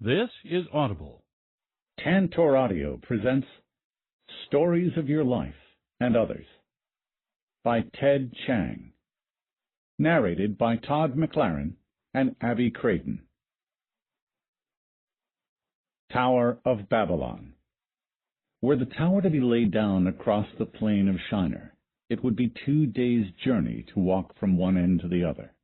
This is Audible. Tantor Audio presents Stories of Your Life and Others by Ted Chiang, narrated by Todd McLaren and Abby Creighton. Tower of Babylon. Were the tower to be laid down across the plain of Shinar, it would be 2 days' journey to walk from one end to the other.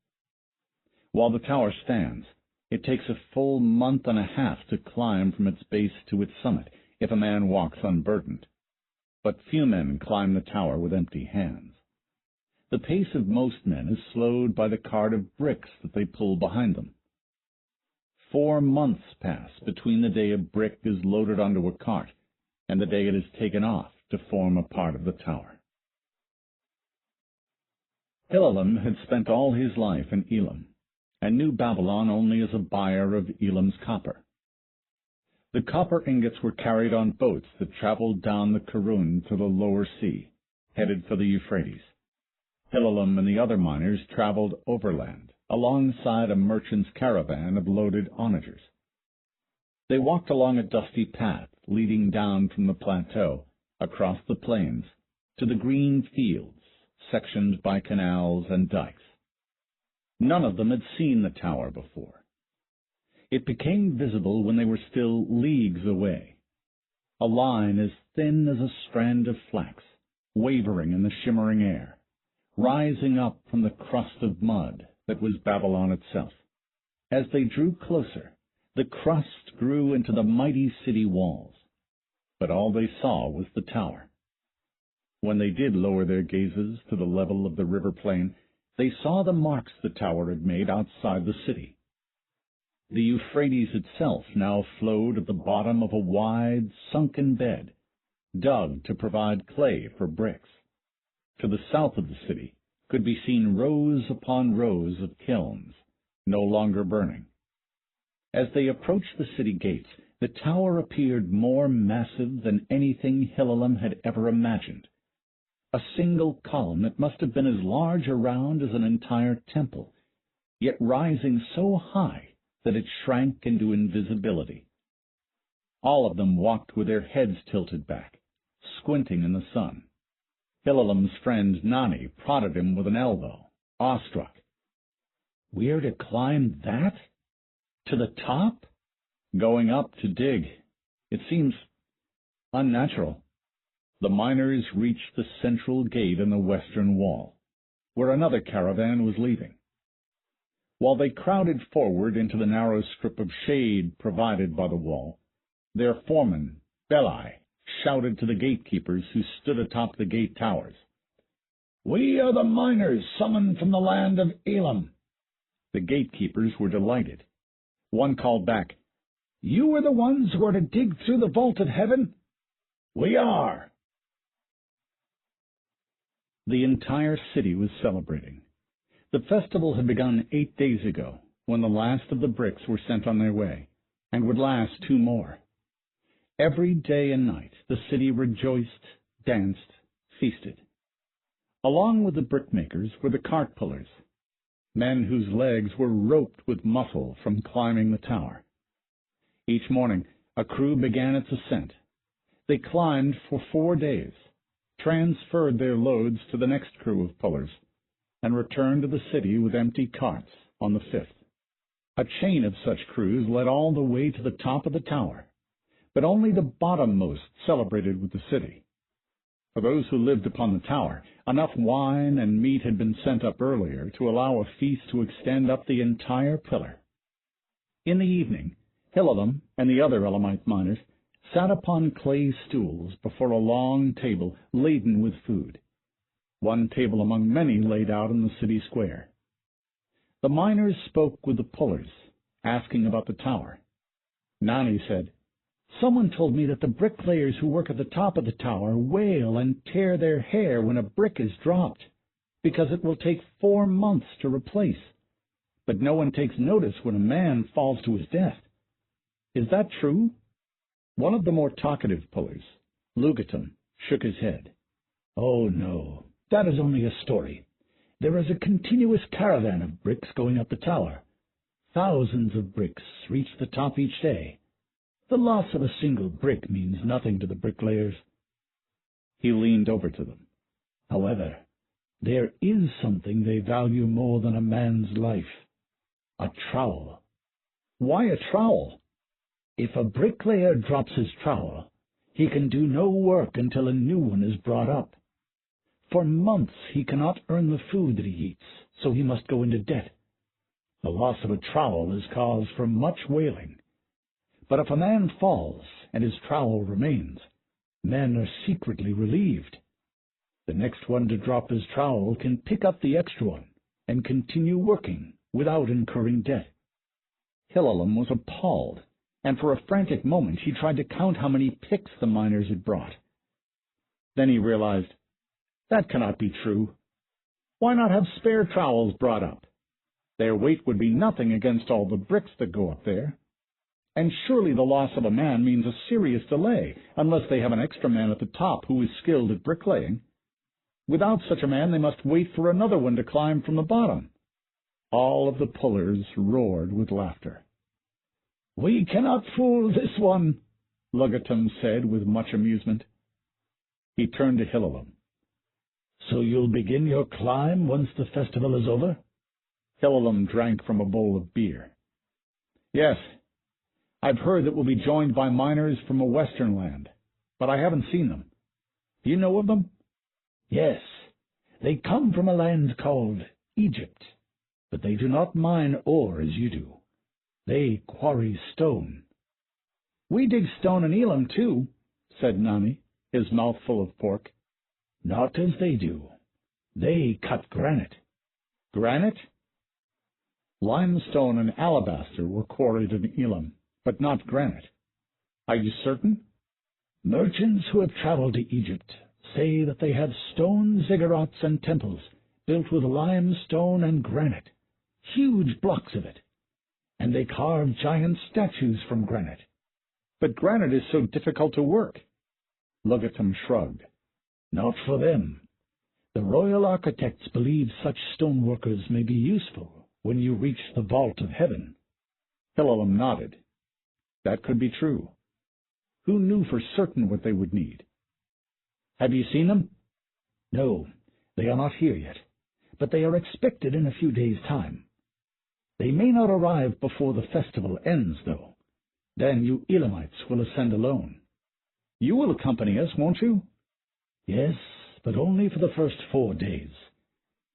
While the tower stands, it takes a full month and a half to climb from its base to its summit if a man walks unburdened. But few men climb the tower with empty hands. The pace of most men is slowed by the cart of bricks that they pull behind them. 4 months pass between the day a brick is loaded onto a cart and the day it is taken off to form a part of the tower. Hillel had spent all his life in Elam, and knew Babylon only as a buyer of Elam's copper. The copper ingots were carried on boats that traveled down the Karun to the lower sea, headed for the Euphrates. Hillel and the other miners traveled overland, alongside a merchant's caravan of loaded onagers. They walked along a dusty path leading down from the plateau, across the plains, to the green fields, sectioned by canals and dikes. None of them had seen the tower before. It became visible when they were still leagues away, a line as thin as a strand of flax, wavering in the shimmering air, rising up from the crust of mud that was Babylon itself. As they drew closer, the crust grew into the mighty city walls, but all they saw was the tower. When they did lower their gazes to the level of the river plain, they saw the marks the tower had made outside the city. The Euphrates itself now flowed at the bottom of a wide, sunken bed, dug to provide clay for bricks. To the south of the city could be seen rows upon rows of kilns, no longer burning. As they approached the city gates, the tower appeared more massive than anything Hillel had ever imagined. A single column that must have been as large around as an entire temple, yet rising so high that it shrank into invisibility. All of them walked with their heads tilted back, squinting in the sun. Hillelem's friend Nani prodded him with an elbow, awestruck. "We're to climb that? To the top?" "Going up to dig. It seems unnatural." The miners reached the central gate in the western wall, where another caravan was leaving. While they crowded forward into the narrow strip of shade provided by the wall, their foreman, Belai, shouted to the gatekeepers who stood atop the gate towers, "We are the miners summoned from the land of Elam." The gatekeepers were delighted. One called back, "You are the ones who are to dig through the vaulted heaven?" "We are." The entire city was celebrating. The festival had begun 8 days ago, when the last of the bricks were sent on their way, and would last 2 more. Every day and night the city rejoiced, danced, feasted. Along with the brickmakers were the cart pullers, men whose legs were roped with muscle from climbing the tower. Each morning a crew began its ascent. They climbed for 4 days, transferred their loads to the next crew of pullers, and returned to the city with empty carts on the 5th. A chain of such crews led all the way to the top of the tower, but only the bottommost celebrated with the city. For those who lived upon the tower, enough wine and meat had been sent up earlier to allow a feast to extend up the entire pillar. In the evening, Hillel and the other Elamite miners sat upon clay stools before a long table laden with food, one table among many laid out in the city square. The miners spoke with the pullers, asking about the tower. Nani said, "Someone told me that the bricklayers who work at the top of the tower wail and tear their hair when a brick is dropped, because it will take 4 months to replace. But no one takes notice when a man falls to his death. Is that true?" One of the more talkative pullers, Lugatum, shook his head. "Oh, no, that is only a story. There is a continuous caravan of bricks going up the tower. Thousands of bricks reach the top each day. The loss of a single brick means nothing to the bricklayers. He leaned over to them. However, there is something they value more than a man's life: a trowel. Why a trowel? If a bricklayer drops his trowel, he can do no work until a new one is brought up. For months he cannot earn the food that he eats, so he must go into debt. The loss of a trowel is cause for much wailing. But if a man falls and his trowel remains, men are secretly relieved. The next one to drop his trowel can pick up the extra one and continue working without incurring debt. Hilalam was appalled, and for a frantic moment he tried to count how many picks the miners had brought. Then he realized, that cannot be true. Why not have spare trowels brought up? Their weight would be nothing against all the bricks that go up there. And surely the loss of a man means a serious delay, unless they have an extra man at the top who is skilled at bricklaying. Without such a man, they must wait for another one to climb from the bottom. All of the pullers roared with laughter. "We cannot fool this one," Lugatum said with much amusement. He turned to Hilalam. "So you'll begin your climb once the festival is over?" Hilalam drank from a bowl of beer. "Yes. I've heard that we'll be joined by miners from a western land, but I haven't seen them. Do you know of them?" "Yes. They come from a land called Egypt, but they do not mine ore as you do. They quarry stone." "We dig stone in Elam, too," said Nani, his mouth full of pork. "Not as they do. They cut granite." "Granite?" "Limestone and alabaster were quarried in Elam, but not granite. Are you certain?" "Merchants who have traveled to Egypt say that they have stone ziggurats and temples built with limestone and granite, huge blocks of it, and they carve giant statues from granite." "But granite is so difficult to work." Lugatum shrugged. "Not for them. The royal architects believe such stoneworkers may be useful when you reach the vault of heaven." Hilalam nodded. That could be true. Who knew for certain what they would need? "Have you seen them?" "No, they are not here yet, but they are expected in a few days' time. They may not arrive before the festival ends, though. Then you Elamites will ascend alone." "You will accompany us, won't you?" "Yes, but only for the first 4 days.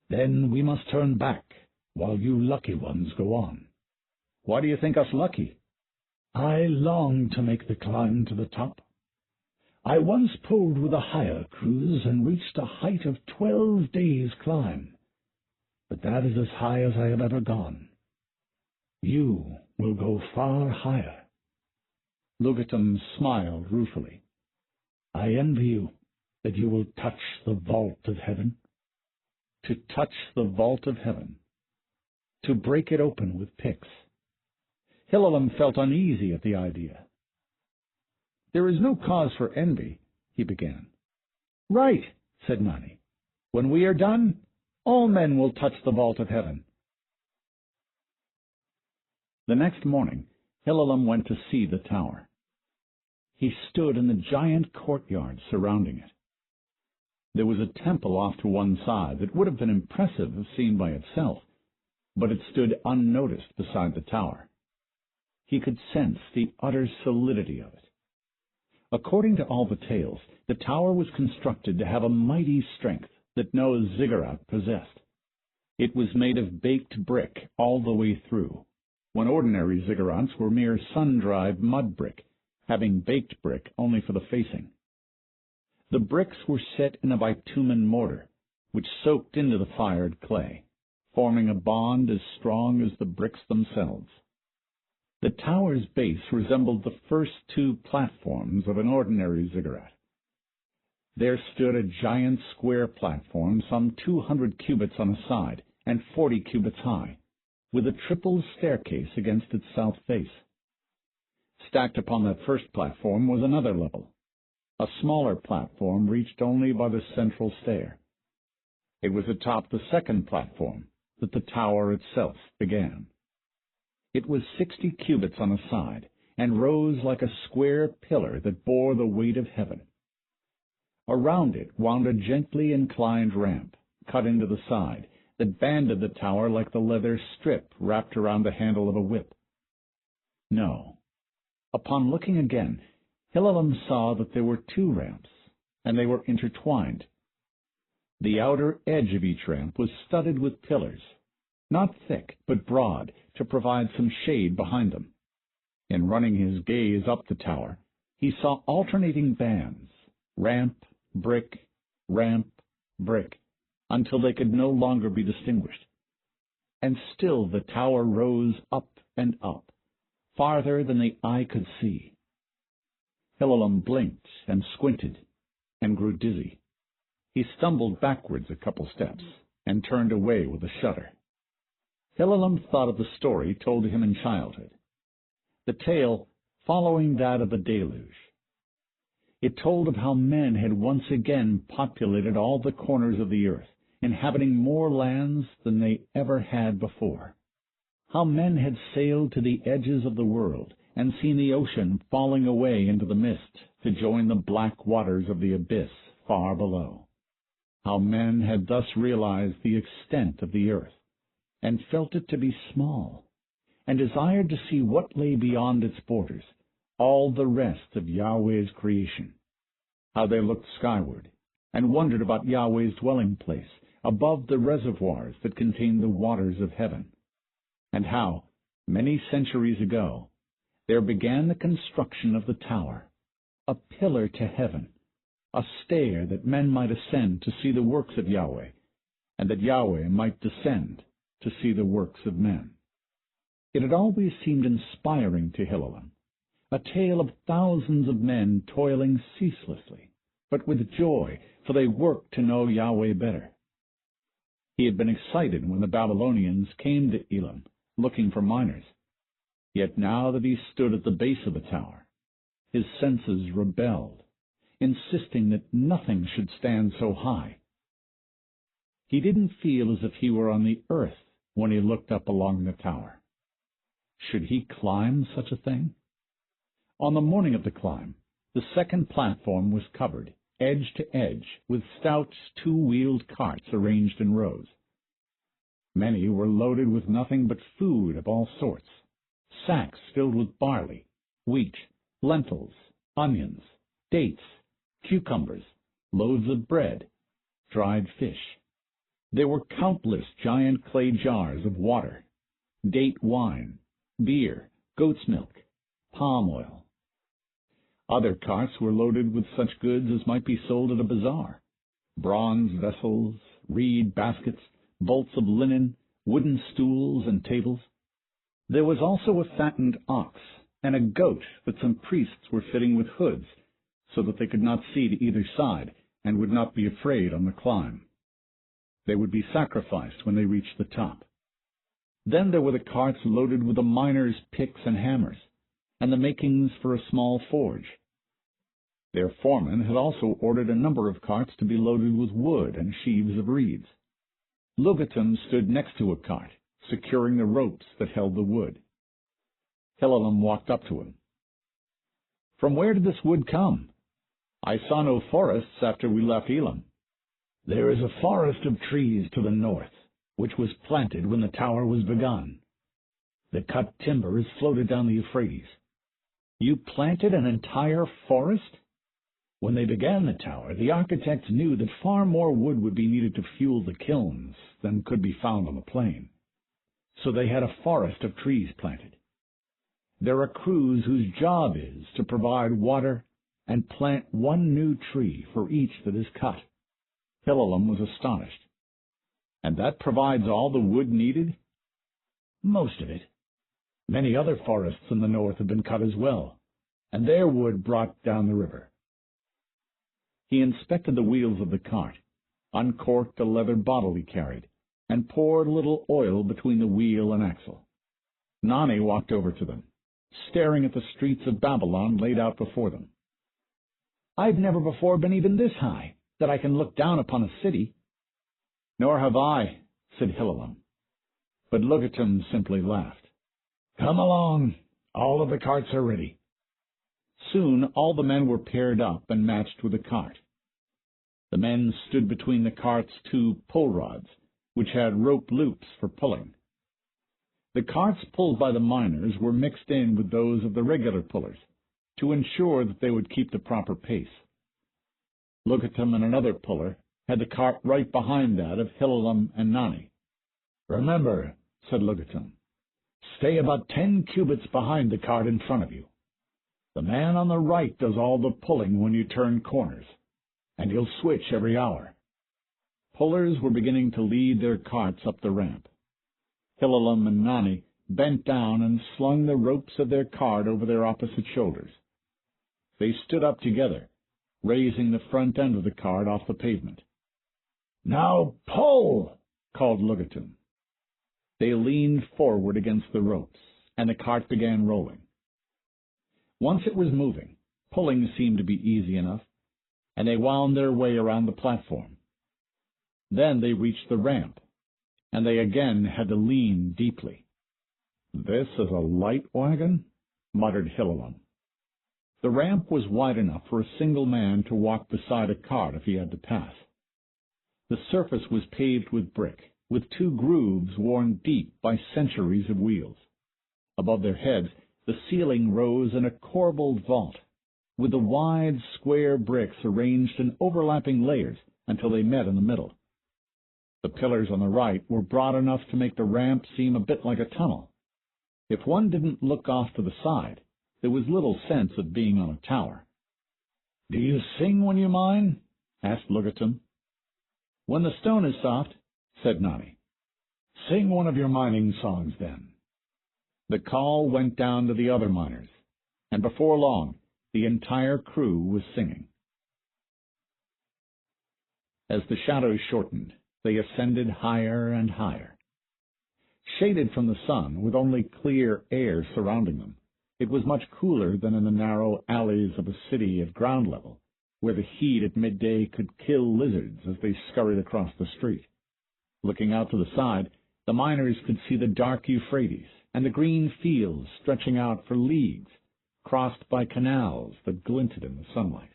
Then we must turn back, while you lucky ones go on." "Why do you think us lucky?" "I long to make the climb to the top. I once pulled with a higher cruise and reached a height of 12 days' climb, but that is as high as I have ever gone. You will go far higher." Lugatum smiled ruefully. "I envy you that you will touch the vault of heaven." To touch the vault of heaven. To break it open with picks. Hilalam felt uneasy at the idea. "There is no cause for envy," he began. "Right," said Nani. "When we are done, all men will touch the vault of heaven." The next morning, Hilalam went to see the tower. He stood in the giant courtyard surrounding it. There was a temple off to one side that would have been impressive if seen by itself, but it stood unnoticed beside the tower. He could sense the utter solidity of it. According to all the tales, the tower was constructed to have a mighty strength that no ziggurat possessed. It was made of baked brick all the way through, when ordinary ziggurats were mere sun-dried mud brick, having baked brick only for the facing. The bricks were set in a bitumen mortar, which soaked into the fired clay, forming a bond as strong as the bricks themselves. The tower's base resembled the first 2 platforms of an ordinary ziggurat. There stood a giant square platform some 200 cubits on a side and 40 cubits high, with a triple staircase against its south face. Stacked upon that first platform was another level. A smaller platform reached only by the central stair. It was atop the second platform that the tower itself began. It was 60 cubits on a side, and rose like a square pillar that bore the weight of heaven. Around it wound a gently inclined ramp, cut into the side, that banded the tower like the leather strip wrapped around the handle of a whip. No. Upon looking again, Hillelum saw that there were 2 ramps, and they were intertwined. The outer edge of each ramp was studded with pillars, not thick, but broad, to provide some shade behind them. In running his gaze up the tower, he saw alternating bands, ramp, brick, until they could no longer be distinguished. And still the tower rose up and up, farther than the eye could see. Hillelum blinked and squinted, and grew dizzy. He stumbled backwards a couple steps, and turned away with a shudder. Hillelum thought of the story told to him in childhood, the tale following that of the deluge. It told of how men had once again populated all the corners of the earth, inhabiting more lands than they ever had before. How men had sailed to the edges of the world, and seen the ocean falling away into the mist to join the black waters of the abyss far below. How men had thus realized the extent of the earth, and felt it to be small, and desired to see what lay beyond its borders, all the rest of Yahweh's creation. How they looked skyward, and wondered about Yahweh's dwelling place, above the reservoirs that contained the waters of heaven. And how, many centuries ago, there began the construction of the tower, a pillar to heaven, a stair that men might ascend to see the works of Yahweh, and that Yahweh might descend to see the works of men. It had always seemed inspiring to Hillelum, a tale of thousands of men toiling ceaselessly, but with joy, for they worked to know Yahweh better. He had been excited when the Babylonians came to Elam, looking for miners. Yet now that he stood at the base of the tower, his senses rebelled, insisting that nothing should stand so high. He didn't feel as if he were on the earth when he looked up along the tower. Should he climb such a thing? On the morning of the climb, the second platform was covered, edge to edge, with stout 2-wheeled carts arranged in rows. Many were loaded with nothing but food of all sorts, sacks filled with barley, wheat, lentils, onions, dates, cucumbers, loaves of bread, dried fish. There were countless giant clay jars of water, date wine, beer, goat's milk, palm oil. Other carts were loaded with such goods as might be sold at a bazaar: bronze vessels, reed baskets, bolts of linen, wooden stools and tables. There was also a fattened ox and a goat that some priests were fitting with hoods, so that they could not see to either side and would not be afraid on the climb. They would be sacrificed when they reached the top. Then there were the carts loaded with the miners' picks and hammers, and the makings for a small forge. Their foreman had also ordered a number of carts to be loaded with wood and sheaves of reeds. Lugatum stood next to a cart, securing the ropes that held the wood. Hillelum walked up to him. "From where did this wood come? I saw no forests after we left Elam." "There is a forest of trees to the north, which was planted when the tower was begun. The cut timber is floated down the Euphrates." "You planted an entire forest?" "When they began the tower, the architects knew that far more wood would be needed to fuel the kilns than could be found on the plain. So they had a forest of trees planted. There are crews whose job is to provide water and plant one new tree for each that is cut." Hillelum was astonished. "And that provides all the wood needed?" "Most of it. Many other forests in the north have been cut as well, and their wood brought down the river." He inspected the wheels of the cart, uncorked a leather bottle he carried, and poured a little oil between the wheel and axle. Nani walked over to them, staring at the streets of Babylon laid out before them. "I've never before been even this high, that I can look down upon a city." "Nor have I," said Hillelum. But Lugatum simply laughed. Come along. All of the carts are ready. Soon all the men were paired up and matched with a cart. The men stood between the cart's two pull rods, which had rope loops for pulling. The carts pulled by the miners were mixed in with those of the regular pullers, to ensure that they would keep the proper pace. Lugatum and another puller had the cart right behind that of Hilalum and Nani. Remember, said Lugatum, stay about 10 cubits behind the cart in front of you. The man on the right does all the pulling when you turn corners, and he'll switch every hour. Pullers were beginning to lead their carts up the ramp. Hilalum and Nani bent down and slung the ropes of their cart over their opposite shoulders. They stood up together, raising the front end of the cart off the pavement. Now pull, called Lugatum. They leaned forward against the ropes, and the cart began rolling. Once it was moving, pulling seemed to be easy enough, and they wound their way around the platform. Then they reached the ramp, and they again had to lean deeply. This is a light wagon, muttered Hilalum. The ramp was wide enough for a single man to walk beside a cart if he had to pass. The surface was paved with brick, with two grooves worn deep by centuries of wheels. Above their heads, the ceiling rose in a corbelled vault, with the wide, square bricks arranged in overlapping layers until they met in the middle. The pillars on the right were broad enough to make the ramp seem a bit like a tunnel. If one didn't look off to the side, there was little sense of being on a tower. Do you sing when you mine? asked Lugatum. When the stone is soft, said Nani. Sing one of your mining songs, then. The call went down to the other miners, and before long the entire crew was singing. As the shadows shortened, they ascended higher and higher. Shaded from the sun, with only clear air surrounding them, it was much cooler than in the narrow alleys of a city at ground level, where the heat at midday could kill lizards as they scurried across the street. Looking out to the side, the miners could see the dark Euphrates and the green fields stretching out for leagues, crossed by canals that glinted in the sunlight.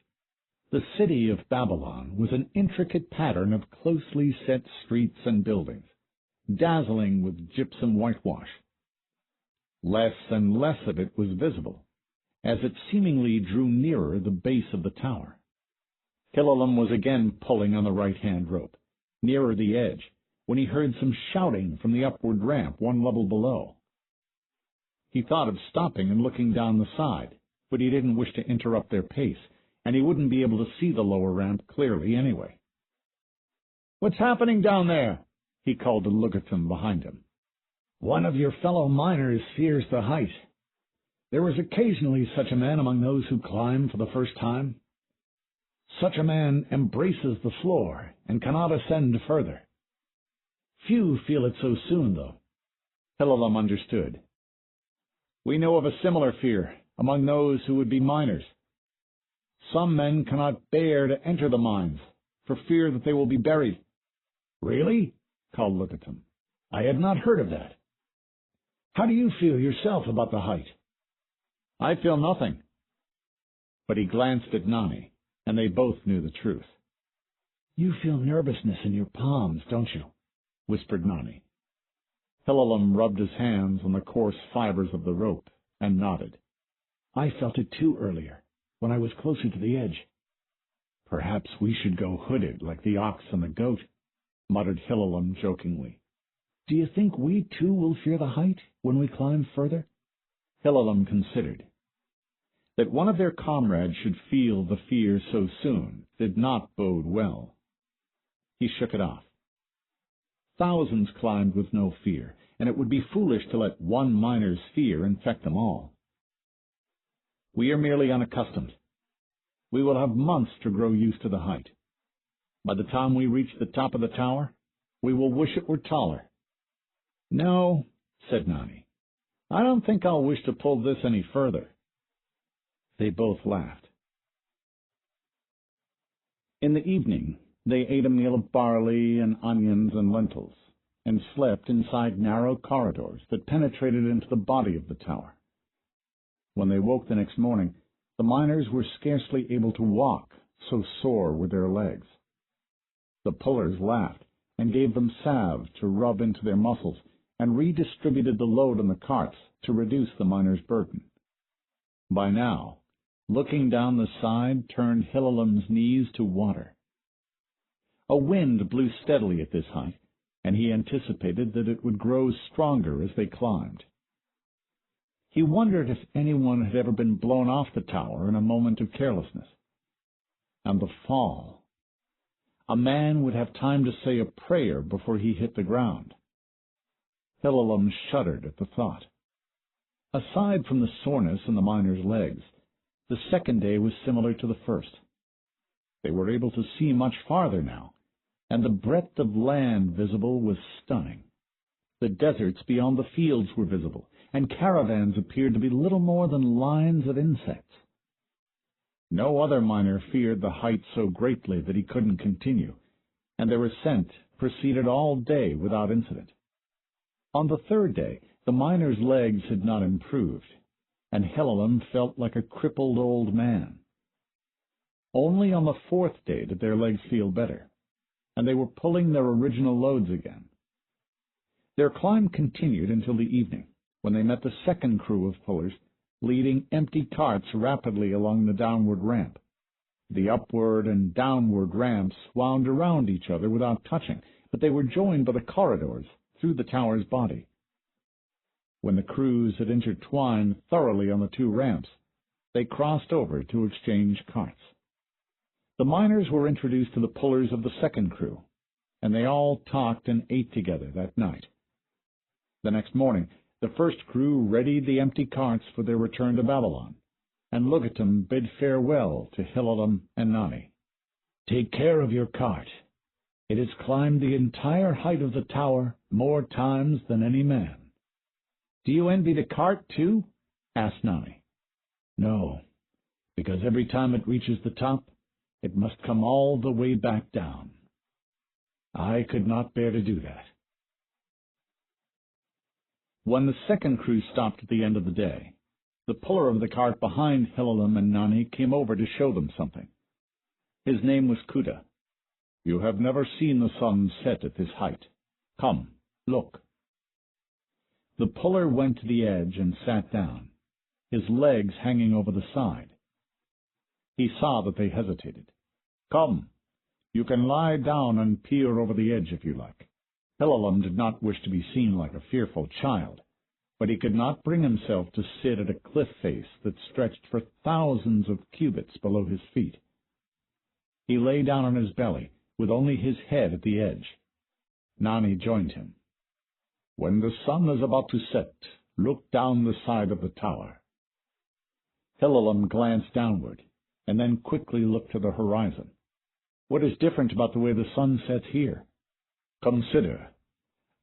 The city of Babylon was an intricate pattern of closely set streets and buildings, dazzling with gypsum whitewash. Less and less of it was visible, as it seemingly drew nearer the base of the tower. Hilalum was again pulling on the right-hand rope, nearer the edge, when he heard some shouting from the upward ramp one level below. He thought of stopping and looking down the side, but he didn't wish to interrupt their pace, and he wouldn't be able to see the lower ramp clearly anyway. "What's happening down there?" he called to Lugatum behind him. "One of your fellow miners fears the height. There is occasionally such a man among those who climb for the first time. Such a man embraces the floor and cannot ascend further. Few feel it so soon, though." Hilalum understood. "We know of a similar fear among those who would be miners. Some men cannot bear to enter the mines, for fear that they will be buried." "Really?" called Lugatum. "I had not heard of that. How do you feel yourself about the height?" "I feel nothing." But he glanced at Nani, and they both knew the truth. "You feel nervousness in your palms, don't you?" whispered Nani. Hilalum rubbed his hands on the coarse fibers of the rope and nodded. "I felt it too earlier, when I was closer to the edge." "Perhaps we should go hooded like the ox and the goat," muttered Hilalum jokingly. "Do you think we too will fear the height when we climb further?" Hilalum considered. That one of their comrades should feel the fear so soon did not bode well. He shook it off. Thousands climbed with no fear, and it would be foolish to let one miner's fear infect them all. "We are merely unaccustomed. We will have months to grow used to the height. By the time we reach the top of the tower, we will wish it were taller." "No," said Nani. "I don't think I'll wish to pull this any further." They both laughed. In the evening, they ate a meal of barley and onions and lentils, and slept inside narrow corridors that penetrated into the body of the tower. When they woke the next morning, the miners were scarcely able to walk, so sore were their legs. The pullers laughed and gave them salve to rub into their muscles, and redistributed the load on the carts to reduce the miners' burden. By now, looking down the side turned Hilalam's knees to water. A wind blew steadily at this height, and he anticipated that it would grow stronger as they climbed. He wondered if anyone had ever been blown off the tower in a moment of carelessness. And the fall. A man would have time to say a prayer before he hit the ground. Hilalam shuddered at the thought. Aside from the soreness in the miners' legs, the second day was similar to the first. They were able to see much farther now, and the breadth of land visible was stunning. The deserts beyond the fields were visible, and caravans appeared to be little more than lines of insects. No other miner feared the height so greatly that he couldn't continue, and their ascent proceeded all day without incident. On the third day, the miners' legs had not improved, and Hilalam felt like a crippled old man. Only on the fourth day did their legs feel better, and they were pulling their original loads again. Their climb continued until the evening, when they met the second crew of pullers, leading empty carts rapidly along the downward ramp. The upward and downward ramps wound around each other without touching, but they were joined by the corridors through the tower's body. When the crews had intertwined thoroughly on the two ramps, they crossed over to exchange carts. The miners were introduced to the pullers of the second crew, and they all talked and ate together that night. The next morning, the first crew readied the empty carts for their return to Babylon, and Lugatum bid farewell to Hilalam and Nani. "Take care of your cart. It has climbed the entire height of the tower more times than any man." "Do you envy the cart, too?" asked Nani. "No, because every time it reaches the top, it must come all the way back down. I could not bear to do that." When the second crew stopped at the end of the day, the puller of the cart behind Hilalam and Nani came over to show them something. His name was Kuda. "You have never seen the sun set at this height. Come, look." The puller went to the edge and sat down, his legs hanging over the side. He saw that they hesitated. "Come, you can lie down and peer over the edge if you like." Hilalam did not wish to be seen like a fearful child, but he could not bring himself to sit at a cliff face that stretched for thousands of cubits below his feet. He lay down on his belly, with only his head at the edge. Nani joined him. "When the sun is about to set, look down the side of the tower." Hilalam glanced downward, and then quickly looked to the horizon. "What is different about the way the sun sets here?" "Consider.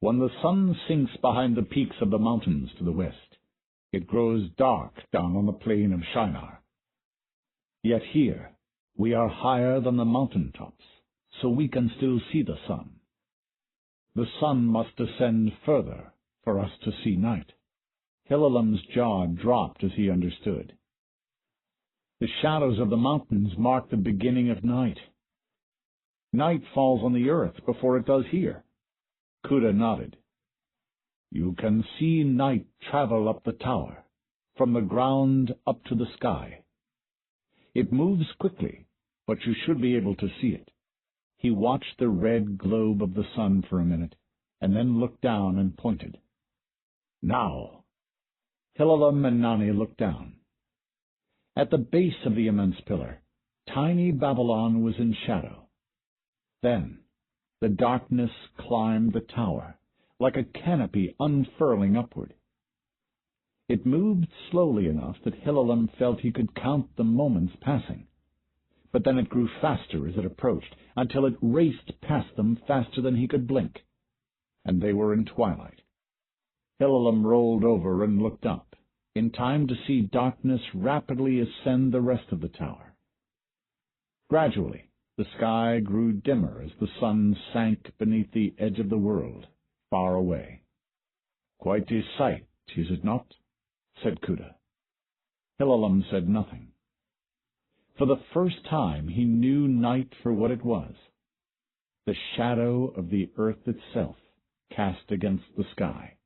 When the sun sinks behind the peaks of the mountains to the west, it grows dark down on the plain of Shinar. Yet here we are higher than the mountain tops, so we can still see the sun. The sun must ascend further for us to see night." Hilalam's jaw dropped as he understood. The shadows of the mountains mark the beginning of night. Night falls on the earth before it does here. Kuda nodded. "You can see night travel up the tower, from the ground up to the sky. It moves quickly, but you should be able to see it." He watched the red globe of the sun for a minute, and then looked down and pointed. "Now." Hilalam and Nani looked down. At the base of the immense pillar, tiny Babylon was in shadow. Then the darkness climbed the tower, like a canopy unfurling upward. It moved slowly enough that Hilalam felt he could count the moments passing, but then it grew faster as it approached, until it raced past them faster than he could blink, and they were in twilight. Hilalam rolled over and looked up, in time to see darkness rapidly ascend the rest of the tower. Gradually, the sky grew dimmer as the sun sank beneath the edge of the world. far away. "Quite a sight, is it not?" said Cuda. Hilalam said nothing. For the first time he knew night for what it was, the shadow of the earth itself cast against the sky.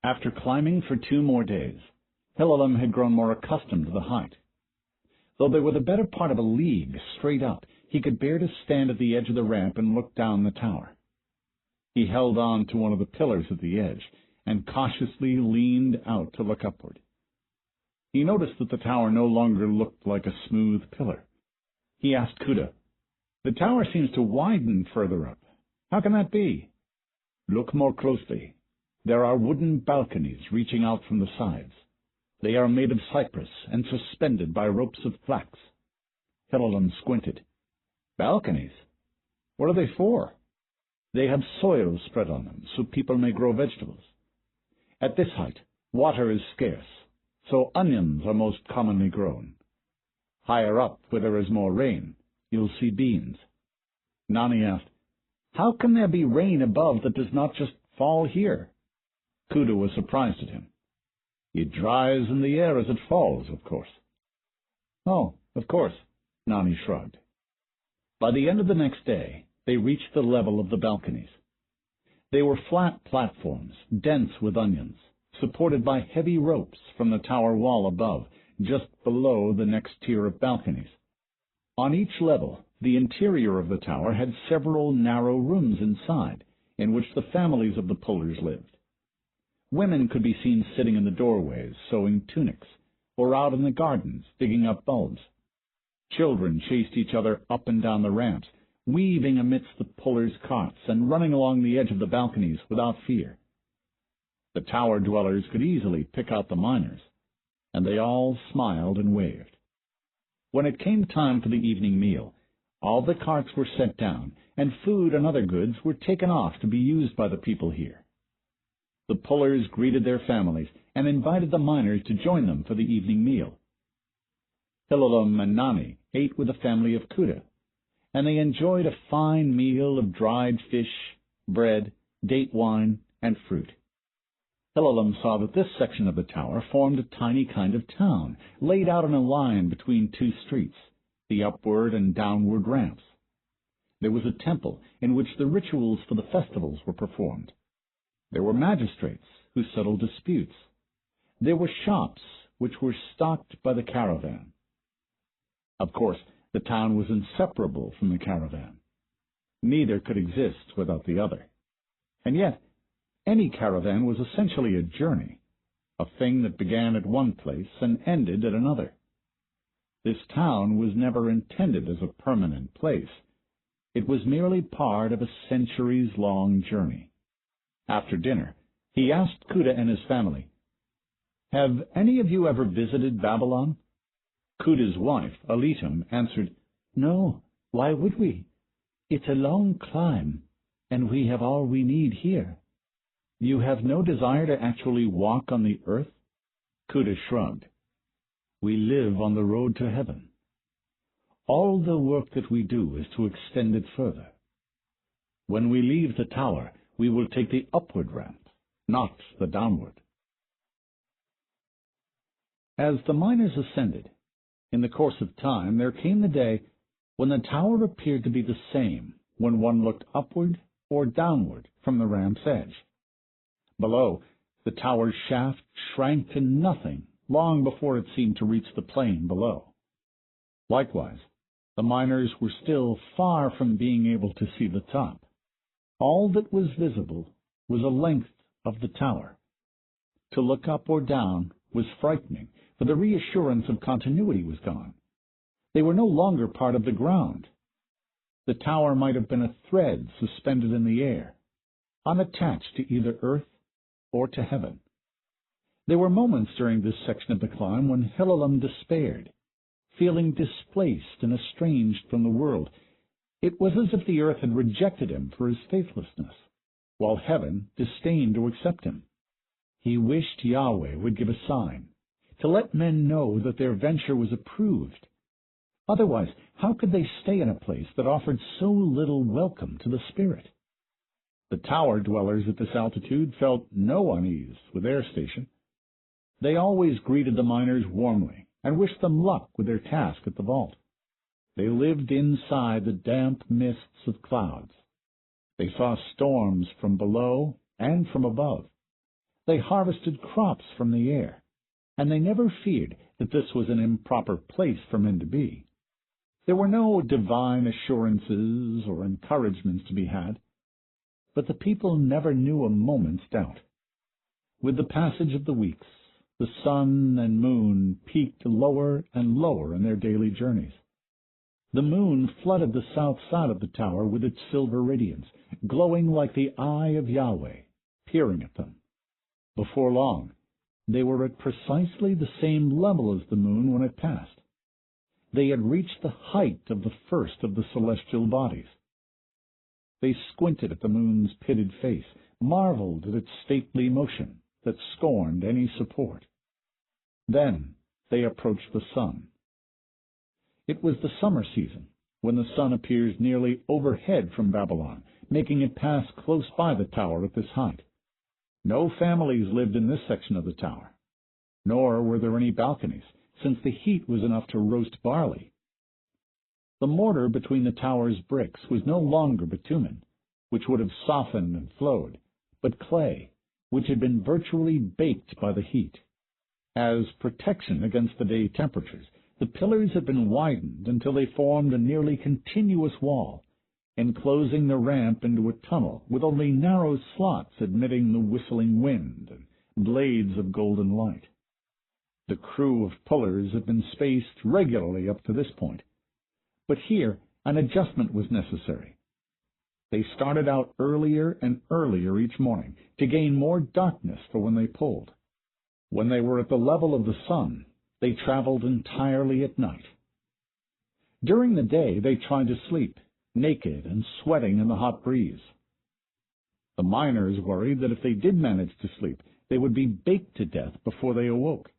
After climbing for 2 more days, Hilalam had grown more accustomed to the height. Though they were the better part of a league straight up, he could bear to stand at the edge of the ramp and look down the tower. He held on to one of the pillars at the edge and cautiously leaned out to look upward. He noticed that the tower no longer looked like a smooth pillar. He asked Cuda, "The tower seems to widen further up. How can that be?" "Look more closely. There are wooden balconies reaching out from the sides. They are made of cypress and suspended by ropes of flax." Hilalam squinted. "Balconies? What are they for?" "They have soil spread on them so people may grow vegetables. At this height, water is scarce, so onions are most commonly grown. Higher up, where there is more rain, you'll see beans." Nani asked, "How can there be rain above that does not just fall here?" Cuda was surprised at him. "It dries in the air as it falls, of course." "Oh, of course," Nani shrugged. By the end of the next day, they reached the level of the balconies. They were flat platforms, dense with onions, supported by heavy ropes from the tower wall above, just below the next tier of balconies. On each level, the interior of the tower had several narrow rooms inside, in which the families of the pullers lived. Women could be seen sitting in the doorways, sewing tunics, or out in the gardens, digging up bulbs. Children chased each other up and down the ramps, weaving amidst the pullers' carts and running along the edge of the balconies without fear. The tower dwellers could easily pick out the miners, and they all smiled and waved. When it came time for the evening meal, all the carts were set down, and food and other goods were taken off to be used by the people here. The pullers greeted their families and invited the miners to join them for the evening meal. Hilalam and Nani ate with the family of Cuda, and they enjoyed a fine meal of dried fish, bread, date wine, and fruit. Hilalam saw that this section of the tower formed a tiny kind of town, laid out in a line between 2 streets, the upward and downward ramps. There was a temple in which the rituals for the festivals were performed. There were magistrates who settled disputes. There were shops which were stocked by the caravan. Of course, the town was inseparable from the caravan. Neither could exist without the other. And yet, any caravan was essentially a journey, a thing that began at one place and ended at another. This town was never intended as a permanent place. It was merely part of a centuries-long journey. After dinner, he asked Cuda and his family, "Have any of you ever visited Babylon?" Cuda's wife, Alitam, answered, "No, why would we? It's a long climb, and we have all we need here." "You have no desire to actually walk on the earth?" Cuda shrugged. "We live on the road to heaven. All the work that we do is to extend it further. When we leave the tower, we will take the upward ramp, not the downward." As the miners ascended, in the course of time there came the day when the tower appeared to be the same when one looked upward or downward from the ramp's edge. Below, the tower's shaft shrank to nothing long before it seemed to reach the plain below. Likewise, the miners were still far from being able to see the top. All that was visible was a length of the tower. To look up or down was frightening, for the reassurance of continuity was gone. They were no longer part of the ground. The tower might have been a thread suspended in the air, unattached to either earth or to heaven. There were moments during this section of the climb when Hilalam despaired, feeling displaced and estranged from the world. It was as if the earth had rejected him for his faithlessness, while heaven disdained to accept him. He wished Yahweh would give a sign, to let men know that their venture was approved. Otherwise, how could they stay in a place that offered so little welcome to the spirit? The tower dwellers at this altitude felt no unease with their station. They always greeted the miners warmly and wished them luck with their task at the vault. They lived inside the damp mists of clouds. They saw storms from below and from above. They harvested crops from the air, and they never feared that this was an improper place for men to be. There were no divine assurances or encouragements to be had, but the people never knew a moment's doubt. With the passage of the weeks, the sun and moon peaked lower and lower in their daily journeys. The moon flooded the south side of the tower with its silver radiance, glowing like the eye of Yahweh, peering at them. Before long, they were at precisely the same level as the moon when it passed. They had reached the height of the first of the celestial bodies. They squinted at the moon's pitted face, marveled at its stately motion that scorned any support. Then they approached the sun. It was the summer season, when the sun appears nearly overhead from Babylon, making it pass close by the tower at this height. No families lived in this section of the tower, nor were there any balconies, since the heat was enough to roast barley. The mortar between the tower's bricks was no longer bitumen, which would have softened and flowed, but clay, which had been virtually baked by the heat. As protection against the day temperatures, the pillars had been widened until they formed a nearly continuous wall, enclosing the ramp into a tunnel with only narrow slots admitting the whistling wind and blades of golden light. The crew of pullers had been spaced regularly up to this point, but here an adjustment was necessary. They started out earlier and earlier each morning to gain more darkness for when they pulled. When they were at the level of the sun, they traveled entirely at night. During the day they tried to sleep, naked and sweating in the hot breeze. The miners worried that if they did manage to sleep, they would be baked to death before they awoke.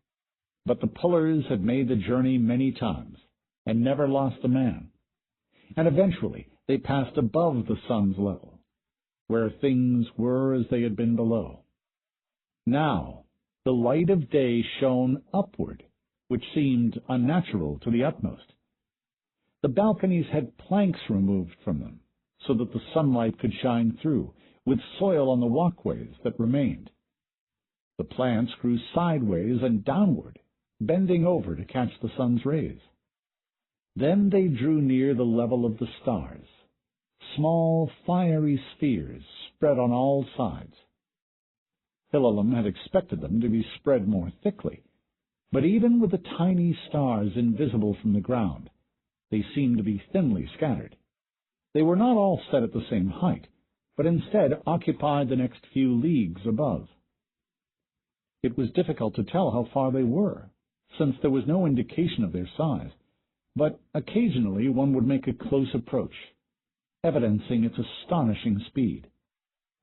But the pullers had made the journey many times and never lost a man. And eventually they passed above the sun's level, where things were as they had been below. Now the light of day shone upward, which seemed unnatural to the utmost. The balconies had planks removed from them, so that the sunlight could shine through, with soil on the walkways that remained. The plants grew sideways and downward, bending over to catch the sun's rays. Then they drew near the level of the stars, small fiery spheres spread on all sides. Hilalam had expected them to be spread more thickly, but even with the tiny stars invisible from the ground, they seemed to be thinly scattered. They were not all set at the same height, but instead occupied the next few leagues above. It was difficult to tell how far they were, since there was no indication of their size, but occasionally one would make a close approach, evidencing its astonishing speed.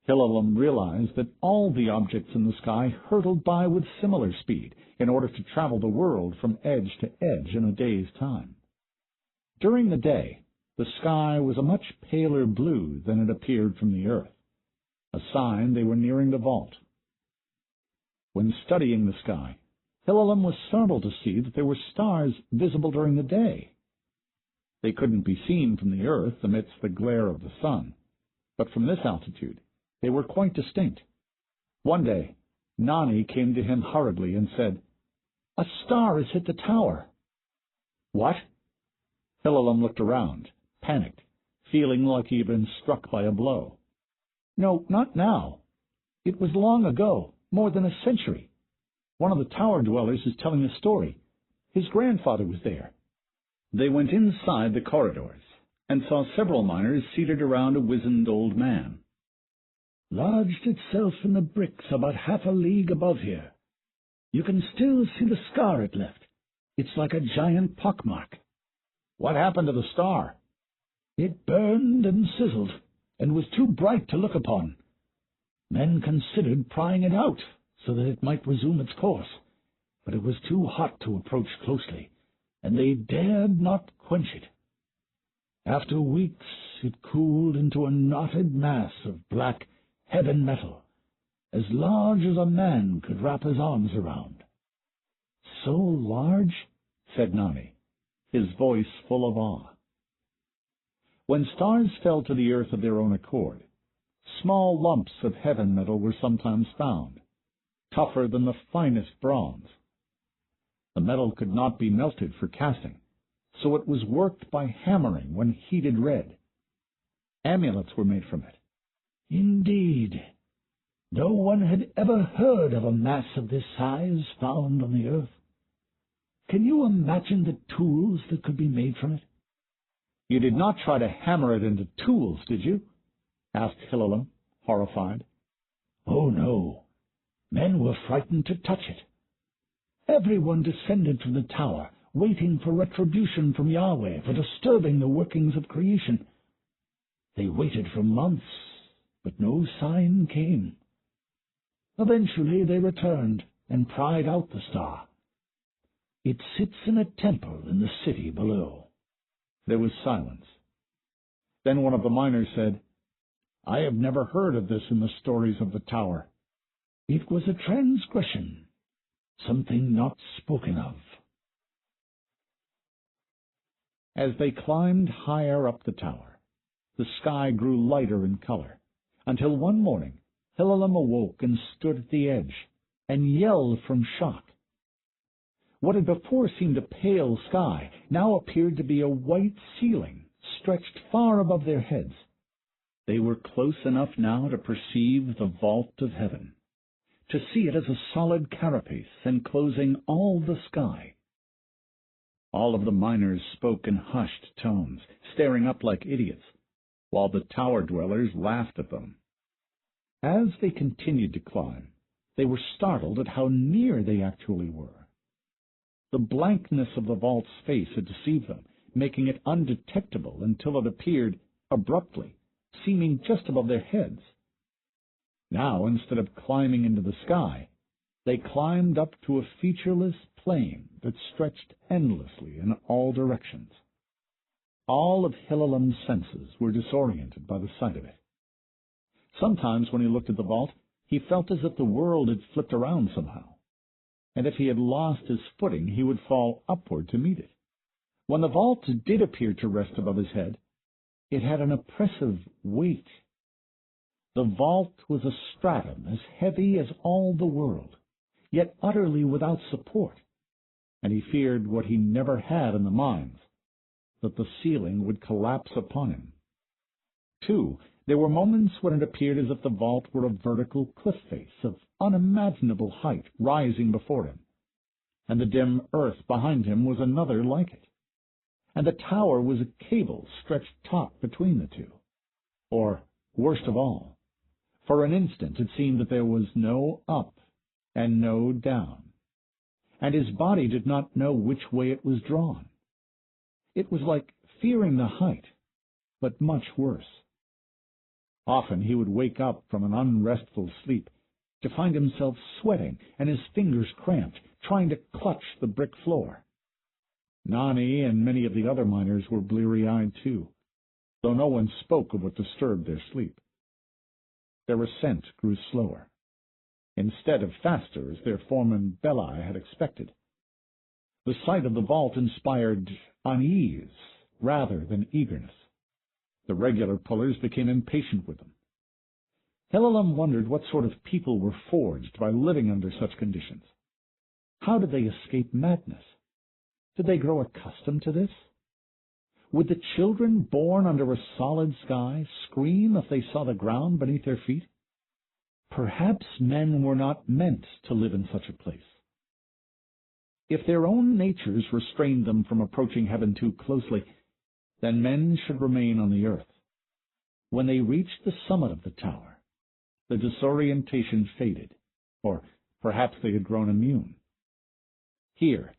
Hilalam realized that all the objects in the sky hurtled by with similar speed in order to travel the world from edge to edge in a day's time. During the day, the sky was a much paler blue than it appeared from the earth, a sign they were nearing the vault. When studying the sky, Hilalam was startled to see that there were stars visible during the day. They couldn't be seen from the earth amidst the glare of the sun, but from this altitude they were quite distinct. One day, Nani came to him hurriedly and said, "A star has hit the tower." "What?" Hilalam looked around, panicked, feeling like he had been struck by a blow. "No, not now. It was long ago, more than a century. One of the tower dwellers is telling a story. His grandfather was there." They went inside the corridors and saw several miners seated around a wizened old man. "Lodged itself in the bricks about half a league above here. You can still see the scar it left. It's like a giant pockmark." "What happened to the star?" "It burned and sizzled, and was too bright to look upon. Men considered prying it out, so that it might resume its course, but it was too hot to approach closely, and they dared not quench it. After weeks it cooled into a knotted mass of black, heaven metal, as large as a man could wrap his arms around. "So large?" said Nani, his voice full of awe. When stars fell to the earth of their own accord, small lumps of heaven metal were sometimes found, tougher than the finest bronze. The metal could not be melted for casting, so it was worked by hammering when heated red. Amulets were made from it. Indeed, no one had ever heard of a mass of this size found on the earth. Can you imagine the tools that could be made from it? "You did not try to hammer it into tools, did you?" asked Hillelum, horrified. Oh, no. Men were frightened to touch it. Everyone descended from the tower, waiting for retribution from Yahweh for disturbing the workings of creation. They waited for months, but no sign came. Eventually they returned and pried out the star. It sits in a temple in the city below. There was silence. Then one of the miners said, "I have never heard of this in the stories of the tower." It was a transgression, something not spoken of. As they climbed higher up the tower, the sky grew lighter in color, until one morning Hillelum awoke and stood at the edge, and yelled from shock. What had before seemed a pale sky now appeared to be a white ceiling stretched far above their heads. They were close enough now to perceive the vault of heaven, to see it as a solid carapace enclosing all the sky. All of the miners spoke in hushed tones, staring up like idiots, while the tower dwellers laughed at them. As they continued to climb, they were startled at how near they actually were. The blankness of the vault's face had deceived them, making it undetectable until it appeared abruptly, seeming just above their heads. Now, instead of climbing into the sky, they climbed up to a featureless plain that stretched endlessly in all directions. All of Hillelum's senses were disoriented by the sight of it. Sometimes when he looked at the vault, he felt as if the world had flipped around somehow, and if he had lost his footing, he would fall upward to meet it. When the vault did appear to rest above his head, it had an oppressive weight. The vault was a stratum as heavy as all the world, yet utterly without support, and he feared what he never had in the mines, that the ceiling would collapse upon him. Too, there were moments when it appeared as if the vault were a vertical cliff face of unimaginable height rising before him, and the dim earth behind him was another like it, and the tower was a cable stretched taut between the two. Or, worst of all, for an instant it seemed that there was no up and no down, and his body did not know which way it was drawn. It was like fearing the height, but much worse. Often he would wake up from an unrestful sleep to find himself sweating and his fingers cramped, trying to clutch the brick floor. Nani and many of the other miners were bleary-eyed too, though no one spoke of what disturbed their sleep. Their ascent grew slower, instead of faster as their foreman Belai had expected. The sight of the vault inspired unease rather than eagerness. The regular pullers became impatient with them. Hillelum wondered what sort of people were forged by living under such conditions. How did they escape madness? Did they grow accustomed to this? Would the children born under a solid sky scream if they saw the ground beneath their feet? Perhaps men were not meant to live in such a place. If their own natures restrained them from approaching heaven too closely, then men should remain on the earth. When they reached the summit of the tower, the disorientation faded, or perhaps they had grown immune. Here,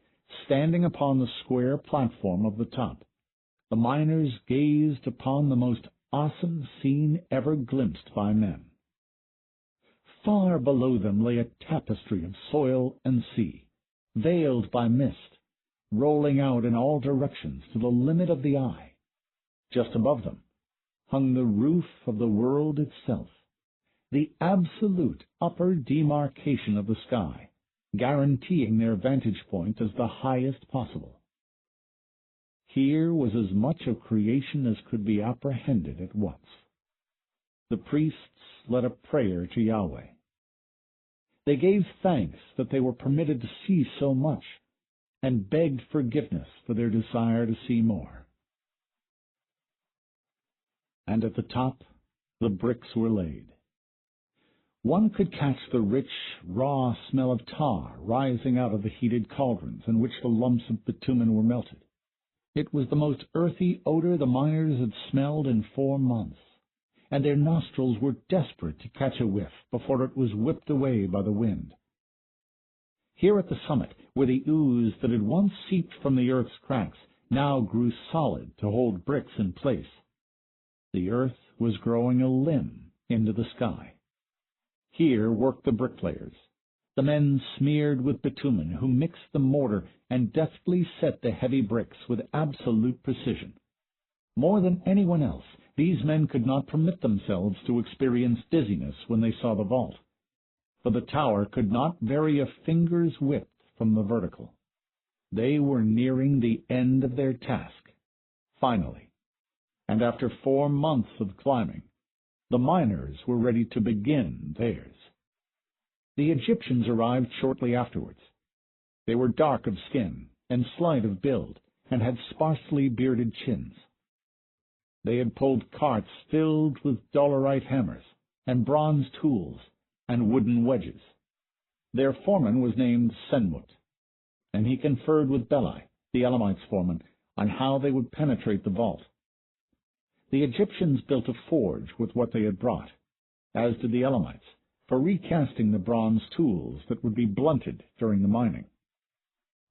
standing upon the square platform of the top, the miners gazed upon the most awesome scene ever glimpsed by men. Far below them lay a tapestry of soil and sea, veiled by mist, rolling out in all directions to the limit of the eye. Just above them hung the roof of the world itself, the absolute upper demarcation of the sky, guaranteeing their vantage point as the highest possible. Here was as much of creation as could be apprehended at once. The priests led a prayer to Yahweh. They gave thanks that they were permitted to see so much, and begged forgiveness for their desire to see more. And at the top, the bricks were laid. One could catch the rich, raw smell of tar rising out of the heated cauldrons in which the lumps of bitumen were melted. It was the most earthy odor the miners had smelled in 4 months, and their nostrils were desperate to catch a whiff before it was whipped away by the wind. Here at the summit, where the ooze that had once seeped from the earth's cracks now grew solid to hold bricks in place, the earth was growing a limb into the sky. Here worked the bricklayers, the men smeared with bitumen who mixed the mortar and deftly set the heavy bricks with absolute precision. More than anyone else, these men could not permit themselves to experience dizziness when they saw the vault, for the tower could not vary a finger's width from the vertical. They were nearing the end of their task, finally, and after 4 months of climbing, the miners were ready to begin theirs. The Egyptians arrived shortly afterwards. They were dark of skin and slight of build, and had sparsely bearded chins. They had pulled carts filled with dolerite hammers, and bronze tools, and wooden wedges. Their foreman was named Senmut, and he conferred with Belai, the Elamites' foreman, on how they would penetrate the vault. The Egyptians built a forge with what they had brought, as did the Elamites, for recasting the bronze tools that would be blunted during the mining.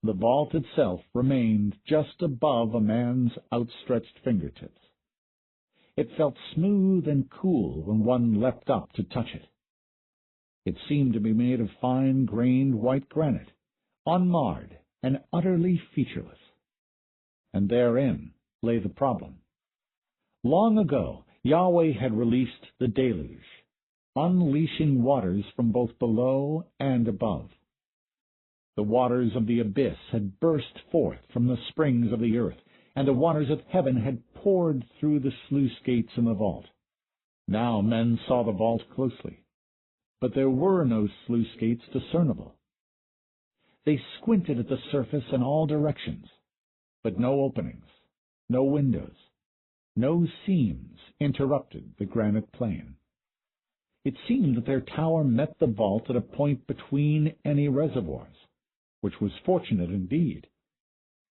The vault itself remained just above a man's outstretched fingertips. It felt smooth and cool when one leapt up to touch it. It seemed to be made of fine-grained white granite, unmarred and utterly featureless. And therein lay the problem. Long ago, Yahweh had released the deluge, unleashing waters from both below and above. The waters of the abyss had burst forth from the springs of the earth, and the waters of heaven had poured through the sluice gates in the vault. Now men saw the vault closely, but there were no sluice gates discernible. They squinted at the surface in all directions, but no openings, no windows, no seams interrupted the granite plain. It seemed that their tower met the vault at a point between any reservoirs, which was fortunate indeed.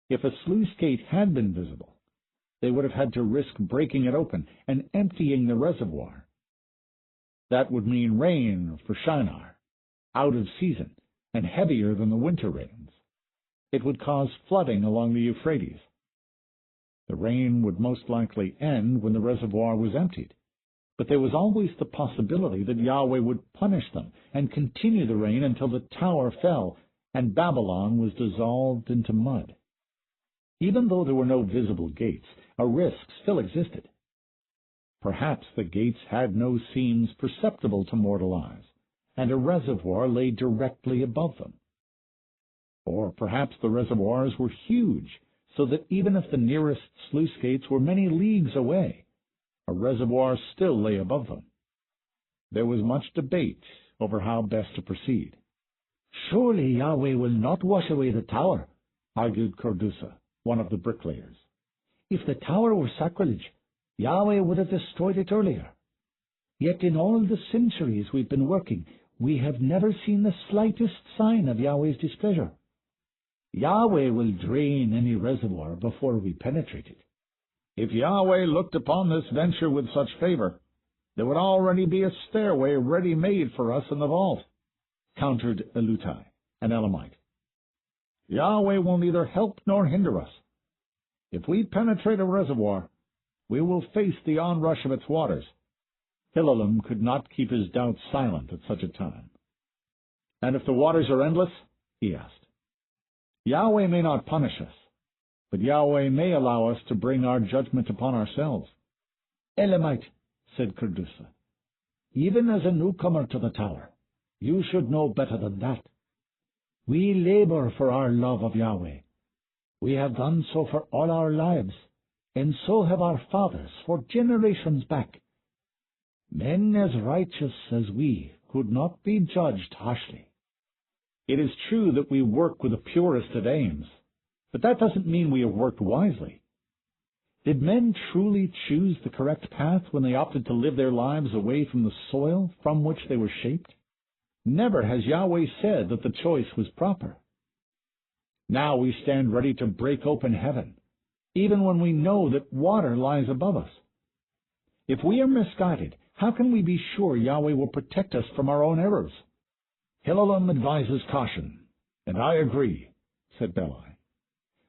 If a sluice gate had been visible, they would have had to risk breaking it open and emptying the reservoir. That would mean rain for Shinar, out of season, and heavier than the winter rains. It would cause flooding along the Euphrates. The rain would most likely end when the reservoir was emptied, but there was always the possibility that Yahweh would punish them and continue the rain until the tower fell and Babylon was dissolved into mud. Even though there were no visible gates, a risk still existed. Perhaps the gates had no seams perceptible to mortal eyes, and a reservoir lay directly above them. Or perhaps the reservoirs were huge, so that even if the nearest sluice gates were many leagues away, a reservoir still lay above them. There was much debate over how best to proceed. "Surely Yahweh will not wash away the tower," argued Cordusa, one of the bricklayers. "If the tower were sacrilege, Yahweh would have destroyed it earlier. Yet in all the centuries we've been working, we have never seen the slightest sign of Yahweh's displeasure. Yahweh will drain any reservoir before we penetrate it." If Yahweh looked upon this venture with such favor, there would already be a stairway ready-made for us in the vault, countered Elutai, an Elamite. Yahweh will neither help nor hinder us. If we penetrate a reservoir, we will face the onrush of its waters. Hilalam could not keep his doubts silent at such a time. "And if the waters are endless?" he asked. "Yahweh may not punish us, but Yahweh may allow us to bring our judgment upon ourselves." "Elamite," said Cordusa, Even as a newcomer to the tower, you should know better than that. We labor for our love of Yahweh. We have done so for all our lives, and so have our fathers for generations back. Men as righteous as we could not be judged harshly. It is true that we work with the purest of aims, but that doesn't mean we have worked wisely. Did men truly choose the correct path when they opted to live their lives away from the soil from which they were shaped? Never has Yahweh said that the choice was proper. Now we stand ready to break open heaven, even when we know that water lies above us. If we are misguided, how can we be sure Yahweh will protect us from our own errors? Hillelum advises caution, and I agree, said Belai.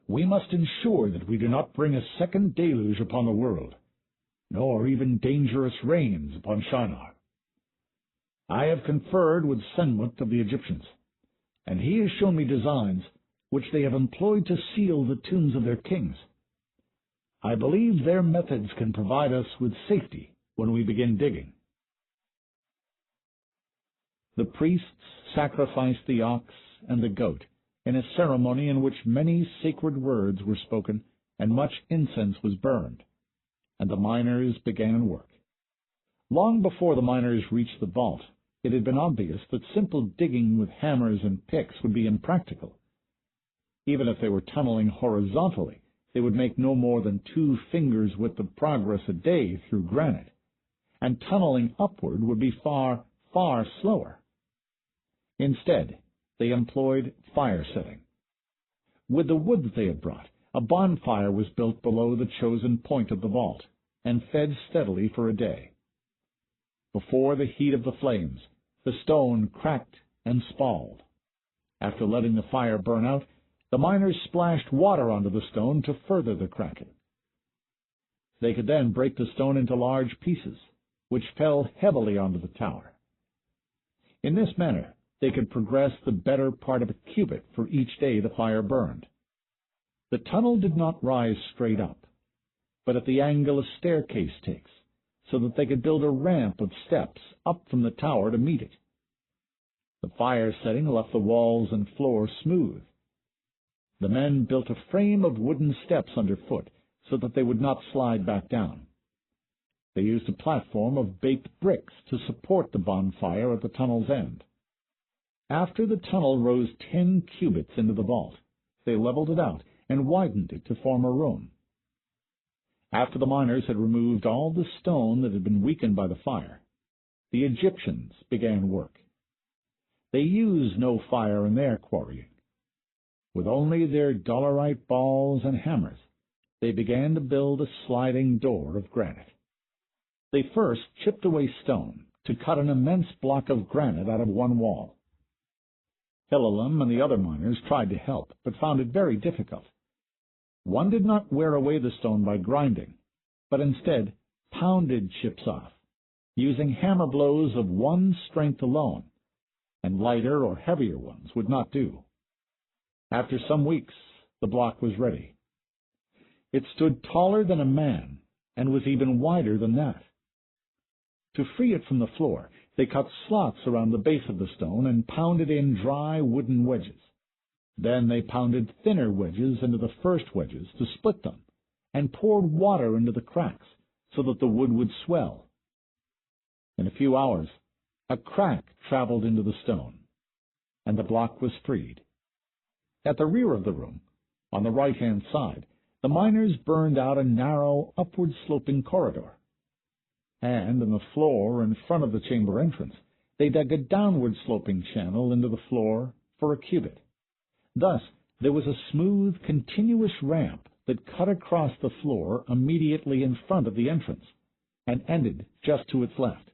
We must ensure that we do not bring a second deluge upon the world, nor even dangerous rains upon Shinar. I have conferred with Senmut of the Egyptians, and he has shown me designs which they have employed to seal the tombs of their kings. I believe their methods can provide us with safety when we begin digging. The priests sacrificed the ox and the goat in a ceremony in which many sacred words were spoken and much incense was burned, and the miners began work. Long before the miners reached the vault, it had been obvious that simple digging with hammers and picks would be impractical. Even if they were tunneling horizontally, they would make no more than 2 fingers' width of progress a day through granite, and tunneling upward would be far, far slower. Instead, they employed fire setting. With the wood that they had brought, a bonfire was built below the chosen point of the vault, and fed steadily for a day. Before the heat of the flames, the stone cracked and spalled. After letting the fire burn out, the miners splashed water onto the stone to further the cracking. They could then break the stone into large pieces, which fell heavily onto the tower. In this manner, they could progress the better part of a cubit for each day the fire burned. The tunnel did not rise straight up, but at the angle a staircase takes, so that they could build a ramp of steps up from the tower to meet it. The fire setting left the walls and floor smooth. The men built a frame of wooden steps underfoot so that they would not slide back down. They used a platform of baked bricks to support the bonfire at the tunnel's end. After the tunnel rose 10 cubits into the vault, they leveled it out and widened it to form a room. After the miners had removed all the stone that had been weakened by the fire, the Egyptians began work. They used no fire in their quarrying. With only their dolerite balls and hammers, they began to build a sliding door of granite. They first chipped away stone to cut an immense block of granite out of one wall. Hillelum and the other miners tried to help, but found it very difficult. One did not wear away the stone by grinding, but instead pounded chips off, using hammer blows of one strength alone, and lighter or heavier ones would not do. After some weeks, the block was ready. It stood taller than a man and was even wider than that. To free it from the floor, they cut slots around the base of the stone and pounded in dry wooden wedges. Then they pounded thinner wedges into the first wedges to split them, and poured water into the cracks so that the wood would swell. In a few hours, a crack traveled into the stone, and the block was freed. At the rear of the room, on the right-hand side, the miners burned out a narrow, upward-sloping corridor. And in the floor in front of the chamber entrance, they dug a downward-sloping channel into the floor for a cubit. Thus, there was a smooth, continuous ramp that cut across the floor immediately in front of the entrance, and ended just to its left.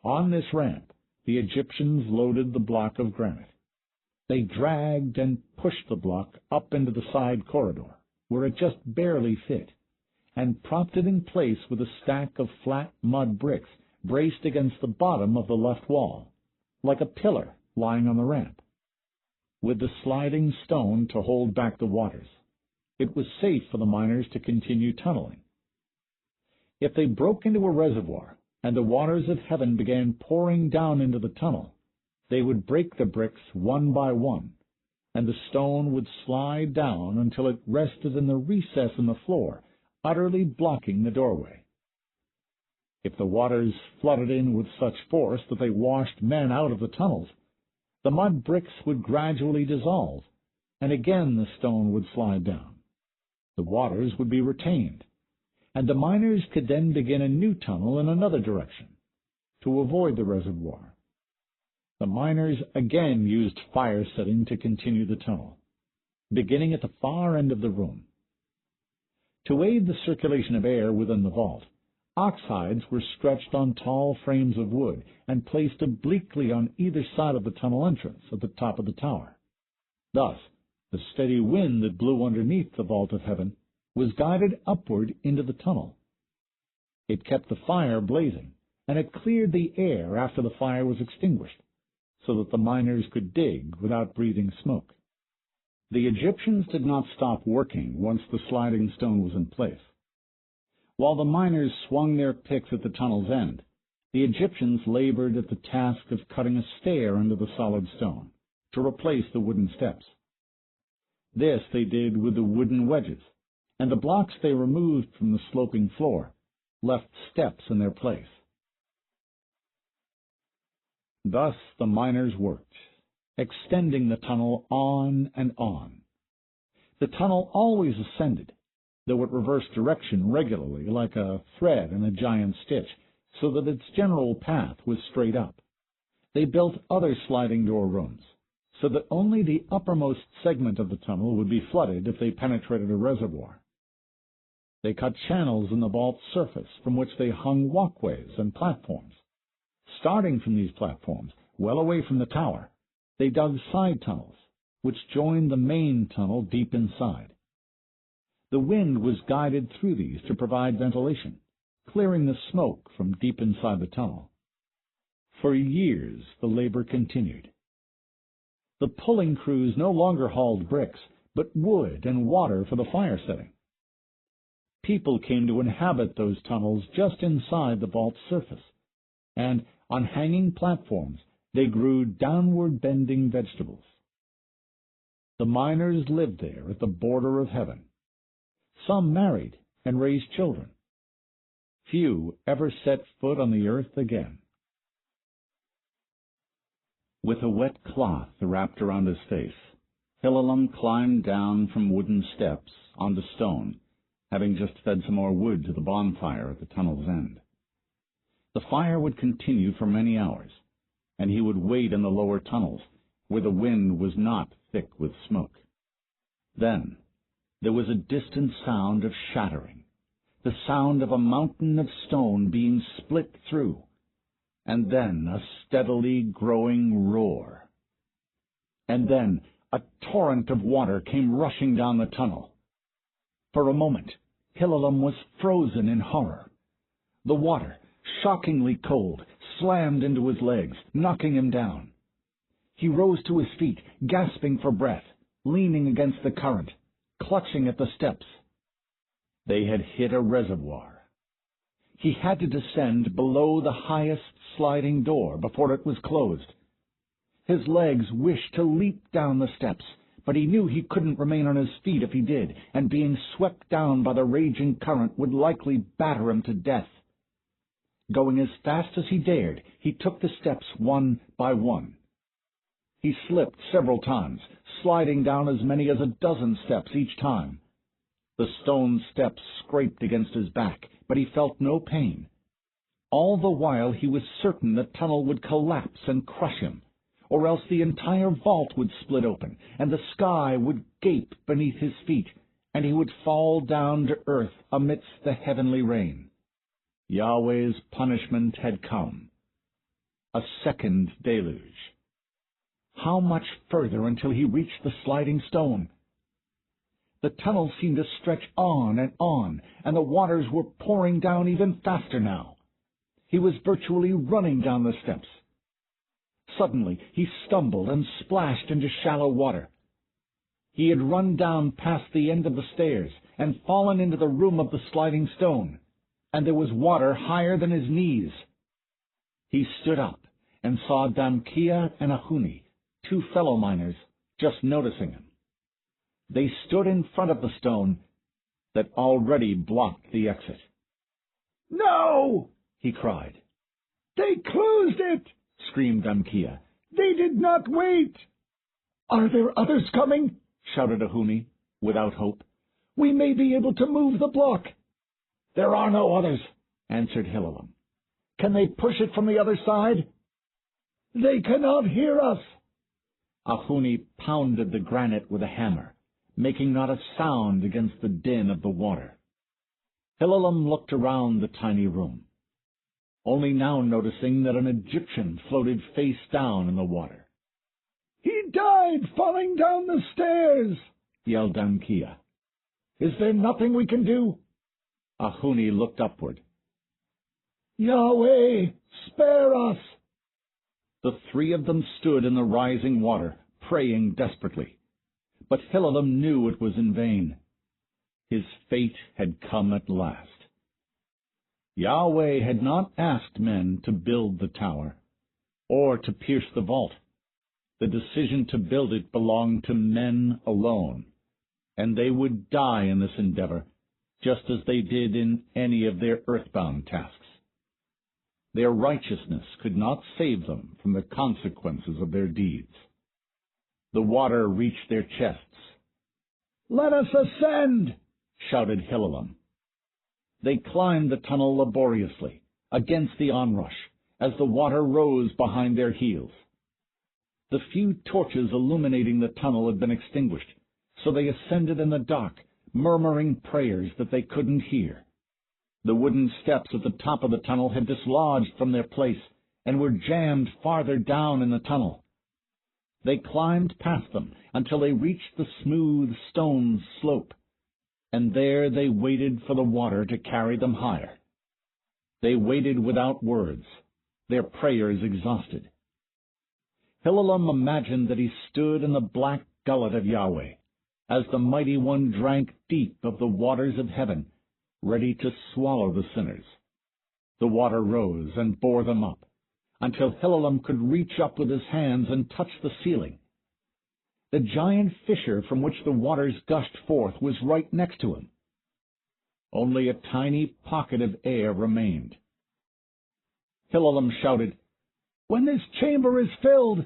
On this ramp, the Egyptians loaded the block of granite. They dragged and pushed the block up into the side corridor, where it just barely fit, and propped it in place with a stack of flat mud bricks braced against the bottom of the left wall, like a pillar lying on the ramp. With the sliding stone to hold back the waters, it was safe for the miners to continue tunneling. If they broke into a reservoir and the waters of heaven began pouring down into the tunnel, they would break the bricks one by one, and the stone would slide down until it rested in the recess in the floor, utterly blocking the doorway. If the waters flooded in with such force that they washed men out of the tunnels, the mud bricks would gradually dissolve, and again the stone would slide down. The waters would be retained, and the miners could then begin a new tunnel in another direction, to avoid the reservoir. The miners again used fire setting to continue the tunnel, beginning at the far end of the room. To aid the circulation of air within the vault, ox hides were stretched on tall frames of wood and placed obliquely on either side of the tunnel entrance at the top of the tower. Thus, the steady wind that blew underneath the vault of heaven was guided upward into the tunnel. It kept the fire blazing, and it cleared the air after the fire was extinguished, so that the miners could dig without breathing smoke. The Egyptians did not stop working once the sliding stone was in place. While the miners swung their picks at the tunnel's end, the Egyptians labored at the task of cutting a stair into the solid stone to replace the wooden steps. This they did with the wooden wedges, and the blocks they removed from the sloping floor left steps in their place. Thus the miners worked, extending the tunnel on and on. The tunnel always ascended, though it reversed direction regularly like a thread in a giant stitch, so that its general path was straight up. They built other sliding door rooms, so that only the uppermost segment of the tunnel would be flooded if they penetrated a reservoir. They cut channels in the vault's surface from which they hung walkways and platforms. Starting from these platforms, well away from the tower, they dug side tunnels, which joined the main tunnel deep inside. The wind was guided through these to provide ventilation, clearing the smoke from deep inside the tunnel. For years the labor continued. The pulling crews no longer hauled bricks, but wood and water for the fire setting. People came to inhabit those tunnels just inside the vault's surface, and on hanging platforms they grew downward-bending vegetables. The miners lived there at the border of heaven. Some married and raised children. Few ever set foot on the earth again. With a wet cloth wrapped around his face, Hillelum climbed down from wooden steps onto stone, having just fed some more wood to the bonfire at the tunnel's end. The fire would continue for many hours, and he would wait in the lower tunnels, where the wind was not thick with smoke. Then there was a distant sound of shattering, the sound of a mountain of stone being split through, and then a steadily growing roar. And then a torrent of water came rushing down the tunnel. For a moment, Hillelum was frozen in horror. The water, shockingly cold, slammed into his legs, knocking him down. He rose to his feet, gasping for breath, leaning against the current, clutching at the steps. They had hit a reservoir. He had to descend below the highest sliding door before it was closed. His legs wished to leap down the steps, but he knew he couldn't remain on his feet if he did, and being swept down by the raging current would likely batter him to death. Going as fast as he dared, he took the steps one by one. He slipped several times, sliding down as many as a dozen steps each time. The stone steps scraped against his back, but he felt no pain. All the while he was certain the tunnel would collapse and crush him, or else the entire vault would split open, and the sky would gape beneath his feet, and he would fall down to earth amidst the heavenly rain. Yahweh's punishment had come. A second deluge. How much further until he reached the sliding stone? The tunnel seemed to stretch on, and the waters were pouring down even faster now. He was virtually running down the steps. Suddenly he stumbled and splashed into shallow water. He had run down past the end of the stairs and fallen into the room of the sliding stone, and there was water higher than his knees. He stood up and saw Damkia and Ahuni, two fellow miners, just noticing him. They stood in front of the stone that already blocked the exit. "No!" he cried. "They closed it!" screamed Damkia. "They did not wait!" "Are there others coming?" shouted Ahuni, without hope. "We may be able to move the block." "There are no others," answered Hilalam. "Can they push it from the other side?" "They cannot hear us." Ahuni pounded the granite with a hammer, making not a sound against the din of the water. Hilalam looked around the tiny room, only now noticing that an Egyptian floated face down in the water. "He died falling down the stairs," yelled Damkia. "Is there nothing we can do?" Ahuni looked upward. "Yahweh, spare us!" The three of them stood in the rising water, praying desperately. But Hilalam knew it was in vain. His fate had come at last. Yahweh had not asked men to build the tower, or to pierce the vault. The decision to build it belonged to men alone, and they would die in this endeavor, just as they did in any of their earthbound tasks. Their righteousness could not save them from the consequences of their deeds. The water reached their chests. "Let us ascend!" shouted Hilalam. They climbed the tunnel laboriously, against the onrush, as the water rose behind their heels. The few torches illuminating the tunnel had been extinguished, so they ascended in the dark, murmuring prayers that they couldn't hear. The wooden steps at the top of the tunnel had dislodged from their place and were jammed farther down in the tunnel. They climbed past them until they reached the smooth stone slope, and there they waited for the water to carry them higher. They waited without words, their prayers exhausted. Hilalam imagined that he stood in the black gullet of Yahweh, as the Mighty One drank deep of the waters of heaven, ready to swallow the sinners. The water rose and bore them up, until Hilalam could reach up with his hands and touch the ceiling. The giant fissure from which the waters gushed forth was right next to him. Only a tiny pocket of air remained. Hilalam shouted, "When this chamber is filled,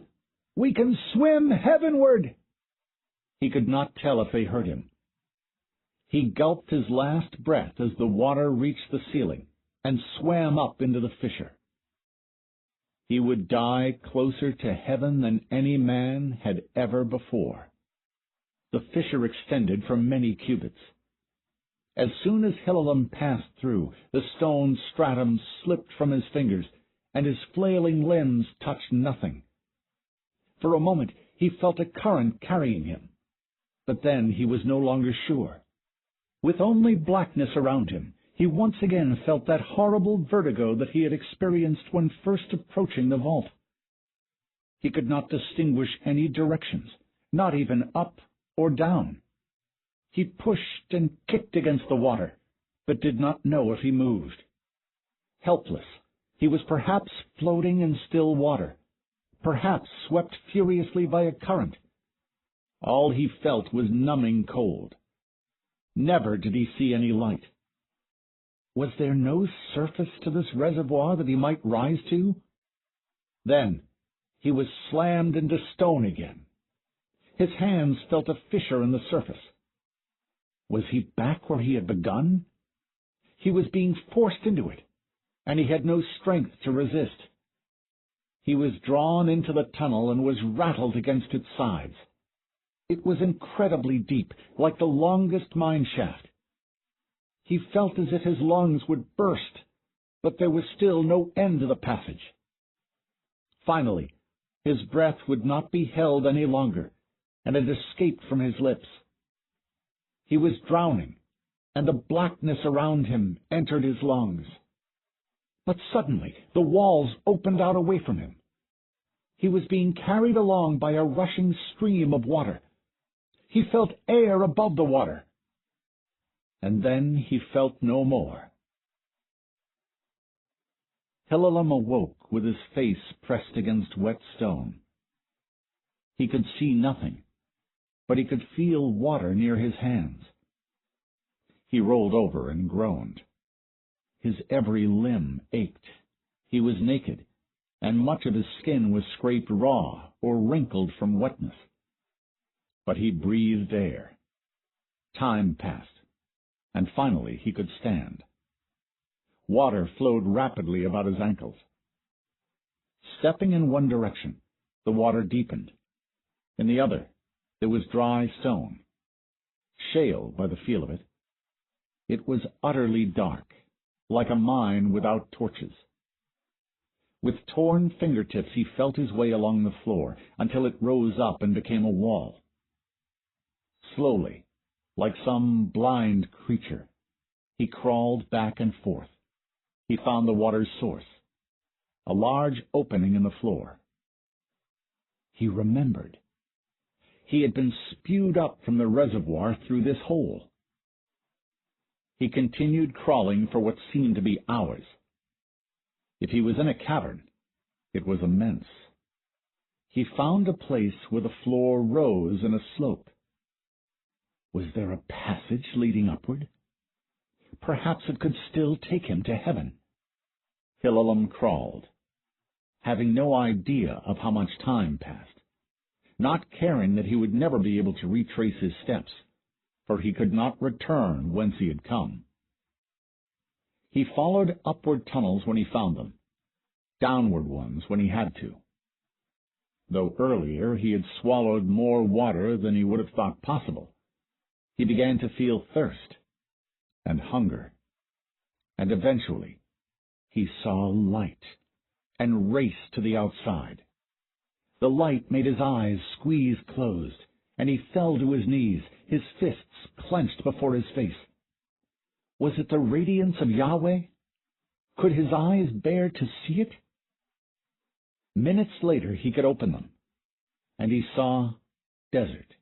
we can swim heavenward!" He could not tell if they heard him. He gulped his last breath as the water reached the ceiling and swam up into the fissure. He would die closer to heaven than any man had ever before. The fissure extended for many cubits. As soon as Hilalam passed through, the stone stratum slipped from his fingers, and his flailing limbs touched nothing. For a moment he felt a current carrying him, but then he was no longer sure. With only blackness around him, he once again felt that horrible vertigo that he had experienced when first approaching the vault. He could not distinguish any directions, not even up or down. He pushed and kicked against the water, but did not know if he moved. Helpless, he was perhaps floating in still water, perhaps swept furiously by a current. All he felt was numbing cold. Never did he see any light. Was there no surface to this reservoir that he might rise to? Then he was slammed into stone again. His hands felt a fissure in the surface. Was he back where he had begun? He was being forced into it, and he had no strength to resist. He was drawn into the tunnel and was rattled against its sides. It was incredibly deep, like the longest mine shaft. He felt as if his lungs would burst, but there was still no end to the passage. Finally, his breath would not be held any longer, and it escaped from his lips. He was drowning, and the blackness around him entered his lungs. But suddenly the walls opened out away from him. He was being carried along by a rushing stream of water. He felt air above the water. And then he felt no more. Hilalam awoke with his face pressed against wet stone. He could see nothing, but he could feel water near his hands. He rolled over and groaned. His every limb ached. He was naked, and much of his skin was scraped raw or wrinkled from wetness. But he breathed air. Time passed, and finally he could stand. Water flowed rapidly about his ankles. Stepping in one direction, the water deepened. In the other, there was dry stone. Shale, by the feel of it. It was utterly dark, like a mine without torches. With torn fingertips he felt his way along the floor until it rose up and became a wall. Slowly, like some blind creature, he crawled back and forth. He found the water's source, a large opening in the floor. He remembered. He had been spewed up from the reservoir through this hole. He continued crawling for what seemed to be hours. If he was in a cavern, it was immense. He found a place where the floor rose in a slope. Was there a passage leading upward? Perhaps it could still take him to heaven. Hilalam crawled, having no idea of how much time passed, not caring that he would never be able to retrace his steps, for he could not return whence he had come. He followed upward tunnels when he found them, downward ones when he had to. Though earlier he had swallowed more water than he would have thought possible, he began to feel thirst and hunger, and eventually he saw light and raced to the outside. The light made his eyes squeeze closed, and he fell to his knees, his fists clenched before his face. Was it the radiance of Yahweh? Could his eyes bear to see it? Minutes later he could open them, and he saw desert.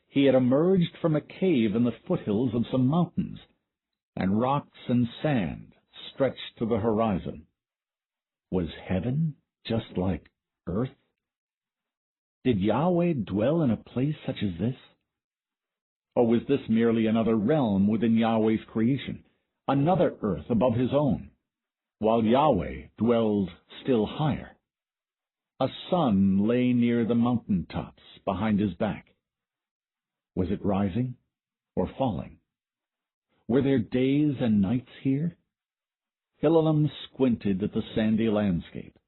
He had emerged from a cave in the foothills of some mountains, and rocks and sand stretched to the horizon. Was heaven just like earth? Did Yahweh dwell in a place such as this? Or was this merely another realm within Yahweh's creation, another earth above his own, while Yahweh dwelled still higher? A sun lay near the mountain tops behind his back. Was it rising or falling? Were there days and nights here? Hilalam squinted at the sandy landscape.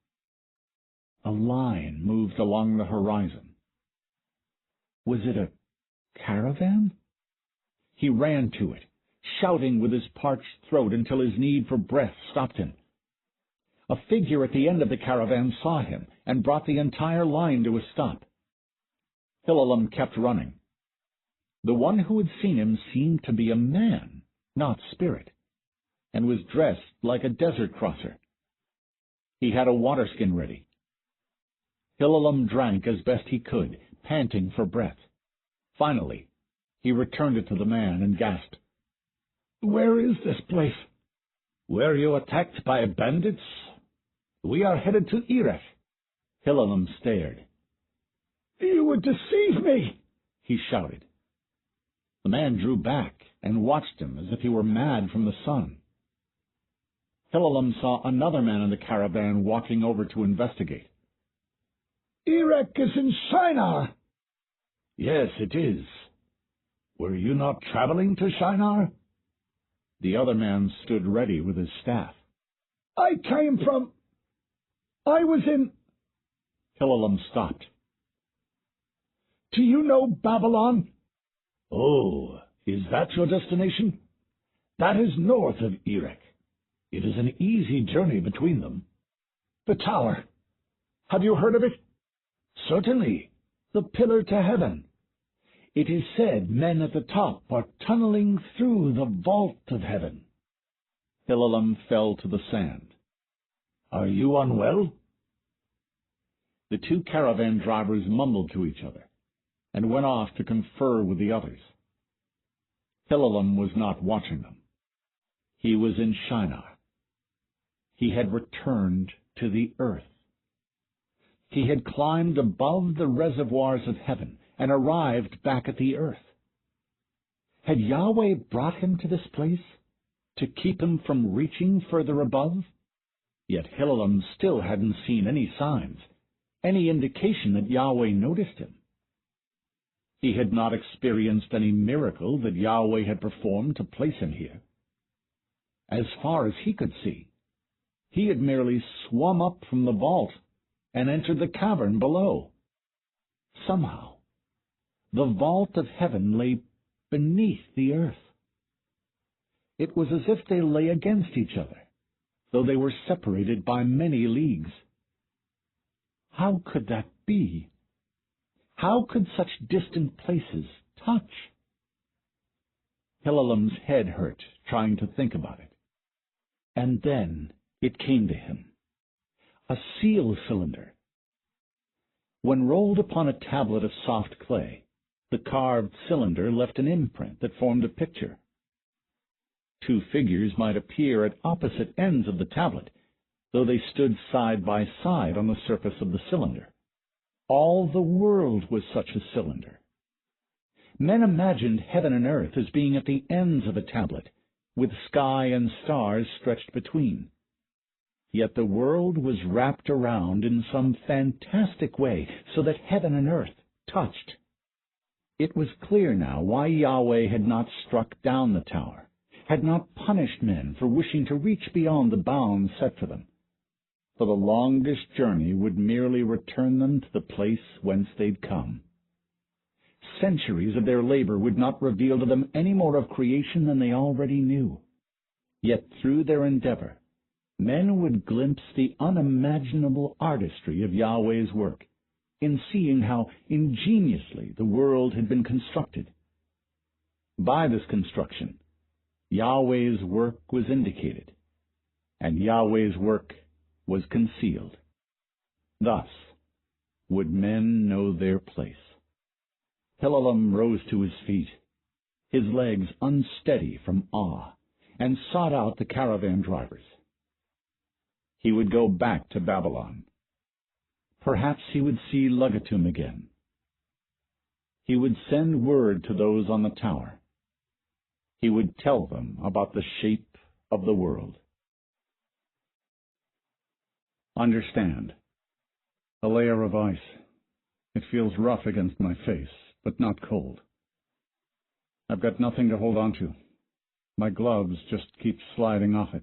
A line moved along the horizon. Was it a caravan? He ran to it, shouting with his parched throat until his need for breath stopped him. A figure at the end of the caravan saw him and brought the entire line to a stop. Hilalam kept running. The one who had seen him seemed to be a man, not spirit, and was dressed like a desert crosser. He had a water skin ready. Hilalam drank as best he could, panting for breath. Finally, he returned it to the man and gasped, "Where is this place?" "Were you attacked by bandits? We are headed to Erech." Hilalam stared. "You would deceive me!" he shouted. The man drew back and watched him as if he were mad from the sun. Hilalam saw another man in the caravan walking over to investigate. "Erech is in Shinar." "Yes, it is. Were you not traveling to Shinar?" The other man stood ready with his staff. I was in... Hilalam stopped. "Do you know Babylon?" "Oh, is that your destination?" "That is north of Erech. It is an easy journey between them." "The tower. Have you heard of it?" "Certainly. The pillar to heaven. It is said men at the top are tunneling through the vault of heaven." Hilalam fell to the sand. "Are you unwell?" The two caravan drivers mumbled to each other and went off to confer with the others. Hilalam was not watching them. He was in Shinar. He had returned to the earth. He had climbed above the reservoirs of heaven and arrived back at the earth. Had Yahweh brought him to this place to keep him from reaching further above? Yet Hillel still hadn't seen any signs, any indication that Yahweh noticed him. He had not experienced any miracle that Yahweh had performed to place him here. As far as he could see, he had merely swum up from the vault and entered the cavern below. Somehow, the vault of heaven lay beneath the earth. It was as if they lay against each other, though they were separated by many leagues. How could that be? How could such distant places touch? Hillel's head hurt trying to think about it. And then it came to him. A seal cylinder. When rolled upon a tablet of soft clay, the carved cylinder left an imprint that formed a picture. Two figures might appear at opposite ends of the tablet, though they stood side by side on the surface of the cylinder. All the world was such a cylinder. Men imagined heaven and earth as being at the ends of a tablet, with sky and stars stretched between. Yet the world was wrapped around in some fantastic way, so that heaven and earth touched. It was clear now why Yahweh had not struck down the tower, had not punished men for wishing to reach beyond the bounds set for them. For the longest journey would merely return them to the place whence they'd come. Centuries of their labor would not reveal to them any more of creation than they already knew. Yet through their endeavor, men would glimpse the unimaginable artistry of Yahweh's work, in seeing how ingeniously the world had been constructed. By this construction, Yahweh's work was indicated, and Yahweh's work was concealed. Thus would men know their place. Hillel rose to his feet, his legs unsteady from awe, and sought out the caravan drivers. He would go back to Babylon. Perhaps he would see Lugatum again. He would send word to those on the tower. He would tell them about the shape of the world. Understand. A layer of ice. It feels rough against my face, but not cold. I've got nothing to hold on to. My gloves just keep sliding off it.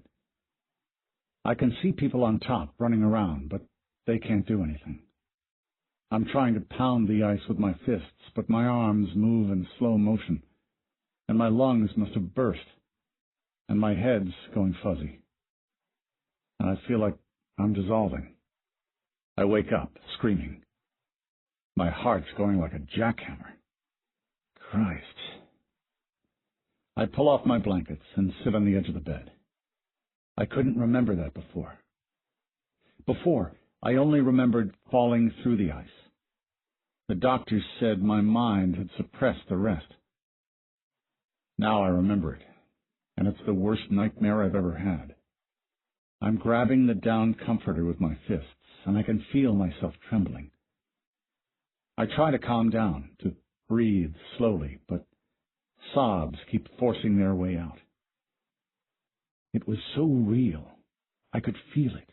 I can see people on top running around, but they can't do anything. I'm trying to pound the ice with my fists, but my arms move in slow motion, and my lungs must have burst, and my head's going fuzzy. And I feel like I'm dissolving. I wake up, screaming. My heart's going like a jackhammer. Christ. I pull off my blankets and sit on the edge of the bed. I couldn't remember that before. Before, I only remembered falling through the ice. The doctors said my mind had suppressed the rest. Now I remember it, and it's the worst nightmare I've ever had. I'm grabbing the down comforter with my fists, and I can feel myself trembling. I try to calm down, to breathe slowly, but sobs keep forcing their way out. It was so real, I could feel it.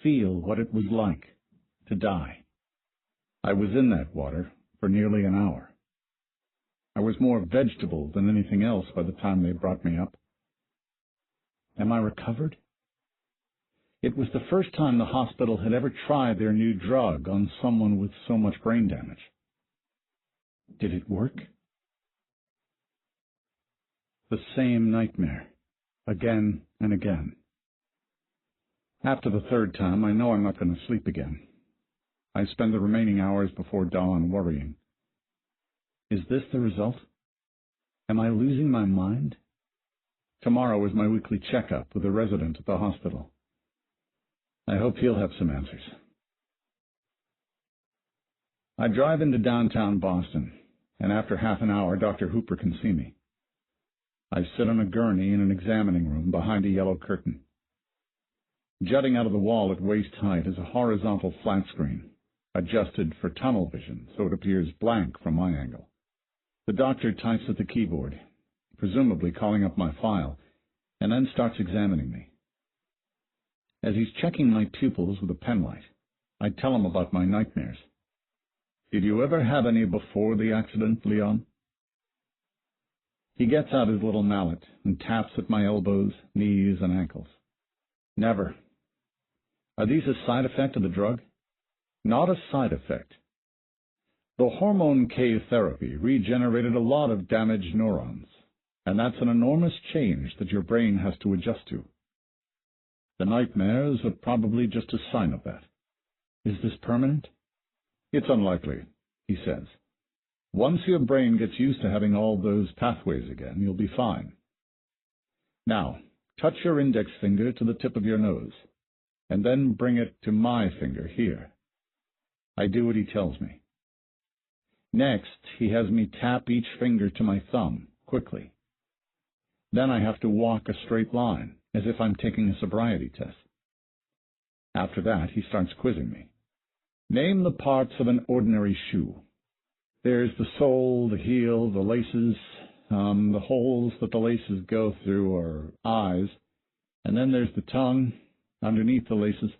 Feel what it was like to die. I was in that water for nearly an hour. I was more vegetable than anything else by the time they brought me up. Am I recovered? It was the first time the hospital had ever tried their new drug on someone with so much brain damage. Did it work? The same nightmare, again and again. After the third time, I know I'm not going to sleep again. I spend the remaining hours before dawn worrying. Is this the result? Am I losing my mind? Tomorrow is my weekly checkup with a resident at the hospital. I hope he'll have some answers. I drive into downtown Boston, and after half an hour, Dr. Hooper can see me. I sit on a gurney in an examining room behind a yellow curtain. Jutting out of the wall at waist height is a horizontal flat screen, adjusted for tunnel vision so it appears blank from my angle. The doctor types at the keyboard, presumably calling up my file, and then starts examining me. As he's checking my pupils with a penlight, I tell him about my nightmares. "Did you ever have any before the accident, Leon?" He gets out his little mallet and taps at my elbows, knees, and ankles. "Never." "Are these a side effect of the drug?" "Not a side effect. The hormone K therapy regenerated a lot of damaged neurons, and that's an enormous change that your brain has to adjust to. The nightmares are probably just a sign of that." "Is this permanent?" "It's unlikely," he says. "Once your brain gets used to having all those pathways again, you'll be fine. Now, touch your index finger to the tip of your nose, and then bring it to my finger here." I do what he tells me. Next, he has me tap each finger to my thumb, quickly. Then I have to walk a straight line, as if I'm taking a sobriety test. After that, he starts quizzing me. "Name the parts of an ordinary shoe." "There's the sole, the heel, the laces. The holes that the laces go through are eyes. And then there's the tongue underneath the laces."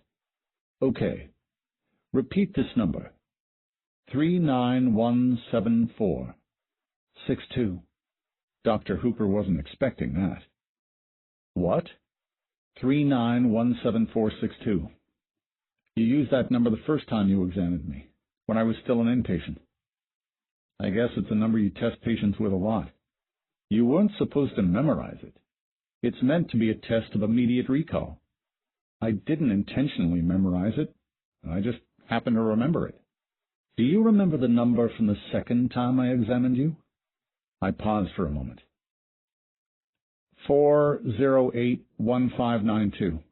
"Okay. Repeat this number. 3917462. Dr. Hooper wasn't expecting that. "What?" 3917462. "You used that number the first time you examined me, when I was still an inpatient." "I guess it's a number you test patients with a lot. You weren't supposed to memorize it. It's meant to be a test of immediate recall. I didn't intentionally memorize it. I just happened to remember it. Do you remember the number from the second time I examined you?" I paused for a moment. 4081592.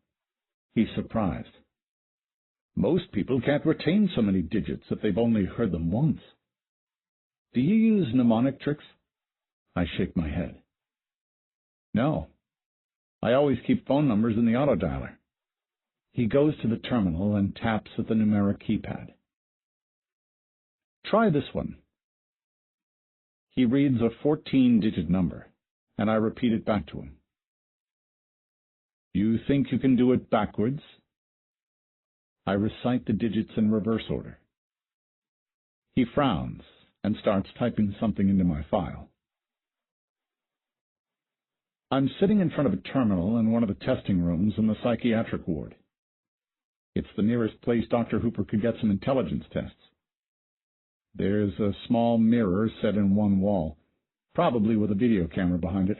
He's surprised. "Most people can't retain so many digits if they've only heard them once." "Do you use mnemonic tricks?" I shake my head. "No. I always keep phone numbers in the autodialer." He goes to the terminal and taps at the numeric keypad. "Try this one." He reads a 14-digit number, and I repeat it back to him. "You think you can do it backwards?" I recite the digits in reverse order. He frowns and starts typing something into my file. I'm sitting in front of a terminal in one of the testing rooms in the psychiatric ward. It's the nearest place Dr. Hooper could get some intelligence tests. There's a small mirror set in one wall, probably with a video camera behind it.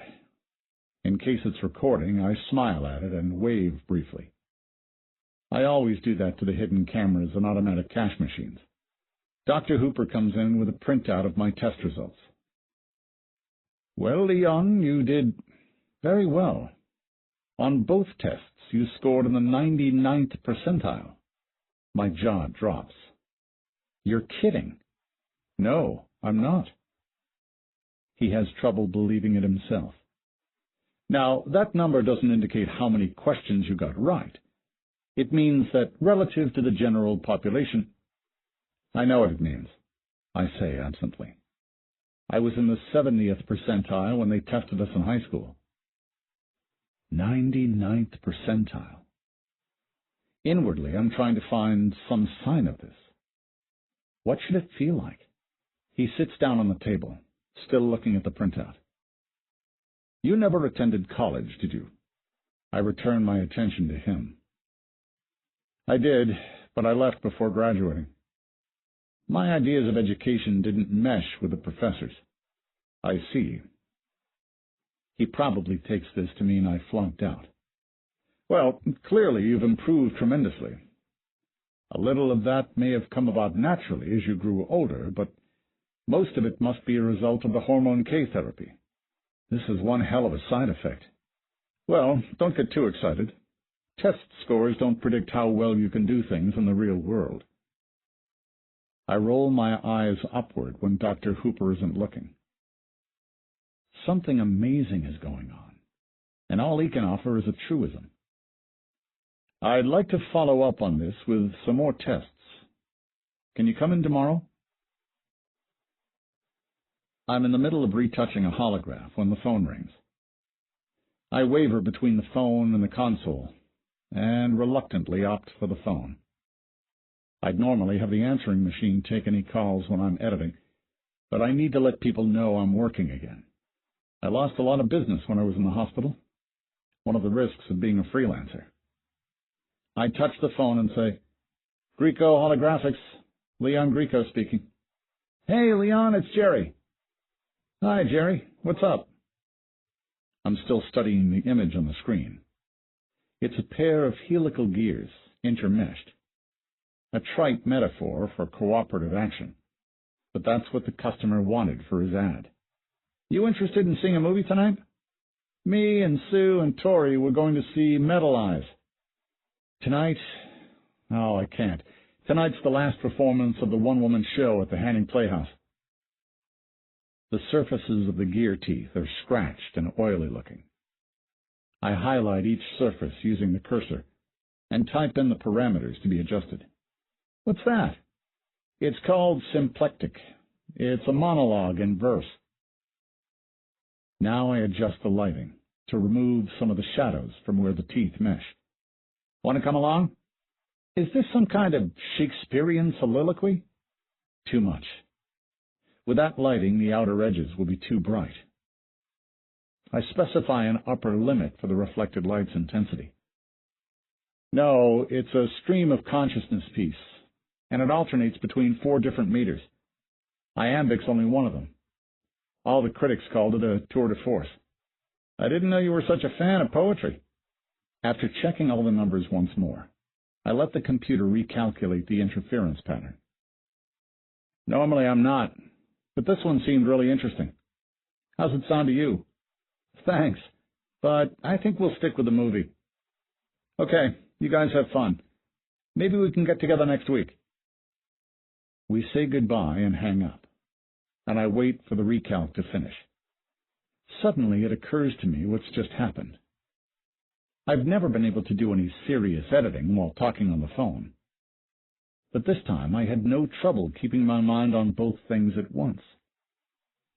In case it's recording, I smile at it and wave briefly. I always do that to the hidden cameras and automatic cash machines. Dr. Hooper comes in with a printout of my test results. "Well, Leon, you did very well. On both tests, you scored in the 99th percentile. My jaw drops. "You're kidding." "No, I'm not." He has trouble believing it himself. "Now, that number doesn't indicate how many questions you got right. It means that relative to the general population—" "I know what it means," I say absently. "I was in the 70th percentile when they tested us in high school." 99th percentile. Inwardly, I'm trying to find some sign of this. What should it feel like? He sits down on the table, still looking at the printout. "You never attended college, did you?" I return my attention to him. "I did, but I left before graduating. My ideas of education didn't mesh with the professors." "I see." He probably takes this to mean I flunked out. "Well, clearly you've improved tremendously. A little of that may have come about naturally as you grew older, but most of it must be a result of the hormone K therapy. This is one hell of a side effect. Well, don't get too excited. Test scores don't predict how well you can do things in the real world." I roll my eyes upward when Dr. Hooper isn't looking. Something amazing is going on, and all he can offer is a truism. I'd like to follow up on this with some more tests. Can you come in tomorrow? I'm in the middle of retouching a holograph when the phone rings. I waver between the phone and the console, and reluctantly opt for the phone. I'd normally have the answering machine take any calls when I'm editing, but I need to let people know I'm working again. I lost a lot of business when I was in the hospital, one of the risks of being a freelancer. I touch the phone and say, Greco Holographics, Leon Greco speaking. Hey, Leon, it's Jerry. Hi, Jerry. What's up? I'm still studying the image on the screen. It's a pair of helical gears, intermeshed. A trite metaphor for cooperative action, but that's what the customer wanted for his ad. You interested in seeing a movie tonight? Me and Sue and Tori were going to see Metal Eyes. Tonight? Oh, I can't. Tonight's the last performance of the one-woman show at the Hanning Playhouse. The surfaces of the gear teeth are scratched and oily-looking. I highlight each surface using the cursor and type in the parameters to be adjusted. What's that? It's called symplectic. It's a monologue in verse. Now I adjust the lighting to remove some of the shadows from where the teeth mesh. Want to come along? Is this some kind of Shakespearean soliloquy? Too much. With that lighting, the outer edges will be too bright. I specify an upper limit for the reflected light's intensity. No, it's a stream of consciousness piece, and it alternates between 4 different meters. Iambic's only one of them. All the critics called it a tour de force. I didn't know you were such a fan of poetry. After checking all the numbers once more, I let the computer recalculate the interference pattern. Normally I'm not, but this one seemed really interesting. How's it sound to you? Thanks, but I think we'll stick with the movie. Okay, you guys have fun. Maybe we can get together next week. We say goodbye and hang up, and I wait for the recalc to finish. Suddenly it occurs to me what's just happened. I've never been able to do any serious editing while talking on the phone. But this time I had no trouble keeping my mind on both things at once.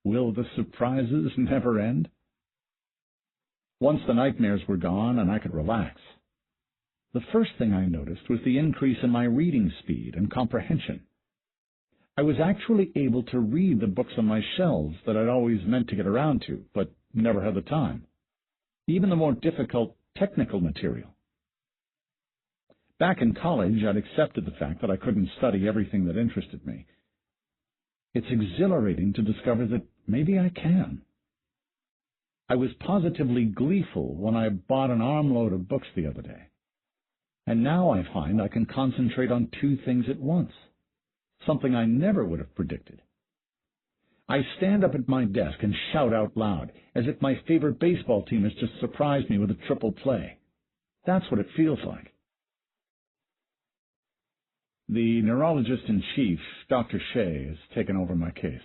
Will the surprises never end? Once the nightmares were gone and I could relax, the first thing I noticed was the increase in my reading speed and comprehension. I was actually able to read the books on my shelves that I'd always meant to get around to, but never had the time. Even the more difficult technical material. Back in college, I'd accepted the fact that I couldn't study everything that interested me. It's exhilarating to discover that maybe I can. I was positively gleeful when I bought an armload of books the other day. And now I find I can concentrate on 2 things at once, something I never would have predicted. I stand up at my desk and shout out loud, as if my favorite baseball team has just surprised me with a triple play. That's what it feels like. The neurologist-in-chief, Dr. Shea, has taken over my case,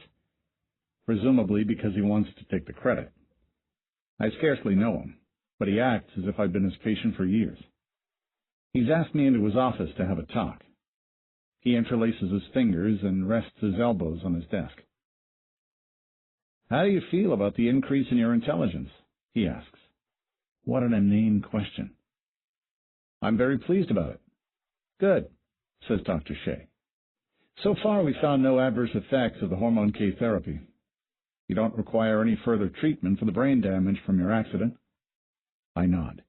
presumably because he wants to take the credit. I scarcely know him, but he acts as if I've been his patient for years. He's asked me into his office to have a talk. He interlaces his fingers and rests his elbows on his desk. How do you feel about the increase in your intelligence? He asks. What an inane question. I'm very pleased about it. Good, says Dr. Shea. So far we found no adverse effects of the hormone K therapy. You don't require any further treatment for the brain damage from your accident. I nod.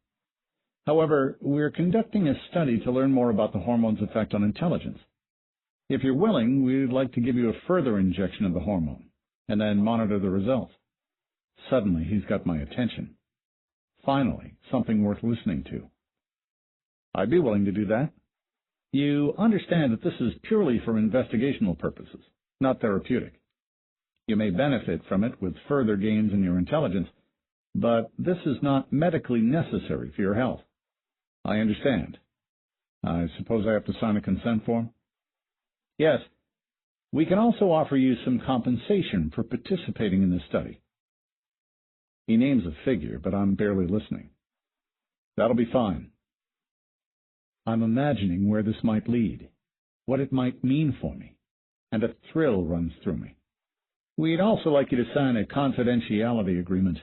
However, we're conducting a study to learn more about the hormone's effect on intelligence. If you're willing, we'd like to give you a further injection of the hormone, and then monitor the results. Suddenly, he's got my attention. Finally, something worth listening to. I'd be willing to do that. You understand that this is purely for investigational purposes, not therapeutic. You may benefit from it with further gains in your intelligence, but this is not medically necessary for your health. I understand. I suppose I have to sign a consent form? Yes. We can also offer you some compensation for participating in this study. He names a figure, but I'm barely listening. That'll be fine. I'm imagining where this might lead, what it might mean for me, and a thrill runs through me. We'd also like you to sign a confidentiality agreement.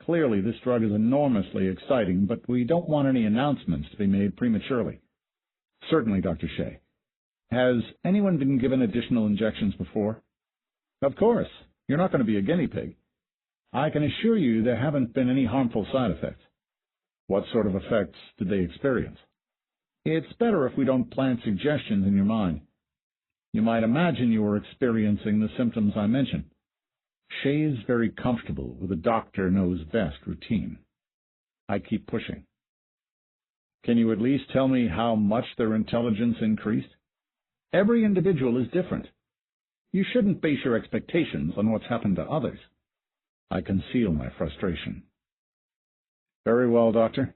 Clearly, this drug is enormously exciting, but we don't want any announcements to be made prematurely. Certainly, Dr. Shea. Has anyone been given additional injections before? Of course. You're not going to be a guinea pig. I can assure you there haven't been any harmful side effects. What sort of effects did they experience? It's better if we don't plant suggestions in your mind. You might imagine you were experiencing the symptoms I mentioned. Shea is very comfortable with a doctor knows best routine. I keep pushing. Can you at least tell me how much their intelligence increased? Every individual is different. You shouldn't base your expectations on what's happened to others. I conceal my frustration. Very well, Doctor.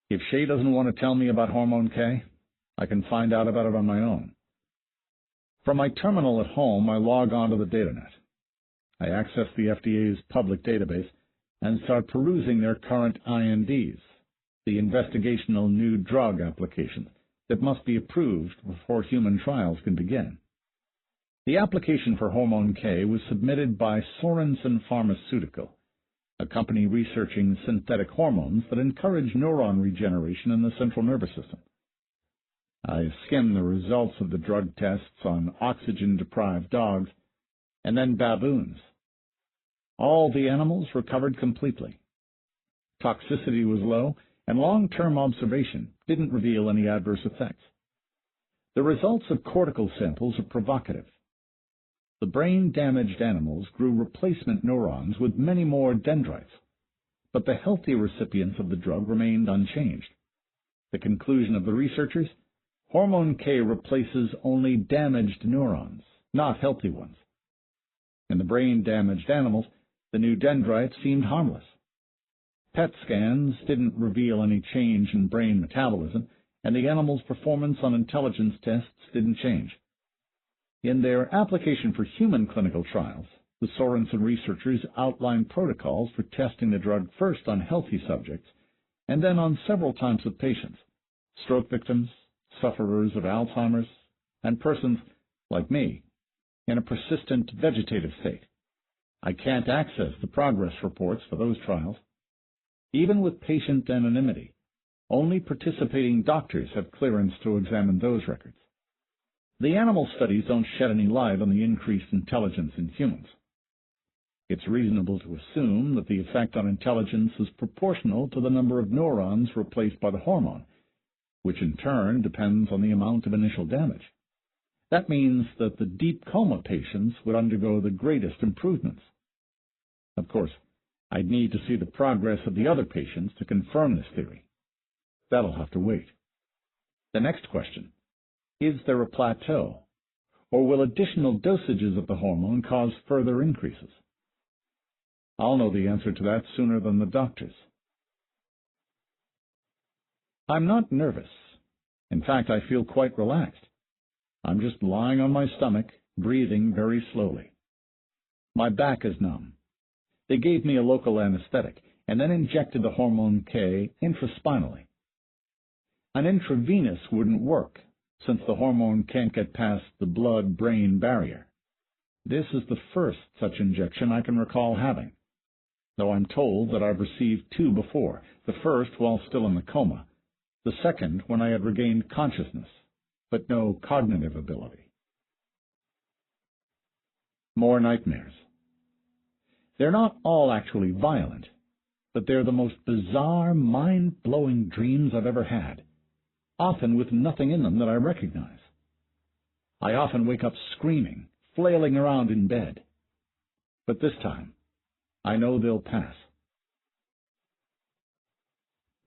If Shea doesn't want to tell me about Hormone K, I can find out about it on my own. From my terminal at home, I log on to the datanet. I access the FDA's public database and start perusing their current INDs, the investigational new drug applications that must be approved before human trials can begin. The application for Hormone K was submitted by Sorensen Pharmaceutical, a company researching synthetic hormones that encourage neuron regeneration in the central nervous system. I skimmed the results of the drug tests on oxygen-deprived dogs and then baboons. All the animals recovered completely. Toxicity was low, and long-term observation didn't reveal any adverse effects. The results of cortical samples are provocative. The brain-damaged animals grew replacement neurons with many more dendrites, but the healthy recipients of the drug remained unchanged. The conclusion of the researchers: Hormone K replaces only damaged neurons, not healthy ones. In the brain-damaged animals, the new dendrites seemed harmless. PET scans didn't reveal any change in brain metabolism, and the animals' performance on intelligence tests didn't change. In their application for human clinical trials, the Sorensen researchers outlined protocols for testing the drug first on healthy subjects and then on several types of patients: stroke victims, sufferers of Alzheimer's, and persons, like me, in a persistent vegetative state. I can't access the progress reports for those trials. Even with patient anonymity, only participating doctors have clearance to examine those records. The animal studies don't shed any light on the increased intelligence in humans. It's reasonable to assume that the effect on intelligence is proportional to the number of neurons replaced by the hormone, which in turn depends on the amount of initial damage. That means that the deep coma patients would undergo the greatest improvements. Of course, I'd need to see the progress of the other patients to confirm this theory. That'll have to wait. The next question: is there a plateau, or will additional dosages of the hormone cause further increases? I'll know the answer to that sooner than the doctors. I'm not nervous. In fact, I feel quite relaxed. I'm just lying on my stomach, breathing very slowly. My back is numb. They gave me a local anesthetic and then injected the Hormone K intraspinally. An intravenous wouldn't work, since the hormone can't get past the blood-brain barrier. This is the first such injection I can recall having, though I'm told that I've received 2 before, the first while still in the coma, the second when I had regained consciousness, but no cognitive ability. More nightmares. They're not all actually violent, but they're the most bizarre, mind-blowing dreams I've ever had, often with nothing in them that I recognize. I often wake up screaming, flailing around in bed. But this time, I know they'll pass.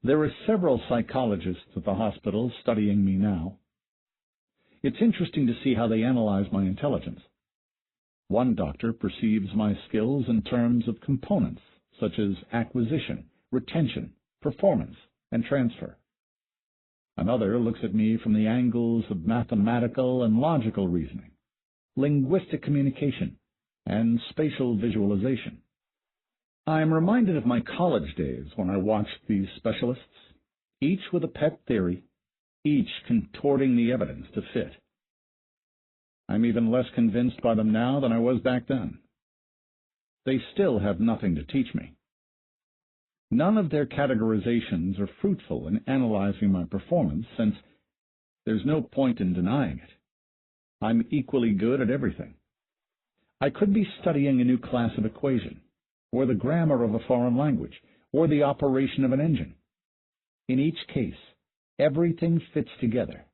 There are several psychologists at the hospital studying me now. It's interesting to see how they analyze my intelligence. One doctor perceives my skills in terms of components, such as acquisition, retention, performance, and transfer. Another looks at me from the angles of mathematical and logical reasoning, linguistic communication, and spatial visualization. I am reminded of my college days when I watched these specialists. each with a pet theory, each contorting the evidence to fit. I'm even less convinced by them now than I was back then. They still have nothing to teach me. None of their categorizations are fruitful in analyzing my performance, since there's no point in denying it. I'm equally good at everything. I could be studying a new class of equation, or the grammar of a foreign language, or the operation of an engine. In each case, everything fits together.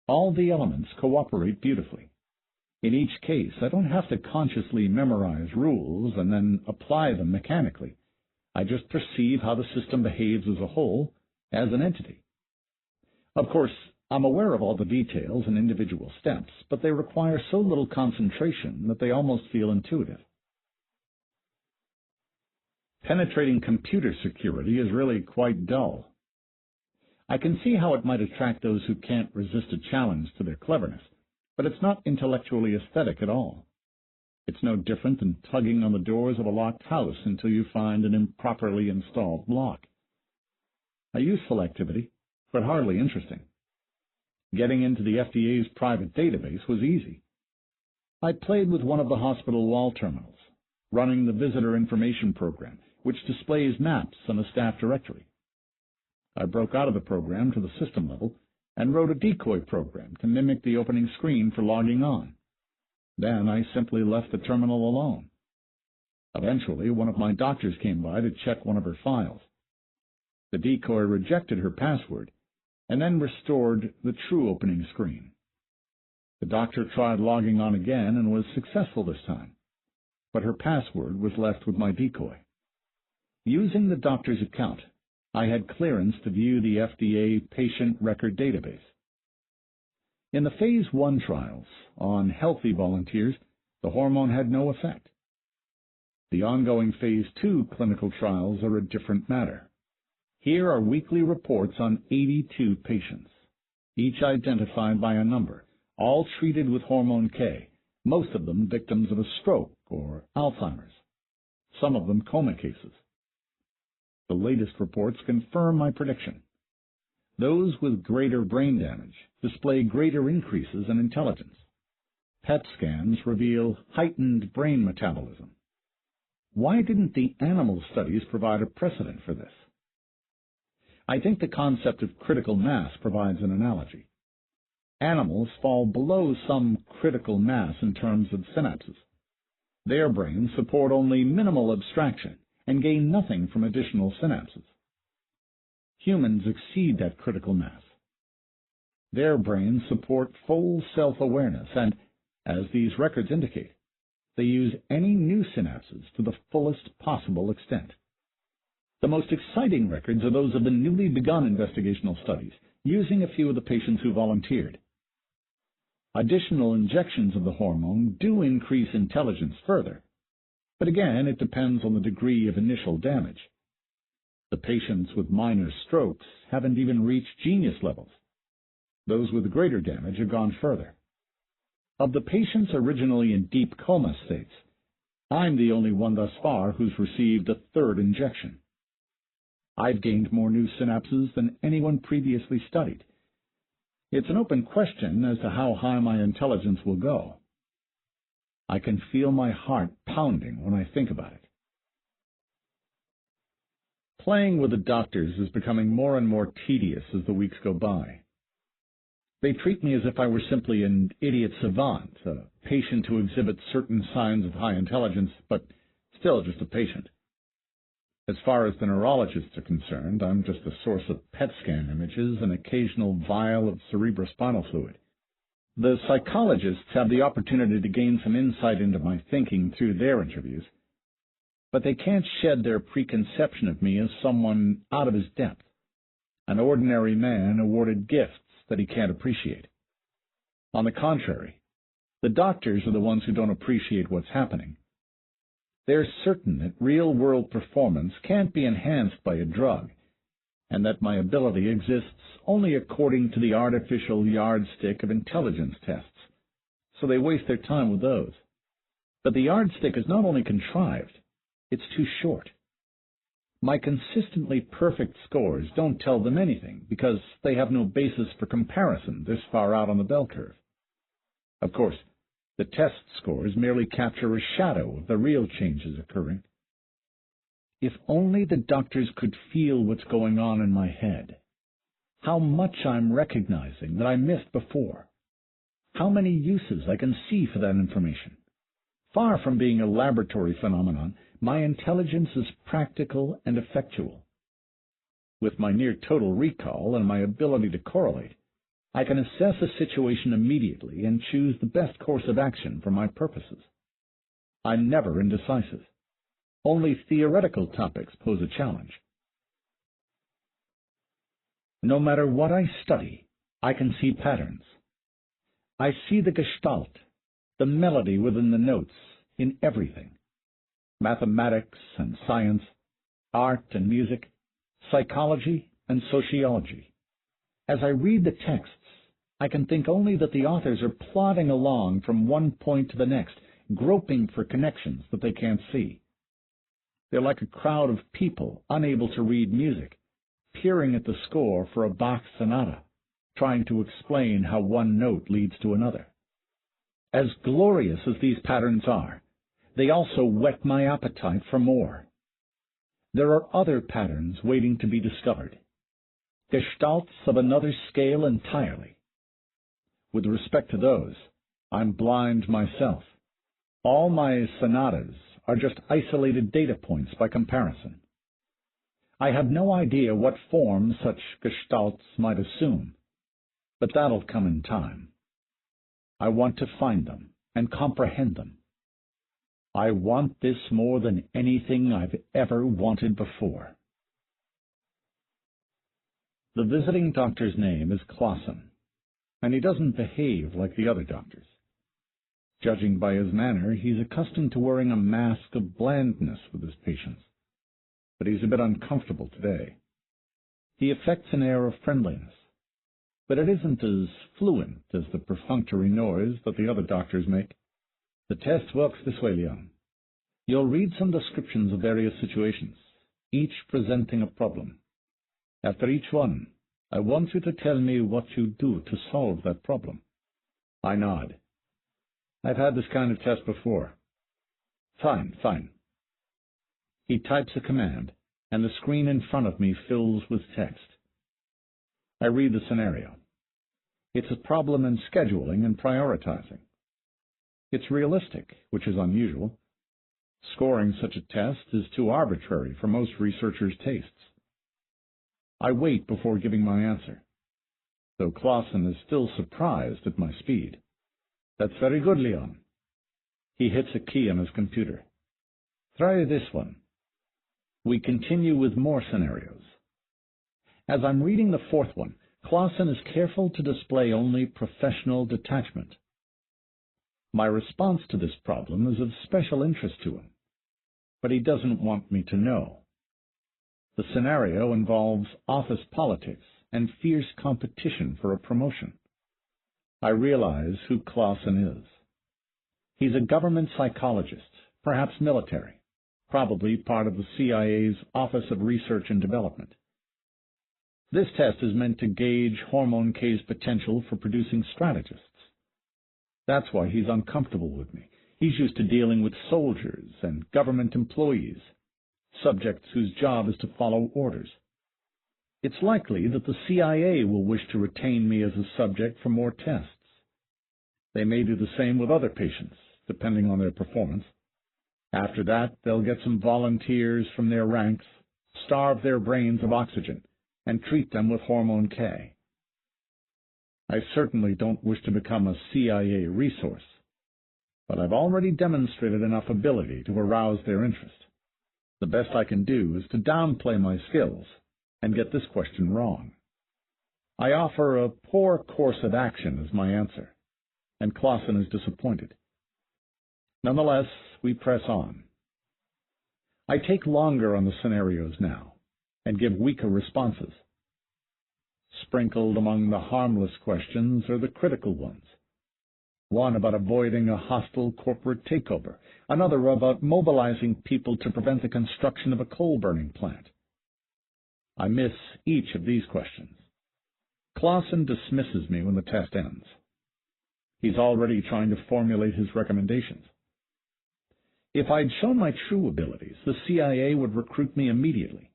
All the elements cooperate beautifully. In each case, I don't have to consciously memorize rules and then apply them mechanically. I just perceive how the system behaves as a whole, as an entity. Of course, I'm aware of all the details and individual steps, but they require so little concentration that they almost feel intuitive. Penetrating computer security is really quite dull. I can see how it might attract those who can't resist a challenge to their cleverness, but it's not intellectually aesthetic at all. It's no different than tugging on the doors of a locked house until you find an improperly installed lock. A useful activity, but hardly interesting. Getting into the FDA's private database was easy. I played with one of the hospital wall terminals, running the Visitor Information Program, which displays maps and a staff directory. I broke out of the program to the system level and wrote a decoy program to mimic the opening screen for logging on. Then I simply left the terminal alone. Eventually, one of my doctors came by to check one of her files. The decoy rejected her password and then restored the true opening screen. The doctor tried logging on again and was successful this time, but her password was left with my decoy. Using the doctor's account, I had clearance to view the FDA patient record database. In the Phase 1 trials on healthy volunteers, the hormone had no effect. The ongoing Phase 2 clinical trials are a different matter. Here are weekly reports on 82 patients, each identified by a number, all treated with hormone K, most of them victims of a stroke or Alzheimer's, some of them coma cases. The latest reports confirm my prediction. Those with greater brain damage display greater increases in intelligence. PET scans reveal heightened brain metabolism. Why didn't the animal studies provide a precedent for this? I think the concept of critical mass provides an analogy. Animals fall below some critical mass in terms of synapses. Their brains support only minimal abstraction and gain nothing from additional synapses. Humans exceed that critical mass. Their brains support full self-awareness and, as these records indicate, they use any new synapses to the fullest possible extent. The most exciting records are those of the newly begun investigational studies, using a few of the patients who volunteered. Additional injections of the hormone do increase intelligence further, but again, it depends on the degree of initial damage. The patients with minor strokes haven't even reached genius levels. Those with greater damage have gone further. Of the patients originally in deep coma states, I'm the only one thus far who's received a third injection. I've gained more new synapses than anyone previously studied. It's an open question as to how high my intelligence will go. I can feel my heart pounding when I think about it. Playing with the doctors is becoming more and more tedious as the weeks go by. They treat me as if I were simply an idiot savant, a patient who exhibits certain signs of high intelligence, but still just a patient. As far as the neurologists are concerned, I'm just a source of PET scan images and occasional vial of cerebrospinal fluid. The psychologists have the opportunity to gain some insight into my thinking through their interviews, but they can't shed their preconception of me as someone out of his depth, an ordinary man awarded gifts that he can't appreciate. On the contrary, the doctors are the ones who don't appreciate what's happening. They're certain that real-world performance can't be enhanced by a drug, and that my ability exists only according to the artificial yardstick of intelligence tests, so they waste their time with those. But the yardstick is not only contrived, it's too short. My consistently perfect scores don't tell them anything because they have no basis for comparison this far out on the bell curve. Of course, the test scores merely capture a shadow of the real changes occurring. If only the doctors could feel what's going on in my head, how much I'm recognizing that I missed before, how many uses I can see for that information. Far from being a laboratory phenomenon, my intelligence is practical and effectual. With my near-total recall and my ability to correlate, I can assess a situation immediately and choose the best course of action for my purposes. I'm never indecisive. Only theoretical topics pose a challenge. No matter what I study, I can see patterns. I see the gestalt, the melody within the notes, in everything. Mathematics and science, art and music, psychology and sociology. As I read the texts, I can think only that the authors are plodding along from one point to the next, groping for connections that they can't see. They're like a crowd of people unable to read music, peering at the score for a Bach sonata, trying to explain how one note leads to another. As glorious as these patterns are, they also whet my appetite for more. There are other patterns waiting to be discovered, gestalts of another scale entirely. With respect to those, I'm blind myself. All my sonatas are just isolated data points by comparison. I have no idea what form such gestalts might assume, but that'll come in time. I want to find them and comprehend them. I want this more than anything I've ever wanted before. The visiting doctor's name is Clausen, and he doesn't behave like the other doctors. Judging by his manner, he's accustomed to wearing a mask of blandness with his patients, but he's a bit uncomfortable today. He affects an air of friendliness, but it isn't as fluent as the perfunctory noise that the other doctors make. The test works this way, Leon. You'll read some descriptions of various situations, each presenting a problem. After each one, I want you to tell me what you do to solve that problem. I nod. I've had this kind of test before. Fine. He types a command, and the screen in front of me fills with text. I read the scenario. It's a problem in scheduling and prioritizing. It's realistic, which is unusual. Scoring such a test is too arbitrary for most researchers' tastes. I wait before giving my answer, though Clausen is still surprised at my speed. That's very good, Leon. He hits a key on his computer. Try this one. We continue with more scenarios. As I'm reading the fourth one, Clausen is careful to display only professional detachment. My response to this problem is of special interest to him, but he doesn't want me to know. The scenario involves office politics and fierce competition for a promotion. I realize who Clausen is. He's a government psychologist, perhaps military, probably part of the CIA's Office of Research and Development. This test is meant to gauge Hormone K's potential for producing strategists. That's why he's uncomfortable with me. He's used to dealing with soldiers and government employees, subjects whose job is to follow orders. It's likely that the CIA will wish to retain me as a subject for more tests. They may do the same with other patients, depending on their performance. After that, they'll get some volunteers from their ranks, starve their brains of oxygen, and treat them with Hormone K. I certainly don't wish to become a CIA resource, but I've already demonstrated enough ability to arouse their interest. The best I can do is to downplay my skills and get this question wrong. I offer a poor course of action as my answer, and Clausen is disappointed. Nonetheless, we press on. I take longer on the scenarios now, and give weaker responses. Sprinkled among the harmless questions are the critical ones. One about avoiding a hostile corporate takeover, another about mobilizing people to prevent the construction of a coal-burning plant. I miss each of these questions. Clausen dismisses me when the test ends. He's already trying to formulate his recommendations. If I'd shown my true abilities, the CIA would recruit me immediately.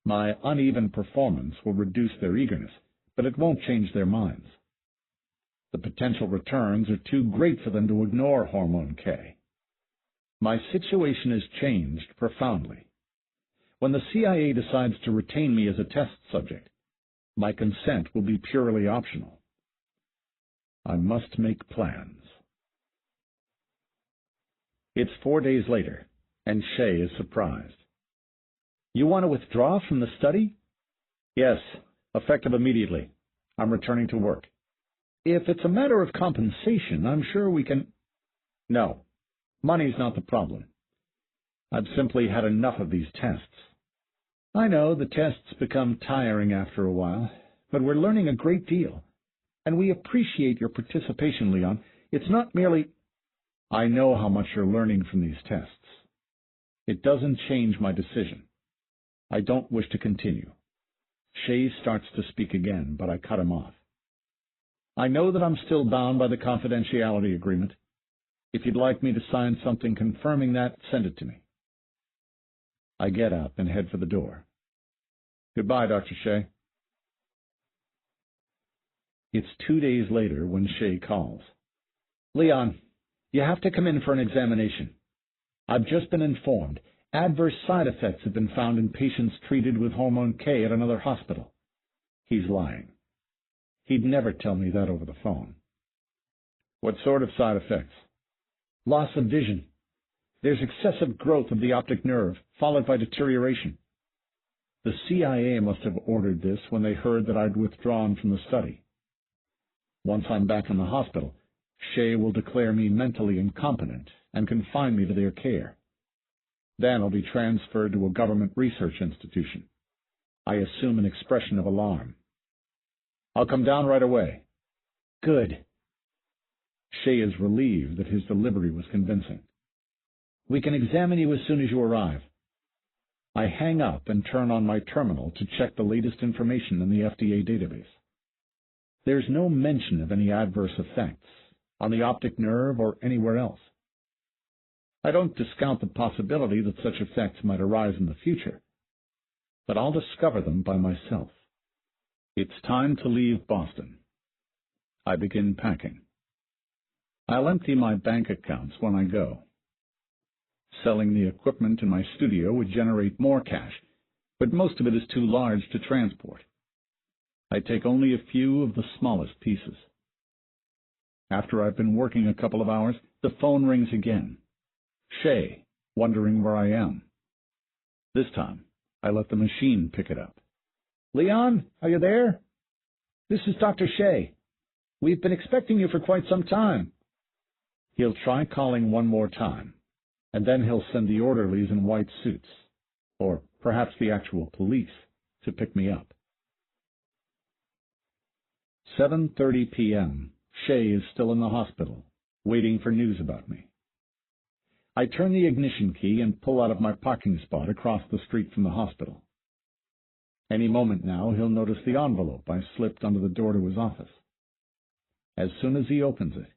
My uneven performance will reduce their eagerness, but it won't change their minds. The potential returns are too great for them to ignore Hormone K. My situation has changed profoundly. When the CIA decides to retain me as a test subject, my consent will be purely optional. I must make plans. It's 4 days later, and Shay is surprised. You want to withdraw from the study? Yes, effective immediately. I'm returning to work. If it's a matter of compensation, I'm sure we can... No, money's not the problem. I've simply had enough of these tests. I know the tests become tiring after a while, but we're learning a great deal, and we appreciate your participation, Leon. It's not merely... I know how much you're learning from these tests. It doesn't change my decision. I don't wish to continue. Shay starts to speak again, but I cut him off. I know that I'm still bound by the Confidentiality Agreement. If you'd like me to sign something confirming that, send it to me. I get up and head for the door. Goodbye, Dr. Shay. It's 2 days later when Shay calls. Leon, you have to come in for an examination. I've just been informed. Adverse side effects have been found in patients treated with Hormone K at another hospital. He's lying. He'd never tell me that over the phone. What sort of side effects? Loss of vision. There's excessive growth of the optic nerve, followed by deterioration. The CIA must have ordered this when they heard that I'd withdrawn from the study. Once I'm back in the hospital, Shay will declare me mentally incompetent and confine me to their care. Then I'll be transferred to a government research institution. I assume an expression of alarm. I'll come down right away. Good. Shay is relieved that his delivery was convincing. We can examine you as soon as you arrive. I hang up and turn on my terminal to check the latest information in the FDA database. There's no mention of any adverse effects on the optic nerve or anywhere else. I don't discount the possibility that such effects might arise in the future, but I'll discover them by myself. It's time to leave Boston. I begin packing. I'll empty my bank accounts when I go. Selling the equipment in my studio would generate more cash, but most of it is too large to transport. I take only a few of the smallest pieces. After I've been working a couple of hours, the phone rings again. Shay, wondering where I am. This time, I let the machine pick it up. Leon, are you there? This is Dr. Shay. We've been expecting you for quite some time. He'll try calling one more time, and then he'll send the orderlies in white suits, or perhaps the actual police, to pick me up. 7:30 p.m. Shay is still in the hospital, waiting for news about me. I turn the ignition key and pull out of my parking spot across the street from the hospital. Any moment now, he'll notice the envelope I slipped under the door to his office. As soon as he opens it,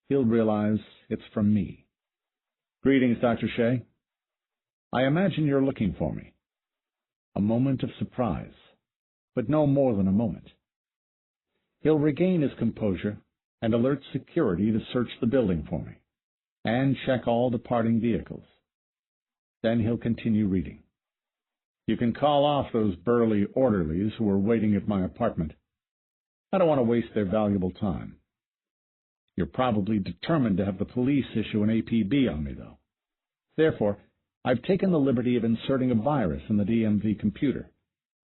he'll realize it's from me. Greetings, Dr. Shay. I imagine you're looking for me. A moment of surprise, but no more than a moment. He'll regain his composure and alert security to search the building for me and check all departing vehicles. Then he'll continue reading. You can call off those burly orderlies who are waiting at my apartment. I don't want to waste their valuable time. You're probably determined to have the police issue an APB on me, though. Therefore, I've taken the liberty of inserting a virus in the DMV computer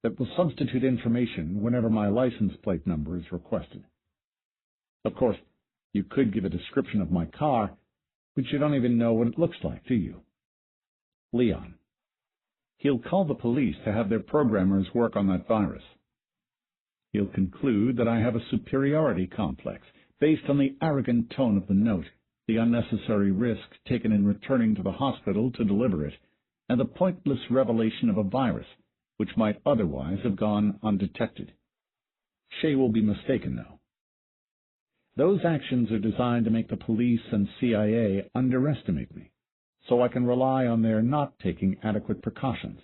that will substitute information whenever my license plate number is requested. Of course, you could give a description of my car, but you don't even know what it looks like, do you? Leon. He'll call the police to have their programmers work on that virus. He'll conclude that I have a superiority complex, based on the arrogant tone of the note, the unnecessary risk taken in returning to the hospital to deliver it, and the pointless revelation of a virus, which might otherwise have gone undetected. Shay will be mistaken, though. Those actions are designed to make the police and CIA underestimate me, so I can rely on their not taking adequate precautions.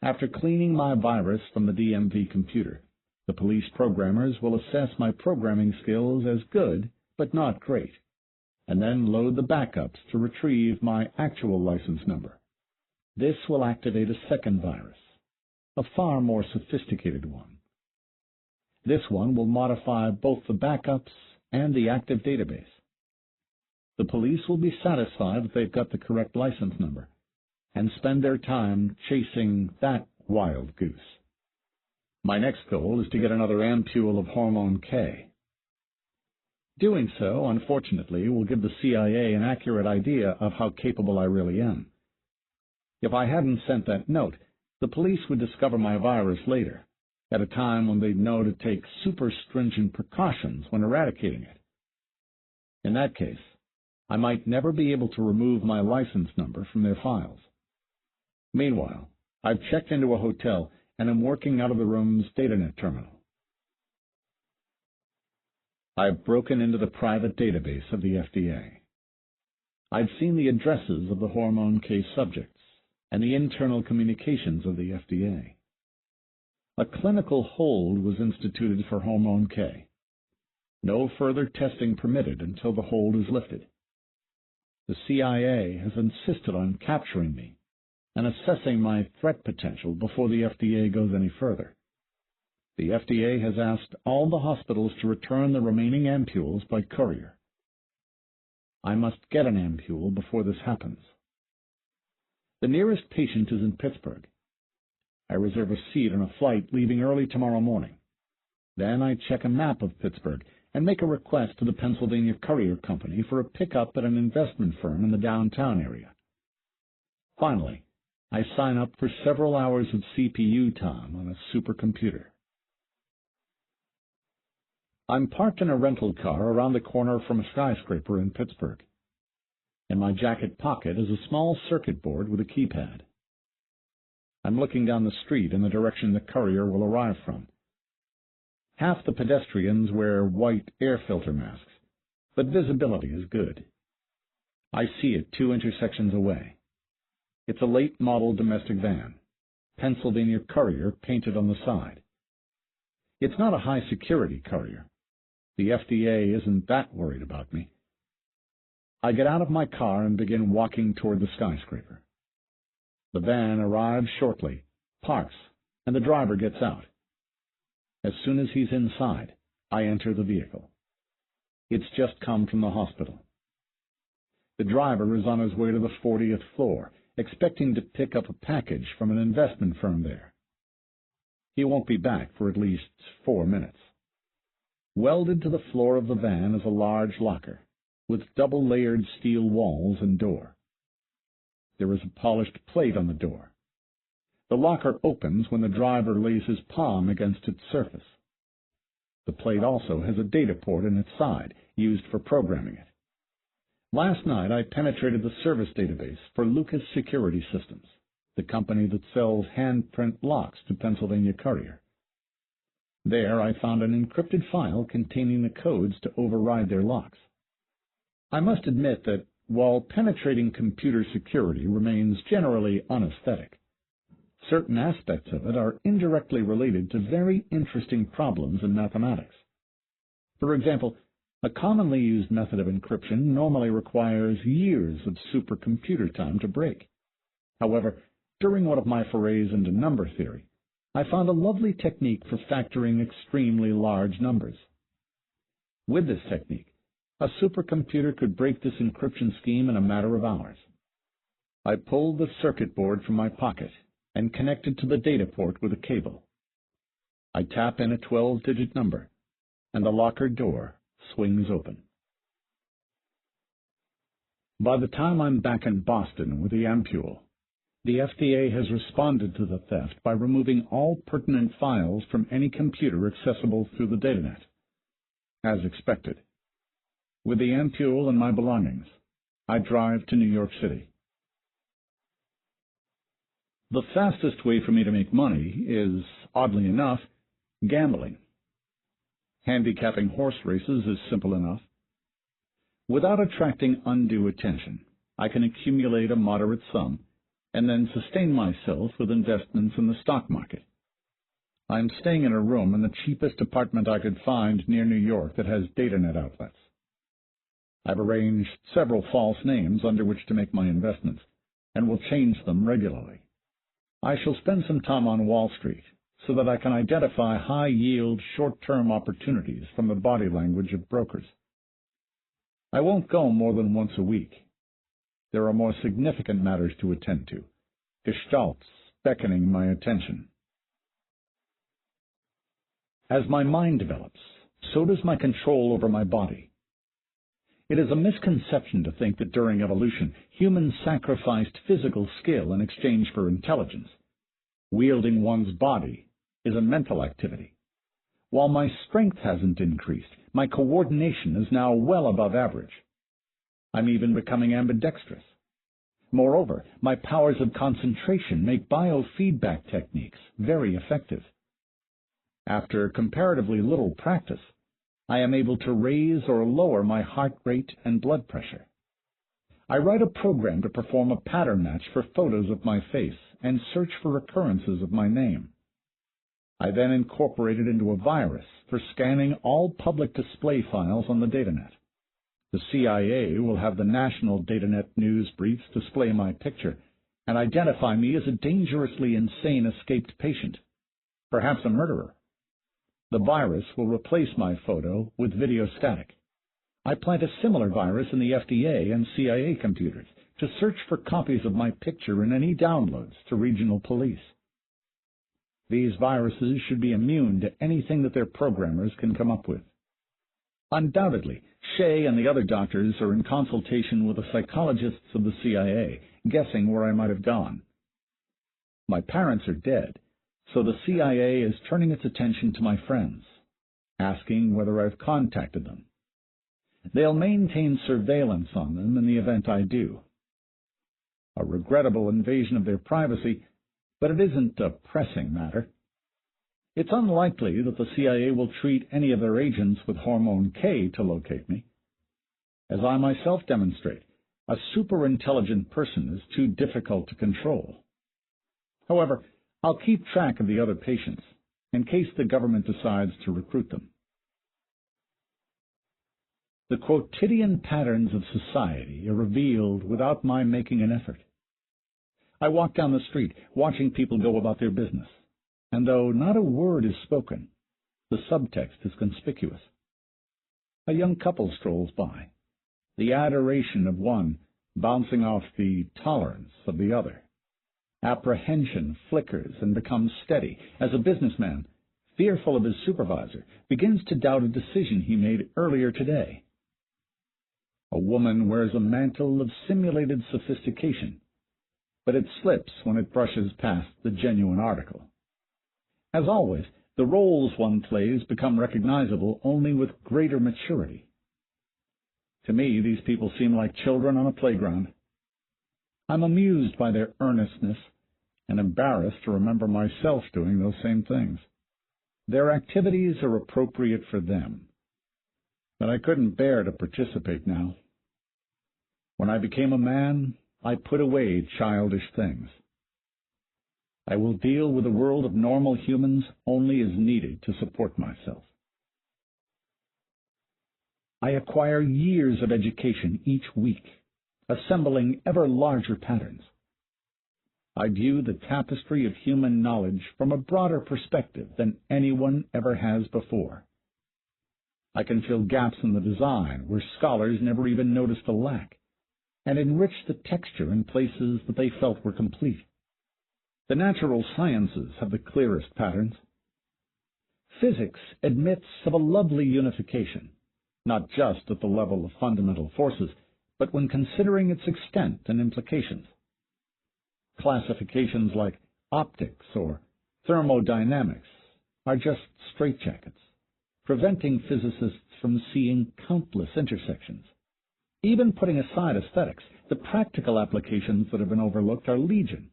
After cleaning my virus from the DMV computer, the police programmers will assess my programming skills as good, but not great, and then load the backups to retrieve my actual license number. This will activate a second virus, a far more sophisticated one. This one will modify both the backups and the active database. The police will be satisfied that they've got the correct license number, and spend their time chasing that wild goose. My next goal is to get another ampule of hormone K. Doing so, unfortunately, will give the CIA an accurate idea of how capable I really am. If I hadn't sent that note, the police would discover my virus later, at a time when they'd know to take super stringent precautions when eradicating it. In that case, I might never be able to remove my license number from their files. Meanwhile, I've checked into a hotel and am working out of the room's datanet terminal. I've broken into the private database of the FDA. I've seen the addresses of the hormone K subjects and the internal communications of the FDA. A clinical hold was instituted for hormone K. No further testing permitted until the hold is lifted. The CIA has insisted on capturing me and assessing my threat potential before the FDA goes any further. The FDA has asked all the hospitals to return the remaining ampules by courier. I must get an ampule before this happens. The nearest patient is in Pittsburgh. I reserve a seat on a flight leaving early tomorrow morning. Then I check a map of Pittsburgh and make a request to the Pennsylvania Courier Company for a pickup at an investment firm in the downtown area. Finally, I sign up for several hours of CPU time on a supercomputer. I'm parked in a rental car around the corner from a skyscraper in Pittsburgh. In my jacket pocket is a small circuit board with a keypad. I'm looking down the street in the direction the courier will arrive from. Half the pedestrians wear white air filter masks, but visibility is good. I see it 2 intersections away. It's a late-model domestic van, Pennsylvania Courier painted on the side. It's not a high-security courier. The FDA isn't that worried about me. I get out of my car and begin walking toward the skyscraper. The van arrives shortly, parks, and the driver gets out. As soon as he's inside, I enter the vehicle. It's just come from the hospital. The driver is on his way to the 40th floor, expecting to pick up a package from an investment firm there. He won't be back for at least 4 minutes. Welded to the floor of the van is a large locker, with double-layered steel walls and door. There is a polished plate on the door. The locker opens when the driver lays his palm against its surface. The plate also has a data port in its side, used for programming it. Last night I penetrated the service database for Lucas Security Systems, the company that sells handprint locks to Pennsylvania Courier. There I found an encrypted file containing the codes to override their locks. I must admit that while penetrating computer security remains generally unaesthetic, certain aspects of it are indirectly related to very interesting problems in mathematics. For example, a commonly used method of encryption normally requires years of supercomputer time to break. However, during one of my forays into number theory, I found a lovely technique for factoring extremely large numbers. With this technique, a supercomputer could break this encryption scheme in a matter of hours. I pulled the circuit board from my pocket and connected to the data port with a cable. I tap in a 12-digit number, and the locker door swings open. By the time I'm back in Boston with the ampule, the FDA has responded to the theft by removing all pertinent files from any computer accessible through the datanet. As expected, With the ampule and my belongings, I drive to New York City. The fastest way for me to make money is, oddly enough, gambling. Handicapping horse races is simple enough. Without attracting undue attention, I can accumulate a moderate sum and then sustain myself with investments in the stock market. I'm staying in a room in the cheapest apartment I could find near New York that has datanet outlets. I've arranged several false names under which to make my investments, and will change them regularly. I shall spend some time on Wall Street so that I can identify high-yield, short-term opportunities from the body language of brokers. I won't go more than once a week. There are more significant matters to attend to, gestalts beckoning my attention. As my mind develops, so does my control over my body. It is a misconception to think that during evolution, humans sacrificed physical skill in exchange for intelligence. Wielding one's body is a mental activity. While my strength hasn't increased, my coordination is now well above average. I'm even becoming ambidextrous. Moreover, my powers of concentration make biofeedback techniques very effective. After comparatively little practice, I am able to raise or lower my heart rate and blood pressure. I write a program to perform a pattern match for photos of my face and search for occurrences of my name. I then incorporate it into a virus for scanning all public display files on the datanet. The CIA will have the national datanet news briefs display my picture and identify me as a dangerously insane escaped patient, perhaps a murderer. The virus will replace my photo with video static. I plant a similar virus in the FDA and CIA computers to search for copies of my picture in any downloads to regional police. These viruses should be immune to anything that their programmers can come up with. Undoubtedly, Shea and the other doctors are in consultation with the psychologists of the CIA, guessing where I might have gone. My parents are dead, so the CIA is turning its attention to my friends, asking whether I've contacted them. They'll maintain surveillance on them in the event I do. A regrettable invasion of their privacy, but it isn't a pressing matter. It's unlikely that the CIA will treat any of their agents with hormone K to locate me. As I myself demonstrate, a super-intelligent person is too difficult to control. However, I'll keep track of the other patients, in case the government decides to recruit them. The quotidian patterns of society are revealed without my making an effort. I walk down the street, watching people go about their business, and though not a word is spoken, the subtext is conspicuous. A young couple strolls by, the adoration of one bouncing off the tolerance of the other. Apprehension flickers and becomes steady as a businessman, fearful of his supervisor, begins to doubt a decision he made earlier today. A woman wears a mantle of simulated sophistication, but it slips when it brushes past the genuine article. As always, the roles one plays become recognizable only with greater maturity. To me, these people seem like children on a playground. I'm amused by their earnestness and embarrassed to remember myself doing those same things. Their activities are appropriate for them, but I couldn't bear to participate now. When I became a man, I put away childish things. I will deal with the world of normal humans only as needed to support myself. I acquire years of education each week, assembling ever larger patterns. I view the tapestry of human knowledge from a broader perspective than anyone ever has before. I can fill gaps in the design where scholars never even noticed a lack, and enrich the texture in places that they felt were complete. The natural sciences have the clearest patterns. Physics admits of a lovely unification, not just at the level of fundamental forces, but when considering its extent and implications. Classifications like optics or thermodynamics are just straitjackets, preventing physicists from seeing countless intersections. Even putting aside aesthetics, the practical applications that have been overlooked are legion.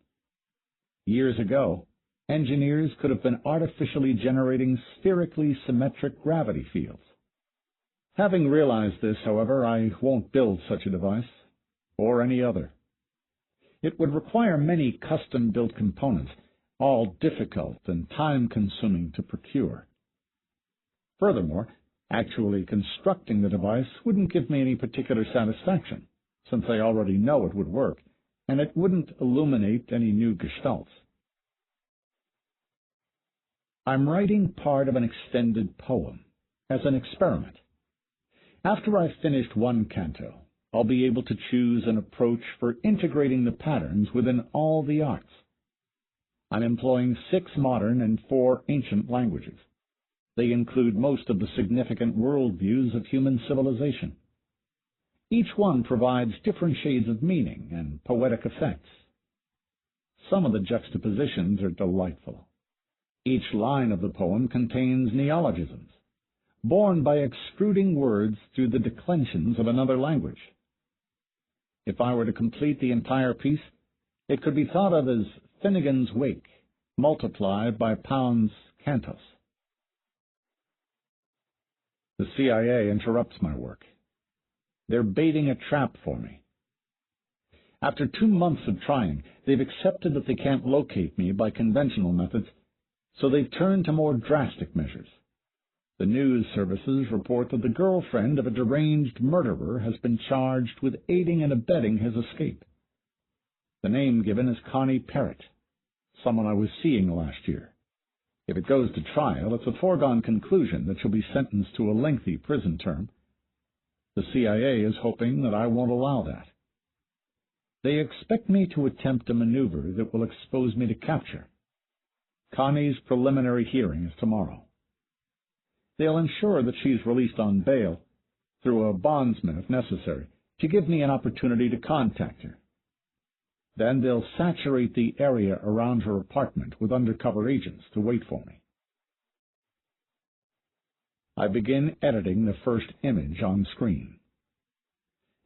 Years ago, engineers could have been artificially generating spherically symmetric gravity fields. Having realized this, however, I won't build such a device, or any other. It would require many custom-built components, all difficult and time-consuming to procure. Furthermore, actually constructing the device wouldn't give me any particular satisfaction, since I already know it would work, and it wouldn't illuminate any new gestalts. I'm writing part of an extended poem, as an experiment. After I've finished one canto, I'll be able to choose an approach for integrating the patterns within all the arts. I'm employing 6 modern and 4 ancient languages. They include most of the significant worldviews of human civilization. Each one provides different shades of meaning and poetic effects. Some of the juxtapositions are delightful. Each line of the poem contains neologisms, born by extruding words through the declensions of another language. If I were to complete the entire piece, it could be thought of as Finnegan's Wake, multiplied by Pound's Cantos. The CIA interrupts my work. They're baiting a trap for me. After 2 months of trying, they've accepted that they can't locate me by conventional methods, so they've turned to more drastic measures. The news services report that the girlfriend of a deranged murderer has been charged with aiding and abetting his escape. The name given is Connie Parrott, someone I was seeing last year. If it goes to trial, it's a foregone conclusion that she'll be sentenced to a lengthy prison term. The CIA is hoping that I won't allow that. They expect me to attempt a maneuver that will expose me to capture. Connie's preliminary hearing is tomorrow. They'll ensure that she's released on bail, through a bondsman if necessary, to give me an opportunity to contact her. Then they'll saturate the area around her apartment with undercover agents to wait for me. I begin editing the first image on screen.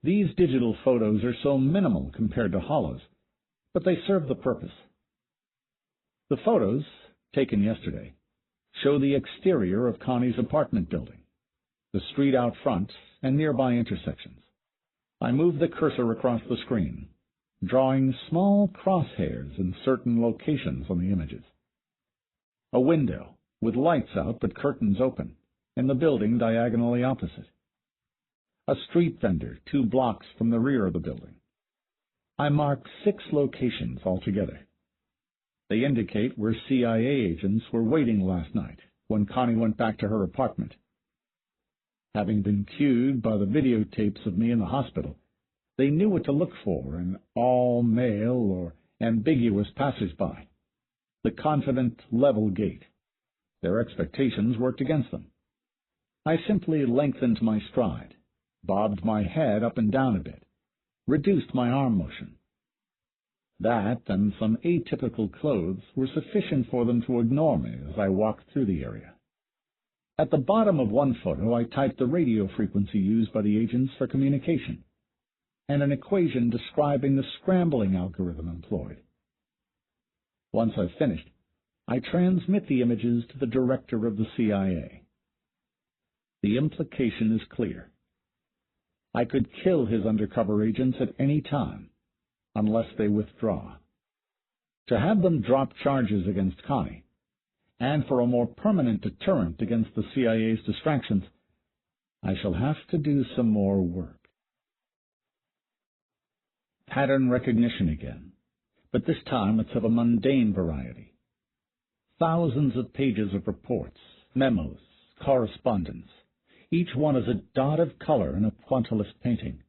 These digital photos are so minimal compared to hollows, but they serve the purpose. The photos, taken yesterday, show the exterior of Connie's apartment building, the street out front, and nearby intersections. I move the cursor across the screen, drawing small crosshairs in certain locations on the images. A window, with lights out but curtains open, in the building diagonally opposite. A street vendor 2 blocks from the rear of the building. I mark 6 locations altogether. They indicate where CIA agents were waiting last night when Connie went back to her apartment. Having been cued by the videotapes of me in the hospital, they knew what to look for in all male or ambiguous passers-by. The confident, level gait. Their expectations worked against them. I simply lengthened my stride, bobbed my head up and down a bit, reduced my arm motion. That and some atypical clothes were sufficient for them to ignore me as I walked through the area. At the bottom of one photo, I typed the radio frequency used by the agents for communication, and an equation describing the scrambling algorithm employed. Once I've finished, I transmit the images to the director of the CIA. The implication is clear. I could kill his undercover agents at any time, unless they withdraw. To have them drop charges against Connie, and for a more permanent deterrent against the CIA's distractions, I shall have to do some more work. Pattern recognition again, but this time it's of a mundane variety. Thousands of pages of reports, memos, correspondence. Each one is a dot of color in a pointillist painting.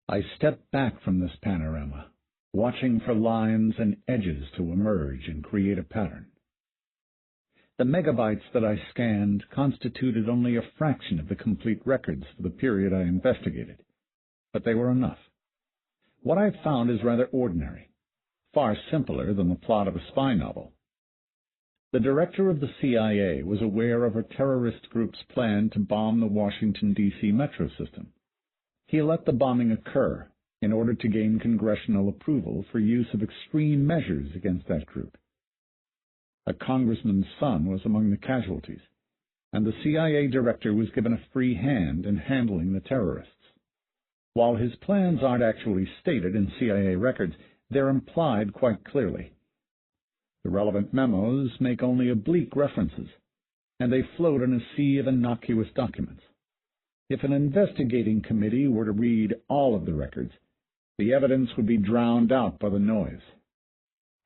I step back from this panorama, watching for lines and edges to emerge and create a pattern. The megabytes that I scanned constituted only a fraction of the complete records for the period I investigated, but they were enough. What I found is rather ordinary, far simpler than the plot of a spy novel. The director of the CIA was aware of a terrorist group's plan to bomb the Washington, D.C. metro system. He let the bombing occur in order to gain congressional approval for use of extreme measures against that group. A congressman's son was among the casualties, and the CIA director was given a free hand in handling the terrorists. While his plans aren't actually stated in CIA records, they're implied quite clearly. The relevant memos make only oblique references, and they float in a sea of innocuous documents. If an investigating committee were to read all of the records, the evidence would be drowned out by the noise.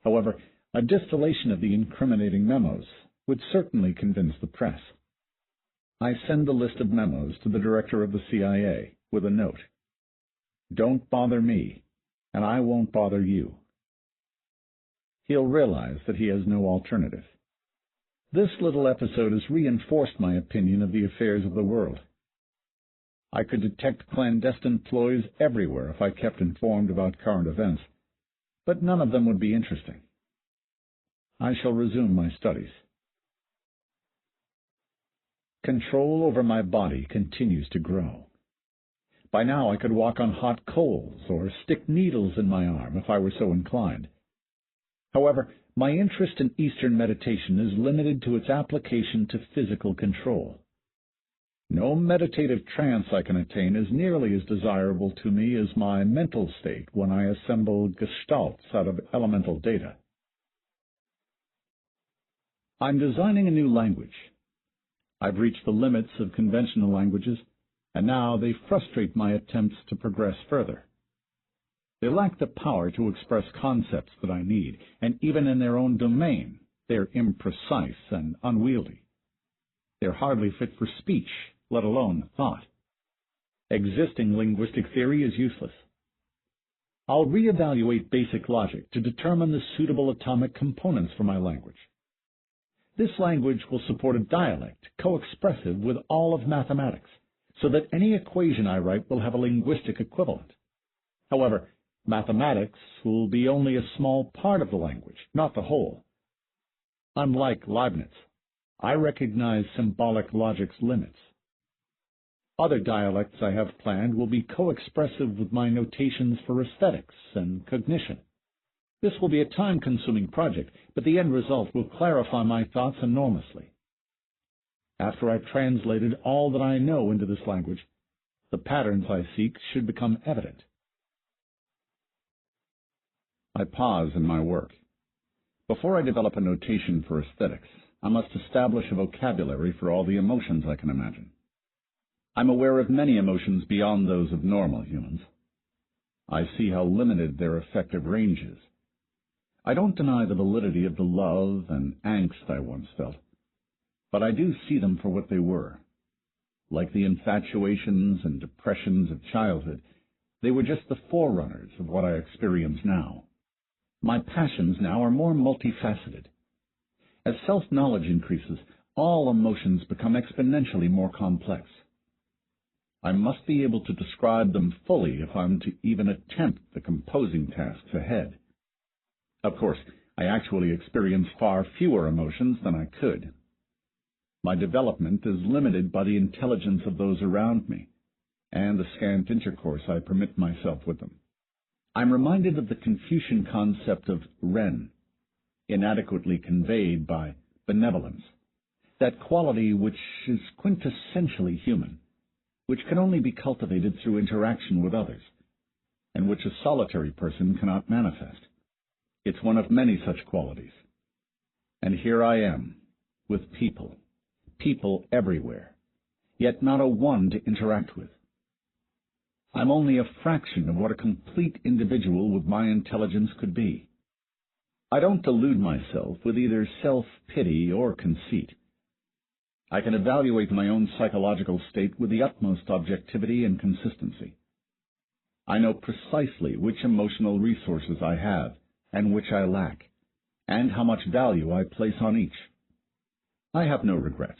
However, a distillation of the incriminating memos would certainly convince the press. I send the list of memos to the director of the CIA with a note. Don't bother me, and I won't bother you. He'll realize that he has no alternative. This little episode has reinforced my opinion of the affairs of the world. I could detect clandestine ploys everywhere if I kept informed about current events, but none of them would be interesting. I shall resume my studies. Control over my body continues to grow. By now I could walk on hot coals or stick needles in my arm if I were so inclined. However, my interest in Eastern meditation is limited to its application to physical control. No meditative trance I can attain is nearly as desirable to me as my mental state when I assemble gestalts out of elemental data. I'm designing a new language. I've reached the limits of conventional languages, and now they frustrate my attempts to progress further. They lack the power to express concepts that I need, and even in their own domain, they're imprecise and unwieldy. They're hardly fit for speech, let alone thought. Existing linguistic theory is useless. I'll reevaluate basic logic to determine the suitable atomic components for my language. This language will support a dialect co-expressive with all of mathematics, so that any equation I write will have a linguistic equivalent. However, mathematics will be only a small part of the language, not the whole. Unlike Leibniz, I recognize symbolic logic's limits. Other dialects I have planned will be co-expressive with my notations for aesthetics and cognition. This will be a time-consuming project, but the end result will clarify my thoughts enormously. After I've translated all that I know into this language, the patterns I seek should become evident. I pause in my work. Before I develop a notation for aesthetics, I must establish a vocabulary for all the emotions I can imagine. I'm aware of many emotions beyond those of normal humans. I see how limited their effective range is. I don't deny the validity of the love and angst I once felt, but I do see them for what they were. Like the infatuations and depressions of childhood, they were just the forerunners of what I experience now. My passions now are more multifaceted. As self-knowledge increases, all emotions become exponentially more complex. I must be able to describe them fully if I'm to even attempt the composing tasks ahead. Of course, I actually experience far fewer emotions than I could. My development is limited by the intelligence of those around me, and the scant intercourse I permit myself with them. I'm reminded of the Confucian concept of Ren, inadequately conveyed by benevolence, that quality which is quintessentially human, which can only be cultivated through interaction with others, and which a solitary person cannot manifest. It's one of many such qualities. And here I am, with people everywhere, yet not a one to interact with. I'm only a fraction of what a complete individual with my intelligence could be. I don't delude myself with either self-pity or conceit. I can evaluate my own psychological state with the utmost objectivity and consistency. I know precisely which emotional resources I have and which I lack, and how much value I place on each. I have no regrets.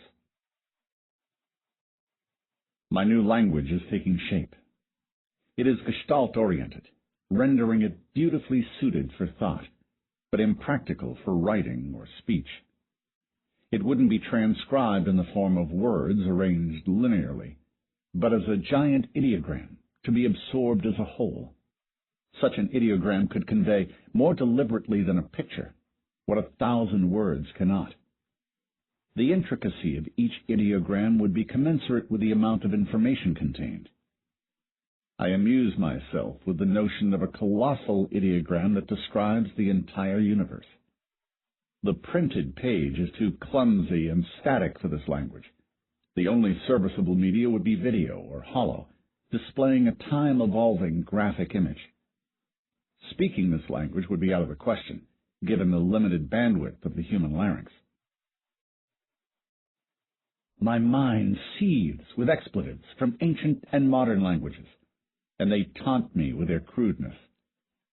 My new language is taking shape. It is gestalt-oriented, rendering it beautifully suited for thought, but impractical for writing or speech. It wouldn't be transcribed in the form of words arranged linearly, but as a giant ideogram to be absorbed as a whole. Such an ideogram could convey more deliberately than a picture what 1,000 words cannot. The intricacy of each ideogram would be commensurate with the amount of information contained. I amuse myself with the notion of a colossal ideogram that describes the entire universe. The printed page is too clumsy and static for this language. The only serviceable media would be video or holo, displaying a time-evolving graphic image. Speaking this language would be out of the question, given the limited bandwidth of the human larynx. My mind seethes with expletives from ancient and modern languages, and they taunt me with their crudeness,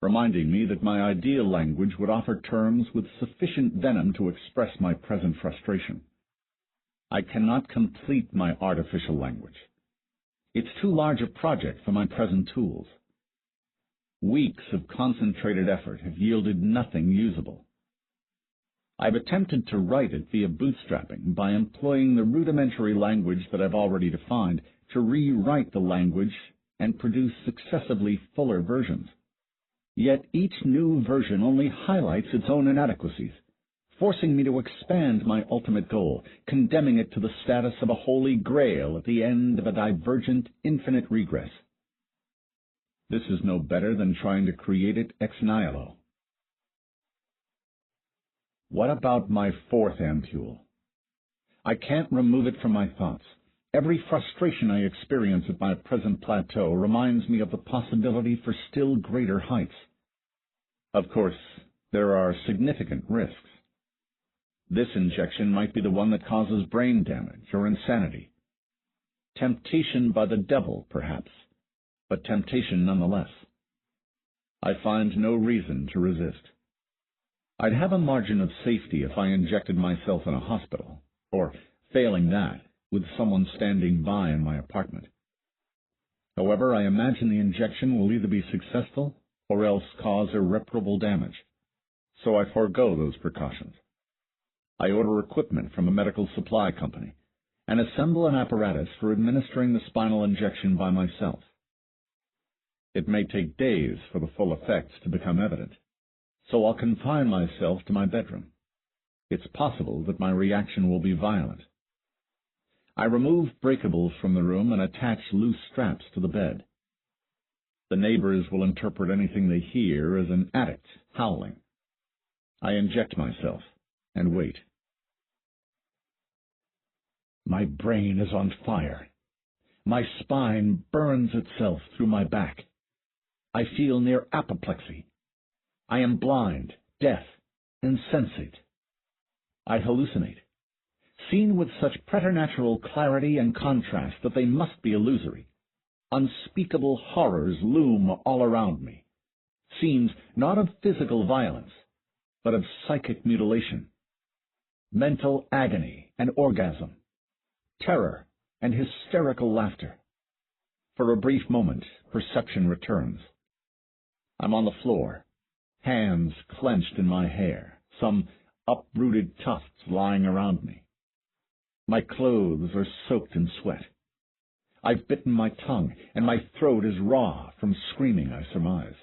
reminding me that my ideal language would offer terms with sufficient venom to express my present frustration. I cannot complete my artificial language. It's too large a project for my present tools. Weeks of concentrated effort have yielded nothing usable. I've attempted to write it via bootstrapping by employing the rudimentary language that I've already defined to rewrite the language and produce successively fuller versions. Yet each new version only highlights its own inadequacies, forcing me to expand my ultimate goal, condemning it to the status of a holy grail at the end of a divergent, infinite regress. This is no better than trying to create it ex nihilo. What about my fourth ampule? I can't remove it from my thoughts. Every frustration I experience at my present plateau reminds me of the possibility for still greater heights. Of course, there are significant risks. This injection might be the one that causes brain damage or insanity. Temptation by the devil, perhaps, but temptation nonetheless. I find no reason to resist. I'd have a margin of safety if I injected myself in a hospital, or, failing that, with someone standing by in my apartment. However, I imagine the injection will either be successful or else cause irreparable damage, so I forego those precautions. I order equipment from a medical supply company and assemble an apparatus for administering the spinal injection by myself. It may take days for the full effects to become evident, so I'll confine myself to my bedroom. It's possible that my reaction will be violent. I remove breakables from the room and attach loose straps to the bed. The neighbors will interpret anything they hear as an addict howling. I inject myself and wait. My brain is on fire. My spine burns itself through my back. I feel near apoplexy. I am blind, deaf, insensate. I hallucinate, seen with such preternatural clarity and contrast that they must be illusory. Unspeakable horrors loom all around me, scenes not of physical violence, but of psychic mutilation, mental agony and orgasm, terror and hysterical laughter. For a brief moment, perception returns. I'm on the floor, hands clenched in my hair, some uprooted tufts lying around me. My clothes are soaked in sweat. I've bitten my tongue, and my throat is raw from screaming, I surmise.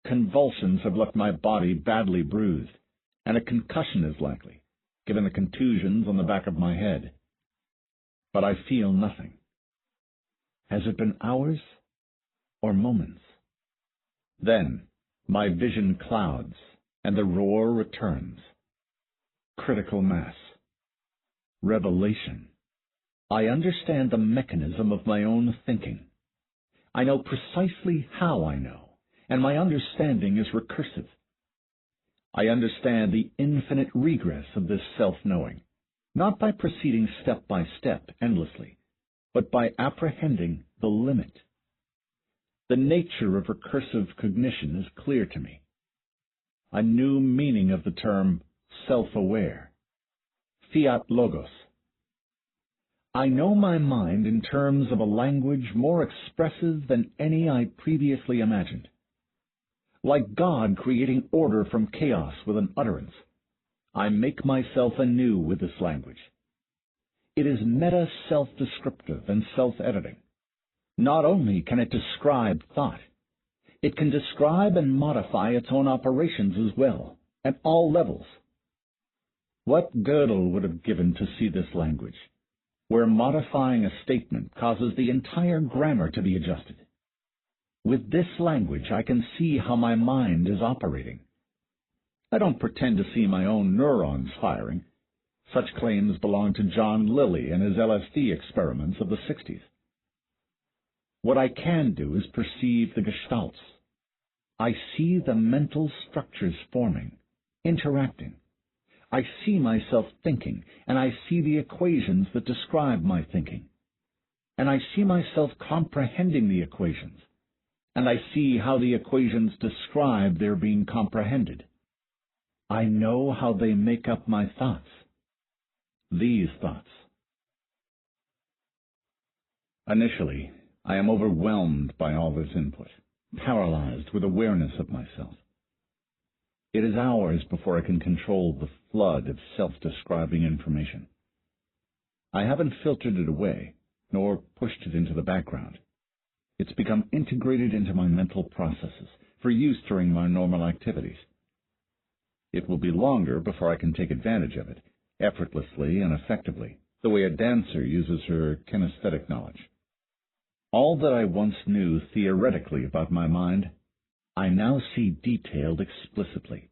Convulsions have left my body badly bruised, and a concussion is likely, given the contusions on the back of my head. But I feel nothing. Has it been hours or moments? Then my vision clouds, and the roar returns. Critical mass. Revelation. I understand the mechanism of my own thinking. I know precisely how I know, and my understanding is recursive. I understand the infinite regress of this self-knowing, not by proceeding step by step endlessly, but by apprehending the limit. The nature of recursive cognition is clear to me. A new meaning of the term self-aware. Fiat logos. I know my mind in terms of a language more expressive than any I previously imagined. Like God creating order from chaos with an utterance, I make myself anew with this language. It is meta-self-descriptive and self-editing. Not only can it describe thought, it can describe and modify its own operations as well, at all levels. What Gödel would have given to see this language, where modifying a statement causes the entire grammar to be adjusted. With this language, I can see how my mind is operating. I don't pretend to see my own neurons firing. Such claims belong to John Lilly and his LSD experiments of the 60s. What I can do is perceive the gestalts. I see the mental structures forming, interacting. I see myself thinking, and I see the equations that describe my thinking. And I see myself comprehending the equations, and I see how the equations describe their being comprehended. I know how they make up my thoughts. These thoughts. Initially, I am overwhelmed by all this input, paralyzed with awareness of myself. It is hours before I can control the flood of self-describing information. I haven't filtered it away, nor pushed it into the background. It's become integrated into my mental processes for use during my normal activities. It will be longer before I can take advantage of it, effortlessly and effectively, the way a dancer uses her kinesthetic knowledge. All that I once knew theoretically about my mind, I now see detailed explicitly.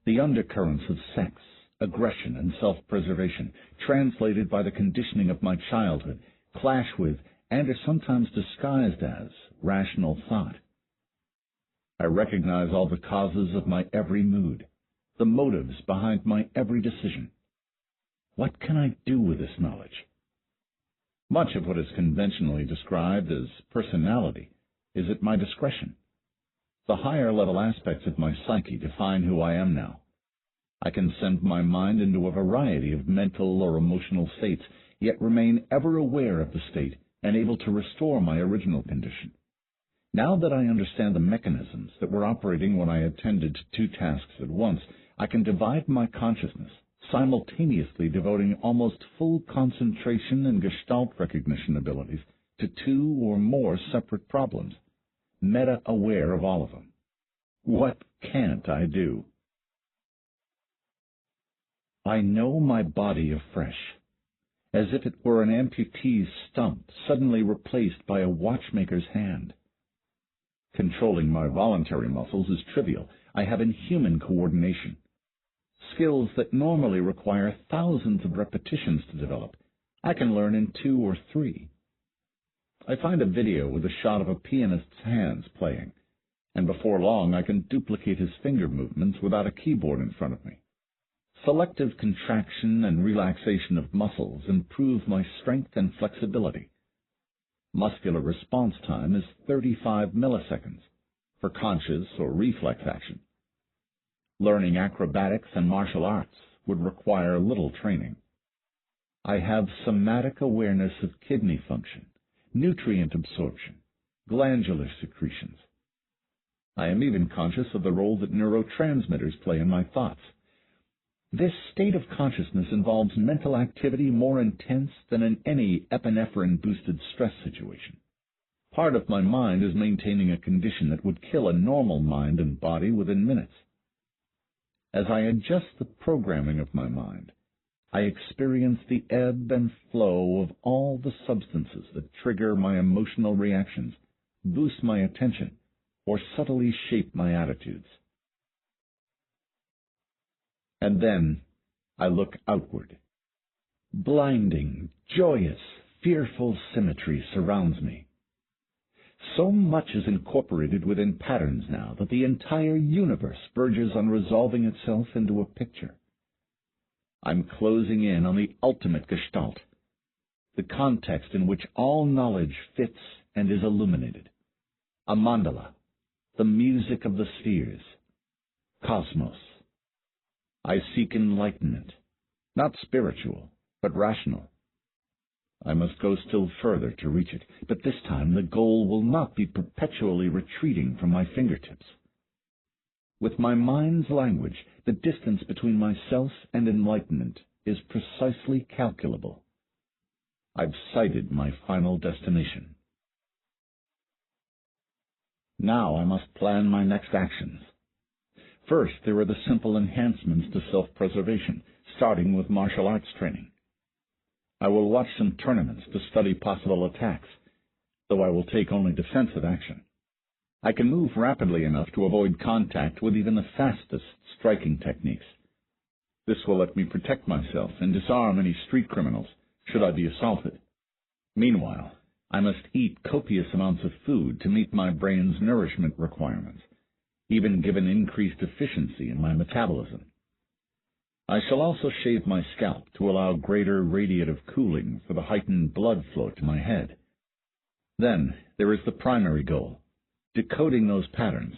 The undercurrents of sex, aggression, and self-preservation, translated by the conditioning of my childhood, clash with, and are sometimes disguised as, rational thought. I recognize all the causes of my every mood, the motives behind my every decision. What can I do with this knowledge? Much of what is conventionally described as personality is at my discretion. The higher-level aspects of my psyche define who I am now. I can send my mind into a variety of mental or emotional states, yet remain ever aware of the state and able to restore my original condition. Now that I understand the mechanisms that were operating when I attended to two tasks at once, I can divide my consciousness, simultaneously devoting almost full concentration and gestalt recognition abilities to two or more separate problems, meta-aware of all of them. What can't I do? I know my body afresh, as if it were an amputee's stump suddenly replaced by a watchmaker's hand. Controlling my voluntary muscles is trivial. I have inhuman coordination. Skills that normally require thousands of repetitions to develop, I can learn in 2 or 3. I find a video with a shot of a pianist's hands playing, and before long I can duplicate his finger movements without a keyboard in front of me. Selective contraction and relaxation of muscles improve my strength and flexibility. Muscular response time is 35 milliseconds for conscious or reflex action. Learning acrobatics and martial arts would require little training. I have somatic awareness of kidney function, nutrient absorption, glandular secretions. I am even conscious of the role that neurotransmitters play in my thoughts. This state of consciousness involves mental activity more intense than in any epinephrine-boosted stress situation. Part of my mind is maintaining a condition that would kill a normal mind and body within minutes. As I adjust the programming of my mind, I experience the ebb and flow of all the substances that trigger my emotional reactions, boost my attention, or subtly shape my attitudes. And then I look outward. Blinding, joyous, fearful symmetry surrounds me. So much is incorporated within patterns now that the entire universe verges on resolving itself into a picture. I'm closing in on the ultimate gestalt, the context in which all knowledge fits and is illuminated. A mandala, the music of the spheres, cosmos. I seek enlightenment, not spiritual, but rational. I must go still further to reach it, but this time the goal will not be perpetually retreating from my fingertips. With my mind's language, the distance between myself and enlightenment is precisely calculable. I've sighted my final destination. Now I must plan my next actions. First, there are the simple enhancements to self-preservation, starting with martial arts training. I will watch some tournaments to study possible attacks, though I will take only defensive action. I can move rapidly enough to avoid contact with even the fastest striking techniques. This will let me protect myself and disarm any street criminals, should I be assaulted. Meanwhile, I must eat copious amounts of food to meet my brain's nourishment requirements, even given increased efficiency in my metabolism. I shall also shave my scalp to allow greater radiative cooling for the heightened blood flow to my head. Then there is the primary goal, decoding those patterns.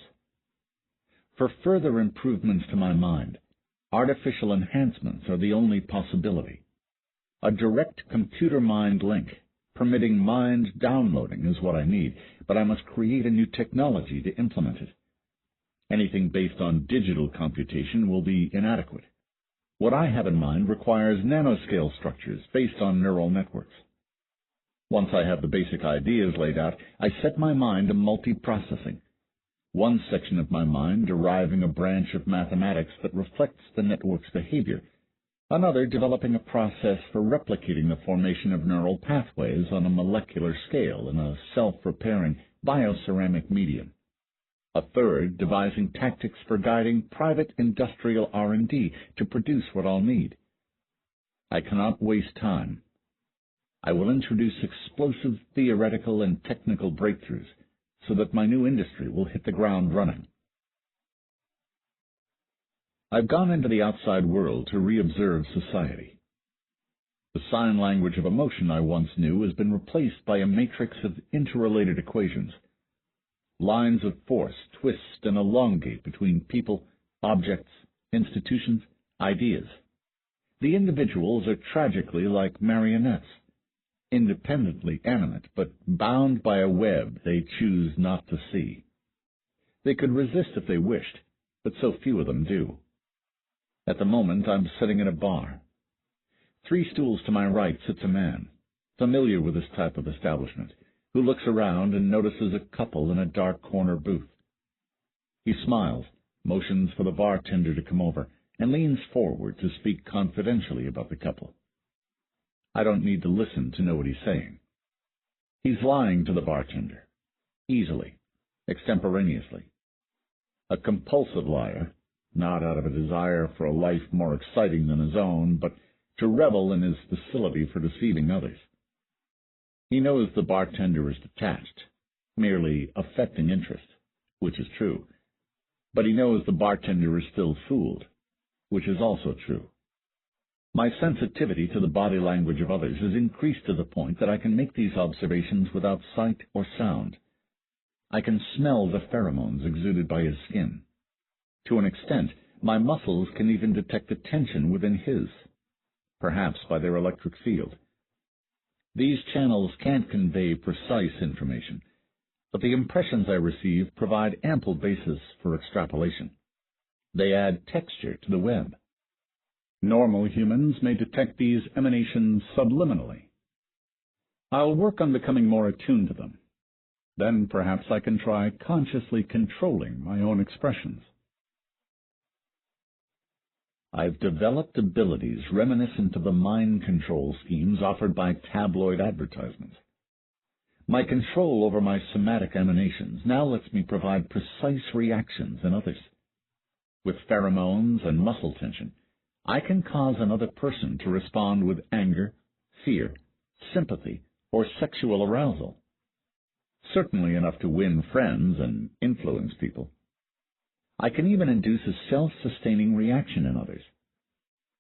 For further improvements to my mind, artificial enhancements are the only possibility. A direct computer-mind link, permitting mind downloading, is what I need, but I must create a new technology to implement it. Anything based on digital computation will be inadequate. What I have in mind requires nanoscale structures based on neural networks. Once I have the basic ideas laid out, I set my mind to multiprocessing. One section of my mind deriving a branch of mathematics that reflects the network's behavior, another developing a process for replicating the formation of neural pathways on a molecular scale in a self-repairing bioceramic medium, a third devising tactics for guiding private industrial R&D to produce what I'll need. I cannot waste time. I will introduce explosive theoretical and technical breakthroughs so that my new industry will hit the ground running. I've gone into the outside world to reobserve society. The sign language of emotion I once knew has been replaced by a matrix of interrelated equations. Lines of force twist and elongate between people, objects, institutions, ideas. The individuals are tragically like marionettes, independently animate, but bound by a web they choose not to see. They could resist if they wished, but so few of them do. At the moment, I'm sitting in a bar. 3 stools to my right sits a man, familiar with this type of establishment, who looks around and notices a couple in a dark corner booth. He smiles, motions for the bartender to come over, and leans forward to speak confidentially about the couple. I don't need to listen to know what he's saying. He's lying to the bartender, easily, extemporaneously. A compulsive liar, not out of a desire for a life more exciting than his own, but to revel in his facility for deceiving others. He knows the bartender is detached, merely affecting interest, which is true, but he knows the bartender is still fooled, which is also true. My sensitivity to the body language of others has increased to the point that I can make these observations without sight or sound. I can smell the pheromones exuded by his skin. To an extent, my muscles can even detect the tension within his, perhaps by their electric field. These channels can't convey precise information, but the impressions I receive provide ample basis for extrapolation. They add texture to the web. Normal humans may detect these emanations subliminally. I'll work on becoming more attuned to them. Then perhaps I can try consciously controlling my own expressions. I've developed abilities reminiscent of the mind control schemes offered by tabloid advertisements. My control over my somatic emanations now lets me provide precise reactions in others. With pheromones and muscle tension, I can cause another person to respond with anger, fear, sympathy, or sexual arousal. Certainly enough to win friends and influence people. I can even induce a self-sustaining reaction in others.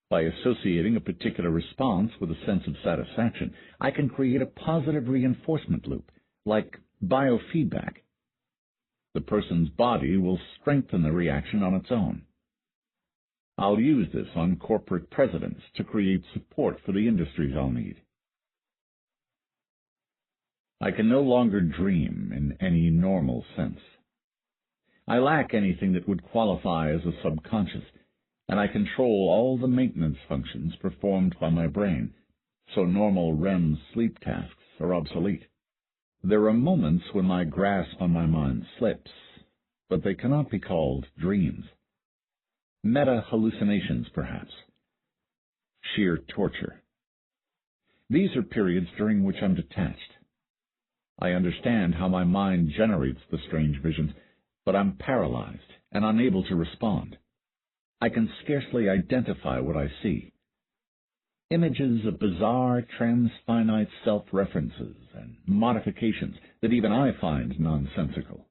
By associating a particular response with a sense of satisfaction, I can create a positive reinforcement loop, like biofeedback. The person's body will strengthen the reaction on its own. I'll use this on corporate presidents to create support for the industries I'll need. I can no longer dream in any normal sense. I lack anything that would qualify as a subconscious, and I control all the maintenance functions performed by my brain, so normal REM sleep tasks are obsolete. There are moments when my grasp on my mind slips, but they cannot be called dreams. Meta-hallucinations, perhaps. Sheer torture. These are periods during which I'm detached. I understand how my mind generates the strange visions, but I'm paralyzed and unable to respond. I can scarcely identify what I see. Images of bizarre transfinite self-references and modifications that even I find nonsensical.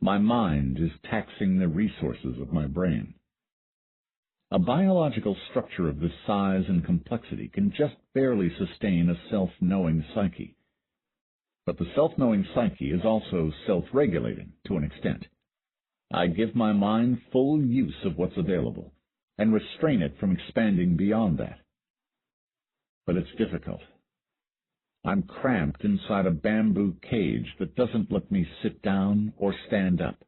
My mind is taxing the resources of my brain. A biological structure of this size and complexity can just barely sustain a self-knowing psyche. But the self-knowing psyche is also self-regulating to an extent. I give my mind full use of what's available and restrain it from expanding beyond that. But it's difficult. I'm cramped inside a bamboo cage that doesn't let me sit down or stand up.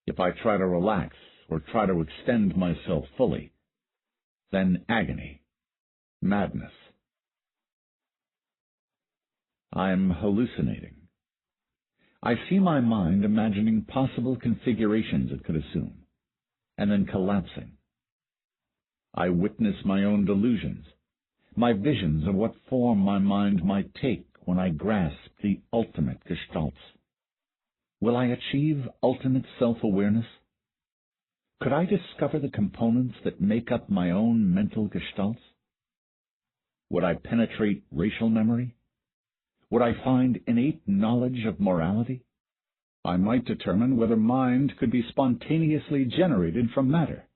If I try to relax or try to extend myself fully, then agony, madness. I'm hallucinating. I see my mind imagining possible configurations it could assume, and then collapsing. I witness my own delusions, my visions of what form my mind might take when I grasp the ultimate gestalts. Will I achieve ultimate self-awareness? Could I discover the components that make up my own mental gestalts? Would I penetrate racial memory? Would I find innate knowledge of morality? I might determine whether mind could be spontaneously generated from matter,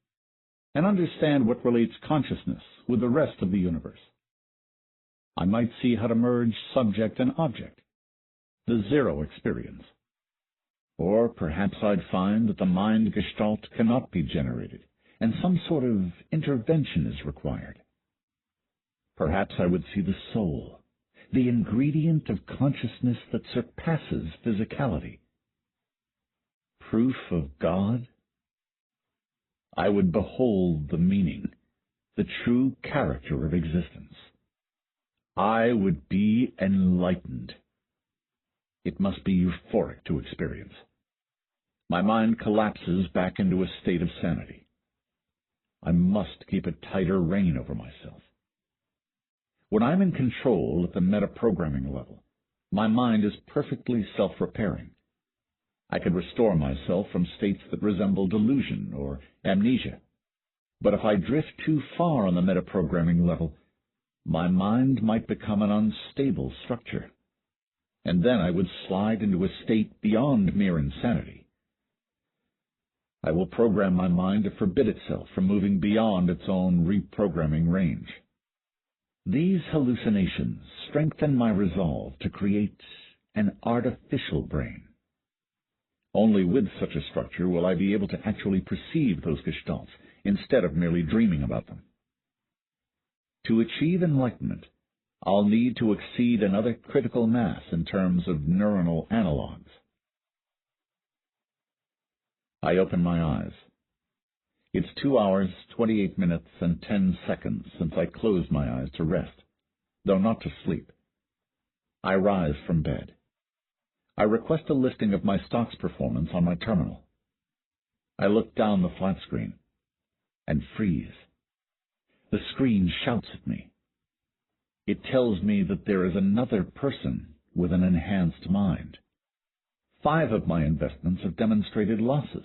and understand what relates consciousness with the rest of the universe. I might see how to merge subject and object, the zero experience. Or perhaps I'd find that the mind gestalt cannot be generated, and some sort of intervention is required. Perhaps I would see the soul, the ingredient of consciousness that surpasses physicality. Proof of God? I would behold the meaning, the true character of existence. I would be enlightened. It must be euphoric to experience. My mind collapses back into a state of sanity. I must keep a tighter rein over myself. When I'm in control at the metaprogramming level, my mind is perfectly self-repairing. I can restore myself from states that resemble delusion or amnesia. But if I drift too far on the metaprogramming level, my mind might become an unstable structure, and then I would slide into a state beyond mere insanity. I will program my mind to forbid itself from moving beyond its own reprogramming range. These hallucinations strengthen my resolve to create an artificial brain. Only with such a structure will I be able to actually perceive those gestalts instead of merely dreaming about them. To achieve enlightenment, I'll need to exceed another critical mass in terms of neuronal analogs. I open my eyes. It's 2 hours, 28 minutes, and 10 seconds since I closed my eyes to rest, though not to sleep. I rise from bed. I request a listing of my stock's performance on my terminal. I look down the flat screen and freeze. The screen shouts at me. It tells me that there is another person with an enhanced mind. 5 of my investments have demonstrated losses.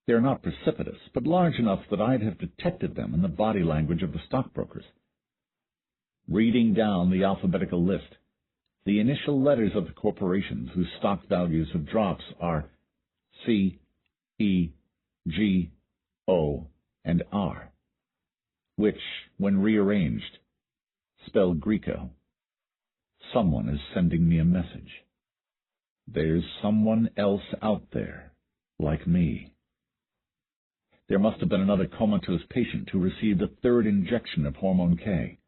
They are not precipitous, but large enough that I'd have detected them in the body language of the stockbrokers. Reading down the alphabetical list, the initial letters of the corporations whose stock values have dropped are C, E, G, O, and R, which, when rearranged, spell Greco. Someone is sending me a message. There's someone else out there, like me. There must have been another comatose patient who received a 3rd injection of hormone K.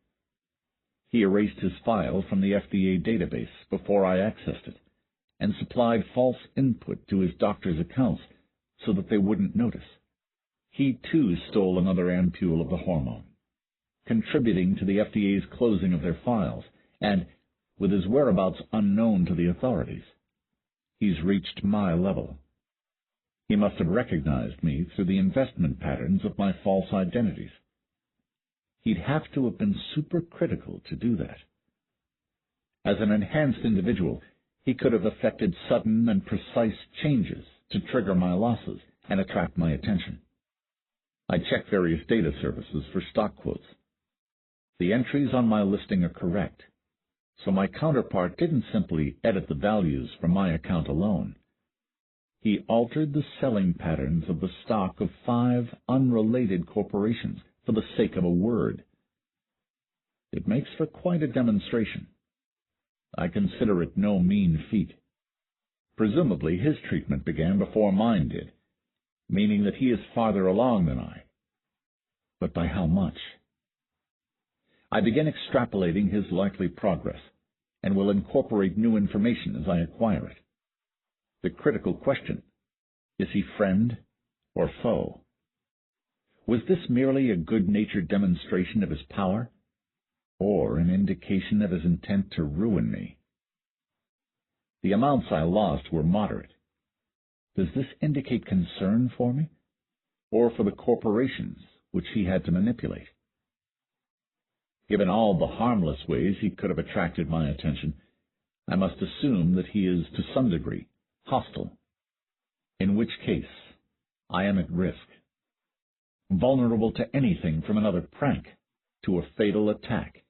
He erased his file from the FDA database before I accessed it, and supplied false input to his doctor's accounts so that they wouldn't notice. He, too, stole another ampule of the hormone, contributing to the FDA's closing of their files, and, with his whereabouts unknown to the authorities, he's reached my level. He must have recognized me through the investment patterns of my false identities. He'd have to have been supercritical to do that. As an enhanced individual, he could have effected sudden and precise changes to trigger my losses and attract my attention. I checked various data services for stock quotes. The entries on my listing are correct, so my counterpart didn't simply edit the values from my account alone. He altered the selling patterns of the stock of 5 unrelated corporations for the sake of a word. It makes for quite a demonstration. I consider it no mean feat. Presumably his treatment began before mine did, meaning that he is farther along than I. But by how much? I begin extrapolating his likely progress, and will incorporate new information as I acquire it. The critical question, is he friend or foe? Was this merely a good-natured demonstration of his power, or an indication of his intent to ruin me? The amounts I lost were moderate. Does this indicate concern for me, or for the corporations which he had to manipulate? Given all the harmless ways he could have attracted my attention, I must assume that he is, to some degree, hostile, in which case I am at risk, vulnerable to anything from another prank to a fatal attack.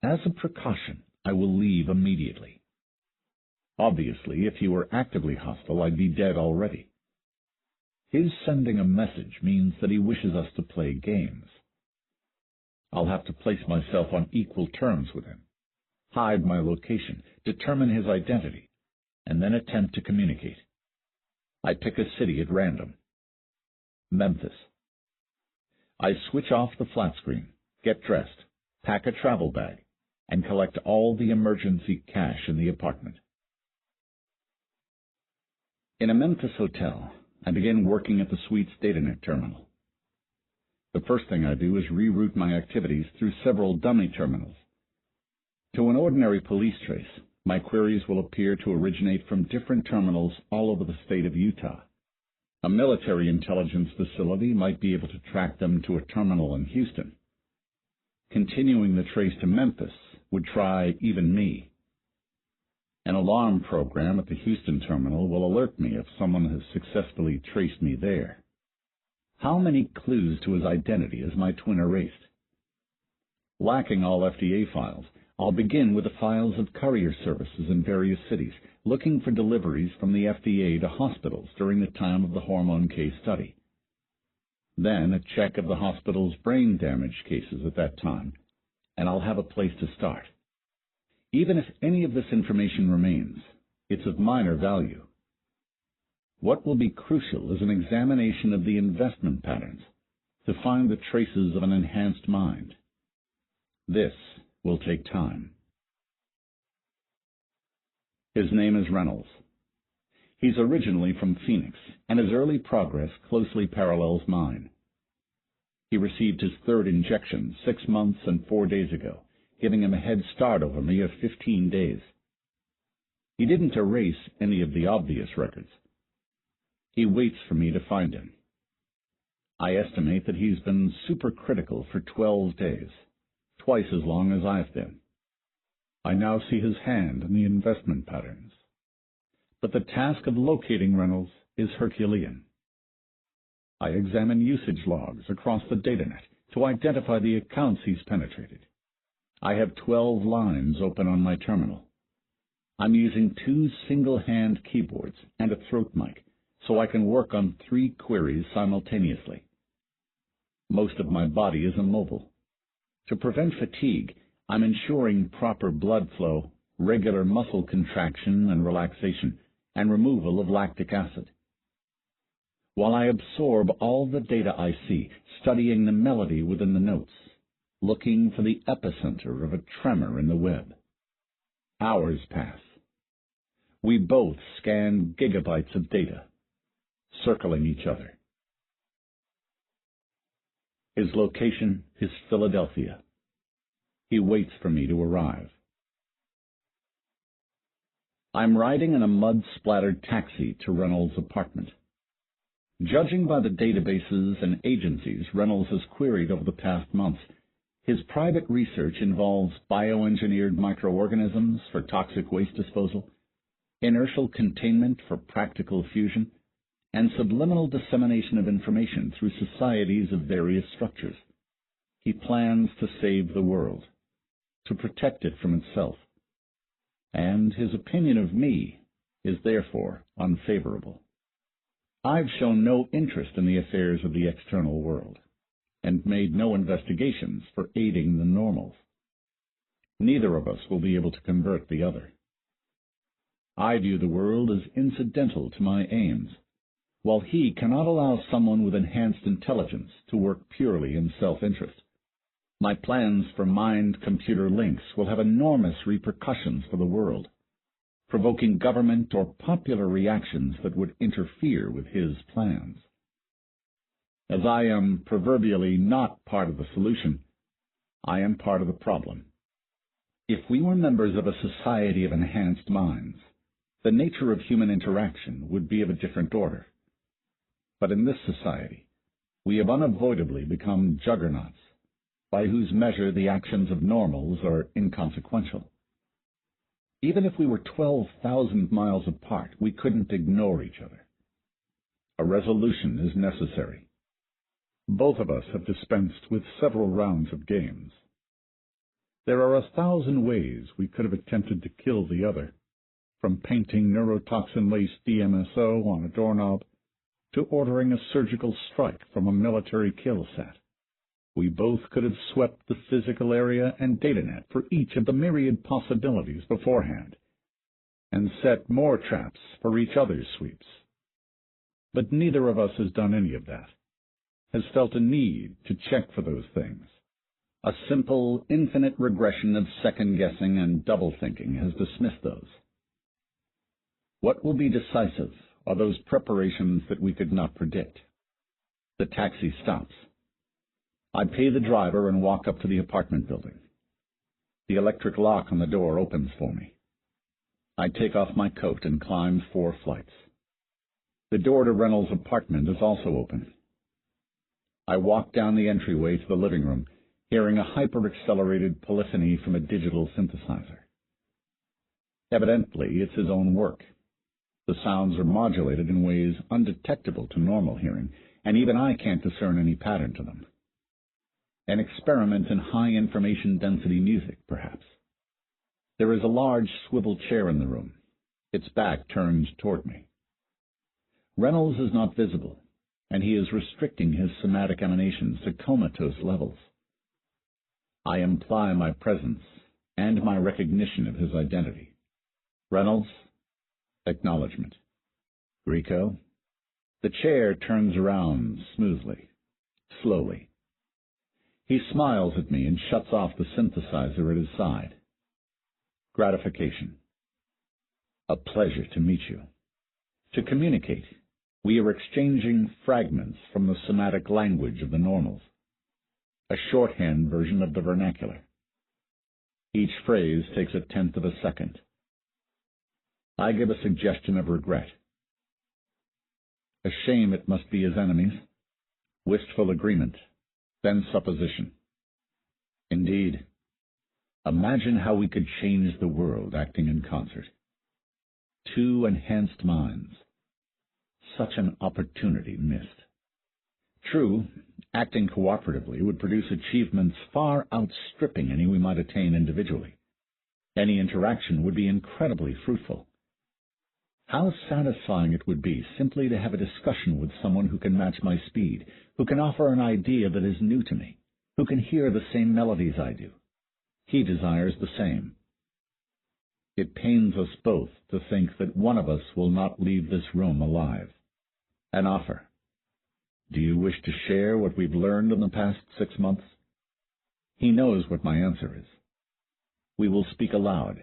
As a precaution, I will leave immediately. Obviously, if he were actively hostile, I'd be dead already. His sending a message means that he wishes us to play games. I'll have to place myself on equal terms with him, hide my location, determine his identity, and then attempt to communicate. I pick a city at random. Memphis. I switch off the flat screen, get dressed, pack a travel bag, and collect all the emergency cash in the apartment. In a Memphis hotel, I begin working at the suite's datanet terminal. The first thing I do is reroute my activities through several dummy terminals. To an ordinary police trace, my queries will appear to originate from different terminals all over the state of Utah. A military intelligence facility might be able to track them to a terminal in Houston. Continuing the trace to Memphis would try even me. An alarm program at the Houston terminal will alert me if someone has successfully traced me there. How many clues to his identity has my twin erased? Lacking all FDA files, I'll begin with the files of courier services in various cities, looking for deliveries from the FDA to hospitals during the time of the hormone case study. Then a check of the hospital's brain damage cases at that time, and I'll have a place to start. Even if any of this information remains, it's of minor value. What will be crucial is an examination of the investment patterns to find the traces of an enhanced mind. This will take time. His name is Reynolds. He's originally from Phoenix, and his early progress closely parallels mine. He received his 3rd injection 6 months and 4 days ago, giving him a head start over me of 15 days. He didn't erase any of the obvious records. He waits for me to find him. I estimate that he's been supercritical for 12 days, twice as long as I've been. I now see his hand in the investment patterns. But the task of locating Reynolds is Herculean. I examine usage logs across the datanet to identify the accounts he's penetrated. I have 12 lines open on my terminal. I'm using 2 single-hand keyboards and a throat mic, so I can work on 3 queries simultaneously. Most of my body is immobile. To prevent fatigue, I'm ensuring proper blood flow, regular muscle contraction and relaxation, and removal of lactic acid. While I absorb all the data I see, studying the melody within the notes, looking for the epicenter of a tremor in the web. Hours pass. We both scan gigabytes of data, circling each other. His location is Philadelphia. He waits for me to arrive. I'm riding in a mud-splattered taxi to Reynolds' apartment. Judging by the databases and agencies Reynolds has queried over the past months, his private research involves bioengineered microorganisms for toxic waste disposal, inertial containment for practical fusion, and subliminal dissemination of information through societies of various structures. He plans to save the world, to protect it from itself, and his opinion of me is therefore unfavorable. I've shown no interest in the affairs of the external world, and made no investigations for aiding the normals. Neither of us will be able to convert the other. I view the world as incidental to my aims, while he cannot allow someone with enhanced intelligence to work purely in self-interest. My plans for mind-computer links will have enormous repercussions for the world, provoking government or popular reactions that would interfere with his plans. As I am proverbially not part of the solution, I am part of the problem. If we were members of a society of enhanced minds, the nature of human interaction would be of a different order. But in this society, we have unavoidably become juggernauts, by whose measure the actions of normals are inconsequential. Even if we were 12,000 miles apart, we couldn't ignore each other. A resolution is necessary. Both of us have dispensed with several rounds of games. There are 1,000 ways we could have attempted to kill the other, from painting neurotoxin-laced DMSO on a doorknob to ordering a surgical strike from a military kill set. We both could have swept the physical area and data net for each of the myriad possibilities beforehand, and set more traps for each other's sweeps. But neither of us has done any of that, has felt a need to check for those things. A simple, infinite regression of second-guessing and double-thinking has dismissed those. What will be decisive are those preparations that we could not predict. The taxi stops. I pay the driver and walk up to the apartment building. The electric lock on the door opens for me. I take off my coat and climb 4 flights. The door to Reynolds' apartment is also open. I walk down the entryway to the living room, hearing a hyper-accelerated polyphony from a digital synthesizer. Evidently, it's his own work. The sounds are modulated in ways undetectable to normal hearing, and even I can't discern any pattern to them. An experiment in high-information density music, perhaps. There is a large swivel chair in the room, its back turned toward me. Reynolds is not visible, and he is restricting his somatic emanations to comatose levels. I imply my presence and my recognition of his identity. Reynolds, acknowledgement. Rico. The chair turns around smoothly, slowly. He smiles at me and shuts off the synthesizer at his side. Gratification. A pleasure to meet you. To communicate, we are exchanging fragments from the somatic language of the normals, a shorthand version of the vernacular. Each phrase takes 1/10 of a second. I give a suggestion of regret. A shame it must be his enemies. Wistful agreement. Then supposition. Indeed, imagine how we could change the world acting in concert. 2 enhanced minds. Such an opportunity missed. True, acting cooperatively would produce achievements far outstripping any we might attain individually. Any interaction would be incredibly fruitful. How satisfying it would be simply to have a discussion with someone who can match my speed, who can offer an idea that is new to me, who can hear the same melodies I do. He desires the same. It pains us both to think that one of us will not leave this room alive. An offer. Do you wish to share what we've learned in the past 6 months? He knows what my answer is. We will speak aloud,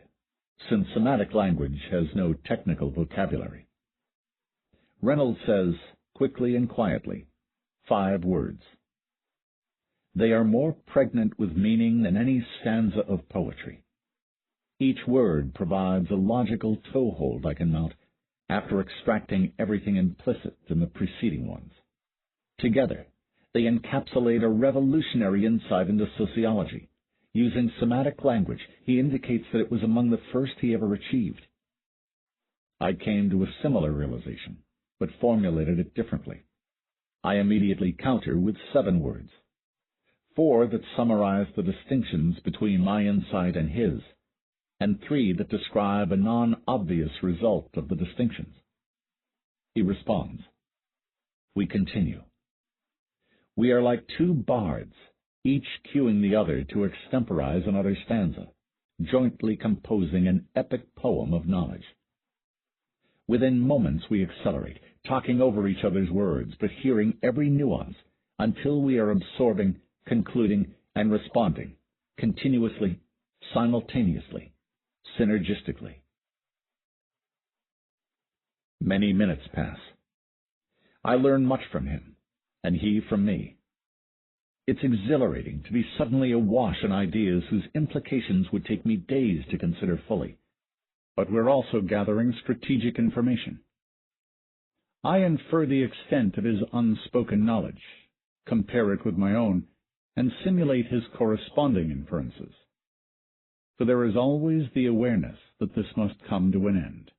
since somatic language has no technical vocabulary. Reynolds says, quickly and quietly, 5 words. They are more pregnant with meaning than any stanza of poetry. Each word provides a logical toehold I can mount after extracting everything implicit in the preceding ones. Together, they encapsulate a revolutionary insight into sociology. Using somatic language, he indicates that it was among the first he ever achieved. I came to a similar realization, but formulated it differently. I immediately counter with 7 words. 4 that summarize the distinctions between my insight and his, and 3 that describe a non-obvious result of the distinctions. He responds. We continue. We are like 2 bards, each cueing the other to extemporize another stanza, jointly composing an epic poem of knowledge. Within moments we accelerate, talking over each other's words, but hearing every nuance until we are absorbing, concluding, and responding, continuously, simultaneously, synergistically. Many minutes pass. I learn much from him, and he from me. It's exhilarating to be suddenly awash in ideas whose implications would take me days to consider fully, but we're also gathering strategic information. I infer the extent of his unspoken knowledge, compare it with my own, and simulate his corresponding inferences. For there is always the awareness that this must come to an end.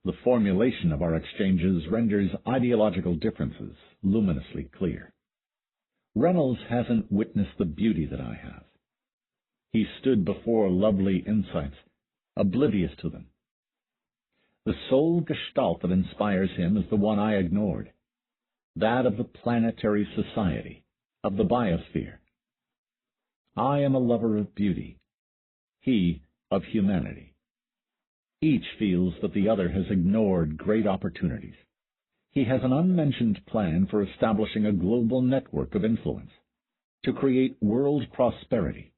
The formulation of our exchanges renders ideological differences luminously clear. Reynolds hasn't witnessed the beauty that I have. He stood before lovely insights, oblivious to them. The sole gestalt that inspires him is the one I ignored, that of the planetary society, of the biosphere. I am a lover of beauty, he of humanity. Each feels that the other has ignored great opportunities. He has an unmentioned plan for establishing a global network of influence, to create world prosperity.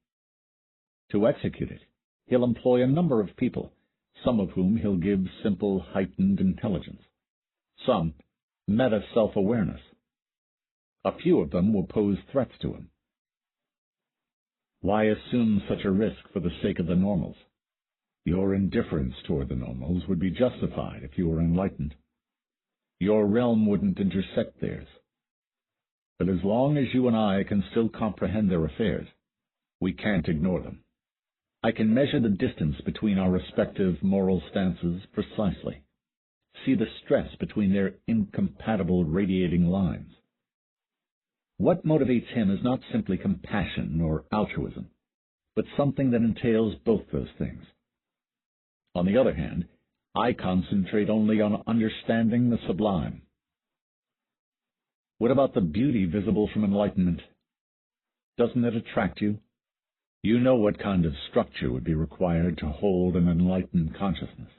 To execute it, he'll employ a number of people, some of whom he'll give simple heightened intelligence, some meta self-awareness. A few of them will pose threats to him. Why assume such a risk for the sake of the normals? Your indifference toward the normals would be justified if you were enlightened. Your realm wouldn't intersect theirs. But as long as you and I can still comprehend their affairs, we can't ignore them. I can measure the distance between our respective moral stances precisely, see the stress between their incompatible radiating lines. What motivates him is not simply compassion or altruism, but something that entails both those things. On the other hand, I concentrate only on understanding the sublime. What about the beauty visible from enlightenment? Doesn't it attract you? You know what kind of structure would be required to hold an enlightened consciousness.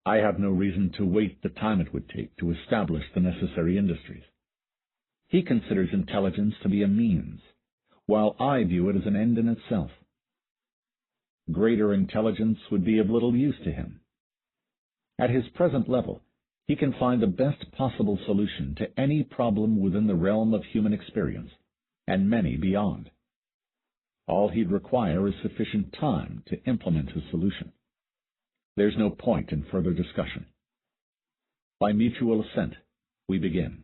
I have no reason to wait the time it would take to establish the necessary industries. He considers intelligence to be a means, while I view it as an end in itself. Greater intelligence would be of little use to him. At his present level, he can find the best possible solution to any problem within the realm of human experience, and many beyond. All he'd require is sufficient time to implement his solution. There's no point in further discussion. By mutual assent, we begin.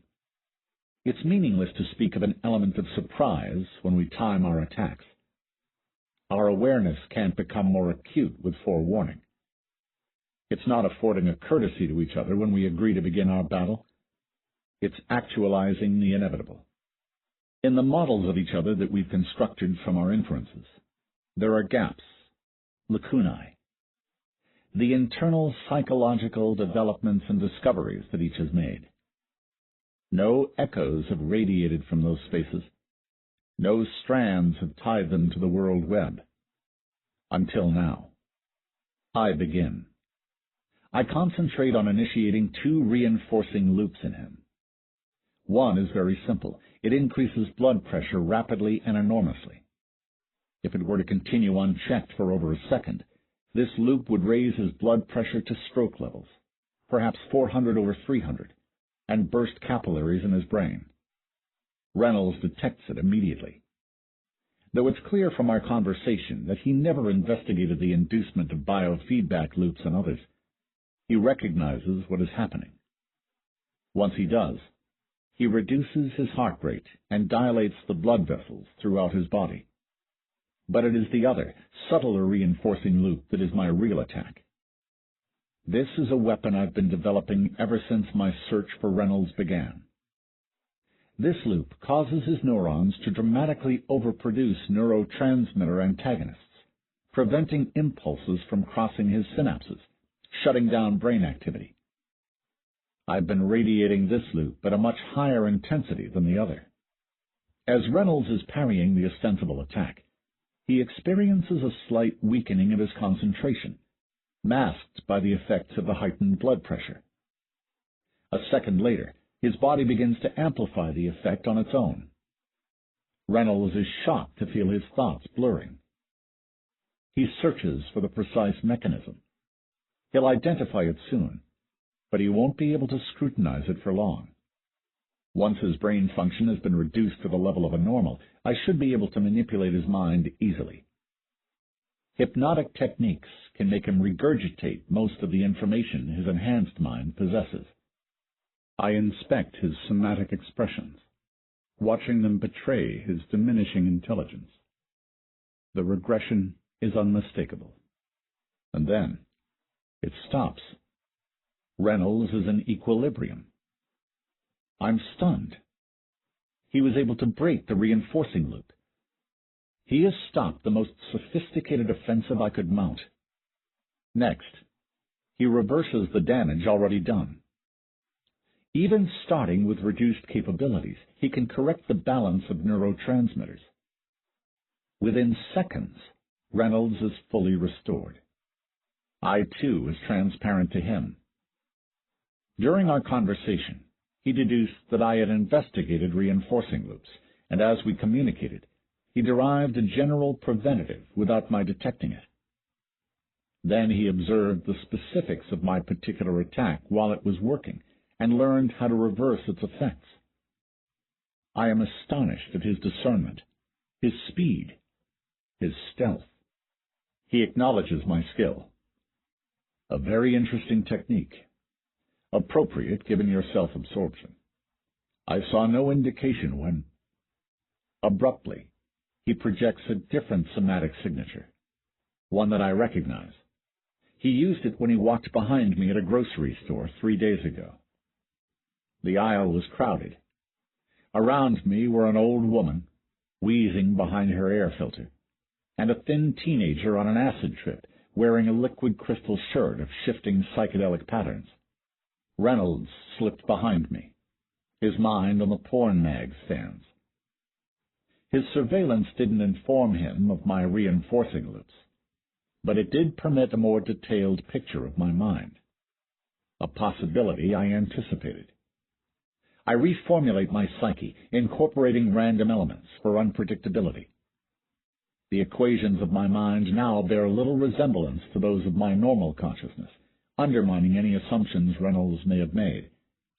It's meaningless to speak of an element of surprise when we time our attacks. Our awareness can't become more acute with forewarning. It's not affording a courtesy to each other when we agree to begin our battle. It's actualizing the inevitable. In the models of each other that we've constructed from our inferences, there are gaps, lacunae. The internal psychological developments and discoveries that each has made. No echoes have radiated from those spaces. No strands have tied them to the world web. Until now. I begin. I concentrate on initiating 2 reinforcing loops in him. One is very simple. It increases blood pressure rapidly and enormously. If it were to continue unchecked for over a second, This loop would raise his blood pressure to stroke levels, perhaps 400 over 300, and burst capillaries in his brain. Reynolds detects it immediately. Though it's clear from our conversation that he never investigated the inducement of biofeedback loops in others, he recognizes what is happening. Once he does, he reduces his heart rate and dilates the blood vessels throughout his body. But it is the other, subtler reinforcing loop that is my real attack. This is a weapon I've been developing ever since my search for Reynolds began. This loop causes his neurons to dramatically overproduce neurotransmitter antagonists, preventing impulses from crossing his synapses, shutting down brain activity. I've been radiating this loop at a much higher intensity than the other. As Reynolds is parrying the ostensible attack, he experiences a slight weakening of his concentration, masked by the effects of the heightened blood pressure. A second later, his body begins to amplify the effect on its own. Reynolds is shocked to feel his thoughts blurring. He searches for the precise mechanism. He'll identify it soon, but he won't be able to scrutinize it for long. Once his brain function has been reduced to the level of a normal, I should be able to manipulate his mind easily. Hypnotic techniques can make him regurgitate most of the information his enhanced mind possesses. I inspect his somatic expressions, watching them betray his diminishing intelligence. The regression is unmistakable. And then it stops. Reynolds is in equilibrium. I'm stunned. He was able to break the reinforcing loop. He has stopped the most sophisticated offensive I could mount. Next, he reverses the damage already done. Even starting with reduced capabilities, he can correct the balance of neurotransmitters. Within seconds, Reynolds is fully restored. I, too, was transparent to him. During our conversation, he deduced that I had investigated reinforcing loops, and as we communicated, he derived a general preventative without my detecting it. Then he observed the specifics of my particular attack while it was working, and learned how to reverse its effects. I am astonished at his discernment, his speed, his stealth. He acknowledges my skill. A very interesting technique, appropriate given your self-absorption. I saw no indication when, abruptly, he projects a different somatic signature, one that I recognize. He used it when he walked behind me at a grocery store 3 days ago. The aisle was crowded. Around me were an old woman, wheezing behind her air filter, and a thin teenager on an acid trip, wearing a liquid crystal shirt of shifting psychedelic patterns. Reynolds slipped behind me, his mind on the porn mag stands. His surveillance didn't inform him of my reinforcing loops, but it did permit a more detailed picture of my mind, a possibility I anticipated. I reformulate my psyche, incorporating random elements for unpredictability. The equations of my mind now bear little resemblance to those of my normal consciousness, undermining any assumptions Reynolds may have made,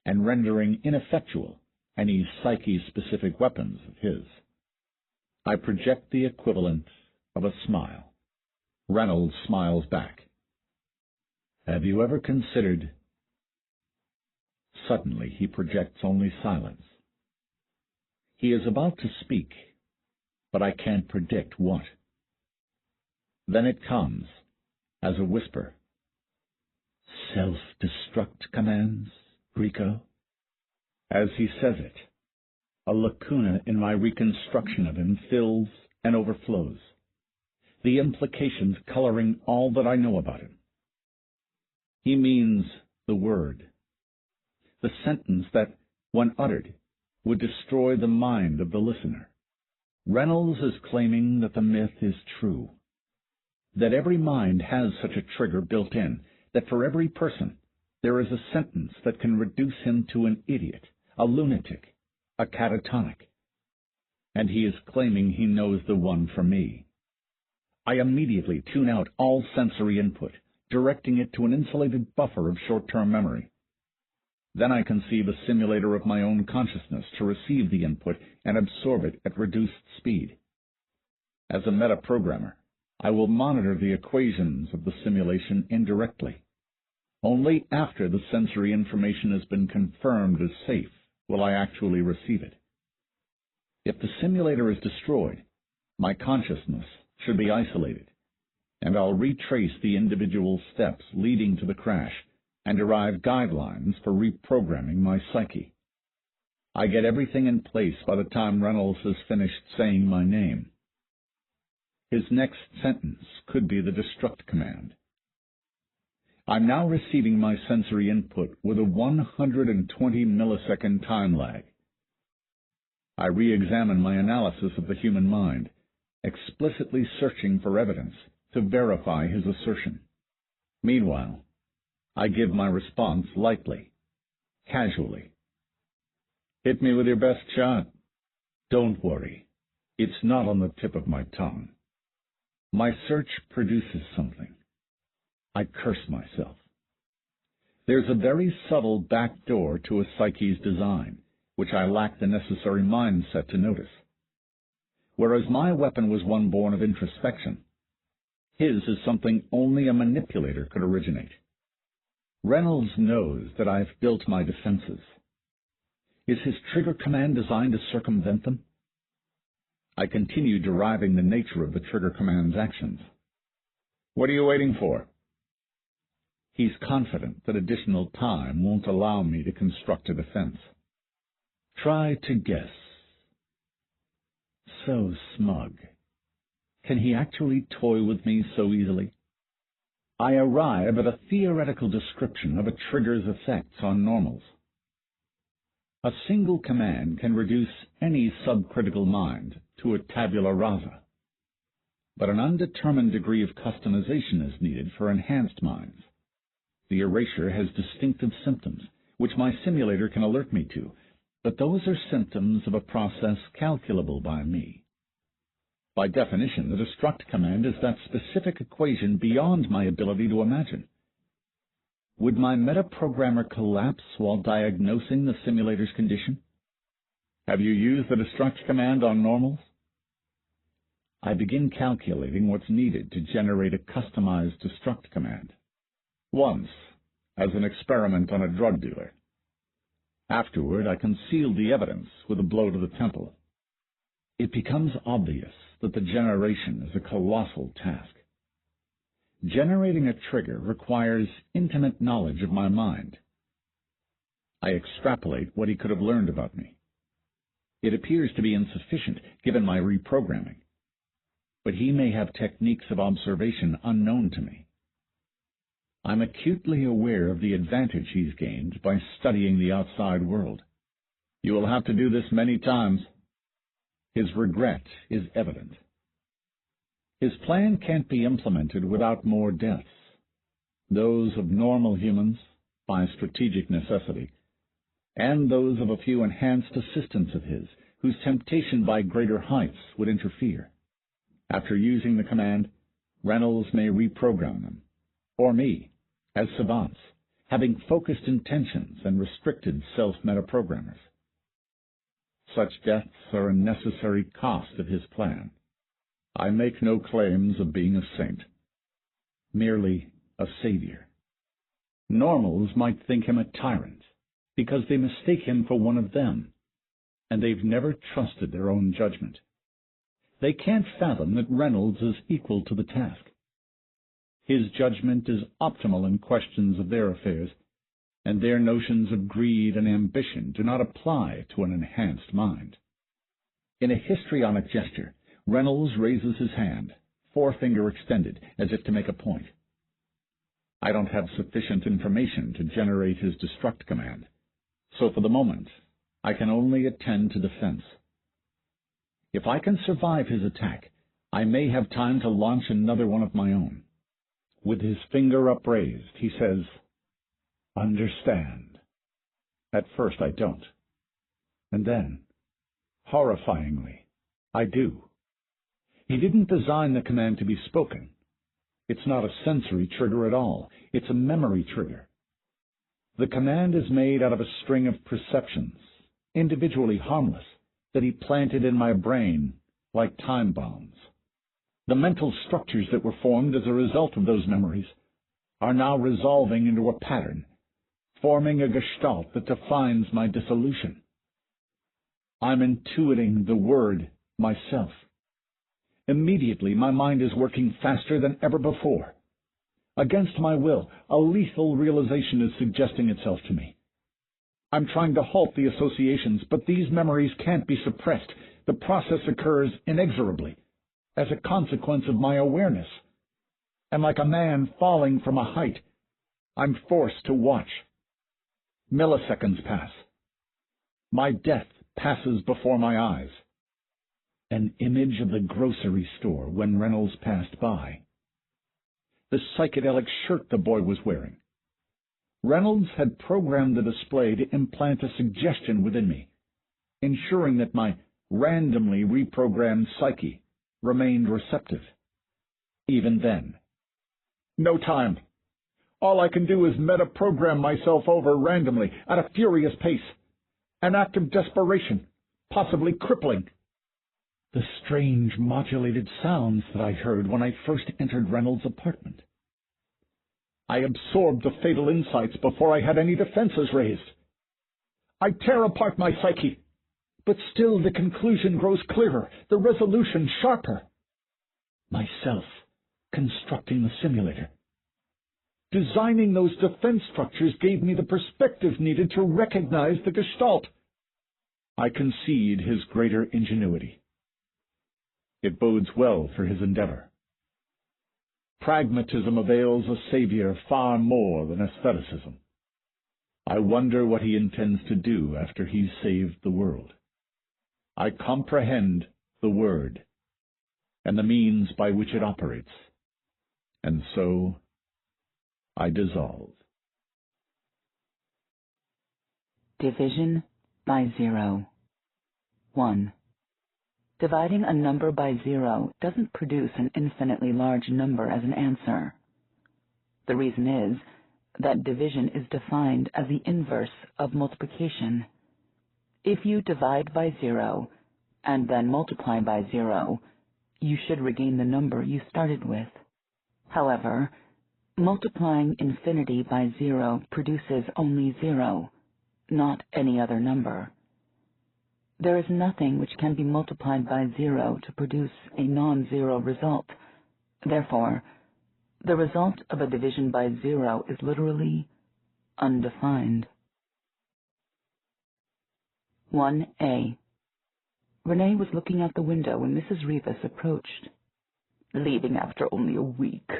and rendering ineffectual any psyche-specific weapons of his. I project the equivalent of a smile. Reynolds smiles back. Have you ever considered... Suddenly he projects only silence. He is about to speak, but I can't predict what. Then it comes, as a whisper. Self-destruct commands, Rico? As he says it, a lacuna in my reconstruction of him fills and overflows, the implications coloring all that I know about him. He means the word, the sentence that, when uttered, would destroy the mind of the listener. Reynolds is claiming that the myth is true, that every mind has such a trigger built in, that for every person there is a sentence that can reduce him to an idiot, a lunatic, a catatonic. And he is claiming he knows the one for me. I immediately tune out all sensory input, directing it to an insulated buffer of short-term memory. Then I conceive a simulator of my own consciousness to receive the input and absorb it at reduced speed. As a metaprogrammer, I will monitor the equations of the simulation indirectly. Only after the sensory information has been confirmed as safe will I actually receive it. If the simulator is destroyed, my consciousness should be isolated, and I'll retrace the individual steps leading to the crash and derive guidelines for reprogramming my psyche. I get everything in place by the time Reynolds has finished saying my name. His next sentence could be the destruct command. I'm now receiving my sensory input with a 120 millisecond time lag. I re-examine my analysis of the human mind, explicitly searching for evidence to verify his assertion. Meanwhile, I give my response lightly, casually. Hit me with your best shot. Don't worry, it's not on the tip of my tongue. My search produces something. I curse myself. There's a very subtle back door to a psyche's design, which I lack the necessary mindset to notice. Whereas my weapon was one born of introspection, his is something only a manipulator could originate. Reynolds knows that I've built my defenses. Is his trigger command designed to circumvent them? I continue deriving the nature of the trigger command's actions. What are you waiting for? He's confident that additional time won't allow me to construct a defense. Try to guess. So smug. Can he actually toy with me so easily? I arrive at a theoretical description of a trigger's effects on normals. A single command can reduce any subcritical mind to a tabula rasa, but an undetermined degree of customization is needed for enhanced minds. The erasure has distinctive symptoms, which my simulator can alert me to, but those are symptoms of a process calculable by me. By definition, the destruct command is that specific equation beyond my ability to imagine. Would my metaprogrammer collapse while diagnosing the simulator's condition? Have you used the destruct command on normals? I begin calculating what's needed to generate a customized destruct command. Once, as an experiment on a drug dealer. Afterward, I concealed the evidence with a blow to the temple. It becomes obvious that the generation is a colossal task. Generating a trigger requires intimate knowledge of my mind. I extrapolate what he could have learned about me. It appears to be insufficient, given my reprogramming. But he may have techniques of observation unknown to me. I'm acutely aware of the advantage he's gained by studying the outside world. You will have to do this many times. His regret is evident. His plan can't be implemented without more deaths, those of normal humans by strategic necessity, and those of a few enhanced assistants of his, whose temptation by greater heights would interfere. After using the command, Reynolds may reprogram them, or me, as savants, having focused intentions and restricted self-metaprogrammers. Such deaths are a necessary cost of his plan. I make no claims of being a saint, merely a savior. Normals might think him a tyrant, because they mistake him for one of them, and they've never trusted their own judgment. They can't fathom that Reynolds is equal to the task. His judgment is optimal in questions of their affairs, and their notions of greed and ambition do not apply to an enhanced mind. In a histrionic gesture, Reynolds raises his hand, forefinger extended, as if to make a point. I don't have sufficient information to generate his destruct command, so for the moment, I can only attend to defense. If I can survive his attack, I may have time to launch another one of my own. With his finger upraised, he says, "Understand." At first I don't. And then, horrifyingly, I do. He didn't design the command to be spoken. It's not a sensory trigger at all. It's a memory trigger. The command is made out of a string of perceptions, individually harmless, that he planted in my brain like time bombs. The mental structures that were formed as a result of those memories are now resolving into a pattern, forming a gestalt that defines my dissolution. I'm intuiting the word myself. Immediately, my mind is working faster than ever before. Against my will, a lethal realization is suggesting itself to me. I'm trying to halt the associations, but these memories can't be suppressed. The process occurs inexorably, as a consequence of my awareness. And like a man falling from a height, I'm forced to watch. Milliseconds pass. My death passes before my eyes. An image of the grocery store when Reynolds passed by. The psychedelic shirt the boy was wearing. Reynolds had programmed the display to implant a suggestion within me, ensuring that my randomly reprogrammed psyche remained receptive. Even then. No time. All I can do is meta-program myself over randomly at a furious pace. An act of desperation, possibly crippling. The strange modulated sounds that I heard when I first entered Reynolds' apartment. I absorbed the fatal insights before I had any defenses raised. I tear apart my psyche, but still the conclusion grows clearer, the resolution sharper. Myself, constructing the simulator. Designing those defense structures gave me the perspective needed to recognize the gestalt. I concede his greater ingenuity. It bodes well for his endeavor. Pragmatism avails a savior far more than aestheticism. I wonder what he intends to do after he's saved the world. I comprehend the word and the means by which it operates, and so I dissolve. Division by zero. 1. Dividing a number by zero doesn't produce an infinitely large number as an answer. The reason is that division is defined as the inverse of multiplication. If you divide by zero and then multiply by zero, you should regain the number you started with. However, multiplying infinity by zero produces only zero, not any other number. There is nothing which can be multiplied by zero to produce a non-zero result. Therefore, the result of a division by zero is literally undefined. 1a. Renee was looking out the window when Mrs. Rivas approached. Leaving after only a week.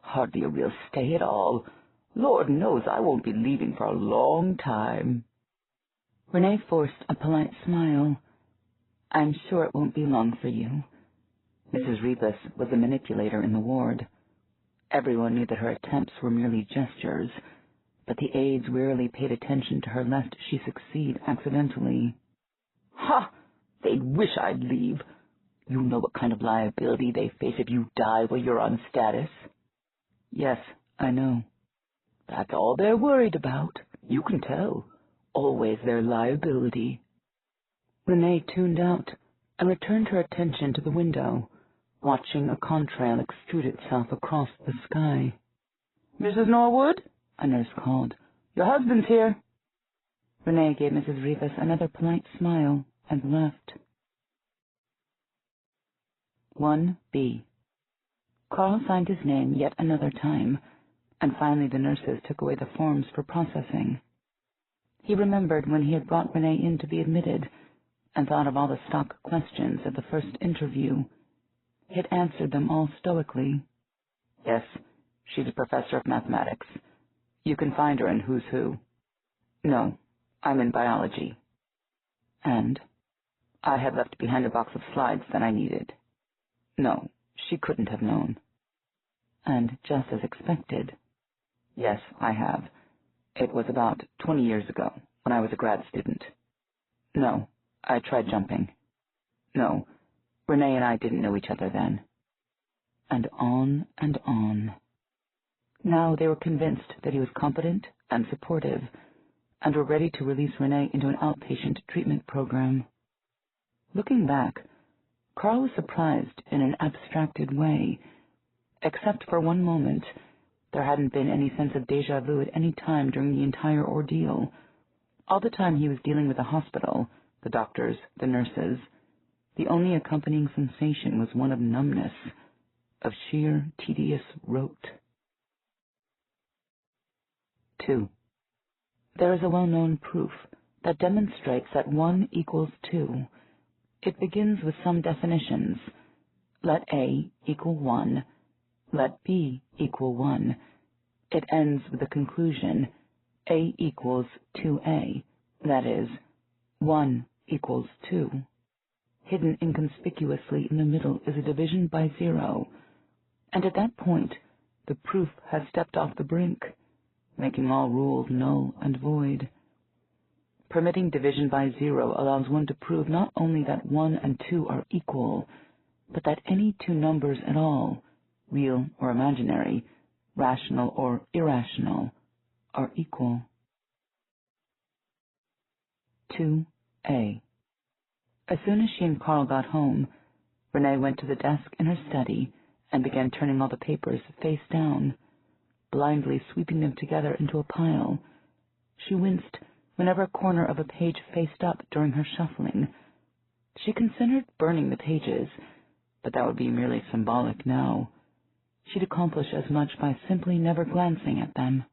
Hardly a real stay at all. Lord knows I won't be leaving for a long time. Renee forced a polite smile. I'm sure it won't be long for you. Mrs. Rivas was a manipulator in the ward. Everyone knew that her attempts were merely gestures, but the aides rarely paid attention to her lest she succeed accidentally. Ha! They'd wish I'd leave. You know what kind of liability they face if you die while you're on status. Yes, I know. That's all they're worried about. You can tell. Always their liability. Renee tuned out and returned her attention to the window, watching a contrail extrude itself across the sky. Mrs. Norwood? A nurse called. Your husband's here. Renee gave Mrs. Rivas another polite smile and left. 1b. Carl signed his name yet another time, and finally the nurses took away the forms for processing. He remembered when he had brought Renee in to be admitted, and thought of all the stock questions at the first interview. He had answered them all stoically. Yes, she's a professor of mathematics. You can find her in Who's Who. No, I'm in biology. And I had left behind a box of slides that I needed. No, she couldn't have known. And just as expected. Yes, I have. It was about 20 years ago, when I was a grad student. No, I tried jumping. No, Renee and I didn't know each other then. And on and on. Now they were convinced that he was competent and supportive, and were ready to release Renee into an outpatient treatment program. Looking back, Carl was surprised in an abstracted way. Except for one moment, there hadn't been any sense of déjà vu at any time during the entire ordeal. All the time he was dealing with the hospital, the doctors, the nurses, the only accompanying sensation was one of numbness, of sheer, tedious rote. 2. There is a well-known proof that demonstrates that 1 equals 2. It begins with some definitions. Let A equal 1. Let B equal 1. It ends with the conclusion, A equals 2A. That is, 1 equals 2. Hidden inconspicuously in the middle is a division by 0, and at that point, the proof has stepped off the brink, making all rules null and void. Permitting division by 0 allows one to prove not only that 1 and 2 are equal, but that any two numbers at all, real or imaginary, rational or irrational, are equal. 2a. As soon as she and Carl got home, Renee went to the desk in her study and began turning all the papers face down, blindly sweeping them together into a pile. She winced whenever a corner of a page faced up during her shuffling. She considered burning the pages, but that would be merely symbolic now. She'd accomplish as much by simply never glancing at them.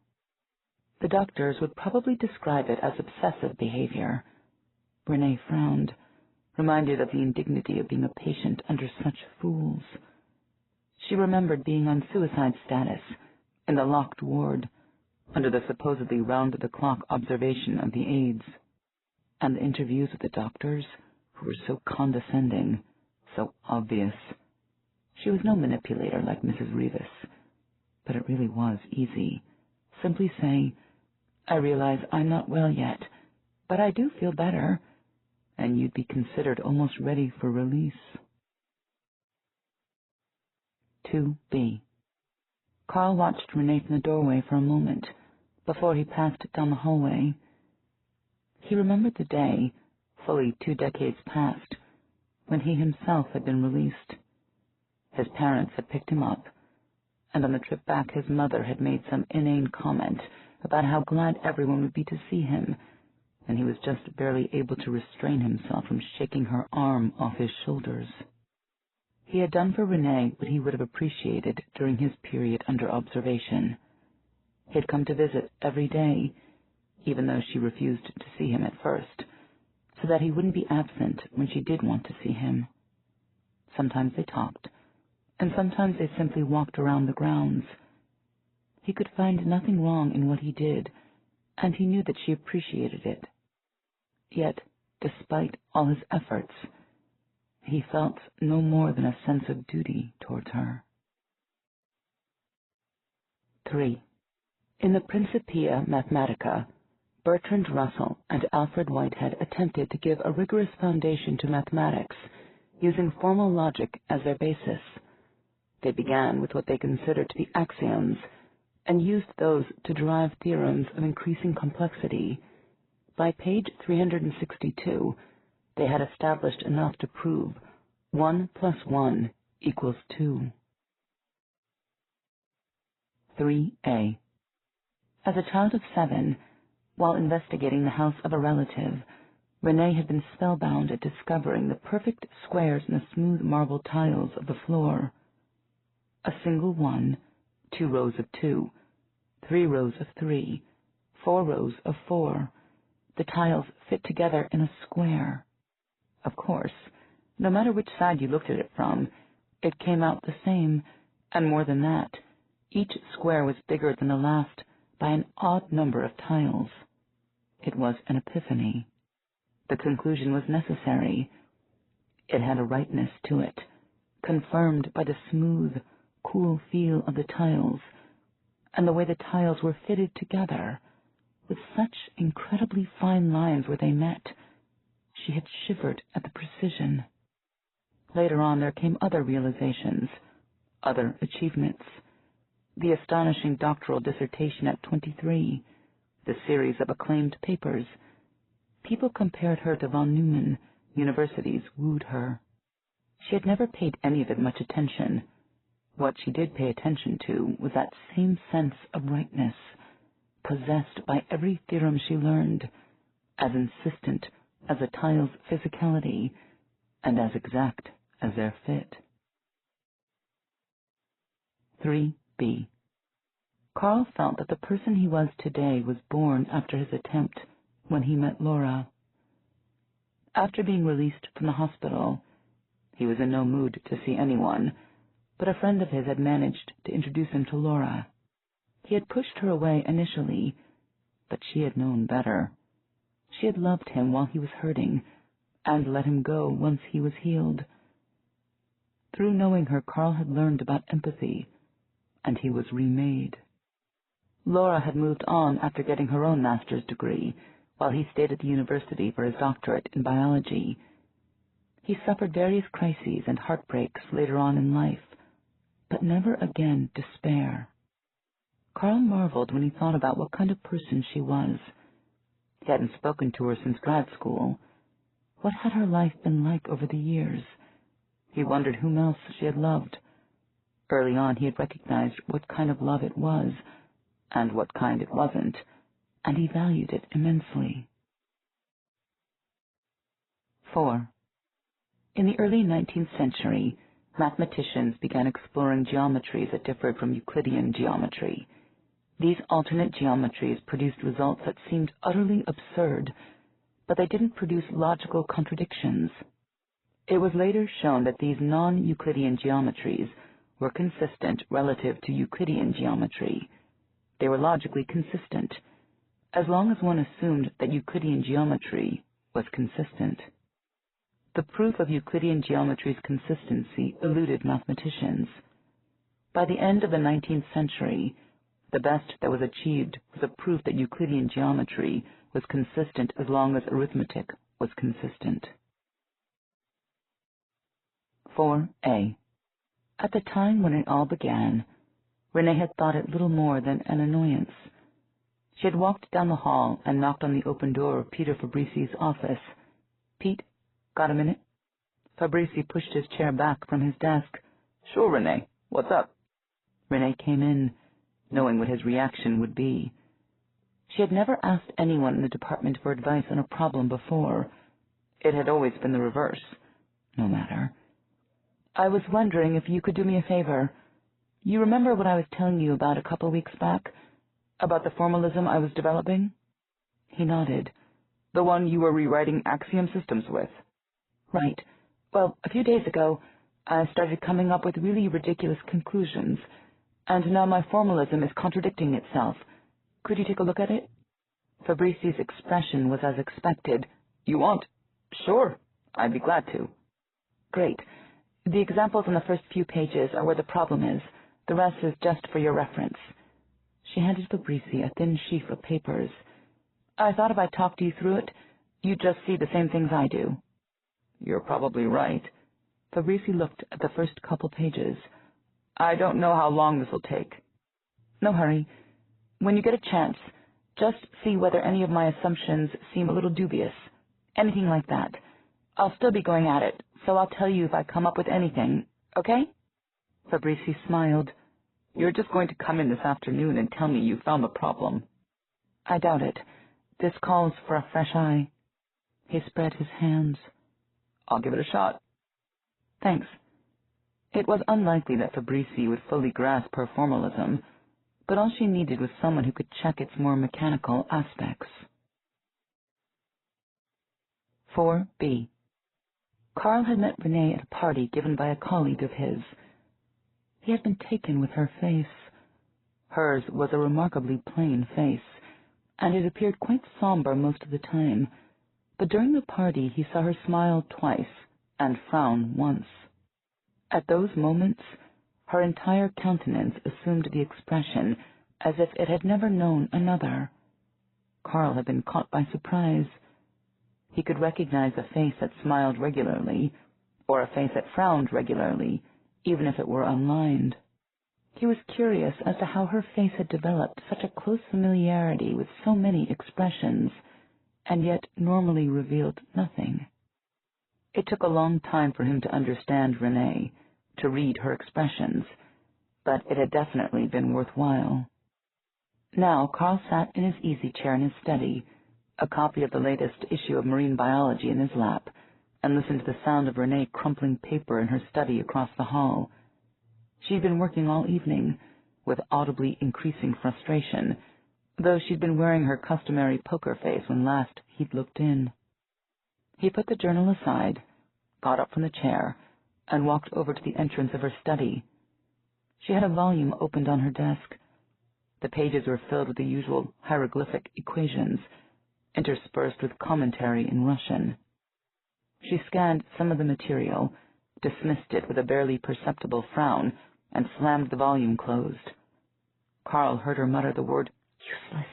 The doctors would probably describe it as obsessive behavior. Renee frowned, reminded of the indignity of being a patient under such fools. She remembered being on suicide status, in the locked ward, under the supposedly round-the-clock observation of the aides, and the interviews with the doctors, who were so condescending, so obvious. She was no manipulator like Mrs. Rivas, but it really was easy. Simply say, "I realize I'm not well yet, but I do feel better," and you'd be considered almost ready for release. 2b. Carl watched Renee from the doorway for a moment before he passed down the hallway. He remembered the day, fully 2 decades past, when he himself had been released. His parents had picked him up, and on the trip back his mother had made some inane comment about how glad everyone would be to see him, and he was just barely able to restrain himself from shaking her arm off his shoulders. He had done for Renee what he would have appreciated during his period under observation. He had come to visit every day, even though she refused to see him at first, so that he wouldn't be absent when she did want to see him. Sometimes they talked, and sometimes they simply walked around the grounds. He could find nothing wrong in what he did, and he knew that she appreciated it. Yet, despite all his efforts, he felt no more than a sense of duty towards her. 3. In the Principia Mathematica, Bertrand Russell and Alfred Whitehead attempted to give a rigorous foundation to mathematics, using formal logic as their basis. They began with what they considered to be axioms, and used those to derive theorems of increasing complexity. By page 362, they had established enough to prove 1 plus 1 equals 2. 3a. As a child of 7, while investigating the house of a relative, Renee had been spellbound at discovering the perfect squares in the smooth marble tiles of the floor. A single 1, 2 rows of 2, 3 rows of 3, 4 rows of 4. The tiles fit together in a square. Of course, no matter which side you looked at it from, it came out the same, and more than that, each square was bigger than the last by an odd number of tiles. It was an epiphany. The conclusion was necessary. It had a rightness to it, confirmed by the smooth, cool feel of the tiles, and the way the tiles were fitted together, with such incredibly fine lines where they met. She had shivered at the precision. Later on there came other realizations, other achievements. The astonishing doctoral dissertation at 23, the series of acclaimed papers. People compared her to von Neumann. Universities wooed her. She had never paid any of it much attention. What she did pay attention to was that same sense of rightness, possessed by every theorem she learned, as insistent as a tile's physicality, and as exact as their fit. 3b. Carl felt that the person he was today was born after his attempt when he met Laura. After being released from the hospital, he was in no mood to see anyone, but a friend of his had managed to introduce him to Laura. He had pushed her away initially, but she had known better. She had loved him while he was hurting, and let him go once he was healed. Through knowing her, Carl had learned about empathy, and he was remade. Laura had moved on after getting her own master's degree, while he stayed at the university for his doctorate in biology. He suffered various crises and heartbreaks later on in life, but never again despair. Carl marveled when he thought about what kind of person she was. He hadn't spoken to her since grad school. What had her life been like over the years? He wondered whom else she had loved. Early on he had recognized what kind of love it was, and what kind it wasn't, and he valued it immensely. 4. In the early 19th century, mathematicians began exploring geometries that differed from Euclidean geometry. These alternate geometries produced results that seemed utterly absurd, but they didn't produce logical contradictions. It was later shown that these non-Euclidean geometries were consistent relative to Euclidean geometry. They were logically consistent, as long as one assumed that Euclidean geometry was consistent. The proof of Euclidean geometry's consistency eluded mathematicians. By the end of the 19th century, the best that was achieved was a proof that Euclidean geometry was consistent as long as arithmetic was consistent. 4a. At the time when it all began, Renee had thought it little more than an annoyance. She had walked down the hall and knocked on the open door of Peter Fabrici's office. "Pete, got a minute?" Fabrici pushed his chair back from his desk. "Sure, Renee. What's up?" Renee came in, knowing what his reaction would be. She had never asked anyone in the department for advice on a problem before. It had always been the reverse. No matter. "I was wondering if you could do me a favor. You remember what I was telling you about a couple weeks back? About the formalism I was developing?" He nodded. "The one you were rewriting axiom systems with?" "Right. Well, a few days ago, I started coming up with really ridiculous conclusions, and now my formalism is contradicting itself. Could you take a look at it?" Fabrici's expression was as expected. "You want?" "Sure. I'd be glad to." "Great. The examples on the first few pages are where the problem is. The rest is just for your reference." She handed Fabrici a thin sheaf of papers. "I thought if I talked you through it, you'd just see the same things I do." "You're probably right." Fabrici looked at the first couple pages. "I don't know how long this will take." "No hurry. When you get a chance, just see whether any of my assumptions seem a little dubious. Anything like that. I'll still be going at it, so I'll tell you if I come up with anything, okay?" Fabrici smiled. "You're just going to come in this afternoon and tell me you found the problem." "I doubt it. This calls for a fresh eye." He spread his hands. "I'll give it a shot." "Thanks." It was unlikely that Fabrici would fully grasp her formalism, but all she needed was someone who could check its more mechanical aspects. 4b. Carl had met Renee at a party given by a colleague of his. He had been taken with her face. Hers was a remarkably plain face, and it appeared quite somber most of the time, but during the party he saw her smile twice and frown once. At those moments, her entire countenance assumed the expression as if it had never known another. Carl had been caught by surprise. He could recognize a face that smiled regularly, or a face that frowned regularly, even if it were unlined. He was curious as to how her face had developed such a close familiarity with so many expressions, and yet normally revealed nothing. It took a long time for him to understand Renee, to read her expressions, but it had definitely been worthwhile. Now Carl sat in his easy chair in his study, a copy of the latest issue of Marine Biology in his lap, and listened to the sound of Renee crumpling paper in her study across the hall. She'd been working all evening, with audibly increasing frustration, though she'd been wearing her customary poker face when last he'd looked in. He put the journal aside, got up from the chair, and walked over to the entrance of her study. She had a volume opened on her desk. The pages were filled with the usual hieroglyphic equations, interspersed with commentary in Russian. She scanned some of the material, dismissed it with a barely perceptible frown, and slammed the volume closed. Carl heard her mutter the word useless,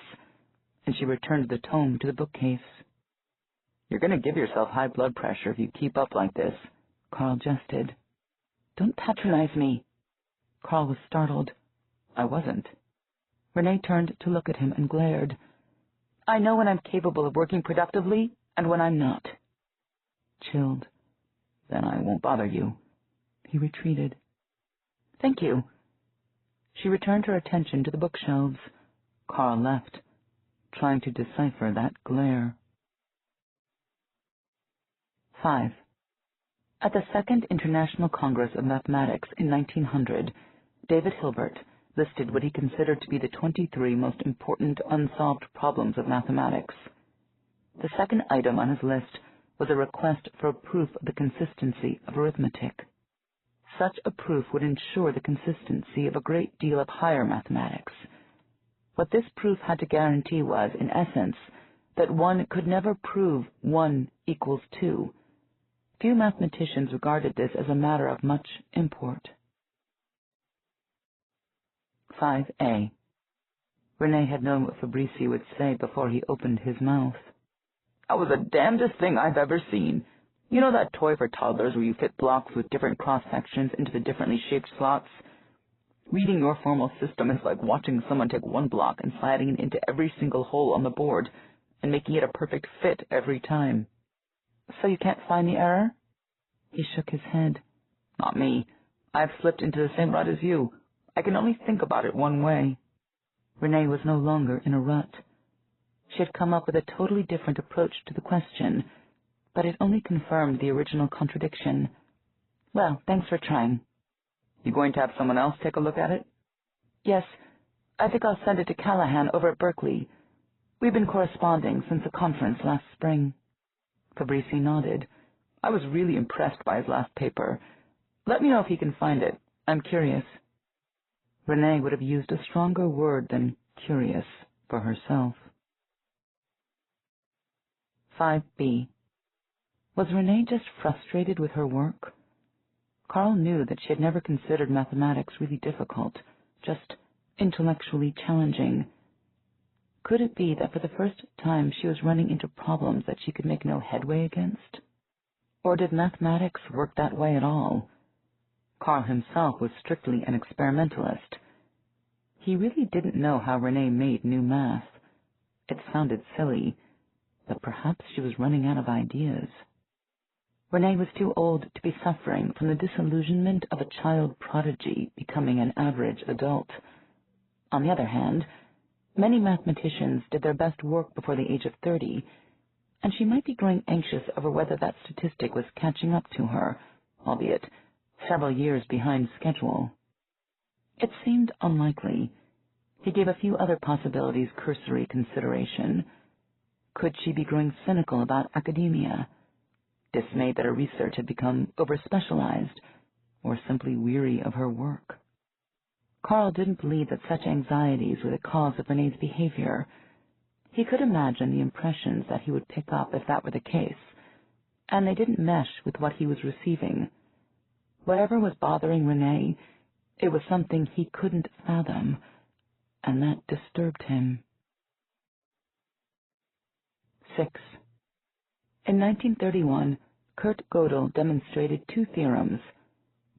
and she returned the tome to the bookcase. "You're going to give yourself high blood pressure if you keep up like this," Carl jested. "Don't patronize me." Carl was startled. "I wasn't." Renee turned to look at him and glared. "I know when I'm capable of working productively and when I'm not." Chilled. "Then I won't bother you." He retreated. "Thank you." She returned her attention to the bookshelves. Carl left, trying to decipher that glare. 5. At the Second International Congress of Mathematics in 1900, David Hilbert listed what he considered to be the 23 most important unsolved problems of mathematics. The second item on his list was a request for a proof of the consistency of arithmetic. Such a proof would ensure the consistency of a great deal of higher mathematics. What this proof had to guarantee was, in essence, that one could never prove 1 equals 2. Few mathematicians regarded this as a matter of much import. 5a. Renee had known what Fabrici would say before he opened his mouth. "That was the damnedest thing I've ever seen. You know that toy for toddlers where you fit blocks with different cross-sections into the differently shaped slots? Reading your formal system is like watching someone take one block and sliding it into every single hole on the board and making it a perfect fit every time." "So you can't find the error?" He shook his head. "Not me. I've slipped into the same rut as you. I can only think about it one way." Renee was no longer in a rut. She had come up with a totally different approach to the question, but it only confirmed the original contradiction. "Well, thanks for trying." "You going to have someone else take a look at it?" "Yes. I think I'll send it to Callahan over at Berkeley. We've been corresponding since the conference last spring." Fabrici nodded. "I was really impressed by his last paper. Let me know if he can find it. I'm curious." Renee would have used a stronger word than curious for herself. 5b. Was Renee just frustrated with her work? Carl knew that she had never considered mathematics really difficult, just intellectually challenging. Could it be that for the first time she was running into problems that she could make no headway against? Or did mathematics work that way at all? Carl himself was strictly an experimentalist. He really didn't know how Renee made new math. It sounded silly, but perhaps she was running out of ideas. Renee was too old to be suffering from the disillusionment of a child prodigy becoming an average adult. On the other hand, many mathematicians did their best work before the age of 30, and she might be growing anxious over whether that statistic was catching up to her, albeit several years behind schedule. It seemed unlikely. He gave a few other possibilities cursory consideration. Could she be growing cynical about academia, dismayed that her research had become overspecialized, or simply weary of her work? Carl didn't believe that such anxieties were the cause of Renee's behavior. He could imagine the impressions that he would pick up if that were the case, and they didn't mesh with what he was receiving. Whatever was bothering Renee, it was something he couldn't fathom, and that disturbed him. 6. In 1931, Kurt Gödel demonstrated two theorems.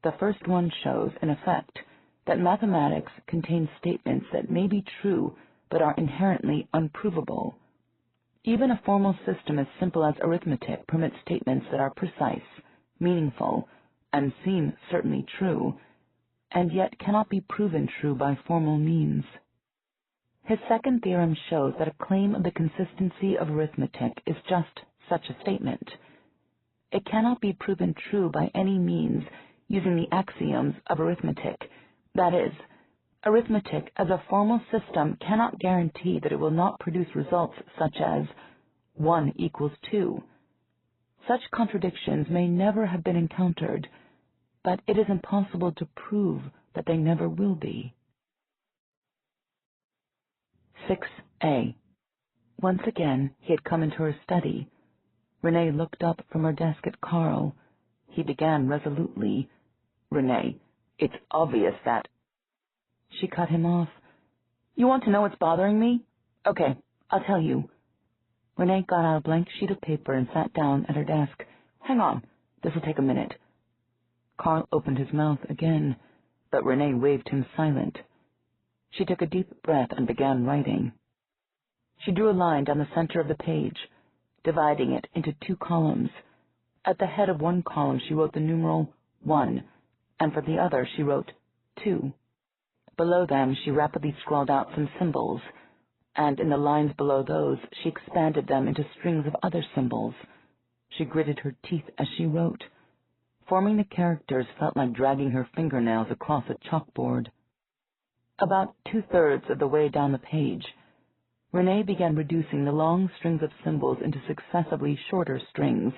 The first one shows, in effect, that mathematics contains statements that may be true but are inherently unprovable. Even a formal system as simple as arithmetic permits statements that are precise, meaningful, and seem certainly true, and yet cannot be proven true by formal means. His second theorem shows that a claim of the consistency of arithmetic is just such a statement. It cannot be proven true by any means using the axioms of arithmetic. That is, arithmetic as a formal system cannot guarantee that it will not produce results such as 1 equals 2. Such contradictions may never have been encountered, but it is impossible to prove that they never will be. 6a. Once again, he had come into her study. Renee looked up from her desk at Carl. He began resolutely, "Renee, it's obvious that—" She cut him off. "You want to know what's bothering me? Okay, I'll tell you." Renee got out a blank sheet of paper and sat down at her desk. "Hang on, this will take a minute." Carl opened his mouth again, but Renee waved him silent. She took a deep breath and began writing. She drew a line down the center of the page, dividing it into 2 columns. At the head of one column she wrote the numeral 1, and for the other she wrote 2. Below them she rapidly scrawled out some symbols, and in the lines below those she expanded them into strings of other symbols. She gritted her teeth as she wrote. Forming the characters felt like dragging her fingernails across a chalkboard. About 2/3 of the way down the page, Renee began reducing the long strings of symbols into successively shorter strings.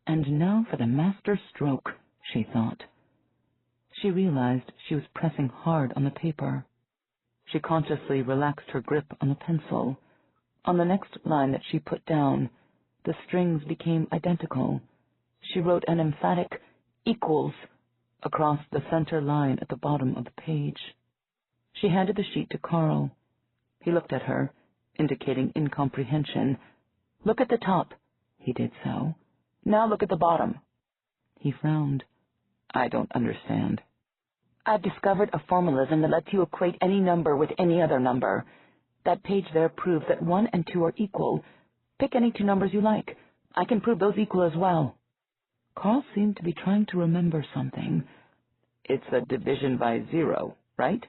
And now for the master stroke, she thought. She realized she was pressing hard on the paper. She consciously relaxed her grip on the pencil. On the next line that she put down, the strings became identical. She wrote an emphatic equals across the center line at the bottom of the page. She handed the sheet to Carl. He looked at her, indicating incomprehension. "Look at the top." He did so. "Now look at the bottom." He frowned. "I don't understand." "I've discovered a formalism that lets you equate any number with any other number. That page there proves that 1 and 2 are equal. Pick any 2 numbers you like. I can prove those equal as well." Carl seemed to be trying to remember something. "It's a division by 0, right?"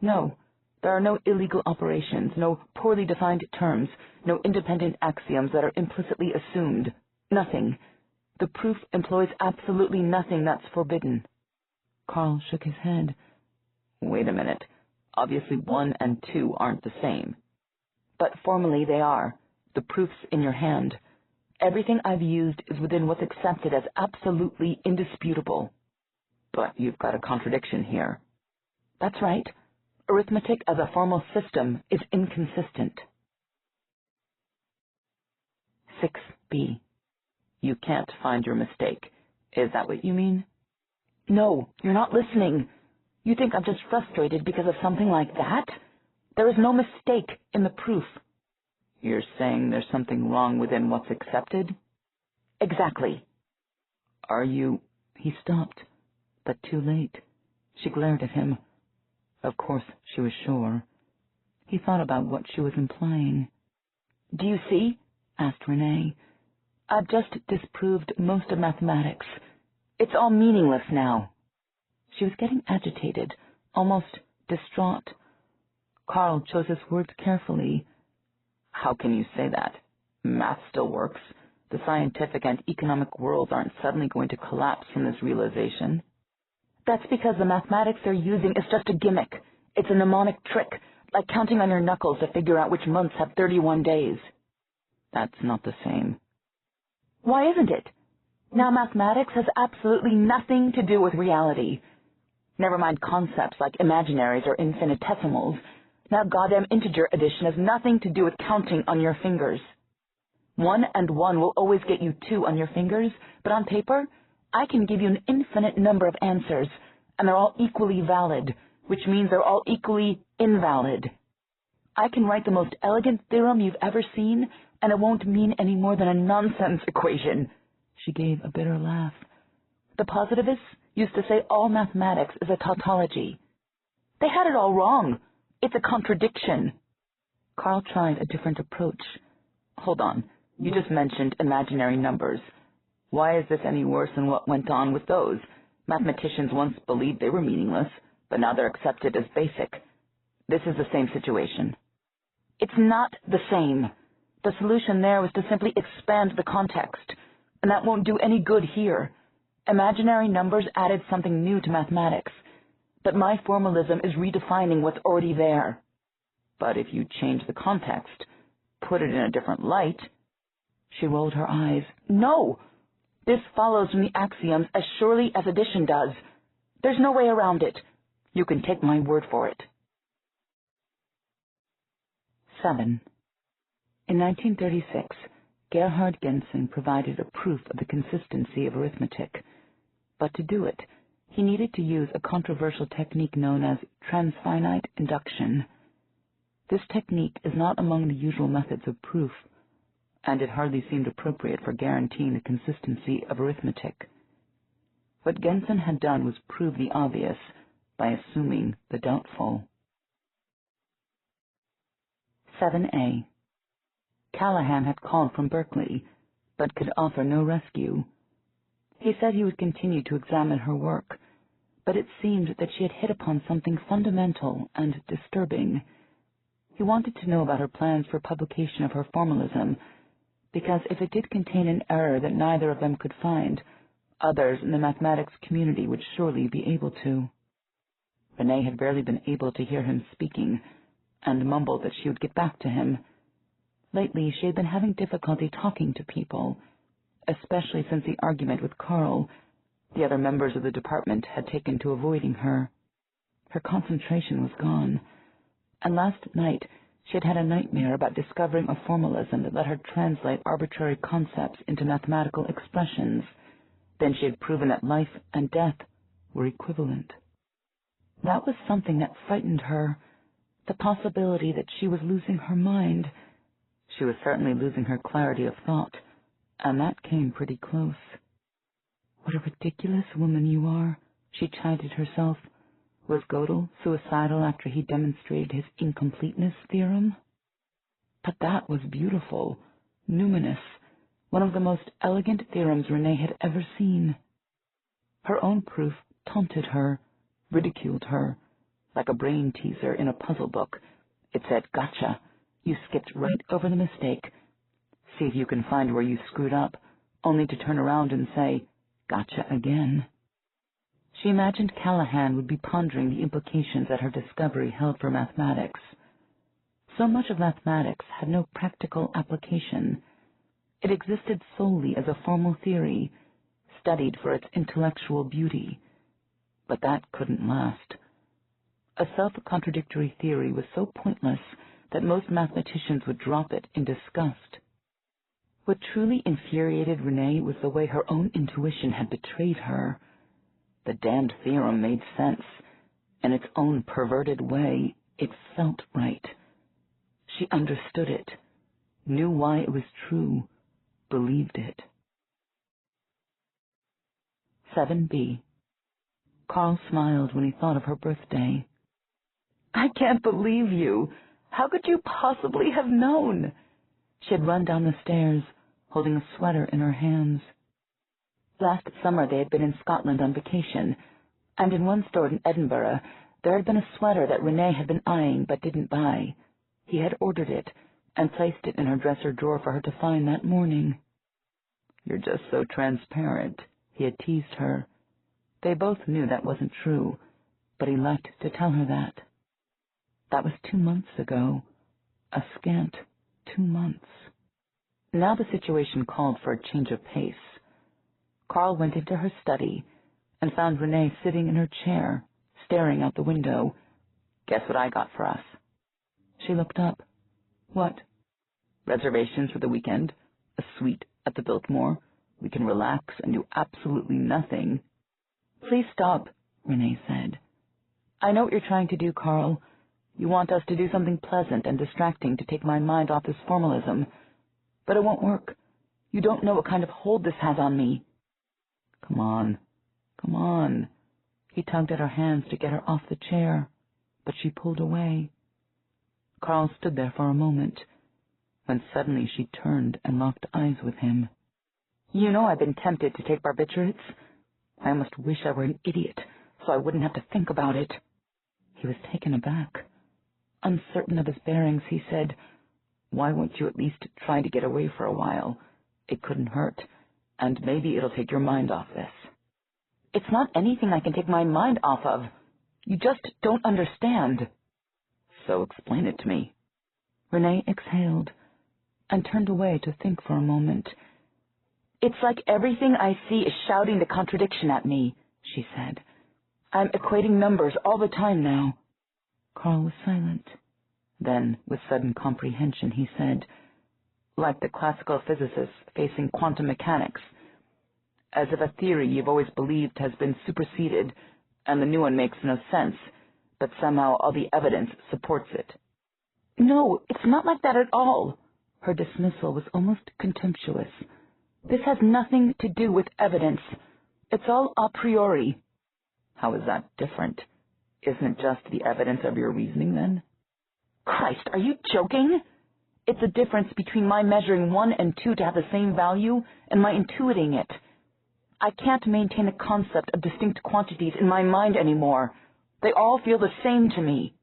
"No. There are no illegal operations, no poorly defined terms, no independent axioms that are implicitly assumed. Nothing. The proof employs absolutely nothing that's forbidden." Carl shook his head. "Wait a minute. Obviously 1 and 2 aren't the same." "But formally they are. The proof's in your hand. Everything I've used is within what's accepted as absolutely indisputable." "But you've got a contradiction here." "That's right. Arithmetic as a formal system is inconsistent." 6b. "You can't find your mistake. Is that what you mean?" "No, you're not listening. You think I'm just frustrated because of something like that? There is no mistake in the proof." "You're saying there's something wrong within what's accepted?" "Exactly." "Are you—" He stopped, but too late. She glared at him. Of course she was sure. He thought about what she was implying. "Do you see?" asked Renee. "I've just disproved most of mathematics. It's all meaningless now." She was getting agitated, almost distraught. Carl chose his words carefully. "How can you say that? Math still works. The scientific and economic worlds aren't suddenly going to collapse from this realization." "That's because the mathematics they're using is just a gimmick. It's a mnemonic trick, like counting on your knuckles to figure out which months have 31 days. "That's not the same." "Why isn't it? Now mathematics has absolutely nothing to do with reality. Never mind concepts like imaginaries or infinitesimals. Now goddamn integer addition has nothing to do with counting on your fingers. 1 and 1 will always get you 2 on your fingers, but on paper, I can give you an infinite number of answers, and they're all equally valid, which means they're all equally invalid. I can write the most elegant theorem you've ever seen, and it won't mean any more than a nonsense equation. She gave a bitter laugh. The positivists used to say all mathematics is a tautology. They had it all wrong. It's a contradiction. Carl tried a different approach. Hold on. You just mentioned imaginary numbers. Why is this any worse than what went on with those? Mathematicians once believed they were meaningless, but now they're accepted as basic. This is the same situation. It's not the same. The solution there was to simply expand the context, and that won't do any good here. Imaginary numbers added something new to mathematics, but my formalism is redefining what's already there. But if you change the context, put it in a different light... She rolled her eyes. No! This follows from the axioms as surely as addition does. There's no way around it. You can take my word for it. 7. In 1936, Gerhard Gentzen provided a proof of the consistency of arithmetic. But to do it, he needed to use a controversial technique known as transfinite induction. This technique is not among the usual methods of proof, and it hardly seemed appropriate for guaranteeing the consistency of arithmetic. What Gentzen had done was prove the obvious by assuming the doubtful. 7a. Callahan had called from Berkeley, but could offer no rescue. He said he would continue to examine her work, but it seemed that she had hit upon something fundamental and disturbing. He wanted to know about her plans for publication of her formalism, because if it did contain an error that neither of them could find, others in the mathematics community would surely be able to. Renee had barely been able to hear him speaking, and mumbled that she would get back to him. Lately, she had been having difficulty talking to people, especially since the argument with Carl. The other members of the department had taken to avoiding her. Her concentration was gone, and last night she had had a nightmare about discovering a formalism that let her translate arbitrary concepts into mathematical expressions. Then she had proven that life and death were equivalent. That was something that frightened her, the possibility that she was losing her mind. She was certainly losing her clarity of thought, and that came pretty close. What a ridiculous woman you are, she chided herself. Was Gödel suicidal after he demonstrated his incompleteness theorem? But that was beautiful, numinous, one of the most elegant theorems Renee had ever seen. Her own proof taunted her, ridiculed her, like a brain teaser in a puzzle book. It said, "Gotcha. You skipped right over the mistake. See if you can find where you screwed up, only to turn around and say, gotcha again." She imagined Callahan would be pondering the implications that her discovery held for mathematics. So much of mathematics had no practical application. It existed solely as a formal theory, studied for its intellectual beauty. But that couldn't last. A self-contradictory theory was so pointless that most mathematicians would drop it in disgust. What truly infuriated Renee was the way her own intuition had betrayed her. The damned theorem made sense. In its own perverted way, it felt right. She understood it, knew why it was true, believed it. 7b. Carl smiled when he thought of her birthday. "I can't believe you. How could you possibly have known?" She had run down the stairs, holding a sweater in her hands. Last summer they had been in Scotland on vacation, and in one store in Edinburgh there had been a sweater that Renee had been eyeing but didn't buy. He had ordered it and placed it in her dresser drawer for her to find that morning. "You're just so transparent," he had teased her. They both knew that wasn't true, but he liked to tell her that. That was 2 months ago. A scant 2 months. Now the situation called for a change of pace. Carl went into her study and found Renee sitting in her chair, staring out the window. "Guess what I got for us?" She looked up. "What?" "Reservations for the weekend, a suite at the Biltmore. We can relax and do absolutely nothing." "Please stop," Renee said. "I know what you're trying to do, Carl. You want us to do something pleasant and distracting to take my mind off this formalism. But it won't work. You don't know what kind of hold this has on me." Come on. Come on." He tugged at her hands to get her off the chair, but she pulled away. Carl stood there for a moment, when suddenly she turned and locked eyes with him. "You know I've been tempted to take barbiturates. I almost wish I were an idiot, so I wouldn't have to think about it." He was taken aback. Uncertain of his bearings, he said, "Why won't you at least try to get away for a while? It couldn't hurt, and maybe it'll take your mind off this." "It's not anything I can take my mind off of. You just don't understand." "So explain it to me." Renee exhaled and turned away to think for a moment. "It's like everything I see is shouting the contradiction at me," she said. "I'm equating numbers all the time now." Carl was silent. Then, with sudden comprehension, he said, "Like the classical physicists facing quantum mechanics. As if a theory you've always believed has been superseded, and the new one makes no sense, but somehow all the evidence supports it." "No, it's not like that at all." Her dismissal was almost contemptuous. "This has nothing to do with evidence. It's all a priori." "How is that different? Isn't it just the evidence of your reasoning, then?" "Christ, are you joking? It's a difference between my measuring 1 and 2 to have the same value and my intuiting it. I can't maintain a concept of distinct quantities in my mind anymore. They all feel the same to me."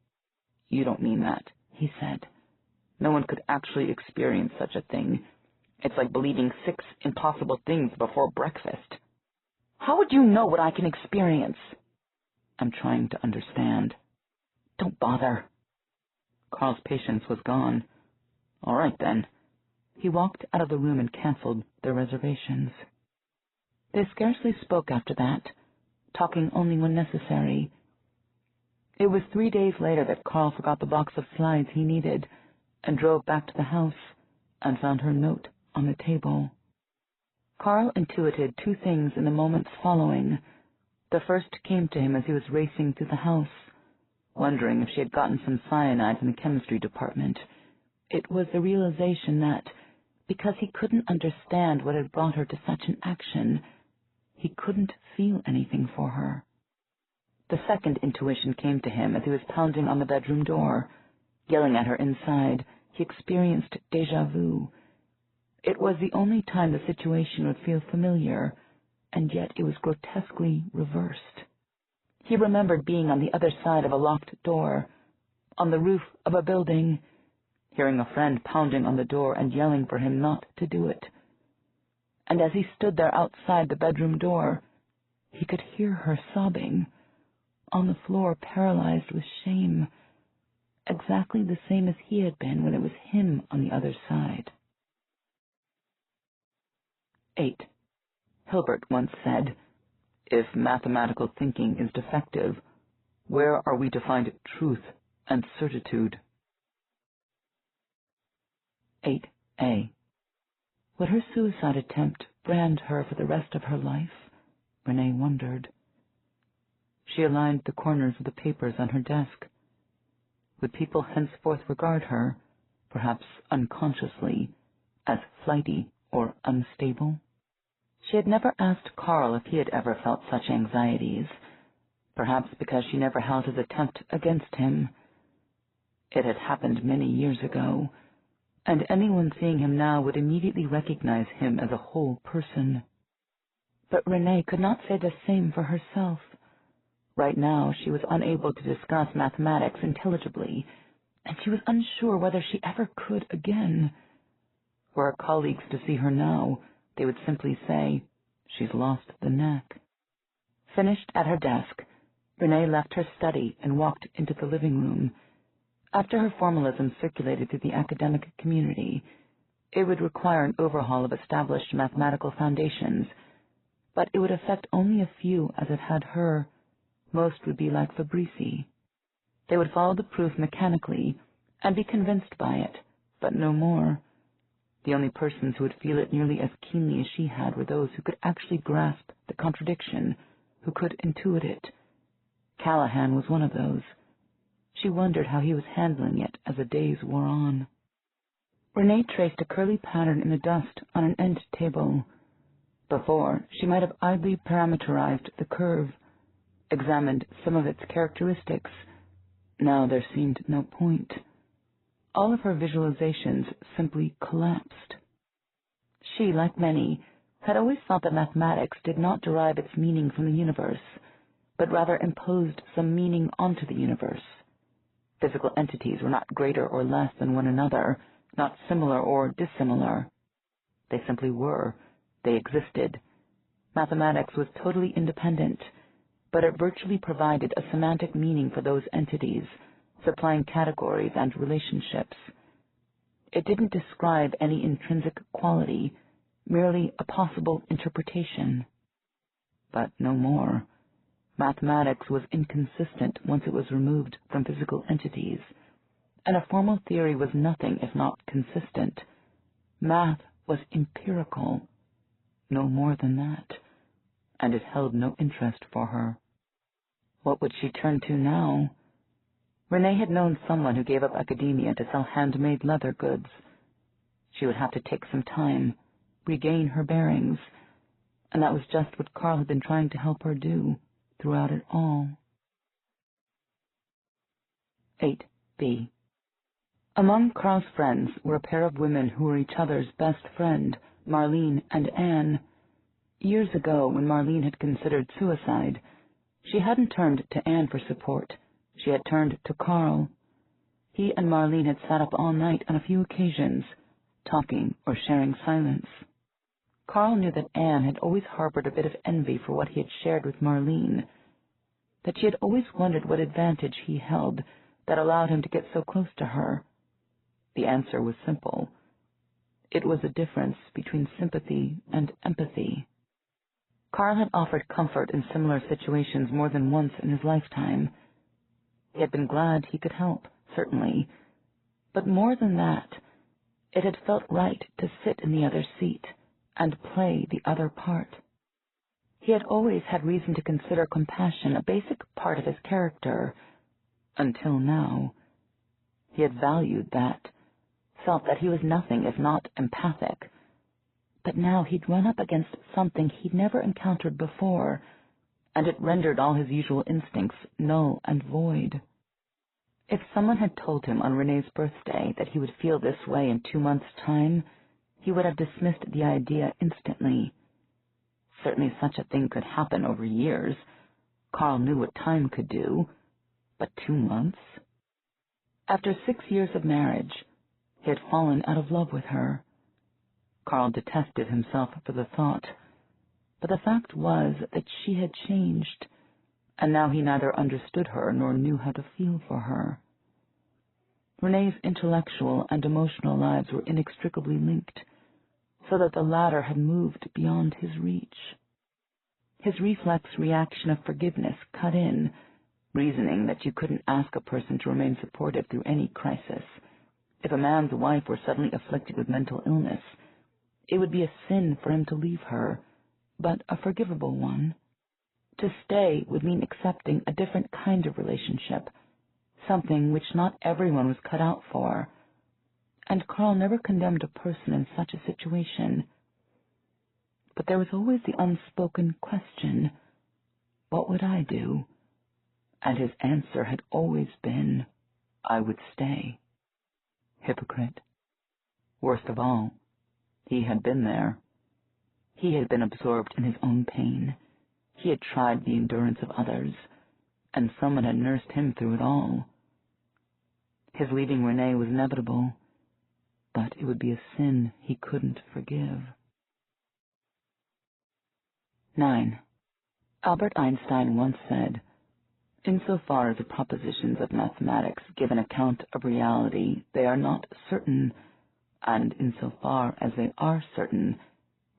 "You don't mean that," he said. "No one could actually experience such a thing. It's like believing 6 impossible things before breakfast." "How would you know what I can experience?" "I'm trying to understand." "Don't bother." Carl's patience was gone. "All right, then." He walked out of the room and canceled their reservations. They scarcely spoke after that, talking only when necessary. It was 3 days later that Carl forgot the box of slides he needed and drove back to the house and found her note on the table. Carl intuited 2 things in the moments following. The first came to him as he was racing through the house, wondering if she had gotten some cyanide from the chemistry department. It was the realization that, because he couldn't understand what had brought her to such an action, he couldn't feel anything for her. The second intuition came to him as he was pounding on the bedroom door. Yelling at her inside, he experienced déjà vu. It was the only time the situation would feel familiar, and yet it was grotesquely reversed. He remembered being on the other side of a locked door, on the roof of a building, hearing a friend pounding on the door and yelling for him not to do it. And as he stood there outside the bedroom door, he could hear her sobbing, on the floor paralyzed with shame, exactly the same as he had been when it was him on the other side. 8. Hilbert once said, "If mathematical thinking is defective, where are we to find truth and certitude?" 8a. Would her suicide attempt brand her for the rest of her life? Renee wondered. She aligned the corners of the papers on her desk. Would people henceforth regard her, perhaps unconsciously, as flighty or unstable? She had never asked Carl if he had ever felt such anxieties, perhaps because she never held his attempt against him. It had happened many years ago, and anyone seeing him now would immediately recognize him as a whole person. But Renee could not say the same for herself. Right now she was unable to discuss mathematics intelligibly, and she was unsure whether she ever could again. Were her colleagues to see her now, they would simply say, "She's lost the knack." Finished at her desk, Renee left her study and walked into the living room. After her formalism circulated through the academic community, it would require an overhaul of established mathematical foundations, but it would affect only a few as it had her. Most would be like Fabrici. They would follow the proof mechanically and be convinced by it, but no more. The only persons who would feel it nearly as keenly as she had were those who could actually grasp the contradiction, who could intuit it. Callahan was one of those. She wondered how he was handling it as the days wore on. Renee traced a curly pattern in the dust on an end table. Before, she might have idly parameterized the curve, examined some of its characteristics. Now there seemed no point. All of her visualizations simply collapsed. She, like many, had always thought that mathematics did not derive its meaning from the universe, but rather imposed some meaning onto the universe. Physical entities were not greater or less than one another, not similar or dissimilar. They simply were. They existed. Mathematics was totally independent, but it virtually provided a semantic meaning for those entities, supplying categories and relationships. It didn't describe any intrinsic quality, merely a possible interpretation. But no more. Mathematics was inconsistent once it was removed from physical entities, and a formal theory was nothing if not consistent. Math was empirical, no more than that, and it held no interest for her. What would she turn to now? Renee had known someone who gave up academia to sell handmade leather goods. She would have to take some time, regain her bearings, and that was just what Carl had been trying to help her do throughout it all. 8b. Among Carl's friends were a pair of women who were each other's best friend, Marlene and Anne. Years ago, when Marlene had considered suicide, she hadn't turned to Anne for support. She had turned to Carl. He and Marlene had sat up all night on a few occasions, talking or sharing silence. Carl knew that Anne had always harbored a bit of envy for what he had shared with Marlene, that she had always wondered what advantage he held that allowed him to get so close to her. The answer was simple. It was a difference between sympathy and empathy. Carl had offered comfort in similar situations more than once in his lifetime. He had been glad he could help, certainly, but more than that, it had felt right to sit in the other seat and play the other part. He had always had reason to consider compassion a basic part of his character, until now. He had valued that, felt that he was nothing if not empathic. But now he'd run up against something he'd never encountered before, and it rendered all his usual instincts null and void. If someone had told him on Renee's birthday that he would feel this way in 2 months' time, he would have dismissed the idea instantly. Certainly such a thing could happen over years. Carl knew what time could do, but 2 months? After 6 years of marriage, he had fallen out of love with her. Carl detested himself for the thought, but the fact was that she had changed, and now he neither understood her nor knew how to feel for her. Renee's intellectual and emotional lives were inextricably linked, so that the latter had moved beyond his reach. His reflex reaction of forgiveness cut in, reasoning that you couldn't ask a person to remain supportive through any crisis. If a man's wife were suddenly afflicted with mental illness, it would be a sin for him to leave her, but a forgivable one. To stay would mean accepting a different kind of relationship, something which not everyone was cut out for, and Carl never condemned a person in such a situation. But there was always the unspoken question, what would I do? And his answer had always been, I would stay. Hypocrite. Worst of all, he had been there. He had been absorbed in his own pain. He had tried the endurance of others, and someone had nursed him through it all. His leaving Renee was inevitable, but it would be a sin he couldn't forgive. 9. Albert Einstein once said, "Insofar as the propositions of mathematics give an account of reality, they are not certain, and insofar as they are certain,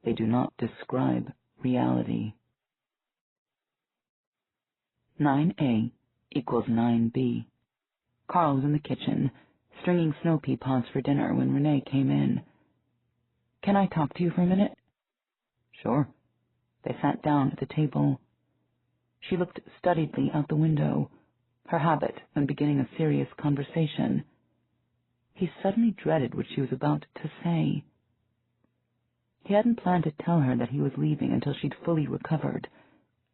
they do not describe reality." 9a equals 9b. Carl was in the kitchen, stringing snow pea pods for dinner when Renee came in. "Can I talk to you for a minute?" "Sure." They sat down at the table. She looked studiedly out the window, her habit when beginning a serious conversation. He suddenly dreaded what she was about to say. He hadn't planned to tell her that he was leaving until she'd fully recovered,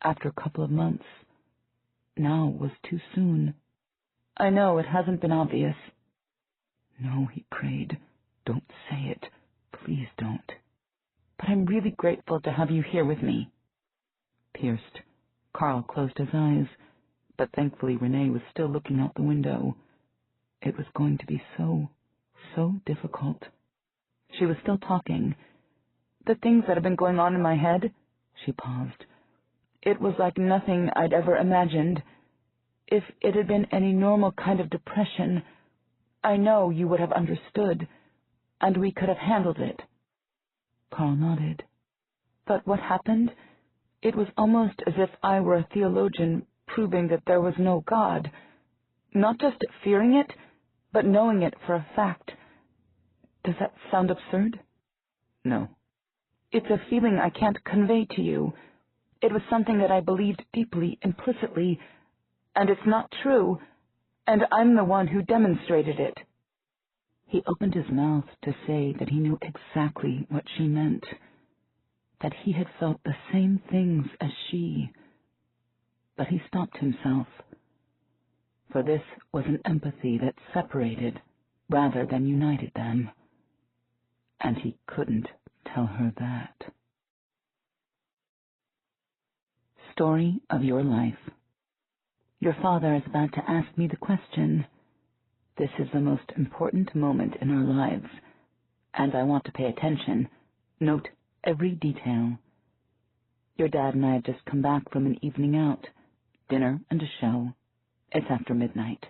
after a couple of months. Now was too soon. "I know it hasn't been obvious." "No," he prayed. "Don't say it. Please don't." "But I'm really grateful to have you here with me." Pierced, Carl closed his eyes, but thankfully Renee was still looking out the window. It was going to be so difficult. She was still talking. "The things that have been going on in my head," she paused. "It was like nothing I'd ever imagined. If it had been any normal kind of depression, I know you would have understood, and we could have handled it." Carl nodded. "But what happened? It was almost as if I were a theologian proving that there was no God. Not just fearing it, but knowing it for a fact. Does that sound absurd?" "No." "It's a feeling I can't convey to you. It was something that I believed deeply, implicitly, and it's not true, and I'm the one who demonstrated it." He opened his mouth to say that he knew exactly what she meant, that he had felt the same things as she, but he stopped himself, for this was an empathy that separated rather than united them, and he couldn't tell her that. Story of your life. Your father is about to ask me the question. This is the most important moment in our lives, and I want to pay attention, note every detail. Your dad and I have just come back from an evening out, dinner and a show. It's after midnight.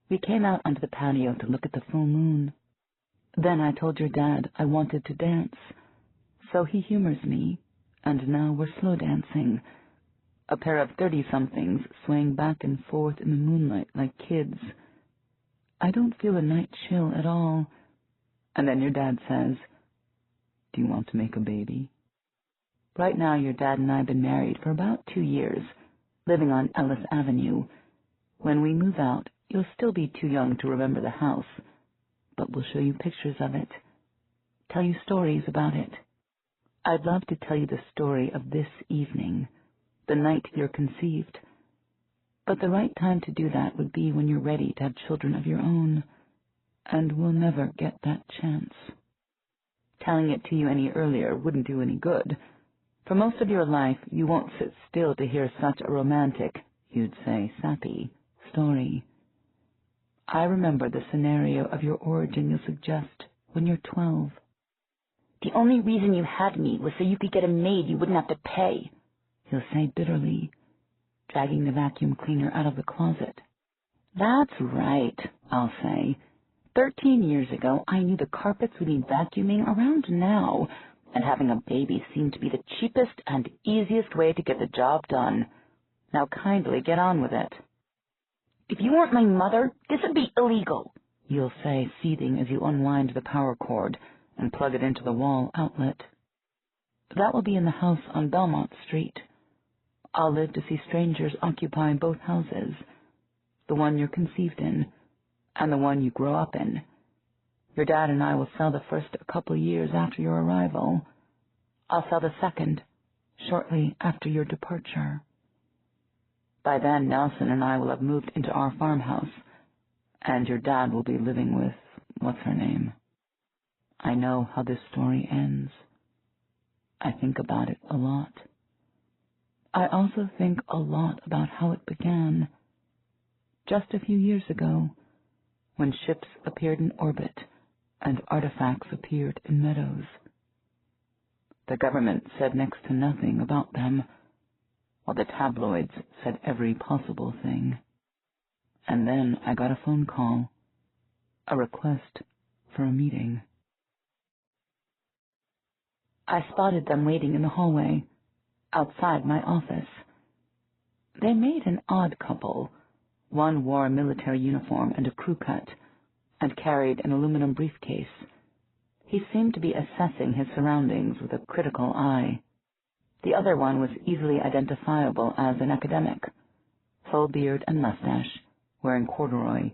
We came out onto the patio to look at the full moon. Then I told your dad I wanted to dance, so he humors me, and now we're slow dancing, a pair of 30-somethings swaying back and forth in the moonlight like kids. I don't feel a night chill at all. And then your dad says, "Do you want to make a baby?" Right now your dad and I have been married for about 2 years, living on Ellis Avenue. When we move out, you'll still be too young to remember the house, but we'll show you pictures of it, tell you stories about it. I'd love to tell you the story of this evening, the night you're conceived, but the right time to do that would be when you're ready to have children of your own, and we'll never get that chance. Telling it to you any earlier wouldn't do any good. For most of your life, you won't sit still to hear such a romantic, you'd say sappy, story. I remember the scenario of your origin you'll suggest when you're 12. "The only reason you had me was so you could get a maid you wouldn't have to pay," He'll say bitterly, dragging the vacuum cleaner out of the closet. "That's right," I'll say. 13 years ago, I knew the carpets would need vacuuming around now, and having a baby seemed to be the cheapest and easiest way to get the job done. Now kindly get on with it." "If you weren't my mother, this would be illegal," You'll say, seething as you unwind the power cord and plug it into the wall outlet. That will be in the house on Belmont Street. I'll live to see strangers occupy both houses, the one you're conceived in and the one you grow up in. Your dad and I will sell the first a couple of years after your arrival. I'll sell the second shortly after your departure. By then, Nelson and I will have moved into our farmhouse, and your dad will be living with what's-her-name. I know how this story ends. I think about it a lot. I also think a lot about how it began. Just a few years ago, when ships appeared in orbit and artifacts appeared in meadows. The government said next to nothing about them, while the tabloids said every possible thing. And then I got a phone call, a request for a meeting. I spotted them waiting in the hallway, outside my office. They made an odd couple. One wore a military uniform and a crew cut, and carried an aluminum briefcase. He seemed to be assessing his surroundings with a critical eye. The other one was easily identifiable as an academic, full beard and mustache, wearing corduroy.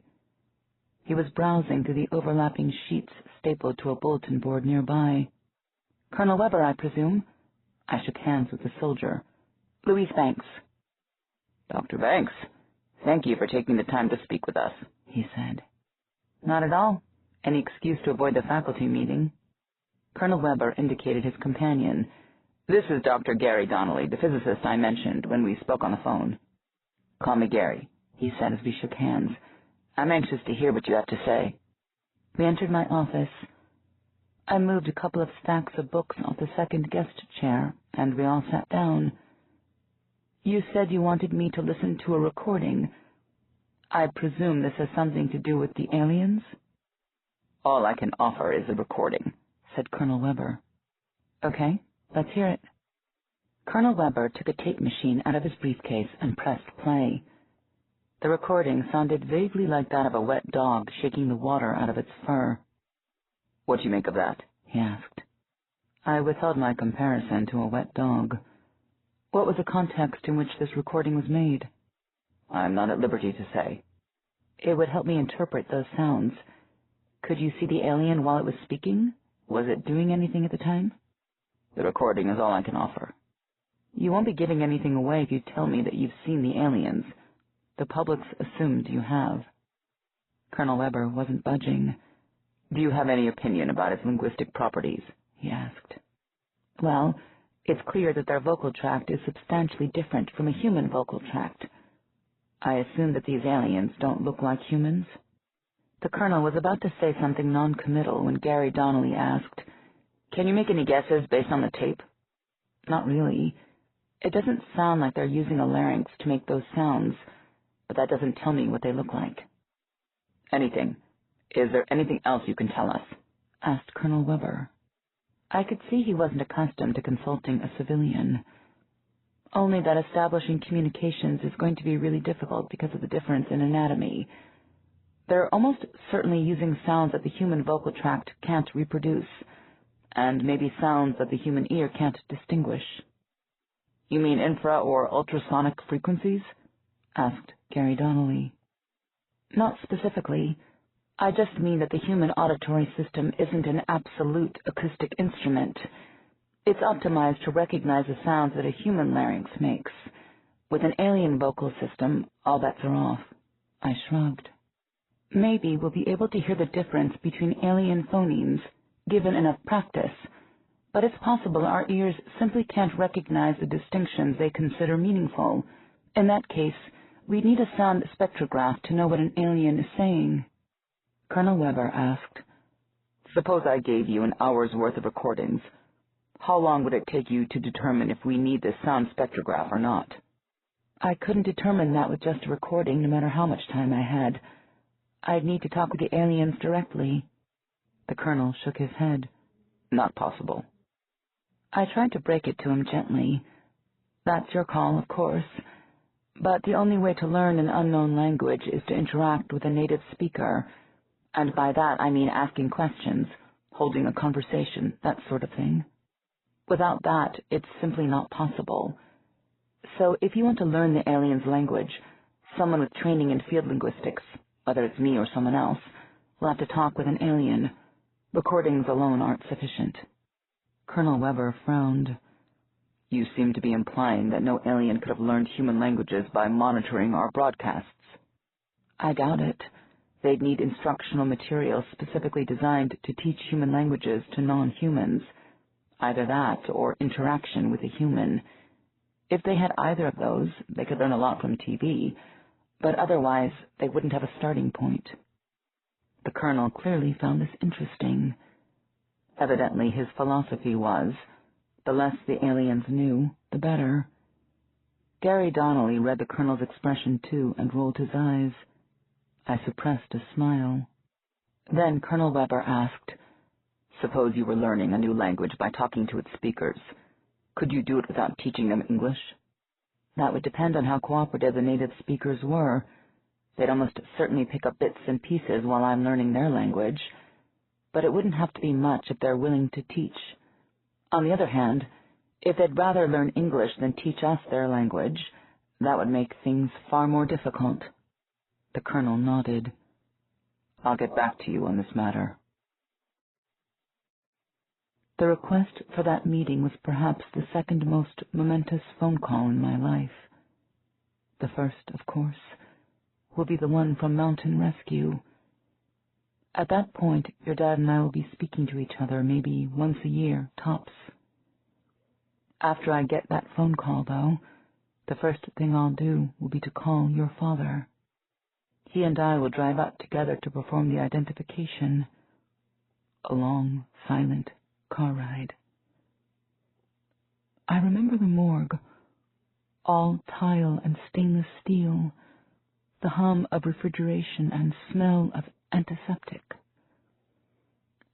He was browsing through the overlapping sheets stapled to a bulletin board nearby. "Colonel Weber, I presume?" I shook hands with the soldier. "Louise Banks." "Dr. Banks, thank you for taking the time to speak with us," he said. "Not at all. Any excuse to avoid the faculty meeting." Colonel Weber indicated his companion. "This is Dr. Gary Donnelly, the physicist I mentioned when we spoke on the phone." "Call me Gary," he said as we shook hands. "I'm anxious to hear what you have to say." We entered my office. I moved a couple of stacks of books off the second guest chair, and we all sat down. "You said you wanted me to listen to a recording. I presume this has something to do with the aliens?" "All I can offer is a recording," said Colonel Weber. "Okay, let's hear it." Colonel Weber took a tape machine out of his briefcase and pressed play. The recording sounded vaguely like that of a wet dog shaking the water out of its fur. "What do you make of that?" he asked. I withheld my comparison to a wet dog. What was the context in which this recording was made? "I'm not at liberty to say." It would help me interpret those sounds. Could you see the alien while it was speaking? Was it doing anything at the time? "The recording is all I can offer." You won't be giving anything away if you tell me that you've seen the aliens. The public's assumed you have. Colonel Weber wasn't budging. "Do you have any opinion about its linguistic properties?" he asked. Well, it's clear that their vocal tract is substantially different from a human vocal tract. I assume that these aliens don't look like humans." The colonel was about to say something non-committal when Gary Donnelly asked, "Can you make any guesses based on the tape?" "Not really. It doesn't sound like they're using a larynx to make those sounds, but that doesn't tell me what they look like." "Anything. Is there anything else you can tell us?" asked Colonel Weber. I could see he wasn't accustomed to consulting a civilian. "Only that establishing communications is going to be really difficult because of the difference in anatomy. They're almost certainly using sounds that the human vocal tract can't reproduce, and maybe sounds that the human ear can't distinguish." "You mean infra- or ultrasonic frequencies?" asked Gary Donnelly. "Not specifically. I just mean that the human auditory system isn't an absolute acoustic instrument. It's optimized to recognize the sounds that a human larynx makes. With an alien vocal system, all bets are off." I shrugged. "Maybe we'll be able to hear the difference between alien phonemes, given enough practice, but it's possible our ears simply can't recognize the distinctions they consider meaningful. In that case, we'd need a sound spectrograph to know what an alien is saying." Colonel Weber asked, "Suppose I gave you an hour's worth of recordings. How long would it take you to determine if we need this sound spectrograph or not?" "I couldn't determine that with just a recording, no matter how much time I had. I'd need to talk with the aliens directly." The colonel shook his head. "Not possible." I tried to break it to him gently. "That's your call, of course. But the only way to learn an unknown language is to interact with a native speaker, and by that I mean asking questions, holding a conversation, that sort of thing. Without that, it's simply not possible. So if you want to learn the alien's language, someone with training in field linguistics, whether it's me or someone else, will have to talk with an alien. Recordings alone aren't sufficient." Colonel Weber frowned. "You seem to be implying that no alien could have learned human languages by monitoring our broadcasts." "I doubt it. They'd need instructional materials specifically designed to teach human languages to non-humans. Either that or interaction with a human. If they had either of those, they could learn a lot from TV, but otherwise they wouldn't have a starting point." The colonel clearly found this interesting. Evidently his philosophy was, the less the aliens knew, the better. Gary Donnelly read the colonel's expression too and rolled his eyes. I suppressed a smile. Then Colonel Weber asked, "Suppose you were learning a new language by talking to its speakers. Could you do it without teaching them English?" "That would depend on how cooperative the native speakers were. They'd almost certainly pick up bits and pieces while I'm learning their language. But it wouldn't have to be much if they're willing to teach. On the other hand, if they'd rather learn English than teach us their language, that would make things far more difficult." The colonel nodded. I'll get back to you on this matter. The request for that meeting was perhaps the second most momentous phone call in my life. The first, of course, will be the one from Mountain Rescue. At that point, your dad and I will be speaking to each other maybe once a year, tops. After I get that phone call, though, the first thing I'll do will be to call your father. He and I will drive out together to perform the identification. A long, silent car ride. I remember the morgue, all tile and stainless steel, the hum of refrigeration and smell of antiseptic.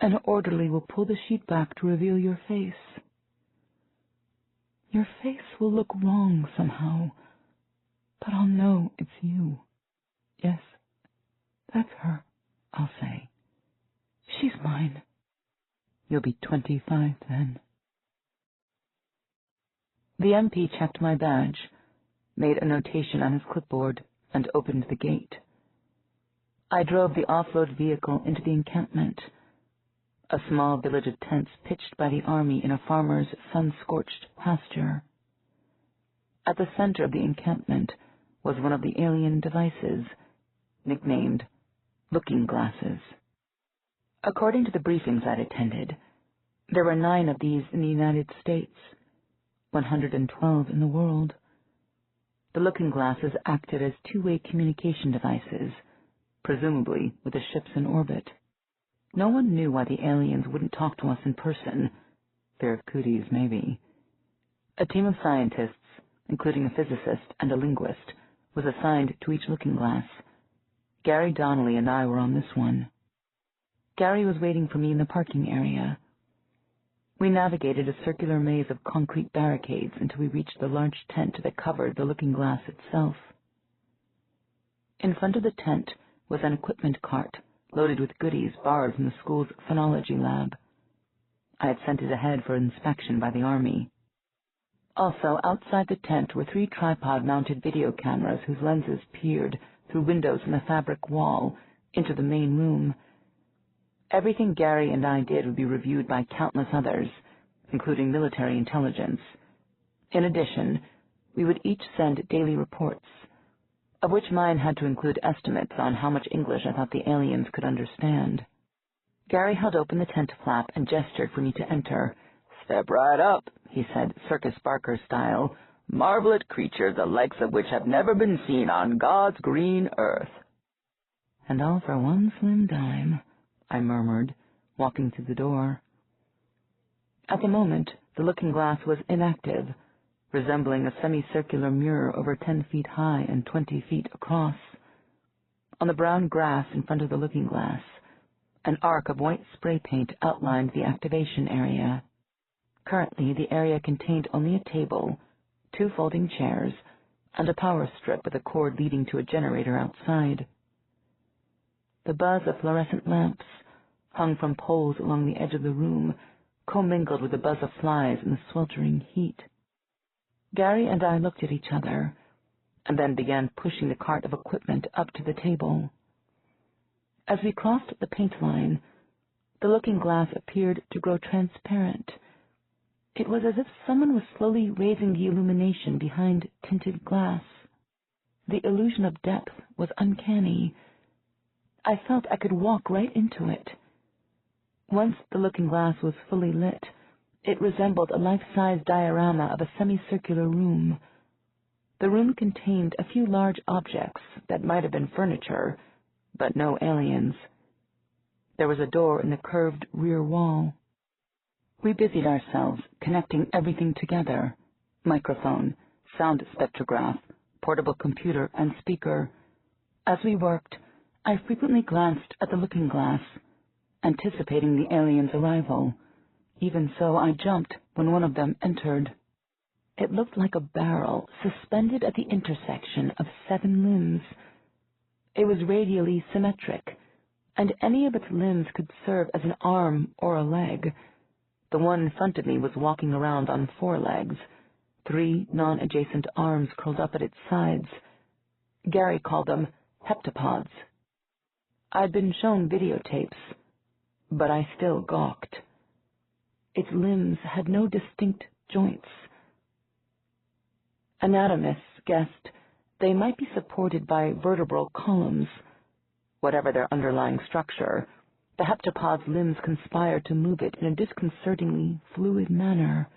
An orderly will pull the sheet back to reveal your face. Your face will look wrong somehow, but I'll know it's you. Yes, that's her, I'll say. She's mine. You'll be 25 then. The MP checked my badge, made a notation on his clipboard, and opened the gate. I drove the off-road vehicle into the encampment, a small village of tents pitched by the army in a farmer's sun-scorched pasture. At the center of the encampment was one of the alien devices, nicknamed looking glasses. According to the briefings I'd attended, there were 9 of these in the United States, 112 in the world. The looking glasses acted as two-way communication devices, presumably with the ships in orbit. No one knew why the aliens wouldn't talk to us in person. Fair of cooties, maybe. A team of scientists, including a physicist and a linguist, was assigned to each looking glass. Gary Donnelly and I were on this one. Gary was waiting for me in the parking area. We navigated a circular maze of concrete barricades until we reached the large tent that covered the looking glass itself. In front of the tent was an equipment cart loaded with goodies borrowed from the school's phonology lab. I had sent it ahead for inspection by the Army. Also, outside the tent were 3 tripod-mounted video cameras whose lenses peered through windows in the fabric wall into the main room. Everything Gary and I did would be reviewed by countless others, including military intelligence. In addition, we would each send daily reports, of which mine had to include estimates on how much English I thought the aliens could understand. Gary held open the tent flap and gestured for me to enter. "Step right up," he said, Circus Barker style. "Marvelous creatures, the likes of which have never been seen on God's green earth." "And all for one slim dime," I murmured, walking through the door. At the moment, the looking glass was inactive, resembling a semicircular mirror over 10 feet high and 20 feet across. On the brown grass in front of the looking glass, an arc of white spray paint outlined the activation area. Currently, the area contained only a table, 2 folding chairs, and a power strip with a cord leading to a generator outside. The buzz of fluorescent lamps, hung from poles along the edge of the room, commingled with the buzz of flies in the sweltering heat. Gary and I looked at each other, and then began pushing the cart of equipment up to the table. As we crossed the paint line, the looking glass appeared to grow transparent. It was as if someone was slowly raising the illumination behind tinted glass. The illusion of depth was uncanny. I felt I could walk right into it. Once the looking glass was fully lit, it resembled a life-size diorama of a semicircular room. The room contained a few large objects that might have been furniture, but no aliens. There was a door in the curved rear wall. We busied ourselves connecting everything together: microphone, sound spectrograph, portable computer, and speaker. As we worked, I frequently glanced at the looking glass, anticipating the aliens' arrival. Even so, I jumped when one of them entered. It looked like a barrel suspended at the intersection of 7 limbs. It was radially symmetric, and any of its limbs could serve as an arm or a leg. The one in front of me was walking around on 4 legs, 3 non-adjacent arms curled up at its sides. Gary called them heptapods. I'd been shown videotapes, but I still gawked. Its limbs had no distinct joints. Anatomists guessed they might be supported by vertebral columns. Whatever their underlying structure, the heptapod's limbs conspired to move it in a disconcertingly fluid manner.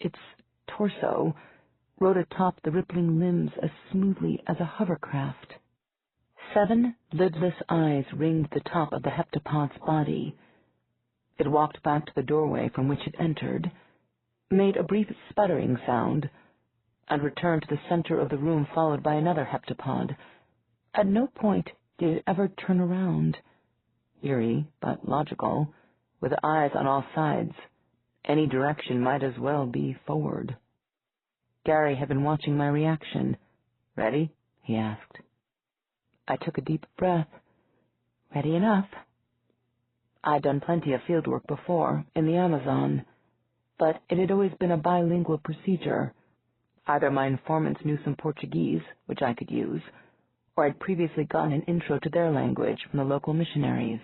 Its torso rode atop the rippling limbs as smoothly as a hovercraft. 7 lidless eyes ringed the top of the heptapod's body. It walked back to the doorway from which it entered, made a brief sputtering sound, and returned to the center of the room followed by another heptapod. At no point did it ever turn around. Eerie, but logical, with eyes on all sides. Any direction might as well be forward. Gary had been watching my reaction. "Ready?" he asked. I took a deep breath. "Ready enough." I'd done plenty of field work before, in the Amazon, but it had always been a bilingual procedure. Either my informants knew some Portuguese, which I could use, or I'd previously gotten an intro to their language from the local missionaries.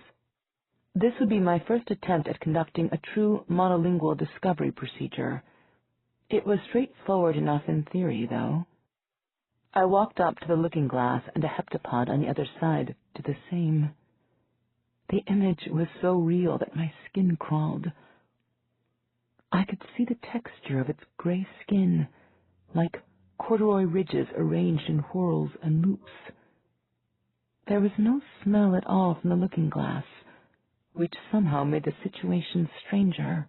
This would be my first attempt at conducting a true monolingual discovery procedure. It was straightforward enough in theory, though. I walked up to the looking glass, and a heptapod on the other side did the same. The image was so real that my skin crawled. I could see the texture of its gray skin, like corduroy ridges arranged in whorls and loops. There was no smell at all from the looking glass, which somehow made the situation stranger.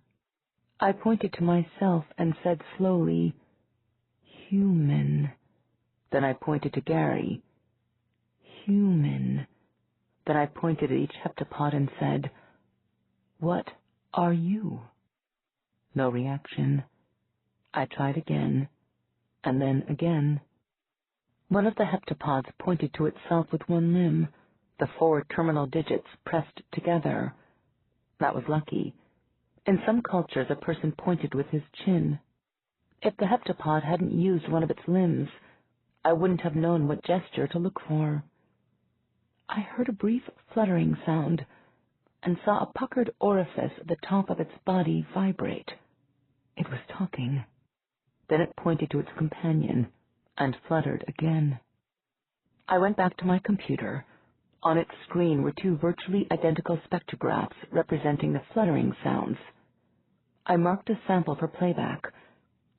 I pointed to myself and said slowly, "Human." Then I pointed to Gary. "Human." Then I pointed at each heptapod and said, "What are you?" No reaction. I tried again, and then again. One of the heptapods pointed to itself with one limb, the 4 terminal digits pressed together. That was lucky. In some cultures, a person pointed with his chin. If the heptapod hadn't used one of its limbs, I wouldn't have known what gesture to look for. I heard a brief fluttering sound and saw a puckered orifice at the top of its body vibrate. It was talking. Then it pointed to its companion and fluttered again. I went back to my computer. On its screen were 2 virtually identical spectrographs representing the fluttering sounds. I marked a sample for playback.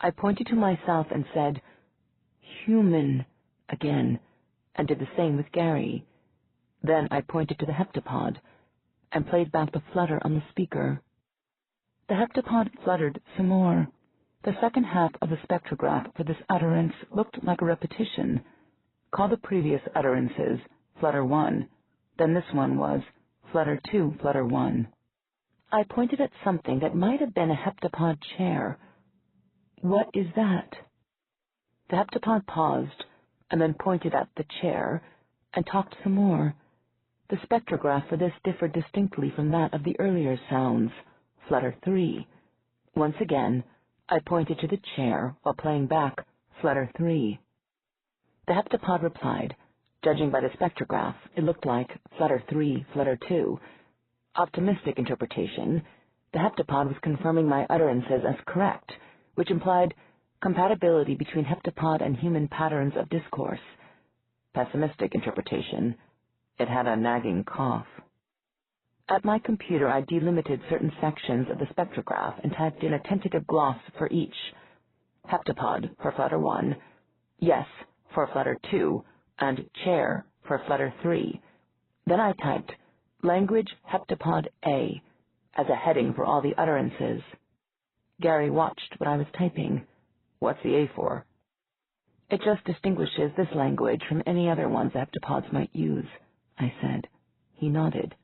I pointed to myself and said, "Human," again, and did the same with Gary. Then I pointed to the heptapod and played back the flutter on the speaker. The heptapod fluttered some more. The second half of the spectrograph for this utterance looked like a repetition. Call the previous utterances Flutter 1, then this one was Flutter 2, Flutter 1. I pointed at something that might have been a heptapod chair. "What is that?" The heptapod paused, and then pointed at the chair, and talked some more. The spectrograph for this differed distinctly from that of the earlier sounds, Flutter 3. Once again, I pointed to the chair while playing back Flutter 3. The heptapod replied. Judging by the spectrograph, it looked like Flutter 3, Flutter 2. Optimistic interpretation, the heptapod was confirming my utterances as correct, which implied compatibility between heptapod and human patterns of discourse. Pessimistic interpretation, it had a nagging cough. At my computer, I delimited certain sections of the spectrograph and typed in a tentative gloss for each. Heptapod for Flutter 1, yes for Flutter 2, and chair for Flutter 3. Then I typed Language Heptapod A as a heading for all the utterances. Gary watched what I was typing. "What's the A for?" "It just distinguishes this language from any other ones heptapods might use," I said. He nodded.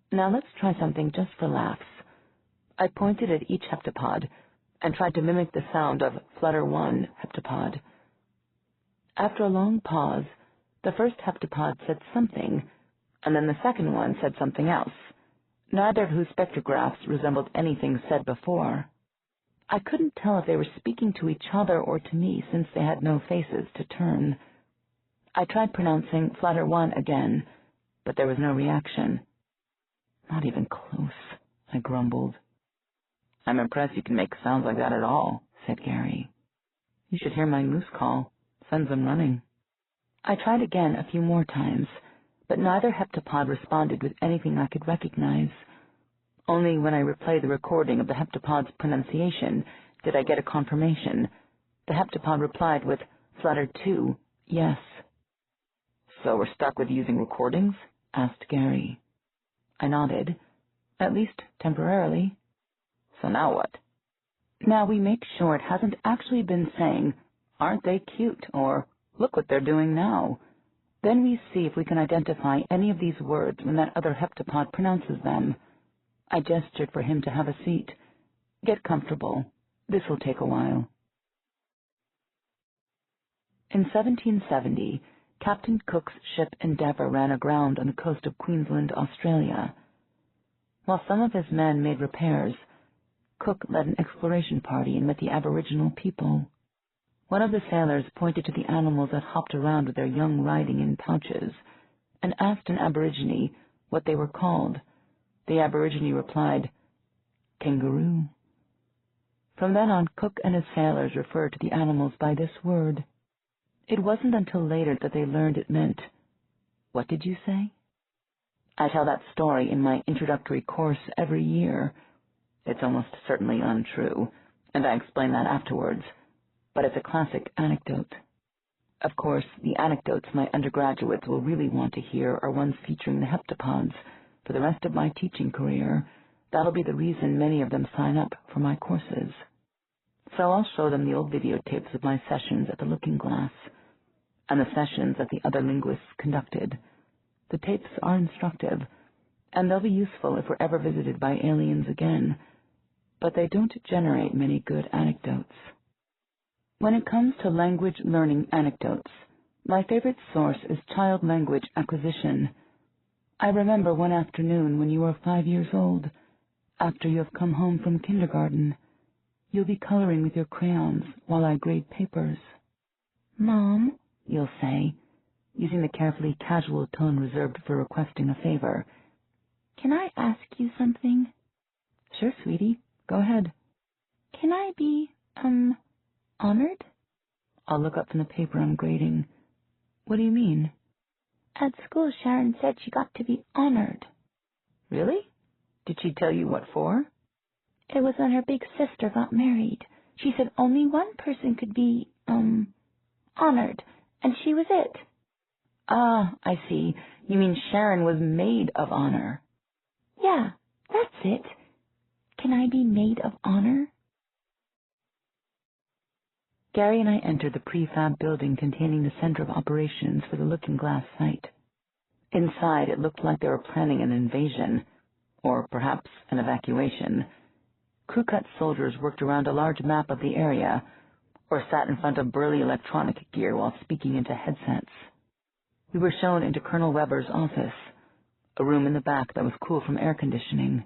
"Now let's try something just for laughs." I pointed at each heptapod and tried to mimic the sound of Flutter 1 heptapod. After a long pause, the first heptapod said something, and then the second one said something else, neither of whose spectrographs resembled anything said before. I couldn't tell if they were speaking to each other or to me since they had no faces to turn. I tried pronouncing Flutter 1 again, but there was no reaction. Not even close, I grumbled. I'm impressed you can make sounds like that at all, said Gary. You should hear my moose call. Sends them running. I tried again a few more times, but neither heptapod responded with anything I could recognize. Only when I replayed the recording of the heptapod's pronunciation did I get a confirmation. The heptapod replied with fluttered two, yes. So we're stuck with using recordings? Asked Gary. I nodded, at least temporarily. So now what? Now we make sure it hasn't actually been saying, aren't they cute, or look what they're doing now. Then we see if we can identify any of these words when that other heptapod pronounces them. I gestured for him to have a seat. Get comfortable. This will take a while. In 1770, Captain Cook's ship Endeavour ran aground on the coast of Queensland, Australia. While some of his men made repairs, Cook led an exploration party and met the Aboriginal people. One of the sailors pointed to the animals that hopped around with their young riding in pouches and asked an Aborigine what they were called. The Aborigine replied, kangaroo. From then on, Cook and his sailors referred to the animals by this word. It wasn't until later that they learned it meant, what did you say? I tell that story in my introductory course every year. It's almost certainly untrue, and I explain that afterwards, but it's a classic anecdote. Of course, the anecdotes my undergraduates will really want to hear are ones featuring the heptapods. For the rest of my teaching career, that'll be the reason many of them sign up for my courses. So I'll show them the old videotapes of my sessions at the Looking Glass, and the sessions that the other linguists conducted. The tapes are instructive, and they'll be useful if we're ever visited by aliens again, but they don't generate many good anecdotes. When it comes to language learning anecdotes, my favorite source is child language acquisition. I remember one afternoon when you were 5 years old, after you have come home from kindergarten. You'll be coloring with your crayons while I grade papers. Mom, you'll say, using the carefully casual tone reserved for requesting a favor, can I ask you something? Sure, sweetie. Go ahead. Can I be, honored? I'll look up from the paper I'm grading. What do you mean? At school, Sharon said she got to be honored. Really? Did she tell you what for? It was when her big sister got married. She said only one person could be, honored, and she was it. Ah, I see. You mean Sharon was maid of honor. Yeah, that's it. Can I be maid of honor? Gary and I entered the prefab building containing the center of operations for the Looking Glass site. Inside, it looked like they were planning an invasion, or perhaps an evacuation. Crew-cut soldiers worked around a large map of the area, or sat in front of burly electronic gear while speaking into headsets. We were shown into Colonel Weber's office, a room in the back that was cool from air conditioning.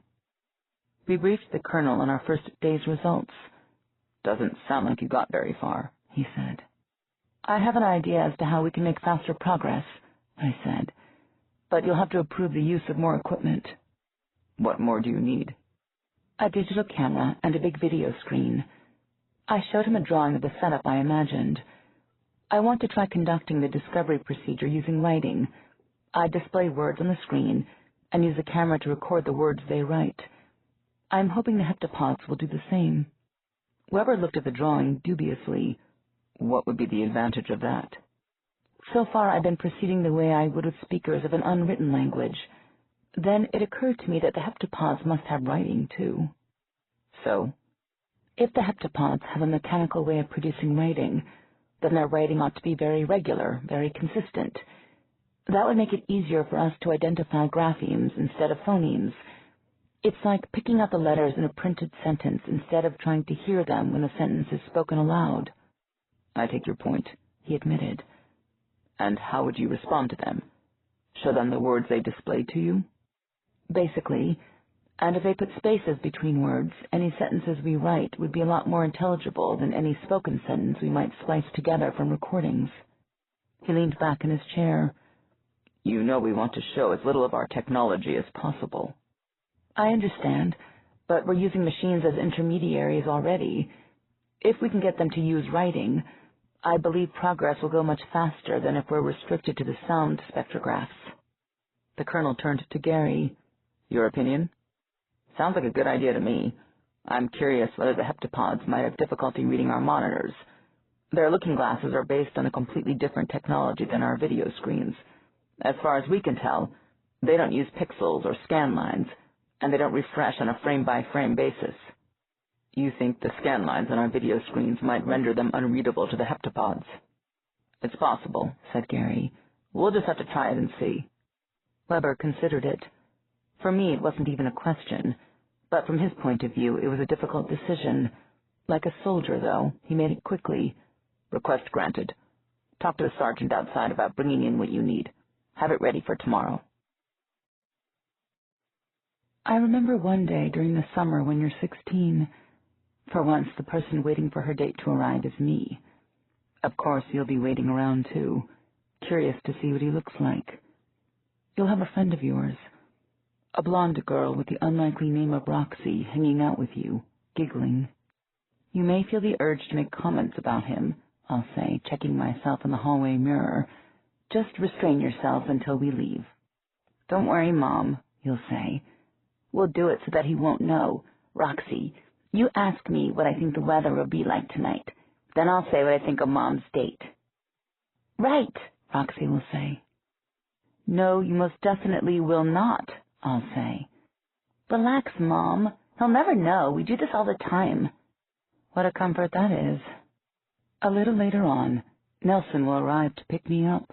We briefed the colonel on our first day's results. Doesn't sound like you got very far, he said. I have an idea as to how we can make faster progress, I said, but you'll have to approve the use of more equipment. What more do you need? A digital camera and a big video screen. I showed him a drawing of the setup I imagined. I want to try conducting the discovery procedure using writing. I display words on the screen and use the camera to record the words they write. I'm hoping the heptapods will do the same. Weber looked at the drawing dubiously. What would be the advantage of that? So far I've been proceeding the way I would with speakers of an unwritten language. Then it occurred to me that the heptapods must have writing, too. So, if the heptapods have a mechanical way of producing writing, then their writing ought to be very regular, very consistent. That would make it easier for us to identify graphemes instead of phonemes. It's like picking out the letters in a printed sentence instead of trying to hear them when the sentence is spoken aloud. I take your point, he admitted. And how would you respond to them? Show them the words they display to you? Basically, and if they put spaces between words, any sentences we write would be a lot more intelligible than any spoken sentence we might splice together from recordings. He leaned back in his chair. You know we want to show as little of our technology as possible. I understand, but we're using machines as intermediaries already. If we can get them to use writing, I believe progress will go much faster than if we're restricted to the sound spectrographs. The colonel turned to Gary. Your opinion? Sounds like a good idea to me. I'm curious whether the heptapods might have difficulty reading our monitors. Their looking glasses are based on a completely different technology than our video screens. As far as we can tell, they don't use pixels or scan lines, and they don't refresh on a frame-by-frame basis. You think the scan lines on our video screens might render them unreadable to the heptapods? It's possible, said Gary. We'll just have to try it and see. Weber considered it. For me, it wasn't even a question, but from his point of view, it was a difficult decision. Like a soldier, though, he made it quickly. Request granted. Talk to the sergeant outside about bringing in what you need. Have it ready for tomorrow. I remember one day during the summer when you're 16. For once, the person waiting for her date to arrive is me. Of course, you'll be waiting around, too, curious to see what he looks like. You'll have a friend of yours, a blonde girl with the unlikely name of Roxy, hanging out with you, giggling. You may feel the urge to make comments about him, I'll say, checking myself in the hallway mirror. Just restrain yourselves until we leave. Don't worry, Mom, you'll say. We'll do it so that he won't know. Roxy, you ask me what I think the weather will be like tonight. Then I'll say what I think of Mom's date. Right, Roxy will say. No, you most definitely will not, I'll say. Relax, Mom. He'll never know. We do this all the time. What a comfort that is. A little later on, Nelson will arrive to pick me up.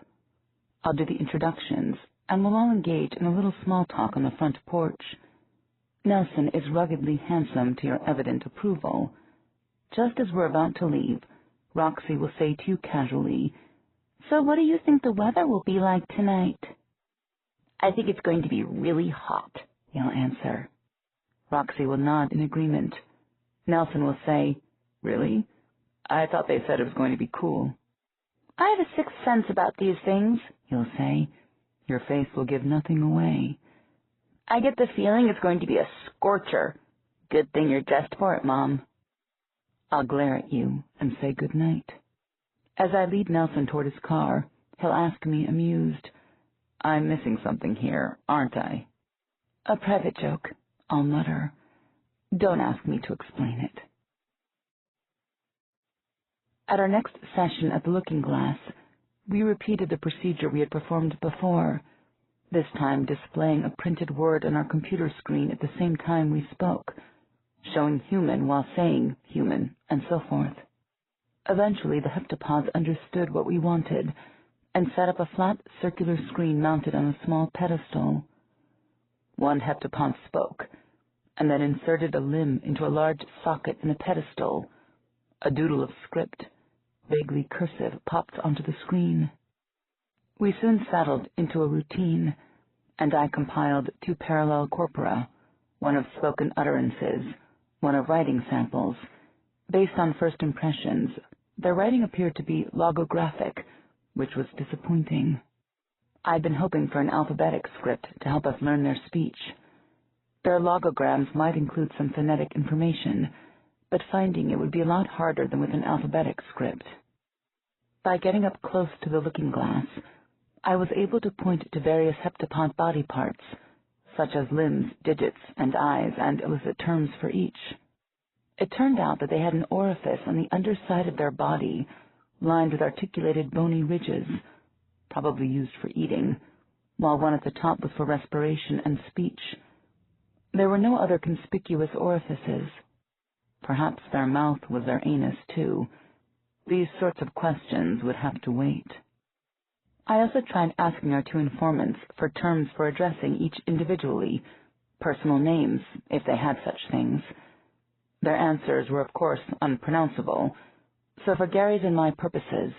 I'll do the introductions, and we'll all engage in a little small talk on the front porch. Nelson is ruggedly handsome to your evident approval. Just as we're about to leave, Roxy will say to you casually, So what do you think the weather will be like tonight? I think it's going to be really hot, you'll answer. Roxy will nod in agreement. Nelson will say, Really? I thought they said it was going to be cool. I have a sixth sense about these things, you'll say. Your face will give nothing away. I get the feeling it's going to be a scorcher. Good thing you're dressed for it, Mom. I'll glare at you and say good night. As I lead Nelson toward his car, he'll ask me, amused, I'm missing something here, aren't I? A private joke, I'll mutter. Don't ask me to explain it. At our next session at the Looking Glass, we repeated the procedure we had performed before, this time displaying a printed word on our computer screen at the same time we spoke, showing human while saying human, and so forth. Eventually, the heptapods understood what we wanted and set up a flat circular screen mounted on a small pedestal. One heptapod spoke, and then inserted a limb into a large socket in the pedestal. A doodle of script, vaguely cursive, popped onto the screen. We soon settled into a routine, and I compiled 2 parallel corpora, one of spoken utterances, one of writing samples. Based on first impressions, their writing appeared to be logographic, which was disappointing. I'd been hoping for an alphabetic script to help us learn their speech. Their logograms might include some phonetic information, but finding it would be a lot harder than with an alphabetic script. By getting up close to the looking glass, I was able to point to various heptapod body parts, such as limbs, digits, and eyes, and elicit terms for each. It turned out that they had an orifice on the underside of their body, lined with articulated bony ridges, probably used for eating, while one at the top was for respiration and speech. There were no other conspicuous orifices. Perhaps their mouth was their anus, too. These sorts of questions would have to wait. I also tried asking our 2 informants for terms for addressing each individually, personal names, if they had such things. Their answers were, of course, unpronounceable, so for Gary's and my purposes,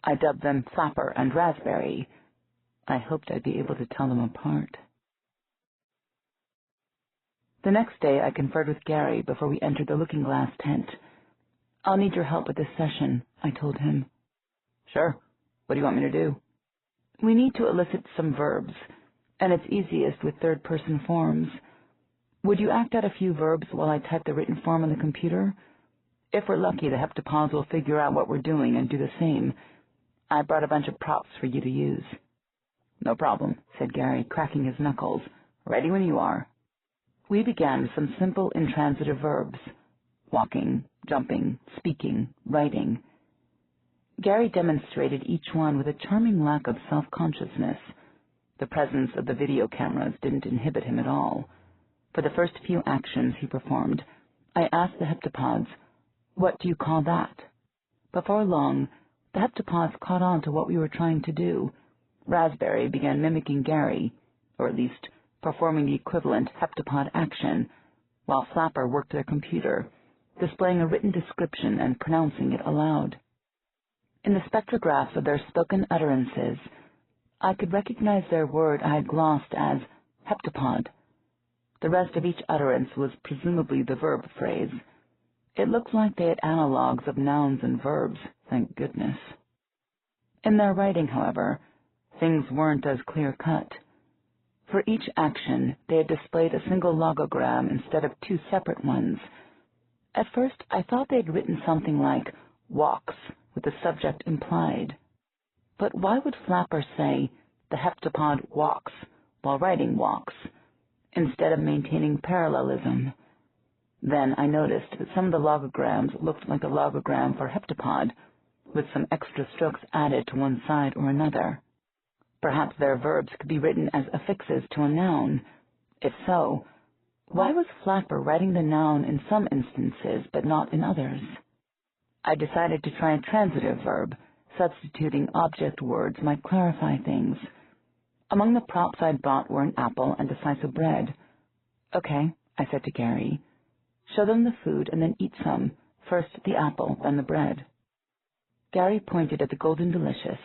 I dubbed them Flapper and Raspberry. I hoped I'd be able to tell them apart. The next day I conferred with Gary before we entered the looking glass tent. I'll need your help with this session, I told him. Sure. What do you want me to do? We need to elicit some verbs, and it's easiest with third-person forms. Would you act out a few verbs while I type the written form on the computer? If we're lucky, the heptapods will figure out what we're doing and do the same. I brought a bunch of props for you to use. No problem, said Gary, cracking his knuckles. Ready when you are. We began with some simple intransitive verbs. Walking, jumping, speaking, writing. Gary demonstrated each one with a charming lack of self-consciousness. The presence of the video cameras didn't inhibit him at all. For the first few actions he performed, I asked the heptapods, "What do you call that?" Before long, the heptapods caught on to what we were trying to do. Raspberry began mimicking Gary, or at least performing the equivalent heptapod action, while Flapper worked their computer, displaying a written description and pronouncing it aloud. In the spectrographs of their spoken utterances, I could recognize their word I had glossed as heptapod. The rest of each utterance was presumably the verb phrase. It looked like they had analogues of nouns and verbs, thank goodness. In their writing, however, things weren't as clear-cut. For each action, they had displayed a single logogram instead of two separate ones. At first, I thought they had written something like walks, with the subject implied. But why would Flapper say, the heptapod walks, while writing walks, instead of maintaining parallelism? Then I noticed that some of the logograms looked like a logogram for heptapod, with some extra strokes added to one side or another. Perhaps their verbs could be written as affixes to a noun. If so, why was Flapper writing the noun in some instances but not in others? I decided to try a transitive verb. Substituting object words might clarify things. Among the props I'd bought were an apple and a slice of bread. "Okay," I said to Gary. "Show them the food and then eat some. First the apple, then the bread." Gary pointed at the Golden Delicious,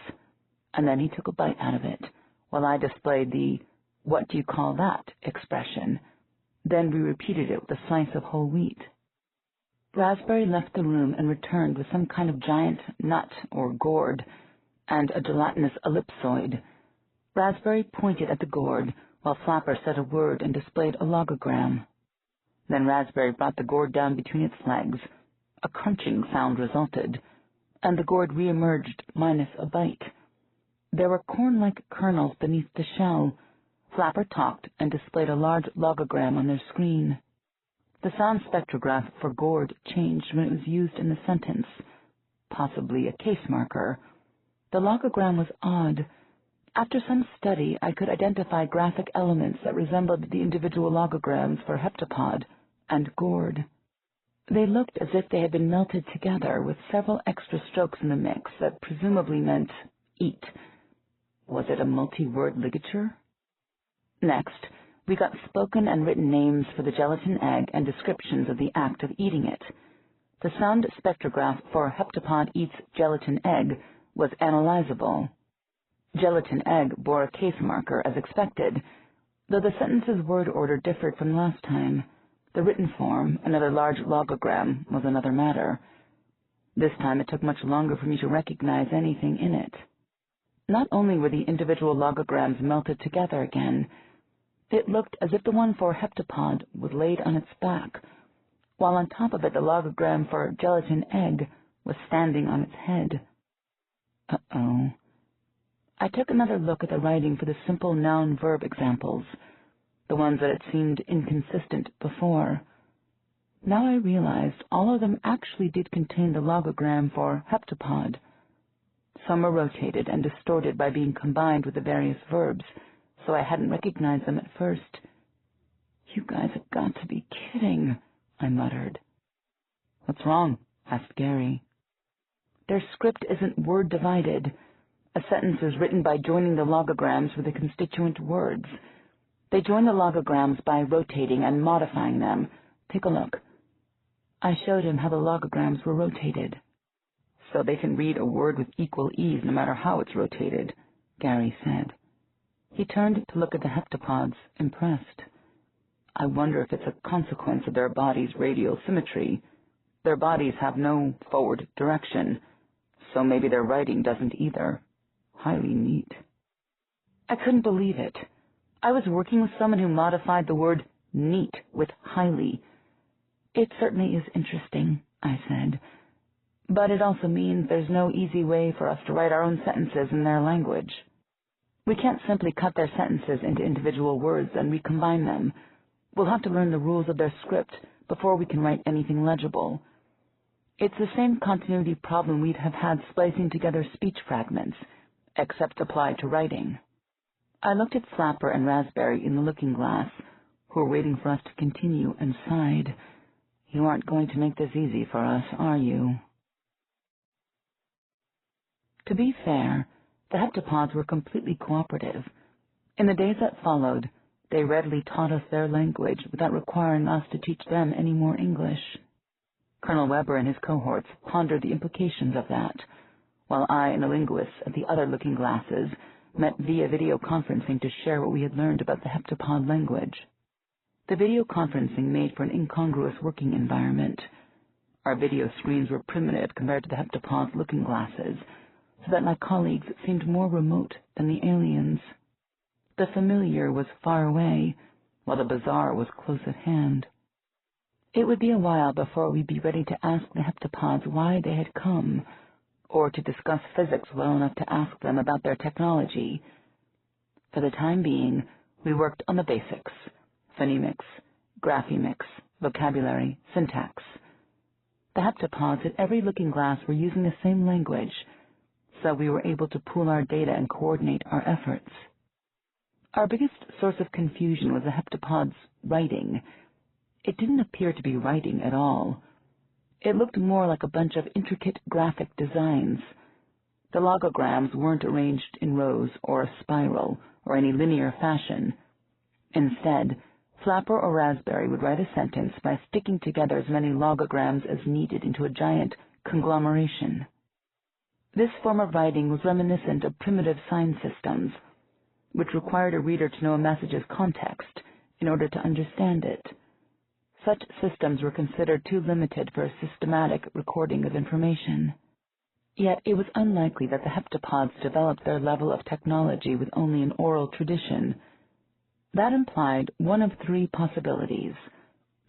and then he took a bite out of it, while I displayed the "what do you call that" expression. Then we repeated it with a slice of whole wheat. Raspberry left the room and returned with some kind of giant nut or gourd and a gelatinous ellipsoid. Raspberry pointed at the gourd, while Flapper said a word and displayed a logogram. Then Raspberry brought the gourd down between its legs. A crunching sound resulted, and the gourd re-emerged minus a bite. There were corn-like kernels beneath the shell. Flapper talked and displayed a large logogram on their screen. The sound spectrograph for gourd changed when it was used in the sentence, possibly a case marker. The logogram was odd. After some study, I could identify graphic elements that resembled the individual logograms for heptapod and gourd. They looked as if they had been melted together with several extra strokes in the mix that presumably meant eat. Was it a multi-word ligature? Next, we got spoken and written names for the gelatin egg and descriptions of the act of eating it. The sound spectrograph for heptapod eats gelatin egg was analyzable. Gelatin egg bore a case marker as expected, though the sentence's word order differed from last time. The written form, another large logogram, was another matter. This time it took much longer for me to recognize anything in it. Not only were the individual logograms melted together again, it looked as if the one for heptapod was laid on its back, while on top of it the logogram for gelatin egg was standing on its head. Uh-oh. I took another look at the writing for the simple noun-verb examples, the ones that had seemed inconsistent before. Now I realized all of them actually did contain the logogram for heptapod. Some were rotated and distorted by being combined with the various verbs, so I hadn't recognized them at first. "You guys have got to be kidding," I muttered. "What's wrong?" asked Gary. "Their script isn't word-divided. A sentence is written by joining the logograms with the constituent words. They join the logograms by rotating and modifying them. Take a look." I showed him how the logograms were rotated. "So they can read a word with equal ease no matter how it's rotated," Gary said. He turned to look at the heptapods, impressed. "I wonder if it's a consequence of their bodies' radial symmetry. Their bodies have no forward direction, so maybe their writing doesn't either. Highly neat." I couldn't believe it. I was working with someone who modified the word neat with highly. It certainly is interesting, I said, but it also means there's no easy way for us to write our own sentences in their language. We can't simply cut their sentences into individual words and recombine them. We'll have to learn the rules of their script before we can write anything legible. It's the same continuity problem we'd have had splicing together speech fragments, except applied to writing. I looked at Flapper and Raspberry in the looking-glass, who were waiting for us to continue, and sighed. You aren't going to make this easy for us, are you? To be fair, the heptapods were completely cooperative. In the days that followed, they readily taught us their language without requiring us to teach them any more English. Colonel Weber and his cohorts pondered the implications of that, while I and the linguists at the other looking-glasses met via video conferencing to share what we had learned about the heptapod language. The video conferencing made for an incongruous working environment. Our video screens were primitive compared to the heptapod's looking-glasses, so that my colleagues seemed more remote than the aliens. The familiar was far away, while the bizarre was close at hand. It would be a while before we'd be ready to ask the heptapods why they had come, or to discuss physics well enough to ask them about their technology. For the time being, we worked on the basics: phonemics, graphemics, vocabulary, syntax. The heptapods at every looking-glass were using the same language, so we were able to pool our data and coordinate our efforts. Our biggest source of confusion was the heptapod's writing. It didn't appear to be writing at all. It looked more like a bunch of intricate graphic designs. The logograms weren't arranged in rows or a spiral or any linear fashion. Instead, Flapper or Raspberry would write a sentence by sticking together as many logograms as needed into a giant conglomeration. This form of writing was reminiscent of primitive sign systems, which required a reader to know a message's context in order to understand it. Such systems were considered too limited for a systematic recording of information. Yet it was unlikely that the heptapods developed their level of technology with only an oral tradition. That implied one of three possibilities.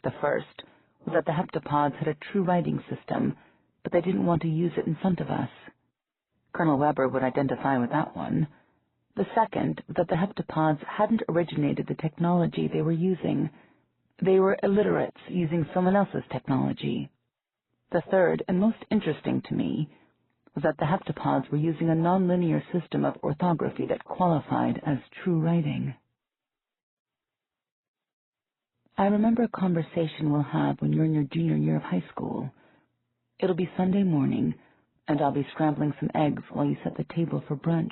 The first was that the heptapods had a true writing system, but they didn't want to use it in front of us. Colonel Weber would identify with that one. The second was that the heptapods hadn't originated the technology they were using. They were illiterates using someone else's technology. The third, and most interesting to me, was that the heptapods were using a nonlinear system of orthography that qualified as true writing. I remember a conversation we'll have when you're in your junior year of high school. It'll be Sunday morning, and I'll be scrambling some eggs while you set the table for brunch.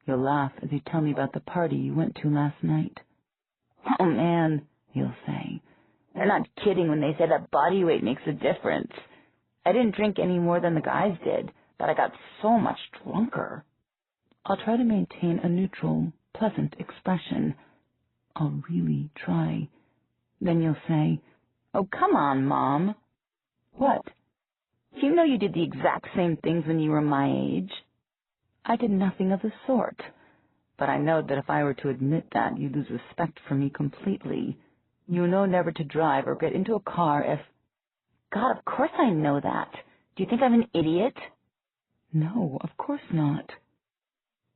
You'll laugh as you tell me about the party you went to last night. Oh, man, you'll say. They're not kidding when they say that body weight makes a difference. I didn't drink any more than the guys did, but I got so much drunker. I'll try to maintain a neutral, pleasant expression. I'll really try. Then you'll say, Oh, come on, Mom. What? You know you did the exact same things when you were my age. I did nothing of the sort, but I know that if I were to admit that, you'd lose respect for me completely. You know never to drive or get into a car if... God, of course I know that. Do you think I'm an idiot? No, of course not.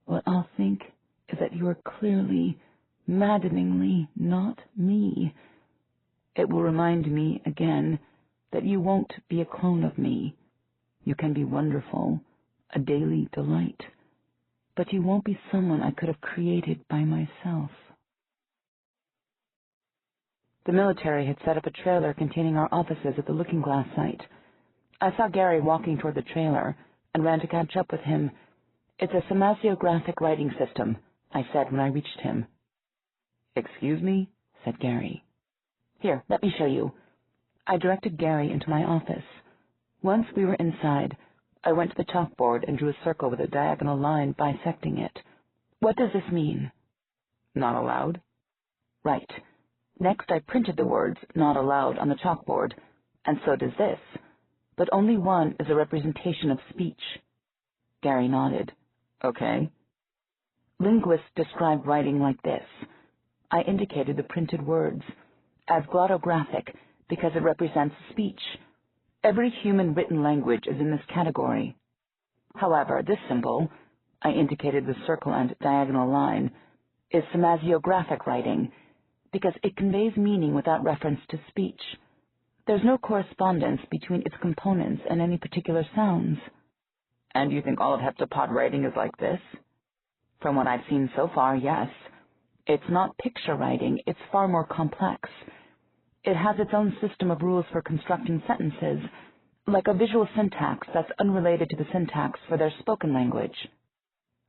What I'll think is that you are clearly, maddeningly not me. It will remind me again that you won't be a clone of me. You can be wonderful, a daily delight, but you won't be someone I could have created by myself. The military had set up a trailer containing our offices at the looking-glass site. I saw Gary walking toward the trailer and ran to catch up with him. It's a semasiographic writing system, I said when I reached him. Excuse me? Said Gary. Here, let me show you. I directed Gary into my office. Once we were inside, I went to the chalkboard and drew a circle with a diagonal line bisecting it. What does this mean? Not allowed. Right. Next I printed the words, not allowed, on the chalkboard, and so does this. But only one is a representation of speech. Gary nodded. Okay. Linguists describe writing like this. I indicated the printed words as glottographic because it represents speech. Every human written language is in this category. However, this symbol, I indicated the circle and diagonal line, is semasiographic writing because it conveys meaning without reference to speech. There's no correspondence between its components and any particular sounds. And you think all of heptapod writing is like this? From what I've seen so far, yes. It's not picture writing, it's far more complex. It has its own system of rules for constructing sentences, like a visual syntax that's unrelated to the syntax for their spoken language.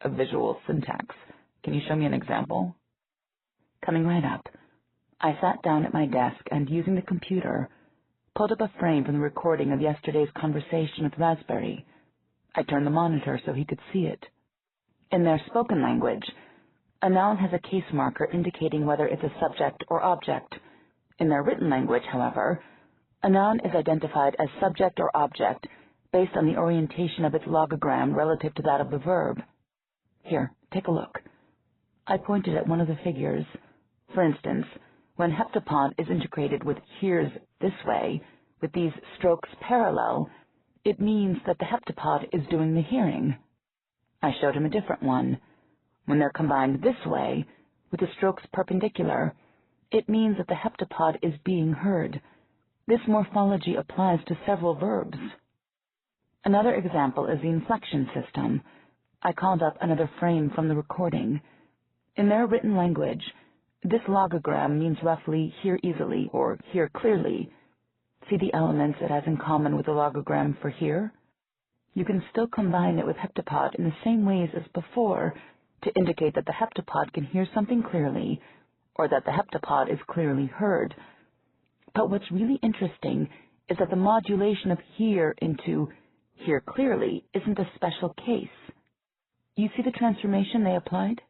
A visual syntax. Can you show me an example? Coming right up. I sat down at my desk and, using the computer, pulled up a frame from the recording of yesterday's conversation with Raspberry. I turned the monitor so he could see it. In their spoken language, a noun has a case marker indicating whether it's a subject or object. In their written language, however, a noun is identified as subject or object based on the orientation of its logogram relative to that of the verb. Here, take a look. I pointed at one of the figures. For instance, when heptapod is integrated with here's this way, with these strokes parallel, it means that the heptapod is doing the hearing. I showed him a different one. When they're combined this way, with the strokes perpendicular, it means that the heptapod is being heard. This morphology applies to several verbs. Another example is the inflection system. I called up another frame from the recording. In their written language, this logogram means roughly hear easily or hear clearly. See the elements it has in common with the logogram for hear? You can still combine it with heptapod in the same ways as before to indicate that the heptapod can hear something clearly or that the heptapod is clearly heard. But what's really interesting is that the modulation of hear into hear clearly isn't a special case. You see the transformation they applied?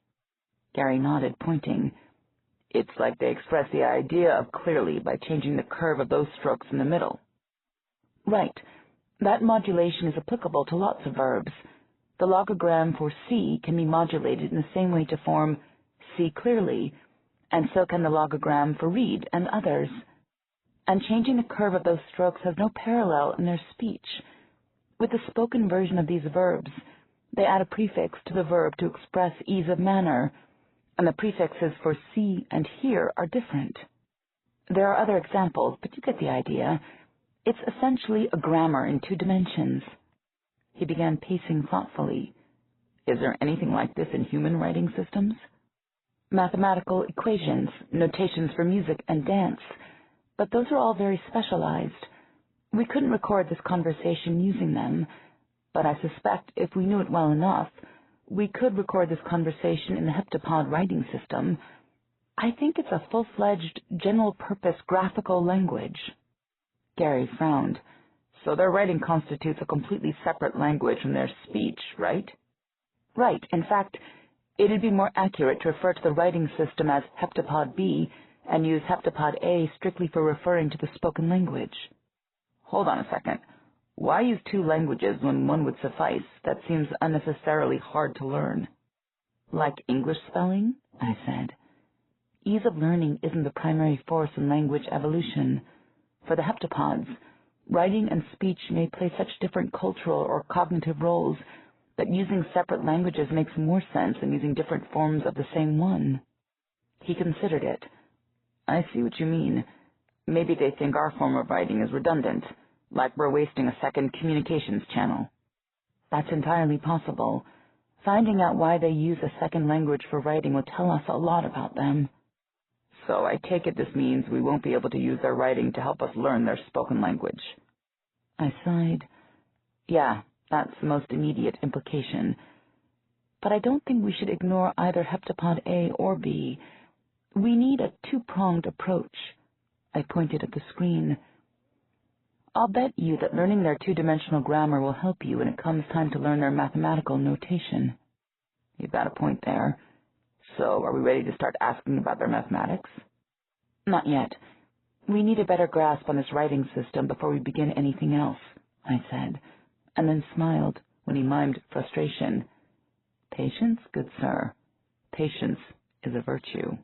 Gary nodded, pointing. It's like they express the idea of clearly by changing the curve of those strokes in the middle. Right. That modulation is applicable to lots of verbs. The logogram for see can be modulated in the same way to form see clearly, and so can the logogram for read and others. And changing the curve of those strokes has no parallel in their speech. With the spoken version of these verbs, they add a prefix to the verb to express ease of manner, and the prefixes for see and hear are different. There are other examples, but you get the idea. It's essentially a grammar in 2 dimensions. He began pacing thoughtfully. Is there anything like this in human writing systems? Mathematical equations, notations for music and dance, but those are all very specialized. We couldn't record this conversation using them, but I suspect if we knew it well enough, we could record this conversation in the heptapod writing system. I think it's a full-fledged, general-purpose graphical language. Gary frowned. So their writing constitutes a completely separate language from their speech, right? Right. In fact, it'd be more accurate to refer to the writing system as heptapod B and use heptapod A strictly for referring to the spoken language. Hold on a second. Why use 2 languages when one would suffice? That seems unnecessarily hard to learn. Like English spelling? I said. Ease of learning isn't the primary force in language evolution. For the heptapods, writing and speech may play such different cultural or cognitive roles that using separate languages makes more sense than using different forms of the same one. He considered it. I see what you mean. Maybe they think our form of writing is redundant, like we're wasting a second communications channel. That's entirely possible. Finding out why they use a second language for writing will tell us a lot about them. So I take it this means we won't be able to use their writing to help us learn their spoken language. I sighed. Yeah, that's the most immediate implication. But I don't think we should ignore either heptapod A or B. We need a 2-pronged approach. I pointed at the screen. I'll bet you that learning their 2-dimensional grammar will help you when it comes time to learn their mathematical notation. You've got a point there. So, are we ready to start asking about their mathematics? Not yet. We need a better grasp on this writing system before we begin anything else, I said, and then smiled when he mimed frustration. Patience, good sir. Patience is a virtue.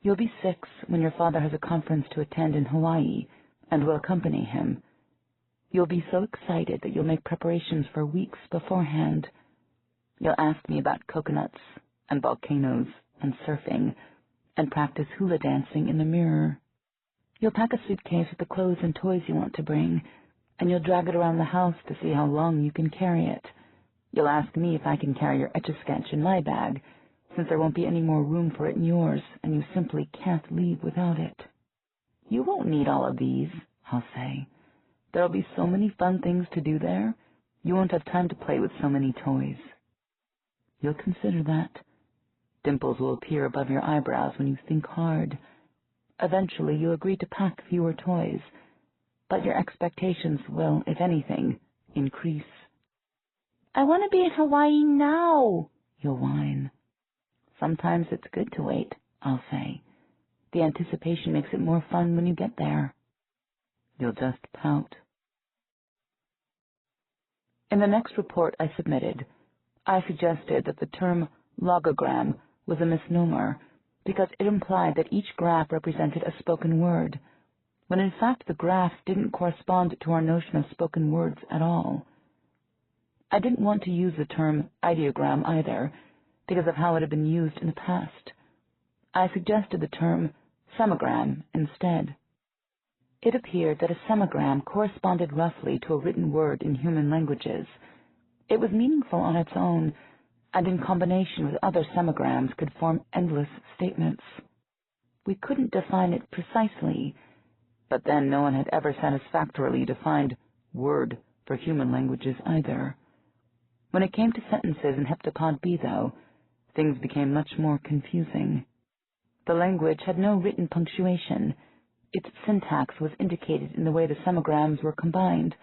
You'll be 6 when your father has a conference to attend in Hawaii and will accompany him. You'll be so excited that you'll make preparations for weeks beforehand. You'll ask me about coconuts and volcanoes and surfing and practice hula dancing in the mirror. You'll pack a suitcase with the clothes and toys you want to bring, and you'll drag it around the house to see how long you can carry it. You'll ask me if I can carry your Etch-a-Sketch in my bag, since there won't be any more room for it in yours, and you simply can't leave without it. You won't need all of these, I'll say. There'll be so many fun things to do there, you won't have time to play with so many toys. You'll consider that. Dimples will appear above your eyebrows when you think hard. Eventually you'll agree to pack fewer toys, but your expectations will, if anything, increase. I want to be in Hawaii now, you'll whine. Sometimes it's good to wait, I'll say. The anticipation makes it more fun when you get there. You'll just pout. In the next report I submitted, I suggested that the term logogram was a misnomer because it implied that each graph represented a spoken word, when in fact the graphs didn't correspond to our notion of spoken words at all. I didn't want to use the term ideogram either, because of how it had been used in the past. I suggested the term semogram instead. It appeared that a semogram corresponded roughly to a written word in human languages. It was meaningful on its own, and in combination with other semograms could form endless statements. We couldn't define it precisely, but then no one had ever satisfactorily defined word for human languages either. When it came to sentences in Heptapod B, though, things became much more confusing. The language had no written punctuation. Its syntax was indicated in the way the semograms were combined,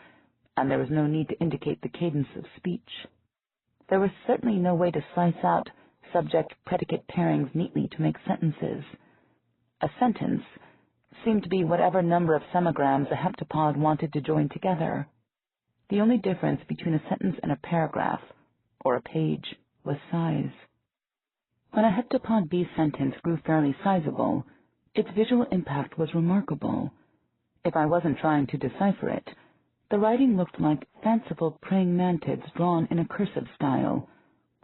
and there was no need to indicate the cadence of speech. There was certainly no way to slice out subject-predicate pairings neatly to make sentences. A sentence seemed to be whatever number of semograms a heptapod wanted to join together. The only difference between a sentence and a paragraph, or a page, was size. When a heptapod B sentence grew fairly sizable, its visual impact was remarkable. If I wasn't trying to decipher it, the writing looked like fanciful praying mantids drawn in a cursive style,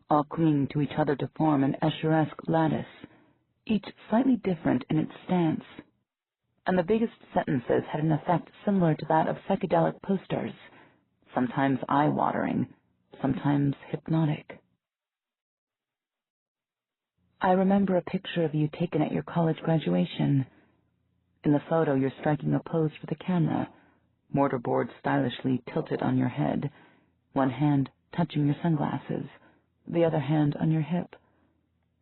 all clinging to each other to form an Escheresque lattice, each slightly different in its stance. And the biggest sentences had an effect similar to that of psychedelic posters, sometimes eye-watering, sometimes hypnotic. I remember a picture of you taken at your college graduation. In the photo, you're striking a pose for the camera, mortarboard stylishly tilted on your head, one hand touching your sunglasses, the other hand on your hip,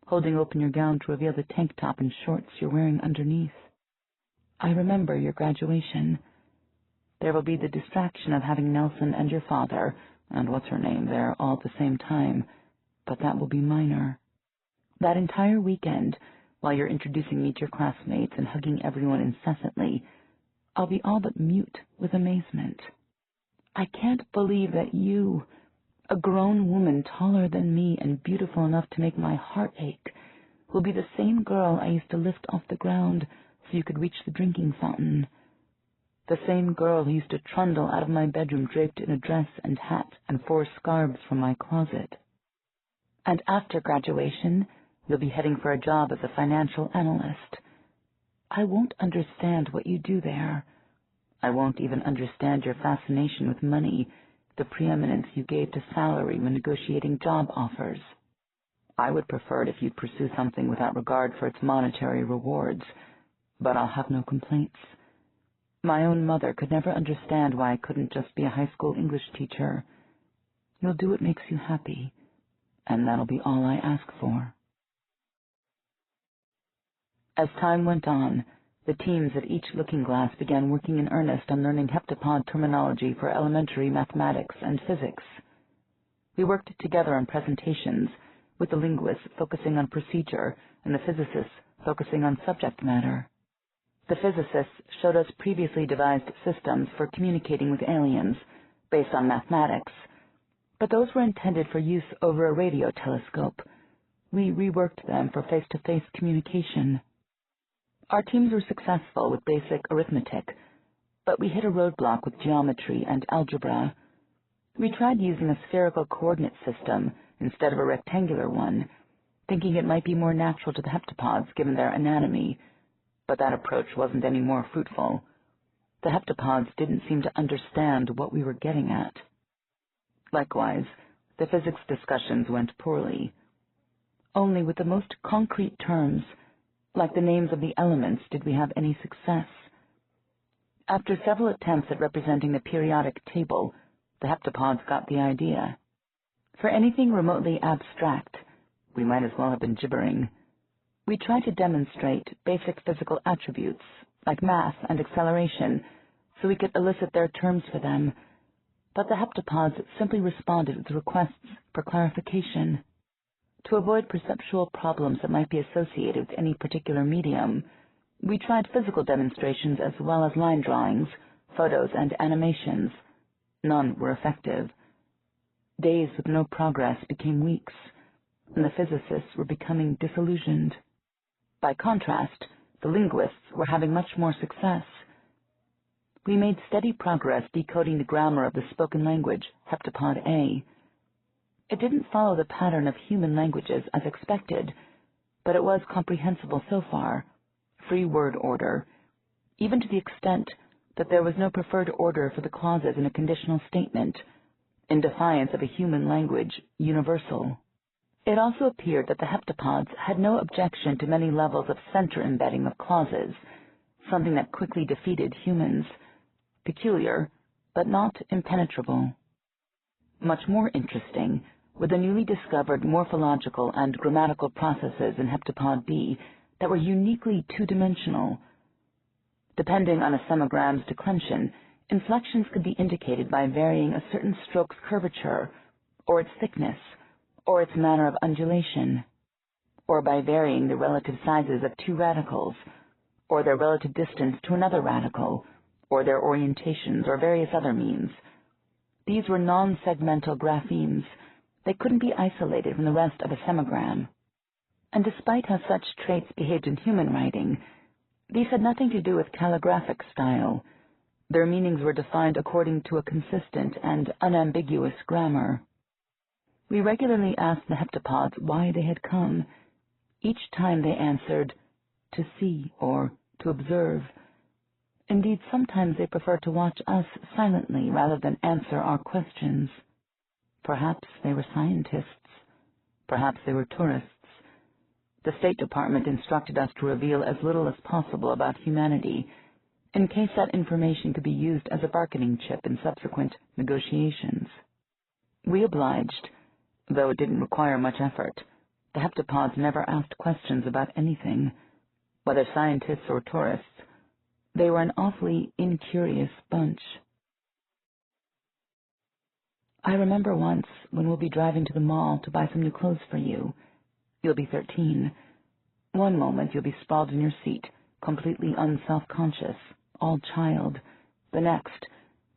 holding open your gown to reveal the tank top and shorts you're wearing underneath. I remember your graduation. There will be the distraction of having Nelson and your father, and what's-her-name there all at the same time, but that will be minor. That entire weekend, while you're introducing me to your classmates and hugging everyone incessantly, I'll be all but mute with amazement. I can't believe that you, a grown woman taller than me and beautiful enough to make my heart ache, will be the same girl I used to lift off the ground so you could reach the drinking fountain. The same girl who used to trundle out of my bedroom draped in a dress and hat and 4 scarves from my closet. And after graduation, you'll be heading for a job as a financial analyst. I won't understand what you do there. I won't even understand your fascination with money, the preeminence you gave to salary when negotiating job offers. I would prefer it if you'd pursue something without regard for its monetary rewards, but I'll have no complaints. My own mother could never understand why I couldn't just be a high school English teacher. You'll do what makes you happy, and that'll be all I ask for. As time went on, the teams at each looking glass began working in earnest on learning heptapod terminology for elementary mathematics and physics. We worked together on presentations, with the linguists focusing on procedure and the physicists focusing on subject matter. The physicists showed us previously devised systems for communicating with aliens, based on mathematics, but those were intended for use over a radio telescope. We reworked them for face-to-face communication. Our teams were successful with basic arithmetic, but we hit a roadblock with geometry and algebra. We tried using a spherical coordinate system instead of a rectangular one, thinking it might be more natural to the heptapods given their anatomy, but that approach wasn't any more fruitful. The heptapods didn't seem to understand what we were getting at. Likewise, the physics discussions went poorly. Only with the most concrete terms, like the names of the elements, did we have any success. After several attempts at representing the periodic table, the heptapods got the idea. For anything remotely abstract, we might as well have been gibbering. We tried to demonstrate basic physical attributes, like mass and acceleration, so we could elicit their terms for them, but the heptapods simply responded with requests for clarification. To avoid perceptual problems that might be associated with any particular medium, we tried physical demonstrations as well as line drawings, photos, and animations. None were effective. Days with no progress became weeks, and the physicists were becoming disillusioned. By contrast, the linguists were having much more success. We made steady progress decoding the grammar of the spoken language, heptapod A. It didn't follow the pattern of human languages as expected, but it was comprehensible so far, free word order, even to the extent that there was no preferred order for the clauses in a conditional statement, in defiance of a human language universal. It also appeared that the heptapods had no objection to many levels of center embedding of clauses, something that quickly defeated humans. Peculiar, but not impenetrable. Much more interesting were the newly discovered morphological and grammatical processes in heptapod B that were uniquely two-dimensional. Depending on a semigram's declension, inflections could be indicated by varying a certain stroke's curvature, or its thickness, or its manner of undulation, or by varying the relative sizes of two radicals, or their relative distance to another radical, or their orientations, or various other means. These were non-segmental graphemes. They couldn't be isolated from the rest of a semigram. And despite how such traits behaved in human writing, these had nothing to do with calligraphic style. Their meanings were defined according to a consistent and unambiguous grammar. We regularly asked the heptapods why they had come. Each time they answered, to see or to observe. Indeed, sometimes they preferred to watch us silently rather than answer our questions. Perhaps they were scientists. Perhaps they were tourists. The State Department instructed us to reveal as little as possible about humanity, in case that information could be used as a bargaining chip in subsequent negotiations. We obliged, though it didn't require much effort. The heptapods never asked questions about anything, whether scientists or tourists. They were an awfully incurious bunch. I remember once when we'll be driving to the mall to buy some new clothes for you. You'll be 13. One moment you'll be sprawled in your seat, completely unself-conscious, all child. The next,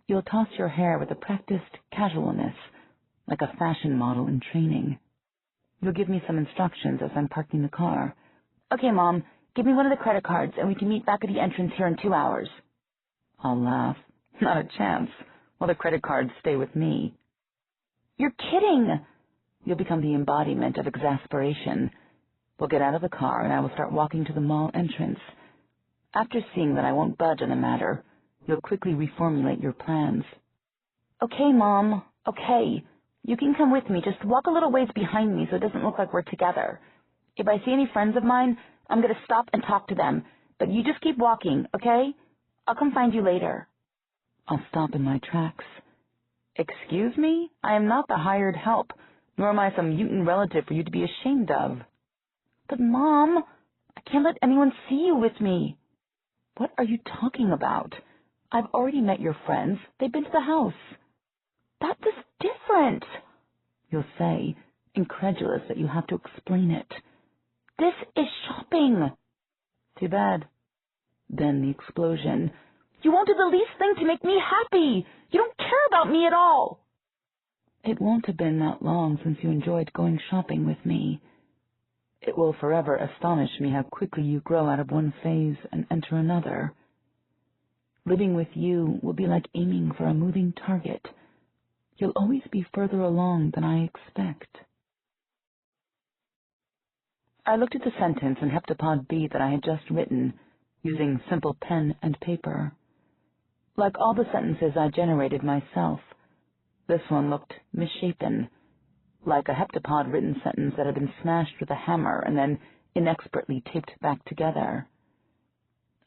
you'll toss your hair with a practiced casualness, like a fashion model in training. You'll give me some instructions as I'm parking the car. Okay, Mom, give me one of the credit cards and we can meet back at the entrance here in 2 hours. I'll laugh. Not a chance. Well, the credit cards stay with me. You're kidding! You'll become the embodiment of exasperation. We'll get out of the car and I will start walking to the mall entrance. After seeing that I won't budge on the matter, you'll quickly reformulate your plans. Okay, Mom, okay. You can come with me. Just walk a little ways behind me so it doesn't look like we're together. If I see any friends of mine, I'm going to stop and talk to them. But you just keep walking, okay? I'll come find you later. I'll stop in my tracks. Excuse me? I am not the hired help, nor am I some mutant relative for you to be ashamed of. But, Mom, I can't let anyone see you with me. What are you talking about? I've already met your friends. They've been to the house. That is different, you'll say, incredulous that you have to explain it. This is shopping. Too bad. Then the explosion. You won't do the least thing to make me happy. You don't care about me at all. It won't have been that long since you enjoyed going shopping with me. It will forever astonish me how quickly you grow out of one phase and enter another. Living with you will be like aiming for a moving target. You'll always be further along than I expect. I looked at the sentence in Heptapod B that I had just written, using simple pen and paper. Like all the sentences I generated myself, this one looked misshapen, like a heptapod-written sentence that had been smashed with a hammer and then inexpertly taped back together.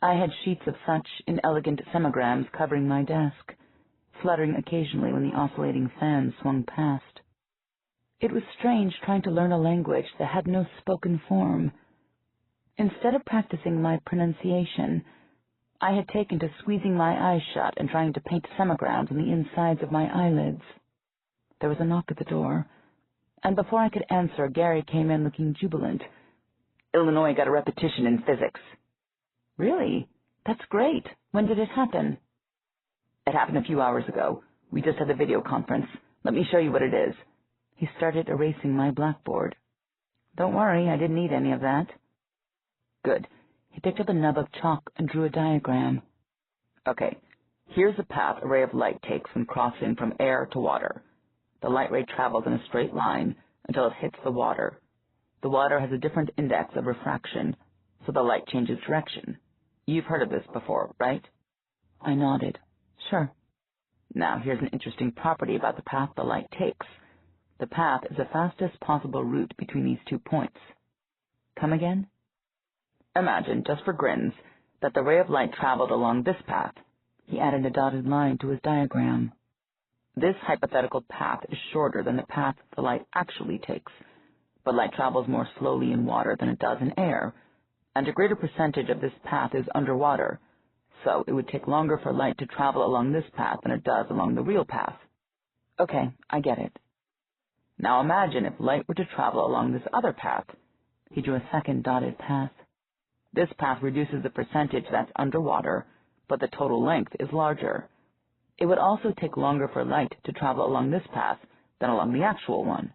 I had sheets of such inelegant semigrams covering my desk, fluttering occasionally when the oscillating fan swung past. It was strange trying to learn a language that had no spoken form. Instead of practicing my pronunciation, I had taken to squeezing my eyes shut and trying to paint semigrams on the insides of my eyelids. There was a knock at the door, and before I could answer, Gary came in looking jubilant. "Illinois got a repetition in physics." "Really? That's great. When did it happen?" "It happened a few hours ago. We just had a video conference. Let me show you what it is." He started erasing my blackboard. "Don't worry, I didn't need any of that." "Good." He picked up a nub of chalk and drew a diagram. "Okay, here's the path a ray of light takes when crossing from air to water. The light ray travels in a straight line until it hits the water. The water has a different index of refraction, so the light changes direction. You've heard of this before, right?" I nodded. "Sure." "Now, here's an interesting property about the path the light takes. The path is the fastest possible route between these 2 points." "Come again?" "Imagine, just for grins, that the ray of light traveled along this path." He added a dotted line to his diagram. "This hypothetical path is shorter than the path the light actually takes, but light travels more slowly in water than it does in air, and a greater percentage of this path is underwater, so it would take longer for light to travel along this path than it does along the real path." "Okay, I get it." "Now imagine if light were to travel along this other path." He drew a second dotted path. "This path reduces the percentage that's underwater, but the total length is larger. It would also take longer for light to travel along this path than along the actual one."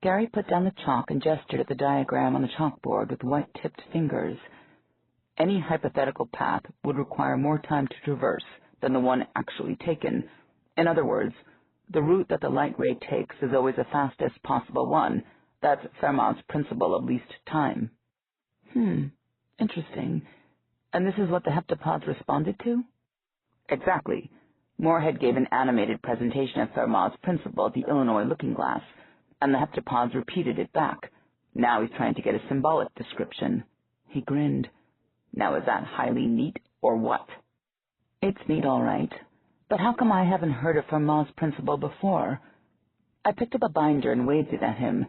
Gary put down the chalk and gestured at the diagram on the chalkboard with white-tipped fingers. "Any hypothetical path would require more time to traverse than the one actually taken. In other words, the route that the light ray takes is always the fastest possible one. That's Fermat's principle of least time." Interesting. And this is what the heptapods responded to? "Exactly. Moorhead gave an animated presentation of Fermat's principle at the Illinois Looking Glass, and the heptapods repeated it back. Now he's trying to get a symbolic description." He grinned. "Now is that highly neat, or what?" "It's neat, all right. But how come I haven't heard of Fermat's principle before?" I picked up a binder and waved it at him.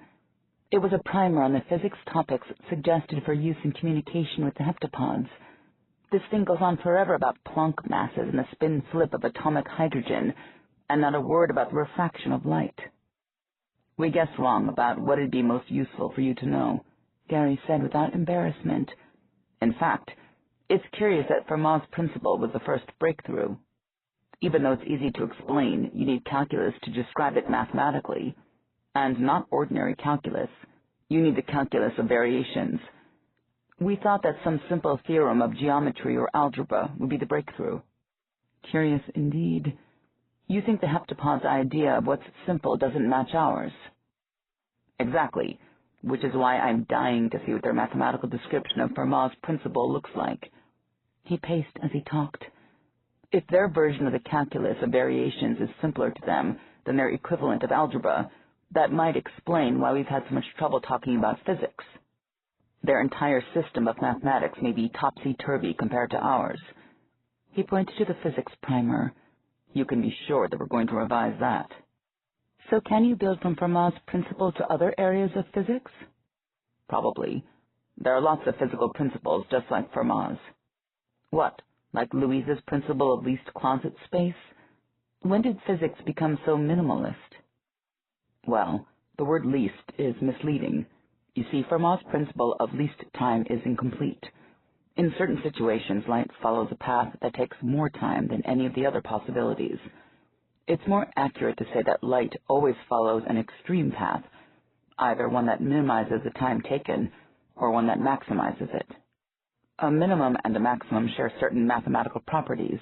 It was a primer on the physics topics suggested for use in communication with the heptapods. This thing goes on forever about Planck masses and the spin flip of atomic hydrogen, and not a word about the refraction of light. "We guessed wrong about what would be most useful for you to know," Gary said without embarrassment. "In fact, it's curious that Fermat's principle was the first breakthrough. Even though it's easy to explain, you need calculus to describe it mathematically. And not ordinary calculus. You need the calculus of variations. We thought that some simple theorem of geometry or algebra would be the breakthrough." "Curious indeed. You think the heptapod's idea of what's simple doesn't match ours?" "Exactly, which is why I'm dying to see what their mathematical description of Fermat's principle looks like." He paced as he talked. "If their version of the calculus of variations is simpler to them than their equivalent of algebra, that might explain why we've had so much trouble talking about physics. Their entire system of mathematics may be topsy-turvy compared to ours." He pointed to the physics primer. "You can be sure that we're going to revise that." "So can you build from Fermat's principle to other areas of physics?" "Probably. There are lots of physical principles just like Fermat's." "What, like Louise's principle of least closet space? When did physics become so minimalist?" "Well, the word least is misleading. You see, Fermat's principle of least time is incomplete. In certain situations, light follows a path that takes more time than any of the other possibilities. It's more accurate to say that light always follows an extreme path, either one that minimizes the time taken or one that maximizes it. A minimum and a maximum share certain mathematical properties,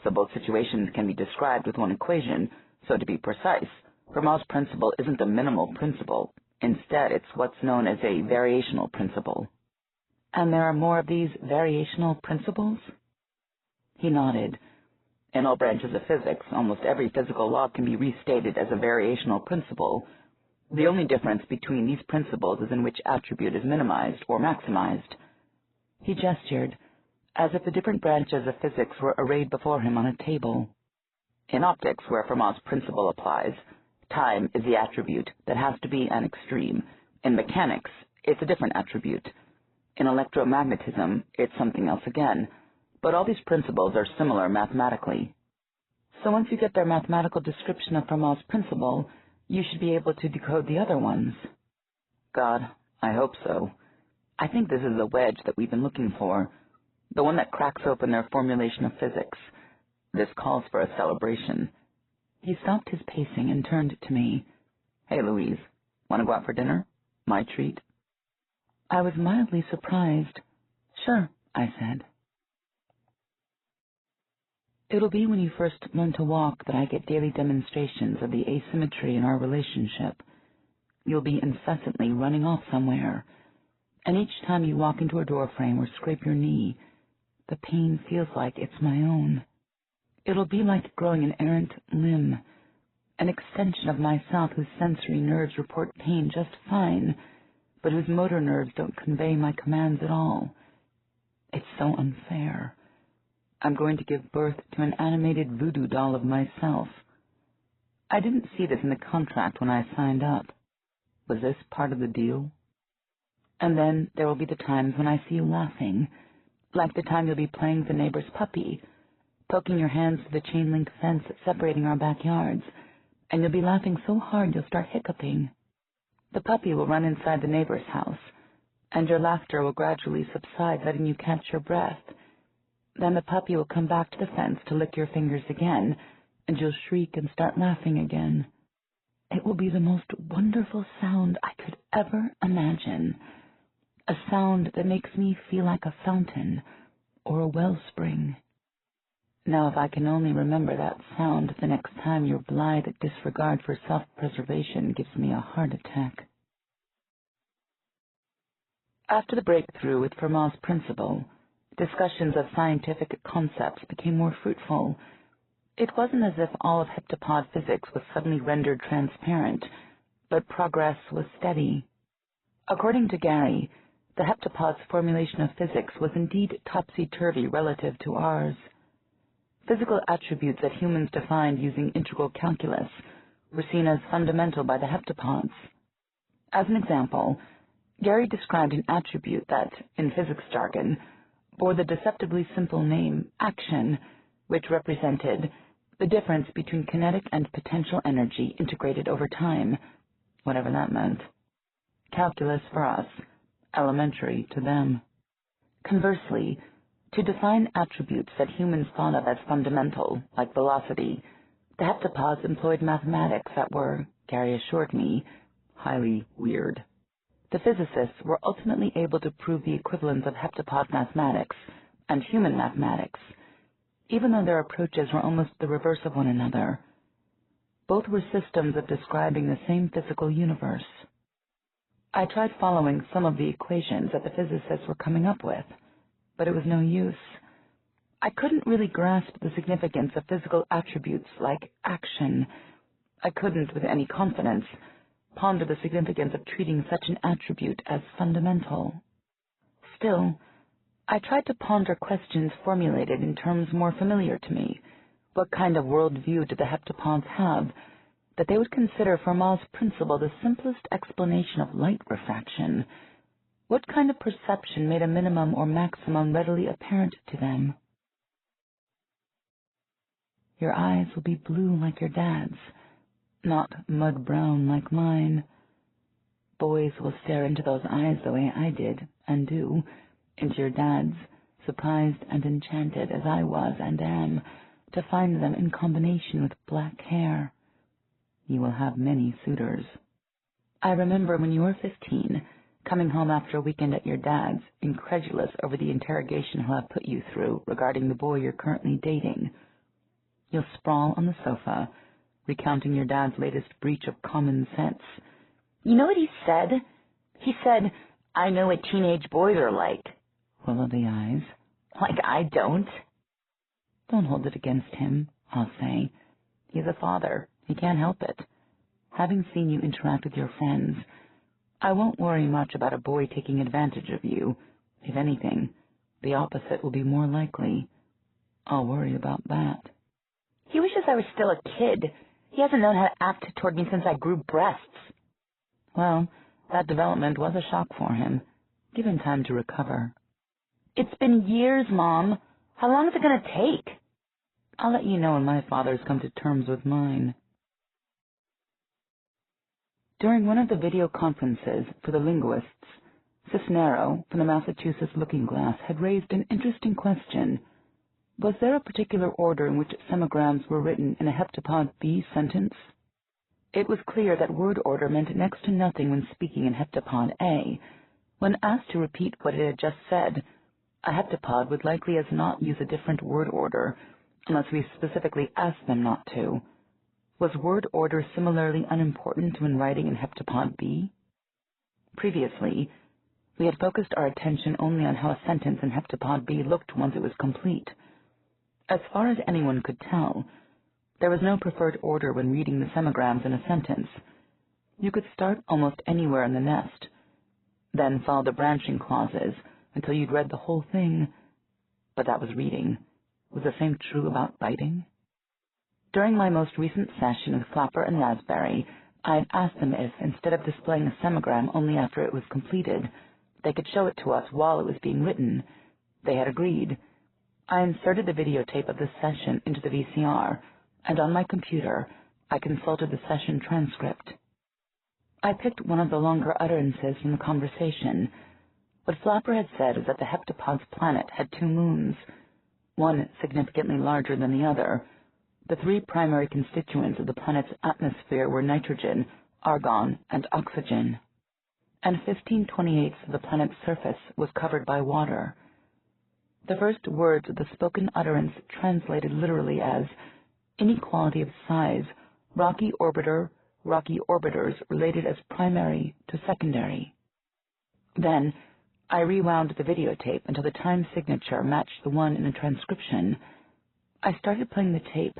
so both situations can be described with one equation. So to be precise, Fermat's principle isn't a minimal principle. Instead, it's what's known as a variational principle. And there are more of these variational principles? He nodded. In all branches of physics, almost every physical law can be restated as a variational principle. The only difference between these principles is in which attribute is minimized or maximized. He gestured, as if the different branches of physics were arrayed before him on a table. In optics, where Fermat's principle applies, time is the attribute that has to be an extreme. In mechanics, it's a different attribute. In electromagnetism, it's something else again. But all these principles are similar mathematically. So once you get their mathematical description of Fermat's principle, you should be able to decode the other ones. God, I hope so. I think this is the wedge that we've been looking for, the one that cracks open their formulation of physics. This calls for a celebration. He stopped his pacing and turned to me. Hey, Louise, want to go out for dinner? My treat. I was mildly surprised. Sure, I said. It'll be when you first learn to walk that I get daily demonstrations of the asymmetry in our relationship. You'll be incessantly running off somewhere, and each time you walk into a doorframe or scrape your knee, the pain feels like it's my own. It'll be like growing an errant limb, an extension of myself whose sensory nerves report pain just fine, but whose motor nerves don't convey my commands at all. It's so unfair. I'm going to give birth to an animated voodoo doll of myself. I didn't see this in the contract when I signed up. Was this part of the deal? And then there will be the times when I see you laughing, like the time you'll be playing with the neighbor's puppy, poking your hands through the chain-link fence separating our backyards, and you'll be laughing so hard you'll start hiccuping. The puppy will run inside the neighbor's house, and your laughter will gradually subside, letting you catch your breath. Then the puppy will come back to the fence to lick your fingers again, and you'll shriek and start laughing again. It will be the most wonderful sound I could ever imagine, a sound that makes me feel like a fountain or a wellspring. Now, if I can only remember that sound the next time your blithe disregard for self-preservation gives me a heart attack. After the breakthrough with Fermat's principle, discussions of scientific concepts became more fruitful. It wasn't as if all of heptapod physics was suddenly rendered transparent, but progress was steady. According to Gary, the heptapod's formulation of physics was indeed topsy-turvy relative to ours. Physical attributes that humans defined using integral calculus were seen as fundamental by the heptapods. As an example, Gary described an attribute that, in physics jargon, bore the deceptively simple name action, which represented the difference between kinetic and potential energy integrated over time, whatever that meant. Calculus for us, elementary to them. Conversely, to define attributes that humans thought of as fundamental, like velocity, the heptapods employed mathematics that were, Gary assured me, highly weird. The physicists were ultimately able to prove the equivalence of heptapod mathematics and human mathematics, even though their approaches were almost the reverse of one another. Both were systems of describing the same physical universe. I tried following some of the equations that the physicists were coming up with, but it was no use. I couldn't really grasp the significance of physical attributes like action. I couldn't, with any confidence, ponder the significance of treating such an attribute as fundamental. Still, I tried to ponder questions formulated in terms more familiar to me. What kind of worldview did the heptapods have that they would consider Fermat's principle the simplest explanation of light refraction? What kind of perception made a minimum or maximum readily apparent to them? Your eyes will be blue like your dad's, not mud brown like mine. Boys will stare into those eyes the way I did, and do, into your dad's, surprised and enchanted as I was and am, to find them in combination with black hair. You will have many suitors. I remember when you were 15, coming home after a weekend at your dad's, incredulous over the interrogation he'll have put you through regarding the boy you're currently dating. You'll sprawl on the sofa, recounting your dad's latest breach of common sense. You know what he said? He said, "I know what teenage boys are like." Full of the eyes. Like I don't. Don't hold it against him, I'll say. He's a father. He can't help it. Having seen you interact with your friends, I won't worry much about a boy taking advantage of you. If anything, the opposite will be more likely. I'll worry about that. He wishes I was still a kid. He hasn't known how to act toward me since I grew breasts. Well, that development was a shock for him. Give him time to recover. It's been years, Mom. How long is it going to take? I'll let you know when my father's come to terms with mine. During one of the video conferences for the linguists, Cisnero from the Massachusetts Looking Glass had raised an interesting question. Was there a particular order in which semigrams were written in a heptapod B sentence? It was clear that word order meant next to nothing when speaking in heptapod A. When asked to repeat what it had just said, a heptapod would likely as not use a different word order, unless we specifically asked them not to. Was word order similarly unimportant when writing in heptapod B? Previously, we had focused our attention only on how a sentence in heptapod B looked once it was complete. As far as anyone could tell, there was no preferred order when reading the semigrams in a sentence. You could start almost anywhere in the nest, then follow the branching clauses until you'd read the whole thing. But that was reading. Was the same true about writing? During my most recent session with Flapper and Raspberry, I had asked them if, instead of displaying a semigram only after it was completed, they could show it to us while it was being written. They had agreed. I inserted the videotape of this session into the VCR, and on my computer, I consulted the session transcript. I picked one of the longer utterances from the conversation. What Flapper had said was that the heptapod's planet had 2 moons, one significantly larger than the other. The 3 primary constituents of the planet's atmosphere were nitrogen, argon, and oxygen, and 15/28 of the planet's surface was covered by water. The first words of the spoken utterance translated literally as inequality of size, rocky orbiter, rocky orbiters related as primary to secondary. Then I rewound the videotape until the time signature matched the one in the transcription. I started playing the tape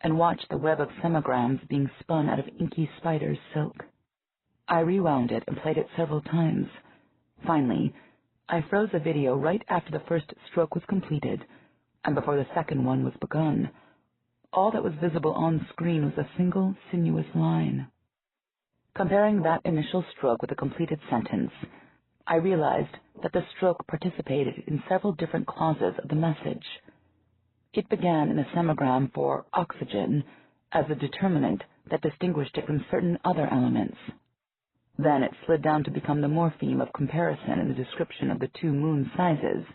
and watched the web of semigrams being spun out of inky spider's silk. I rewound it and played it several times. Finally, I froze the video right after the first stroke was completed and before the second one was begun. All that was visible on screen was a single sinuous line. Comparing that initial stroke with the completed sentence, I realized that the stroke participated in several different clauses of the message. It began in a semigram for oxygen as a determinant that distinguished it from certain other elements. Then it slid down to become the morpheme of comparison in the description of the 2 moon sizes,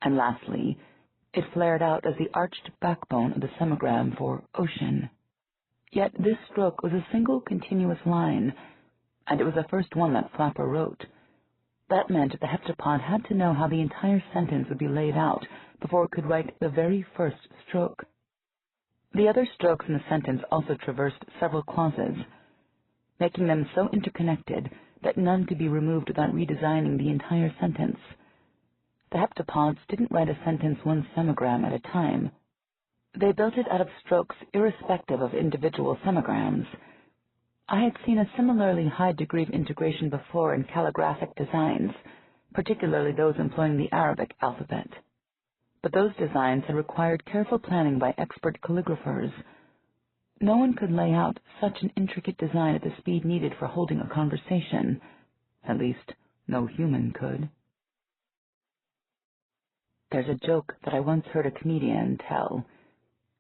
and lastly, it flared out as the arched backbone of the semigram for ocean. Yet this stroke was a single continuous line, and it was the first one that Flapper wrote. That meant the heptapod had to know how the entire sentence would be laid out before it could write the very first stroke. The other strokes in the sentence also traversed several clauses, making them so interconnected that none could be removed without redesigning the entire sentence. The heptapods didn't write a sentence one semigram at a time. They built it out of strokes irrespective of individual semigrams. I had seen a similarly high degree of integration before in calligraphic designs, particularly those employing the Arabic alphabet. But those designs had required careful planning by expert calligraphers. No one could lay out such an intricate design at the speed needed for holding a conversation. At least, no human could. There's a joke that I once heard a comedian tell.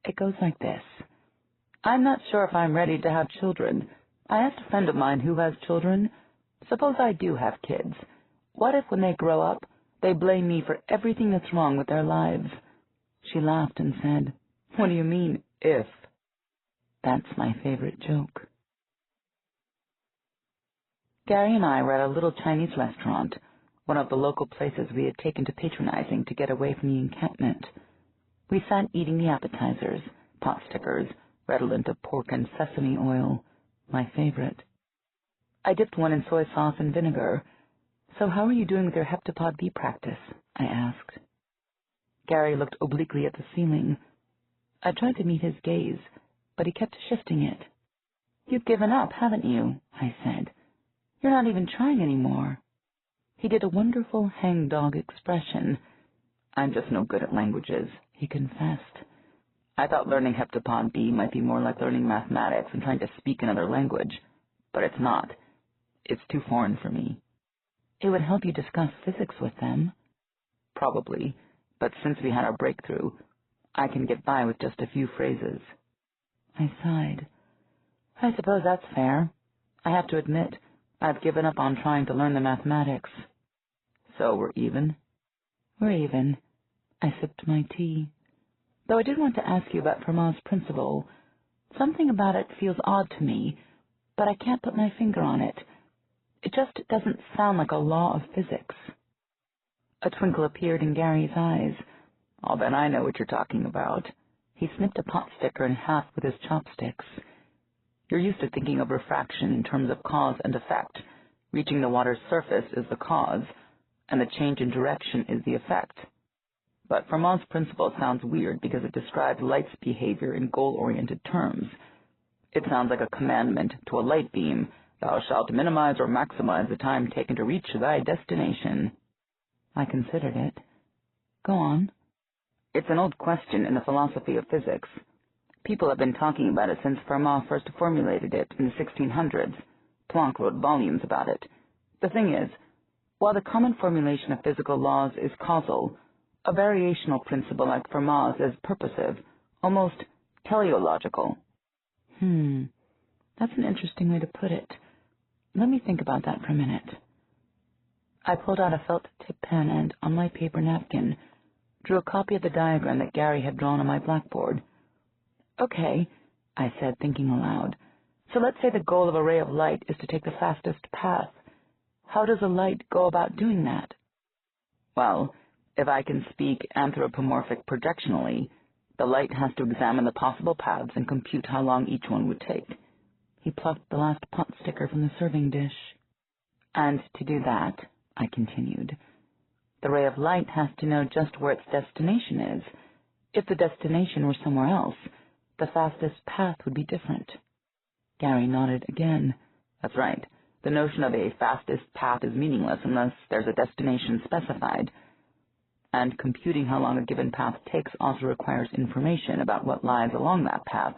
It goes like this. I'm not sure if I'm ready to have children. I asked a friend of mine who has children. Suppose I do have kids. What if when they grow up, they blame me for everything that's wrong with their lives? She laughed and said, What do you mean, if? That's my favorite joke. Gary and I were at a little Chinese restaurant, one of the local places we had taken to patronizing to get away from the encampment. We sat eating the appetizers, pot stickers, redolent of pork and sesame oil, my favorite. I dipped one in soy sauce and vinegar. So how are you doing with your heptapod B practice? I asked. Gary looked obliquely at the ceiling. I tried to meet his gaze, but he kept shifting it. You've given up, haven't you? I said. You're not even trying anymore. He did a wonderful hangdog expression. I'm just no good at languages, he confessed. I thought learning heptapod B might be more like learning mathematics and trying to speak another language, but it's not. It's too foreign for me. It would help you discuss physics with them. Probably, but since we had our breakthrough, I can get by with just a few phrases. I sighed. I suppose that's fair. I have to admit, I've given up on trying to learn the mathematics. So we're even? We're even. I sipped my tea. Though I did want to ask you about Fermat's principle. Something about it feels odd to me, but I can't put my finger on it. It just doesn't sound like a law of physics. A twinkle appeared in Gary's eyes. I'll bet I know what you're talking about. He snipped a pot sticker in half with his chopsticks. You're used to thinking of refraction in terms of cause and effect. Reaching the water's surface is the cause, and the change in direction is the effect. But Fermat's principle sounds weird because it describes light's behavior in goal-oriented terms. It sounds like a commandment to a light beam. Thou shalt minimize or maximize the time taken to reach thy destination. I considered it. Go on. It's an old question in the philosophy of physics. People have been talking about it since Fermat first formulated it in the 1600s. Planck wrote volumes about it. The thing is, while the common formulation of physical laws is causal, a variational principle like Fermat's is purposive, almost teleological. That's an interesting way to put it. Let me think about that for a minute. I pulled out a felt tip pen and, on my paper napkin, drew a copy of the diagram that Gary had drawn on my blackboard. Okay, I said, thinking aloud. So let's say the goal of a ray of light is to take the fastest path. How does a light go about doing that? Well, if I can speak anthropomorphic projectionally, the light has to examine the possible paths and compute how long each one would take. He plucked the last pot sticker from the serving dish. And to do that, I continued, the ray of light has to know just where its destination is. If the destination were somewhere else, the fastest path would be different. Gary nodded again. That's right. The notion of a fastest path is meaningless unless there's a destination specified. And computing how long a given path takes also requires information about what lies along that path,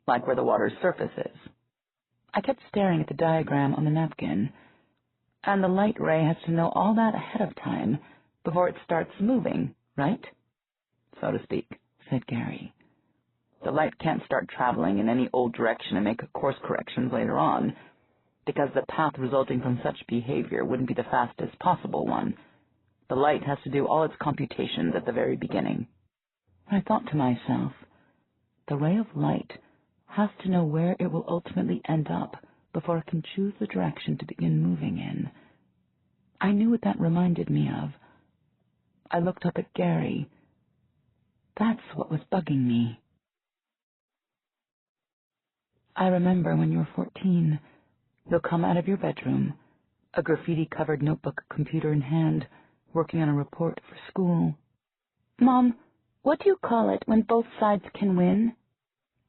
like where the water's surface is. I kept staring at the diagram on the napkin, and the light ray has to know all that ahead of time before it starts moving, right? So to speak, said Gary. The light can't start traveling in any old direction and make course corrections later on, because the path resulting from such behavior wouldn't be the fastest possible one. The light has to do all its computations at the very beginning. I thought to myself, the ray of light has to know where it will ultimately end up before it can choose the direction to begin moving in. I knew what that reminded me of. I looked up at Gary. That's what was bugging me. I remember when you were 14, you'll come out of your bedroom, a graffiti-covered notebook, computer in hand, working on a report for school. Mom, what do you call it when both sides can win?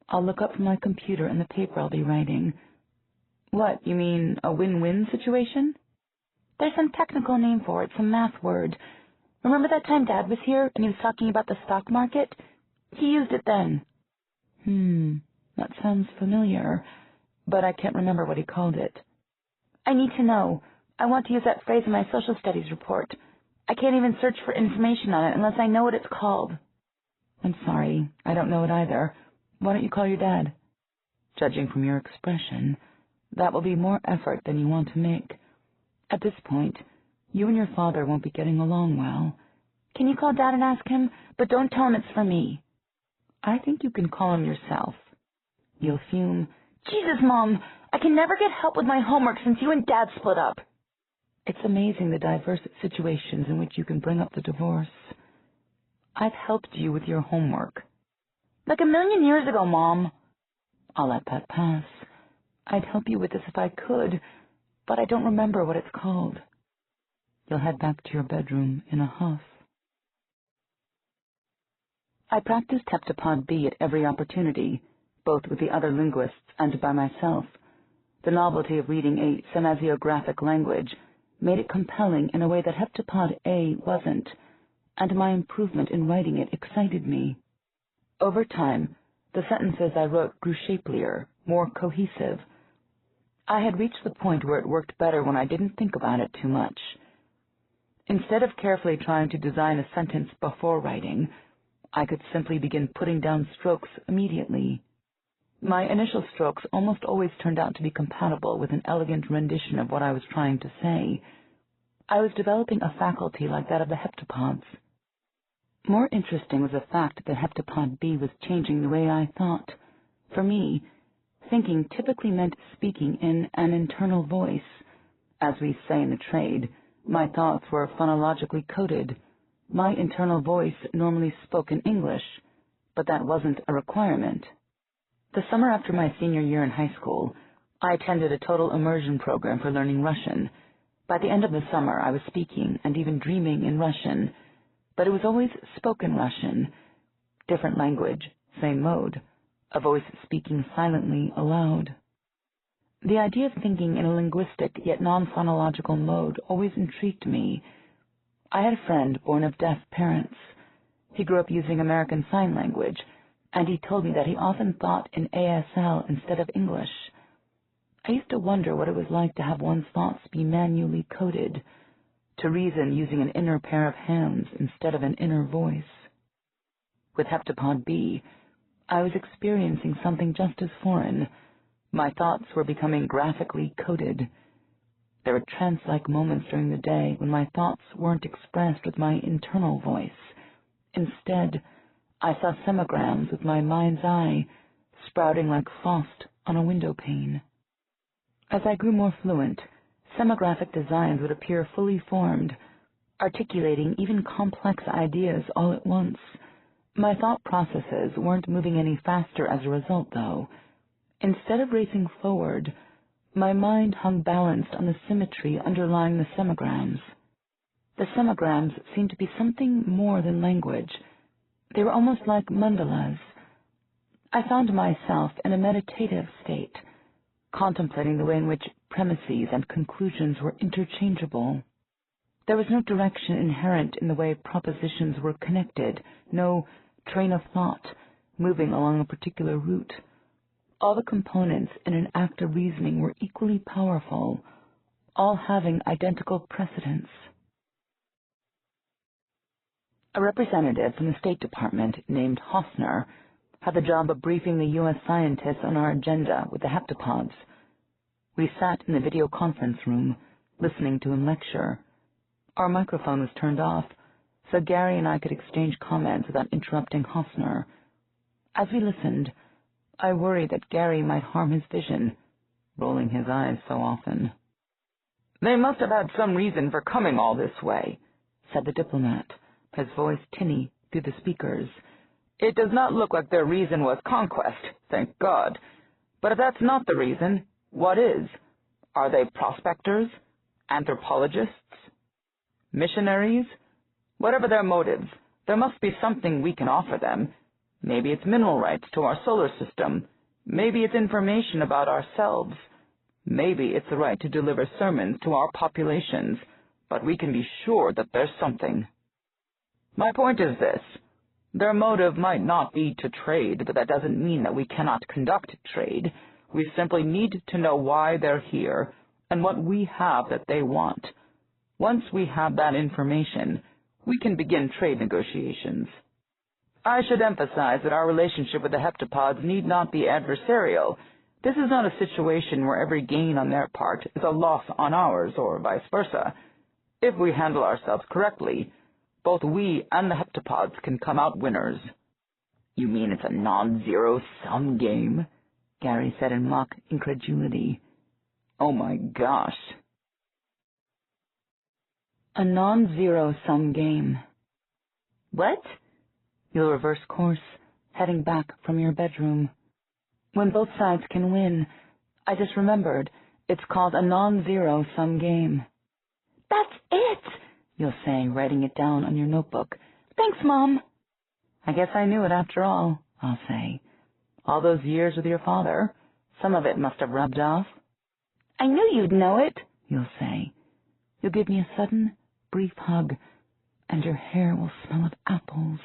I'll look up from my computer and the paper I'll be writing. What, you mean a win-win situation? There's some technical name for it, some math word. Remember that time Dad was here and he was talking about the stock market? He used it then. That sounds familiar, but I can't remember what he called it. I need to know. I want to use that phrase in my social studies report. I can't even search for information on it unless I know what it's called. I'm sorry, I don't know it either. Why don't you call your dad? Judging from your expression, that will be more effort than you want to make. At this point, you and your father won't be getting along well. Can you call Dad and ask him? But don't tell him it's for me. I think you can call him yourself. You'll fume, Jesus, Mom, I can never get help with my homework since you and Dad split up. It's amazing the diverse situations in which you can bring up the divorce. I've helped you with your homework. Like 1,000,000 years ago, Mom. I'll let that pass. I'd help you with this if I could, but I don't remember what it's called. You'll head back to your bedroom in a huff. I practiced Heptapod B at every opportunity, both with the other linguists and by myself. The novelty of reading a semasiographic language made it compelling in a way that Heptapod A wasn't, and my improvement in writing it excited me. Over time, the sentences I wrote grew shapelier, more cohesive. I had reached the point where it worked better when I didn't think about it too much. Instead of carefully trying to design a sentence before writing, I could simply begin putting down strokes immediately. My initial strokes almost always turned out to be compatible with an elegant rendition of what I was trying to say. I was developing a faculty like that of the heptapods. More interesting was the fact that Heptapod B was changing the way I thought. For me, thinking typically meant speaking in an internal voice. As we say in the trade, my thoughts were phonologically coded. My internal voice normally spoke in English, but that wasn't a requirement. The summer after my senior year in high school, I attended a total immersion program for learning Russian. By the end of the summer, I was speaking and even dreaming in Russian, but it was always spoken Russian. Different language, same mode, a voice speaking silently aloud. The idea of thinking in a linguistic yet non-phonological mode always intrigued me. I had a friend born of deaf parents. He grew up using American Sign Language, and he told me that he often thought in ASL instead of English. I used to wonder what it was like to have one's thoughts be manually coded, to reason using an inner pair of hands instead of an inner voice. With Heptapod B, I was experiencing something just as foreign. My thoughts were becoming graphically coded. There were trance-like moments during the day when my thoughts weren't expressed with my internal voice. Instead, I saw semograms with my mind's eye, sprouting like frost on a window pane. As I grew more fluent, semographic designs would appear fully formed, articulating even complex ideas all at once. My thought processes weren't moving any faster as a result, though. Instead of racing forward, my mind hung balanced on the symmetry underlying the semograms. The semograms seemed to be something more than language. They were almost like mandalas. I found myself in a meditative state, contemplating the way in which premises and conclusions were interchangeable. There was no direction inherent in the way propositions were connected, no train of thought moving along a particular route. All the components in an act of reasoning were equally powerful, all having identical precedence. A representative from the State Department named Hofner had the job of briefing the U.S. scientists on our agenda with the heptapods. We sat in the video conference room, listening to him lecture. Our microphone was turned off, so Gary and I could exchange comments without interrupting Hofner. As we listened, I worried that Gary might harm his vision, rolling his eyes so often. "They must have had some reason for coming all this way," said the diplomat, his voice tinny through the speakers. "It does not look like their reason was conquest, thank God. But if that's not the reason, what is? Are they prospectors? Anthropologists? Missionaries? Whatever their motives, there must be something we can offer them. Maybe it's mineral rights to our solar system. Maybe it's information about ourselves. Maybe it's the right to deliver sermons to our populations, but we can be sure that there's something. My point is this. Their motive might not be to trade, but that doesn't mean that we cannot conduct trade. We simply need to know why they're here and what we have that they want. Once we have that information, we can begin trade negotiations. I should emphasize that our relationship with the heptapods need not be adversarial. This is not a situation where every gain on their part is a loss on ours, or vice versa. If we handle ourselves correctly, both we and the heptapods can come out winners." You mean it's a non-zero-sum game? Gary said in mock incredulity. Oh my gosh. A non-zero-sum game. What? You'll reverse course, heading back from your bedroom. When both sides can win. I just remembered. It's called a non-zero-sum game. That's it, you'll say, writing it down on your notebook. Thanks, Mom. I guess I knew it after all, I'll say. All those years with your father, some of it must have rubbed off. I knew you'd know it, you'll say. You'll give me a sudden, brief hug, and your hair will smell of apples.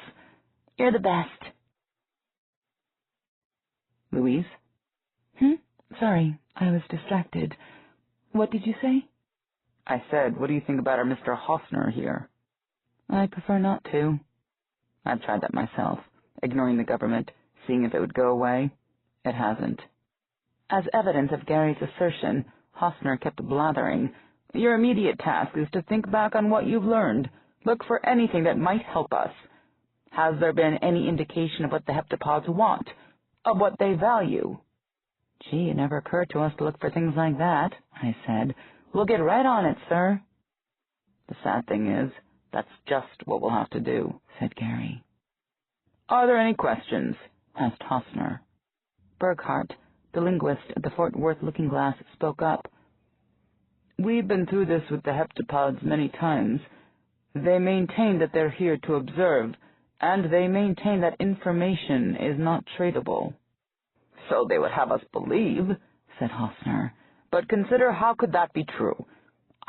You're the best. Louise? Sorry, I was distracted. What did you say? I said, what do you think about our Mr. Hoffner here? I prefer not to. I've tried that myself, ignoring the government, seeing if it would go away. It hasn't. As evidence of Gary's assertion, Hoffner kept blathering. Your immediate task is to think back on what you've learned. Look for anything that might help us. Has there been any indication of what the heptapods want? Of what they value? Gee, it never occurred to us to look for things like that, I said. We'll get right on it, sir. The sad thing is, that's just what we'll have to do, said Gary. Are there any questions? Asked Hoffner. Burghardt, the linguist at the Fort Worth Looking Glass, spoke up. We've been through this with the heptapods many times. They maintain that they're here to observe, and they maintain that information is not tradable. So they would have us believe, said Hoffner. But consider how could that be true?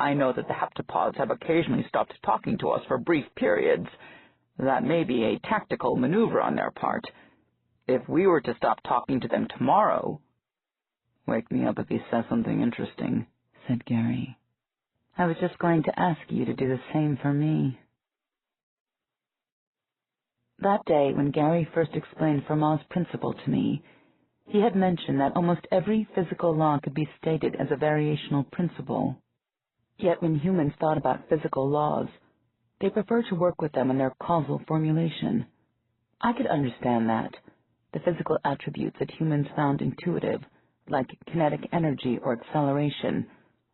I know that the heptapods have occasionally stopped talking to us for brief periods. That may be a tactical maneuver on their part. If we were to stop talking to them tomorrow— Wake me up if he says something interesting, said Gary. I was just going to ask you to do the same for me. That day, when Gary first explained Fermat's principle to me, he had mentioned that almost every physical law could be stated as a variational principle. Yet when humans thought about physical laws, they preferred to work with them in their causal formulation. I could understand that. The physical attributes that humans found intuitive, like kinetic energy or acceleration,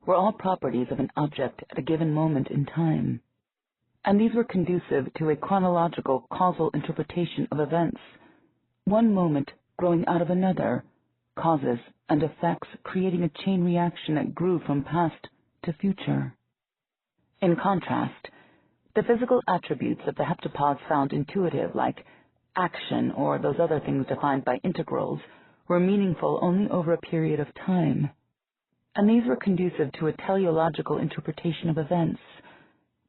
were all properties of an object at a given moment in time. And these were conducive to a chronological causal interpretation of events. One moment growing out of another, causes and effects creating a chain reaction that grew from past to future. In contrast, the physical attributes that the heptapods found intuitive, like action or those other things defined by integrals, were meaningful only over a period of time. And these were conducive to a teleological interpretation of events.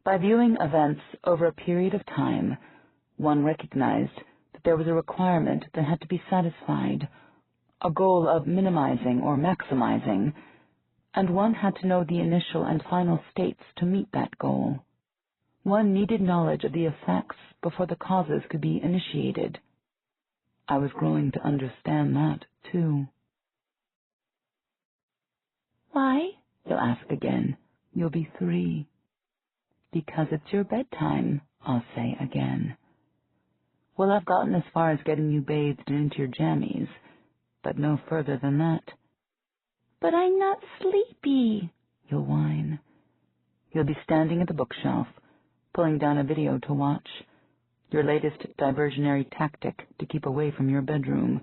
By viewing events over a period of time, one recognized that there was a requirement that had to be satisfied, a goal of minimizing or maximizing, and one had to know the initial and final states to meet that goal. One needed knowledge of the effects before the causes could be initiated. I was growing to understand that, too. Why? You'll ask again. You'll be 3. Because it's your bedtime, I'll say again. Well, I've gotten as far as getting you bathed and into your jammies, but no further than that. But I'm not sleepy, you'll whine. You'll be standing at the bookshelf, pulling down a video to watch, your latest diversionary tactic to keep away from your bedroom.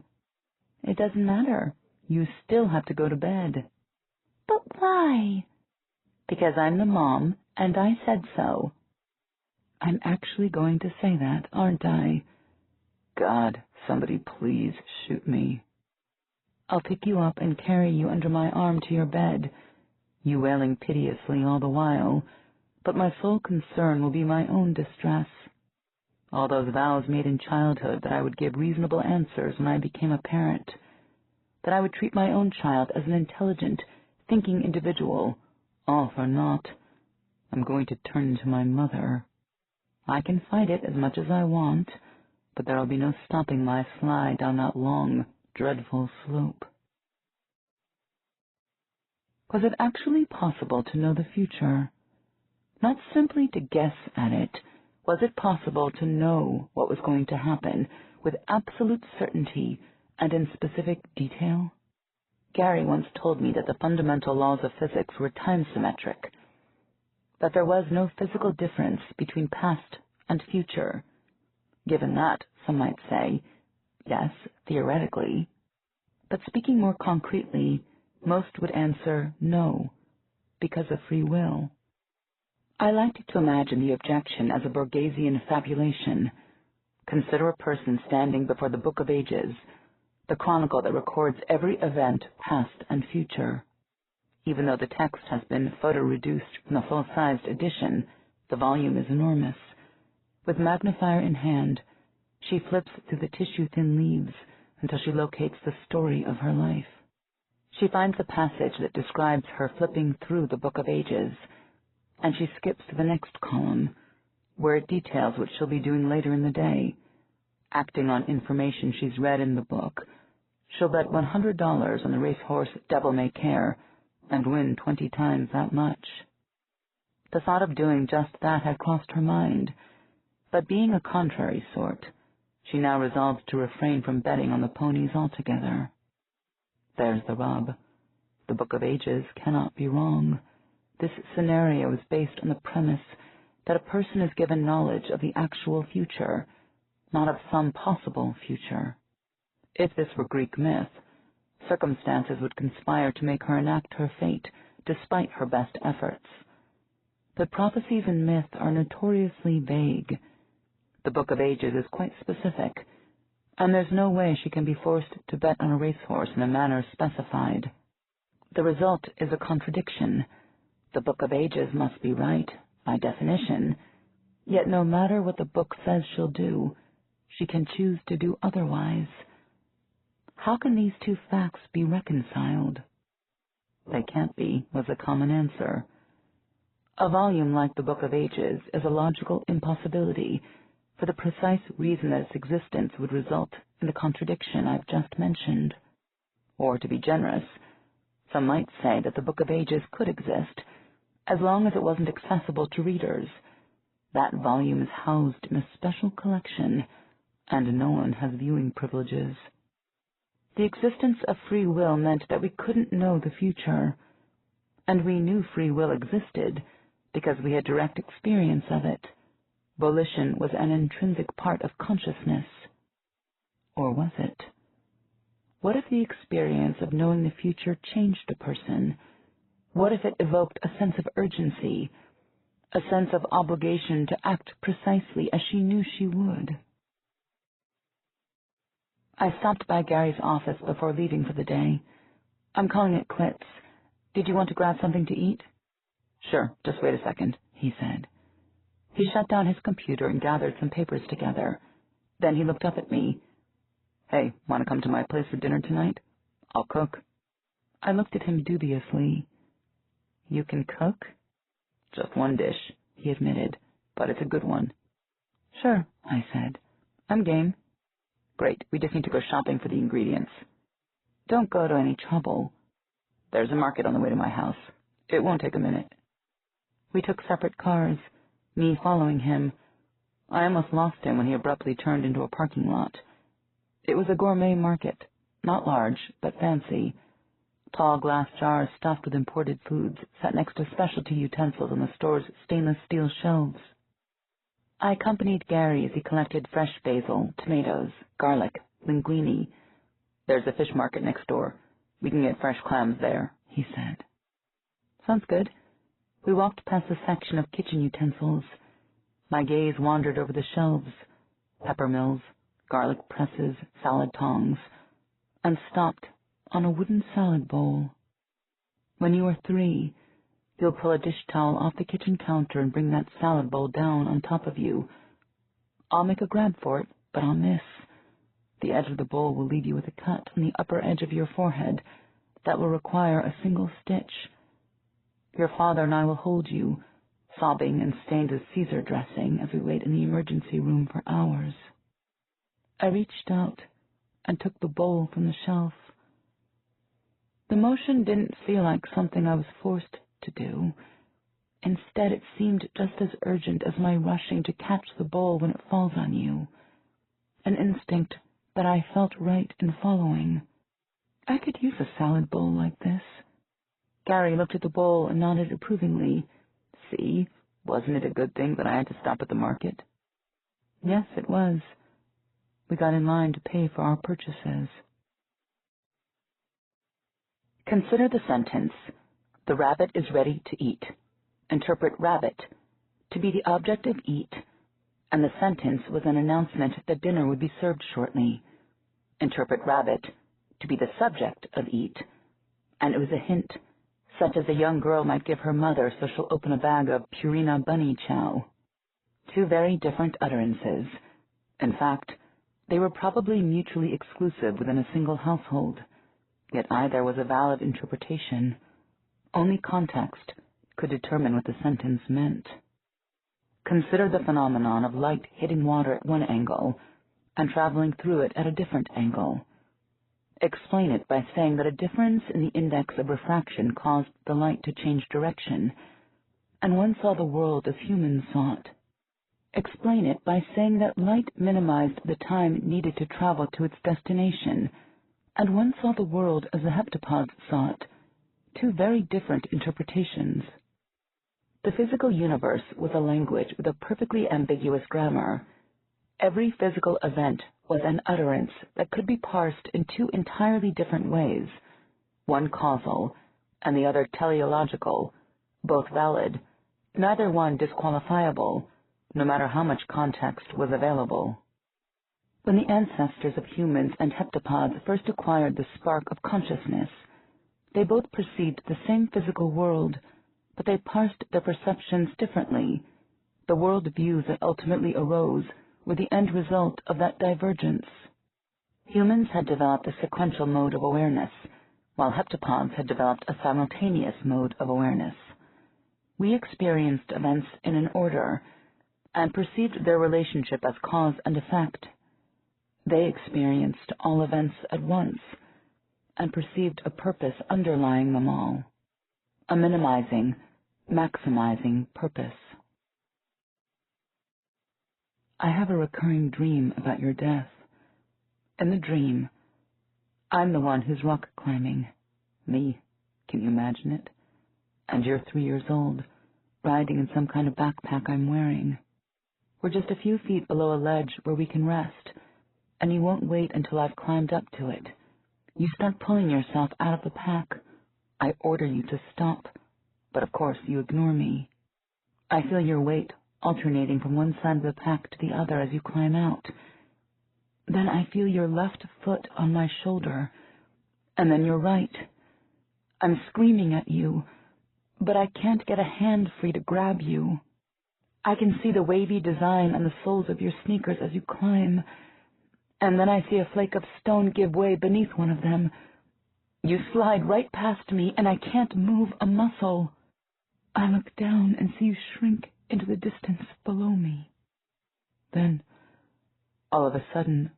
It doesn't matter. You still have to go to bed. But why? Because I'm the mom, and I said so. I'm actually going to say that, aren't I? God, somebody please shoot me. I'll pick you up and carry you under my arm to your bed, you wailing piteously all the while, but my sole concern will be my own distress. All those vows made in childhood that I would give reasonable answers when I became a parent, that I would treat my own child as an intelligent, thinking individual, all for naught. I'm going to turn into my mother. I can fight it as much as I want, but there'll be no stopping my slide down that long, dreadful slope. Was it actually possible to know the future? Not simply to guess at it. Was it possible to know what was going to happen, with absolute certainty and in specific detail? Gary once told me that the fundamental laws of physics were time-symmetric, that there was no physical difference between past and future. Given that, some might say, yes, theoretically. But speaking more concretely, most would answer no, because of free will. I liked to imagine the objection as a Borgesian fabulation. Consider a person standing before the Book of Ages, the chronicle that records every event, past and future. Even though the text has been photo-reduced from the full-sized edition, the volume is enormous. With magnifier in hand, she flips through the tissue-thin leaves until she locates the story of her life. She finds the passage that describes her flipping through the Book of Ages, and she skips to the next column, where it details what she'll be doing later in the day. Acting on information she's read in the book, she'll bet $100 on the racehorse Devil May Care and win 20 times that much. The thought of doing just that had crossed her mind, but being a contrary sort, she now resolves to refrain from betting on the ponies altogether. There's the rub. The Book of Ages cannot be wrong. This scenario is based on the premise that a person is given knowledge of the actual future, not of some possible future. If this were Greek myth, circumstances would conspire to make her enact her fate despite her best efforts. But prophecies in myth are notoriously vague. The Book of Ages is quite specific, and there's no way she can be forced to bet on a racehorse in a manner specified. The result is a contradiction. The Book of Ages must be right, by definition, yet no matter what the book says she'll do, she can choose to do otherwise. How can these two facts be reconciled? They can't be, was a common answer. A volume like the Book of Ages is a logical impossibility, for the precise reason that its existence would result in the contradiction I've just mentioned. Or, to be generous, some might say that the Book of Ages could exist, as long as it wasn't accessible to readers. That volume is housed in a special collection, and no one has viewing privileges. The existence of free will meant that we couldn't know the future, and we knew free will existed because we had direct experience of it. Volition was an intrinsic part of consciousness. Or was it? What if the experience of knowing the future changed a person? What if it evoked a sense of urgency, a sense of obligation to act precisely as she knew she would? I stopped by Gary's office before leaving for the day. I'm calling it quits. Did you want to grab something to eat? Sure, just wait a second, he said. He shut down his computer and gathered some papers together. Then he looked up at me. Hey, want to come to my place for dinner tonight? I'll cook. I looked at him dubiously. You can cook? Just one dish, he admitted, but it's a good one. Sure, I said. I'm game. Great, we just need to go shopping for the ingredients. Don't go to any trouble. There's a market on the way to my house. It won't take a minute. We took separate cars, me following him. I almost lost him when he abruptly turned into a parking lot. It was a gourmet market, not large, but fancy. Tall glass jars stuffed with imported foods sat next to specialty utensils on the store's stainless steel shelves. I accompanied Gary as he collected fresh basil, tomatoes, garlic, linguine. There's a fish market next door. We can get fresh clams there, he said. Sounds good. We walked past a section of kitchen utensils. My gaze wandered over the shelves, pepper mills, garlic presses, salad tongs, and stopped on a wooden salad bowl. When you are 3, you'll pull a dish towel off the kitchen counter and bring that salad bowl down on top of you. I'll make a grab for it, but I'll miss. The edge of the bowl will leave you with a cut on the upper edge of your forehead that will require a single stitch. Your father and I will hold you, sobbing and stained with Caesar dressing as we wait in the emergency room for hours. I reached out and took the bowl from the shelf. The motion didn't feel like something I was forced to do. Instead, it seemed just as urgent as my rushing to catch the bowl when it falls on you. an instinct that I felt right in following. I could use a salad bowl like this. Gary looked at the bowl and nodded approvingly. See, wasn't it a good thing that I had to stop at the market? Yes, it was. We got in line to pay for our purchases. Consider the sentence, the rabbit is ready to eat. Interpret rabbit to be the object of eat, and the sentence was an announcement that dinner would be served shortly. Interpret rabbit to be the subject of eat, and it was a hint, such as a young girl might give her mother so she'll open a bag of Purina bunny chow. Two very different utterances. In fact, they were probably mutually exclusive within a single household, yet either was a valid interpretation. Only context could determine what the sentence meant. Consider the phenomenon of light hitting water at one angle and traveling through it at a different angle. Explain it by saying that a difference in the index of refraction caused the light to change direction, and one saw the world as humans saw it. Explain it by saying that light minimized the time needed to travel to its destination, and one saw the world as the heptapods saw it. Two very different interpretations. The physical universe was a language with a perfectly ambiguous grammar. Every physical event was an utterance that could be parsed in two entirely different ways, one causal and the other teleological, both valid, neither one disqualifiable, no matter how much context was available. When the ancestors of humans and heptapods first acquired the spark of consciousness, they both perceived the same physical world, but they parsed their perceptions differently. The world views that ultimately arose were the end result of that divergence. Humans had developed a sequential mode of awareness, while heptapods had developed a simultaneous mode of awareness. We experienced events in an order, and perceived their relationship as cause and effect. They experienced all events at once, and perceived a purpose underlying them all, a minimizing, maximizing purpose. I have a recurring dream about your death. In the dream, I'm the one who's rock climbing. Me, can you imagine it? And you're 3 years old, riding in some kind of backpack I'm wearing. We're just a few feet below a ledge where we can rest, and you won't wait until I've climbed up to it. You start pulling yourself out of the pack. I order you to stop, but of course you ignore me. I feel your weight alternating from one side of the pack to the other as you climb out. Then I feel your left foot on my shoulder, and then your right. I'm screaming at you, but I can't get a hand free to grab you. I can see the wavy design on the soles of your sneakers as you climb, and then I see a flake of stone give way beneath one of them. You slide right past me, and I can't move a muscle. I look down and see you shrink into the distance below me. Then, all of a sudden,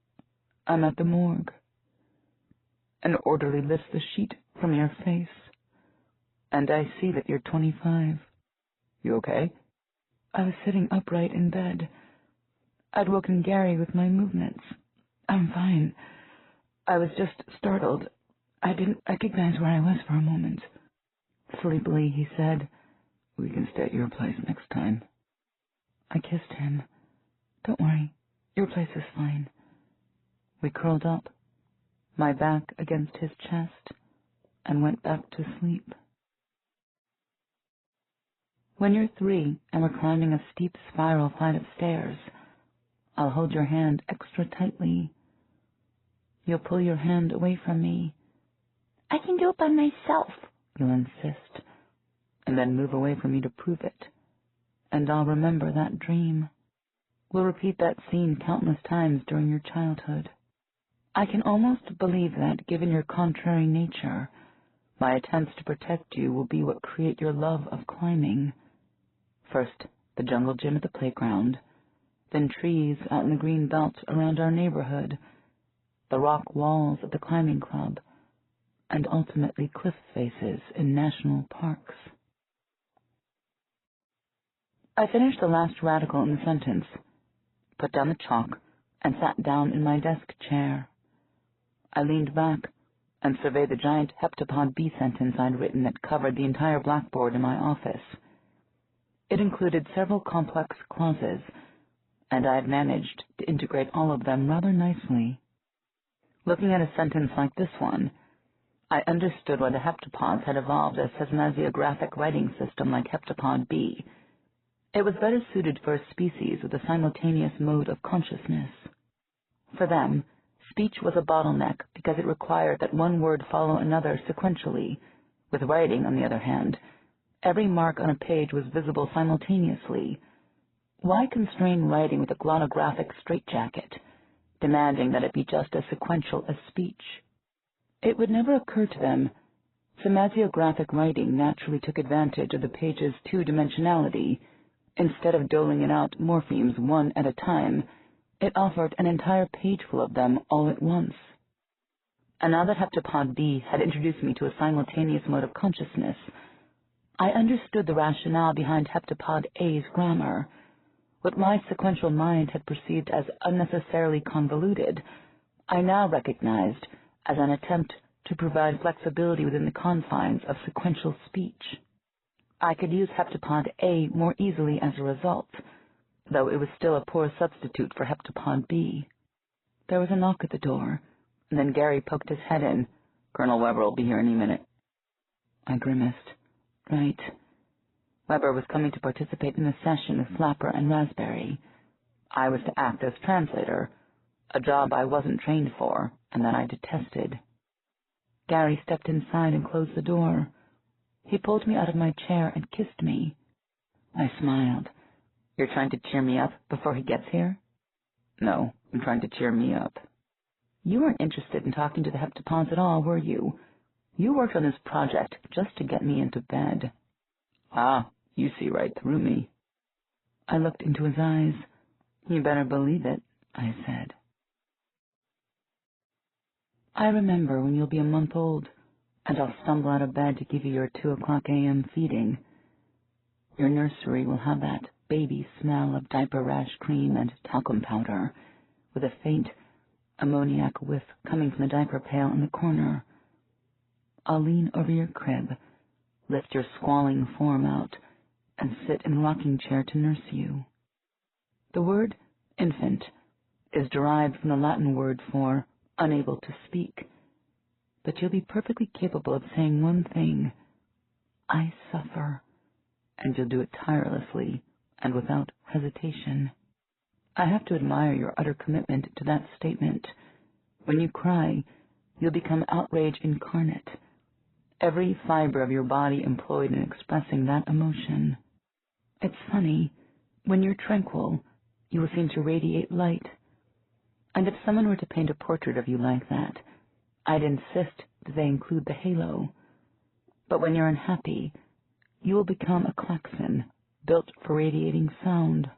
I'm at the morgue. An orderly lifts the sheet from your face, and I see that you're 25. You okay? I was sitting upright in bed. I'd woken Gary with my movements. I'm fine. I was just startled. I didn't recognize where I was for a moment. Sleepily, he said, "We can stay at your place next time." I kissed him. "Don't worry, your place is fine." We curled up, my back against his chest, and went back to sleep. When you're 3 and we're climbing a steep spiral flight of stairs, I'll hold your hand extra tightly. You'll pull your hand away from me. "I can do it by myself," you'll insist, and then move away from me to prove it. And I'll remember that dream. We'll repeat that scene countless times during your childhood. I can almost believe that, given your contrary nature, my attempts to protect you will be what create your love of climbing. First, the jungle gym at the playground, then trees out in the green belt around our neighborhood, the rock walls at the climbing club, and ultimately cliff faces in national parks. I finished the last radical in the sentence, put down the chalk, and sat down in my desk chair. I leaned back and surveyed the giant heptapod B sentence I'd written that covered the entire blackboard in my office. It included several complex clauses, and I had managed to integrate all of them rather nicely. Looking at a sentence like this one, I understood why the heptapods had evolved a seismographic writing system like heptapod B. It was better suited for a species with a simultaneous mode of consciousness. For them, speech was a bottleneck because it required that one word follow another sequentially. With writing, on the other hand, every mark on a page was visible simultaneously. Why constrain writing with a glottographic straitjacket, demanding that it be just as sequential as speech? It would never occur to them. Semasiographic writing naturally took advantage of the page's two-dimensionality. Instead of doling it out morphemes one at a time, it offered an entire page full of them all at once. And now that heptapod B had introduced me to a simultaneous mode of consciousness, I understood the rationale behind heptapod A's grammar. What my sequential mind had perceived as unnecessarily convoluted, I now recognized as an attempt to provide flexibility within the confines of sequential speech. I could use heptapod A more easily as a result, though it was still a poor substitute for heptapod B. There was a knock at the door, and then Gary poked his head in. "Colonel Weber will be here any minute." I grimaced. Right. Weber was coming to participate in a session with Flapper and Raspberry. I was to act as translator, a job I wasn't trained for, and that I detested. Gary stepped inside and closed the door. He pulled me out of my chair and kissed me. I smiled. "You're trying to cheer me up before he gets here?" "No, I'm trying to cheer me up." "You weren't interested in talking to the heptapods at all, were you? You worked on this project just to get me into bed." "Ah, you see right through me." I looked into his eyes. "You better believe it," I said. "I remember when you'll be a month old, and I'll stumble out of bed to give you your 2:00 a.m. feeding. Your nursery will have that baby smell of diaper rash cream and talcum powder, with a faint ammoniac whiff coming from the diaper pail in the corner. I'll lean over your crib, lift your squalling form out, and sit in a rocking chair to nurse you. The word infant is derived from the Latin word for unable to speak, but you'll be perfectly capable of saying one thing: I suffer, and you'll do it tirelessly and without hesitation. I have to admire your utter commitment to that statement. When you cry, you'll become outrage incarnate, every fiber of your body employed in expressing that emotion. It's funny, when you're tranquil, you will seem to radiate light. And if someone were to paint a portrait of you like that, I'd insist that they include the halo. But when you're unhappy, you will become a klaxon, built for radiating sound.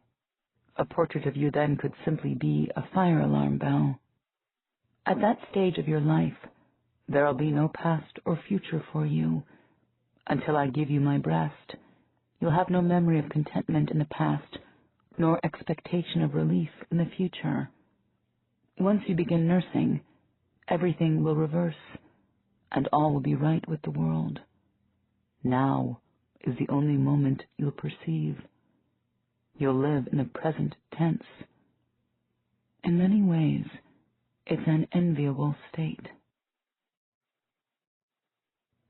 A portrait of you then could simply be a fire alarm bell. At that stage of your life, there'll be no past or future for you. Until I give you my breast, you'll have no memory of contentment in the past, nor expectation of relief in the future. Once you begin nursing, everything will reverse, and all will be right with the world. Now is the only moment you'll perceive. You'll live in the present tense. In many ways, it's an enviable state.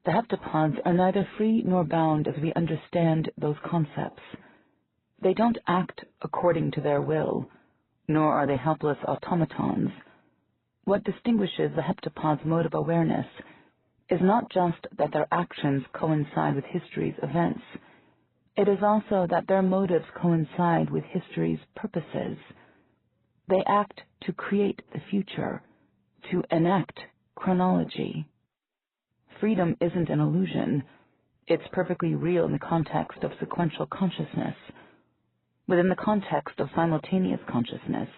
The heptapods are neither free nor bound as we understand those concepts. They don't act according to their will, nor are they helpless automatons. What distinguishes the heptapod's mode of awareness is not just that their actions coincide with history's events. It is also that their motives coincide with history's purposes. They act to create the future, to enact chronology. Freedom isn't an illusion. It's perfectly real in the context of sequential consciousness. Within the context of simultaneous consciousness,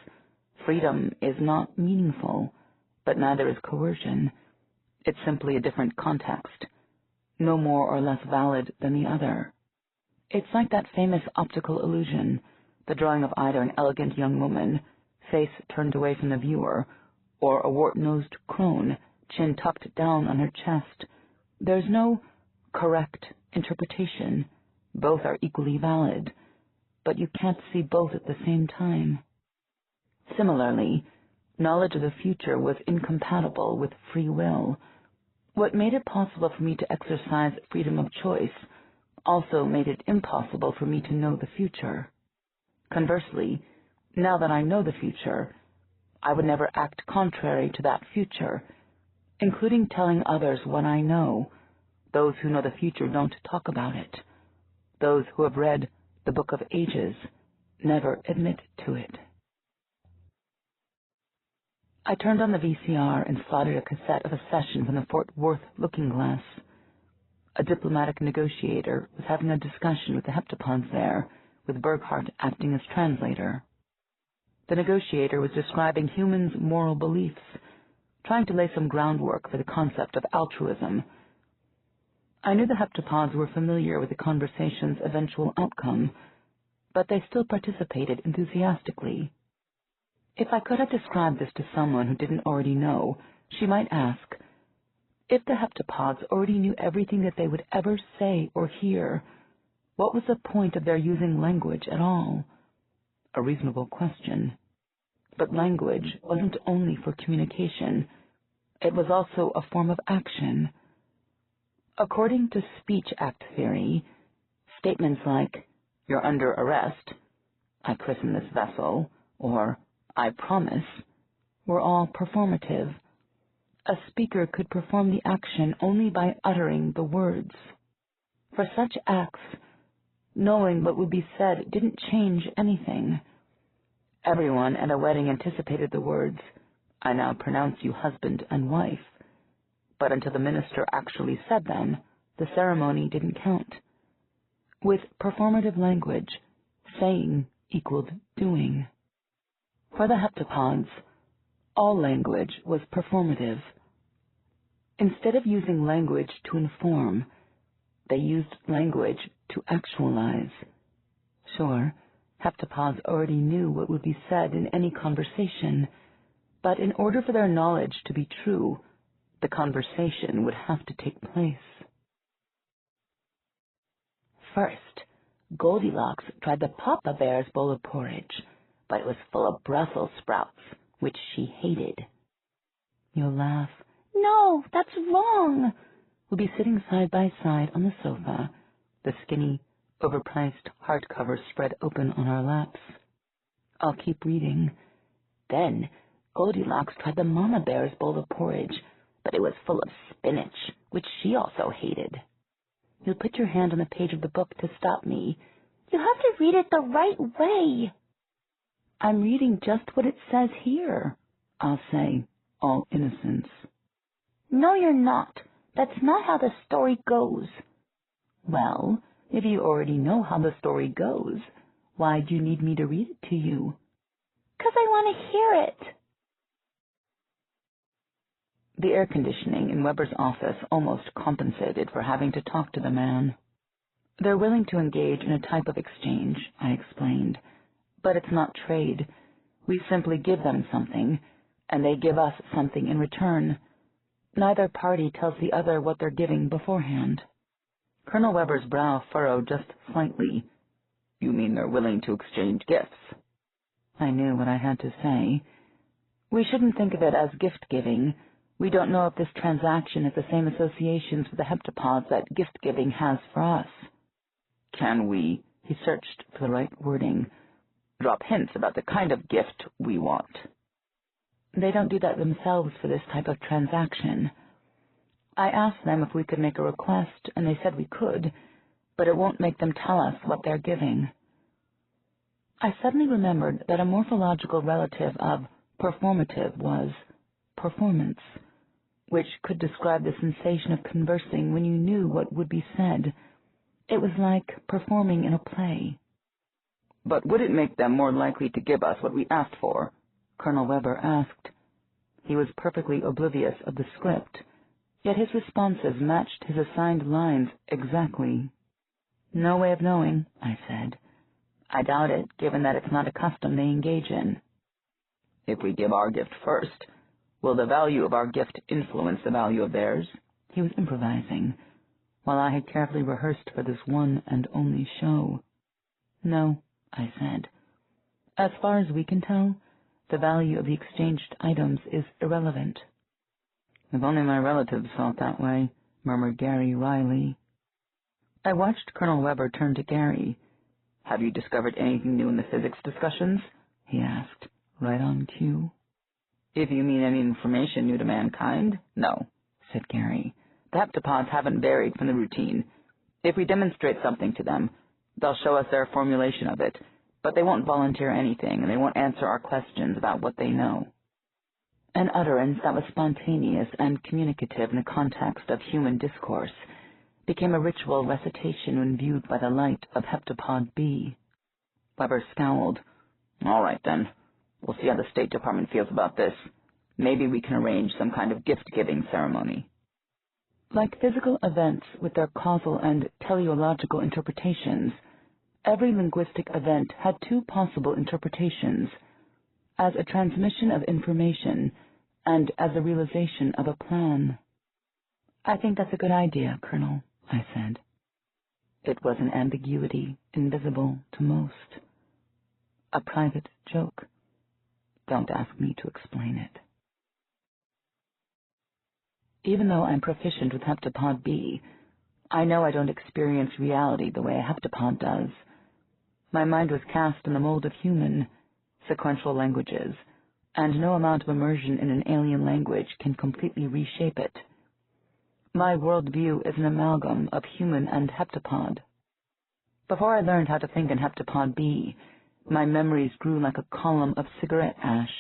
freedom is not meaningful, but neither is coercion. It's simply a different context, no more or less valid than the other. It's like that famous optical illusion, the drawing of either an elegant young woman, face turned away from the viewer, or a wart-nosed crone, chin tucked down on her chest. There's no correct interpretation. Both are equally valid, but you can't see both at the same time. Similarly, knowledge of the future was incompatible with free will. What made it possible for me to exercise freedom of choice also made it impossible for me to know the future. Conversely, now that I know the future, I would never act contrary to that future, including telling others what I know. Those who know the future don't talk about it. Those who have read the Book of Ages never admit to it. I turned on the VCR and slotted a cassette of a session from the Fort Worth Looking Glass. A diplomatic negotiator was having a discussion with the heptapods there, with Burghardt acting as translator. The negotiator was describing humans' moral beliefs, trying to lay some groundwork for the concept of altruism. I knew the heptapods were familiar with the conversation's eventual outcome, but they still participated enthusiastically. If I could have described this to someone who didn't already know, she might ask, if the heptapods already knew everything that they would ever say or hear, what was the point of their using language at all? A reasonable question. But language wasn't only for communication. It was also a form of action. According to Speech Act theory, statements like, "You're under arrest," "I christen this vessel," or "I promise," were all performative. A speaker could perform the action only by uttering the words. For such acts, knowing what would be said didn't change anything. Everyone at a wedding anticipated the words, "I now pronounce you husband and wife," but until the minister actually said them, the ceremony didn't count. With performative language, saying equaled doing. For the heptapods, all language was performative. Instead of using language to inform, they used language to actualize. Sure, heptapods already knew what would be said in any conversation, but in order for their knowledge to be true, the conversation would have to take place. First, Goldilocks tried the Papa Bear's bowl of porridge, but it was full of Brussels sprouts, which she hated. You'll laugh. No, that's wrong. We'll be sitting side by side on the sofa, the skinny, overpriced hardcover spread open on our laps. I'll keep reading. Then Goldilocks tried the Mama Bear's bowl of porridge, but it was full of spinach, which she also hated. You'll put your hand on the page of the book to stop me. You have to read it the right way. I'm reading just what it says here, I'll say, all innocence. No, you're not. That's not how the story goes. Well, if you already know how the story goes, why do you need me to read it to you? 'Cause I want to hear it. The air conditioning in Weber's office almost compensated for having to talk to the man. They're willing to engage in a type of exchange, I explained, but it's not trade. We simply give them something, and they give us something in return. Neither party tells the other what they're giving beforehand. Colonel Weber's brow furrowed just slightly. You mean they're willing to exchange gifts? I knew what I had to say. We shouldn't think of it as gift-giving. We don't know if this transaction has the same associations with the heptapods that gift-giving has for us. Can we, he searched for the right wording, drop hints about the kind of gift we want? They don't do that themselves for this type of transaction. I asked them if we could make a request, and they said we could, but it won't make them tell us what they're giving. I suddenly remembered that a morphological relative of performative was performance, which could describe the sensation of conversing when you knew what would be said. It was like performing in a play. But would it make them more likely to give us what we asked for? Colonel Weber asked. He was perfectly oblivious of the script, yet his responses matched his assigned lines exactly. No way of knowing, I said. I doubt it, given that it's not a custom they engage in. If we give our gift first, will the value of our gift influence the value of theirs? He was improvising, while I had carefully rehearsed for this one and only show. No, I said. As far as we can tell, the value of the exchanged items is irrelevant. If only my relatives felt that way, murmured Gary wryly. I watched Colonel Weber turn to Gary. Have you discovered anything new in the physics discussions? He asked, right on cue. If you mean any information new to mankind, no, said Gary. The heptapods haven't varied from the routine. If we demonstrate something to them, they'll show us their formulation of it, but they won't volunteer anything, and they won't answer our questions about what they know. An utterance that was spontaneous and communicative in the context of human discourse became a ritual recitation when viewed by the light of heptapod B. Weber scowled. All right, then. We'll see how the State Department feels about this. Maybe we can arrange some kind of gift-giving ceremony. Like physical events with their causal and teleological interpretations, every linguistic event had two possible interpretations, as a transmission of information and as a realization of a plan. I think that's a good idea, Colonel, I said. It was an ambiguity invisible to most. A private joke. Don't ask me to explain it. Even though I'm proficient with heptapod B, I know I don't experience reality the way a heptapod does. My mind was cast in the mold of human, sequential languages, and no amount of immersion in an alien language can completely reshape it. My worldview is an amalgam of human and heptapod. Before I learned how to think in heptapod B, my memories grew like a column of cigarette ash,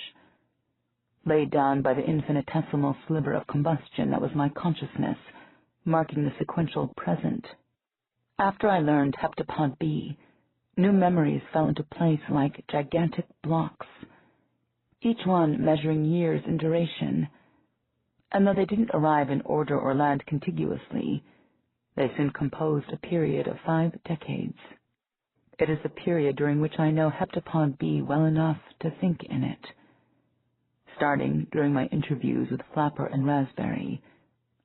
laid down by the infinitesimal sliver of combustion that was my consciousness, marking the sequential present. After I learned heptapod B, new memories fell into place like gigantic blocks, each one measuring years in duration, and though they didn't arrive in order or land contiguously, they soon composed a period of 5 decades. It is the period during which I know heptapod B well enough to think in it, starting during my interviews with Flapper and Raspberry,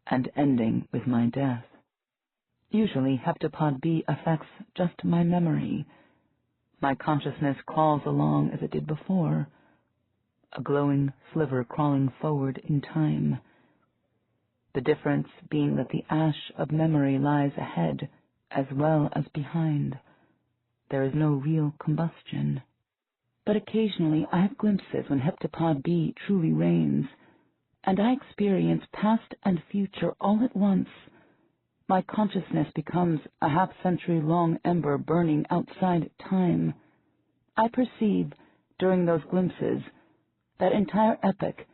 and ending with my death. Usually, heptapod B affects just my memory. My consciousness crawls along as it did before, a glowing sliver crawling forward in time. The difference being that the ash of memory lies ahead as well as behind. There is no real combustion. But occasionally I have glimpses when heptapod B truly reigns, and I experience past and future all at once. My consciousness becomes a half-century-long ember burning outside time. I perceive, during those glimpses, that entire epoch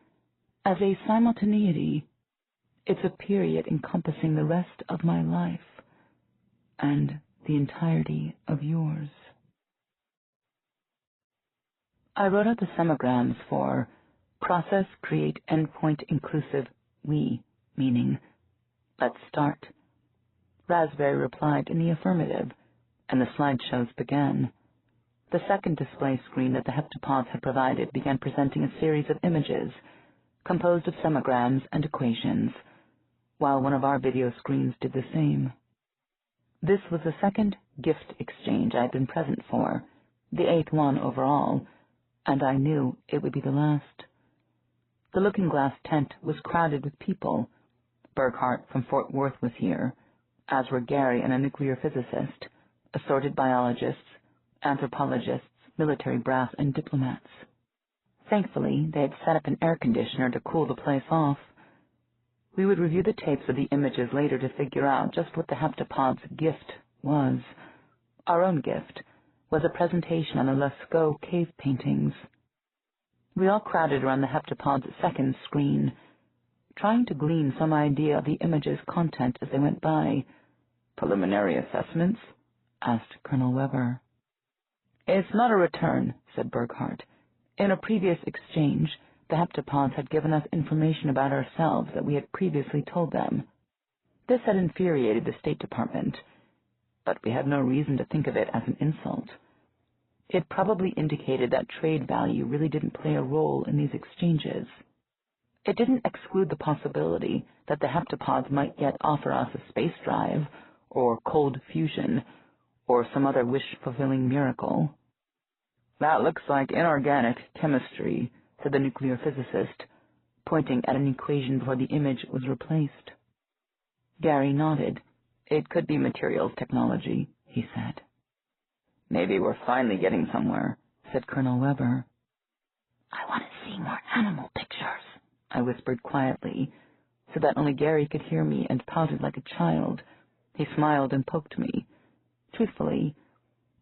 as a simultaneity. It's a period encompassing the rest of my life, and the entirety of yours. I wrote out the semograms for Process Create Endpoint Inclusive We, meaning let's start. Raspberry replied in the affirmative, and the slideshows began. The second display screen that the heptapods had provided began presenting a series of images, composed of semograms and equations, while one of our video screens did the same. This was the second gift exchange I had been present for, the 8th one overall, and I knew it would be the last. The looking-glass tent was crowded with people. Burkhart from Fort Worth was here, as were Gary and a nuclear physicist, assorted biologists, anthropologists, military brass, and diplomats. Thankfully, they had set up an air conditioner to cool the place off. We would review the tapes of the images later to figure out just what the heptapod's gift was. Our own gift was a presentation on the Lascaux cave paintings. We all crowded around the heptapod's second screen, trying to glean some idea of the image's content as they went by. Preliminary assessments? Asked Colonel Weber. It's not a return, said Burkhart. In a previous exchange, the heptapods had given us information about ourselves that we had previously told them. This had infuriated the State Department, but we had no reason to think of it as an insult. It probably indicated that trade value really didn't play a role in these exchanges. It didn't exclude the possibility that the heptapods might yet offer us a space drive, or cold fusion, or some other wish-fulfilling miracle. "That looks like inorganic chemistry," said the nuclear physicist, pointing at an equation before the image was replaced. Gary nodded. "It could be materials technology," he said. "Maybe we're finally getting somewhere," said Colonel Weber. "I want to see more animal pictures," I whispered quietly, so that only Gary could hear me, and pouted like a child. He smiled and poked me. Truthfully,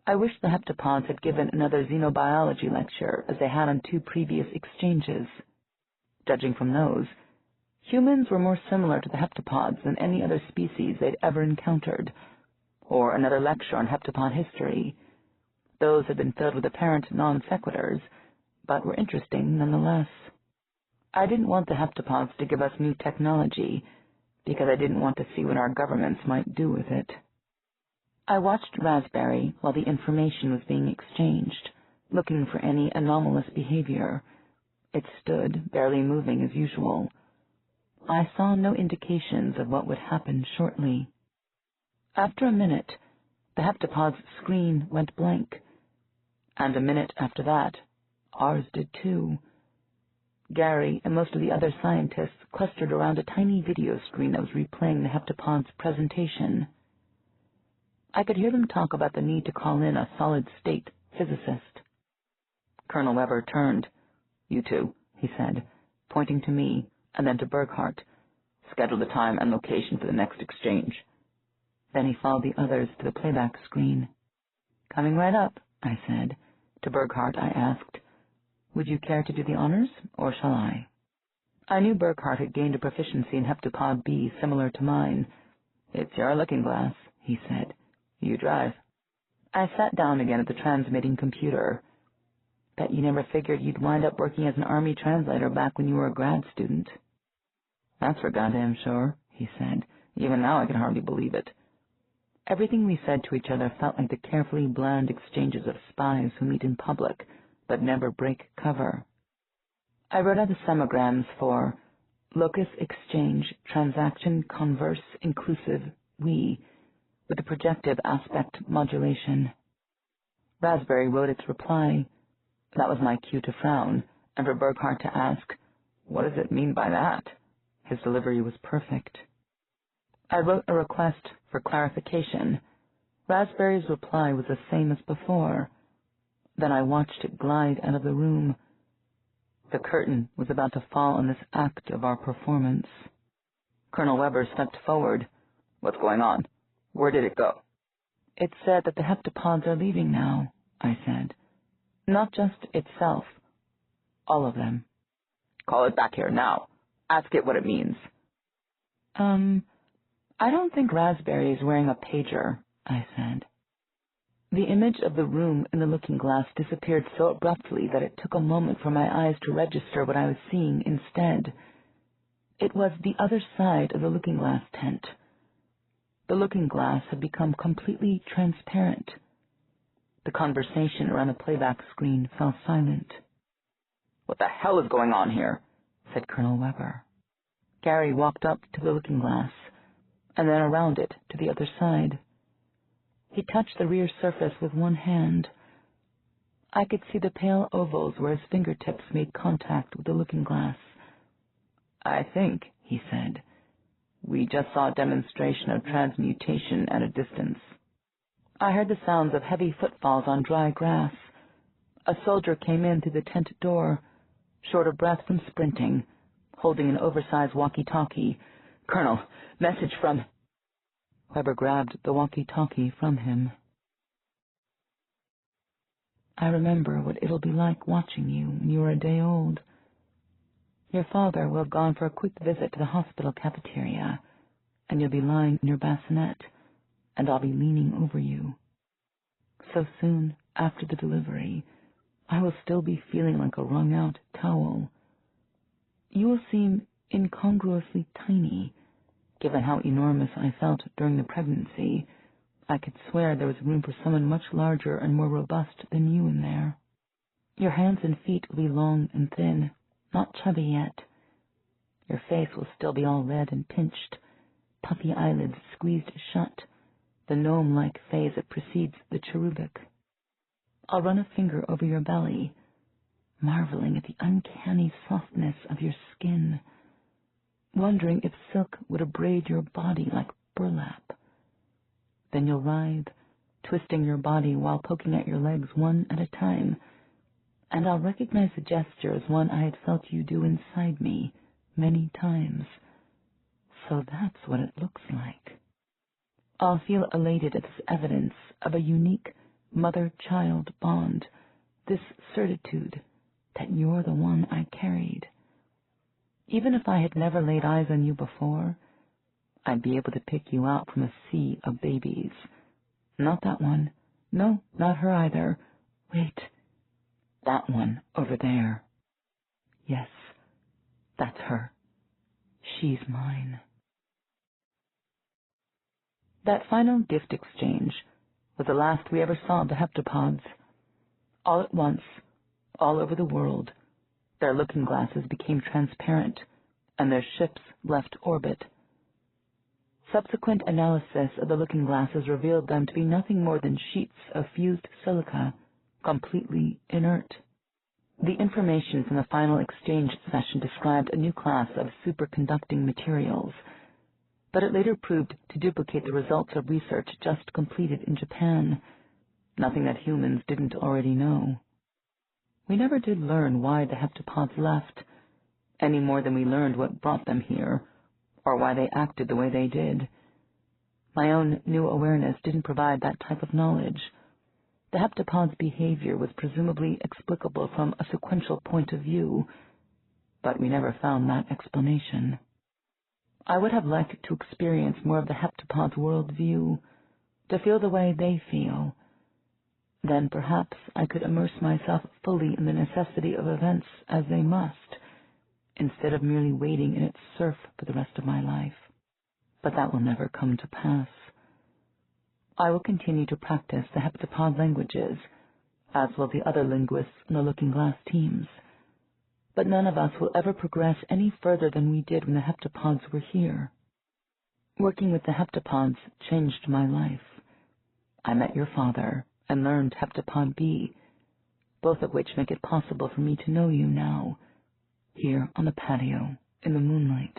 I wished the heptapods had given another xenobiology lecture, as they had on 2 previous exchanges. Judging from those, humans were more similar to the heptapods than any other species they'd ever encountered, or another lecture on heptapod history. Those had been filled with apparent non-sequiturs, but were interesting nonetheless. I didn't want the heptapods to give us new technology, because I didn't want to see what our governments might do with it. I watched Raspberry while the information was being exchanged, looking for any anomalous behavior. It stood, barely moving as usual. I saw no indications of what would happen shortly. After a minute, the heptapod's screen went blank, and a minute after that, ours did too. Gary and most of the other scientists clustered around a tiny video screen that was replaying the heptapod's presentation. I could hear them talk about the need to call in a solid-state physicist. Colonel Weber turned. "You two," he said, pointing to me and then to Burghardt. "Schedule the time and location for the next exchange." Then he followed the others to the playback screen. "Coming right up," I said. To Burghardt I asked, "Would you care to do the honors, or shall I?" I knew Burghardt had gained a proficiency in heptapod B similar to mine. "It's your looking glass," he said. "You drive." I sat down again at the transmitting computer. "Bet you never figured you'd wind up working as an Army translator back when you were a grad student." "That's for goddamn sure," he said. "Even now I can hardly believe it." Everything we said to each other felt like the carefully bland exchanges of spies who meet in public, but never break cover. I wrote out the semograms for Locus Exchange, Transaction, Converse, Inclusive, We, with the projective aspect modulation. Raspberry wrote its reply. That was my cue to frown, and for Burghardt to ask, "What does it mean by that?" His delivery was perfect. I wrote a request for clarification. Raspberry's reply was the same as before. Then I watched it glide out of the room. The curtain was about to fall on this act of our performance. Colonel Weber stepped forward. "What's going on? Where did it go?" "It said that the heptapods are leaving now," I said. "Not just itself. All of them." "Call it back here now. Ask it what it means." I don't think Raspberry is wearing a pager," I said. The image of the room in the looking-glass disappeared so abruptly that it took a moment for my eyes to register what I was seeing instead. It was the other side of the looking-glass tent. The looking-glass had become completely transparent. The conversation around the playback screen fell silent. "What the hell is going on here?" said Colonel Weber. Gary walked up to the looking-glass, and then around it to the other side. He touched the rear surface with one hand. I could see the pale ovals where his fingertips made contact with the looking-glass. "I think," he said, "we just saw a demonstration of transmutation at a distance." I heard the sounds of heavy footfalls on dry grass. A soldier came in through the tent door, short of breath from sprinting, holding an oversized walkie-talkie. "Colonel, message from—" Weber grabbed the walkie-talkie from him. "I remember what it'll be like watching you when you are a day old. Your father will have gone for a quick visit to the hospital cafeteria, and you'll be lying in your bassinet, and I'll be leaning over you. So soon after the delivery, I will still be feeling like a wrung-out towel. You will seem incongruously tiny, given how enormous I felt during the pregnancy, I could swear there was room for someone much larger and more robust than you in there. Your hands and feet will be long and thin, not chubby yet. Your face will still be all red and pinched, puffy eyelids squeezed shut, the gnome-like phase that precedes the cherubic. I'll run a finger over your belly, marveling at the uncanny softness of your skin, wondering if silk would abrade your body like burlap. Then you'll writhe, twisting your body while poking at your legs one at a time, and I'll recognize the gesture as one I had felt you do inside me many times. So that's what it looks like. I'll feel elated at this evidence of a unique mother-child bond, this certitude that you're the one I carried. Even if I had never laid eyes on you before, I'd be able to pick you out from a sea of babies. Not that one. No, not her either. Wait. That one over there. Yes, that's her. She's mine. That final gift exchange was the last we ever saw of the heptapods. All at once, all over the world, their looking glasses became transparent, and their ships left orbit. Subsequent analysis of the looking glasses revealed them to be nothing more than sheets of fused silica, completely inert. The information from the final exchange session described a new class of superconducting materials, but it later proved to duplicate the results of research just completed in Japan, nothing that humans didn't already know. We never did learn why the heptapods left, any more than we learned what brought them here, or why they acted the way they did. My own new awareness didn't provide that type of knowledge. The heptapod's behavior was presumably explicable from a sequential point of view, but we never found that explanation. I would have liked to experience more of the heptapod's worldview, to feel the way they feel. Then perhaps I could immerse myself fully in the necessity of events as they must, instead of merely wading in its surf for the rest of my life. But that will never come to pass. I will continue to practice the heptapod languages, as will the other linguists on the Looking Glass teams. But none of us will ever progress any further than we did when the heptapods were here. Working with the heptapods changed my life. I met your father and learned Heptapod B, both of which make it possible for me to know you now, here on the patio in the moonlight.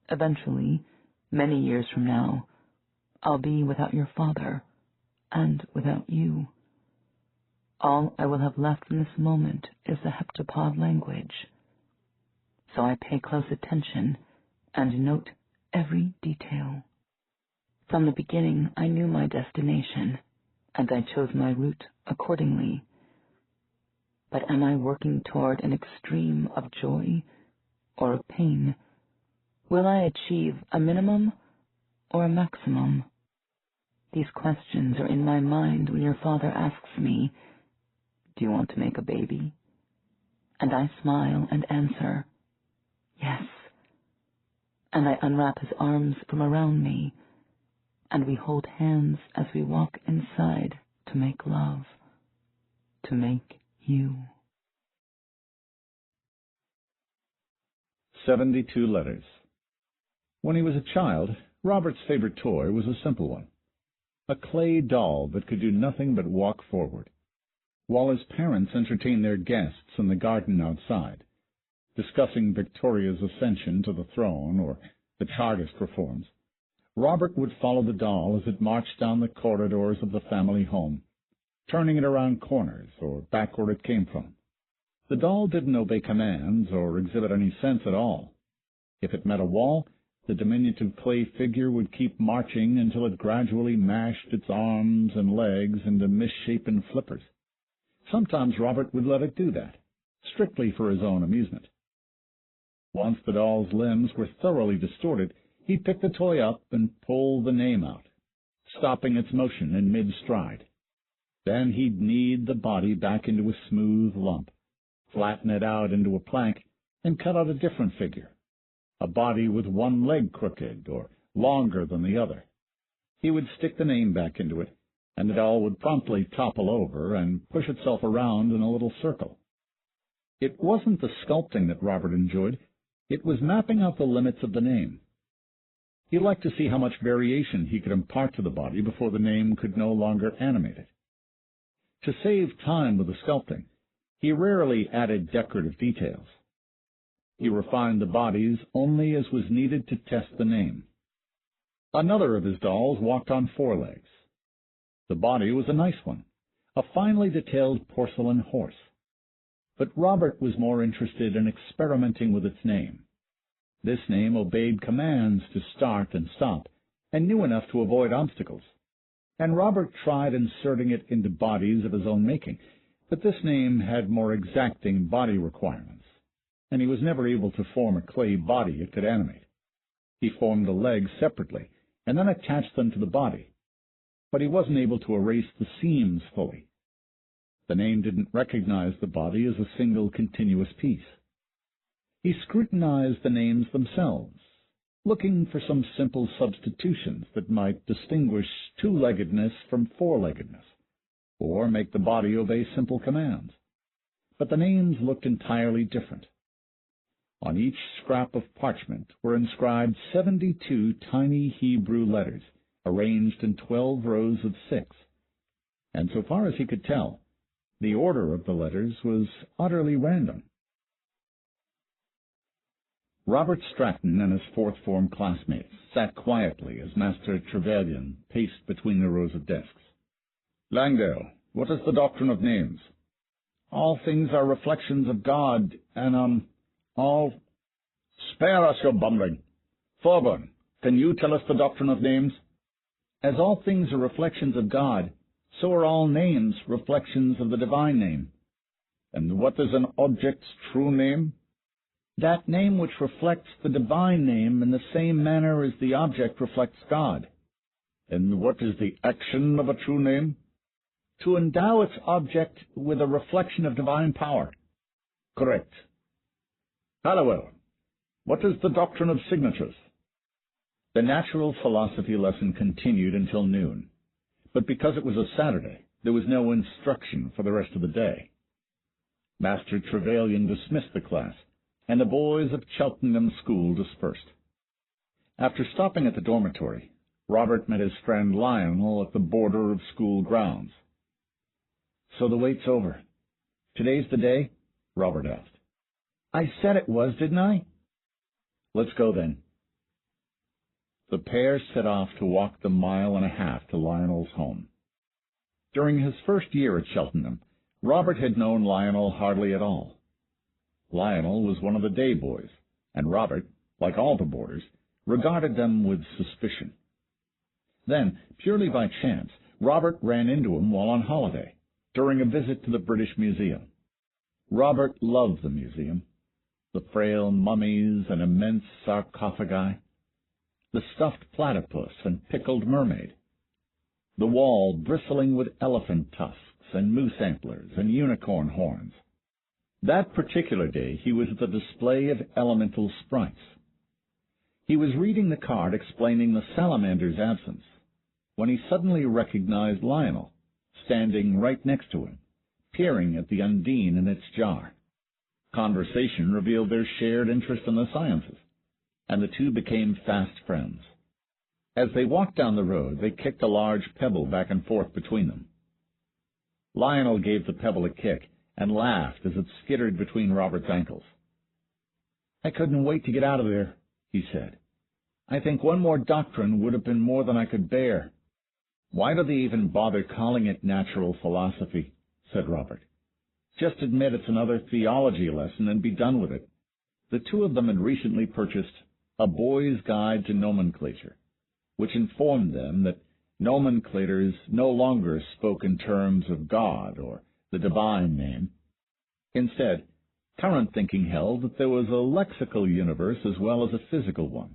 Eventually, many years from now, I'll be without your father and without you. All I will have left from this moment is the heptapod language. So I pay close attention and note every detail. From the beginning, I knew my destination, and I chose my route accordingly. But am I working toward an extreme of joy or of pain? Will I achieve a minimum or a maximum? These questions are in my mind when your father asks me, "Do you want to make a baby?" And I smile and answer, "Yes." And I unwrap his arms from around me, and we hold hands as we walk inside to make love, to make you. 72 letters. When he was a child, Robert's favorite toy was a simple one, a clay doll that could do nothing but walk forward. While his parents entertained their guests in the garden outside, discussing Victoria's ascension to the throne or the Chartist reforms, Robert would follow the doll as it marched down the corridors of the family home, turning it around corners or back where it came from. The doll didn't obey commands or exhibit any sense at all. If it met a wall, the diminutive clay figure would keep marching until it gradually mashed its arms and legs into misshapen flippers. Sometimes Robert would let it do that, strictly for his own amusement. Once the doll's limbs were thoroughly distorted, he'd pick the toy up and pull the name out, stopping its motion in mid-stride. Then he'd knead the body back into a smooth lump, flatten it out into a plank, and cut out a different figure, a body with one leg crooked or longer than the other. He would stick the name back into it, and it all would promptly topple over and push itself around in a little circle. It wasn't the sculpting that Robert enjoyed. It was mapping out the limits of the name. He liked to see how much variation he could impart to the body before the name could no longer animate it. To save time with the sculpting, he rarely added decorative details. He refined the bodies only as was needed to test the name. Another of his dolls walked on 4 legs. The body was a nice one, a finely detailed porcelain horse. But Robert was more interested in experimenting with its name. This name obeyed commands to start and stop, and knew enough to avoid obstacles. And Robert tried inserting it into bodies of his own making, but this name had more exacting body requirements, and he was never able to form a clay body it could animate. He formed the legs separately, and then attached them to the body, but he wasn't able to erase the seams fully. The name didn't recognize the body as a single continuous piece. He scrutinized the names themselves, looking for some simple substitutions that might distinguish 2-leggedness from 4-leggedness, or make the body obey simple commands. But the names looked entirely different. On each scrap of parchment were inscribed 72 tiny Hebrew letters, arranged in 12 rows of 6, and so far as he could tell, the order of the letters was utterly random. Robert Stratton and his 4th form classmates sat quietly as Master Trevelyan paced between the rows of desks. "Langdale, what is the doctrine of names?" "All things are reflections of God, and, all—" "Spare us your bumbling. Thorburn, can you tell us the doctrine of names?" "As all things are reflections of God, so are all names reflections of the divine name." "And what is an object's true name?" "That name which reflects the divine name in the same manner as the object reflects God." "And what is the action of a true name?" "To endow its object with a reflection of divine power." "Correct. Hallowell, what is the doctrine of signatures?" The natural philosophy lesson continued until noon, but because it was a Saturday, there was no instruction for the rest of the day. Master Trevelyan dismissed the class, and the boys of Cheltenham School dispersed. After stopping at the dormitory, Robert met his friend Lionel at the border of school grounds. "So the wait's over. Today's the day?" Robert asked. "I said it was, didn't I?" "Let's go then." The pair set off to walk the 1.5 miles to Lionel's home. During his first year at Cheltenham, Robert had known Lionel hardly at all. Lionel was one of the day boys, and Robert, like all the boarders, regarded them with suspicion. Then, purely by chance, Robert ran into him while on holiday, during a visit to the British Museum. Robert loved the museum, the frail mummies and immense sarcophagi, the stuffed platypus and pickled mermaid, the wall bristling with elephant tusks and moose antlers and unicorn horns. That particular day he was at the display of elemental sprites. He was reading the card explaining the salamander's absence, when he suddenly recognized Lionel, standing right next to him, peering at the undine in its jar. Conversation revealed their shared interest in the sciences, and the two became fast friends. As they walked down the road, they kicked a large pebble back and forth between them. Lionel gave the pebble a kick and laughed as it skittered between Robert's ankles. "I couldn't wait to get out of there," he said. "I think one more doctrine would have been more than I could bear." "Why do they even bother calling it natural philosophy?" said Robert. "Just admit it's another theology lesson and be done with it." The two of them had recently purchased A Boy's Guide to Nomenclature, which informed them that nomenclators no longer spoke in terms of God or the divine name. Instead, current thinking held that there was a lexical universe as well as a physical one,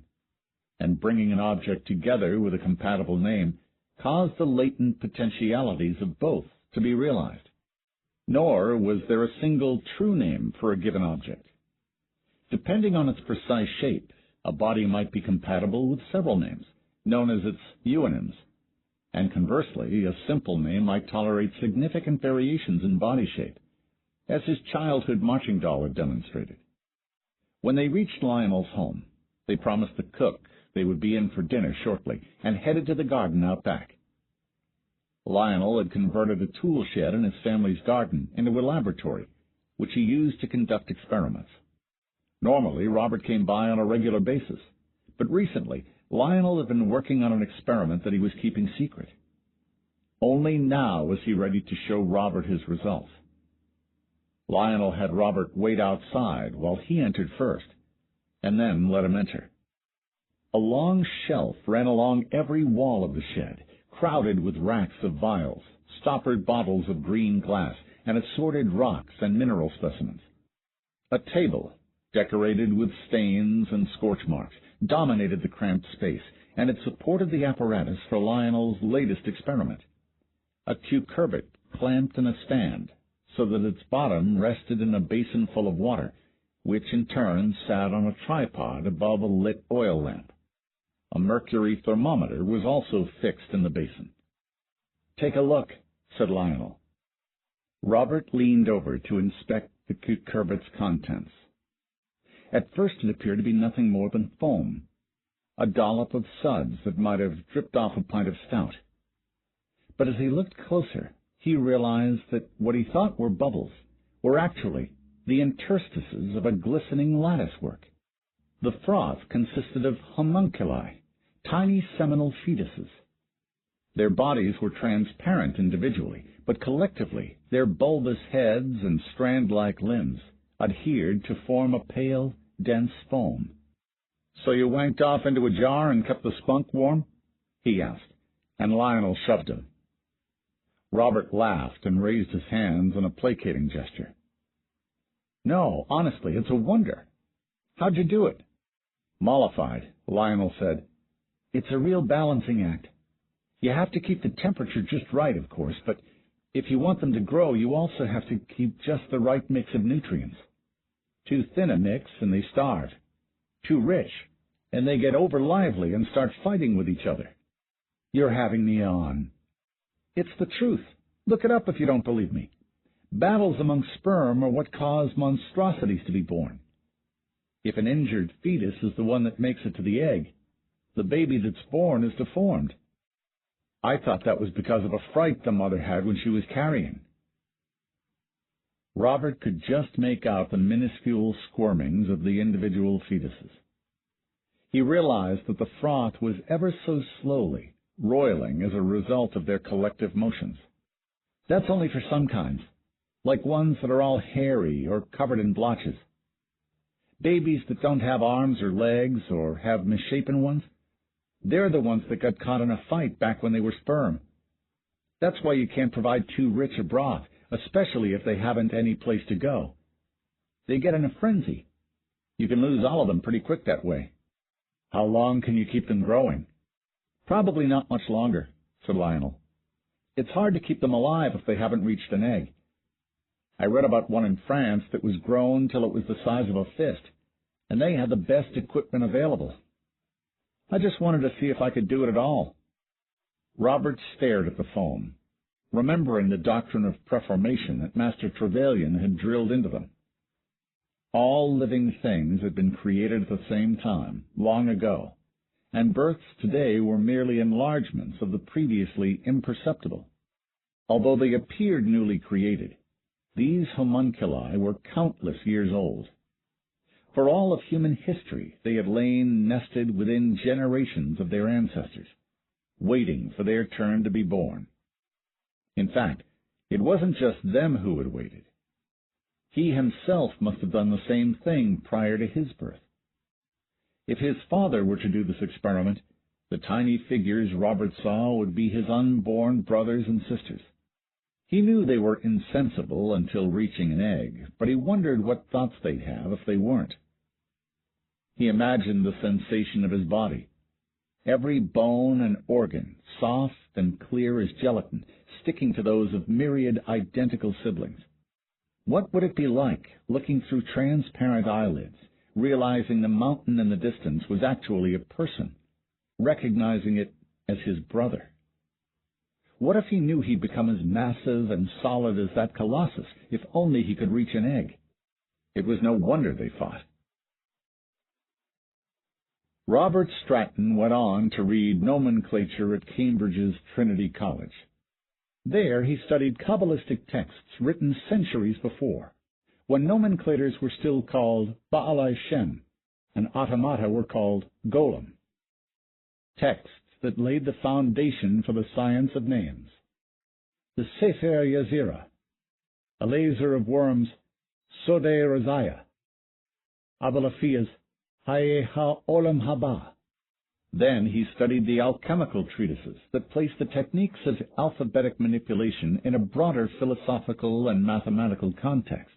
and bringing an object together with a compatible name caused the latent potentialities of both to be realized. Nor was there a single true name for a given object. Depending on its precise shape, a body might be compatible with several names, known as its euonyms, and conversely, a simple name might tolerate significant variations in body shape, as his childhood marching doll had demonstrated. When they reached Lionel's home, they promised the cook they would be in for dinner shortly, and headed to the garden out back. Lionel had converted a tool shed in his family's garden into a laboratory, which he used to conduct experiments. Normally, Robert came by on a regular basis, but recently, Lionel had been working on an experiment that he was keeping secret. Only now was he ready to show Robert his results. Lionel had Robert wait outside while he entered first, and then let him enter. A long shelf ran along every wall of the shed, crowded with racks of vials, stoppered bottles of green glass, and assorted rocks and mineral specimens. A table, decorated with stains and scorch marks, dominated the cramped space, and it supported the apparatus for Lionel's latest experiment. A cucurbit clamped in a stand, so that its bottom rested in a basin full of water, which in turn sat on a tripod above a lit oil lamp. A mercury thermometer was also fixed in the basin. "Take a look," said Lionel. Robert leaned over to inspect the cucurbit's contents. At first it appeared to be nothing more than foam, a dollop of suds that might have dripped off a pint of stout. But as he looked closer, he realized that what he thought were bubbles were actually the interstices of a glistening latticework. The froth consisted of homunculi, tiny seminal fetuses. Their bodies were transparent individually, but collectively their bulbous heads and strand-like limbs adhered to form a pale, dense foam. "So you wanked off into a jar and kept the spunk warm?" he asked, and Lionel shoved him. Robert laughed and raised his hands in a placating gesture. "No, honestly, it's a wonder. How'd you do it?" Mollified, Lionel said, "It's a real balancing act. You have to keep the temperature just right, of course, but if you want them to grow, you also have to keep just the right mix of nutrients. Too thin a mix, and they starve. Too rich, and they get over-lively and start fighting with each other. You're having me on." "It's the truth. Look it up if you don't believe me. Battles among sperm are what cause monstrosities to be born. If an injured fetus is the one that makes it to the egg, the baby that's born is deformed. I thought that was because of a fright the mother had when she was carrying." Robert could just make out the minuscule squirmings of the individual fetuses. He realized that the froth was ever so slowly roiling as a result of their collective motions. "That's only for some kinds, like ones that are all hairy or covered in blotches. Babies that don't have arms or legs or have misshapen ones, they're the ones that got caught in a fight back when they were sperm. That's why you can't provide too rich a broth, especially if they haven't any place to go. They get in a frenzy. You can lose all of them pretty quick that way." "How long can you keep them growing?" "Probably not much longer," said Lionel. "It's hard to keep them alive if they haven't reached an egg. I read about one in France that was grown till it was the size of a fist, and they had the best equipment available. I just wanted to see if I could do it at all." Robert stared at the foam, remembering the doctrine of preformation that Master Trevelyan had drilled into them. All living things had been created at the same time, long ago, and births today were merely enlargements of the previously imperceptible. Although they appeared newly created, these homunculi were countless years old. For all of human history, they had lain nested within generations of their ancestors, waiting for their turn to be born. In fact, it wasn't just them who had waited. He himself must have done the same thing prior to his birth. If his father were to do this experiment, the tiny figures Robert saw would be his unborn brothers and sisters. He knew they were insensible until reaching an egg, but he wondered what thoughts they'd have if they weren't. He imagined the sensation of his body. Every bone and organ, soft and clear as gelatin, sticking to those of myriad identical siblings. What would it be like, looking through transparent eyelids, realizing the mountain in the distance was actually a person, recognizing it as his brother? What if he knew he'd become as massive and solid as that colossus, if only he could reach an egg? It was no wonder they fought. Robert Stratton went on to read nomenclature at Cambridge's Trinity College. There he studied Kabbalistic texts written centuries before, when nomenclators were still called Baalai Shem and automata were called Golem. Texts that laid the foundation for the science of names. The Sefer Yazira, Eleazar of Worms, Sodei Razaya, Abulafia's Haye Ha-Olam Haba. Then he studied the alchemical treatises that placed the techniques of alphabetic manipulation in a broader philosophical and mathematical context.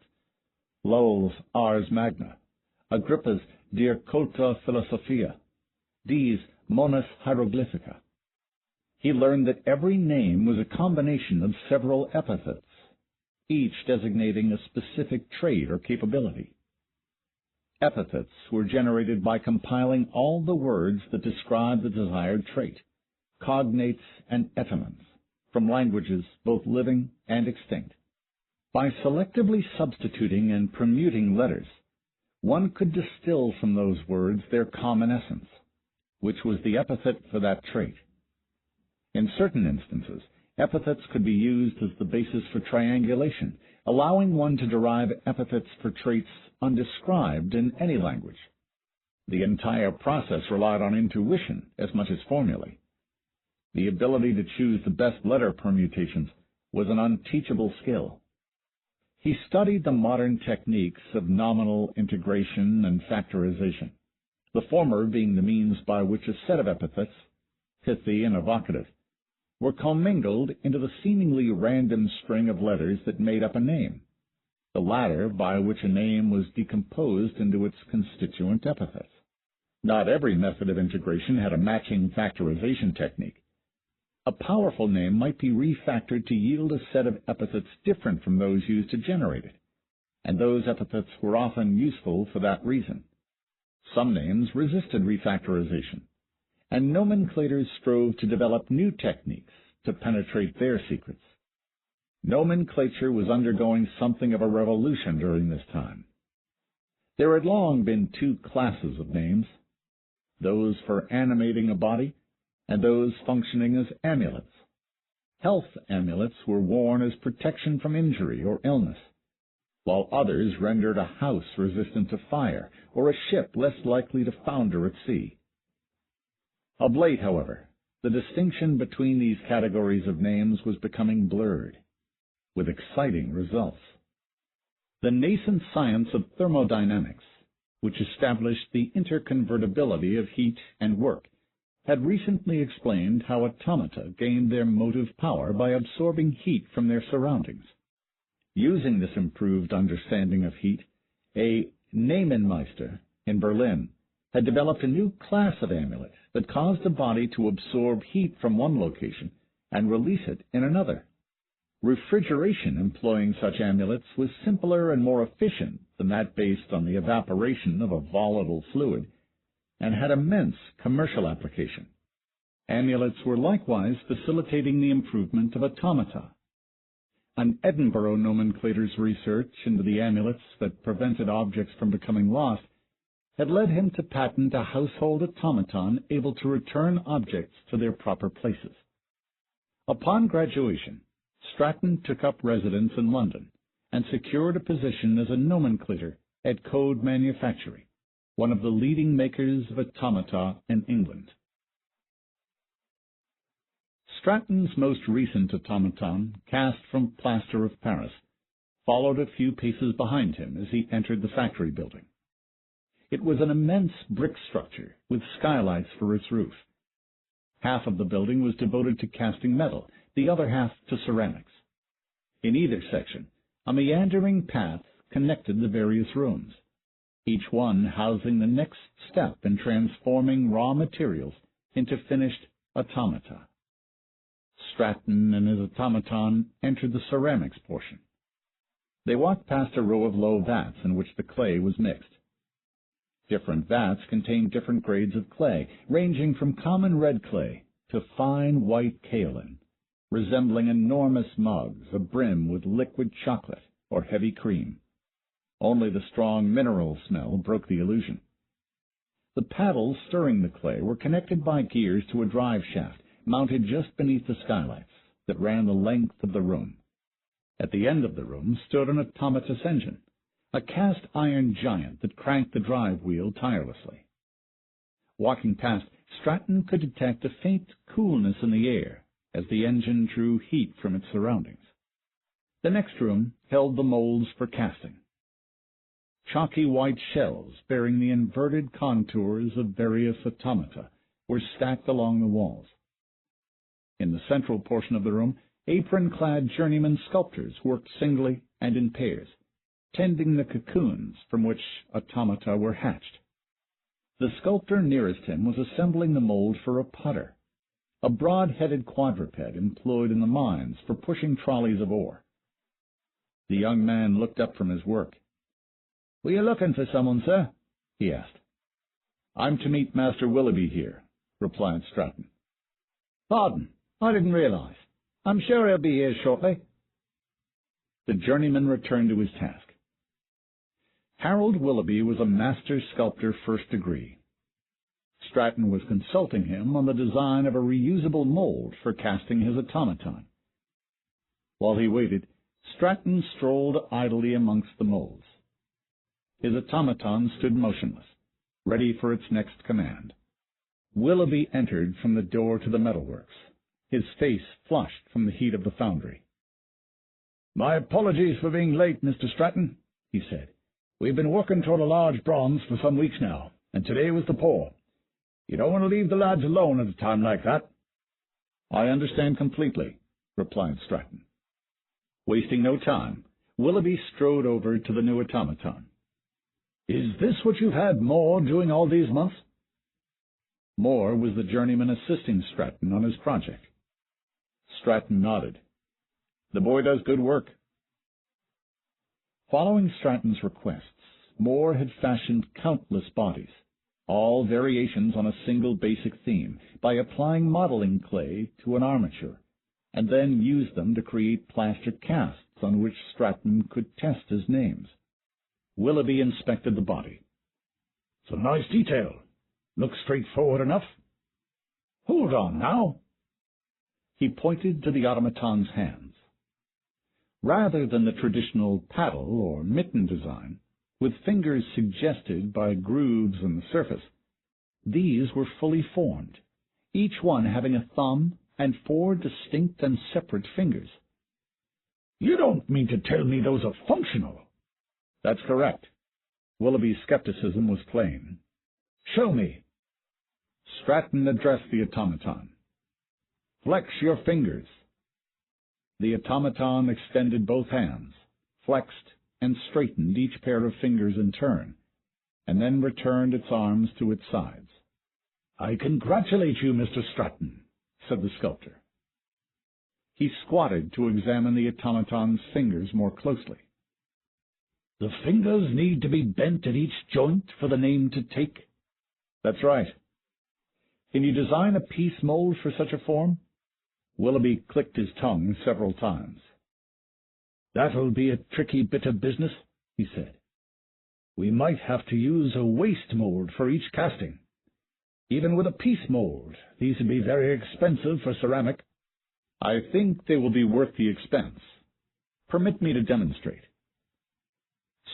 Lowell's Ars Magna, Agrippa's De Culta Philosophia, Dee's Monas Hieroglyphica. He learned that every name was a combination of several epithets, each designating a specific trait or capability. Epithets were generated by compiling all the words that describe the desired trait, cognates and etymons, from languages both living and extinct. By selectively substituting and permuting letters, one could distill from those words their common essence, which was the epithet for that trait. In certain instances, epithets could be used as the basis for triangulation, allowing one to derive epithets for traits undescribed in any language. The entire process relied on intuition as much as formulae. The ability to choose the best letter permutations was an unteachable skill. He studied the modern techniques of nominal integration and factorization, the former being the means by which a set of epithets, pithy and evocative, were commingled into the seemingly random string of letters that made up a name, the latter by which a name was decomposed into its constituent epithets. Not every method of integration had a matching factorization technique. A powerful name might be refactored to yield a set of epithets different from those used to generate it, and those epithets were often useful for that reason. Some names resisted refactorization, and nomenclators strove to develop new techniques to penetrate their secrets. Nomenclature was undergoing something of a revolution during this time. There had long been two classes of names, those for animating a body and those functioning as amulets. Health amulets were worn as protection from injury or illness, while others rendered a house resistant to fire or a ship less likely to founder at sea. Of late, however, the distinction between these categories of names was becoming blurred, with exciting results. The nascent science of thermodynamics, which established the interconvertibility of heat and work, had recently explained how automata gained their motive power by absorbing heat from their surroundings. Using this improved understanding of heat, a Namenmeister in Berlin had developed a new class of amulet that caused a body to absorb heat from one location and release it in another. Refrigeration employing such amulets was simpler and more efficient than that based on the evaporation of a volatile fluid, and had immense commercial application. Amulets were likewise facilitating the improvement of automata. An Edinburgh nomenclator's research into the amulets that prevented objects from becoming lost had led him to patent a household automaton able to return objects to their proper places. Upon graduation, Stratton took up residence in London and secured a position as a nomenclator at Code Manufactory, one of the leading makers of automata in England. Stratton's most recent automaton, cast from plaster of Paris, followed a few paces behind him as he entered the factory building. It was an immense brick structure with skylights for its roof. Half of the building was devoted to casting metal, the other half to ceramics. In either section, a meandering path connected the various rooms, each one housing the next step in transforming raw materials into finished automata. Stratton and his automaton entered the ceramics portion. They walked past a row of low vats in which the clay was mixed. Different vats contained different grades of clay, ranging from common red clay to fine white kaolin. resembling enormous mugs abrim with liquid chocolate or heavy cream. Only the strong mineral smell broke the illusion. The paddles stirring the clay were connected by gears to a drive shaft mounted just beneath the skylights that ran the length of the room. At the end of the room stood an automatus engine, a cast-iron giant that cranked the drive wheel tirelessly. Walking past, Stratton could detect a faint coolness in the air as the engine drew heat from its surroundings. The next room held the molds for casting. Chalky white shells bearing the inverted contours of various automata were stacked along the walls. In the central portion of the room, apron-clad journeyman sculptors worked singly and in pairs, tending the cocoons from which automata were hatched. The sculptor nearest him was assembling the mold for a putter, a broad-headed quadruped employed in the mines for pushing trolleys of ore. The young man looked up from his work. "Were you looking for someone, sir?" he asked. "I'm to meet Master Willoughby here," replied Stratton. "Pardon, I didn't realize. I'm sure he'll be here shortly." The journeyman returned to his task. Harold Willoughby was a master sculptor first degree. Stratton was consulting him on the design of a reusable mold for casting his automaton. While he waited, Stratton strolled idly amongst the molds. His automaton stood motionless, ready for its next command. Willoughby entered from the door to the metalworks, his face flushed from the heat of the foundry. "My apologies for being late, Mr. Stratton," he said. "We've been working toward a large bronze for some weeks now, and today was the pour. You don't want to leave the lads alone at a time like that." "I understand completely," replied Stratton. Wasting no time, Willoughby strode over to the new automaton. "Is this what you've had Moore doing all these months?" Moore was the journeyman assisting Stratton on his project. Stratton nodded. "The boy does good work." Following Stratton's requests, Moore had fashioned countless bodies, all variations on a single basic theme, by applying modeling clay to an armature, and then used them to create plaster casts on which Stratton could test his names. Willoughby inspected the body. "Some nice detail. Looks straightforward enough. Hold on now." He pointed to the automaton's hands. Rather than the traditional paddle or mitten design, with fingers suggested by grooves in the surface, these were fully formed, each one having a thumb and 4 distinct and separate fingers. "You don't mean to tell me those are functional?" "That's correct." Willoughby's skepticism was plain. "Show me." Stratton addressed the automaton. "Flex your fingers." The automaton extended both hands, flexed and straightened each pair of fingers in turn, and then returned its arms to its sides. "I congratulate you, Mr. Stratton," said the sculptor. He squatted to examine the automaton's fingers more closely. "The fingers need to be bent at each joint for the name to take?" "That's right." "Can you design a piece mold for such a form?" Willoughby clicked his tongue several times. "That'll be a tricky bit of business," he said. "We might have to use a waste mold for each casting. Even with a piece mold, these would be very expensive for ceramic." "I think they will be worth the expense. Permit me to demonstrate."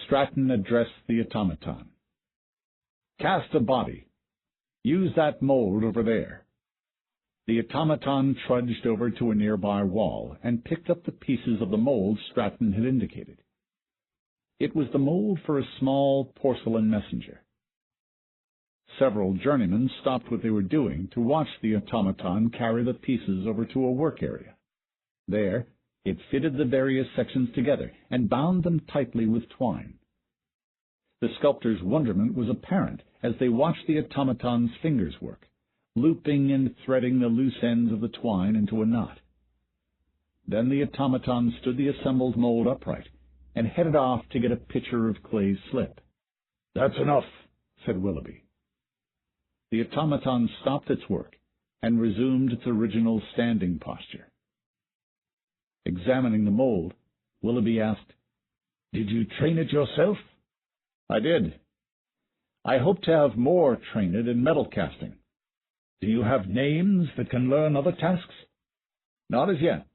Stratton addressed the automaton. "Cast a body. Use that mold over there." The automaton trudged over to a nearby wall and picked up the pieces of the mold Stratton had indicated. It was the mold for a small porcelain messenger. Several journeymen stopped what they were doing to watch the automaton carry the pieces over to a work area. There, it fitted the various sections together and bound them tightly with twine. The sculptor's wonderment was apparent as they watched the automaton's fingers work, looping and threading the loose ends of the twine into a knot. Then the automaton stood the assembled mold upright and headed off to get a pitcher of clay's slip. "That's enough," said Willoughby. The automaton stopped its work and resumed its original standing posture. Examining the mold, Willoughby asked, "Did you train it yourself?" "I did. I hope to have more train it in metal casting." "Do you have names that can learn other tasks?" "Not as yet.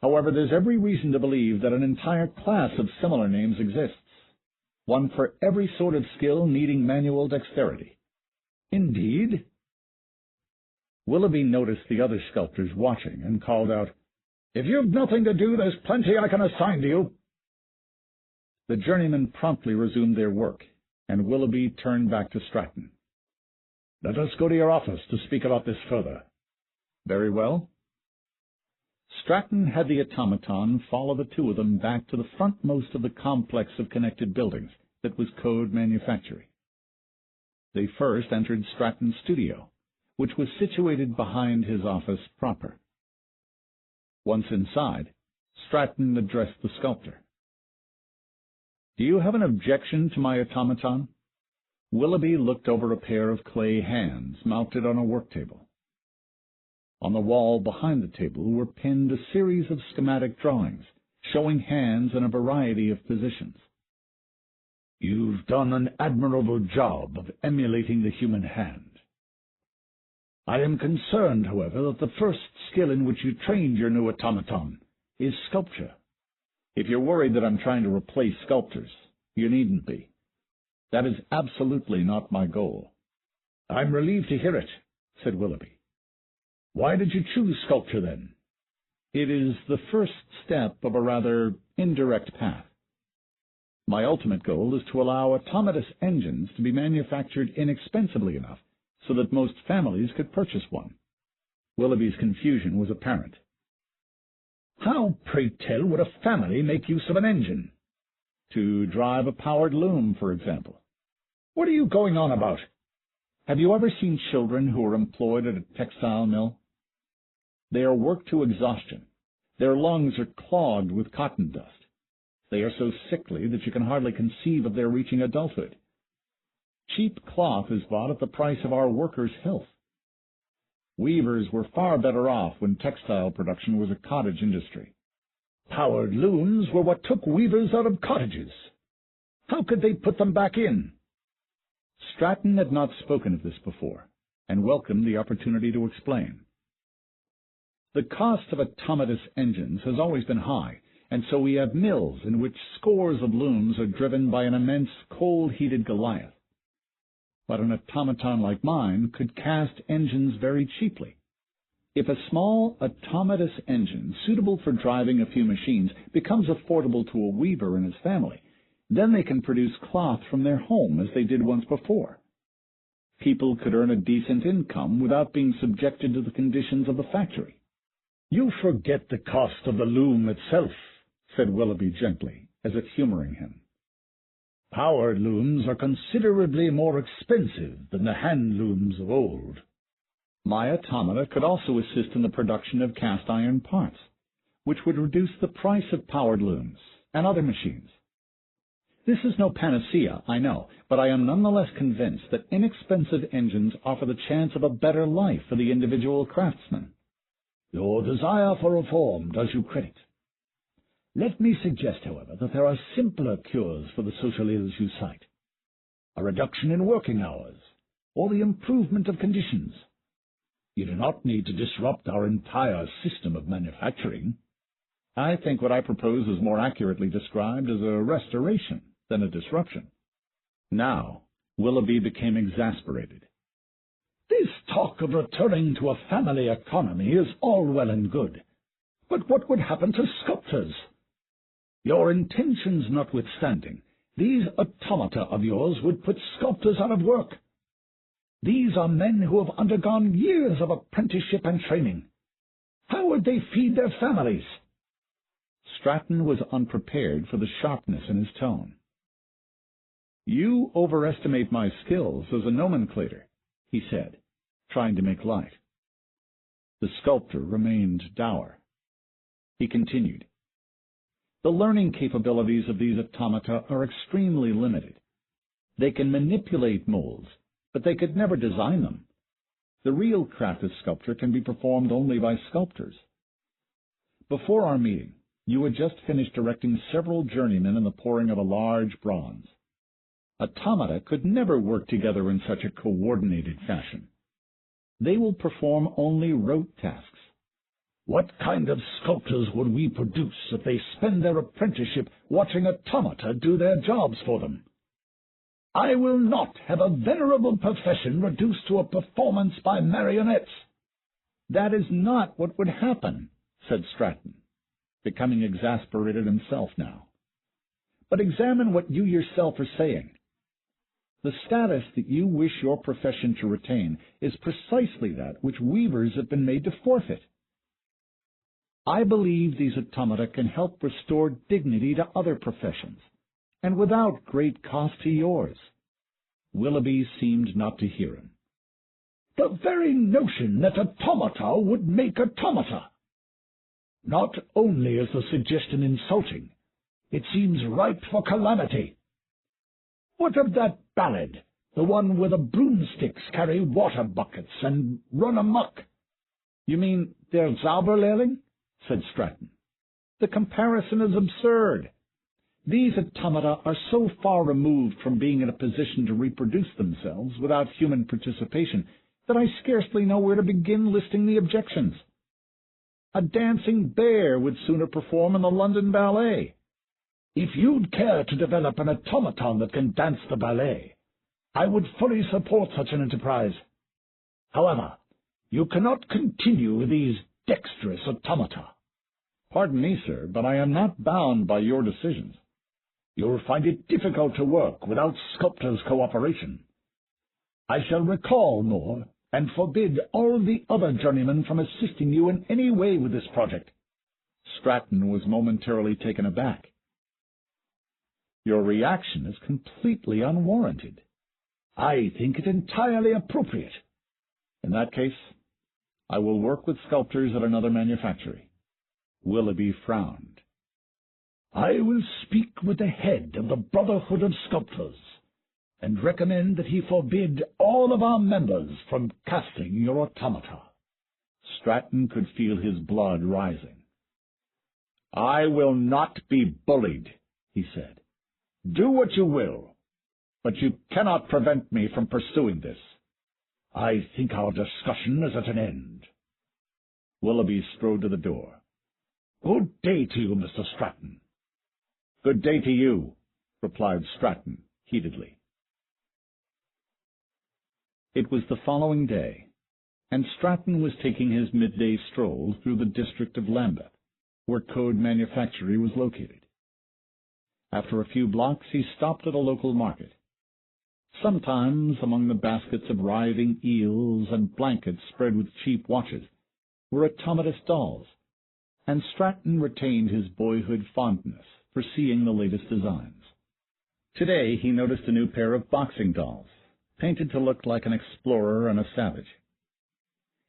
However, there's every reason to believe that an entire class of similar names exists, one for every sort of skill needing manual dexterity." "Indeed?" Willoughby noticed the other sculptors watching and called out, "If you've nothing to do, there's plenty I can assign to you." The journeymen promptly resumed their work, and Willoughby turned back to Stratton. "Let us go to your office to speak about this further." "Very well." Stratton had the automaton follow the two of them back to the frontmost of the complex of connected buildings that was Code Manufactory. They first entered Stratton's studio, which was situated behind his office proper. Once inside, Stratton addressed the sculptor. "Do you have an objection to my automaton?" Willoughby looked over a pair of clay hands mounted on a work table. On the wall behind the table were pinned a series of schematic drawings, showing hands in a variety of positions. "You've done an admirable job of emulating the human hand. I am concerned, however, that the first skill in which you trained your new automaton is sculpture." "If you're worried that I'm trying to replace sculptors, you needn't be. That is absolutely not my goal." "I'm relieved to hear it," said Willoughby. "Why did you choose sculpture, then?" "It is the first step of a rather indirect path. My ultimate goal is to allow autonomous engines to be manufactured inexpensively enough so that most families could purchase one." Willoughby's confusion was apparent. "How, pray tell, would a family make use of an engine?" "To drive a powered loom, for example." "What are you going on about?" Have you ever seen children who are employed at a textile mill? They are worked to exhaustion. Their lungs are clogged with cotton dust. They are so sickly that you can hardly conceive of their reaching adulthood. Cheap cloth is bought at the price of our workers' health. Weavers were far better off when textile production was a cottage industry. Powered looms were what took weavers out of cottages. How could they put them back in?" Stratton had not spoken of this before, and welcomed the opportunity to explain. "The cost of autonomous engines has always been high, and so we have mills in which scores of looms are driven by an immense coal-heated Goliath. But an automaton like mine could cast engines very cheaply. If a small autonomous engine suitable for driving a few machines becomes affordable to a weaver and his family, then they can produce cloth from their home as they did once before. People could earn a decent income without being subjected to the conditions of the factory." "You forget the cost of the loom itself," said Willoughby gently, as if humoring him. "Powered looms are considerably more expensive than the hand looms of old." My automata could also assist in the production of cast-iron parts, which would reduce the price of powered looms and other machines. This is no panacea, I know, but I am nonetheless convinced that inexpensive engines offer the chance of a better life for the individual craftsman. "Your desire for reform does you credit. Let me suggest, however, that there are simpler cures for the social ills you cite. A reduction in working hours, or the improvement of conditions. You do not need to disrupt our entire system of manufacturing." "I think what I propose is more accurately described as a restoration than a disruption." Now Willoughby became exasperated. "This talk of returning to a family economy is all well and good, but what would happen to sculptors? Your intentions notwithstanding, these automata of yours would put sculptors out of work. These are men who have undergone years of apprenticeship and training. How would they feed their families?" Stratton was unprepared for the sharpness in his tone. "You overestimate my skills as a nomenclator," he said, trying to make light. The sculptor remained dour. He continued, "The learning capabilities of these automata are extremely limited. They can manipulate molds, but they could never design them. The real craft of sculpture can be performed only by sculptors. Before our meeting, you had just finished directing several journeymen in the pouring of a large bronze. Automata could never work together in such a coordinated fashion. They will perform only rote tasks. What kind of sculptors would we produce if they spend their apprenticeship watching automata do their jobs for them? I will not have a venerable profession reduced to a performance by marionettes. That is not what would happen, said Stratton, becoming exasperated himself now. But examine what you yourself are saying. The status that you wish your profession to retain is precisely that which weavers have been made to forfeit. I believe these automata can help restore dignity to other professions, and without great cost to yours. Willoughby seemed not to hear him. The very notion that automata would make automata! Not only is the suggestion insulting, it seems ripe for calamity. What of that ballad, the one where the broomsticks carry water buckets and run amok? You mean Der Zauberlehrling? Said Stratton. The comparison is absurd. These automata are so far removed from being in a position to reproduce themselves without human participation that I scarcely know where to begin listing the objections. A dancing bear would sooner perform in the London Ballet. If you'd care to develop an automaton that can dance the ballet, I would fully support such an enterprise. However, you cannot continue with these dexterous automata. Pardon me, sir, but I am not bound by your decisions. You'll find it difficult to work without sculptors' cooperation. I shall recall more and forbid all the other journeymen from assisting you in any way with this project. Stratton was momentarily taken aback. Your reaction is completely unwarranted. I think it entirely appropriate. In that case, I will work with sculptors at another manufactory. Willoughby frowned. I will speak with the head of the Brotherhood of Sculptors, and recommend that he forbid all of our members from casting your automata. Stratton could feel his blood rising. I will not be bullied, he said. Do what you will, but you cannot prevent me from pursuing this. I think our discussion is at an end. Willoughby strode to the door. Good day to you, Mr. Stratton. Good day to you, replied Stratton heatedly. It was the following day, and Stratton was taking his midday stroll through the district of Lambeth, where Code Manufactory was located. After a few blocks, he stopped at a local market. Sometimes, among the baskets of writhing eels and blankets spread with cheap watches, were automatous dolls, and Stratton retained his boyhood fondness for seeing the latest designs. Today he noticed a new pair of boxing dolls, painted to look like an explorer and a savage.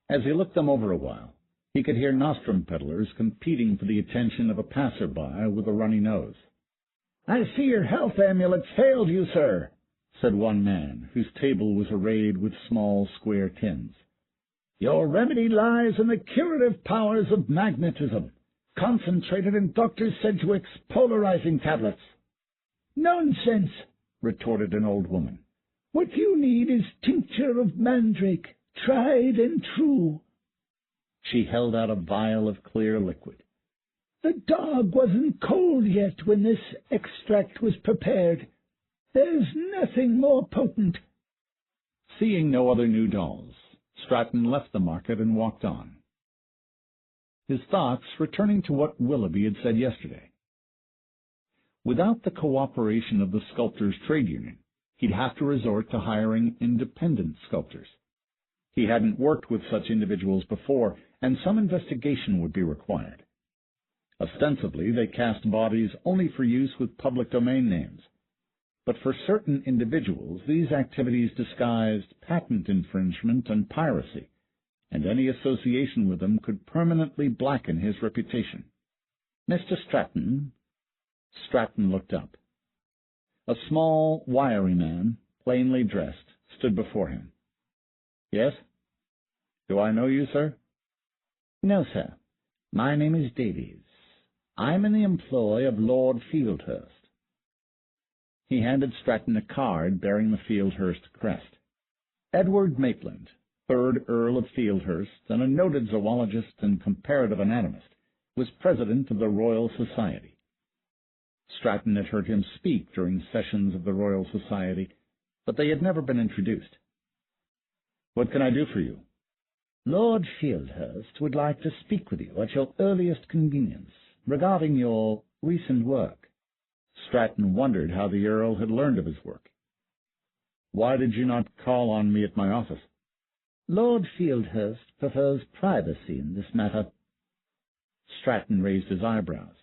As he looked them over a while, he could hear nostrum peddlers competing for the attention of a passer-by with a runny nose. I see your health amulets failed you, sir, said one man, whose table was arrayed with small square tins. Your remedy lies in the curative powers of magnetism, concentrated in Dr. Sedgwick's polarizing tablets. Nonsense, retorted an old woman. What you need is tincture of mandrake, tried and true. She held out a vial of clear liquid. The dog wasn't cold yet when this extract was prepared. There's nothing more potent. Seeing no other new dolls, Stratton left the market and walked on, his thoughts returning to what Willoughby had said yesterday. Without the cooperation of the sculptors' trade union, he'd have to resort to hiring independent sculptors. He hadn't worked with such individuals before, and some investigation would be required. Ostensibly, they cast bodies only for use with public domain names, but for certain individuals these activities disguised patent infringement and piracy, and any association with them could permanently blacken his reputation. Mr. Stratton? Stratton looked up. A small, wiry man, plainly dressed, stood before him. Yes? Do I know you, sir? No, sir. My name is Davies. I'm in the employ of Lord Fieldhurst. He handed Stratton a card bearing the Fieldhurst crest. Edward Maitland, 3rd Earl of Fieldhurst and a noted zoologist and comparative anatomist, was president of the Royal Society. Stratton had heard him speak during sessions of the Royal Society, but they had never been introduced. "What can I do for you?" "Lord Fieldhurst would like to speak with you at your earliest convenience regarding your recent work." Stratton wondered how the Earl had learned of his work. "Why did you not call on me at my office?" "Lord Fieldhurst prefers privacy in this matter." Stratton raised his eyebrows,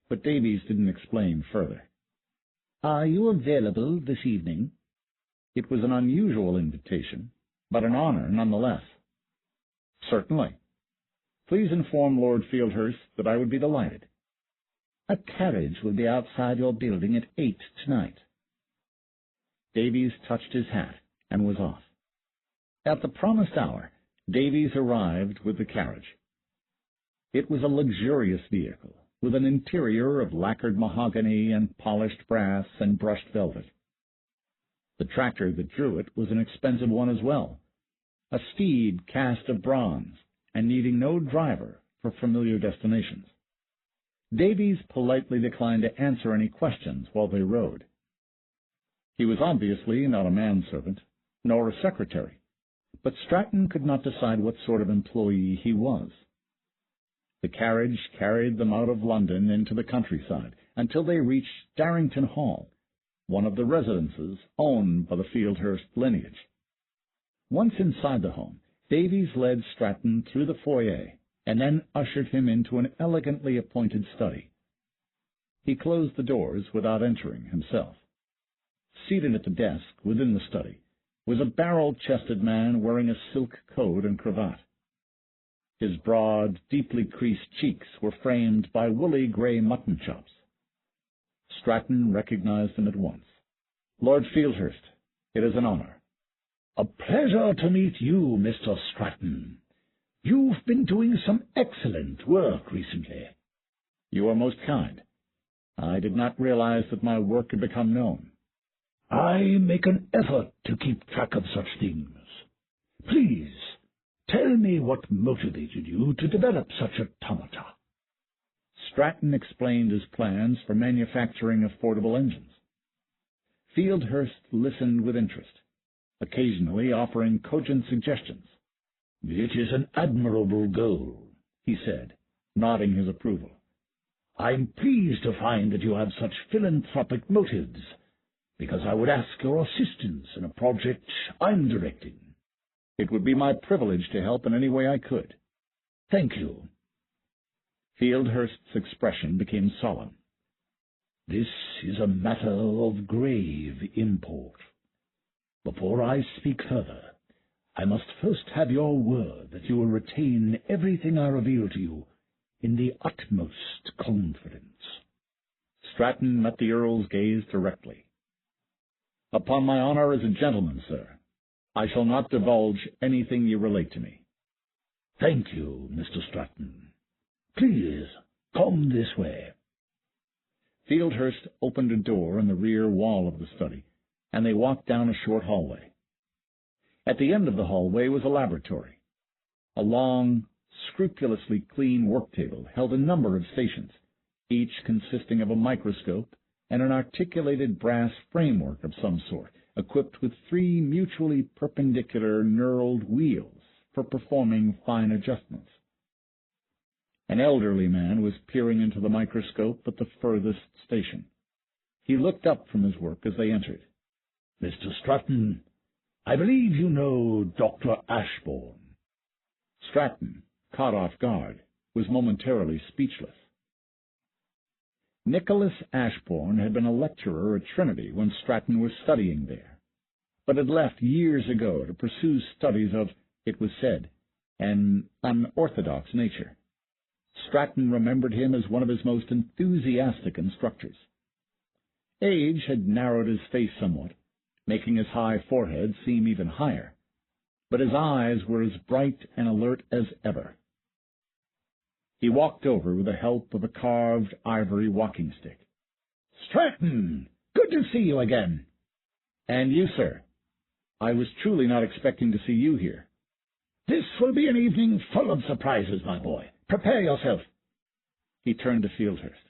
but Davies didn't explain further. "Are you available this evening?" It was an unusual invitation, but an honor nonetheless. "Certainly. Please inform Lord Fieldhurst that I would be delighted." "A carriage will be outside your building at 8 tonight." Davies touched his hat and was off. At the promised hour, Davies arrived with the carriage. It was a luxurious vehicle, with an interior of lacquered mahogany and polished brass and brushed velvet. The tractor that drew it was an expensive one as well, a steed cast of bronze and needing no driver for familiar destinations. Davies politely declined to answer any questions while they rode. He was obviously not a manservant, nor a secretary, but Stratton could not decide what sort of employee he was. The carriage carried them out of London into the countryside until they reached Darrington Hall, one of the residences owned by the Fieldhurst lineage. Once inside the home, Davies led Stratton through the foyer and then ushered him into an elegantly appointed study. He closed the doors without entering himself. Seated at the desk within the study was a barrel-chested man wearing a silk coat and cravat. His broad, deeply creased cheeks were framed by woolly gray mutton chops. Stratton recognized him at once. "Lord Fieldhurst, it is an honor." "A pleasure to meet you, Mr. Stratton. You've been doing some excellent work recently." "You are most kind. I did not realize that my work had become known." "I make an effort to keep track of such things. Please, tell me what motivated you to develop such automata." Stratton explained his plans for manufacturing affordable engines. Fieldhurst listened with interest, occasionally offering cogent suggestions. "It is an admirable goal," he said, nodding his approval. "I'm pleased to find that you have such philanthropic motives, because I would ask your assistance in a project I'm directing." "It would be my privilege to help in any way I could." "Thank you." Fieldhurst's expression became solemn. "This is a matter of grave import. Before I speak further, I must first have your word that you will retain everything I reveal to you in the utmost confidence." Stratton met the Earl's gaze directly. "Upon my honor as a gentleman, sir, I shall not divulge anything you relate to me." "Thank you, Mr. Stratton. Please, come this way." Fieldhurst opened a door in the rear wall of the study, and they walked down a short hallway. At the end of the hallway was a laboratory. A long, scrupulously clean work table held a number of stations, each consisting of a microscope and an articulated brass framework of some sort, equipped with 3 mutually perpendicular knurled wheels for performing fine adjustments. An elderly man was peering into the microscope at the furthest station. He looked up from his work as they entered. "Mr. Stratton, I believe you know Dr. Ashbourne." Stratton, caught off guard, was momentarily speechless. Nicholas Ashbourne had been a lecturer at Trinity when Stratton was studying there, but had left years ago to pursue studies of, it was said, an unorthodox nature. Stratton remembered him as one of his most enthusiastic instructors. Age had narrowed his face somewhat, making his high forehead seem even higher, but his eyes were as bright and alert as ever. He walked over with the help of a carved ivory walking stick. "Stratton! Good to see you again." "And you, sir. I was truly not expecting to see you here." "This will be an evening full of surprises, my boy. Prepare yourself." He turned to Fieldhurst.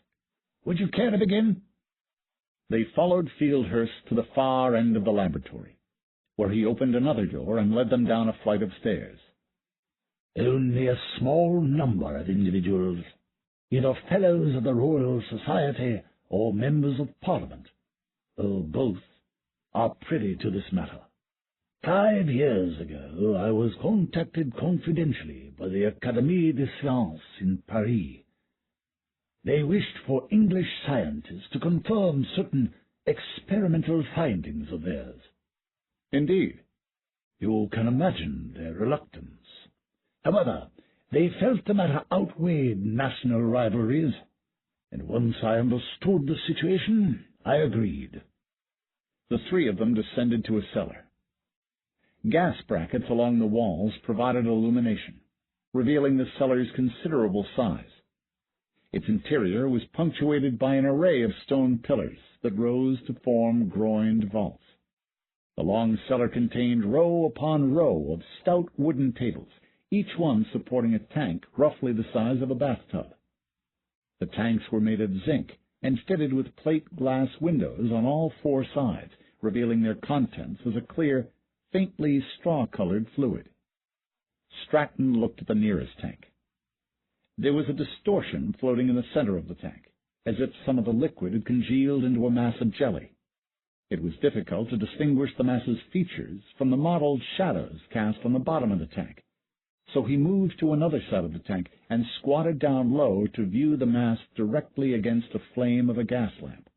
"Would you care to begin?" They followed Fieldhurst to the far end of the laboratory, where he opened another door and led them down a flight of stairs. "Only a small number of individuals, either Fellows of the Royal Society or Members of Parliament, or both, are privy to this matter. 5 years ago I was contacted confidentially by the Académie des Sciences in Paris. They wished for English scientists to confirm certain experimental findings of theirs." "Indeed." "You can imagine their reluctance. However, they felt the matter outweighed national rivalries, and once I understood the situation, I agreed." The three of them descended to a cellar. Gas brackets along the walls provided illumination, revealing the cellar's considerable size. Its interior was punctuated by an array of stone pillars that rose to form groined vaults. The long cellar contained row upon row of stout wooden tables, each one supporting a tank roughly the size of a bathtub. The tanks were made of zinc and fitted with plate glass windows on all 4 sides, revealing their contents as a clear, faintly straw-colored fluid. Stratton looked at the nearest tank. There was a distortion floating in the center of the tank, as if some of the liquid had congealed into a mass of jelly. It was difficult to distinguish the mass's features from the mottled shadows cast on the bottom of the tank, so he moved to another side of the tank and squatted down low to view the mass directly against the flame of a gas lamp.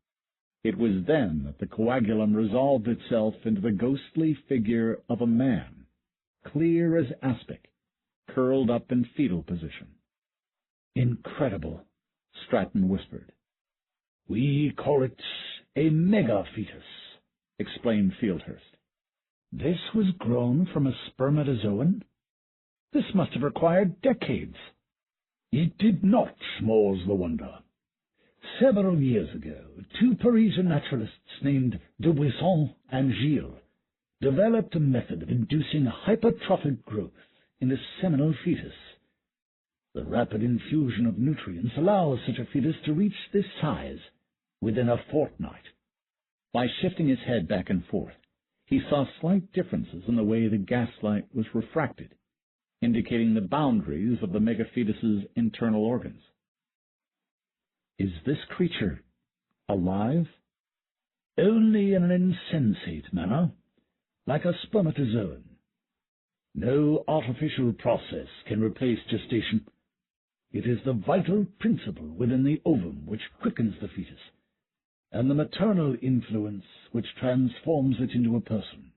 It was then that the coagulum resolved itself into the ghostly figure of a man, clear as aspic, curled up in fetal position. "Incredible," Stratton whispered. "We call it a megafetus," explained Fieldhurst. "This was grown from a spermatozoan? This must have required decades." "It did not, more's the wonder. Several years ago, 2 Parisian naturalists named Dubuisson and Gilles developed a method of inducing hypertrophic growth in a seminal fetus. The rapid infusion of nutrients allows such a fetus to reach this size within a fortnight." By shifting his head back and forth, he saw slight differences in the way the gaslight was refracted, indicating the boundaries of the megafetus's internal organs. "Is this creature alive?" "Only in an insensate manner, like a spermatozoan. No artificial process can replace gestation. It is the vital principle within the ovum which quickens the fetus, and the maternal influence which transforms it into a person.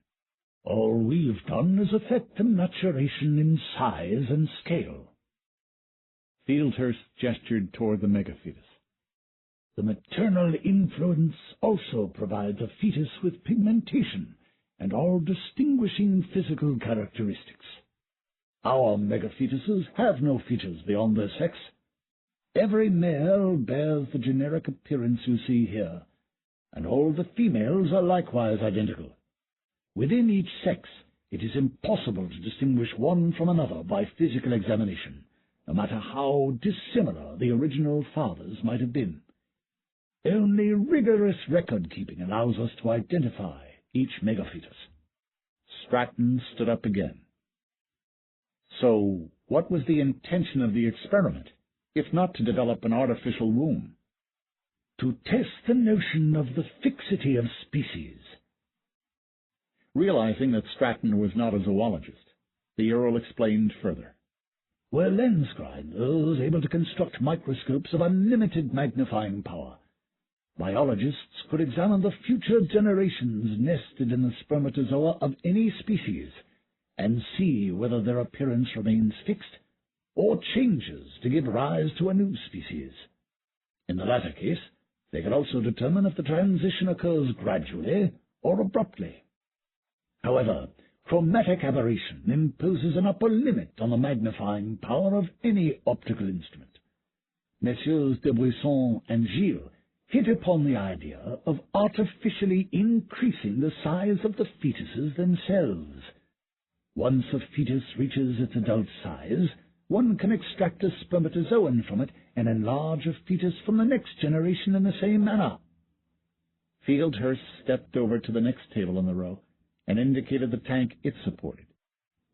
All we've done is effect a maturation in size and scale." Fieldhurst gestured toward the megafetus. "The maternal influence also provides a fetus with pigmentation and all distinguishing physical characteristics. Our megafetuses have no features beyond their sex. Every male bears the generic appearance you see here, and all the females are likewise identical. Within each sex, it is impossible to distinguish one from another by physical examination, no matter how dissimilar the original fathers might have been. Only rigorous record-keeping allows us to identify each megafetus." Stratton stood up again. "So, what was the intention of the experiment, if not to develop an artificial womb?" "To test the notion of the fixity of species." Realizing that Stratton was not a zoologist, the Earl explained further. "We're lens grinders able to construct microscopes of unlimited magnifying power. Biologists could examine the future generations nested in the spermatozoa of any species and see whether their appearance remains fixed or changes to give rise to a new species. In the latter case, they could also determine if the transition occurs gradually or abruptly. However, chromatic aberration imposes an upper limit on the magnifying power of any optical instrument, Messieurs de Buisson and Gilles hit upon the idea of artificially increasing the size of the fetuses themselves. Once a fetus reaches its adult size, one can extract a spermatozoon from it and enlarge a fetus from the next generation in the same manner. Fieldhurst stepped over to the next table in the row and indicated the tank it supported.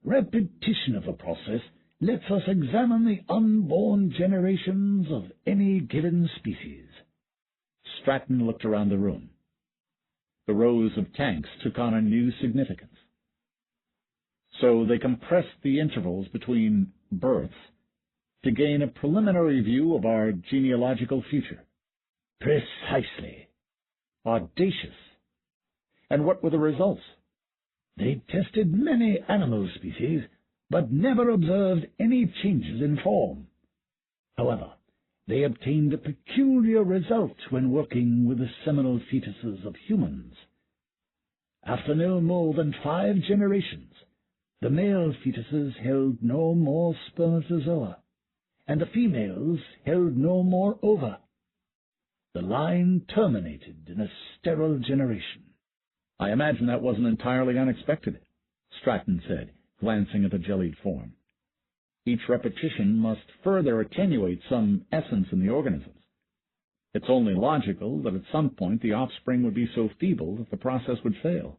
Repetition of the process lets us examine the unborn generations of any given species. Stratton looked around the room. The rows of tanks took on a new significance. So they compressed the intervals between births to gain a preliminary view of our genealogical future. Precisely. Audacious. And what were the results? They tested many animal species, but never observed any changes in form. However, they obtained a peculiar result when working with the seminal fetuses of humans. After no more than 5 generations, the male fetuses held no more spermatozoa, and the females held no more ova. The line terminated in a sterile generation. I imagine that wasn't entirely unexpected, Stratton said, glancing at the jellied form. Each repetition must further attenuate some essence in the organisms. It's only logical that at some point the offspring would be so feeble that the process would fail.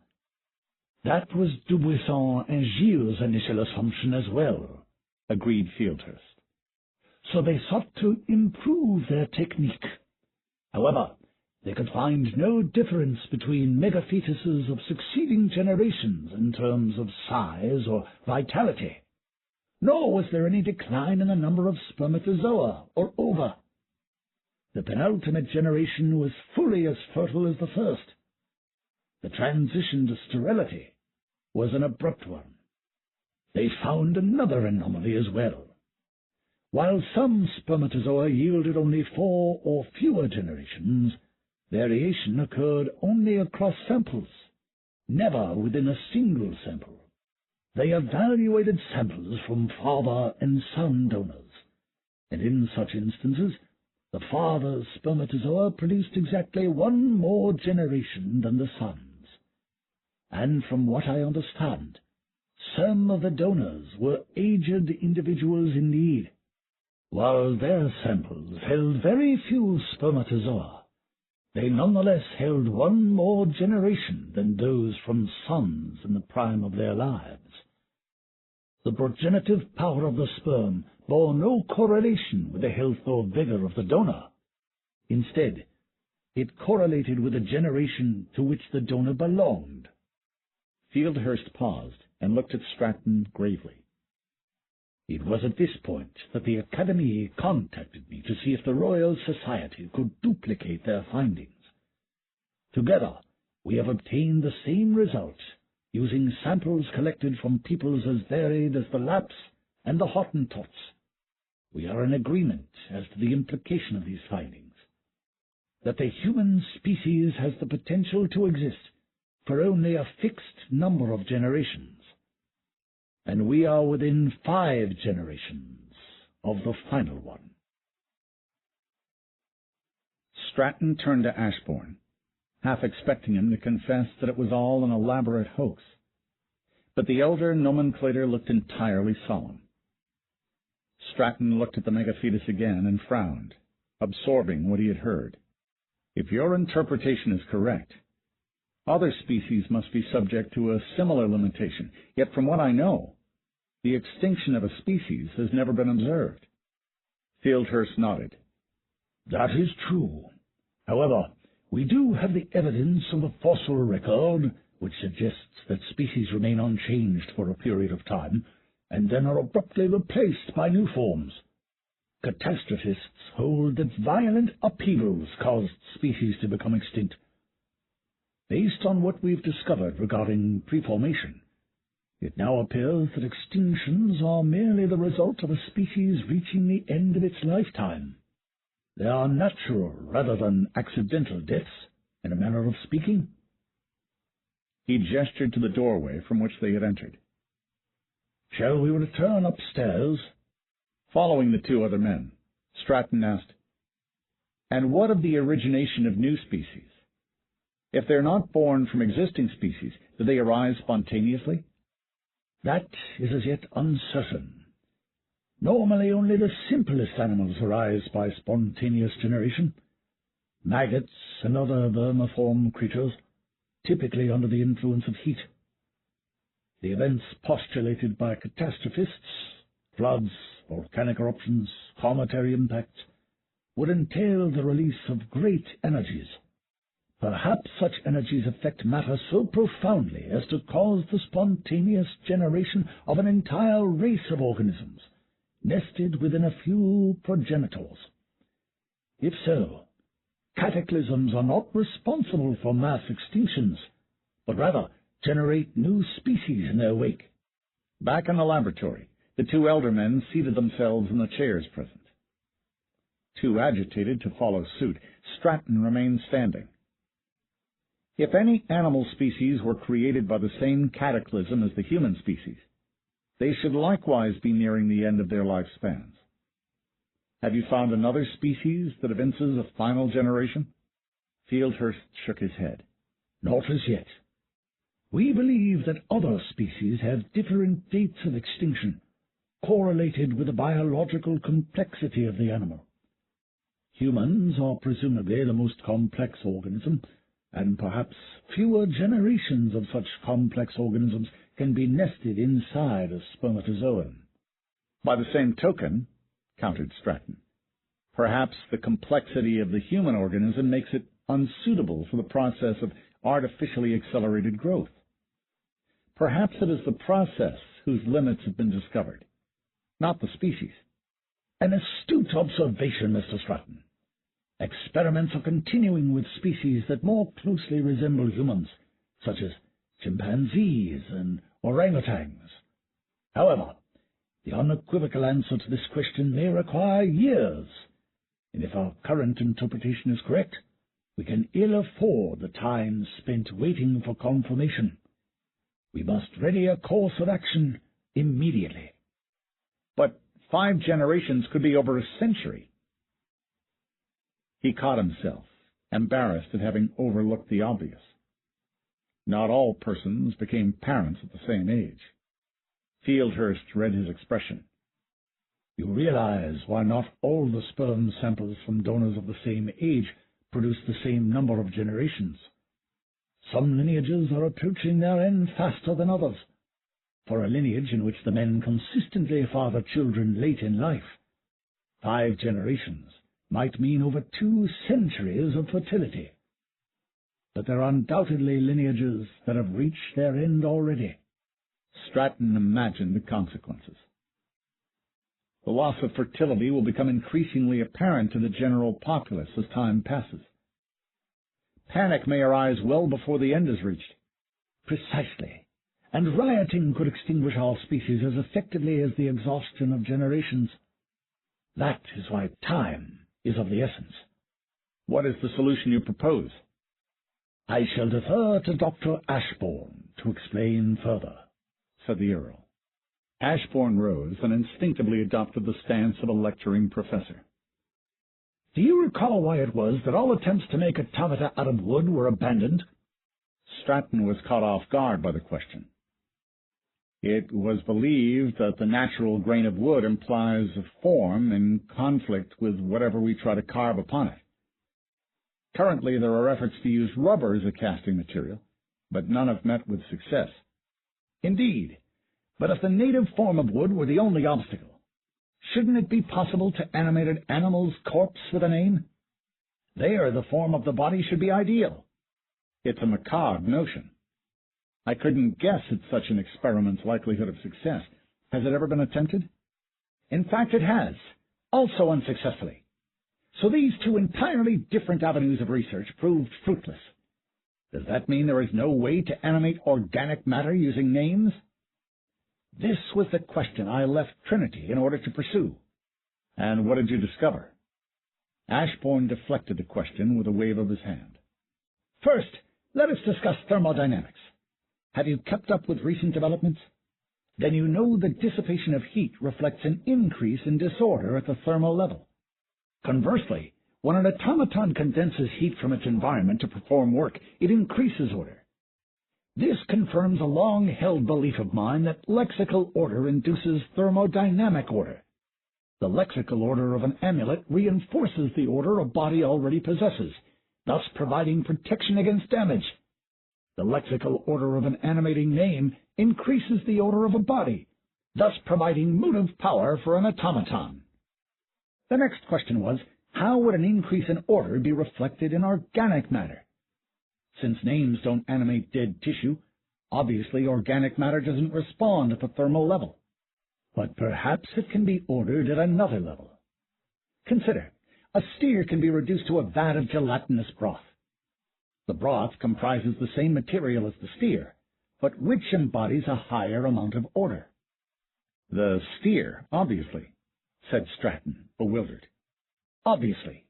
That was Dubuisson and Gilles' initial assumption as well, agreed Fieldhurst. So they sought to improve their technique. However, they could find no difference between megafetuses of succeeding generations in terms of size or vitality. Nor was there any decline in the number of spermatozoa or ova. The penultimate generation was fully as fertile as the first. The transition to sterility was an abrupt one. They found another anomaly as well. While some spermatozoa yielded only 4 or fewer generations, variation occurred only across samples, never within a single sample. They evaluated samples from father and son donors, and in such instances, the father's spermatozoa produced exactly 1 more generation than the son's. And from what I understand, some of the donors were aged individuals indeed. While their samples held very few spermatozoa, they nonetheless held 1 more generation than those from sons in the prime of their lives. The progenitive power of the sperm bore no correlation with the health or vigor of the donor. Instead, it correlated with the generation to which the donor belonged. Fieldhurst paused and looked at Stratton gravely. It was at this point that the Academy contacted me to see if the Royal Society could duplicate their findings. Together, we have obtained the same result, using samples collected from peoples as varied as the Lapps and the Hottentots. We are in agreement as to the implication of these findings, that the human species has the potential to exist for only a fixed number of generations, and we are within 5 generations of the final one. Stratton turned to Ashbourne, half expecting him to confess that it was all an elaborate hoax. But the elder nomenclator looked entirely solemn. Stratton looked at the megafetus again and frowned, absorbing what he had heard. If your interpretation is correct, other species must be subject to a similar limitation. Yet from what I know, the extinction of a species has never been observed. Fieldhurst nodded. That is true. However, we do have the evidence of a fossil record which suggests that species remain unchanged for a period of time and then are abruptly replaced by new forms. Catastrophists hold that violent upheavals caused species to become extinct. Based on what we've discovered regarding preformation, it now appears that extinctions are merely the result of a species reaching the end of its lifetime. They are natural rather than accidental deaths, in a manner of speaking. He gestured to the doorway from which they had entered. Shall we return upstairs? Following the 2 other men, Stratton asked, And what of the origination of new species? If they're not born from existing species, do they arise spontaneously? That is as yet uncertain. Normally only the simplest animals arise by spontaneous generation. Maggots and other vermiform creatures, typically under the influence of heat. The events postulated by catastrophists, floods, volcanic eruptions, cometary impacts, would entail the release of great energies. Perhaps such energies affect matter so profoundly as to cause the spontaneous generation of an entire race of organisms, nested within a few progenitors. If so, cataclysms are not responsible for mass extinctions, but rather generate new species in their wake. Back in the laboratory, the two elder men seated themselves in the chairs present. Too agitated to follow suit, Stratton remained standing. If any animal species were created by the same cataclysm as the human species, they should likewise be nearing the end of their lifespans. Have you found another species that evinces a final generation? Fieldhurst shook his head. Not as yet. We believe that other species have differing dates of extinction, correlated with the biological complexity of the animal. Humans are presumably the most complex organism, and perhaps fewer generations of such complex organisms can be nested inside a spermatozoon. By the same token, countered Stratton, perhaps the complexity of the human organism makes it unsuitable for the process of artificially accelerated growth. Perhaps it is the process whose limits have been discovered, not the species. An astute observation, Mr. Stratton. Experiments are continuing with species that more closely resemble humans, such as chimpanzees and orangutans. However, the unequivocal answer to this question may require years, and if our current interpretation is correct, we can ill afford the time spent waiting for confirmation. We must ready a course of action immediately. But 5 generations could be over a century. He caught himself, embarrassed at having overlooked the obvious. Not all persons became parents at the same age. Fieldhurst read his expression. You realize why not all the sperm samples from donors of the same age produce the same number of generations. Some lineages are approaching their end faster than others. For a lineage in which the men consistently father children late in life, 5 generations might mean over 2 centuries of fertility. But there are undoubtedly lineages that have reached their end already. Stratton imagined the consequences. The loss of fertility will become increasingly apparent to the general populace as time passes. Panic may arise well before the end is reached. Precisely. And rioting could extinguish our species as effectively as the exhaustion of generations. That is why time is of the essence. What is the solution you propose? I shall defer to Dr. Ashbourne to explain further, said the Earl. Ashbourne rose and instinctively adopted the stance of a lecturing professor. Do you recall why it was that all attempts to make a taffeta out of wood were abandoned? Stratton was caught off guard by the question. It was believed that the natural grain of wood implies a form in conflict with whatever we try to carve upon it. Currently, there are efforts to use rubber as a casting material, but none have met with success. Indeed, but if the native form of wood were the only obstacle, shouldn't it be possible to animate an animal's corpse with a name? There, the form of the body should be ideal. It's a macabre notion. I couldn't guess at such an experiment's likelihood of success. Has it ever been attempted? In fact, it has, also unsuccessfully. So these 2 entirely different avenues of research proved fruitless. Does that mean there is no way to animate organic matter using names? This was the question I left Trinity in order to pursue. And what did you discover? Ashbourne deflected the question with a wave of his hand. First, let us discuss thermodynamics. Have you kept up with recent developments? Then you know that dissipation of heat reflects an increase in disorder at the thermal level. Conversely, When an automaton condenses heat from its environment to perform work, it increases order. This confirms a long-held belief of mine that lexical order induces thermodynamic order. The lexical order of an amulet reinforces the order a body already possesses, thus providing protection against damage. The lexical order of an animating name increases the order of a body, thus providing motive power for an automaton. The next question was, how would an increase in order be reflected in organic matter? Since names don't animate dead tissue, obviously organic matter doesn't respond at the thermal level. But perhaps it can be ordered at another level. Consider, a steer can be reduced to a vat of gelatinous broth. The broth comprises the same material as the steer, but which embodies a higher amount of order? The steer, obviously, said Stratton, bewildered. Obviously.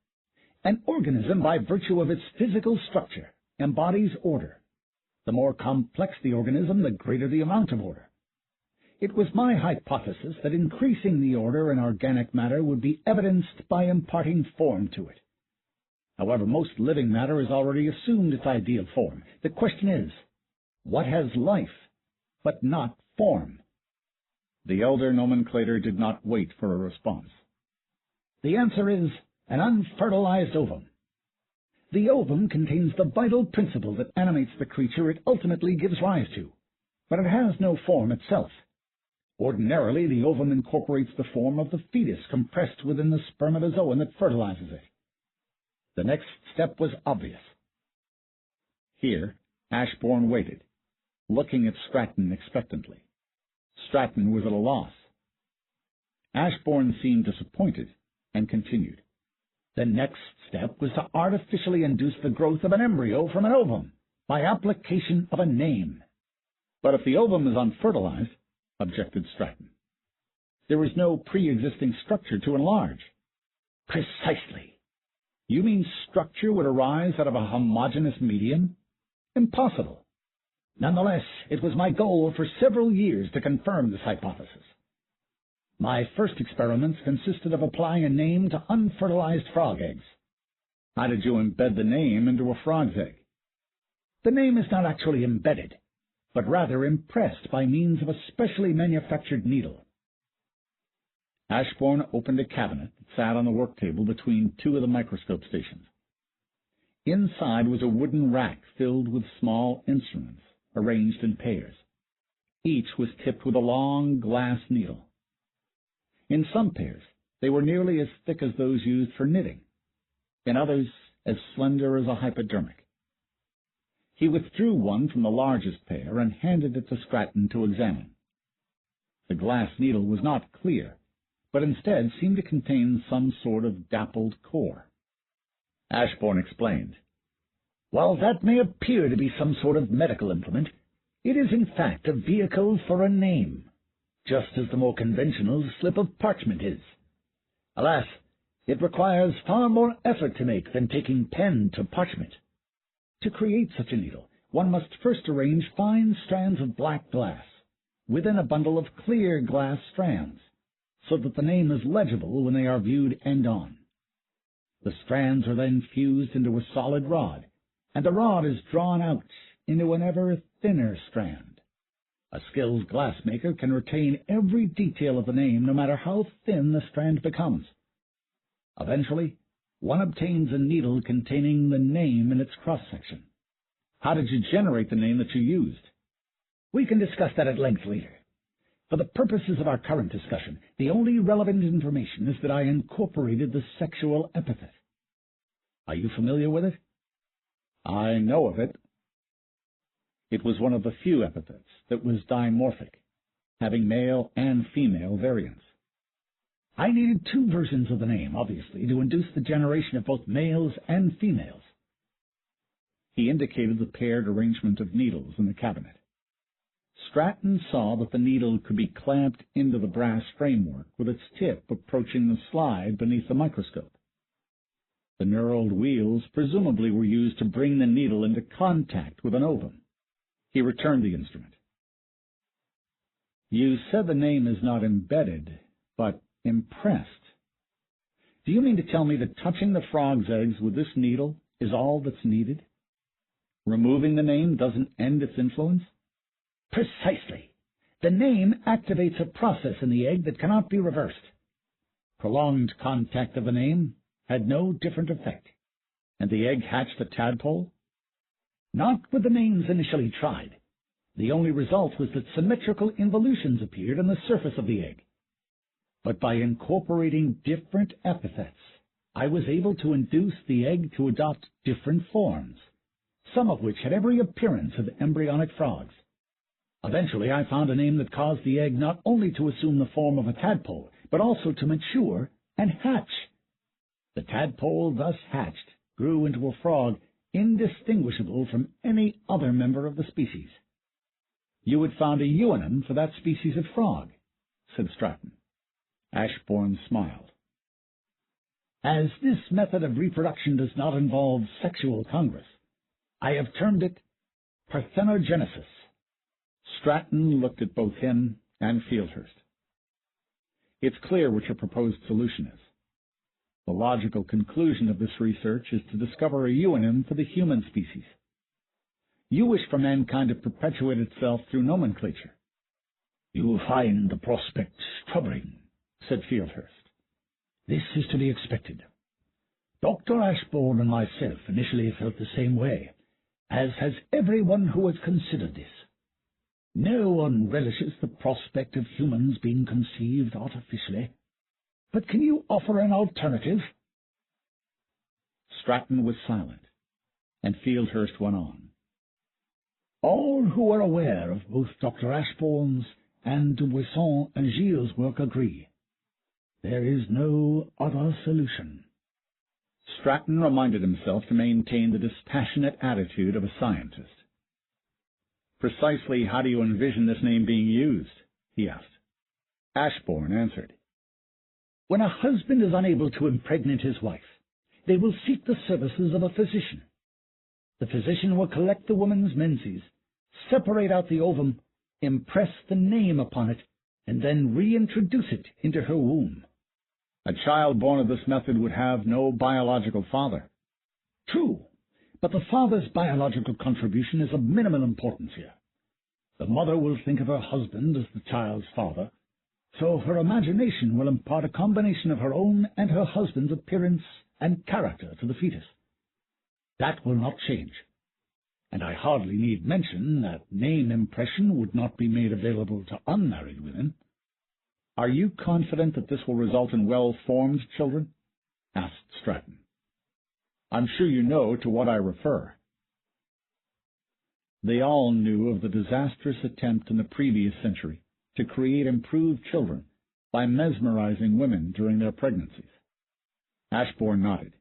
An organism, by virtue of its physical structure, embodies order. The more complex the organism, the greater the amount of order. It was my hypothesis that increasing the order in organic matter would be evidenced by imparting form to it. However, most living matter has already assumed its ideal form. The question is, what has life, but not form? The elder nomenclator did not wait for a response. The answer is an unfertilized ovum. The ovum contains the vital principle that animates the creature it ultimately gives rise to, but it has no form itself. Ordinarily, the ovum incorporates the form of the fetus compressed within the spermatozoon that fertilizes it. The next step was obvious. Here, Ashbourne waited, looking at Stratton expectantly. Stratton was at a loss. Ashbourne seemed disappointed and continued. The next step was to artificially induce the growth of an embryo from an ovum by application of a name. But if the ovum is unfertilized, objected Stratton, there is no pre-existing structure to enlarge. Precisely. You mean structure would arise out of a homogeneous medium? Impossible. Nonetheless, it was my goal for several years to confirm this hypothesis. My first experiments consisted of applying a name to unfertilized frog eggs. How did you embed the name into a frog's egg? The name is not actually embedded, but rather impressed by means of a specially manufactured needle. Ashbourne opened a cabinet that sat on the work table between two of the microscope stations. Inside was a wooden rack filled with small instruments, arranged in pairs. Each was tipped with a long glass needle. In some pairs, they were nearly as thick as those used for knitting. In others, as slender as a hypodermic. He withdrew one from the largest pair and handed it to Stratton to examine. The glass needle was not clear, but instead seemed to contain some sort of dappled core. Ashbourne explained. While that may appear to be some sort of medical implement, it is in fact a vehicle for a name, just as the more conventional slip of parchment is. Alas, it requires far more effort to make than taking pen to parchment. To create such a needle, one must first arrange fine strands of black glass within a bundle of clear glass strands, so that the name is legible when they are viewed end-on. The strands are then fused into a solid rod, and the rod is drawn out into an ever thinner strand. A skilled glassmaker can retain every detail of the name, no matter how thin the strand becomes. Eventually, one obtains a needle containing the name in its cross-section. How did you generate the name that you used? We can discuss that at length later. For the purposes of our current discussion, the only relevant information is that I incorporated the sexual epithet. Are you familiar with it? I know of it. It was one of the few epithets that was dimorphic, having male and female variants. I needed two versions of the name, obviously, to induce the generation of both males and females. He indicated the paired arrangement of needles in the cabinet. Stratton saw that the needle could be clamped into the brass framework with its tip approaching the slide beneath the microscope. The knurled wheels presumably were used to bring the needle into contact with an ovum. He returned the instrument. You said the name is not embedded, but impressed. Do you mean to tell me that touching the frog's eggs with this needle is all that's needed? Removing the name doesn't end its influence? Precisely. The name activates a process in the egg that cannot be reversed. Prolonged contact of the name had no different effect. And the egg hatched a tadpole? Not with the names initially tried. The only result was that symmetrical involutions appeared on the surface of the egg. But by incorporating different epithets, I was able to induce the egg to adopt different forms, some of which had every appearance of embryonic frogs. Eventually, I found a name that caused the egg not only to assume the form of a tadpole, but also to mature and hatch. The tadpole thus hatched grew into a frog indistinguishable from any other member of the species. You had found a euonym for that species of frog, said Stratton. Ashbourne smiled. As this method of reproduction does not involve sexual congress, I have termed it parthenogenesis. Stratton looked at both him and Fieldhurst. It's clear what your proposed solution is. The logical conclusion of this research is to discover a euonym for the human species. You wish for mankind to perpetuate itself through nomenclature. You will find the prospect troubling, said Fieldhurst. This is to be expected. Dr. Ashbourne and myself initially felt the same way, as has everyone who has considered this. No one relishes the prospect of humans being conceived artificially. But can you offer an alternative? Stratton was silent, and Fieldhurst went on. All who are aware of both Dr. Ashbourne's and Dubuisson and Gilles' work agree. There is no other solution. Stratton reminded himself to maintain the dispassionate attitude of a scientist. Precisely how do you envision this name being used? He asked. Ashbourne answered. When a husband is unable to impregnate his wife, they will seek the services of a physician. The physician will collect the woman's menses, separate out the ovum, impress the name upon it, and then reintroduce it into her womb. A child born of this method would have no biological father. True, but the father's biological contribution is of minimal importance here. The mother will think of her husband as the child's father, so her imagination will impart a combination of her own and her husband's appearance and character to the fetus. That will not change, and I hardly need mention that name impression would not be made available to unmarried women. Are you confident that this will result in well-formed children? Asked Stratton. I'm sure you know to what I refer. They all knew of the disastrous attempt in the previous century to create improved children by mesmerizing women during their pregnancies. Ashbourne nodded.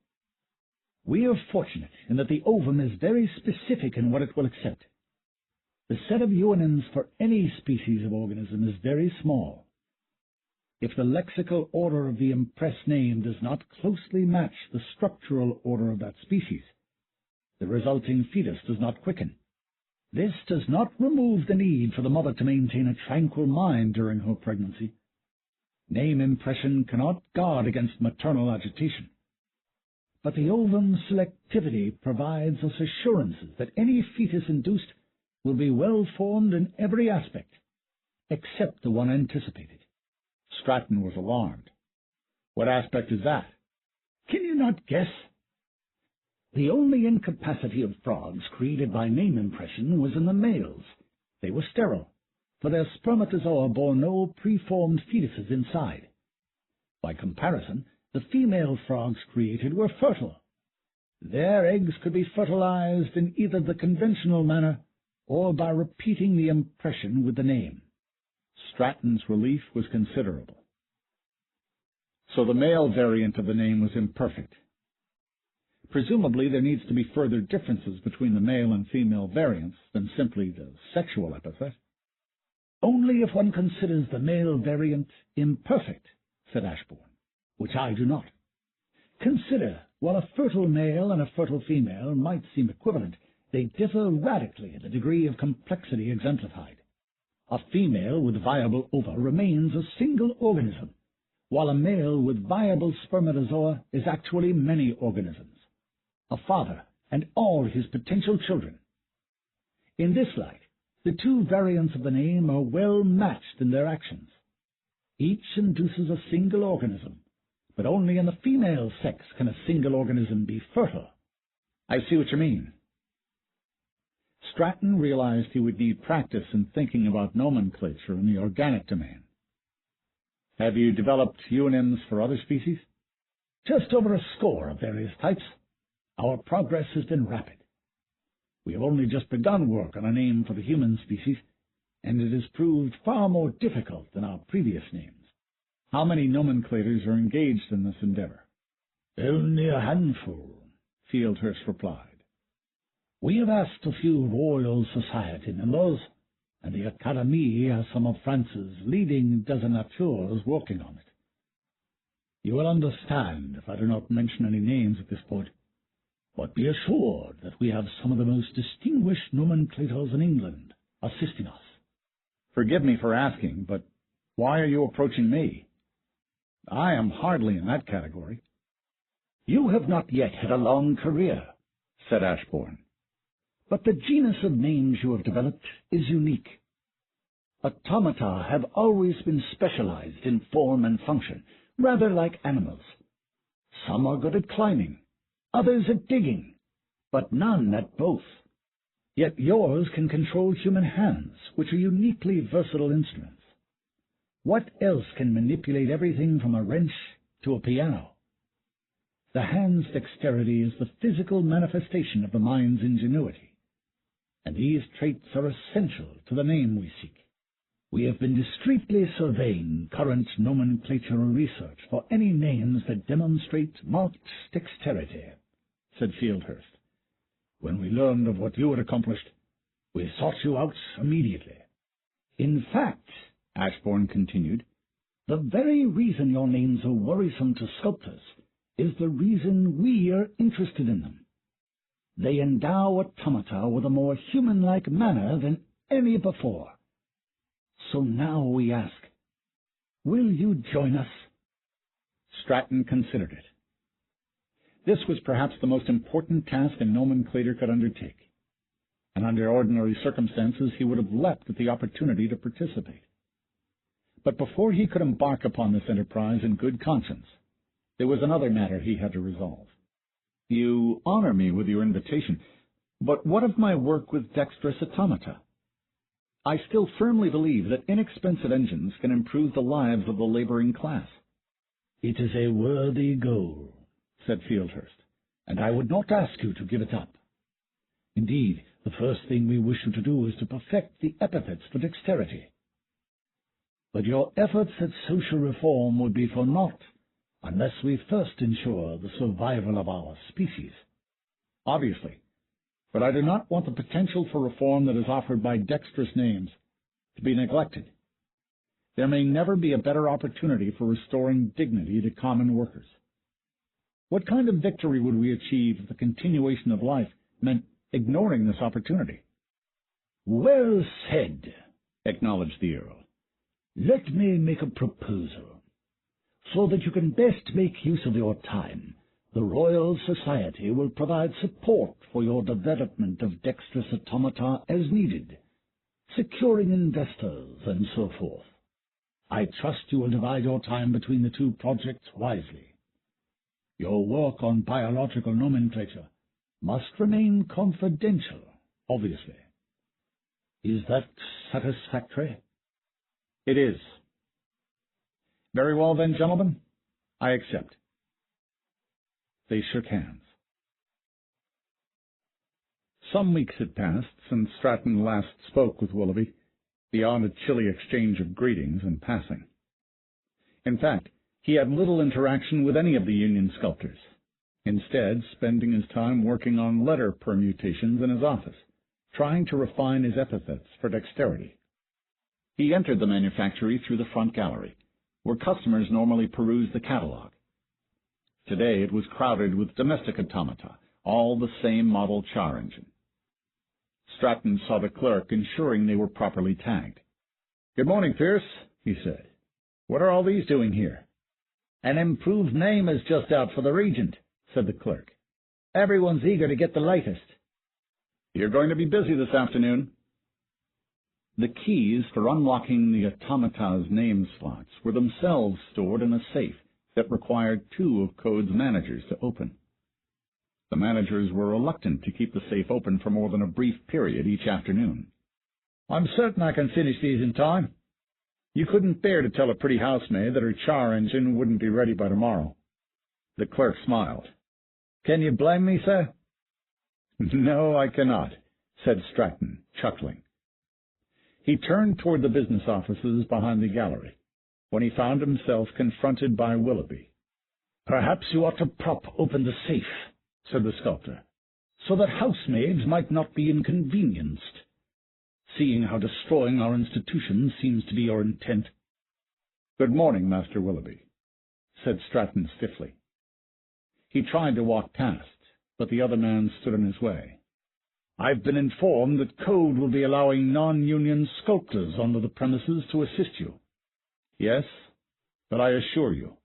We are fortunate in that the ovum is very specific in what it will accept. The set of euonyms for any species of organism is very small. If the lexical order of the impressed name does not closely match the structural order of that species, the resulting fetus does not quicken. This does not remove the need for the mother to maintain a tranquil mind during her pregnancy. Name impression cannot guard against maternal agitation. But the ovum selectivity provides us assurances that any fetus induced will be well formed in every aspect, except the one anticipated. Stratton was alarmed. What aspect is that? Can you not guess? The only incapacity of frogs created by name impression was in the males. They were sterile, for their spermatozoa bore no preformed fetuses inside. By comparison, the female frogs created were fertile. Their eggs could be fertilized in either the conventional manner or by repeating the impression with the name. Stratton's relief was considerable. So the male variant of the name was imperfect. Presumably there needs to be further differences between the male and female variants than simply the sexual epithet. Only if one considers the male variant imperfect, said Ashbourne, which I do not. Consider, while a fertile male and a fertile female might seem equivalent, they differ radically in the degree of complexity exemplified. A female with viable ova remains a single organism, while a male with viable spermatozoa is actually many organisms, a father and all his potential children. In this light, the two variants of the name are well matched in their actions. Each induces a single organism, but only in the female sex can a single organism be fertile. I see what you mean. Stratton realized he would need practice in thinking about nomenclature in the organic domain. Have you developed euonyms for other species? Just over a score of various types. Our progress has been rapid. We have only just begun work on a name for the human species, and it has proved far more difficult than our previous names. How many nomenclators are engaged in this endeavor? Only a handful, Fieldhurst replied. We have asked a few Royal Society members, and the Académie has some of France's leading designations working on it. You will understand if I do not mention any names at this point, but be assured that we have some of the most distinguished nomenclators in England assisting us. Forgive me for asking, but why are you approaching me? I am hardly in that category. You have not yet had a long career, said Ashbourne. But the genus of names you have developed is unique. Automata have always been specialized in form and function, rather like animals. Some are good at climbing, others at digging, but none at both. Yet yours can control human hands, which are uniquely versatile instruments. What else can manipulate everything from a wrench to a piano? The hand's dexterity is the physical manifestation of the mind's ingenuity, and these traits are essential to the name we seek. We have been discreetly surveying current nomenclatural research for any names that demonstrate marked dexterity, said Fieldhurst. When we learned of what you had accomplished, we sought you out immediately. In fact, Ashbourne continued, the very reason your names are worrisome to sculptors is the reason we are interested in them. They endow automata with a more human-like manner than any before. So now we ask, will you join us? Stratton considered it. This was perhaps the most important task a nomenclator could undertake, and under ordinary circumstances he would have leapt at the opportunity to participate. But before he could embark upon this enterprise in good conscience, there was another matter he had to resolve. You honor me with your invitation, but what of my work with dexterous automata? I still firmly believe that inexpensive engines can improve the lives of the laboring class. It is a worthy goal, said Fieldhurst, and I would not ask you to give it up. Indeed, the first thing we wish you to do is to perfect the epithets for dexterity. But your efforts at social reform would be for naught unless we first ensure the survival of our species. Obviously, but I do not want the potential for reform that is offered by dexterous names to be neglected. There may never be a better opportunity for restoring dignity to common workers. What kind of victory would we achieve if the continuation of life meant ignoring this opportunity? Well said, acknowledged the Earl. Let me make a proposal. So that you can best make use of your time, the Royal Society will provide support for your development of dexterous automata as needed, securing investors and so forth. I trust you will divide your time between the two projects wisely. Your work on biological nomenclature must remain confidential, obviously. Is that satisfactory? It is. Very well then, gentlemen, I accept. They shook hands. Some weeks had passed since Stratton last spoke with Willoughby, beyond a chilly exchange of greetings and passing. In fact, he had little interaction with any of the union sculptors, instead spending his time working on letter permutations in his office, trying to refine his epithets for dexterity. He entered the manufactory through the front gallery, where customers normally peruse the catalog. Today it was crowded with domestic automata, all the same model char engine. Stratton saw the clerk ensuring they were properly tagged. "Good morning, Pierce," he said. "What are all these doing here?" An improved name is just out for the regent, said the clerk. Everyone's eager to get the latest. You're going to be busy this afternoon. The keys for unlocking the automata's name slots were themselves stored in a safe that required 2 of Code's managers to open. The managers were reluctant to keep the safe open for more than a brief period each afternoon. I'm certain I can finish these in time. You couldn't bear to tell a pretty housemaid that her char engine wouldn't be ready by tomorrow. The clerk smiled. Can you blame me, sir? No, I cannot, said Stratton, chuckling. He turned toward the business offices behind the gallery, when he found himself confronted by Willoughby. Perhaps you ought to prop open the safe, said the sculptor, so that housemaids might not be inconvenienced, seeing how destroying our institution seems to be your intent. Good morning, Master Willoughby, said Stratton stiffly. He tried to walk past, but the other man stood in his way. I've been informed that Code will be allowing non-union sculptors onto the premises to assist you. Yes, but I assure you,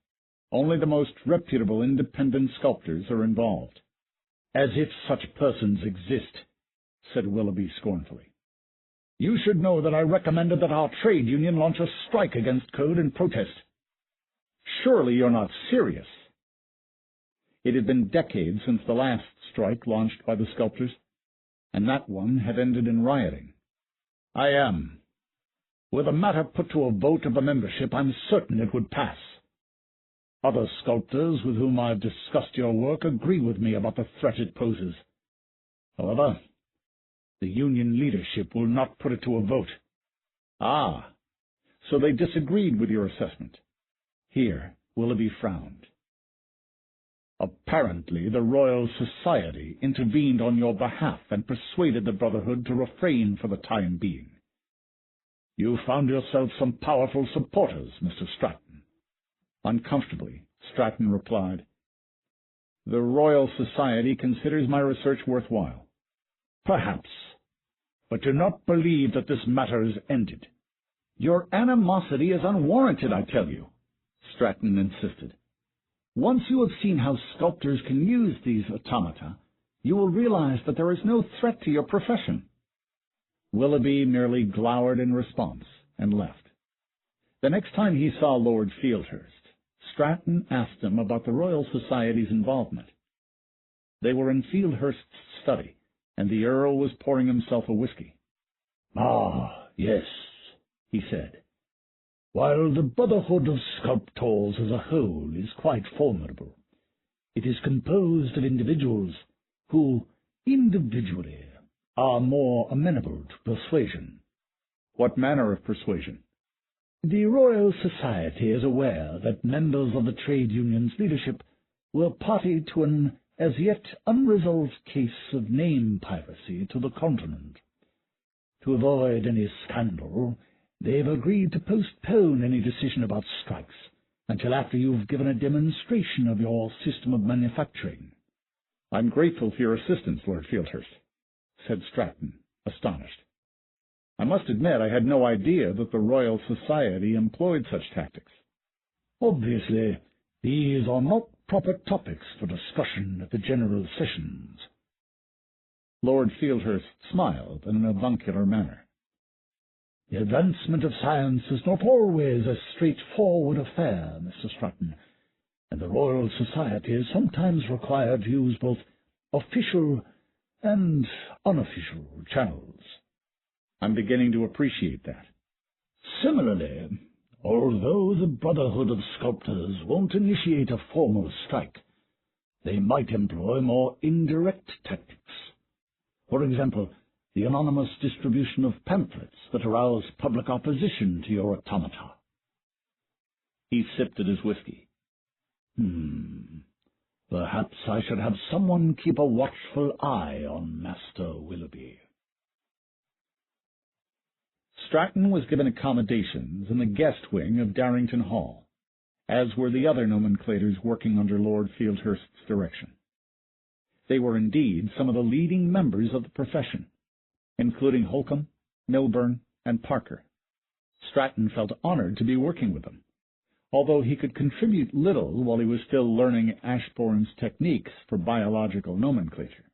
only the most reputable independent sculptors are involved. As if such persons exist, said Willoughby scornfully. You should know that I recommended that our trade union launch a strike against Code in protest. Surely you're not serious. It had been decades since the last strike launched by the sculptors, and that one had ended in rioting. I am. Were the matter put to a vote of the membership, I'm certain it would pass. Other sculptors with whom I've discussed your work agree with me about the threat it poses. However, the union leadership will not put it to a vote. Ah, so they disagreed with your assessment. Here, Willoughby frowned. Apparently, the Royal Society intervened on your behalf and persuaded the Brotherhood to refrain for the time being. You found yourself some powerful supporters, Mr. Stratton. Uncomfortably, Stratton replied, The Royal Society considers my research worthwhile. Perhaps, but do not believe that this matter is ended. Your animosity is unwarranted, I tell you, Stratton insisted. Once you have seen how sculptors can use these automata, you will realize that there is no threat to your profession. Willoughby merely glowered in response and left. The next time he saw Lord Fieldhurst, Stratton asked him about the Royal Society's involvement. They were in Fieldhurst's study, and the Earl was pouring himself a whiskey. Ah, yes, he said. While the Brotherhood of Sculptors as a whole is quite formidable, it is composed of individuals who, individually, are more amenable to persuasion. What manner of persuasion? The Royal Society is aware that members of the trade union's leadership were party to an as yet unresolved case of name piracy to the continent. To avoid any scandal, they've agreed to postpone any decision about strikes until after you've given a demonstration of your system of manufacturing. I'm grateful for your assistance, Lord Fieldhurst, said Stratton, astonished. I must admit I had no idea that the Royal Society employed such tactics. Obviously, these are not proper topics for discussion at the general sessions. Lord Fieldhurst smiled in an avuncular manner. The advancement of science is not always a straightforward affair, Mr. Stratton, and the Royal Society is sometimes required to use both official and unofficial channels. I'm beginning to appreciate that. Similarly, although the Brotherhood of Sculptors won't initiate a formal strike, they might employ more indirect tactics. For example, the anonymous distribution of pamphlets that arouse public opposition to your automata. He sipped at his whiskey. Perhaps I should have someone keep a watchful eye on Master Willoughby. Stratton was given accommodations in the guest wing of Darrington Hall, as were the other nomenclators working under Lord Fieldhurst's direction. They were indeed some of the leading members of the profession, including Holcomb, Milburn, and Parker. Stratton felt honored to be working with them, although he could contribute little while he was still learning Ashbourne's techniques for biological nomenclature.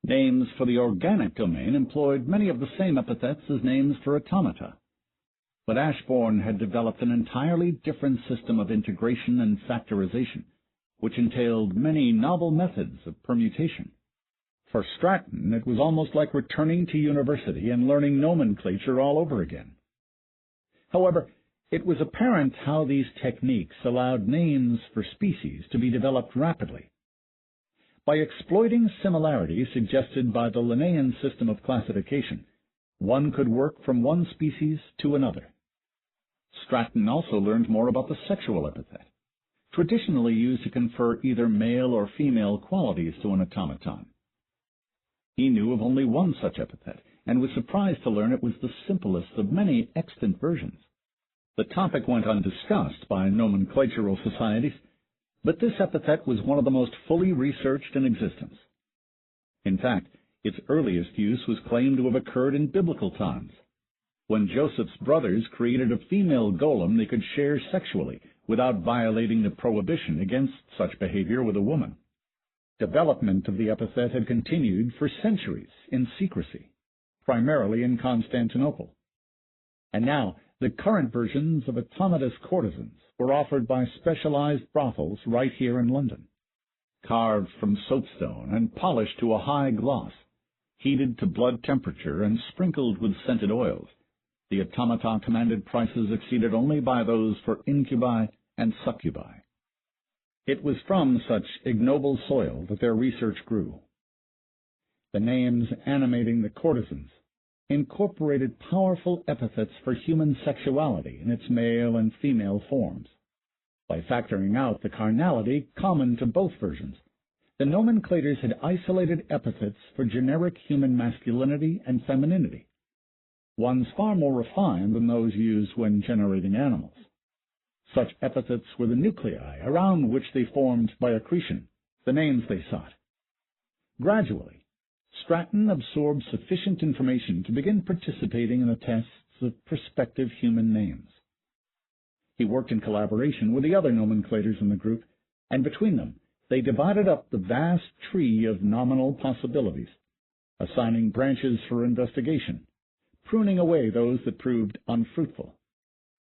Names for the organic domain employed many of the same epithets as names for automata, but Ashbourne had developed an entirely different system of integration and factorization, which entailed many novel methods of permutation. For Stratton, it was almost like returning to university and learning nomenclature all over again. However, it was apparent how these techniques allowed names for species to be developed rapidly. By exploiting similarities suggested by the Linnaean system of classification, one could work from one species to another. Stratton also learned more about the sexual epithet, traditionally used to confer either male or female qualities to an automaton. He knew of only one such epithet, and was surprised to learn it was the simplest of many extant versions. The topic went undiscussed by nomenclatural societies, but this epithet was one of the most fully researched in existence. In fact, its earliest use was claimed to have occurred in biblical times, when Joseph's brothers created a female golem they could share sexually without violating the prohibition against such behavior with a woman. Development of the epithet had continued for centuries in secrecy, primarily in Constantinople. And now, the current versions of automatous courtesans were offered by specialized brothels right here in London. Carved from soapstone and polished to a high gloss, heated to blood temperature and sprinkled with scented oils, the automata commanded prices exceeded only by those for incubi and succubi. It was from such ignoble soil that their research grew. The names animating the courtesans incorporated powerful epithets for human sexuality in its male and female forms. By factoring out the carnality common to both versions, the nomenclators had isolated epithets for generic human masculinity and femininity, ones far more refined than those used when generating animals. Such epithets were the nuclei around which they formed by accretion, the names they sought. Gradually, Stratton absorbed sufficient information to begin participating in the tests of prospective human names. He worked in collaboration with the other nomenclators in the group, and between them they divided up the vast tree of nominal possibilities, assigning branches for investigation, pruning away those that proved unfruitful,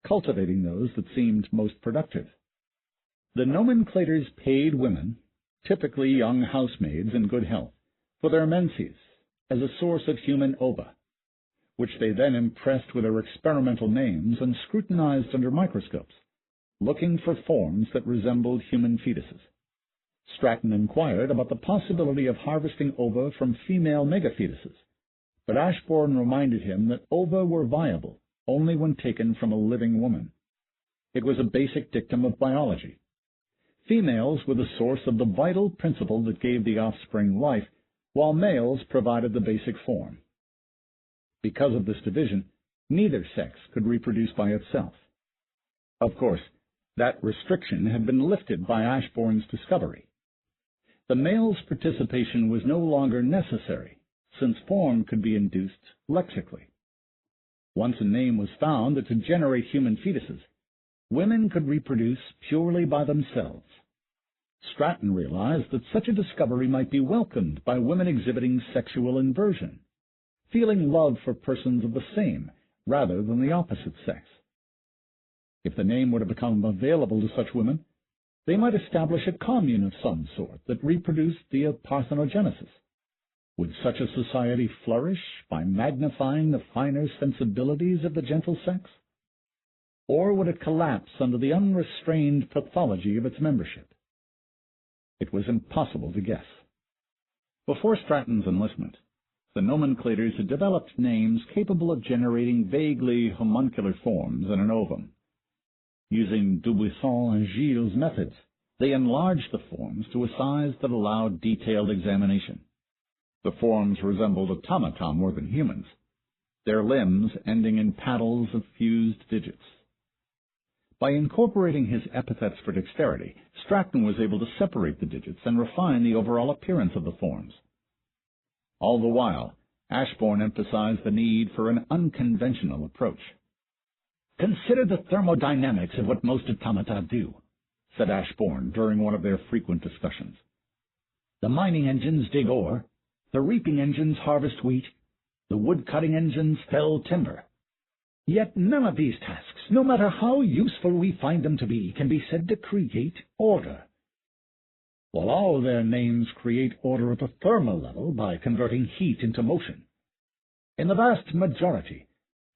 cultivating those that seemed most productive. The nomenclators paid women, typically young housemaids in good health, for their menses as a source of human ova, which they then impressed with their experimental names and scrutinized under microscopes, looking for forms that resembled human fetuses. Stratton inquired about the possibility of harvesting ova from female megafetuses, but Ashbourne reminded him that ova were viable only when taken from a living woman. It was a basic dictum of biology. Females were the source of the vital principle that gave the offspring life, while males provided the basic form. Because of this division, neither sex could reproduce by itself. Of course, that restriction had been lifted by Ashbourne's discovery. The male's participation was no longer necessary, since form could be induced lexically. Once a name was found that could generate human fetuses, women could reproduce purely by themselves. Stratton realized that such a discovery might be welcomed by women exhibiting sexual inversion, feeling love for persons of the same rather than the opposite sex. If the name were to become available to such women, they might establish a commune of some sort that reproduced via parthenogenesis. Would such a society flourish by magnifying the finer sensibilities of the gentle sex? Or would it collapse under the unrestrained pathology of its membership? It was impossible to guess. Before Stratton's enlistment, the nomenclators had developed names capable of generating vaguely homuncular forms in an ovum. Using Dubuisson and Gilles' methods, they enlarged the forms to a size that allowed detailed examination. The forms resembled automata more than humans, their limbs ending in paddles of fused digits. By incorporating his epithets for dexterity, Stratton was able to separate the digits and refine the overall appearance of the forms. All the while, Ashbourne emphasized the need for an unconventional approach. Consider the thermodynamics of what most automata do, said Ashbourne during one of their frequent discussions. The mining engines dig ore, the reaping engines harvest wheat, the wood-cutting engines fell timber. Yet none of these tasks, no matter how useful we find them to be, can be said to create order. While all their names create order at the thermal level by converting heat into motion, in the vast majority,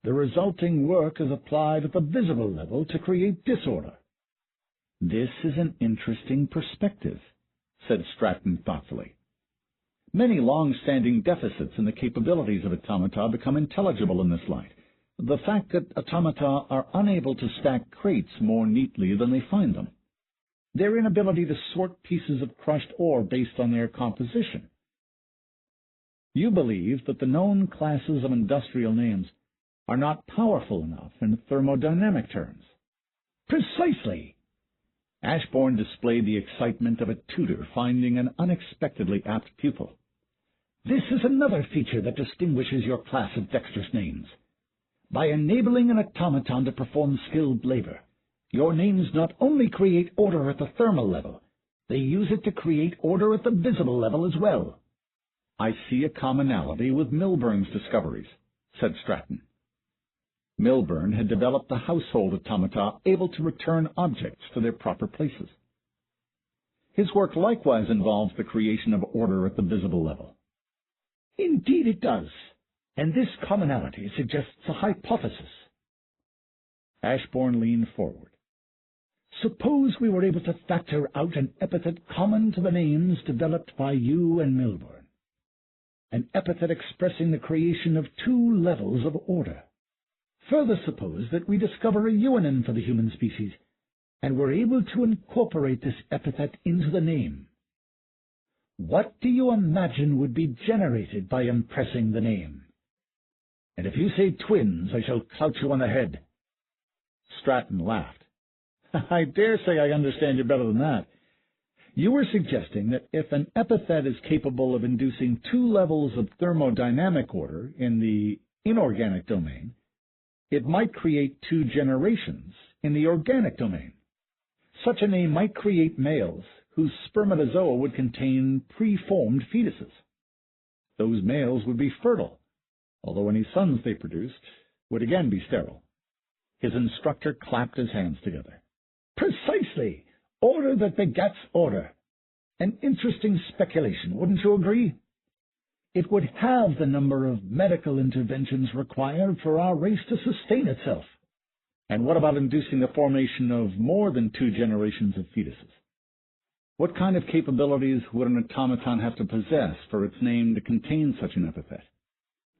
the resulting work is applied at the visible level to create disorder. This is an interesting perspective, said Stratton thoughtfully. Many long-standing deficits in the capabilities of automata become intelligible in this light. The fact that automata are unable to stack crates more neatly than they find them. Their inability to sort pieces of crushed ore based on their composition. You believe that the known classes of industrial names are not powerful enough in thermodynamic terms. Precisely. Ashbourne displayed the excitement of a tutor finding an unexpectedly apt pupil. This is another feature that distinguishes your class of dexterous names. By enabling an automaton to perform skilled labor, your names not only create order at the thermal level, they use it to create order at the visible level as well. I see a commonality with Milburn's discoveries, said Stratton. Milburn had developed the household automata able to return objects to their proper places. His work likewise involves the creation of order at the visible level. Indeed it does, and this commonality suggests a hypothesis. Ashbourne leaned forward. Suppose we were able to factor out an epithet common to the names developed by you and Milburn, an epithet expressing the creation of two levels of order. Further, suppose that we discover a euonym for the human species, and were able to incorporate this epithet into the name. What do you imagine would be generated by impressing the name? And if you say twins, I shall clout you on the head. Stratton laughed. I dare say I understand you better than that. You were suggesting that if an epithet is capable of inducing two levels of thermodynamic order in the inorganic domain, it might create two generations in the organic domain. Such a name might create males whose spermatozoa would contain preformed fetuses. Those males would be fertile, although any sons they produced would again be sterile. His instructor clapped his hands together. Precisely. Order that begets order. An interesting speculation, wouldn't you agree? It would halve the number of medical interventions required for our race to sustain itself. And what about inducing the formation of more than two generations of fetuses? What kind of capabilities would an automaton have to possess for its name to contain such an epithet?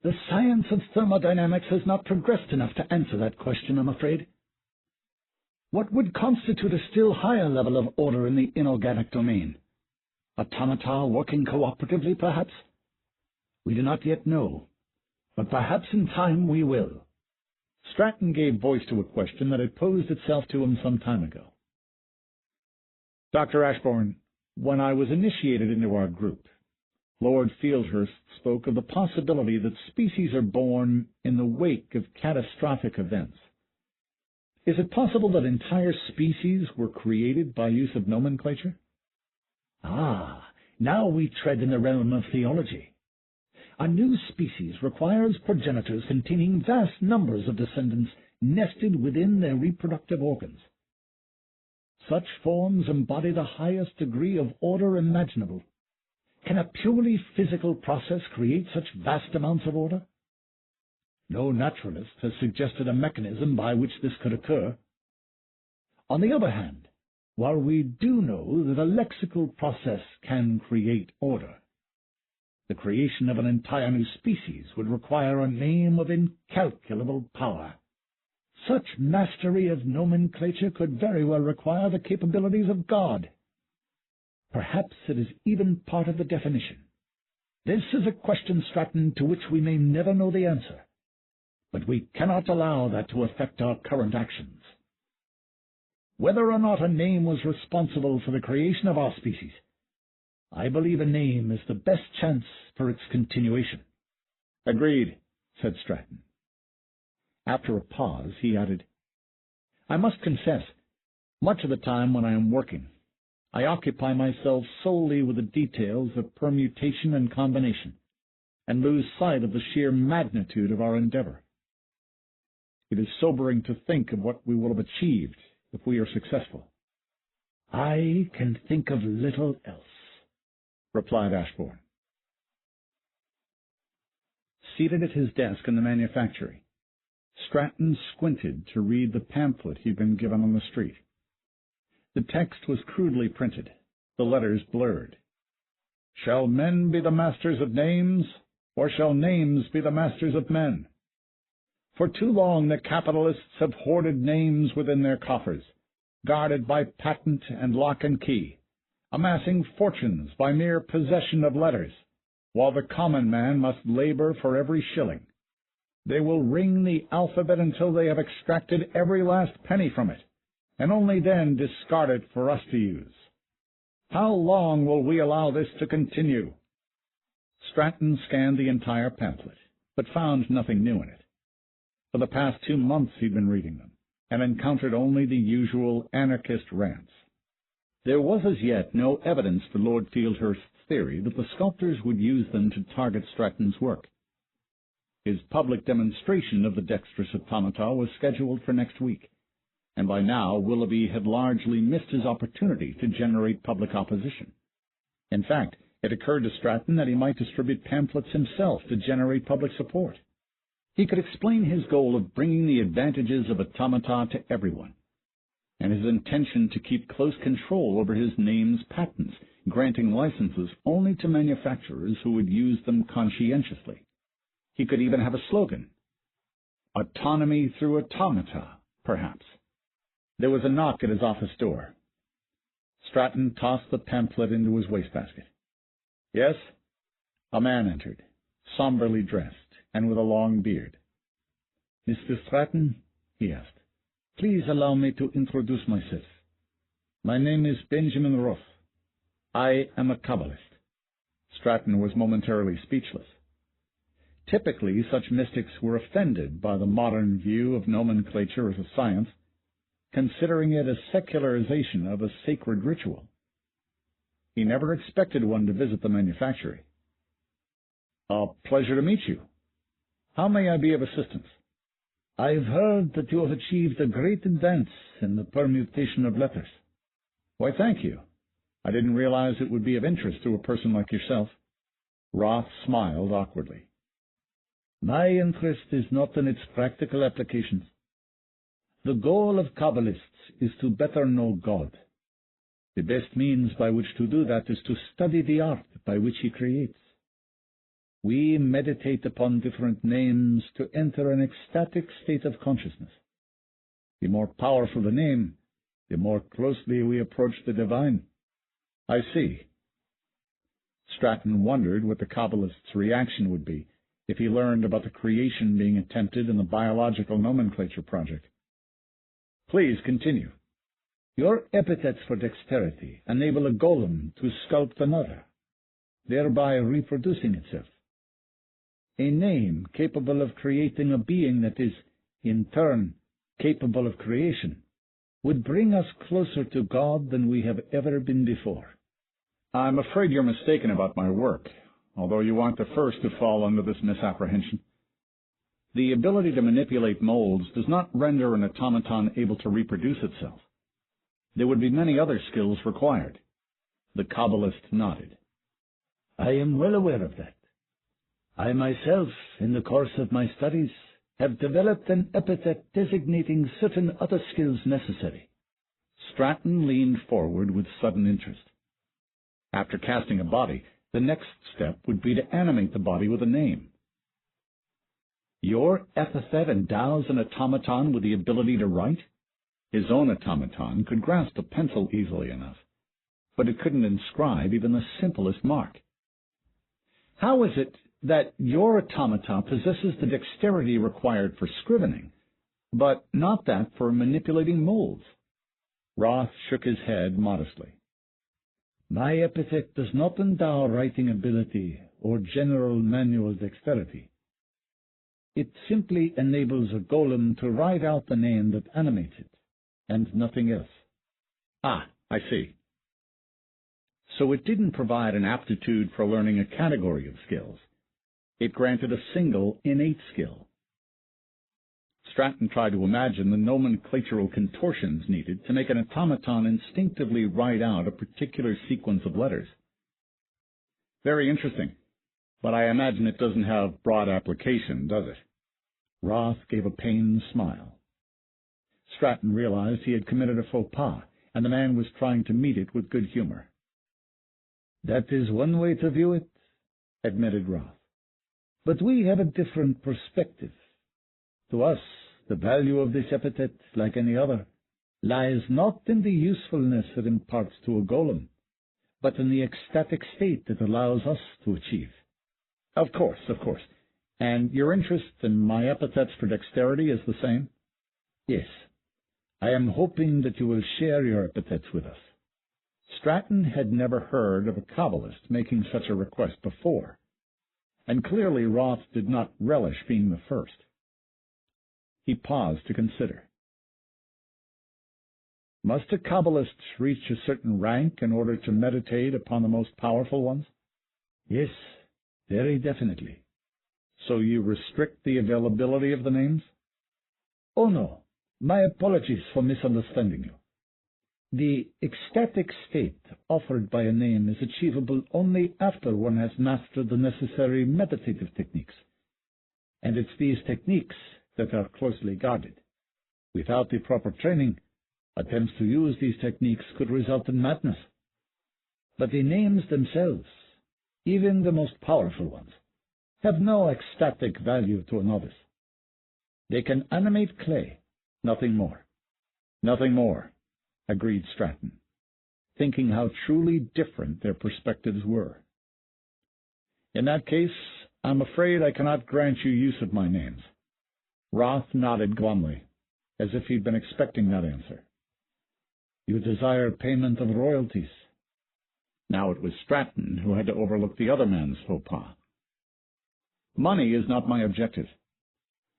The science of thermodynamics has not progressed enough to answer that question, I'm afraid. What would constitute a still higher level of order in the inorganic domain? Automata working cooperatively, perhaps? We do not yet know, but perhaps in time we will. Stratton gave voice to a question that had posed itself to him some time ago. Dr. Ashbourne, when I was initiated into our group, Lord Fieldhurst spoke of the possibility that species are born in the wake of catastrophic events. Is it possible that entire species were created by use of nomenclature? Ah, now we tread in the realm of theology. A new species requires progenitors containing vast numbers of descendants nested within their reproductive organs. Such forms embody the highest degree of order imaginable. Can a purely physical process create such vast amounts of order? No naturalist has suggested a mechanism by which this could occur. On the other hand, while we do know that a lexical process can create order, the creation of an entire new species would require a name of incalculable power. Such mastery of nomenclature could very well require the capabilities of God. Perhaps it is even part of the definition. This is a question, Stratton, to which we may never know the answer, but we cannot allow that to affect our current actions. Whether or not a name was responsible for the creation of our species, I believe a name is the best chance for its continuation. Agreed, said Stratton. After a pause, he added, I must confess, much of the time when I am working, I occupy myself solely with the details of permutation and combination, and lose sight of the sheer magnitude of our endeavor. It is sobering to think of what we will have achieved if we are successful. I can think of little else, replied Ashbourne. Seated at his desk in the manufactory, Stratton squinted to read the pamphlet he'd been given on the street. The text was crudely printed, the letters blurred. Shall men be the masters of names, or shall names be the masters of men? For too long the capitalists have hoarded names within their coffers, guarded by patent and lock and key, amassing fortunes by mere possession of letters, while the common man must labor for every shilling. They will ring the alphabet until they have extracted every last penny from it, and only then discard it for us to use. How long will we allow this to continue? Stratton scanned the entire pamphlet, but found nothing new in it. For the past 2 months he'd been reading them, and encountered only the usual anarchist rants. There was as yet no evidence for Lord Fieldhurst's theory that the sculptors would use them to target Stratton's work. His public demonstration of the dexterous automata was scheduled for next week, and by now Willoughby had largely missed his opportunity to generate public opposition. In fact, it occurred to Stratton that he might distribute pamphlets himself to generate public support. He could explain his goal of bringing the advantages of automata to everyone, and his intention to keep close control over his name's patents, granting licenses only to manufacturers who would use them conscientiously. He could even have a slogan. Autonomy through automata, perhaps. There was a knock at his office door. Stratton tossed the pamphlet into his wastebasket. Yes? A man entered, somberly dressed, and with a long beard. Mr. Stratton, he asked, please allow me to introduce myself. My name is Benjamin Roth. I am a Kabbalist. Stratton was momentarily speechless. Typically, such mystics were offended by the modern view of nomenclature as a science, considering it a secularization of a sacred ritual. He never expected one to visit the manufactory. A pleasure to meet you. How may I be of assistance? I've heard that you have achieved a great advance in the permutation of letters. Why, thank you. I didn't realize it would be of interest to a person like yourself. Roth smiled awkwardly. My interest is not in its practical applications. The goal of Kabbalists is to better know God. The best means by which to do that is to study the art by which He creates. We meditate upon different names to enter an ecstatic state of consciousness. The more powerful the name, the more closely we approach the divine. I see. Stratton wondered what the Kabbalist's reaction would be if he learned about the creation being attempted in the biological nomenclature project. Please continue. Your epithets for dexterity enable a golem to sculpt another, thereby reproducing itself. A name capable of creating a being that is, in turn, capable of creation, would bring us closer to God than we have ever been before. I'm afraid you're mistaken about my work, although you aren't the first to fall under this misapprehension. The ability to manipulate molds does not render an automaton able to reproduce itself. There would be many other skills required. The Kabbalist nodded. I am well aware of that. I myself, in the course of my studies, have developed an epithet designating certain other skills necessary. Stratton leaned forward with sudden interest. After casting a body, the next step would be to animate the body with a name. Your epithet endows an automaton with the ability to write? His own automaton could grasp a pencil easily enough, but it couldn't inscribe even the simplest mark. How is it that your automata possesses the dexterity required for scrivening, but not that for manipulating molds? Roth shook his head modestly. My epithet does not endow writing ability or general manual dexterity. It simply enables a golem to write out the name that animates it, and nothing else. Ah, I see. So it didn't provide an aptitude for learning a category of skills. It granted a single innate skill. Stratton tried to imagine the nomenclatural contortions needed to make an automaton instinctively write out a particular sequence of letters. Very interesting, but I imagine it doesn't have broad application, does it? Roth gave a pained smile. Stratton realized he had committed a faux pas, and the man was trying to meet it with good humor. That is one way to view it, admitted Roth. But we have a different perspective. To us, the value of this epithet, like any other, lies not in the usefulness it imparts to a golem, but in the ecstatic state it allows us to achieve. Of course. And your interest in my epithets for dexterity is the same? Yes. I am hoping that you will share your epithets with us. Stratton had never heard of a Kabbalist making such a request before, and clearly Roth did not relish being the first. He paused to consider. Must a Kabbalist reach a certain rank in order to meditate upon the most powerful ones? Yes, very definitely. So you restrict the availability of the names? Oh, no. My apologies for misunderstanding you. The ecstatic state offered by a name is achievable only after one has mastered the necessary meditative techniques. And it's these techniques that are closely guarded. Without the proper training, attempts to use these techniques could result in madness. But the names themselves, even the most powerful ones, have no ecstatic value to a novice. They can animate clay, nothing more. Nothing more, agreed Stratton, thinking how truly different their perspectives were. In that case, I'm afraid I cannot grant you use of my names. Roth nodded glumly, as if he'd been expecting that answer. You desire payment of royalties. Now it was Stratton who had to overlook the other man's faux pas. Money is not my objective.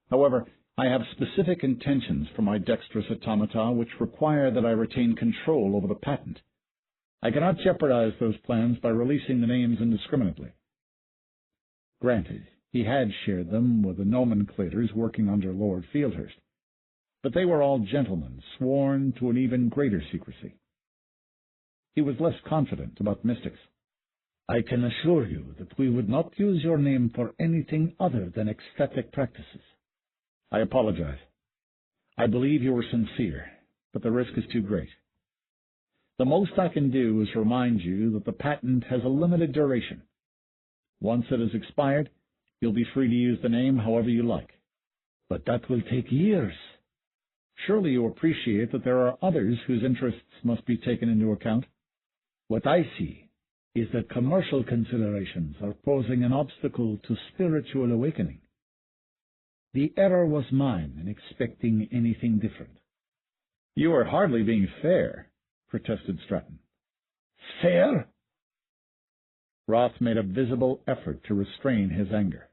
However, I have specific intentions for my dexterous automata which require that I retain control over the patent. I cannot jeopardize those plans by releasing the names indiscriminately. Granted, he had shared them with the nomenclators working under Lord Fieldhurst, but they were all gentlemen, sworn to an even greater secrecy. He was less confident about mystics. I can assure you that we would not use your name for anything other than ecstatic practices. I apologize. I believe you were sincere, but the risk is too great. The most I can do is remind you that the patent has a limited duration. Once it has expired, you'll be free to use the name however you like. But that will take years. Surely you appreciate that there are others whose interests must be taken into account. What I see is that commercial considerations are posing an obstacle to spiritual awakening. The error was mine in expecting anything different. You are hardly being fair, protested Stratton. Fair? Roth made a visible effort to restrain his anger.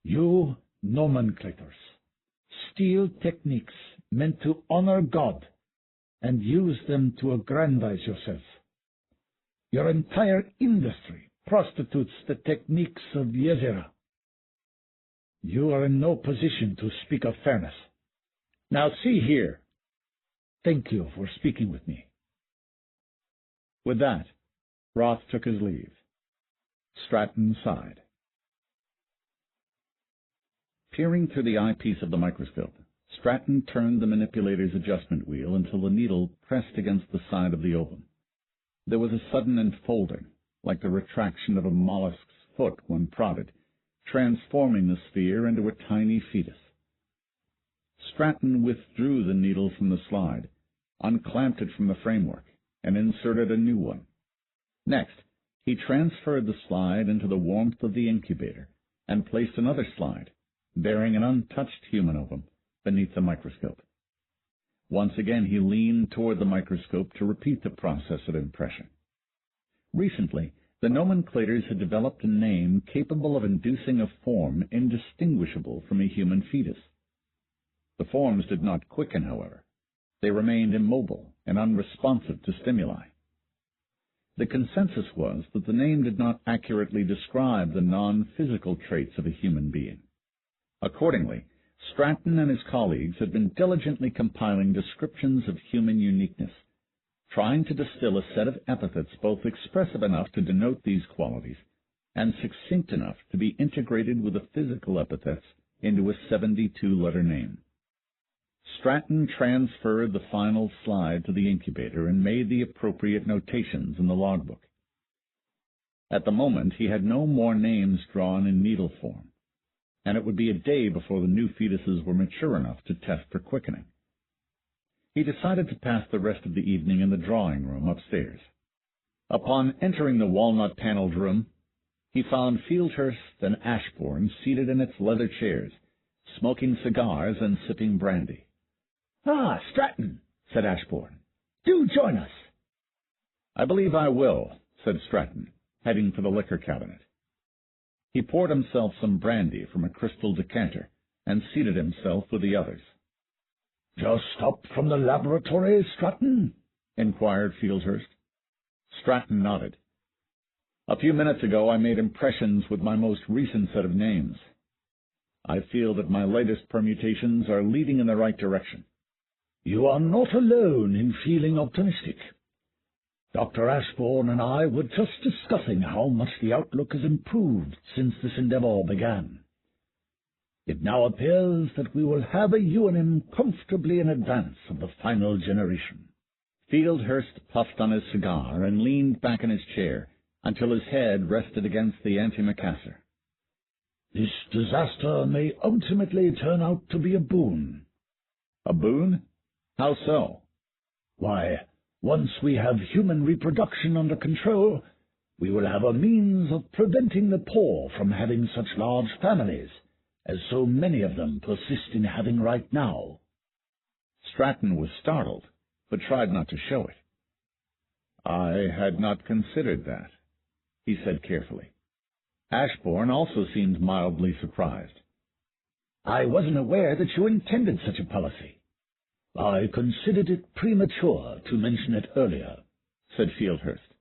You nomenclators steal techniques meant to honor God and use them to aggrandize yourselves. Your entire industry prostitutes the techniques of Yezera. You are in no position to speak of fairness. Now see here. Thank you for speaking with me. With that, Roth took his leave. Stratton sighed. Peering through the eyepiece of the microscope, Stratton turned the manipulator's adjustment wheel until the needle pressed against the side of the ovum. There was a sudden enfolding, like the retraction of a mollusk's foot when prodded, transforming the sphere into a tiny fetus. Stratton withdrew the needle from the slide, unclamped it from the framework, and inserted a new one. Next, he transferred the slide into the warmth of the incubator and placed another slide, bearing an untouched human ovum, beneath the microscope. Once again he leaned toward the microscope to repeat the process of impression. Recently, the nomenclators had developed a name capable of inducing a form indistinguishable from a human fetus. The forms did not quicken, however. They remained immobile and unresponsive to stimuli. The consensus was that the name did not accurately describe the non-physical traits of a human being. Accordingly, Stratton and his colleagues had been diligently compiling descriptions of human uniqueness, trying to distill a set of epithets both expressive enough to denote these qualities and succinct enough to be integrated with the physical epithets into a 72-letter name. Stratton transferred the final slide to the incubator and made the appropriate notations in the logbook. At the moment, he had no more names drawn in needle form, and it would be a day before the new fetuses were mature enough to test for quickening. He decided to pass the rest of the evening in the drawing-room upstairs. Upon entering the walnut-paneled room, he found Fieldhurst and Ashbourne seated in its leather chairs, smoking cigars and sipping brandy. "Ah, Stratton," said Ashbourne, "do join us." "I believe I will," said Stratton, heading for the liquor cabinet. He poured himself some brandy from a crystal decanter and seated himself with the others. "Just up from the laboratory, Stratton?" inquired Fieldhurst. Stratton nodded. "A few minutes ago I made impressions with my most recent set of names. I feel that my latest permutations are leading in the right direction." "You are not alone in feeling optimistic. Dr. Ashbourne and I were just discussing how much the outlook has improved since this endeavor began. It now appears that we will have a UNM comfortably in advance of the final generation." Fieldhurst puffed on his cigar and leaned back in his chair until his head rested against the antimacassar. "This disaster may ultimately turn out to be a boon." "A boon? How so?" "Why, once we have human reproduction under control, we will have a means of preventing the poor from having such large families, as so many of them persist in having right now." Stratton was startled, but tried not to show it. "I had not considered that," he said carefully. Ashbourne also seemed mildly surprised. "I wasn't aware that you intended such a policy. I considered it premature to mention it earlier," said Fieldhurst.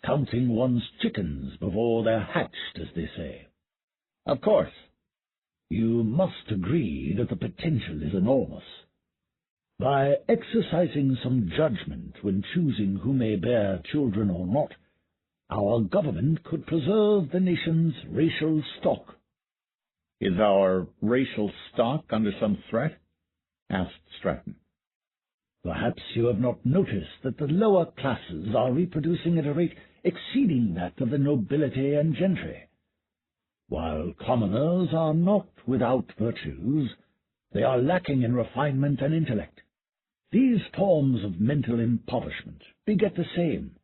"Counting one's chickens before they're hatched, as they say." "Of course." "You must agree that the potential is enormous. By exercising some judgment when choosing who may bear children or not, our government could preserve the nation's racial stock." "Is our racial stock under some threat?" asked Stratton. "Perhaps you have not noticed that the lower classes are reproducing at a rate exceeding that of the nobility and gentry. While commoners are not without virtues, they are lacking in refinement and intellect. These forms of mental impoverishment beget the same.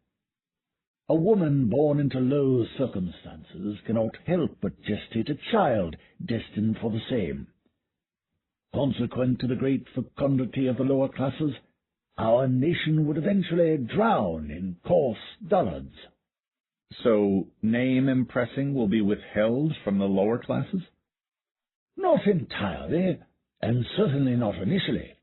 A woman born into low circumstances cannot help but gestate a child destined for the same. Consequent to the great fecundity of the lower classes, our nation would eventually drown in coarse dullards." "So name impressing will be withheld from the lower classes?" "Not entirely, and certainly not initially.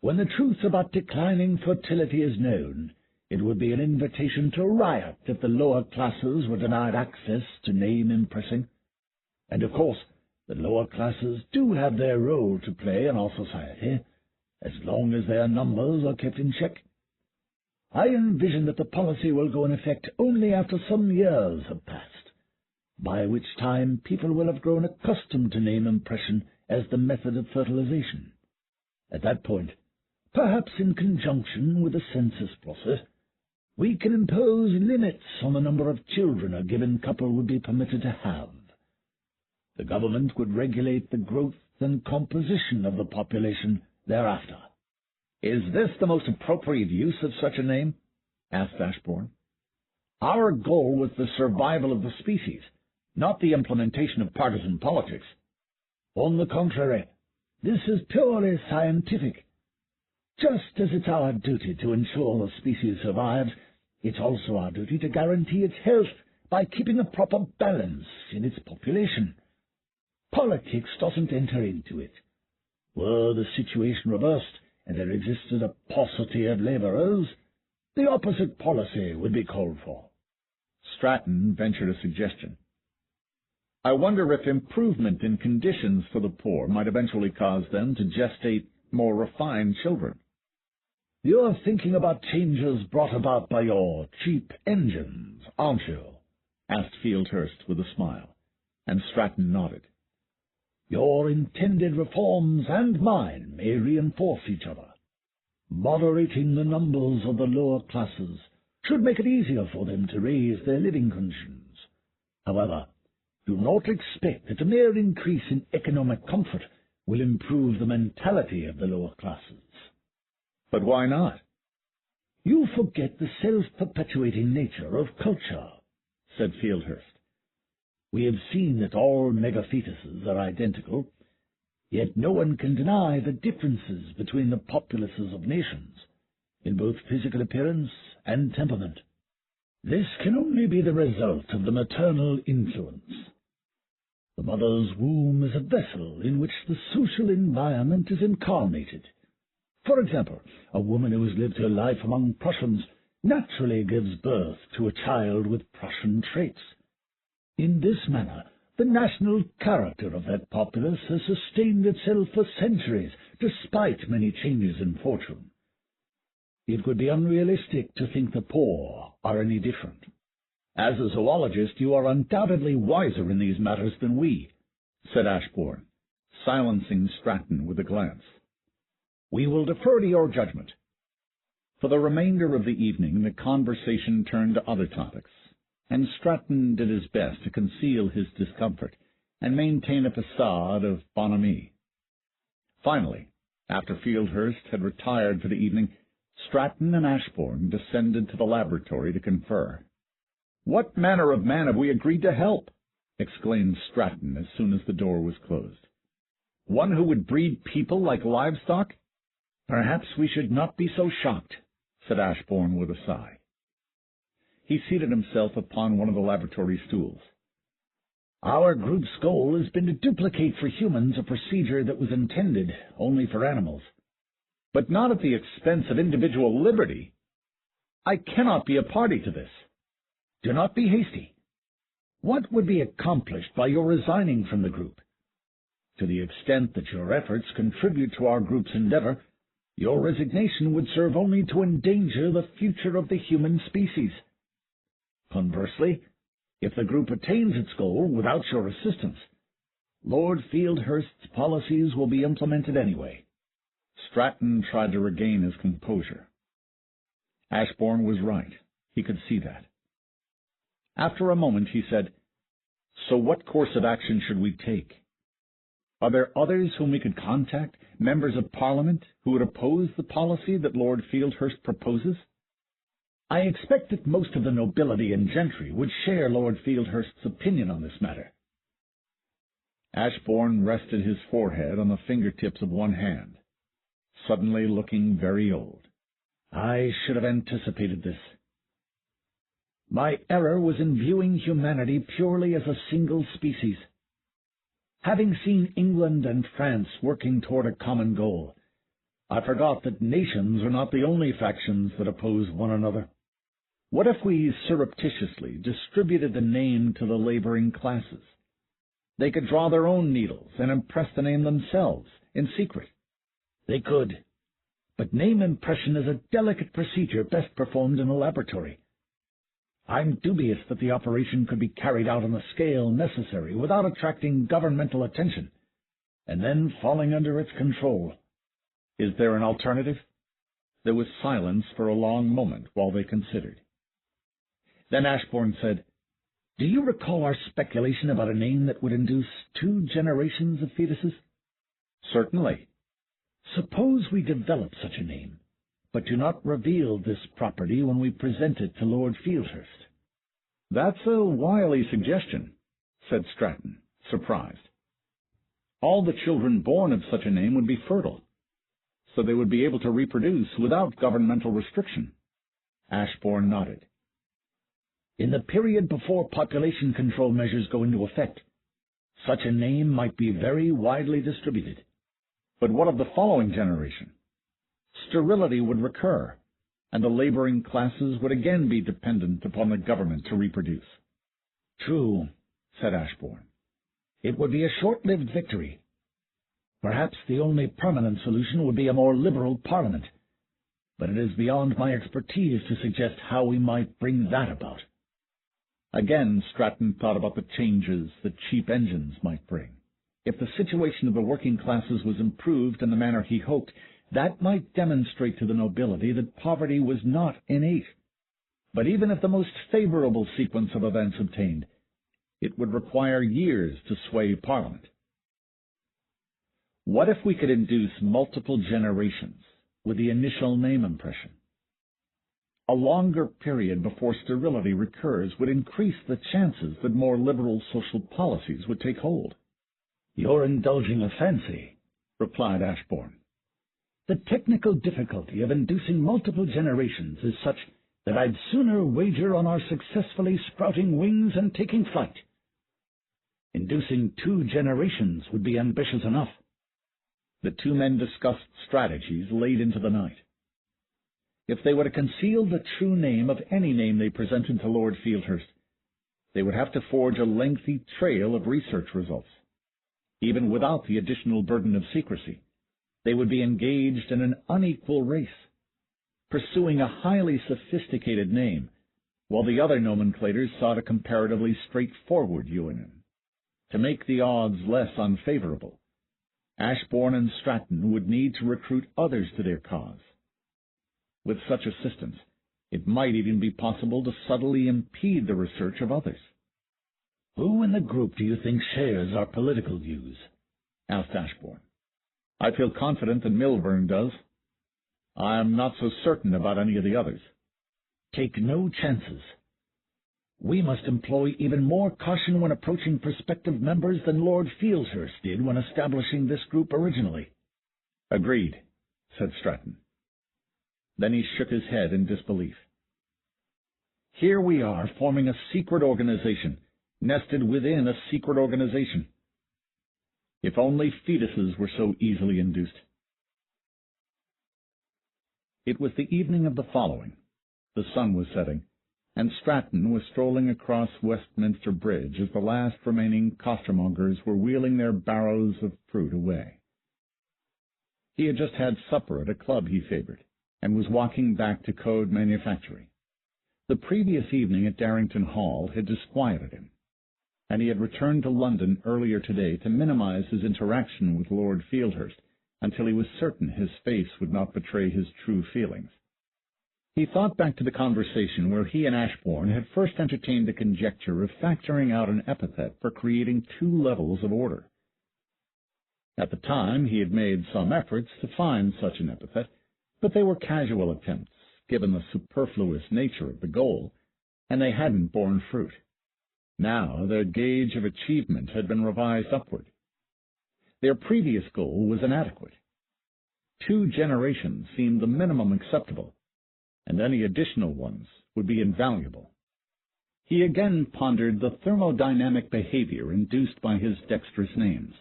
When the truth about declining fertility is known, it would be an invitation to riot if the lower classes were denied access to name impressing. And, of course, the lower classes do have their role to play in our society, as long as their numbers are kept in check. I envision that the policy will go in effect only after some years have passed, by which time people will have grown accustomed to name impression as the method of fertilization. At that point, perhaps in conjunction with the census process, we can impose limits on the number of children a given couple would be permitted to have. The government would regulate the growth and composition of the population thereafter." "Is this the most appropriate use of such a name?" asked Ashbourne. "Our goal was the survival of the species, not the implementation of partisan politics." "On the contrary, this is purely scientific. Just as it's our duty to ensure the species survives, it's also our duty to guarantee its health by keeping a proper balance in its population. Politics doesn't enter into it. Were the situation reversed, and there existed a paucity of labourers, the opposite policy would be called for. Stratton ventured a suggestion. I wonder if improvement in conditions for the poor might eventually cause them to gestate more refined children. You're thinking about changes brought about by your cheap engines, aren't you? Asked Fieldhurst with a smile, and Stratton nodded. Your intended reforms and mine may reinforce each other. Moderating the numbers of the lower classes should make it easier for them to raise their living conditions. However, do not expect that a mere increase in economic comfort will improve the mentality of the lower classes. But why not? You forget the self-perpetuating nature of culture, said Fieldhurst. We have seen that all megafetuses are identical, yet no one can deny the differences between the populaces of nations, in both physical appearance and temperament. This can only be the result of the maternal influence. The mother's womb is a vessel in which the social environment is incarnated. For example, a woman who has lived her life among Prussians naturally gives birth to a child with Prussian traits. In this manner, the national character of that populace has sustained itself for centuries, despite many changes in fortune. It would be unrealistic to think the poor are any different. As a zoologist, you are undoubtedly wiser in these matters than we, said Ashbourne, silencing Stratton with a glance. We will defer to your judgment. For the remainder of the evening, the conversation turned to other topics, and Stratton did his best to conceal his discomfort and maintain a facade of bonhomie. Finally, after Fieldhurst had retired for the evening, Stratton and Ashbourne descended to the laboratory to confer. "What manner of man have we agreed to help?" exclaimed Stratton as soon as the door was closed. "One who would breed people like livestock?" "Perhaps we should not be so shocked," said Ashbourne with a sigh. He seated himself upon one of the laboratory stools. "Our group's goal has been to duplicate for humans a procedure that was intended only for animals. But not at the expense of individual liberty. I cannot be a party to this. Do not be hasty. What would be accomplished by your resigning from the group? To the extent that your efforts contribute to our group's endeavor, your resignation would serve only to endanger the future of the human species. Conversely, if the group attains its goal without your assistance, Lord Fieldhurst's policies will be implemented anyway." Stratton tried to regain his composure. Ashbourne was right. He could see that. After a moment he said, "So what course of action should we take? Are there others whom we could contact, members of Parliament, who would oppose the policy that Lord Fieldhurst proposes?" "I expect that most of the nobility and gentry would share Lord Fieldhurst's opinion on this matter." Ashbourne rested his forehead on the fingertips of one hand, suddenly looking very old. "I should have anticipated this. My error was in viewing humanity purely as a single species. Having seen England and France working toward a common goal, I forgot that nations are not the only factions that oppose one another. What if we surreptitiously distributed the name to the laboring classes? They could draw their own needles and impress the name themselves, in secret. They could, but name impression is a delicate procedure best performed in a laboratory. I'm dubious that the operation could be carried out on the scale necessary without attracting governmental attention, and then falling under its control. Is there an alternative?" There was silence for a long moment while they considered. Then Ashbourne said, "Do you recall our speculation about a name that would induce 2 generations of fetuses?" "Certainly." "Suppose we develop such a name, but do not reveal this property when we present it to Lord Fieldhurst." "That's a wily suggestion," said Stratton, surprised. "All the children born of such a name would be fertile, so they would be able to reproduce without governmental restriction." Ashbourne nodded. "In the period before population control measures go into effect, such a name might be very widely distributed." "But what of the following generation?" sterility would recur, and the laboring classes would again be dependent upon the government to reproduce. True, said Ashbourne. It would be a short-lived victory. Perhaps the only permanent solution would be a more liberal parliament, but it is beyond my expertise to suggest how we might bring that about. Again, Stratton thought about the changes that cheap engines might bring. If the situation of the working classes was improved in the manner he hoped, that might demonstrate to the nobility that poverty was not innate. But even if the most favorable sequence of events obtained, it would require years to sway Parliament. What if we could induce multiple generations with the initial name impression? A longer period before sterility recurs would increase the chances that more liberal social policies would take hold. You're indulging a fancy, replied Ashbourne. The technical difficulty of inducing multiple generations is such that I'd sooner wager on our successfully sprouting wings and taking flight. Inducing 2 generations would be ambitious enough. The two men discussed strategies late into the night. If they were to conceal the true name of any name they presented to Lord Fieldhurst, they would have to forge a lengthy trail of research results. Even without the additional burden of secrecy, they would be engaged in an unequal race, pursuing a highly sophisticated name, while the other nomenclators sought a comparatively straightforward euonym. To make the odds less unfavorable, Ashbourne and Stratton would need to recruit others to their cause. With such assistance, it might even be possible to subtly impede the research of others. Who in the group do you think shares our political views? Asked Ashbourne. I feel confident that Milburn does. I am not so certain about any of the others. Take no chances. We must employ even more caution when approaching prospective members than Lord Fieldhurst did when establishing this group originally. Agreed, said Stratton. Then he shook his head in disbelief. Here we are forming a secret organization, nested within a secret organization. If only fetuses were so easily induced. It was the evening of the following. The sun was setting, and Stratton was strolling across Westminster Bridge as the last remaining costermongers were wheeling their barrows of fruit away. He had just had supper at a club he favored, and was walking back to Code Manufactory. The previous evening at Darrington Hall had disquieted him, and he had returned to London earlier today to minimize his interaction with Lord Fieldhurst until he was certain his face would not betray his true feelings. He thought back to the conversation where he and Ashbourne had first entertained the conjecture of factoring out an epithet for creating 2 levels of order. At the time he had made some efforts to find such an epithet, but they were casual attempts, given the superfluous nature of the goal, and they hadn't borne fruit. Now their gauge of achievement had been revised upward. Their previous goal was inadequate. 2 generations seemed the minimum acceptable, and any additional ones would be invaluable. He again pondered the thermodynamic behavior induced by his dexterous names.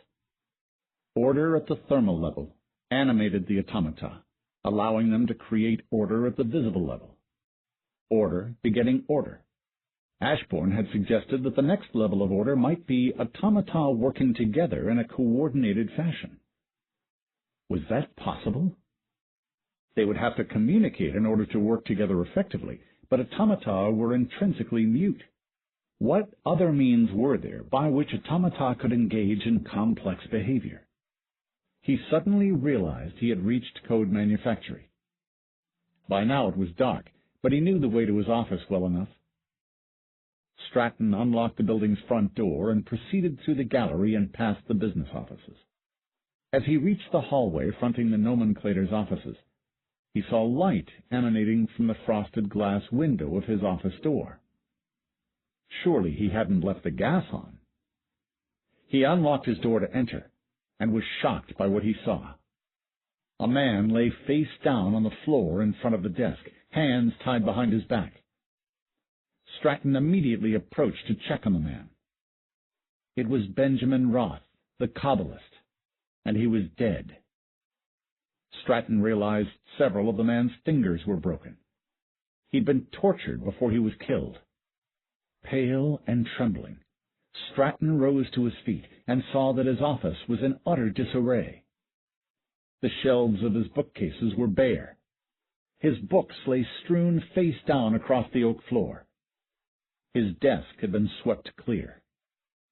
Order at the thermal level animated the automata, allowing them to create order at the visible level. Order begetting order. Ashbourne had suggested that the next level of order might be automata working together in a coordinated fashion. Was that possible? They would have to communicate in order to work together effectively, but automata were intrinsically mute. What other means were there by which automata could engage in complex behavior? He suddenly realized he had reached Code Manufactory. By now it was dark, but he knew the way to his office well enough. Stratton unlocked the building's front door and proceeded through the gallery and past the business offices. As he reached the hallway fronting the nomenclator's offices, he saw light emanating from the frosted glass window of his office door. Surely he hadn't left the gas on. He unlocked his door to enter, and was shocked by what he saw. A man lay face down on the floor in front of the desk, hands tied behind his back. Stratton immediately approached to check on the man. It was Benjamin Roth, the Kabbalist, and he was dead. Stratton realized several of the man's fingers were broken. He'd been tortured before he was killed. Pale and trembling, Stratton rose to his feet and saw that his office was in utter disarray. The shelves of his bookcases were bare. His books lay strewn face down across the oak floor. His desk had been swept clear.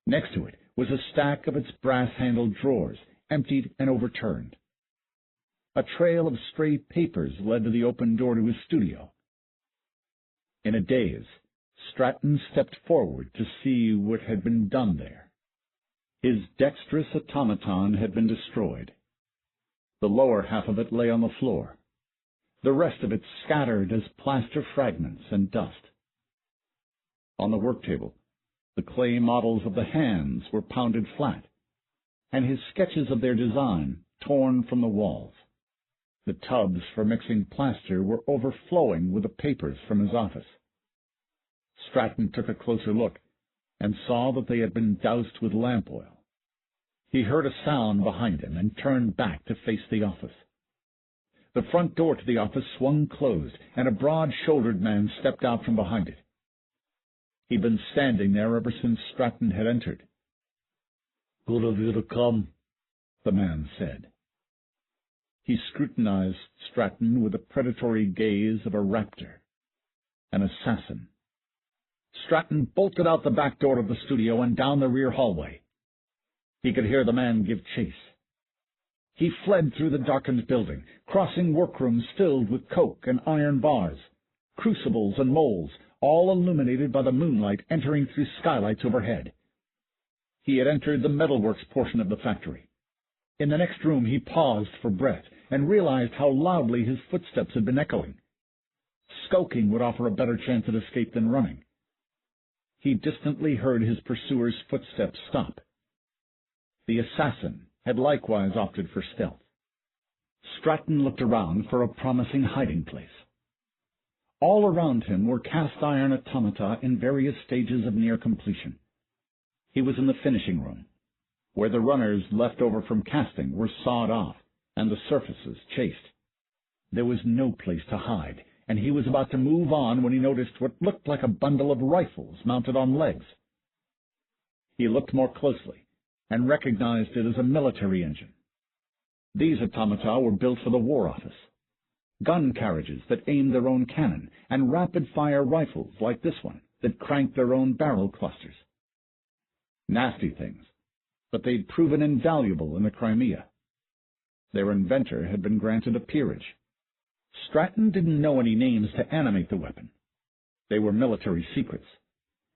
Next to it was a stack of its brass-handled drawers, emptied and overturned. A trail of stray papers led to the open door to his studio. In a daze, Stratton stepped forward to see what had been done there. His dexterous automaton had been destroyed. The lower half of it lay on the floor, the rest of it scattered as plaster fragments and dust. On the work table, the clay models of the hands were pounded flat, and his sketches of their design torn from the walls. The tubs for mixing plaster were overflowing with the papers from his office. Stratton took a closer look and saw that they had been doused with lamp oil. He heard a sound behind him and turned back to face the office. The front door to the office swung closed, and a broad-shouldered man stepped out from behind it. He'd been standing there ever since Stratton had entered. "Good of you to come," the man said. He scrutinized Stratton with the predatory gaze of a raptor, an assassin. Stratton bolted out the back door of the studio and down the rear hallway. He could hear the man give chase. He fled through the darkened building, crossing workrooms filled with coke and iron bars, crucibles and molds, all illuminated by the moonlight entering through skylights overhead. He had entered the metalworks portion of the factory. In the next room he paused for breath and realized how loudly his footsteps had been echoing. Skulking would offer a better chance of escape than running. He distantly heard his pursuer's footsteps stop. The assassin had likewise opted for stealth. Stratton looked around for a promising hiding place. All around him were cast-iron automata in various stages of near completion. He was in the finishing room, where the runners left over from casting were sawed off and the surfaces chased. There was no place to hide, and he was about to move on when he noticed what looked like a bundle of rifles mounted on legs. He looked more closely and recognized it as a military engine. These automata were built for the War Office. Gun carriages that aimed their own cannon, and rapid-fire rifles like this one that cranked their own barrel clusters. Nasty things, but they'd proven invaluable in the Crimea. Their inventor had been granted a peerage. Stratton didn't know any names to animate the weapon. They were military secrets,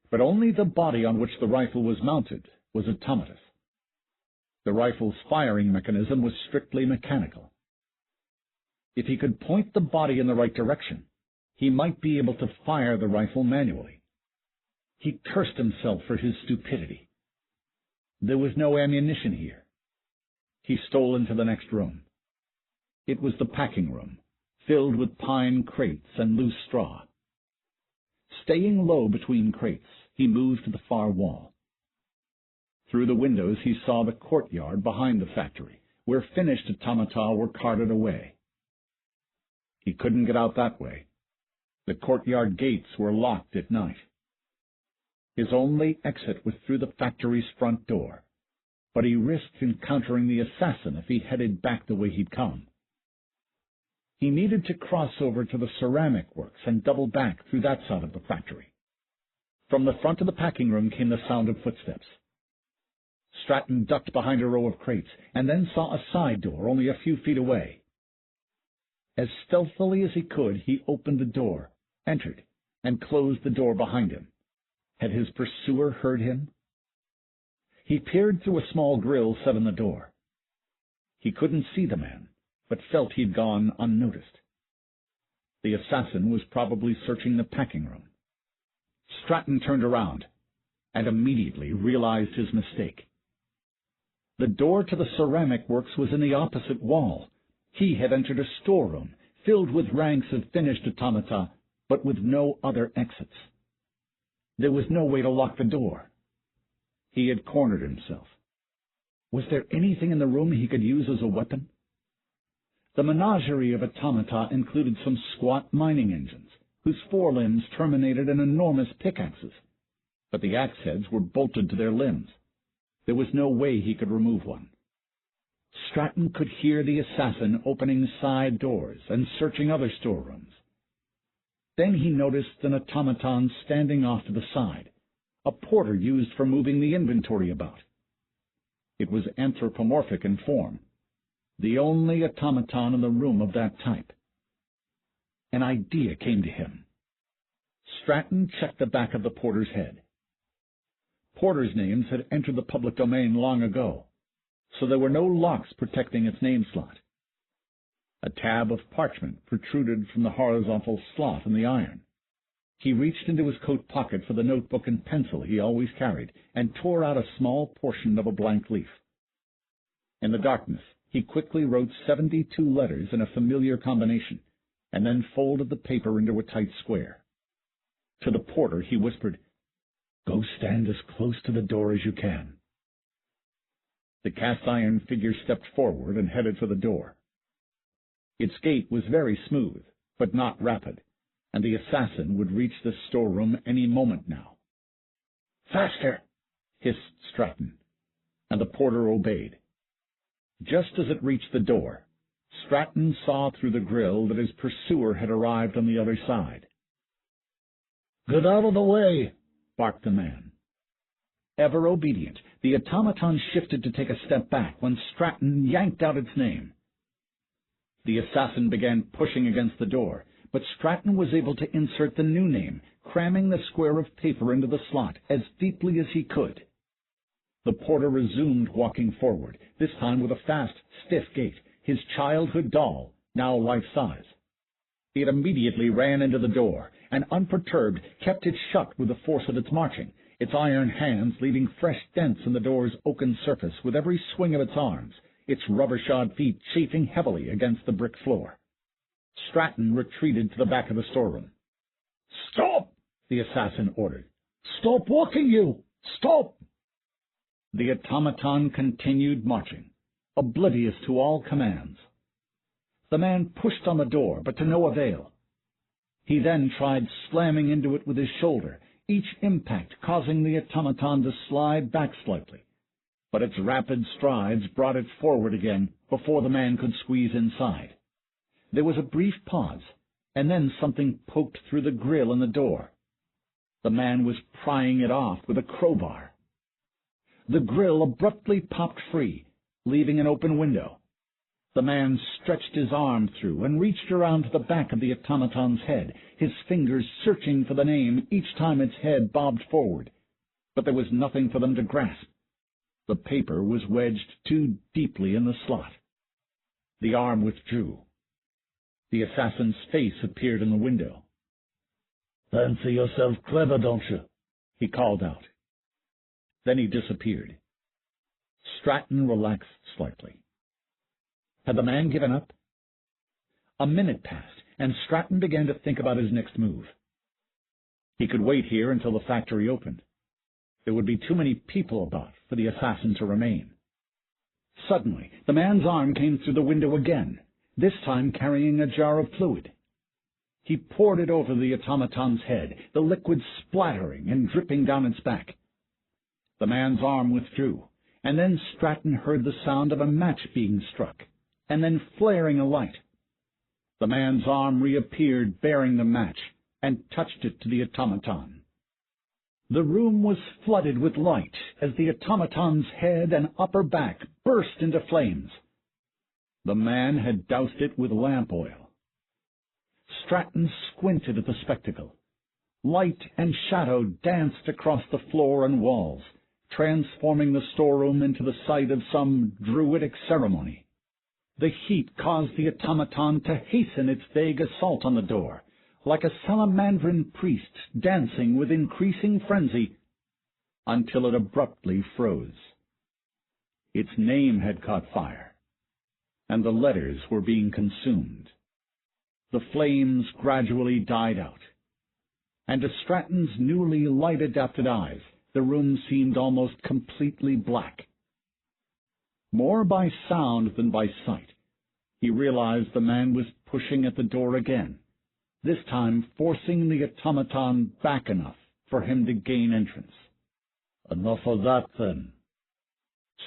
but only the body on which the rifle was mounted was automatous. The rifle's firing mechanism was strictly mechanical. If he could point the body in the right direction, he might be able to fire the rifle manually. He cursed himself for his stupidity. There was no ammunition here. He stole into the next room. It was the packing room, filled with pine crates and loose straw. Staying low between crates, he moved to the far wall. Through the windows he saw the courtyard behind the factory, where finished automata were carted away. He couldn't get out that way. The courtyard gates were locked at night. His only exit was through the factory's front door, but he risked encountering the assassin if he headed back the way he'd come. He needed to cross over to the ceramic works and double back through that side of the factory. From the front of the packing room came the sound of footsteps. Stratton ducked behind a row of crates and then saw a side door only a few feet away. As stealthily as he could, he opened the door, entered, and closed the door behind him. Had his pursuer heard him? He peered through a small grill set in the door. He couldn't see the man, but felt he'd gone unnoticed. The assassin was probably searching the packing room. Stratton turned around and immediately realized his mistake. The door to the ceramic works was in the opposite wall. He had entered a storeroom filled with ranks of finished automata, but with no other exits. There was no way to lock the door. He had cornered himself. Was there anything in the room he could use as a weapon? The menagerie of automata included some squat mining engines, whose forelimbs terminated in enormous pickaxes, but the axe heads were bolted to their limbs. There was no way he could remove one. Stratton could hear the assassin opening side doors and searching other storerooms. Then he noticed an automaton standing off to the side, a porter used for moving the inventory about. It was anthropomorphic in form, the only automaton in the room of that type. An idea came to him. Stratton checked the back of the porter's head. Porters' names had entered the public domain long ago, so there were no locks protecting its name slot. A tab of parchment protruded from the horizontal slot in the iron. He reached into his coat pocket for the notebook and pencil he always carried and tore out a small portion of a blank leaf. In the darkness, he quickly wrote 72 letters in a familiar combination and then folded the paper into a tight square. To the porter he whispered, "Go stand as close to the door as you can." The cast-iron figure stepped forward and headed for the door. Its gait was very smooth, but not rapid, and the assassin would reach the storeroom any moment now. "Faster!" hissed Stratton, and the porter obeyed. Just as it reached the door, Stratton saw through the grill that his pursuer had arrived on the other side. "Get out of the way!" barked the man. Ever obedient, the automaton shifted to take a step back when Stratton yanked out its name. The assassin began pushing against the door, but Stratton was able to insert the new name, cramming the square of paper into the slot as deeply as he could. The porter resumed walking forward, this time with a fast, stiff gait, his childhood doll, now life-size. It immediately ran into the door, and unperturbed kept it shut with the force of its marching, its iron hands leaving fresh dents in the door's oaken surface with every swing of its arms, its rubber-shod feet chafing heavily against the brick floor. Stratton retreated to the back of the storeroom. "Stop!" the assassin ordered. "Stop walking, you! Stop!" The automaton continued marching, oblivious to all commands. The man pushed on the door, but to no avail. He then tried slamming into it with his shoulder, each impact causing the automaton to slide back slightly, but its rapid strides brought it forward again before the man could squeeze inside. There was a brief pause, and then something poked through the grill in the door. The man was prying it off with a crowbar. The grill abruptly popped free, leaving an open window. The man stretched his arm through and reached around to the back of the automaton's head, his fingers searching for the name each time its head bobbed forward, but there was nothing for them to grasp. The paper was wedged too deeply in the slot. The arm withdrew. The assassin's face appeared in the window. "Fancy yourself clever, don't you?" he called out. Then he disappeared. Stratton relaxed slightly. Had the man given up? A minute passed, and Stratton began to think about his next move. He could wait here until the factory opened. There would be too many people about for the assassin to remain. Suddenly, the man's arm came through the window again, this time carrying a jar of fluid. He poured it over the automaton's head, the liquid splattering and dripping down its back. The man's arm withdrew, and then Stratton heard the sound of a match being struck, and then flaring a light. The man's arm reappeared bearing the match, and touched it to the automaton. The room was flooded with light as the automaton's head and upper back burst into flames. The man had doused it with lamp oil. Stratton squinted at the spectacle. Light and shadow danced across the floor and walls, transforming the storeroom into the site of some druidic ceremony. The heat caused the automaton to hasten its vague assault on the door, like a salamandrine priest dancing with increasing frenzy, until it abruptly froze. Its name had caught fire, and the letters were being consumed. The flames gradually died out, and to Stratton's newly light-adapted eyes, the room seemed almost completely black. More by sound than by sight, He realized the man was pushing at the door again, this time forcing the automaton back enough for him to gain entrance. Enough of that, then.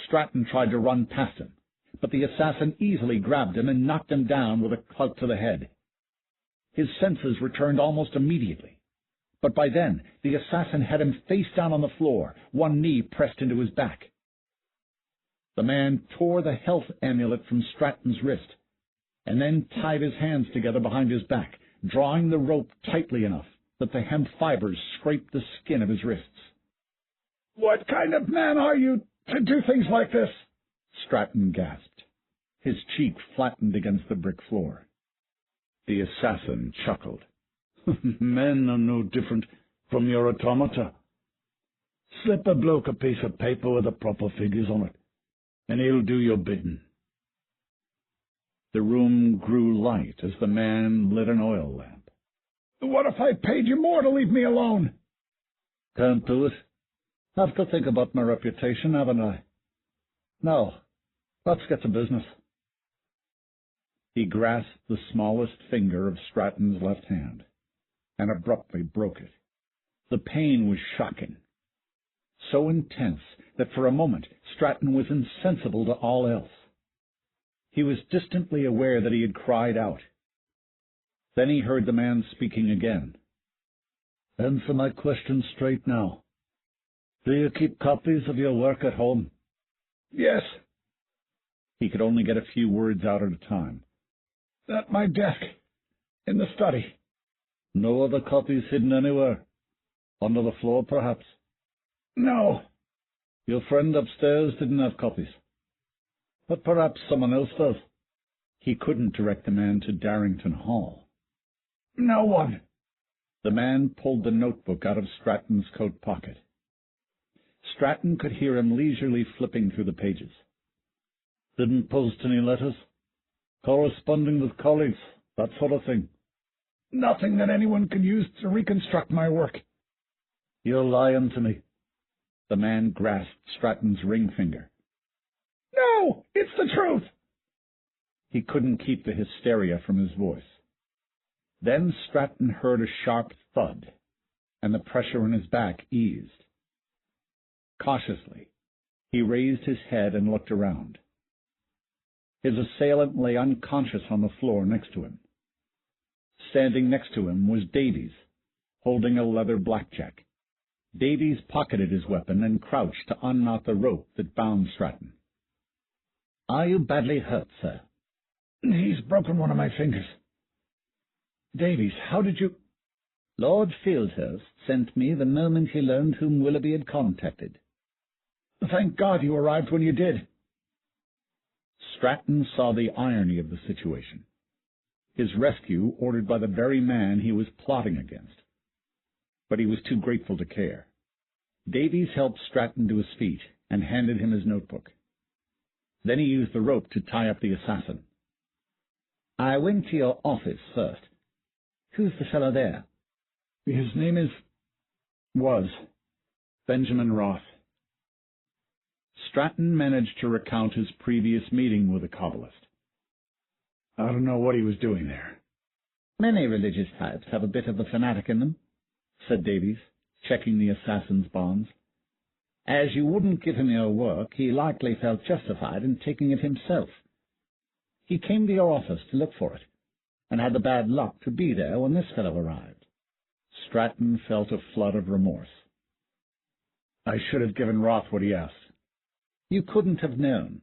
Stratton tried to run past him, but the assassin easily grabbed him and knocked him down with a clout to the head. His senses returned almost immediately, but by then the assassin had him face down on the floor, one knee pressed into his back. The man tore the health amulet from Stratton's wrist, and then tied his hands together behind his back, drawing the rope tightly enough that the hemp fibers scraped the skin of his wrists. "What kind of man are you to do things like this?" Stratton gasped. His cheek flattened against the brick floor. The assassin chuckled. "Men are no different from your automata. Slip a bloke a piece of paper with the proper figures on it, and he'll do your bidding." The room grew light as the man lit an oil lamp. "What if I paid you more to leave me alone?" "Can't do it. Have to think about my reputation, haven't I? Now, let's get to business." He grasped the smallest finger of Stratton's left hand and abruptly broke it. The pain was shocking, so intense that for a moment Stratton was insensible to all else. He was distantly aware that he had cried out. Then he heard the man speaking again. "Answer my question straight now. Do you keep copies of your work at home?" "Yes." He could only get a few words out at a time. "At my desk, in the study." "No other copies hidden anywhere? Under the floor, perhaps?" "No." "Your friend upstairs didn't have copies? But perhaps someone else does?" He couldn't direct the man to Darrington Hall. "No one." The man pulled the notebook out of Stratton's coat pocket. Stratton could hear him leisurely flipping through the pages. "Didn't post any letters? Corresponding with colleagues, that sort of thing?" "Nothing that anyone can use to reconstruct my work." "You're lying to me." The man grasped Stratton's ring finger. "No, it's the truth." He couldn't keep the hysteria from his voice. Then Stratton heard a sharp thud, and the pressure in his back eased. Cautiously, he raised his head and looked around. His assailant lay unconscious on the floor next to him. Standing next to him was Davies, holding a leather blackjack. Davies pocketed his weapon and crouched to unknot the rope that bound Stratton. "Are you badly hurt, sir?" "He's broken one of my fingers." "Davies, how did you—" "Lord Fieldhurst sent me the moment he learned whom Willoughby had contacted." "Thank God you arrived when you did." Stratton saw the irony of the situation. His rescue ordered by the very man he was plotting against. But he was too grateful to care. Davies helped Stratton to his feet and handed him his notebook. Then he used the rope to tie up the assassin. "I went to your office first. Who's the fellow there?" "His name was Benjamin Roth." Stratton managed to recount his previous meeting with the Kabbalist. "I don't know what he was doing there." "Many religious types have a bit of the fanatic in them," said Davies, checking the assassin's bonds. "As you wouldn't give him your work, he likely felt justified in taking it himself. He came to your office to look for it, and had the bad luck to be there when this fellow arrived." Stratton felt a flood of remorse. "I should have given Roth what he asked." "You couldn't have known."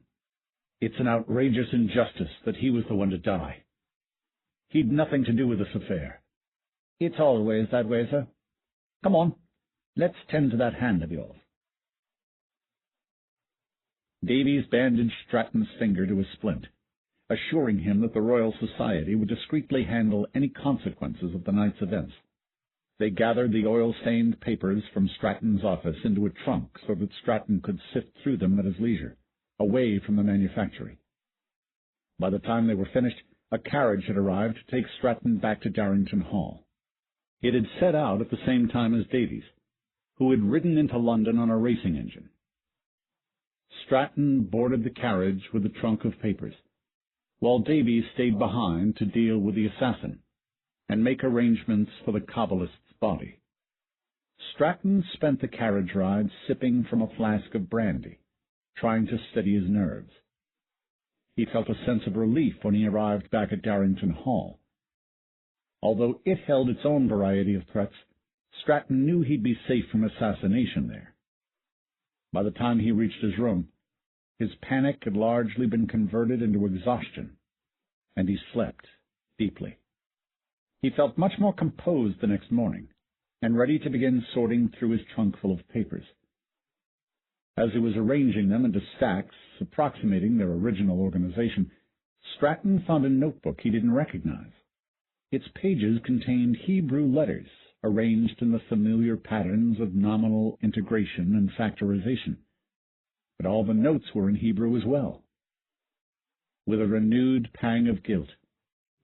"It's an outrageous injustice that he was the one to die. He'd nothing to do with this affair." "It's always that way, sir. Come on, let's tend to that hand of yours." Davies bandaged Stratton's finger to a splint, assuring him that the Royal Society would discreetly handle any consequences of the night's events. They gathered the oil-stained papers from Stratton's office into a trunk so that Stratton could sift through them at his leisure, away from the manufactory. By the time they were finished, a carriage had arrived to take Stratton back to Darrington Hall. It had set out at the same time as Davies, who had ridden into London on a racing engine. Stratton boarded the carriage with the trunk of papers, while Davies stayed behind to deal with the assassin and make arrangements for the Kabbalist's body. Stratton spent the carriage ride sipping from a flask of brandy, trying to steady his nerves. He felt a sense of relief when he arrived back at Darrington Hall. Although it held its own variety of threats, Stratton knew he'd be safe from assassination there. By the time he reached his room, his panic had largely been converted into exhaustion, and he slept deeply. He felt much more composed the next morning, and ready to begin sorting through his trunk full of papers. As he was arranging them into stacks approximating their original organization, Stratton found a notebook he didn't recognize. Its pages contained Hebrew letters arranged in the familiar patterns of nominal integration and factorization, but all the notes were in Hebrew as well. With a renewed pang of guilt,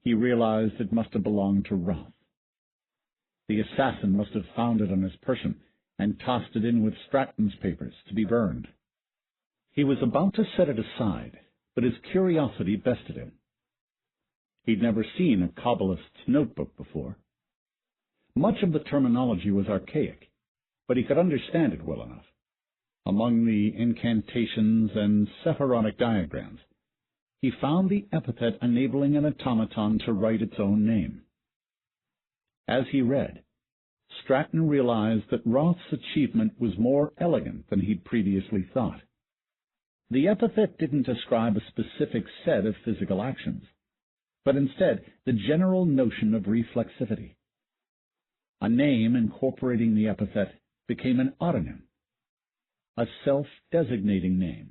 he realized it must have belonged to Roth. The assassin must have found it on his person and tossed it in with Stratton's papers to be burned. He was about to set it aside, but his curiosity bested him. He'd never seen a Kabbalist's notebook before. Much of the terminology was archaic, but he could understand it well enough. Among the incantations and sephironic diagrams, he found the epithet enabling an automaton to write its own name. As he read, Stratton realized that Roth's achievement was more elegant than he'd previously thought. The epithet didn't describe a specific set of physical actions, but instead the general notion of reflexivity. A name incorporating the epithet became an autonym, a self-designating name.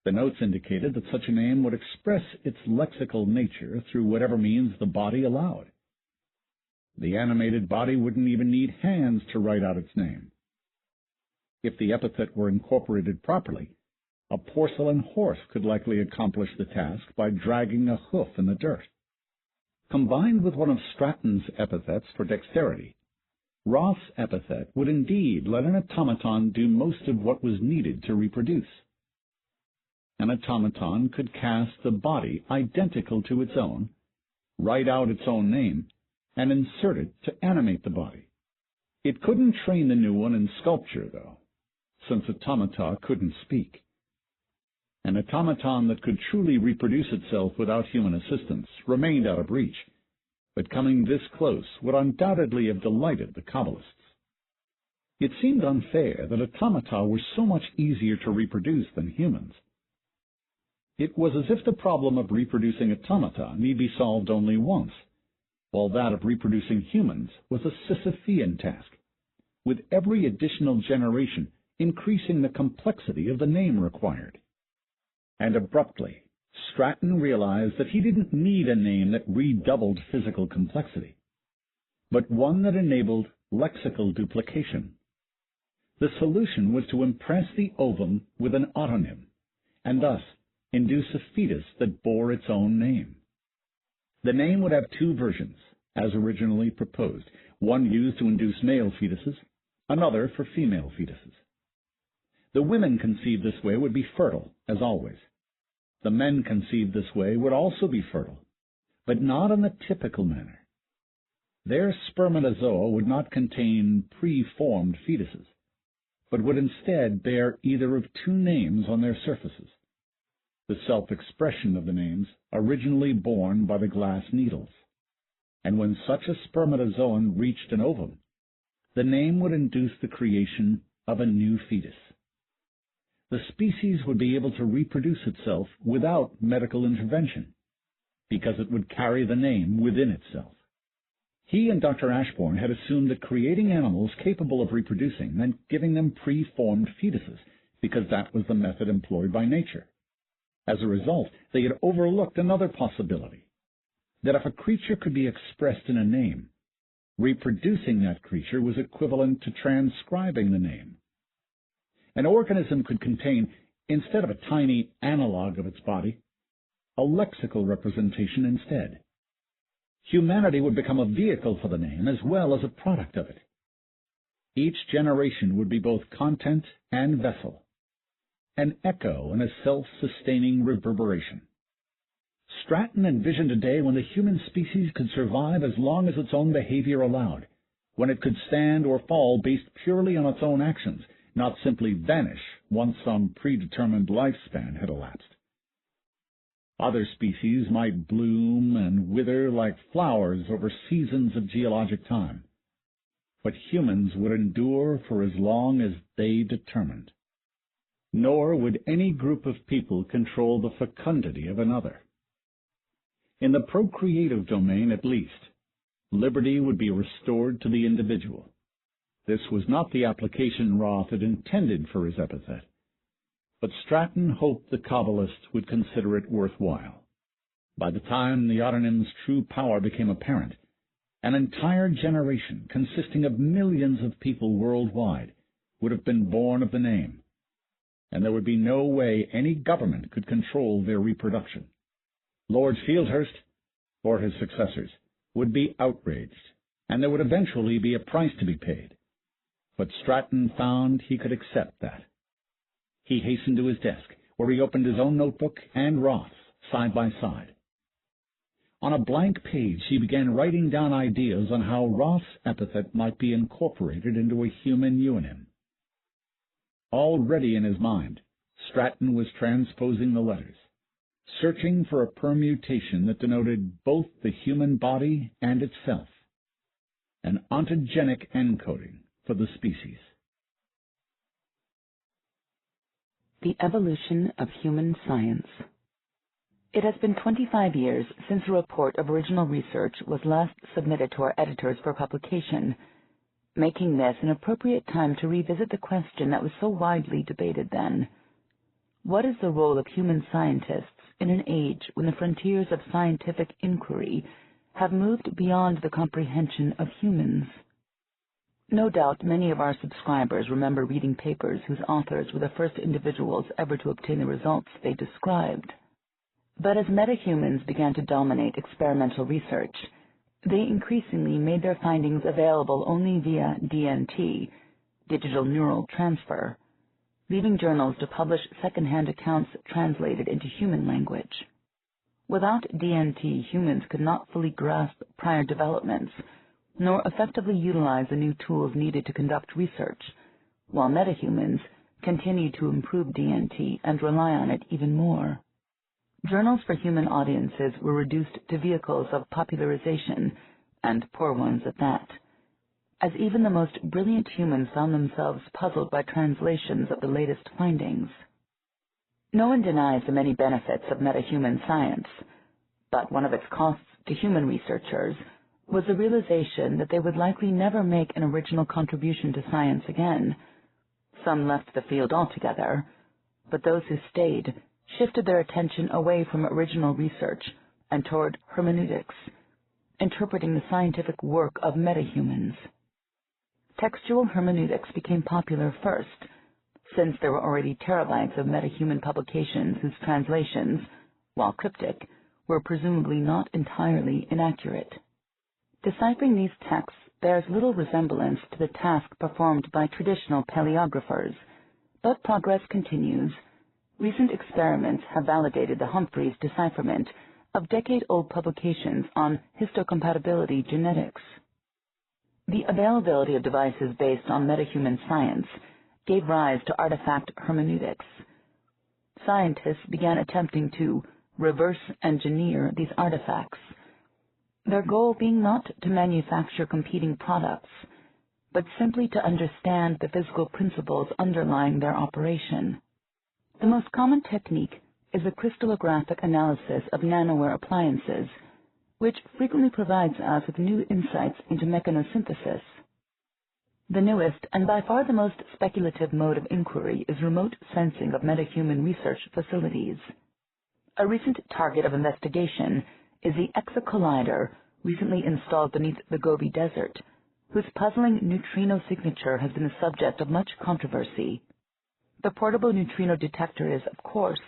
The notes indicated that such a name would express its lexical nature through whatever means the body allowed. The animated body wouldn't even need hands to write out its name. If the epithet were incorporated properly, a porcelain horse could likely accomplish the task by dragging a hoof in the dirt. Combined with one of Stratton's epithets for dexterity, Roth's epithet would indeed let an automaton do most of what was needed to reproduce. An automaton could cast a body identical to its own, write out its own name, and insert it to animate the body. It couldn't train the new one in sculpture, though, since automata couldn't speak. An automaton that could truly reproduce itself without human assistance remained out of reach, but coming this close would undoubtedly have delighted the Kabbalists. It seemed unfair that automata were so much easier to reproduce than humans. It was as if the problem of reproducing automata need be solved only once, while that of reproducing humans was a Sisyphean task, with every additional generation increasing the complexity of the name required. And abruptly, Stratton realized that he didn't need a name that redoubled physical complexity, but one that enabled lexical duplication. The solution was to impress the ovum with an autonym, and thus induce a fetus that bore its own name. The name would have two versions, as originally proposed, one used to induce male fetuses, another for female fetuses. The women conceived this way would be fertile, as always. The men conceived this way would also be fertile, but not in the typical manner. Their spermatozoa would not contain preformed fetuses, but would instead bear either of two names on their surfaces, the self-expression of the names originally borne by the glass needles. And when such a spermatozoon reached an ovum, the name would induce the creation of a new fetus. The species would be able to reproduce itself without medical intervention, because it would carry the name within itself. He and Dr. Ashbourne had assumed that creating animals capable of reproducing meant giving them preformed fetuses, because that was the method employed by nature. As a result, they had overlooked another possibility, that if a creature could be expressed in a name, reproducing that creature was equivalent to transcribing the name. An organism could contain, instead of a tiny analog of its body, a lexical representation instead. Humanity would become a vehicle for the name as well as a product of it. Each generation would be both content and vessel, an echo and a self-sustaining reverberation. Stratton envisioned a day when the human species could survive as long as its own behavior allowed, when it could stand or fall based purely on its own actions, not simply vanish once some predetermined lifespan had elapsed. Other species might bloom and wither like flowers over seasons of geologic time, but humans would endure for as long as they determined. Nor would any group of people control the fecundity of another. In the procreative domain, at least, liberty would be restored to the individual. This was not the application Roth had intended for his epithet, but Stratton hoped the Kabbalist would consider it worthwhile. By the time the autonym's true power became apparent, an entire generation consisting of millions of people worldwide would have been born of the name, and there would be no way any government could control their reproduction. Lord Fieldhurst, or his successors, would be outraged, and there would eventually be a price to be paid. But Stratton found he could accept that. He hastened to his desk, where he opened his own notebook and Roth's side by side. On a blank page, he began writing down ideas on how Roth's epithet might be incorporated into a human euonym. Already in his mind, Stratton was transposing the letters, searching for a permutation that denoted both the human body and itself, an ontogenic encoding for the species. The Evolution of Human Science. It has been 25 years since a report of original research was last submitted to our editors for publication, making this an appropriate time to revisit the question that was so widely debated then. What is the role of human scientists in an age when the frontiers of scientific inquiry have moved beyond the comprehension of humans? No doubt many of our subscribers remember reading papers whose authors were the first individuals ever to obtain the results they described. But as metahumans began to dominate experimental research, they increasingly made their findings available only via DNT, digital neural transfer, leaving journals to publish second-hand accounts translated into human language. Without DNT, humans could not fully grasp prior developments, nor effectively utilize the new tools needed to conduct research, while metahumans continue to improve DNT and rely on it even more. Journals for human audiences were reduced to vehicles of popularization, and poor ones at that, as even the most brilliant humans found themselves puzzled by translations of the latest findings. No one denies the many benefits of metahuman science, but one of its costs to human researchers was the realization that they would likely never make an original contribution to science again. Some left the field altogether, but those who stayed shifted their attention away from original research and toward hermeneutics, interpreting the scientific work of metahumans. Textual hermeneutics became popular first, since there were already terabytes of metahuman publications whose translations, while cryptic, were presumably not entirely inaccurate. Deciphering these texts bears little resemblance to the task performed by traditional paleographers, but progress continues. Recent experiments have validated the Humphreys decipherment of decade-old publications on histocompatibility genetics. The availability of devices based on metahuman science gave rise to artifact hermeneutics. Scientists began attempting to reverse engineer these artifacts, their goal being not to manufacture competing products, but simply to understand the physical principles underlying their operation. The most common technique is the crystallographic analysis of nanoware appliances, which frequently provides us with new insights into mechanosynthesis. The newest and by far the most speculative mode of inquiry is remote sensing of metahuman research facilities. A recent target of investigation is the ExaCollider, recently installed beneath the Gobi Desert, whose puzzling neutrino signature has been the subject of much controversy. The portable neutrino detector is, of course,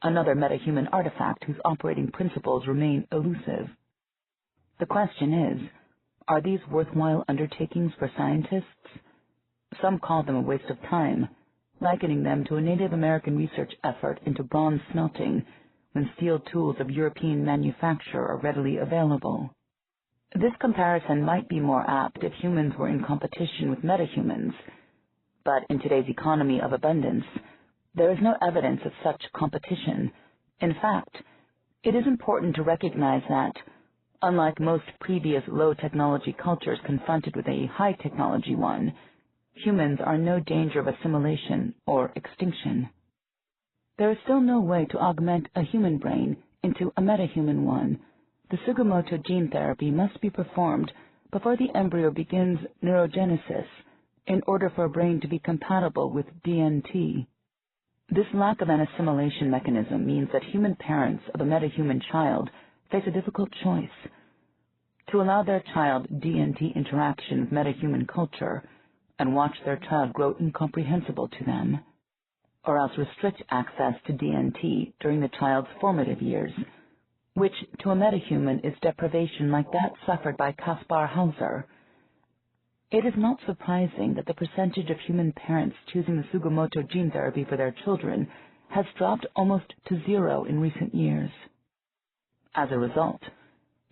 another metahuman artifact whose operating principles remain elusive. The question is, are these worthwhile undertakings for scientists? Some call them a waste of time, likening them to a Native American research effort into bronze smelting, when steel tools of European manufacture are readily available. This comparison might be more apt if humans were in competition with metahumans, but in today's economy of abundance, there is no evidence of such competition. In fact, it is important to recognize that, unlike most previous low-technology cultures confronted with a high-technology one, humans are in no danger of assimilation or extinction. There is still no way to augment a human brain into a metahuman one. The Sugimoto gene therapy must be performed before the embryo begins neurogenesis in order for a brain to be compatible with DNT. This lack of an assimilation mechanism means that human parents of a metahuman child face a difficult choice: to allow their child DNT interaction with metahuman culture and watch their child grow incomprehensible to them, or else restrict access to DNT during the child's formative years, which to a metahuman is deprivation like that suffered by Kaspar Hauser. It is not surprising that the percentage of human parents choosing the Sugimoto gene therapy for their children has dropped almost to zero in recent years. As a result,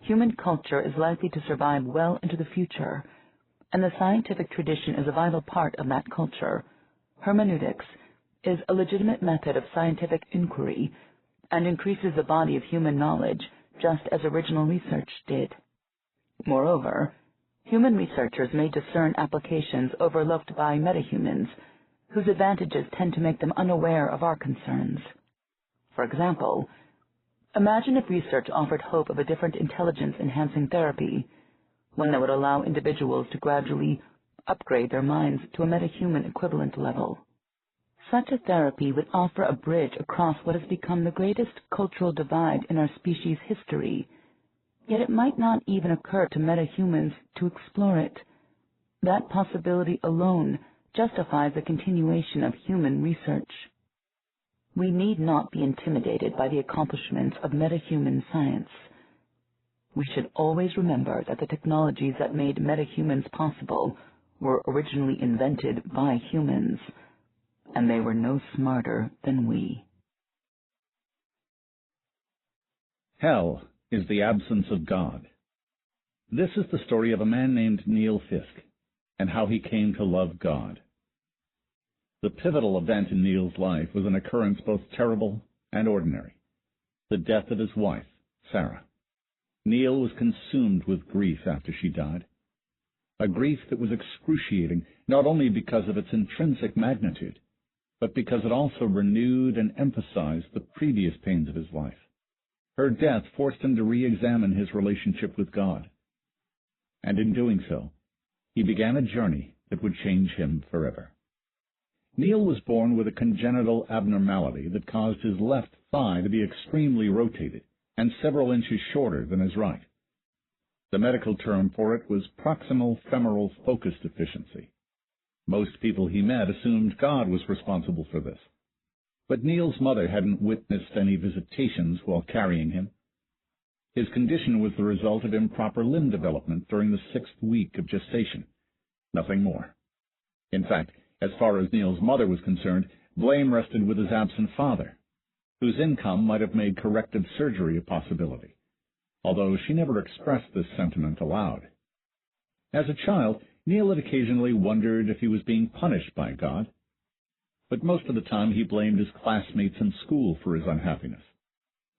human culture is likely to survive well into the future, and the scientific tradition is a vital part of that culture. Hermeneutics is a legitimate method of scientific inquiry and increases the body of human knowledge just as original research did. Moreover, human researchers may discern applications overlooked by metahumans, whose advantages tend to make them unaware of our concerns. For example, imagine if research offered hope of a different intelligence-enhancing therapy, one that would allow individuals to gradually upgrade their minds to a metahuman equivalent level. Such a therapy would offer a bridge across what has become the greatest cultural divide in our species' history, yet it might not even occur to metahumans to explore it. That possibility alone justifies the continuation of human research. We need not be intimidated by the accomplishments of metahuman science. We should always remember that the technologies that made metahumans possible were originally invented by humans, and they were no smarter than we. Hell is the absence of God. This is the story of a man named Neil Fisk and how he came to love God. The pivotal event in Neil's life was an occurrence both terrible and ordinary: the death of his wife, Sarah. Neil was consumed with grief after she died, a grief that was excruciating not only because of its intrinsic magnitude, but because it also renewed and emphasized the previous pains of his life. Her death forced him to re-examine his relationship with God, and in doing so, he began a journey that would change him forever. Neil was born with a congenital abnormality that caused his left thigh to be extremely rotated and several inches shorter than his right. The medical term for it was proximal femoral focus deficiency. Most people he met assumed God was responsible for this, but Neil's mother hadn't witnessed any visitations while carrying him. His condition was the result of improper limb development during the 6th week of gestation, nothing more. In fact, as far as Neil's mother was concerned, blame rested with his absent father, whose income might have made corrective surgery a possibility, although she never expressed this sentiment aloud. As a child, Neil had occasionally wondered if he was being punished by God, but most of the time he blamed his classmates in school for his unhappiness.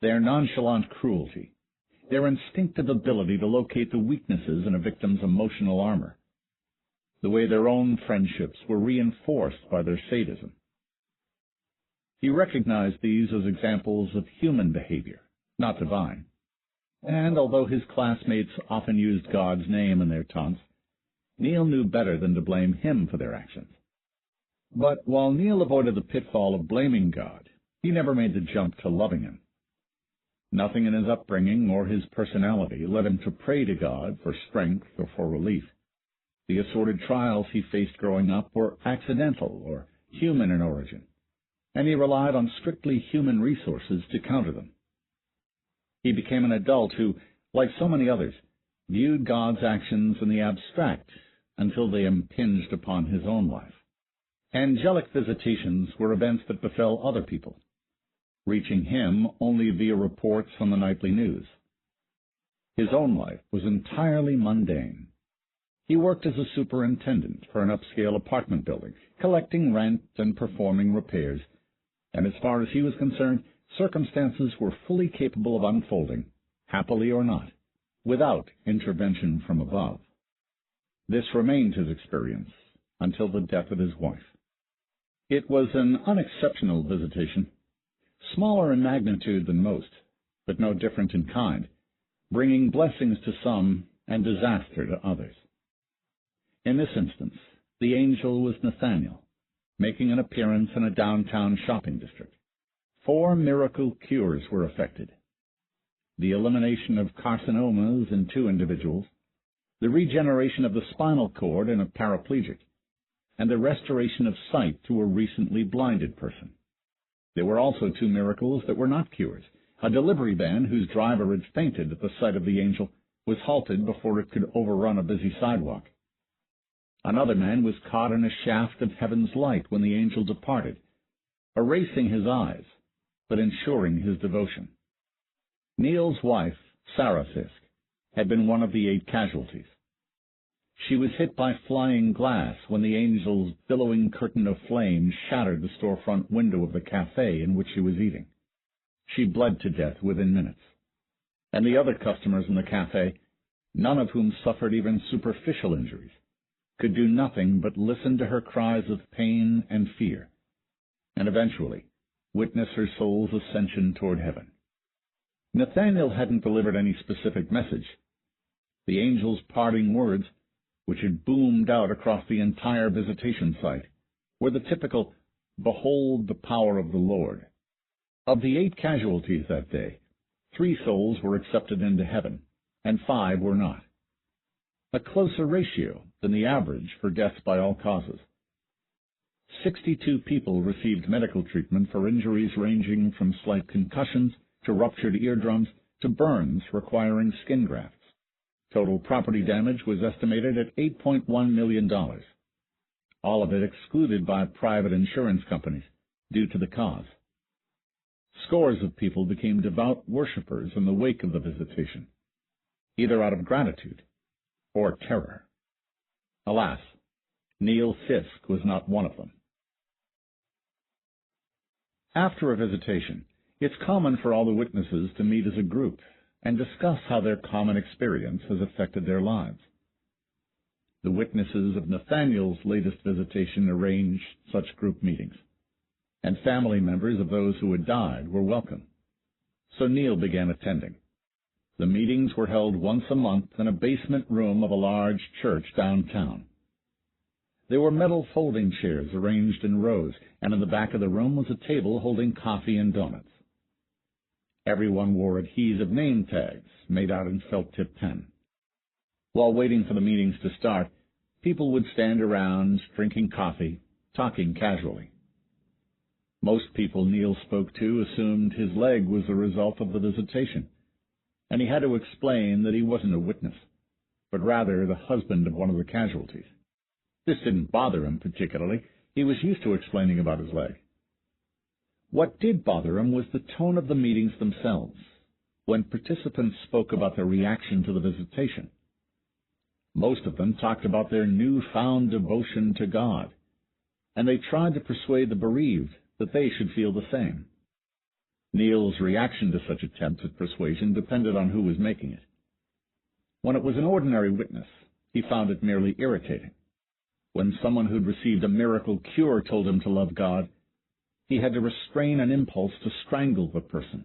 Their nonchalant cruelty, their instinctive ability to locate the weaknesses in a victim's emotional armor, the way their own friendships were reinforced by their sadism. He recognized these as examples of human behavior, not divine, and although his classmates often used God's name in their taunts, Neil knew better than to blame him for their actions. But while Neil avoided the pitfall of blaming God, he never made the jump to loving him. Nothing in his upbringing or his personality led him to pray to God for strength or for relief. The assorted trials he faced growing up were accidental or human in origin, and he relied on strictly human resources to counter them. He became an adult who, like so many others, viewed God's actions in the abstract until they impinged upon his own life. Angelic visitations were events that befell other people. reaching him only via reports from the nightly news. His own life was entirely mundane. He worked as a superintendent for an upscale apartment building, collecting rent and performing repairs, and as far as he was concerned, circumstances were fully capable of unfolding, happily or not, without intervention from above. This remained his experience until the death of his wife. It was an unexceptional visitation, smaller in magnitude than most, but no different in kind, bringing blessings to some and disaster to others. In this instance, the angel was Nathaniel, making an appearance in a downtown shopping district. 4 miracle cures were effected: the elimination of carcinomas in 2 individuals, the regeneration of the spinal cord in a paraplegic, and the restoration of sight to a recently blinded person. There were also 2 miracles that were not cures. A delivery van whose driver had fainted at the sight of the angel was halted before it could overrun a busy sidewalk. Another man was caught in a shaft of heaven's light when the angel departed, erasing his eyes, but ensuring his devotion. Neil's wife, Sarah Fisk, had been one of the 8 casualties. She was hit by flying glass when the angel's billowing curtain of flame shattered the storefront window of the cafe in which she was eating. She bled to death within minutes. And the other customers in the cafe, none of whom suffered even superficial injuries, could do nothing but listen to her cries of pain and fear, and eventually witness her soul's ascension toward heaven. Nathaniel hadn't delivered any specific message. The angel's parting words, which had boomed out across the entire visitation site, were the typical, "Behold the power of the Lord." Of the 8 casualties that day, 3 souls were accepted into heaven, and 5 were not. A closer ratio than the average for deaths by all causes. 62 people received medical treatment for injuries ranging from slight concussions to ruptured eardrums to burns requiring skin grafts. Total property damage was estimated at $8.1 million, all of it excluded by private insurance companies due to the cause. Scores of people became devout worshippers in the wake of the visitation, either out of gratitude or terror. Alas, Neil Fisk was not one of them. After a visitation, it's common for all the witnesses to meet as a group and discuss how their common experience has affected their lives. The witnesses of Nathaniel's latest visitation arranged such group meetings, and family members of those who had died were welcome. So Neil began attending. The meetings were held once a month in a basement room of a large church downtown. There were metal folding chairs arranged in rows, and in the back of the room was a table holding coffee and donuts. Everyone wore adhesive name tags made out in felt-tip pen. While waiting for the meetings to start, people would stand around drinking coffee, talking casually. Most people Neil spoke to assumed his leg was the result of the visitation, and he had to explain that he wasn't a witness, but rather the husband of one of the casualties. This didn't bother him particularly. He was used to explaining about his leg. What did bother him was the tone of the meetings themselves, when participants spoke about their reaction to the visitation. Most of them talked about their newfound devotion to God, and they tried to persuade the bereaved that they should feel the same. Neil's reaction to such attempts at persuasion depended on who was making it. When it was an ordinary witness, he found it merely irritating. When someone who'd received a miracle cure told him to love God, he had to restrain an impulse to strangle the person.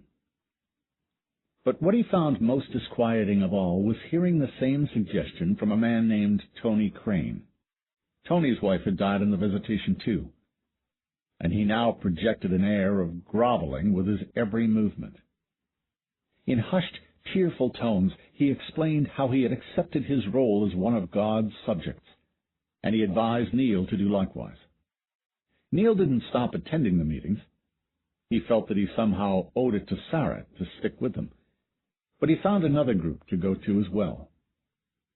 But what he found most disquieting of all was hearing the same suggestion from a man named Tony Crane. Tony's wife had died in the visitation too, and he now projected an air of groveling with his every movement. In hushed, tearful tones, he explained how he had accepted his role as one of God's subjects, and he advised Neil to do likewise. Neil didn't stop attending the meetings. He felt that he somehow owed it to Sarah to stick with them, but he found another group to go to as well,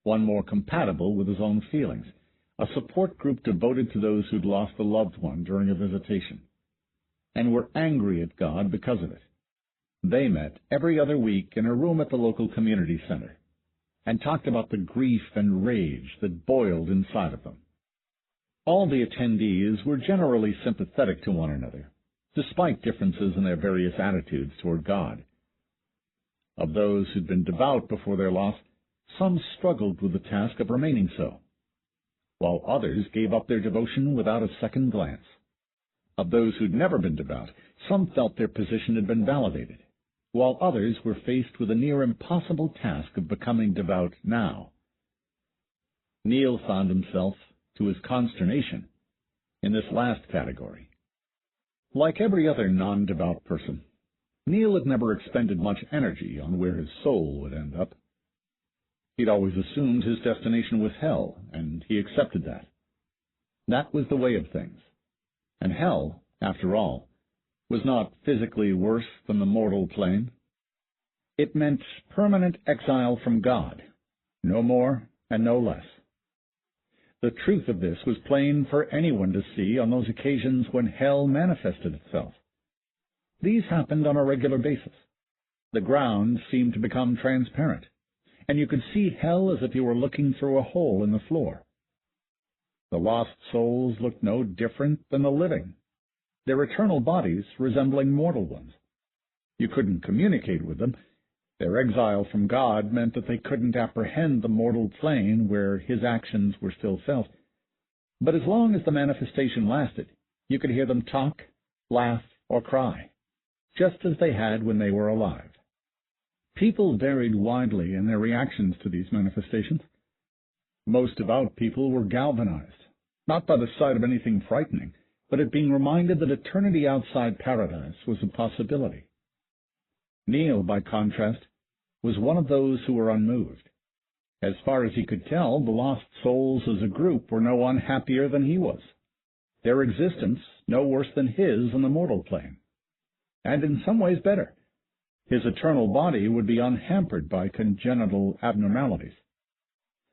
one more compatible with his own feelings, a support group devoted to those who'd lost a loved one during a visitation. and were angry at God because of it. They met every other week in a room at the local community center and talked about the grief and rage that boiled inside of them. All the attendees were generally sympathetic to one another, despite differences in their various attitudes toward God. Of those who'd been devout before their loss, some struggled with the task of remaining so, while others gave up their devotion without a second glance. Of those who'd never been devout, some felt their position had been validated, while others were faced with a near impossible task of becoming devout now. Neil found himself, to his consternation, in this last category. Like every other non-devout person, Neil had never expended much energy on where his soul would end up. He'd always assumed his destination was hell, and he accepted that. That was the way of things. And hell, after all, was not physically worse than the mortal plane. It meant permanent exile from God, no more and no less. The truth of this was plain for anyone to see on those occasions when hell manifested itself. These happened on a regular basis. The ground seemed to become transparent, and you could see hell as if you were looking through a hole in the floor. The lost souls looked no different than the living, their eternal bodies resembling mortal ones. You couldn't communicate with them. Their exile from God meant that they couldn't apprehend the mortal plane where his actions were still felt. But as long as the manifestation lasted, you could hear them talk, laugh, or cry, just as they had when they were alive. People varied widely in their reactions to these manifestations. Most devout people were galvanized, not by the sight of anything frightening, but at being reminded that eternity outside paradise was a possibility. Neil, by contrast, was one of those who were unmoved. As far as he could tell, the lost souls as a group were no unhappier than he was, their existence no worse than his on the mortal plane, and in some ways better. His eternal body would be unhampered by congenital abnormalities.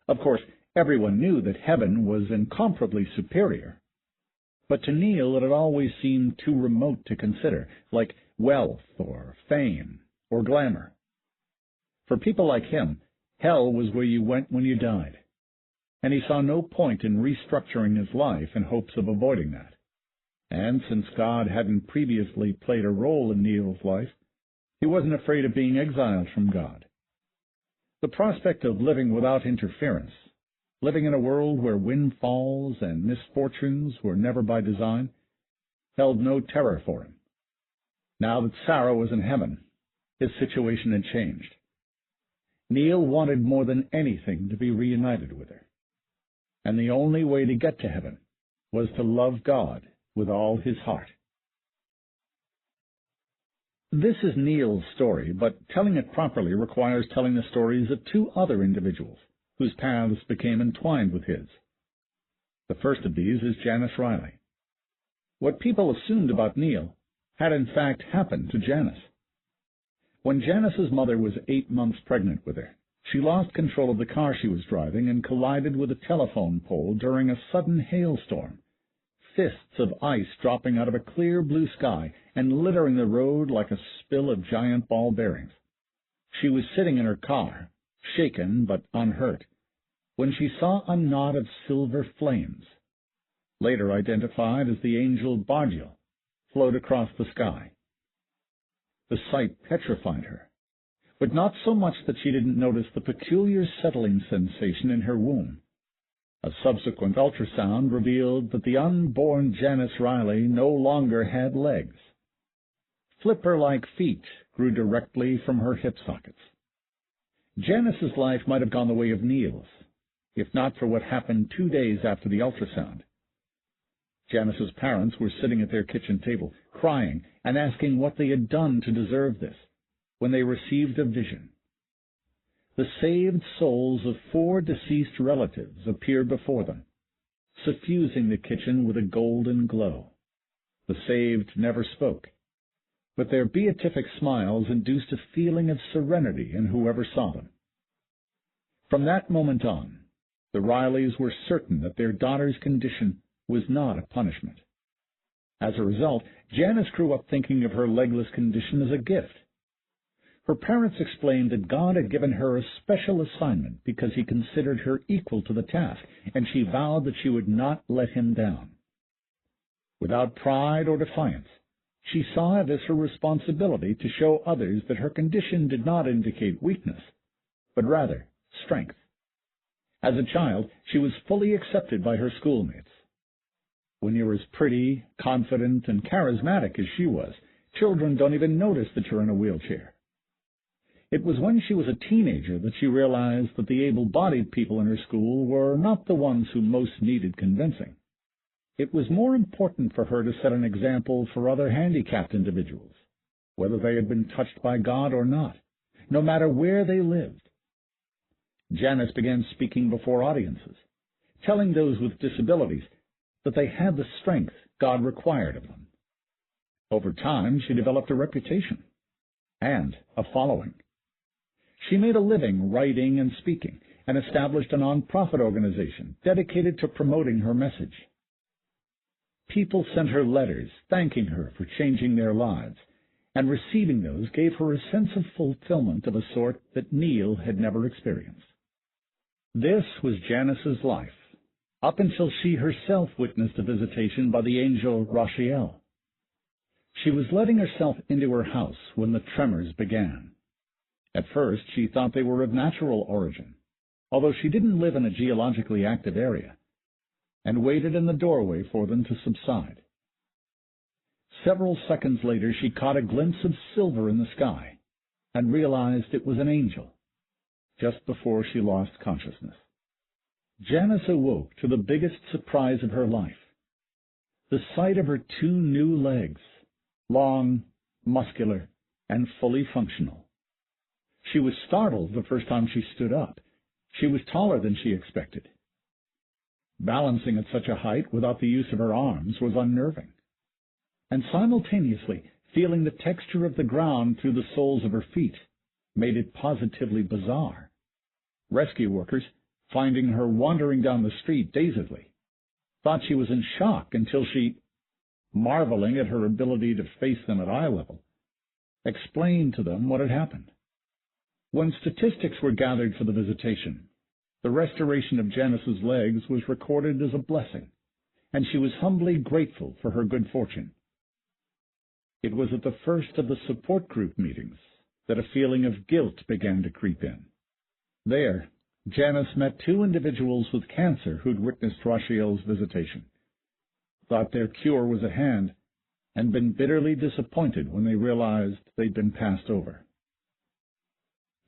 Of course, everyone knew that heaven was incomparably superior, but to Neil it had always seemed too remote to consider, like wealth or fame or glamour. For people like him, hell was where you went when you died, and he saw no point in restructuring his life in hopes of avoiding that. And since God hadn't previously played a role in Neil's life, he wasn't afraid of being exiled from God. The prospect of living without interference, living in a world where windfalls and misfortunes were never by design, held no terror for him. Now that Sarah was in heaven, his situation had changed. Neil wanted more than anything to be reunited with her, and the only way to get to heaven was to love God with all his heart. This is Neil's story, but telling it properly requires telling the stories of two other individuals whose paths became entwined with his. The first of these is Janice Riley. What people assumed about Neil had in fact happened to Janice. When Janice's mother was 8 months pregnant with her, she lost control of the car she was driving and collided with a telephone pole during a sudden hailstorm, fists of ice dropping out of a clear blue sky and littering the road like a spill of giant ball bearings. She was sitting in her car, shaken but unhurt, when she saw a knot of silver flames, later identified as the angel Bargiel, float across the sky. The sight petrified her, but not so much that she didn't notice the peculiar settling sensation in her womb. A subsequent ultrasound revealed that the unborn Janice Riley no longer had legs. Flipper-like feet grew directly from her hip sockets. Janice's life might have gone the way of Neil's, if not for what happened 2 days after the ultrasound. Janice's parents were sitting at their kitchen table, crying and asking what they had done to deserve this, when they received a vision. The saved souls of 4 deceased relatives appeared before them, suffusing the kitchen with a golden glow. The saved never spoke, but their beatific smiles induced a feeling of serenity in whoever saw them. From that moment on, the Rileys were certain that their daughter's condition was not a punishment. As a result, Janice grew up thinking of her legless condition as a gift. Her parents explained that God had given her a special assignment because he considered her equal to the task, and she vowed that she would not let him down. Without pride or defiance, she saw it as her responsibility to show others that her condition did not indicate weakness, but rather strength. As a child, she was fully accepted by her schoolmates. When you're as pretty, confident, and charismatic as she was, children don't even notice that you're in a wheelchair. It was when she was a teenager that she realized that the able-bodied people in her school were not the ones who most needed convincing. It was more important for her to set an example for other handicapped individuals, whether they had been touched by God or not, no matter where they lived. Janice began speaking before audiences, telling those with disabilities that they had the strength God required of them. Over time, she developed a reputation and a following. She made a living writing and speaking, and established a nonprofit organization dedicated to promoting her message. People sent her letters thanking her for changing their lives, and receiving those gave her a sense of fulfillment of a sort that Neil had never experienced. This was Janice's life, up until she herself witnessed a visitation by the angel Rachiel. She was letting herself into her house when the tremors began. At first, she thought they were of natural origin, although she didn't live in a geologically active area, and waited in the doorway for them to subside. Several seconds later, she caught a glimpse of silver in the sky and realized it was an angel, just before she lost consciousness. Janice awoke to the biggest surprise of her life, the sight of her 2 new legs, long, muscular, and fully functional. She was startled the first time she stood up. She was taller than she expected. Balancing at such a height without the use of her arms was unnerving. And simultaneously, feeling the texture of the ground through the soles of her feet made it positively bizarre. Rescue workers, finding her wandering down the street dazedly, thought she was in shock until she, marveling at her ability to face them at eye level, explained to them what had happened. When statistics were gathered for the visitation, the restoration of Janice's legs was recorded as a blessing, and she was humbly grateful for her good fortune. It was at the first of the support group meetings that a feeling of guilt began to creep in. There, Janice met 2 individuals with cancer who'd witnessed Rachiel's visitation, thought their cure was at hand, and been bitterly disappointed when they realized they'd been passed over.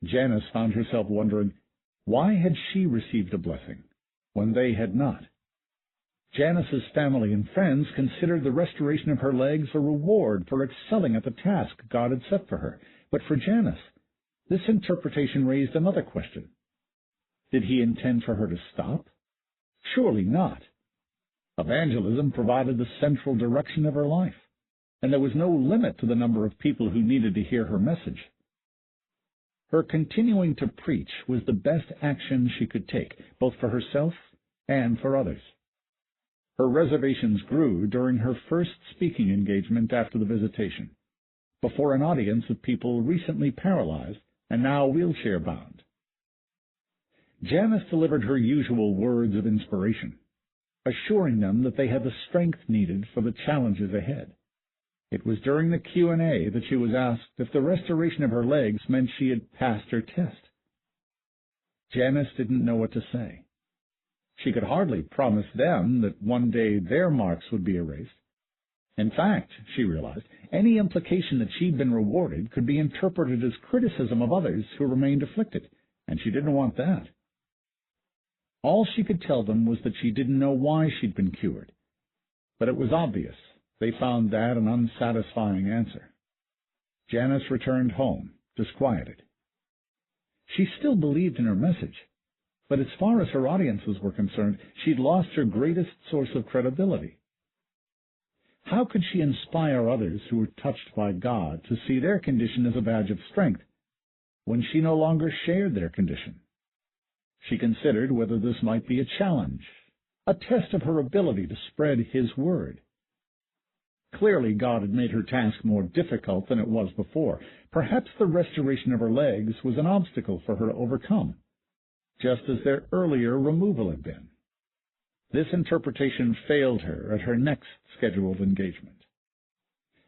Janice found herself wondering, why had she received a blessing when they had not? Janice's family and friends considered the restoration of her legs a reward for excelling at the task God had set for her. But for Janice, this interpretation raised another question. Did he intend for her to stop? Surely not. Evangelism provided the central direction of her life, and there was no limit to the number of people who needed to hear her message. Her continuing to preach was the best action she could take, both for herself and for others. Her reservations grew during her first speaking engagement after the visitation, before an audience of people recently paralyzed and now wheelchair-bound. Janice delivered her usual words of inspiration, assuring them that they had the strength needed for the challenges ahead. It was during the Q&A that she was asked if the restoration of her legs meant she had passed her test. Janice didn't know what to say. She could hardly promise them that one day their marks would be erased. In fact, she realized, any implication that she'd been rewarded could be interpreted as criticism of others who remained afflicted, and she didn't want that. All she could tell them was that she didn't know why she'd been cured, but it was obvious they found that an unsatisfying answer. Janice returned home, disquieted. She still believed in her message, but as far as her audiences were concerned, she'd lost her greatest source of credibility. How could she inspire others who were touched by God to see their condition as a badge of strength when she no longer shared their condition? She considered whether this might be a challenge, a test of her ability to spread His word. Clearly God had made her task more difficult than it was before. Perhaps the restoration of her legs was an obstacle for her to overcome, just as their earlier removal had been. This interpretation failed her at her next scheduled engagement.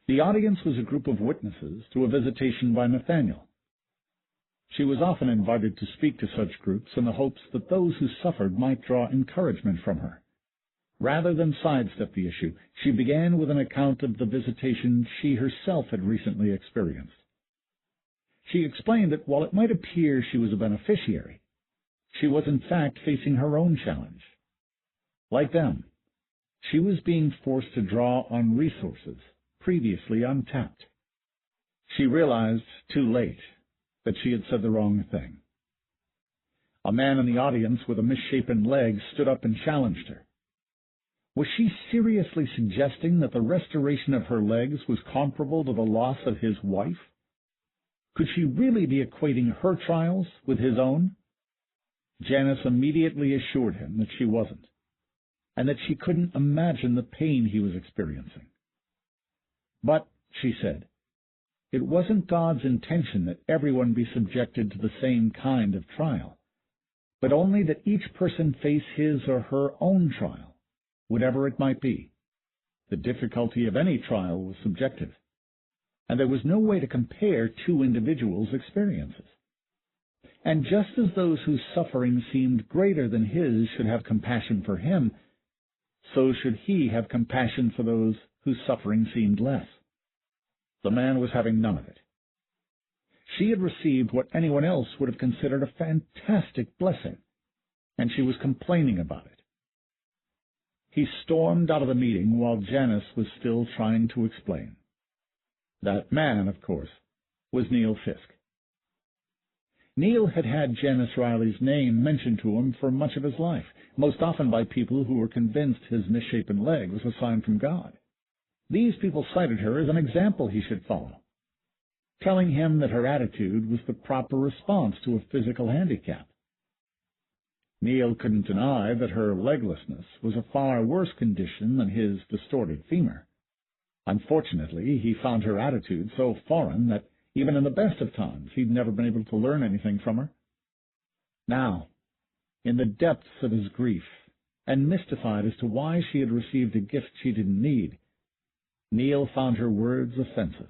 The audience was a group of witnesses to a visitation by Nathaniel. She was often invited to speak to such groups in the hopes that those who suffered might draw encouragement from her. Rather than sidestep the issue, she began with an account of the visitation she herself had recently experienced. She explained that while it might appear she was a beneficiary, she was in fact facing her own challenge. Like them, she was being forced to draw on resources previously untapped. She realized too late that she had said the wrong thing. A man in the audience with a misshapen leg stood up and challenged her. Was she seriously suggesting that the restoration of her legs was comparable to the loss of his wife? Could she really be equating her trials with his own? Janice immediately assured him that she wasn't, and that she couldn't imagine the pain he was experiencing. But, she said, it wasn't God's intention that everyone be subjected to the same kind of trial, but only that each person face his or her own trial, whatever it might be. The difficulty of any trial was subjective, and there was no way to compare two individuals' experiences. And just as those whose suffering seemed greater than his should have compassion for him, so should he have compassion for those whose suffering seemed less. The man was having none of it. She had received what anyone else would have considered a fantastic blessing, and she was complaining about it. He stormed out of the meeting while Janice was still trying to explain. That man, of course, was Neil Fisk. Neil had had Janice Riley's name mentioned to him for much of his life, most often by people who were convinced his misshapen leg was a sign from God. These people cited her as an example he should follow, telling him that her attitude was the proper response to a physical handicap. Neil couldn't deny that her leglessness was a far worse condition than his distorted femur. Unfortunately, he found her attitude so foreign that even in the best of times he'd never been able to learn anything from her. Now, in the depths of his grief, and mystified as to why she had received a gift she didn't need, Neil found her words offensive.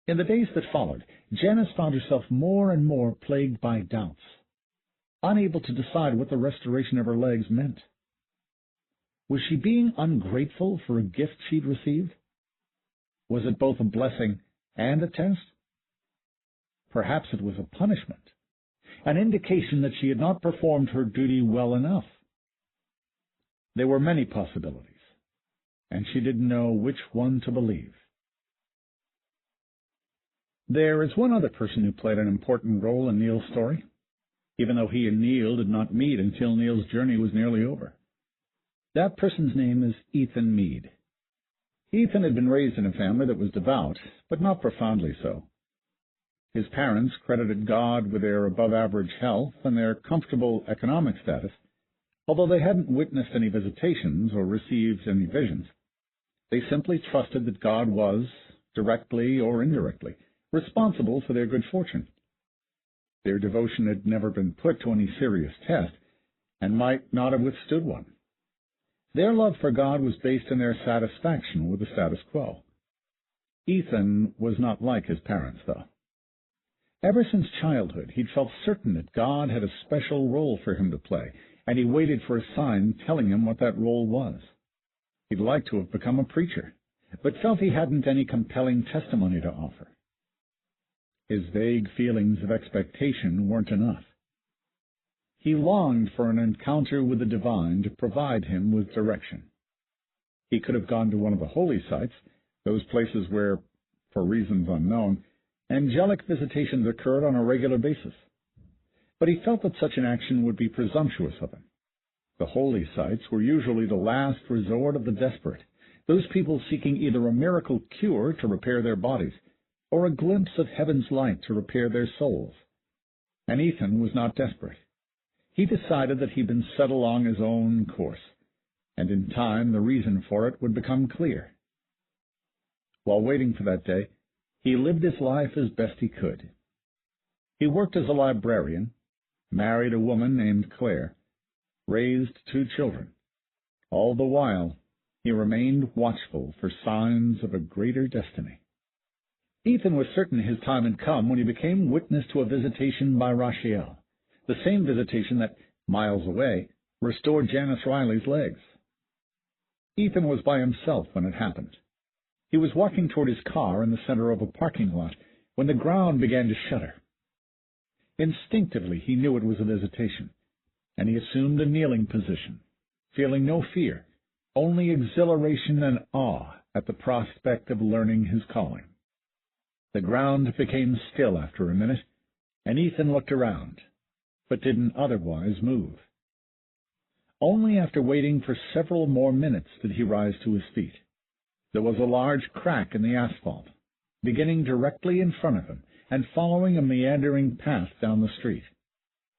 In the days that followed, Janice found herself more and more plagued by doubts, unable to decide what the restoration of her legs meant. Was she being ungrateful for a gift she'd received? Was it both a blessing and a test? Perhaps it was a punishment, an indication that she had not performed her duty well enough. There were many possibilities, and she didn't know which one to believe. There is one other person who played an important role in Neil's story, even though he and Neil did not meet until Neil's journey was nearly over. That person's name is Ethan Mead. Ethan had been raised in a family that was devout, but not profoundly so. His parents credited God with their above-average health and their comfortable economic status, although they hadn't witnessed any visitations or received any visions. They simply trusted that God was, directly or indirectly, responsible for their good fortune. Their devotion had never been put to any serious test, and might not have withstood one. Their love for God was based on their satisfaction with the status quo. Ethan was not like his parents, though. Ever since childhood, he'd felt certain that God had a special role for him to play, and he waited for a sign telling him what that role was. He'd liked to have become a preacher, but felt he hadn't any compelling testimony to offer. His vague feelings of expectation weren't enough. He longed for an encounter with the divine to provide him with direction. He could have gone to one of the holy sites, those places where, for reasons unknown, angelic visitations occurred on a regular basis. But he felt that such an action would be presumptuous of him. The holy sites were usually the last resort of the desperate, those people seeking either a miracle cure to repair their bodies, or a glimpse of heaven's light to repair their souls. And Ethan was not desperate. He decided that he'd been set along his own course, and in time the reason for it would become clear. While waiting for that day, he lived his life as best he could. He worked as a librarian, married a woman named Claire, raised 2 children. All the while, he remained watchful for signs of a greater destiny. Ethan was certain his time had come when he became witness to a visitation by Rachiel, the same visitation that, miles away, restored Janice Riley's legs. Ethan was by himself when it happened. He was walking toward his car in the center of a parking lot when the ground began to shudder. Instinctively, he knew it was a visitation, and he assumed a kneeling position, feeling no fear, only exhilaration and awe at the prospect of learning his calling. The ground became still after a minute, and Ethan looked around, but didn't otherwise move. Only after waiting for several more minutes did he rise to his feet. There was a large crack in the asphalt, beginning directly in front of him and following a meandering path down the street.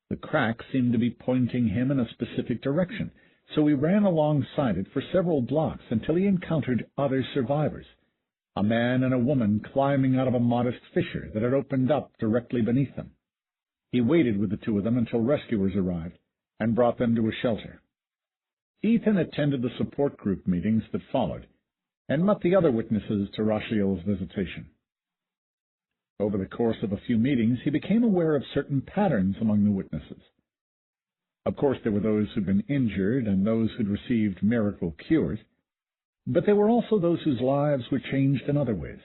The crack seemed to be pointing him in a specific direction, so he ran alongside it for several blocks until he encountered other survivors, a man and a woman climbing out of a modest fissure that had opened up directly beneath them. He waited with the 2 of them until rescuers arrived and brought them to a shelter. Ethan attended the support group meetings that followed and met the other witnesses to Rachiel's visitation. Over the course of a few meetings, he became aware of certain patterns among the witnesses. Of course, there were those who'd been injured and those who'd received miracle cures, but there were also those whose lives were changed in other ways.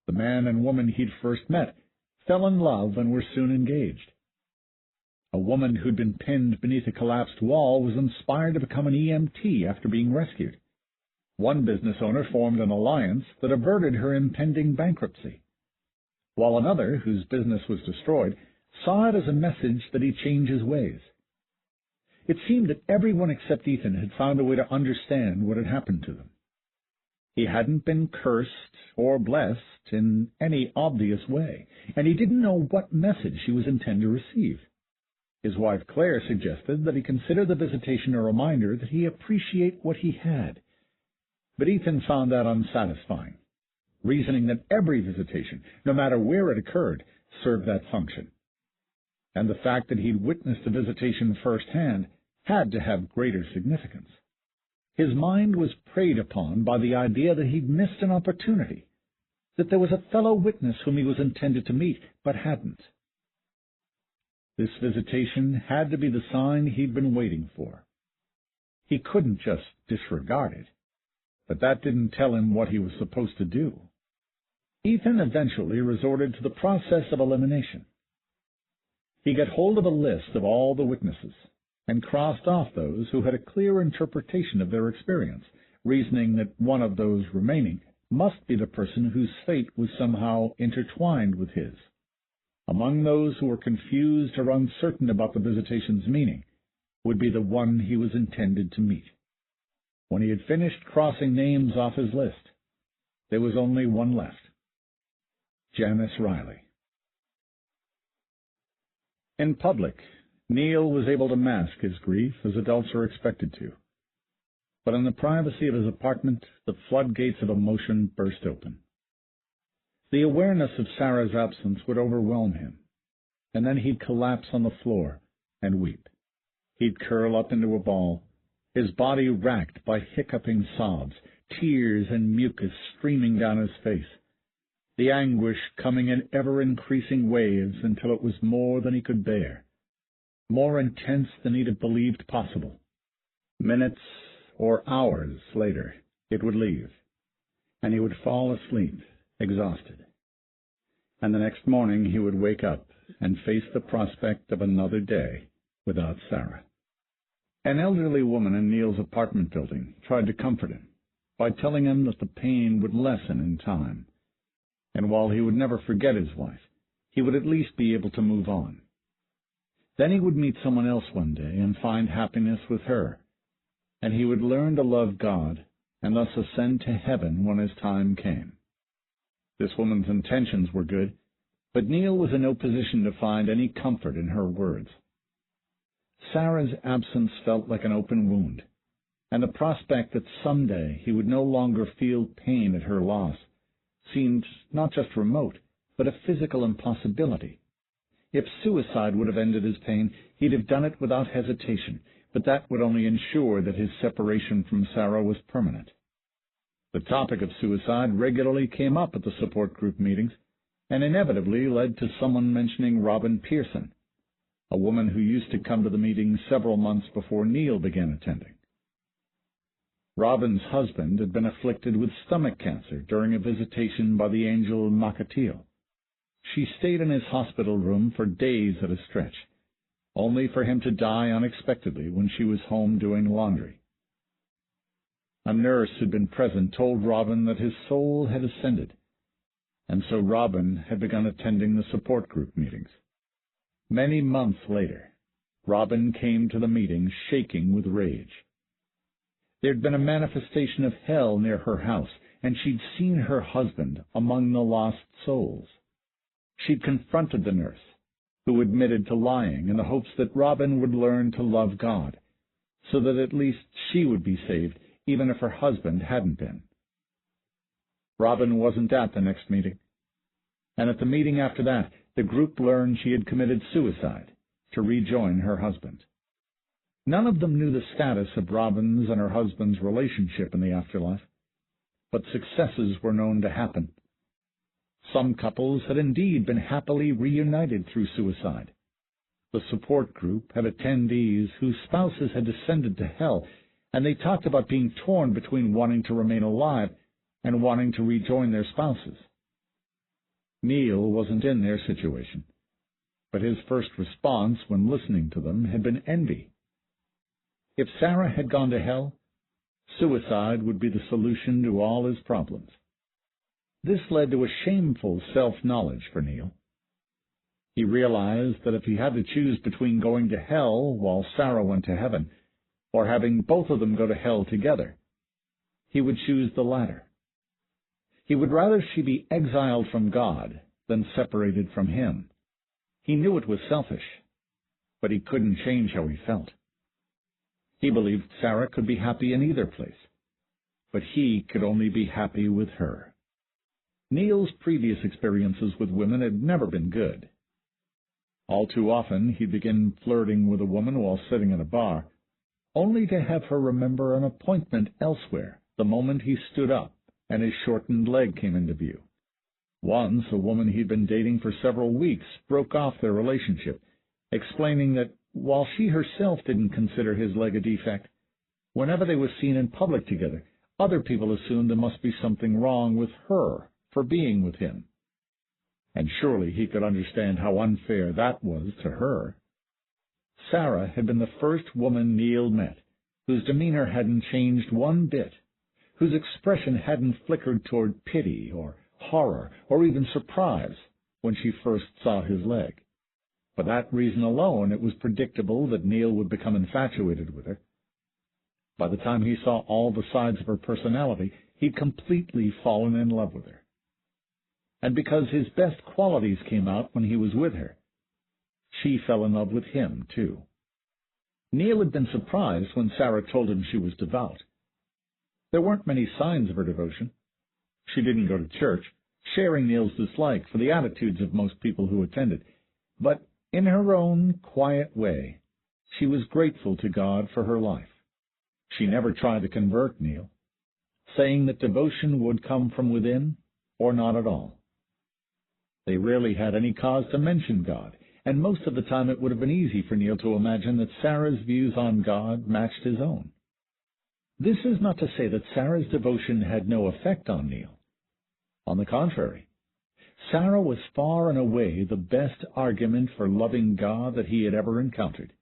The man and woman he'd first met fell in love and were soon engaged. A woman who'd been pinned beneath a collapsed wall was inspired to become an EMT after being rescued. One business owner formed an alliance that averted her impending bankruptcy, while another, whose business was destroyed, saw it as a message that he change his ways. It seemed that everyone except Ethan had found a way to understand what had happened to them. He hadn't been cursed or blessed in any obvious way, and he didn't know what message he was intended to receive. His wife Claire suggested that he consider the visitation a reminder that he appreciate what he had, but Ethan found that unsatisfying, reasoning that every visitation, no matter where it occurred, served that function. And the fact that he'd witnessed the visitation firsthand had to have greater significance. His mind was preyed upon by the idea that he'd missed an opportunity, that there was a fellow witness whom he was intended to meet, but hadn't. This visitation had to be the sign he'd been waiting for. He couldn't just disregard it, but that didn't tell him what he was supposed to do. Ethan eventually resorted to the process of elimination. He got hold of a list of all the witnesses and crossed off those who had a clear interpretation of their experience, reasoning that one of those remaining must be the person whose fate was somehow intertwined with his. Among those who were confused or uncertain about the visitation's meaning would be the one he was intended to meet. When he had finished crossing names off his list, there was only one left: Janice Riley. In public, Neil was able to mask his grief as adults are expected to. But in the privacy of his apartment, the floodgates of emotion burst open. The awareness of Sarah's absence would overwhelm him, and then he'd collapse on the floor and weep. He'd curl up into a ball, his body racked by hiccuping sobs, tears and mucus streaming down his face, the anguish coming in ever-increasing waves until it was more than he could bear, more intense than he'd have believed possible. Minutes or hours later, it would leave, and he would fall asleep, exhausted. And the next morning he would wake up and face the prospect of another day without Sarah. An elderly woman in Neil's apartment building tried to comfort him by telling him that the pain would lessen in time, and while he would never forget his wife, he would at least be able to move on. Then he would meet someone else one day and find happiness with her, and he would learn to love God and thus ascend to heaven when his time came. This woman's intentions were good, but Neil was in no position to find any comfort in her words. Sarah's absence felt like an open wound, and the prospect that someday he would no longer feel pain at her loss seemed not just remote, but a physical impossibility. If suicide would have ended his pain, he'd have done it without hesitation, but that would only ensure that his separation from Sarah was permanent. The topic of suicide regularly came up at the support group meetings, and inevitably led to someone mentioning Robin Pearson, a woman who used to come to the meetings several months before Neil began attending. Robin's husband had been afflicted with stomach cancer during a visitation by the angel Makatiel. She stayed in his hospital room for days at a stretch, only for him to die unexpectedly when she was home doing laundry. A nurse who'd been present told Robin that his soul had ascended, and so Robin had begun attending the support group meetings. Many months later, Robin came to the meetings shaking with rage. There'd been a manifestation of hell near her house, and she'd seen her husband among the lost souls. She'd confronted the nurse, who admitted to lying in the hopes that Robin would learn to love God, so that at least she would be saved, even if her husband hadn't been. Robin wasn't at the next meeting, and at the meeting after that, the group learned she had committed suicide to rejoin her husband. None of them knew the status of Robin's and her husband's relationship in the afterlife, but successes were known to happen. Some couples had indeed been happily reunited through suicide. The support group had attendees whose spouses had descended to hell, and they talked about being torn between wanting to remain alive and wanting to rejoin their spouses. Neil wasn't in their situation, but his first response when listening to them had been envy. If Sarah had gone to hell, suicide would be the solution to all his problems. This led to a shameful self-knowledge for Neil. He realized that if he had to choose between going to hell while Sarah went to heaven, or having both of them go to hell together, he would choose the latter. He would rather she be exiled from God than separated from him. He knew it was selfish, but he couldn't change how he felt. He believed Sarah could be happy in either place, but he could only be happy with her. Neil's previous experiences with women had never been good. All too often he'd begin flirting with a woman while sitting in a bar, only to have her remember an appointment elsewhere the moment he stood up and his shortened leg came into view. Once, a woman he'd been dating for several weeks broke off their relationship, explaining that while she herself didn't consider his leg a defect, whenever they were seen in public together, other people assumed there must be something wrong with her for being with him. And surely he could understand how unfair that was to her. Sarah had been the first woman Neil met whose demeanor hadn't changed one bit, whose expression hadn't flickered toward pity or horror or even surprise when she first saw his leg. For that reason alone, it was predictable that Neil would become infatuated with her. By the time he saw all the sides of her personality, he'd completely fallen in love with her. And because his best qualities came out when he was with her, she fell in love with him, too. Neil had been surprised when Sarah told him she was devout. There weren't many signs of her devotion. She didn't go to church, sharing Neil's dislike for the attitudes of most people who attended, but in her own quiet way, she was grateful to God for her life. She never tried to convert Neil, saying that devotion would come from within or not at all. They rarely had any cause to mention God, and most of the time it would have been easy for Neil to imagine that Sarah's views on God matched his own. This is not to say that Sarah's devotion had no effect on Neil. On the contrary, Sarah was far and away the best argument for loving God that he had ever encountered.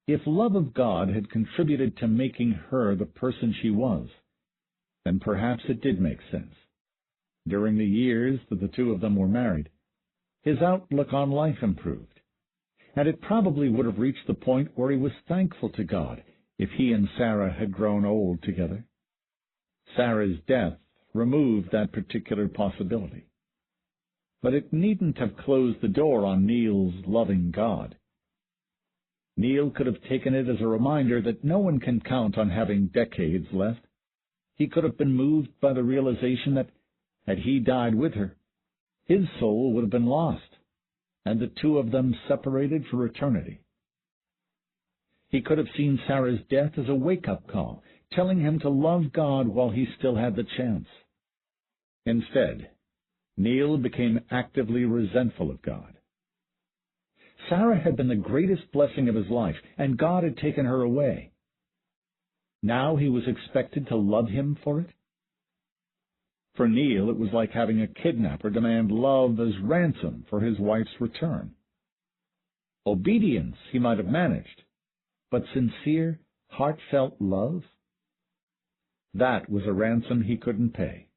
If love of God had contributed to making her the person she was, then perhaps it did make sense. During the years that the two of them were married, his outlook on life improved, and it probably would have reached the point where he was thankful to God if he and Sarah had grown old together. Sarah's death removed that particular possibility. But it needn't have closed the door on Neil's loving God. Neil could have taken it as a reminder that no one can count on having decades left. He could have been moved by the realization that Had he died with her, his soul would have been lost, and the two of them separated for eternity. He could have seen Sarah's death as a wake-up call, telling him to love God while he still had the chance. Instead, Neil became actively resentful of God. Sarah had been the greatest blessing of his life, and God had taken her away. Now he was expected to love him for it? For Neil, it was like having a kidnapper demand love as ransom for his wife's return. Obedience he might have managed, but sincere, heartfelt love? That was a ransom he couldn't pay.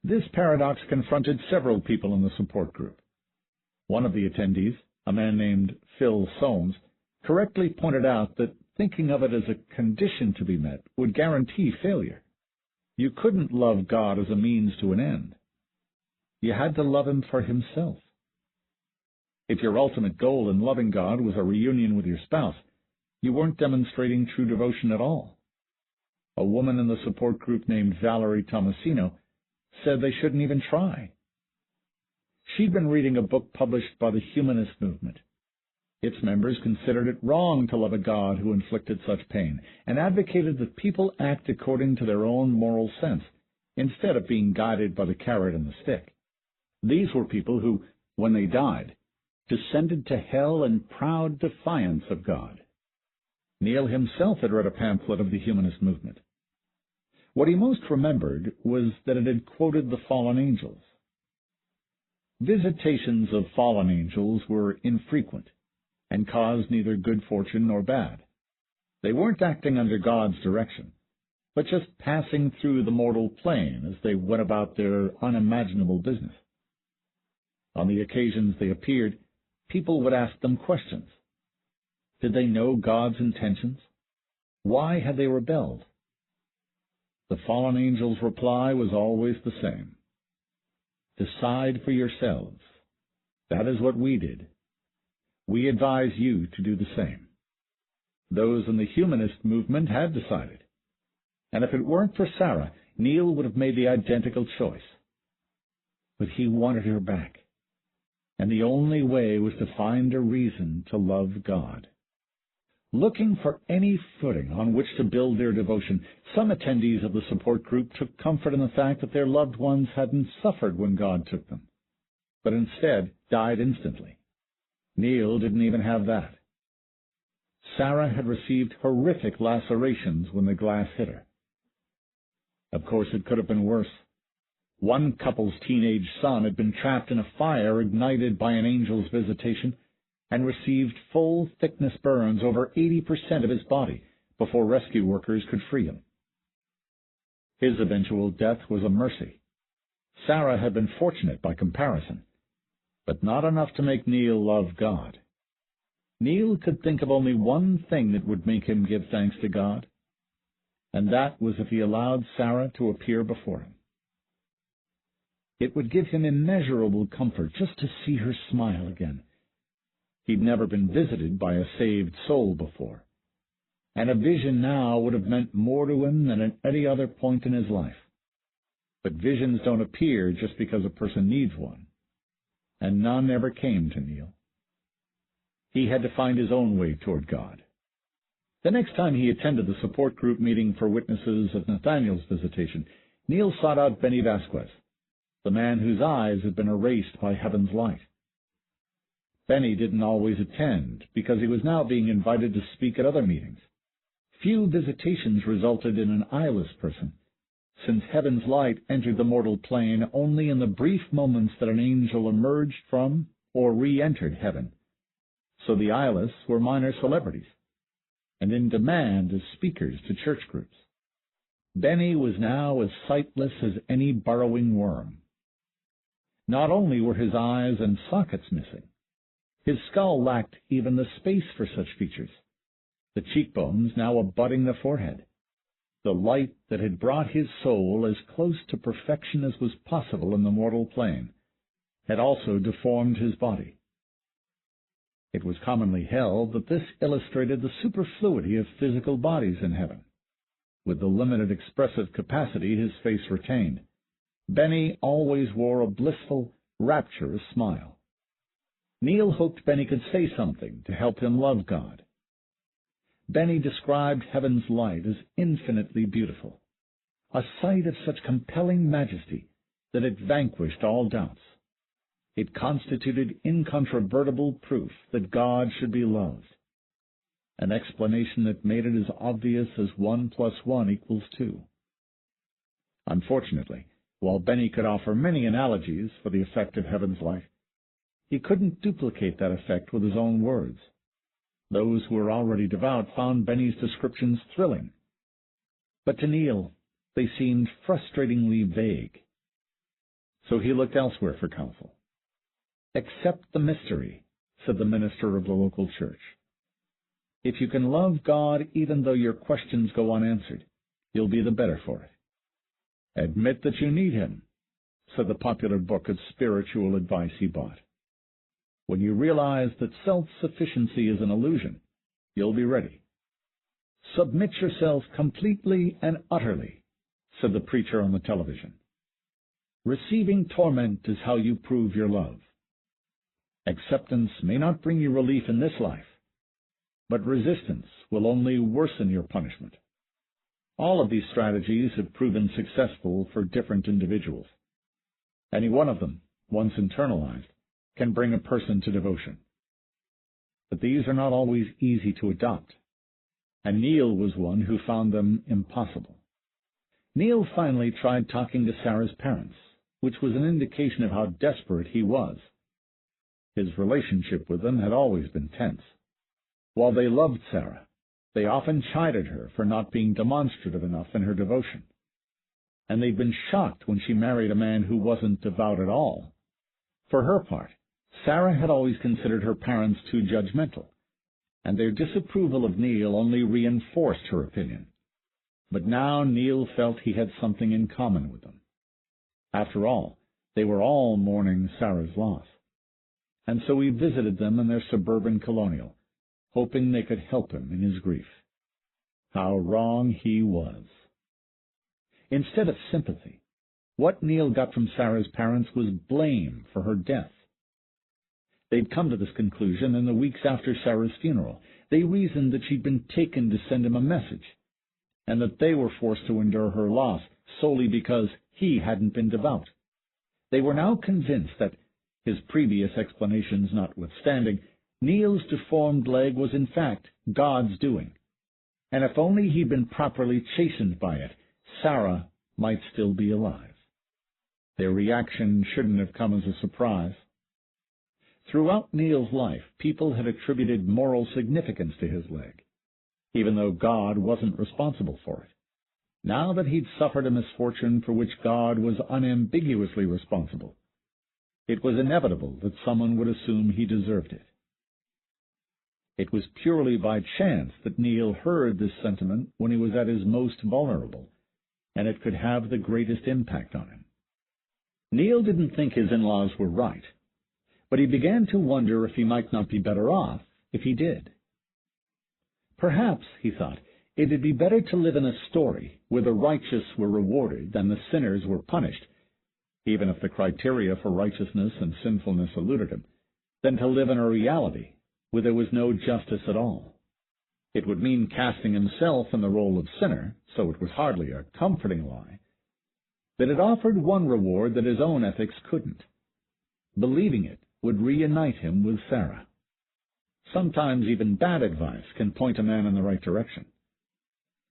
This paradox confronted several people in the support group. One of the attendees, a man named Phil Soames, correctly pointed out that thinking of it as a condition to be met would guarantee failure. You couldn't love God as a means to an end. You had to love him for himself. If your ultimate goal in loving God was a reunion with your spouse, you weren't demonstrating true devotion at all. A woman in the support group named Valerie Tomasino said they shouldn't even try. She'd been reading a book published by the humanist movement. Its members considered it wrong to love a God who inflicted such pain, and advocated that people act according to their own moral sense, instead of being guided by the carrot and the stick. These were people who, when they died, descended to hell in proud defiance of God. Neil himself had read a pamphlet of the humanist movement. What he most remembered was that it had quoted the fallen angels. Visitations of fallen angels were infrequent and caused neither good fortune nor bad. They weren't acting under God's direction, but just passing through the mortal plane as they went about their unimaginable business. On the occasions they appeared, people would ask them questions. Did they know God's intentions? Why had they rebelled? The fallen angel's reply was always the same. Decide for yourselves. That is what we did. We advise you to do the same. Those in the humanist movement had decided. And if it weren't for Sarah, Neil would have made the identical choice. But he wanted her back. And the only way was to find a reason to love God. Looking for any footing on which to build their devotion, some attendees of the support group took comfort in the fact that their loved ones hadn't suffered when God took them, but instead died instantly. Neil didn't even have that. Sarah had received horrific lacerations when the glass hit her. Of course, it could have been worse. One couple's teenage son had been trapped in a fire ignited by an angel's visitation and received full-thickness burns over 80% of his body before rescue workers could free him. His eventual death was a mercy. Sarah had been fortunate by comparison, but not enough to make Neil love God. Neil could think of only one thing that would make him give thanks to God, and that was if he allowed Sarah to appear before him. It would give him immeasurable comfort just to see her smile again. He'd never been visited by a saved soul before, and a vision now would have meant more to him than at any other point in his life. But visions don't appear just because a person needs one, and none ever came to Neil. He had to find his own way toward God. The next time he attended the support group meeting for witnesses of Nathaniel's visitation, Neil sought out Benny Vasquez, the man whose eyes had been erased by heaven's light. Benny didn't always attend because he was now being invited to speak at other meetings. Few visitations resulted in an eyeless person, since heaven's light entered the mortal plane only in the brief moments that an angel emerged from or re-entered heaven. So the eyeless were minor celebrities, and in demand as speakers to church groups. Benny was now as sightless as any burrowing worm. Not only were his eyes and sockets missing, his skull lacked even the space for such features, the cheekbones now abutting the forehead. The light that had brought his soul as close to perfection as was possible in the mortal plane had also deformed his body. It was commonly held that this illustrated the superfluity of physical bodies in heaven. With the limited expressive capacity his face retained, Benny always wore a blissful, rapturous smile. Neil hoped Benny could say something to help him love God. Benny described heaven's light as infinitely beautiful, a sight of such compelling majesty that it vanquished all doubts. It constituted incontrovertible proof that God should be loved, an explanation that made it as obvious as 1 + 1 = 2. Unfortunately, while Benny could offer many analogies for the effect of heaven's light, he couldn't duplicate that effect with his own words. Those who were already devout found Benny's descriptions thrilling, but to Neil they seemed frustratingly vague. So he looked elsewhere for counsel. "Accept the mystery," said the minister of the local church. "If you can love God even though your questions go unanswered, you'll be the better for it." "Admit that you need Him," said the popular book of spiritual advice he bought. "When you realize that self-sufficiency is an illusion, you'll be ready." "Submit yourself completely and utterly," said the preacher on the television. "Receiving torment is how you prove your love." Acceptance may not bring you relief in this life, but resistance will only worsen your punishment. All of these strategies have proven successful for different individuals. Any one of them, once internalized, can bring a person to devotion. But these are not always easy to adopt, and Neil was one who found them impossible. Neil finally tried talking to Sarah's parents, which was an indication of how desperate he was. His relationship with them had always been tense. While they loved Sarah, they often chided her for not being demonstrative enough in her devotion. And they'd been shocked when she married a man who wasn't devout at all. For her part, Sarah had always considered her parents too judgmental, and their disapproval of Neil only reinforced her opinion. But now Neil felt he had something in common with them. After all, they were all mourning Sarah's loss. And so he visited them in their suburban colonial, hoping they could help him in his grief. How wrong he was. Instead of sympathy, what Neil got from Sarah's parents was blame for her death. They'd come to this conclusion in the weeks after Sarah's funeral. They reasoned that she'd been taken to send him a message, and that they were forced to endure her loss solely because he hadn't been devout. They were now convinced that, his previous explanations notwithstanding, Neil's deformed leg was in fact God's doing, and if only he'd been properly chastened by it, Sarah might still be alive. Their reaction shouldn't have come as a surprise. Throughout Neil's life, people had attributed moral significance to his leg, even though God wasn't responsible for it. Now that he'd suffered a misfortune for which God was unambiguously responsible, it was inevitable that someone would assume he deserved it. It was purely by chance that Neil heard this sentiment when he was at his most vulnerable, and it could have the greatest impact on him. Neil didn't think his in-laws were right, but he began to wonder if he might not be better off if he did. Perhaps, he thought, it'd be better to live in a story where the righteous were rewarded than the sinners were punished, even if the criteria for righteousness and sinfulness eluded him, than to live in a reality where there was no justice at all. It would mean casting himself in the role of sinner, so it was hardly a comforting lie, but it offered one reward that his own ethics couldn't. Believing it would reunite him with Sarah. Sometimes even bad advice can point a man in the right direction.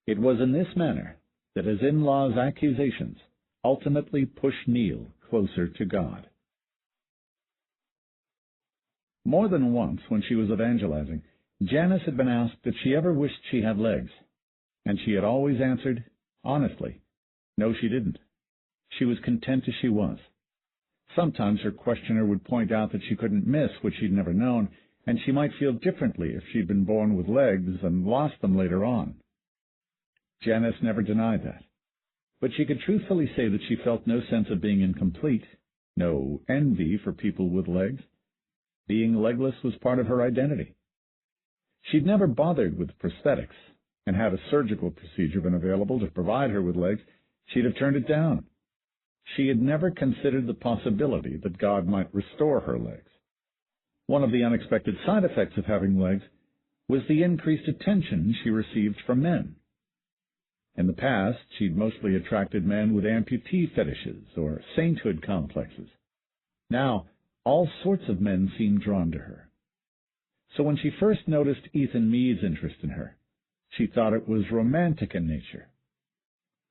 It was in this manner that his in-laws' accusations ultimately pushed Neil closer to God. More than once, when she was evangelizing, Janice had been asked if she ever wished she had legs, and she had always answered, honestly, no, she didn't. She was content as she was. Sometimes her questioner would point out that she couldn't miss what she'd never known, and she might feel differently if she'd been born with legs and lost them later on. Janice never denied that, but she could truthfully say that she felt no sense of being incomplete, no envy for people with legs. Being legless was part of her identity. She'd never bothered with prosthetics, and had a surgical procedure been available to provide her with legs, she'd have turned it down. She had never considered the possibility that God might restore her legs. One of the unexpected side effects of having legs was the increased attention she received from men. In the past, she'd mostly attracted men with amputee fetishes or sainthood complexes. Now, all sorts of men seemed drawn to her. So when she first noticed Ethan Meade's interest in her, she thought it was romantic in nature.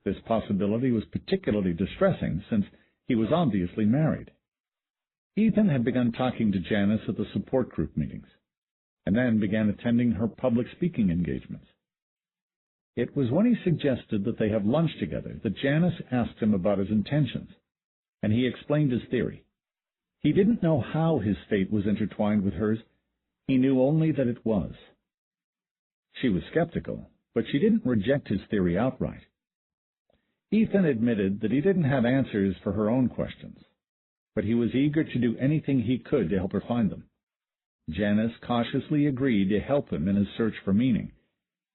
This possibility was particularly distressing since he was obviously married. Ethan had begun talking to Janice at the support group meetings, and then began attending her public speaking engagements. It was when he suggested that they have lunch together that Janice asked him about his intentions, and he explained his theory. He didn't know how his fate was intertwined with hers. He knew only that it was. She was skeptical, but she didn't reject his theory outright. Ethan admitted that he didn't have answers for her own questions, but he was eager to do anything he could to help her find them. Janice cautiously agreed to help him in his search for meaning,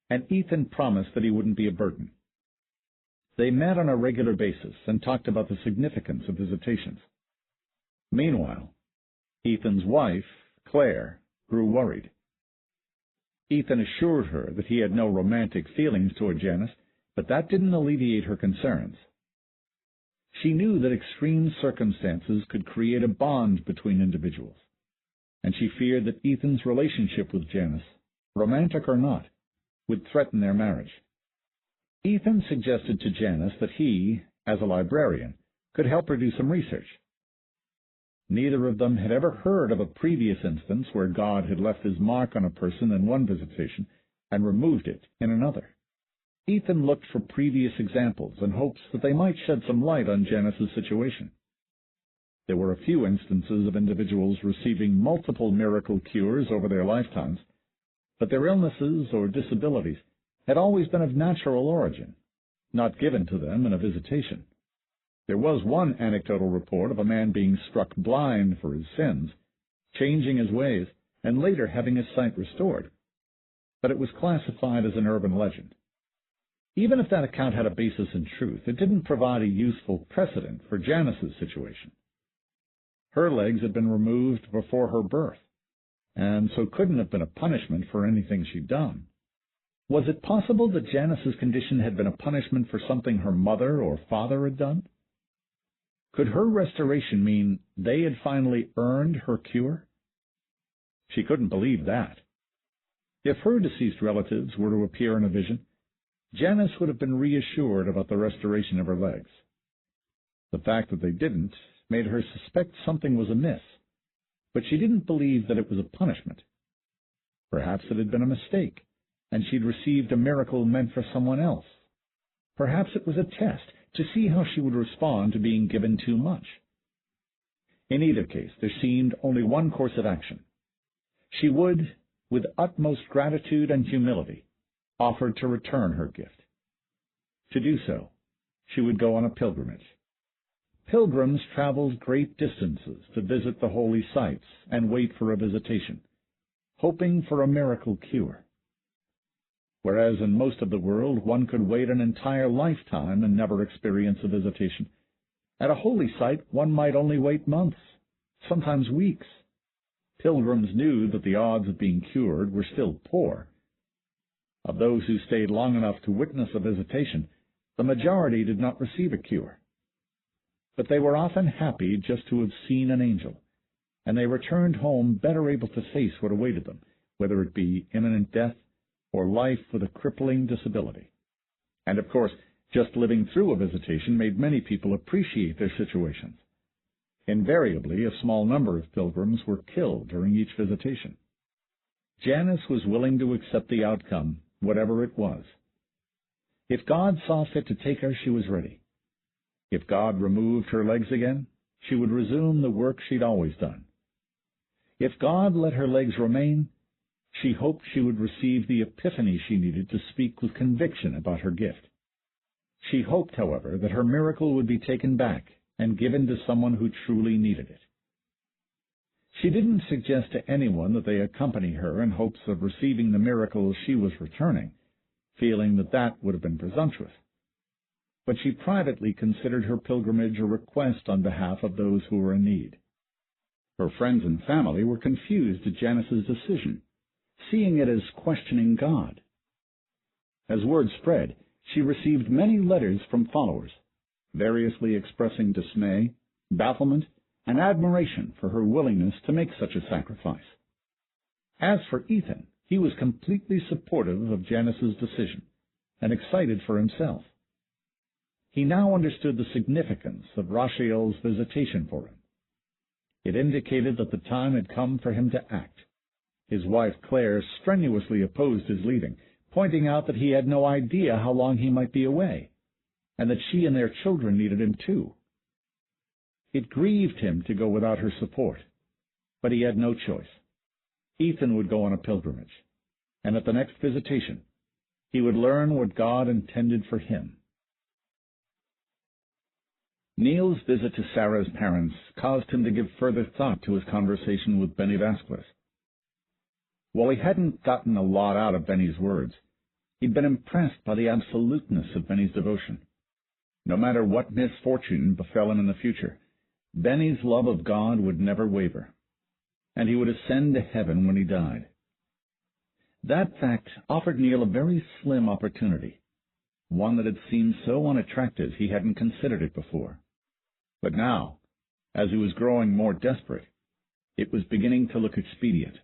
and Ethan promised that he wouldn't be a burden. They met on a regular basis and talked about the significance of visitations. Meanwhile, Ethan's wife, Claire, grew worried. Ethan assured her that he had no romantic feelings toward Janice, but that didn't alleviate her concerns. She knew that extreme circumstances could create a bond between individuals, and she feared that Ethan's relationship with Janice, romantic or not, would threaten their marriage. Ethan suggested to Janice that he, as a librarian, could help her do some research. Neither of them had ever heard of a previous instance where God had left his mark on a person in one visitation and removed it in another. Ethan looked for previous examples in hopes that they might shed some light on Janice's situation. There were a few instances of individuals receiving multiple miracle cures over their lifetimes, but their illnesses or disabilities had always been of natural origin, not given to them in a visitation. There was one anecdotal report of a man being struck blind for his sins, changing his ways, and later having his sight restored, but it was classified as an urban legend. Even if that account had a basis in truth, it didn't provide a useful precedent for Janice's situation. Her legs had been removed before her birth, and so couldn't have been a punishment for anything she'd done. Was it possible that Janice's condition had been a punishment for something her mother or father had done? Could her restoration mean they had finally earned her cure? She couldn't believe that. If her deceased relatives were to appear in a vision, Janice would have been reassured about the restoration of her legs. The fact that they didn't made her suspect something was amiss, but she didn't believe that it was a punishment. Perhaps it had been a mistake, and she'd received a miracle meant for someone else. Perhaps it was a test to see how she would respond to being given too much. In either case, there seemed only one course of action. She would, with utmost gratitude and humility, offer to return her gift. To do so, she would go on a pilgrimage. Pilgrims traveled great distances to visit the holy sites and wait for a visitation, hoping for a miracle cure. Whereas in most of the world one could wait an entire lifetime and never experience a visitation, at a holy site one might only wait months, sometimes weeks. Pilgrims knew that the odds of being cured were still poor. Of those who stayed long enough to witness a visitation, the majority did not receive a cure. But they were often happy just to have seen an angel, and they returned home better able to face what awaited them, whether it be imminent death or life with a crippling disability. And of course, just living through a visitation made many people appreciate their situations. Invariably, a small number of pilgrims were killed during each visitation. Janice was willing to accept the outcome, whatever it was. If God saw fit to take her, she was ready. If God removed her legs again, she would resume the work she'd always done. If God let her legs remain, she hoped she would receive the epiphany she needed to speak with conviction about her gift. She hoped, however, that her miracle would be taken back and given to someone who truly needed it. She didn't suggest to anyone that they accompany her in hopes of receiving the miracle she was returning, feeling that that would have been presumptuous. but she privately considered her pilgrimage a request on behalf of those who were in need. Her friends and family were confused at Janice's decision, seeing it as questioning God. As word spread, she received many letters from followers, variously expressing dismay, bafflement, and admiration for her willingness to make such a sacrifice. As for Ethan, he was completely supportive of Janice's decision and excited for himself. He now understood the significance of Rachel's visitation for him. It indicated that the time had come for him to act. His wife Claire strenuously opposed his leaving, pointing out that he had no idea how long he might be away, and that she and their children needed him too. It grieved him to go without her support, but he had no choice. Ethan would go on a pilgrimage, and at the next visitation, he would learn what God intended for him. Neil's visit to Sarah's parents caused him to give further thought to his conversation with Benny Vasquez. While he hadn't gotten a lot out of Benny's words, he'd been impressed by the absoluteness of Benny's devotion. No matter what misfortune befell him in the future, Benny's love of God would never waver, and he would ascend to heaven when he died. That fact offered Neil a very slim opportunity, one that had seemed so unattractive he hadn't considered it before. But now, as he was growing more desperate, it was beginning to look expedient.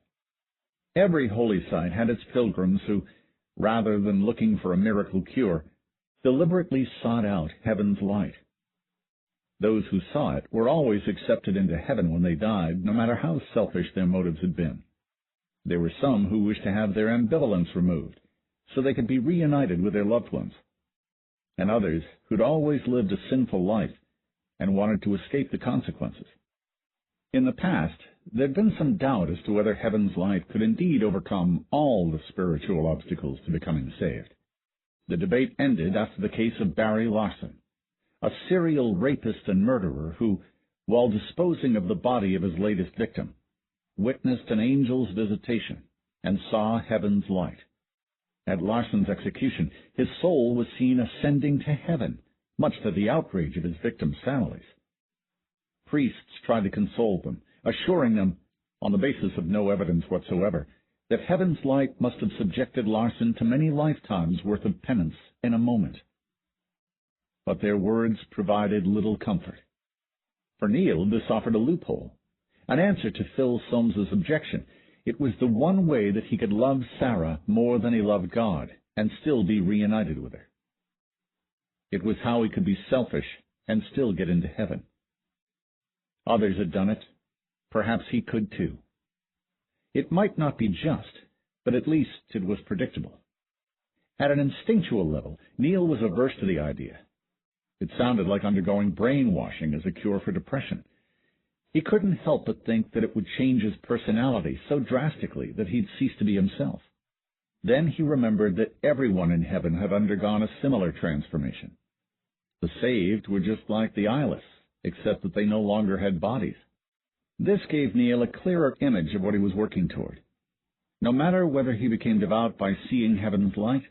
Every holy site had its pilgrims who, rather than looking for a miracle cure, deliberately sought out heaven's light. Those who saw it were always accepted into heaven when they died, no matter how selfish their motives had been. There were some who wished to have their ambivalence removed, so they could be reunited with their loved ones, and others who'd always lived a sinful life and wanted to escape the consequences. In the past, there'd been some doubt as to whether heaven's light could indeed overcome all the spiritual obstacles to becoming saved. The debate ended after the case of Barry Larson, a serial rapist and murderer who, while disposing of the body of his latest victim, witnessed an angel's visitation and saw heaven's light. At Larson's execution, his soul was seen ascending to heaven, much to the outrage of his victims' families. Priests tried to console them, assuring them, on the basis of no evidence whatsoever, that heaven's light must have subjected Larson to many lifetimes' worth of penance in a moment. But their words provided little comfort. For Neil, this offered a loophole, an answer to Phil Soames's objection. It was the one way that he could love Sarah more than he loved God and still be reunited with her. It was how he could be selfish and still get into heaven. Others had done it. Perhaps he could too. It might not be just, but at least it was predictable. At an instinctual level, Neil was averse to the idea. It sounded like undergoing brainwashing as a cure for depression. He couldn't help but think that it would change his personality so drastically that he'd cease to be himself. Then he remembered that everyone in heaven had undergone a similar transformation. The saved were just like the eyeless, except that they no longer had bodies. This gave Neil a clearer image of what he was working toward. No matter whether he became devout by seeing heaven's light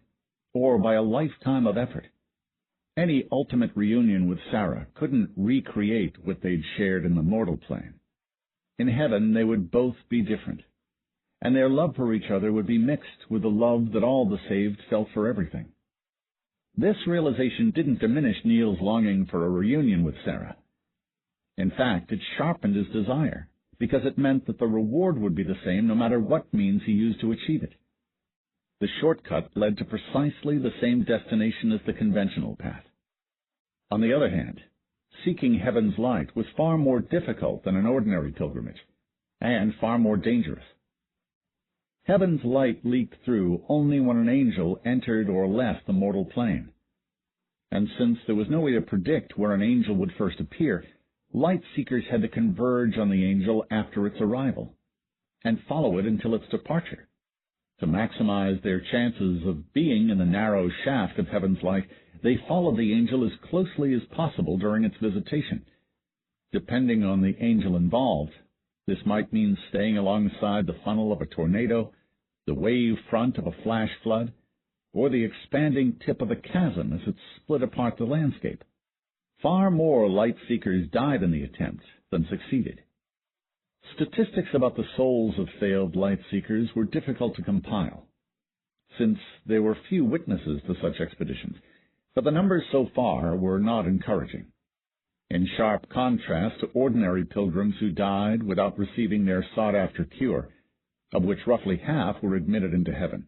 or by a lifetime of effort, any ultimate reunion with Sarah couldn't recreate what they'd shared in the mortal plane. In heaven they would both be different, and their love for each other would be mixed with the love that all the saved felt for everything. This realization didn't diminish Neil's longing for a reunion with Sarah. In fact, it sharpened his desire, because it meant that the reward would be the same no matter what means he used to achieve it. The shortcut led to precisely the same destination as the conventional path. On the other hand, seeking heaven's light was far more difficult than an ordinary pilgrimage, and far more dangerous. Heaven's light leaked through only when an angel entered or left the mortal plane. And since there was no way to predict where an angel would first appear, light seekers had to converge on the angel after its arrival, and follow it until its departure. To maximize their chances of being in the narrow shaft of heaven's light, they followed the angel as closely as possible during its visitation. Depending on the angel involved, this might mean staying alongside the funnel of a tornado, the wave front of a flash flood, or the expanding tip of a chasm as it split apart the landscape. Far more light-seekers died in the attempt than succeeded. Statistics about the souls of failed light-seekers were difficult to compile, since there were few witnesses to such expeditions, but the numbers so far were not encouraging, in sharp contrast to ordinary pilgrims who died without receiving their sought-after cure, of which roughly half were admitted into heaven.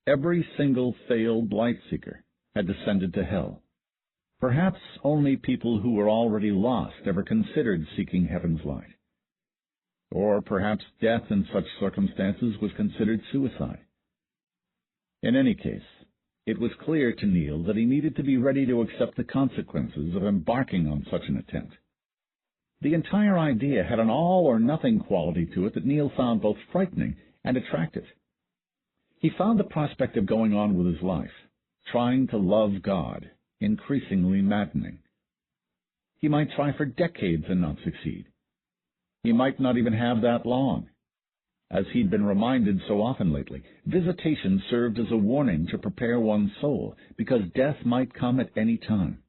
Every single failed light-seeker had descended to hell. Perhaps only people who were already lost ever considered seeking heaven's light. Or perhaps death in such circumstances was considered suicide. In any case, it was clear to Neil that he needed to be ready to accept the consequences of embarking on such an attempt. The entire idea had an all-or-nothing quality to it that Neil found both frightening and attractive. He found the prospect of going on with his life, trying to love God, increasingly maddening. He might try for decades and not succeed. He might not even have that long. As he'd been reminded so often lately, visitation served as a warning to prepare one's soul, because death might come at any time.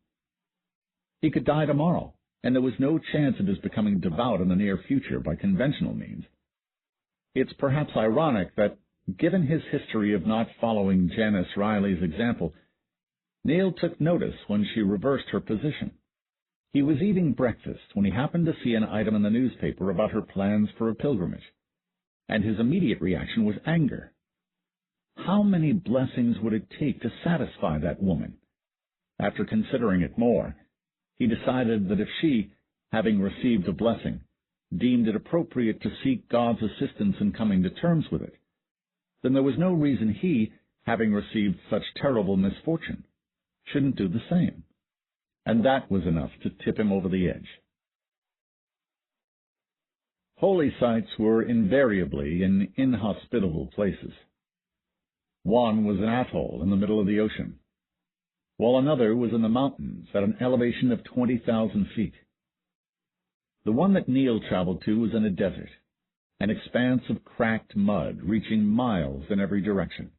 He could die tomorrow, and there was no chance of his becoming devout in the near future by conventional means. It's perhaps ironic that, given his history of not following Janice Riley's example, Neil took notice when she reversed her position. He was eating breakfast when he happened to see an item in the newspaper about her plans for a pilgrimage, and his immediate reaction was anger. How many blessings would it take to satisfy that woman? After considering it more, he decided that if she, having received a blessing, deemed it appropriate to seek God's assistance in coming to terms with it, then there was no reason he, having received such terrible misfortune, shouldn't do the same. And that was enough to tip him over the edge. Holy sites were invariably in inhospitable places. One was an atoll in the middle of the ocean, while another was in the mountains at an elevation of 20,000 feet. The one that Neil traveled to was in a desert, an expanse of cracked mud reaching miles in every direction.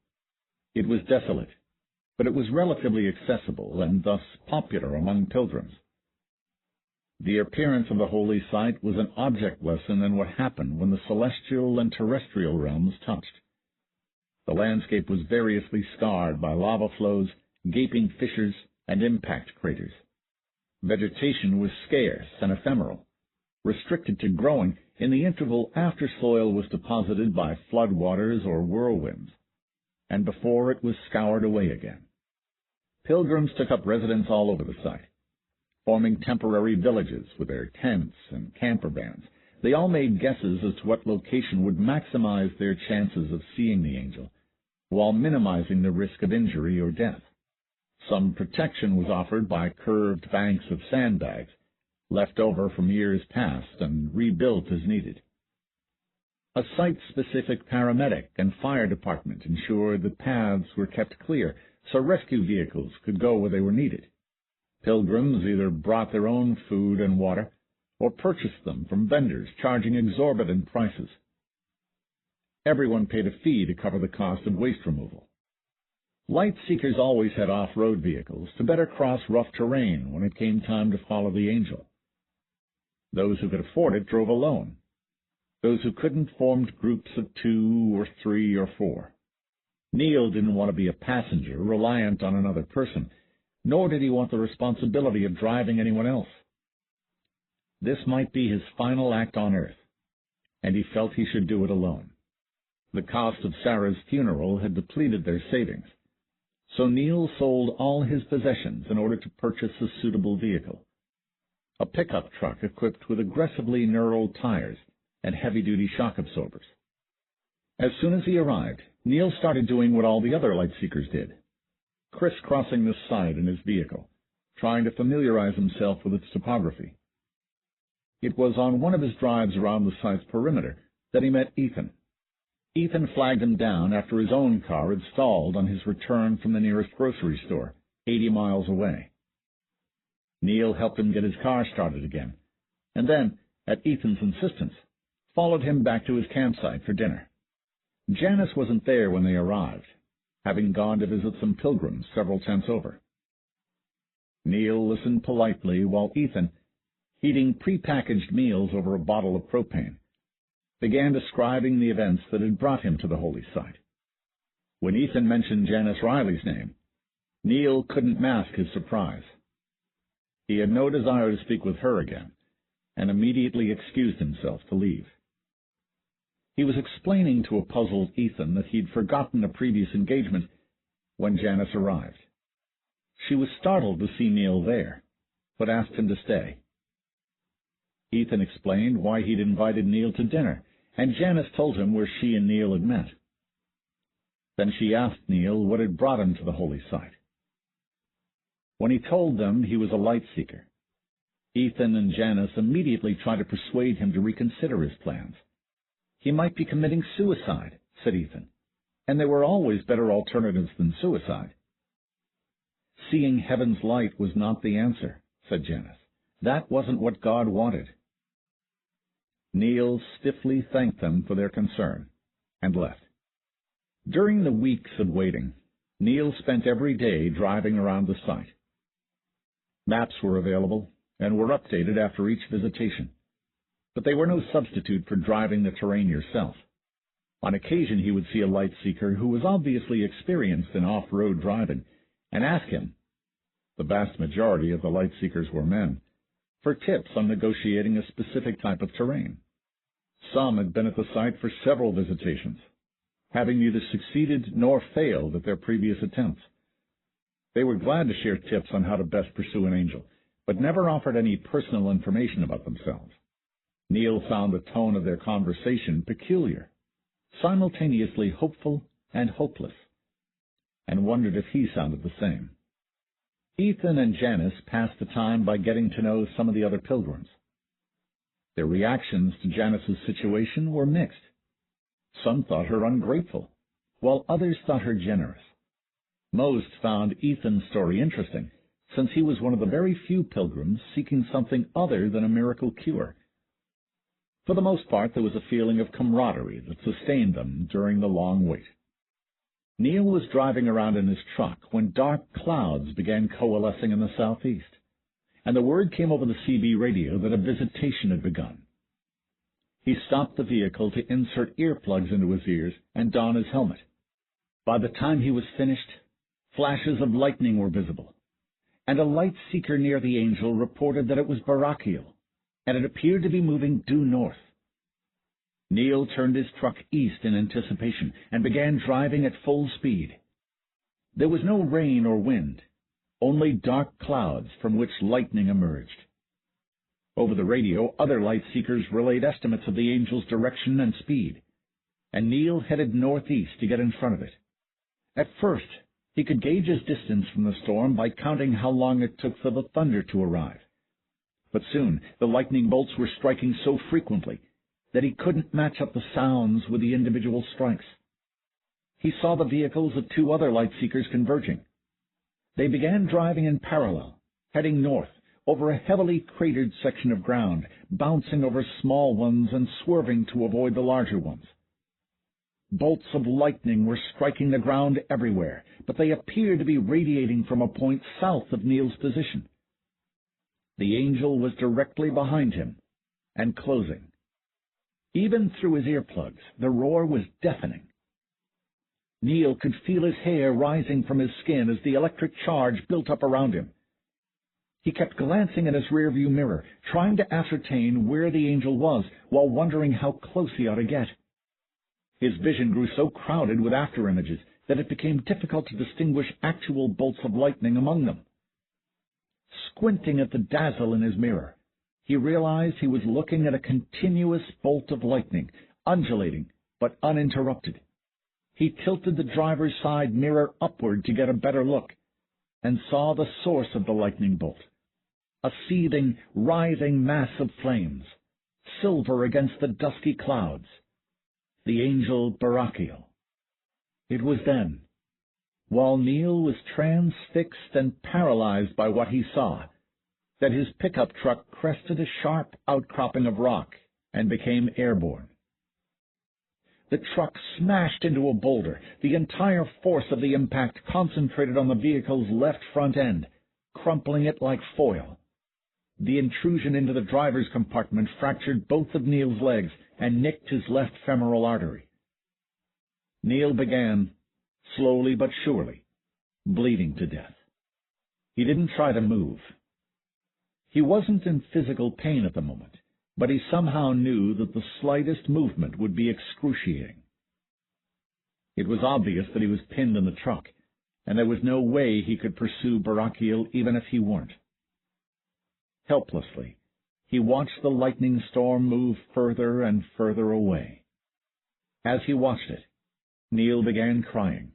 It was desolate, but it was relatively accessible and thus popular among pilgrims. The appearance of the holy site was an object lesson in what happened when the celestial and terrestrial realms touched. The landscape was variously scarred by lava flows, gaping fissures, and impact craters. Vegetation was scarce and ephemeral, restricted to growing in the interval after soil was deposited by floodwaters or whirlwinds, and before it was scoured away again. Pilgrims took up residence all over the site, forming temporary villages with their tents and camper vans. They all made guesses as to what location would maximize their chances of seeing the angel, while minimizing the risk of injury or death. Some protection was offered by curved banks of sandbags, left over from years past and rebuilt as needed. A site-specific paramedic and fire department ensured that paths were kept clear so rescue vehicles could go where they were needed. Pilgrims either brought their own food and water or purchased them from vendors charging exorbitant prices. Everyone paid a fee to cover the cost of waste removal. Light seekers always had off-road vehicles to better cross rough terrain when it came time to follow the angel. Those who could afford it drove alone. Those who couldn't formed groups of 2 or 3 or 4. Neil didn't want to be a passenger reliant on another person, nor did he want the responsibility of driving anyone else. This might be his final act on earth, and he felt he should do it alone. The cost of Sarah's funeral had depleted their savings, so Neil sold all his possessions in order to purchase a suitable vehicle, a pickup truck equipped with aggressively knurled tires and heavy-duty shock absorbers. As soon as he arrived, Neil started doing what all the other light seekers did, crisscrossing the site in his vehicle, trying to familiarize himself with its topography. It was on one of his drives around the site's perimeter that he met Ethan. Ethan flagged him down after his own car had stalled on his return from the nearest grocery store, 80 miles away. Neil helped him get his car started again, and then, at Ethan's insistence, followed him back to his campsite for dinner. Janice wasn't there when they arrived, having gone to visit some pilgrims several tents over. Neil listened politely while Ethan, heating prepackaged meals over a bottle of propane, began describing the events that had brought him to the holy site. When Ethan mentioned Janice Riley's name, Neil couldn't mask his surprise. He had no desire to speak with her again, and immediately excused himself to leave. He was explaining to a puzzled Ethan that he'd forgotten a previous engagement when Janice arrived. She was startled to see Neil there, but asked him to stay. Ethan explained why he'd invited Neil to dinner, and Janice told him where she and Neil had met. Then she asked Neil what had brought him to the holy site. When he told them he was a light seeker, Ethan and Janice immediately tried to persuade him to reconsider his plans. He might be committing suicide, said Ethan, and there were always better alternatives than suicide. Seeing heaven's light was not the answer, said Janice. That wasn't what God wanted. Neil stiffly thanked them for their concern and left. During the weeks of waiting, Neil spent every day driving around the site. Maps were available and were updated after each visitation, but they were no substitute for driving the terrain yourself. On occasion he would see a light seeker who was obviously experienced in off-road driving and ask him, the vast majority of the light seekers were men, for tips on negotiating a specific type of terrain. Some had been at the site for several visitations, having neither succeeded nor failed at their previous attempts. They were glad to share tips on how to best pursue an angel, but never offered any personal information about themselves. Neil found the tone of their conversation peculiar, simultaneously hopeful and hopeless, and wondered if he sounded the same. Ethan and Janice passed the time by getting to know some of the other pilgrims. Their reactions to Janice's situation were mixed. Some thought her ungrateful, while others thought her generous. Most found Ethan's story interesting, since he was one of the very few pilgrims seeking something other than a miracle cure. For the most part, there was a feeling of camaraderie that sustained them during the long wait. Neil was driving around in his truck when dark clouds began coalescing in the southeast, and the word came over the CB radio that a visitation had begun. He stopped the vehicle to insert earplugs into his ears and don his helmet. By the time he was finished, flashes of lightning were visible, and a light seeker near the angel reported that it was Barachiel, and it appeared to be moving due north. Neil turned his truck east in anticipation and began driving at full speed. There was no rain or wind, only dark clouds from which lightning emerged. Over the radio, other light seekers relayed estimates of the angel's direction and speed, and Neil headed northeast to get in front of it. At first, he could gauge his distance from the storm by counting how long it took for the thunder to arrive. But soon the lightning bolts were striking so frequently that he couldn't match up the sounds with the individual strikes. He saw the vehicles of two other light seekers converging. They began driving in parallel, heading north over a heavily cratered section of ground, bouncing over small ones and swerving to avoid the larger ones. Bolts of lightning were striking the ground everywhere, but they appeared to be radiating from a point south of Neil's position. The angel was directly behind him and closing. Even through his earplugs, the roar was deafening. Neil could feel his hair rising from his skin as the electric charge built up around him. He kept glancing at his rearview mirror, trying to ascertain where the angel was, while wondering how close he ought to get. His vision grew so crowded with afterimages that it became difficult to distinguish actual bolts of lightning among them. Squinting at the dazzle in his mirror, he realized he was looking at a continuous bolt of lightning, undulating but uninterrupted. He tilted the driver's side mirror upward to get a better look, and saw the source of the lightning bolt, a seething, writhing mass of flames, silver against the dusky clouds. The angel Barachiel. It was then, while Neil was transfixed and paralyzed by what he saw, that his pickup truck crested a sharp outcropping of rock and became airborne. The truck smashed into a boulder, the entire force of the impact concentrated on the vehicle's left front end, crumpling it like foil. The intrusion into the driver's compartment fractured both of Neil's legs and nicked his left femoral artery. Neil began, slowly but surely, bleeding to death. He didn't try to move. He wasn't in physical pain at the moment, but he somehow knew that the slightest movement would be excruciating. It was obvious that he was pinned in the truck, and there was no way he could pursue Barakiel even if he weren't. Helplessly, he watched the lightning storm move further and further away. As he watched it, Neil began crying.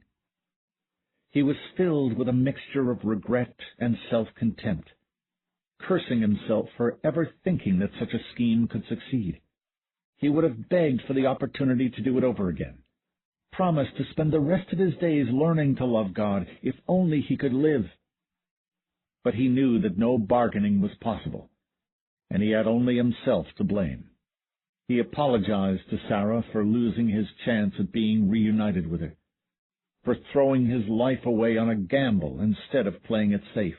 He was filled with a mixture of regret and self-contempt, cursing himself for ever thinking that such a scheme could succeed. He would have begged for the opportunity to do it over again, promised to spend the rest of his days learning to love God if only he could live. But he knew that no bargaining was possible, and he had only himself to blame. He apologized to Sarah for losing his chance at being reunited with her, for throwing his life away on a gamble instead of playing it safe.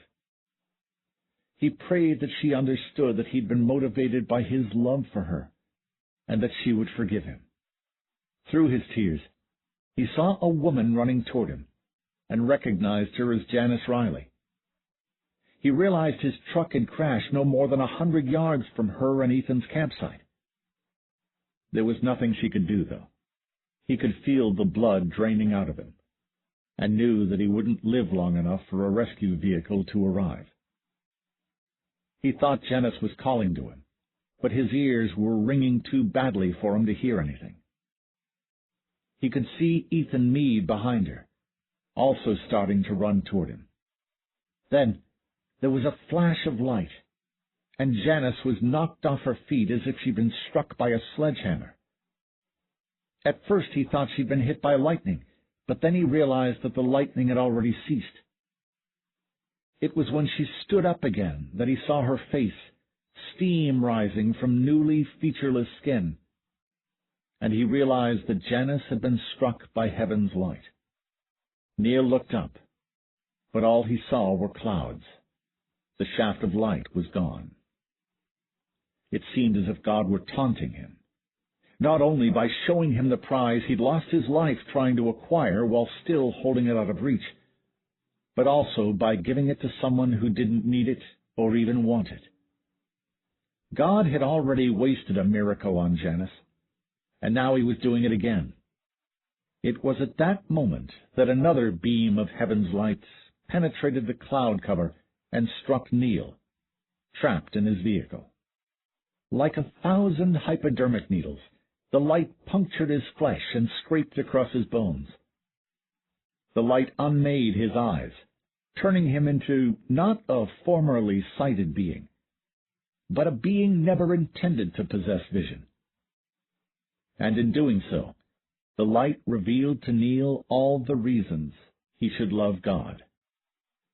He prayed that she understood that he'd been motivated by his love for her, and that she would forgive him. Through his tears, he saw a woman running toward him, and recognized her as Janice Riley. He realized his truck had crashed no more than 100 yards from her and Ethan's campsite. There was nothing she could do, though. He could feel the blood draining out of him, and knew that he wouldn't live long enough for a rescue vehicle to arrive. He thought Janice was calling to him, but his ears were ringing too badly for him to hear anything. He could see Ethan Meade behind her, also starting to run toward him. Then there was a flash of light, and Janice was knocked off her feet as if she'd been struck by a sledgehammer. At first he thought she'd been hit by lightning, but then he realized that the lightning had already ceased. It was when she stood up again that he saw her face, steam rising from newly featureless skin, and he realized that Janice had been struck by heaven's light. Neil looked up, but all he saw were clouds. The shaft of light was gone. It seemed as if God were taunting him, not only by showing him the prize he'd lost his life trying to acquire while still holding it out of reach, but also by giving it to someone who didn't need it or even want it. God had already wasted a miracle on Janice, and now he was doing it again. It was at that moment that another beam of heaven's light penetrated the cloud cover and struck Neil, trapped in his vehicle. Like 1,000 hypodermic needles, the light punctured his flesh and scraped across his bones. The light unmade his eyes, turning him into not a formerly sighted being, but a being never intended to possess vision. And in doing so, the light revealed to Neil all the reasons he should love God.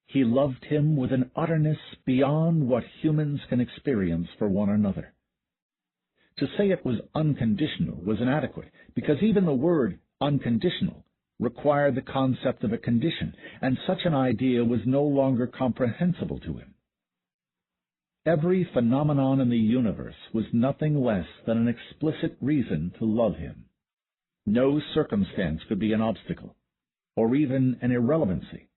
He loved him with an utterness beyond what humans can experience for one another. To say it was unconditional was inadequate, because even the word unconditional required the concept of a condition, and such an idea was no longer comprehensible to him. Every phenomenon in the universe was nothing less than an explicit reason to love him. No circumstance could be an obstacle, or even an irrelevancy,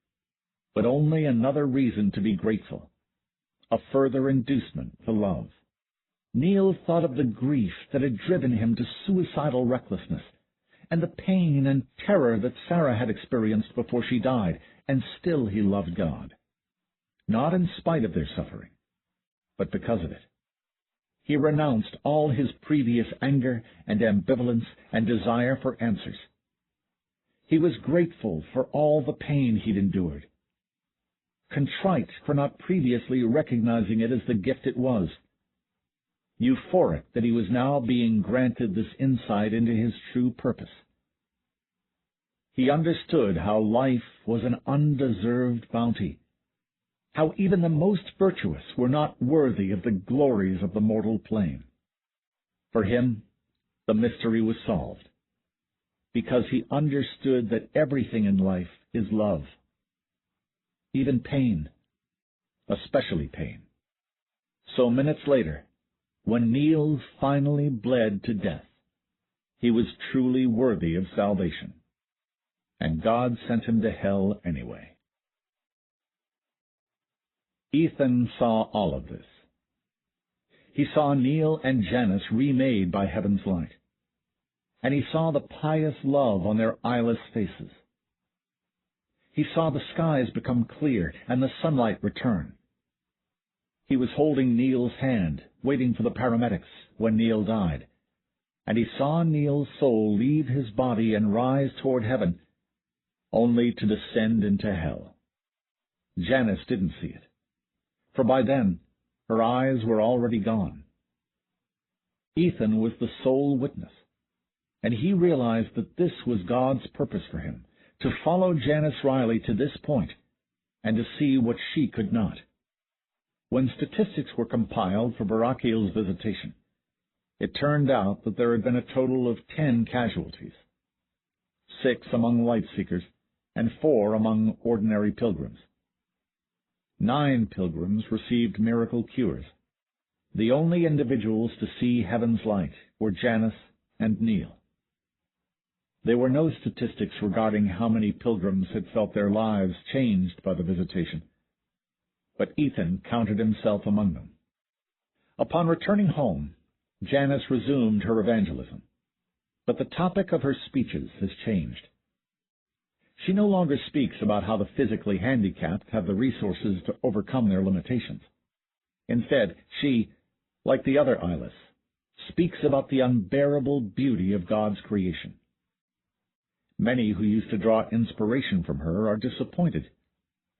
but only another reason to be grateful, a further inducement to love. Neil thought of the grief that had driven him to suicidal recklessness, and the pain and terror that Sarah had experienced before she died, and still he loved God. Not in spite of their suffering, but because of it. He renounced all his previous anger and ambivalence and desire for answers. He was grateful for all the pain he'd endured, contrite for not previously recognizing it as the gift it was, euphoric that he was now being granted this insight into his true purpose. He understood how life was an undeserved bounty, how even the most virtuous were not worthy of the glories of the mortal plane. For him, the mystery was solved. because he understood that everything in life is love. Even pain, especially pain. So minutes later, when Neil finally bled to death, he was truly worthy of salvation, and God sent him to hell anyway. Ethan saw all of this. He saw Neil and Janice remade by heaven's light, and he saw the pious love on their eyeless faces. He saw the skies become clear and the sunlight return. He was holding Neil's hand, waiting for the paramedics when Neil died, and he saw Neil's soul leave his body and rise toward heaven, only to descend into hell. Janice didn't see it, for by then her eyes were already gone. Ethan was the sole witness, and he realized that this was God's purpose for him, to follow Janice Riley to this point and to see what she could not. When statistics were compiled for Barakiel's visitation, it turned out that there had been a total of 10 casualties, 6 among light-seekers and 4 among ordinary pilgrims. 9 pilgrims received miracle cures. The only individuals to see heaven's light were Janice and Neil. There were no statistics regarding how many pilgrims had felt their lives changed by the visitation, but Ethan counted himself among them. Upon returning home, Janice resumed her evangelism, but the topic of her speeches has changed. She no longer speaks about how the physically handicapped have the resources to overcome their limitations. Instead, she, like the other eyeless, speaks about the unbearable beauty of God's creation. Many who used to draw inspiration from her are disappointed,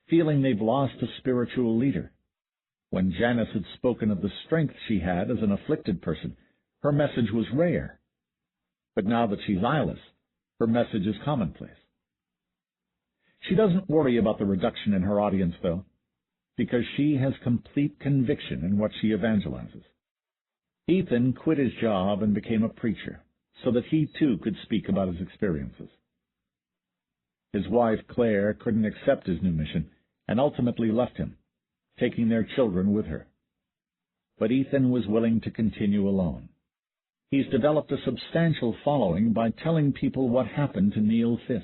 feeling they've lost a spiritual leader. When Janice had spoken of the strength she had as an afflicted person, her message was rare. But now that she's eyeless, her message is commonplace. She doesn't worry about the reduction in her audience, though, because she has complete conviction in what she evangelizes. Ethan quit his job and became a preacher, so that he too could speak about his experiences. His wife, Claire, couldn't accept his new mission and ultimately left him, taking their children with her. But Ethan was willing to continue alone. He's developed a substantial following by telling people what happened to Neil Fisk.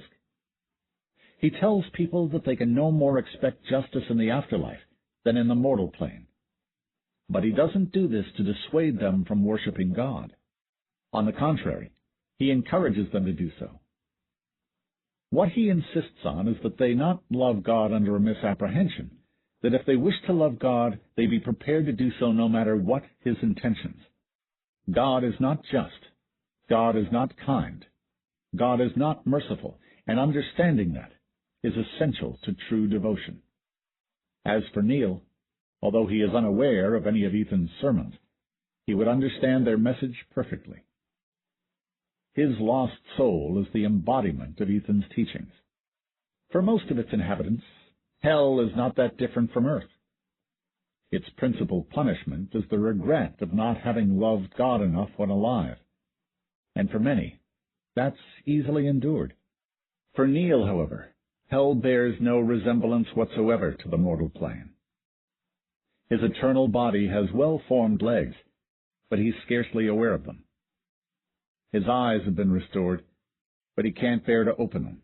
He tells people that they can no more expect justice in the afterlife than in the mortal plane. But he doesn't do this to dissuade them from worshiping God. On the contrary, he encourages them to do so. What he insists on is that they not love God under a misapprehension, that if they wish to love God, they be prepared to do so no matter what his intentions. God is not just. God is not kind. God is not merciful, and understanding that is essential to true devotion. As for Neil, although he is unaware of any of Ethan's sermons, he would understand their message perfectly. His lost soul is the embodiment of Ethan's teachings. For most of its inhabitants, hell is not that different from earth. Its principal punishment is the regret of not having loved God enough when alive. And for many, that's easily endured. For Neil, however, hell bears no resemblance whatsoever to the mortal plane. His eternal body has well-formed legs, but he's scarcely aware of them. His eyes have been restored, but he can't bear to open them.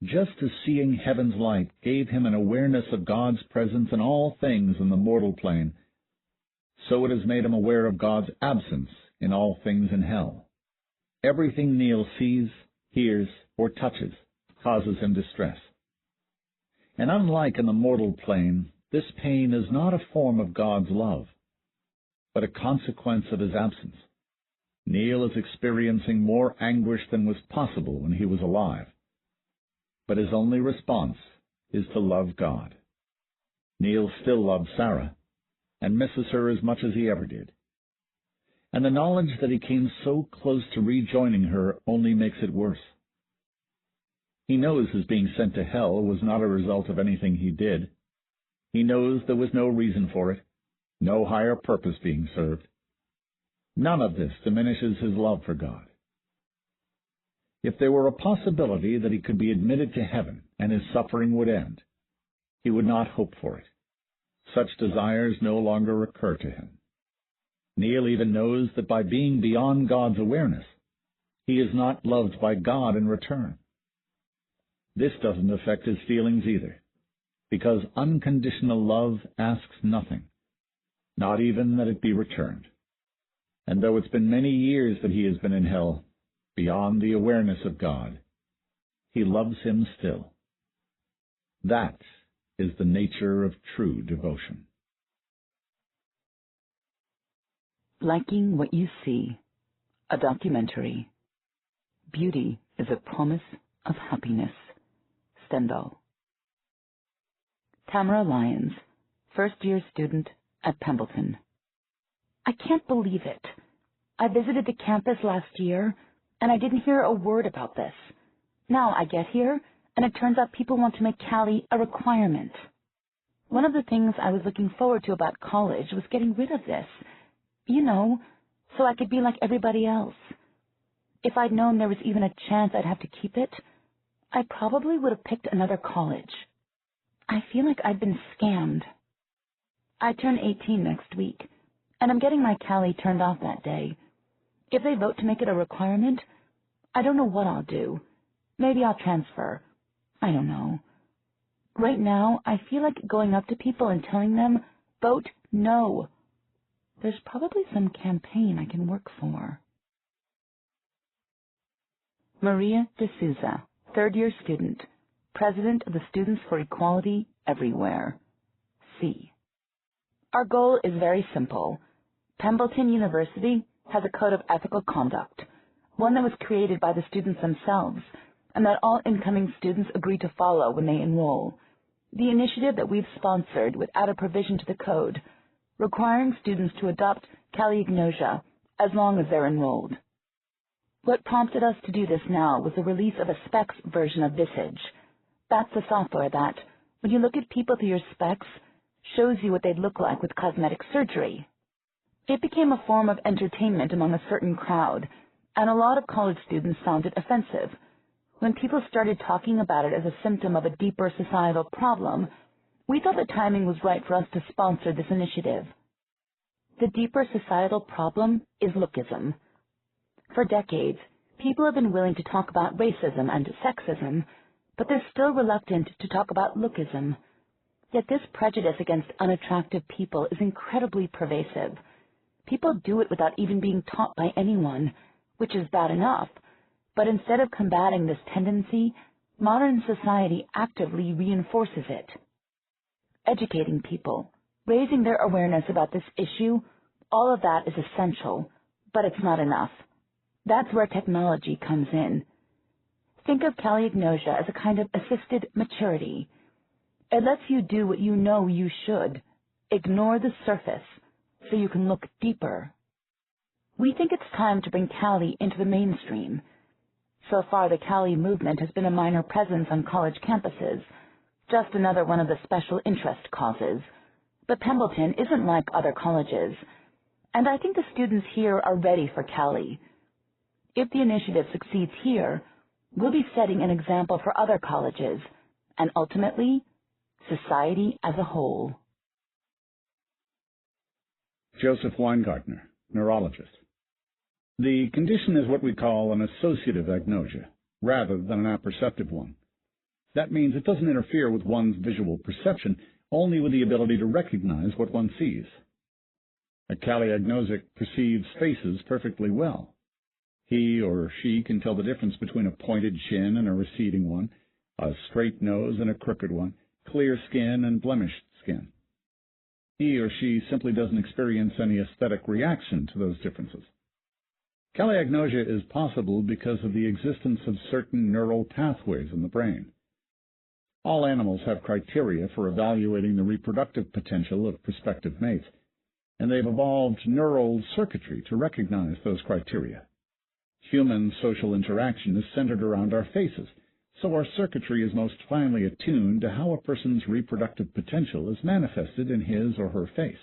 Just as seeing heaven's light gave him an awareness of God's presence in all things in the mortal plane, so it has made him aware of God's absence in all things in hell. Everything Neil sees, hears, or touches causes him distress. And unlike in the mortal plane, this pain is not a form of God's love, but a consequence of his absence. Neil is experiencing more anguish than was possible when he was alive, but his only response is to love God. Neil still loves Sarah, and misses her as much as he ever did. And the knowledge that he came so close to rejoining her only makes it worse. He knows his being sent to hell was not a result of anything he did. He knows there was no reason for it, no higher purpose being served. None of this diminishes his love for God. If there were a possibility that he could be admitted to heaven and his suffering would end, he would not hope for it. Such desires no longer occur to him. Neil even knows that by being beyond God's awareness, he is not loved by God in return. This doesn't affect his feelings either, because unconditional love asks nothing, not even that it be returned. And though it's been many years that he has been in hell, beyond the awareness of God, he loves him still. That is the nature of true devotion. Liking What You See, a documentary. Beauty is a promise of happiness. Stendhal. Tamara Lyons, first-year student at Pembleton. I can't believe it. I visited the campus last year, and I didn't hear a word about this. Now I get here, and it turns out people want to make Cali a requirement. One of the things I was looking forward to about college was getting rid of this, so I could be like everybody else. If I'd known there was even a chance I'd have to keep it, I probably would have picked another college. I feel like I've been scammed. I turn 18 next week, and I'm getting my Cali turned off that day. If they vote to make it a requirement, I don't know what I'll do. Maybe I'll transfer. I don't know. Right now, I feel like going up to people and telling them, vote no. There's probably some campaign I can work for. Maria De Souza, third-year student, president of the Students for Equality Everywhere. C. Our goal is very simple. Pembleton University has a code of ethical conduct, one that was created by the students themselves, and that all incoming students agree to follow when they enroll. The initiative that we've sponsored would add a provision to the code, requiring students to adopt Caliagnosia as long as they're enrolled. What prompted us to do this now was the release of a specs version of Visage. That's the software that, when you look at people through your specs, shows you what they'd look like with cosmetic surgery. It became a form of entertainment among a certain crowd, and a lot of college students found it offensive. When people started talking about it as a symptom of a deeper societal problem, we thought the timing was right for us to sponsor this initiative. The deeper societal problem is lookism. For decades, people have been willing to talk about racism and sexism, but they're still reluctant to talk about lookism. Yet this prejudice against unattractive people is incredibly pervasive. People do it without even being taught by anyone, which is bad enough. But instead of combating this tendency, modern society actively reinforces it. Educating people, raising their awareness about this issue, all of that is essential, but it's not enough. That's where technology comes in. Think of Caliagnosia as a kind of assisted maturity. It lets you do what you know you should, ignore the surface, so you can look deeper. We think it's time to bring Cali into the mainstream. So far, the Cali movement has been a minor presence on college campuses, just another one of the special interest causes. But Pembleton isn't like other colleges, and I think the students here are ready for Cali. If the initiative succeeds here, we'll be setting an example for other colleges, and ultimately, society as a whole. Joseph Weingartner, neurologist. The condition is what we call an associative agnosia, rather than an apperceptive one. That means it doesn't interfere with one's visual perception, only with the ability to recognize what one sees. A Caliagnotic perceives faces perfectly well. He or she can tell the difference between a pointed chin and a receding one, a straight nose and a crooked one, clear skin and blemished skin. He or she simply doesn't experience any aesthetic reaction to those differences. Caliagnosia is possible because of the existence of certain neural pathways in the brain. All animals have criteria for evaluating the reproductive potential of prospective mates, and they've evolved neural circuitry to recognize those criteria. Human social interaction is centered around our faces, so our circuitry is most finely attuned to how a person's reproductive potential is manifested in his or her face.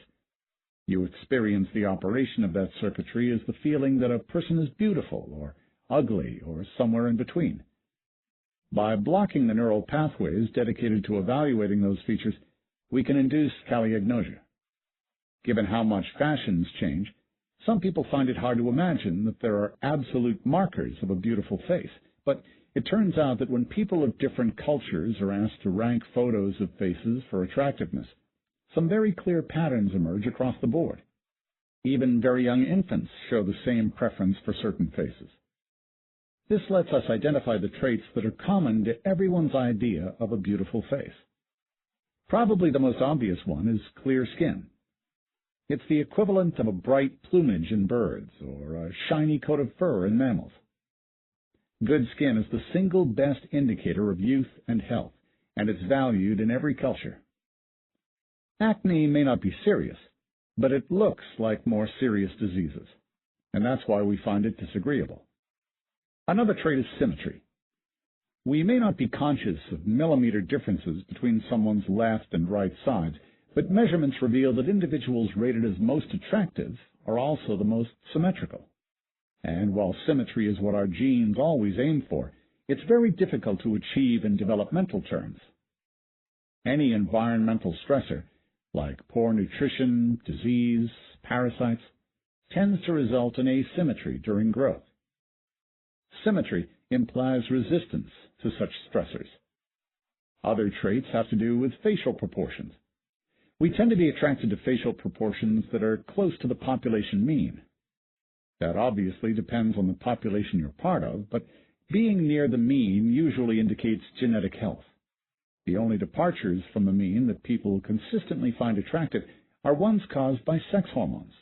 You experience the operation of that circuitry as the feeling that a person is beautiful or ugly, or somewhere in between. By blocking the neural pathways dedicated to evaluating those features, we can induce chaliagnosia. Given how much fashions change, some people find it hard to imagine that there are absolute markers of a beautiful face, but it turns out that when people of different cultures are asked to rank photos of faces for attractiveness, some very clear patterns emerge across the board. Even very young infants show the same preference for certain faces. This lets us identify the traits that are common to everyone's idea of a beautiful face. Probably the most obvious one is clear skin. It's the equivalent of a bright plumage in birds or a shiny coat of fur in mammals. Good skin is the single best indicator of youth and health, and it's valued in every culture. Acne may not be serious, but it looks like more serious diseases, and that's why we find it disagreeable. Another trait is symmetry. We may not be conscious of millimeter differences between someone's left and right sides, but measurements reveal that individuals rated as most attractive are also the most symmetrical. And while symmetry is what our genes always aim for, it's very difficult to achieve in developmental terms. Any environmental stressor, like poor nutrition, disease, parasites, tends to result in asymmetry during growth. Symmetry implies resistance to such stressors. Other traits have to do with facial proportions. We tend to be attracted to facial proportions that are close to the population mean. That obviously depends on the population you're part of, but being near the mean usually indicates genetic health. The only departures from the mean that people consistently find attractive are ones caused by sex hormones,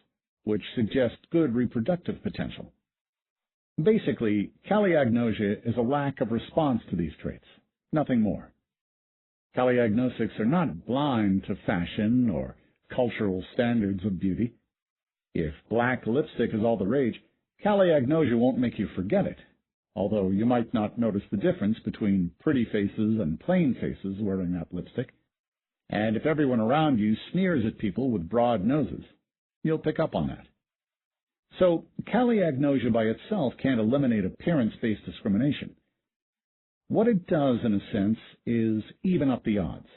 which suggest good reproductive potential. Basically, chaliagnosia is a lack of response to these traits, nothing more. Chaliagnostics are not blind to fashion or cultural standards of beauty. If black lipstick is all the rage, chaliagnosia won't make you forget it, although you might not notice the difference between pretty faces and plain faces wearing that lipstick. And if everyone around you sneers at people with broad noses, you'll pick up on that. So, chaliagnosia by itself can't eliminate appearance-based discrimination. What it does, in a sense, is even up the odds.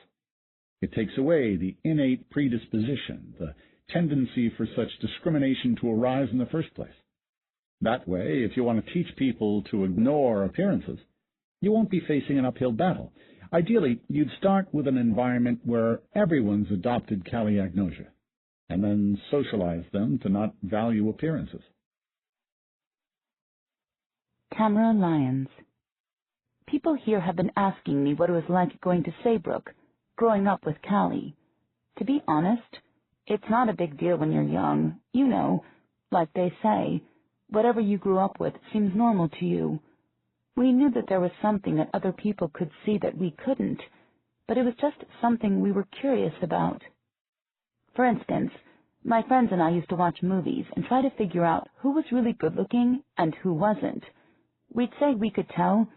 It takes away the innate predisposition, the tendency for such discrimination to arise in the first place. That way, if you want to teach people to ignore appearances, you won't be facing an uphill battle. Ideally, you'd start with an environment where everyone's adopted chaliagnosia, and then socialize them to not value appearances. Tamara Lyons. People here have been asking me what it was like going to Saybrook, growing up with Callie. To be honest, it's not a big deal when you're young. You know, like they say, whatever you grew up with seems normal to you. We knew that there was something that other people could see that we couldn't, but it was just something we were curious about. For instance, my friends and I used to watch movies and try to figure out who was really good-looking and who wasn't. We'd say we could tell,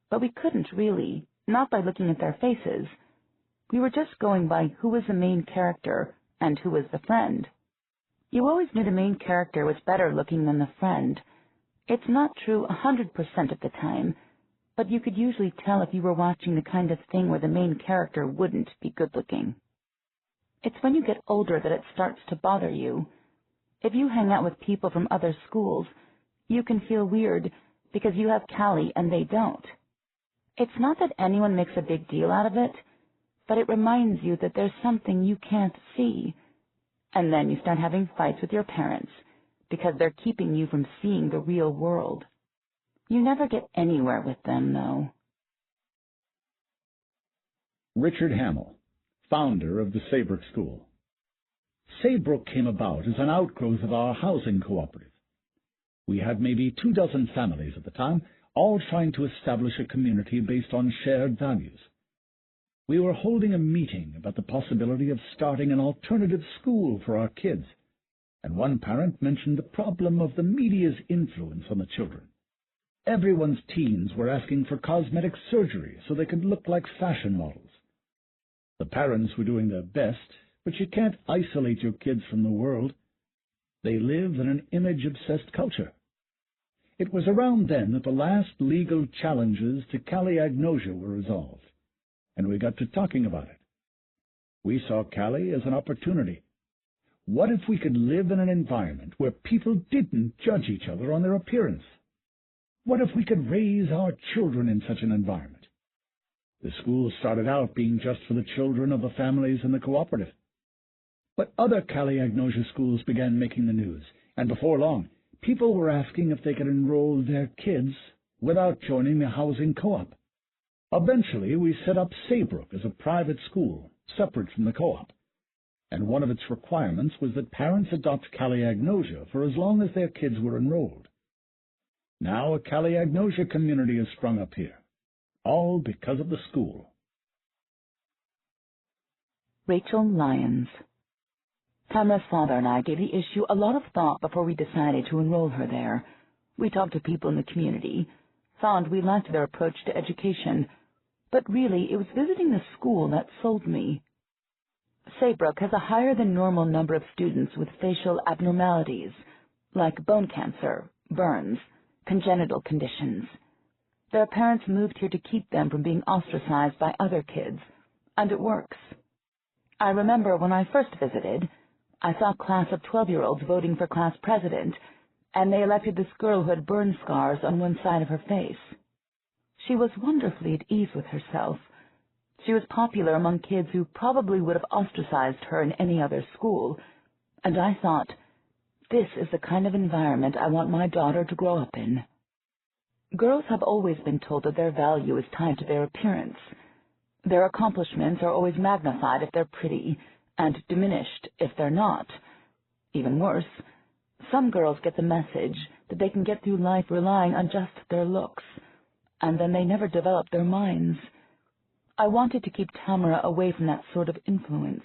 but we couldn't really, not by looking at their faces. We were just going by who was the main character and who was the friend. You always knew the main character was better looking than the friend. It's not true 100% of the time, but you could usually tell if you were watching the kind of thing where the main character wouldn't be good-looking. It's when you get older that it starts to bother you. If you hang out with people from other schools, you can feel weird because you have Callie and they don't. It's not that anyone makes a big deal out of it, but it reminds you that there's something you can't see. And then you start having fights with your parents because they're keeping you from seeing the real world. You never get anywhere with them, though. Richard Hamill, founder of the Saybrook School. Saybrook came about as an outgrowth of our housing cooperative. We had maybe 24 families at the time, all trying to establish a community based on shared values. We were holding a meeting about the possibility of starting an alternative school for our kids, and one parent mentioned the problem of the media's influence on the children. Everyone's teens were asking for cosmetic surgery so they could look like fashion models. The parents were doing their best, but you can't isolate your kids from the world. They live in an image-obsessed culture. It was around then that the last legal challenges to Callie agnosia were resolved, and we got to talking about it. We saw Callie as an opportunity. What if we could live in an environment where people didn't judge each other on their appearance? What if we could raise our children in such an environment? The school started out being just for the children of the families in the cooperative. But other Callie agnosia schools began making the news, and before long, people were asking if they could enroll their kids without joining the housing co-op. Eventually, we set up Saybrook as a private school, separate from the co-op, and one of its requirements was that parents adopt Callie agnosia for as long as their kids were enrolled. Now a Callie agnosia community has sprung up here, all because of the school. Rachel Lyons. Tamara's father and I gave the issue a lot of thought before we decided to enroll her there. We talked to people in the community, found we liked their approach to education, but really it was visiting the school that sold me. Saybrook has a higher than normal number of students with facial abnormalities, like bone cancer, burns, congenital conditions. Their parents moved here to keep them from being ostracized by other kids, and it works. I remember when I first visited, I saw a class of 12-year-olds voting for class president, and they elected this girl who had burn scars on one side of her face. She was wonderfully at ease with herself. She was popular among kids who probably would have ostracized her in any other school, and I thought, this is the kind of environment I want my daughter to grow up in. Girls have always been told that their value is tied to their appearance. Their accomplishments are always magnified if they're pretty, and diminished if they're not. Even worse, some girls get the message that they can get through life relying on just their looks, and then they never develop their minds. I wanted to keep Tamara away from that sort of influence.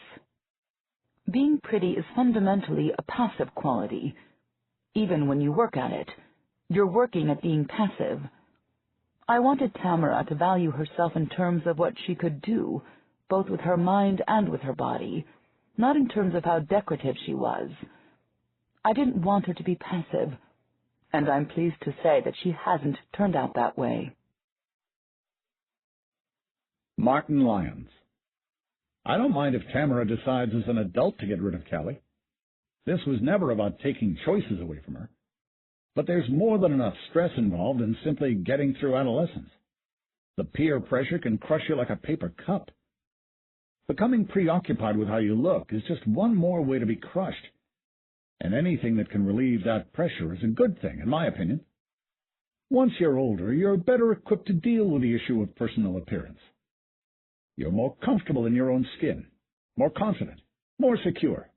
Being pretty is fundamentally a passive quality. Even when you work at it, you're working at being passive. I wanted Tamara to value herself in terms of what she could do, both with her mind and with her body, not in terms of how decorative she was. I didn't want her to be passive, and I'm pleased to say that she hasn't turned out that way. Martin Lyons. I don't mind if Tamara decides as an adult to get rid of Callie. This was never about taking choices away from her. But there's more than enough stress involved in simply getting through adolescence. The peer pressure can crush you like a paper cup. Becoming preoccupied with how you look is just one more way to be crushed. And anything that can relieve that pressure is a good thing, in my opinion. Once you're older, you're better equipped to deal with the issue of personal appearance. You're more comfortable in your own skin, more confident, more secure.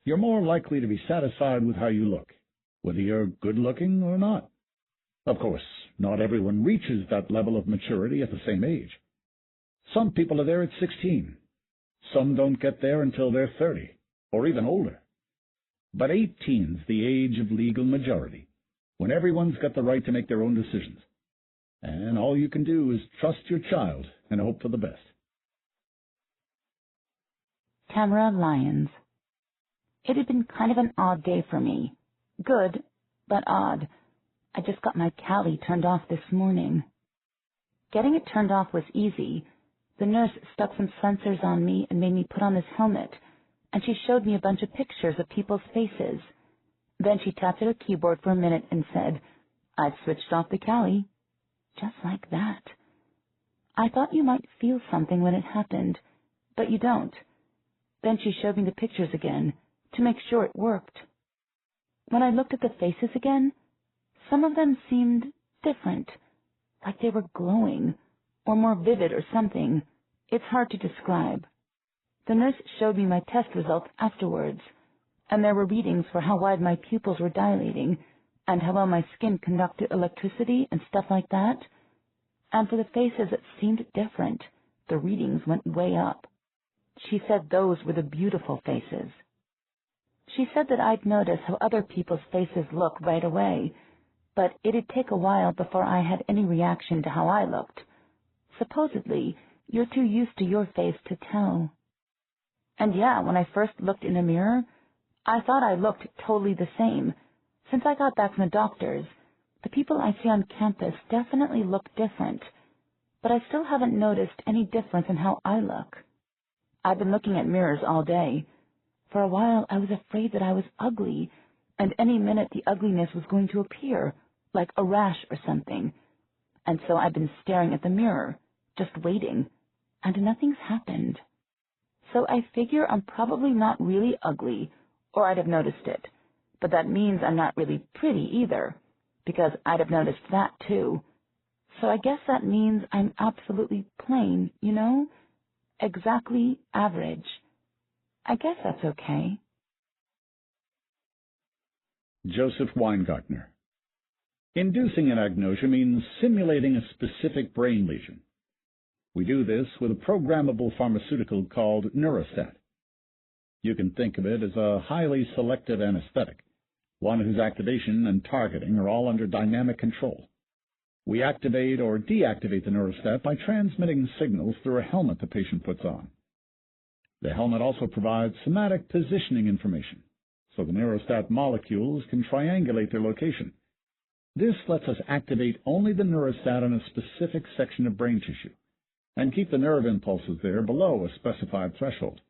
You're more likely to be satisfied with how you look, whether you're good-looking or not. Of course, not everyone reaches that level of maturity at the same age. Some people are there at 16. Some don't get there until they're 30, or even older. But 18's the age of legal majority, when everyone's got the right to make their own decisions. And all you can do is trust your child and hope for the best. Tamara Lyons. It had been kind of an odd day for me. Good, but odd. I just got my Callie turned off this morning. Getting it turned off was easy. The nurse stuck some sensors on me and made me put on this helmet, and she showed me a bunch of pictures of people's faces. Then she tapped at her keyboard for a minute and said, "I've switched off the Callie." Just like that. I thought you might feel something when it happened, but you don't. Then she showed me the pictures again, to make sure it worked. When I looked at the faces again, some of them seemed different, like they were glowing, or more vivid or something. It's hard to describe. The nurse showed me my test results afterwards, and there were readings for how wide my pupils were dilating, and how well my skin conducted electricity and stuff like that. And for the faces that seemed different, the readings went way up. She said those were the beautiful faces. She said that I'd notice how other people's faces look right away, but it'd take a while before I had any reaction to how I looked. Supposedly, you're too used to your face to tell. And yeah, when I first looked in a mirror, I thought I looked totally the same. Since I got back from the doctor's, The people I see on campus definitely look different, but I still haven't noticed any difference in how I look. I've been looking at mirrors all day. For a while, I was afraid that I was ugly, and any minute the ugliness was going to appear, like a rash or something. And so I've been staring at the mirror, just waiting, and nothing's happened. So I figure I'm probably not really ugly, or I'd have noticed it. But that means I'm not really pretty either, because I'd have noticed that too. So I guess that means I'm absolutely plain, you know? Exactly average. I guess that's okay. Joseph Weingartner. Inducing an agnosia means simulating a specific brain lesion. We do this with a programmable pharmaceutical called Neurostat. You can think of it as a highly selective anesthetic, one whose activation and targeting are all under dynamic control. We activate or deactivate the Neurostat by transmitting signals through a helmet the patient puts on. The helmet also provides somatic positioning information, so the Neurostat molecules can triangulate their location. This lets us activate only the Neurostat in a specific section of brain tissue, and keep the nerve impulses there below a specified threshold.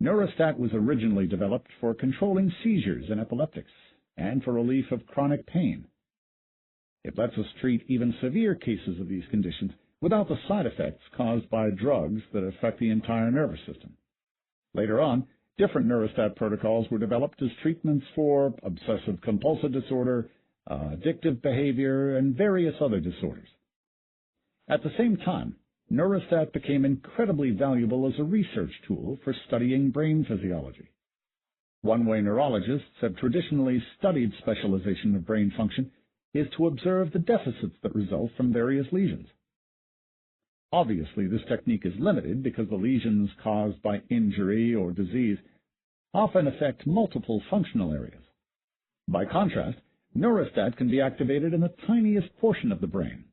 Neurostat was originally developed for controlling seizures in epileptics and for relief of chronic pain. It lets us treat even severe cases of these conditions without the side effects caused by drugs that affect the entire nervous system. Later on, different Neurostat protocols were developed as treatments for obsessive-compulsive disorder, addictive behavior, and various other disorders. At the same time, Neurostat became incredibly valuable as a research tool for studying brain physiology. One way neurologists have traditionally studied specialization of brain function is to observe the deficits that result from various lesions. Obviously, this technique is limited because the lesions caused by injury or disease often affect multiple functional areas. By contrast, Neurostat can be activated in the tiniest portion of the brain,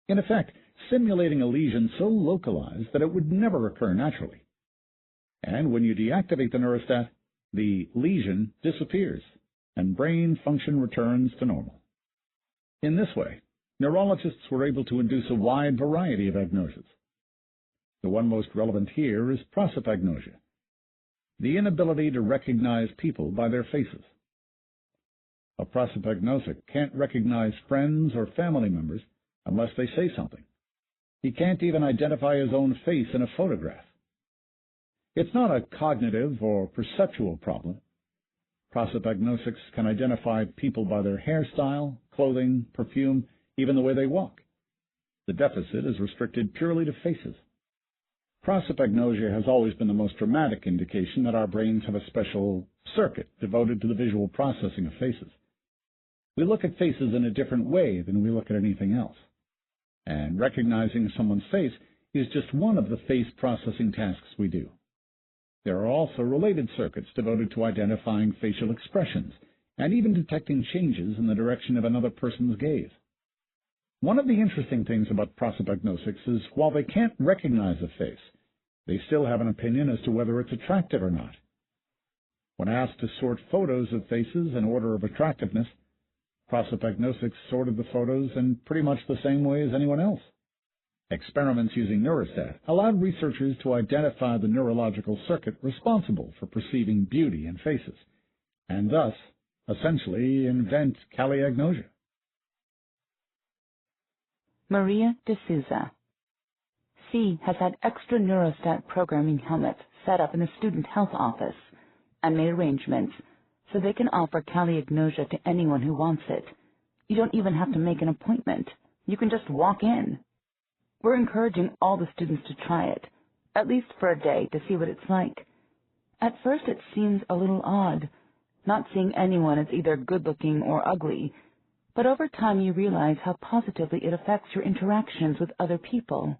in effect, simulating a lesion so localized that it would never occur naturally. And when you deactivate the Neurostat, the lesion disappears, and brain function returns to normal. In this way, neurologists were able to induce a wide variety of agnosias. The one most relevant here is prosopagnosia, the inability to recognize people by their faces. A prosopagnosis can't recognize friends or family members unless they say something. He can't even identify his own face in a photograph. It's not a cognitive or perceptual problem. Prosopagnosics can identify people by their hairstyle, clothing, perfume, even the way they walk. The deficit is restricted purely to faces. Prosopagnosia has always been the most dramatic indication that our brains have a special circuit devoted to the visual processing of faces. We look at faces in a different way than we look at anything else. And recognizing someone's face is just one of the face processing tasks we do. There are also related circuits devoted to identifying facial expressions and even detecting changes in the direction of another person's gaze. One of the interesting things about prosopagnosics is while they can't recognize a face, they still have an opinion as to whether it's attractive or not. When asked to sort photos of faces in order of attractiveness, prosopagnosics sorted the photos in pretty much the same way as anyone else. Experiments using Neurostat allowed researchers to identify the neurological circuit responsible for perceiving beauty in faces, and thus, essentially, invent caliagnosia. Maria de Souza. C has had extra Neurostat programming helmets set up in the student health office and made arrangements so they can offer caliagnosia to anyone who wants it. You don't even have to make an appointment. You can just walk in. We're encouraging all the students to try it, at least for a day, to see what it's like. At first it seems a little odd, not seeing anyone as either good-looking or ugly, but over time you realize how positively it affects your interactions with other people.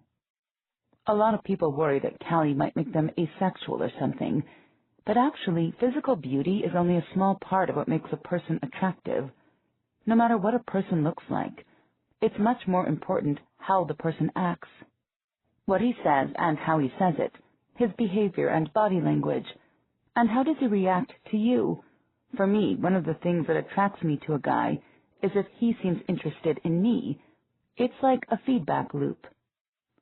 A lot of people worry that Cali might make them asexual or something, but actually physical beauty is only a small part of what makes a person attractive. No matter what a person looks like, it's much more important how the person acts. What he says and how he says it, his behavior and body language, and how does he react to you? For me, one of the things that attracts me to a guy is if he seems interested in me. It's like a feedback loop.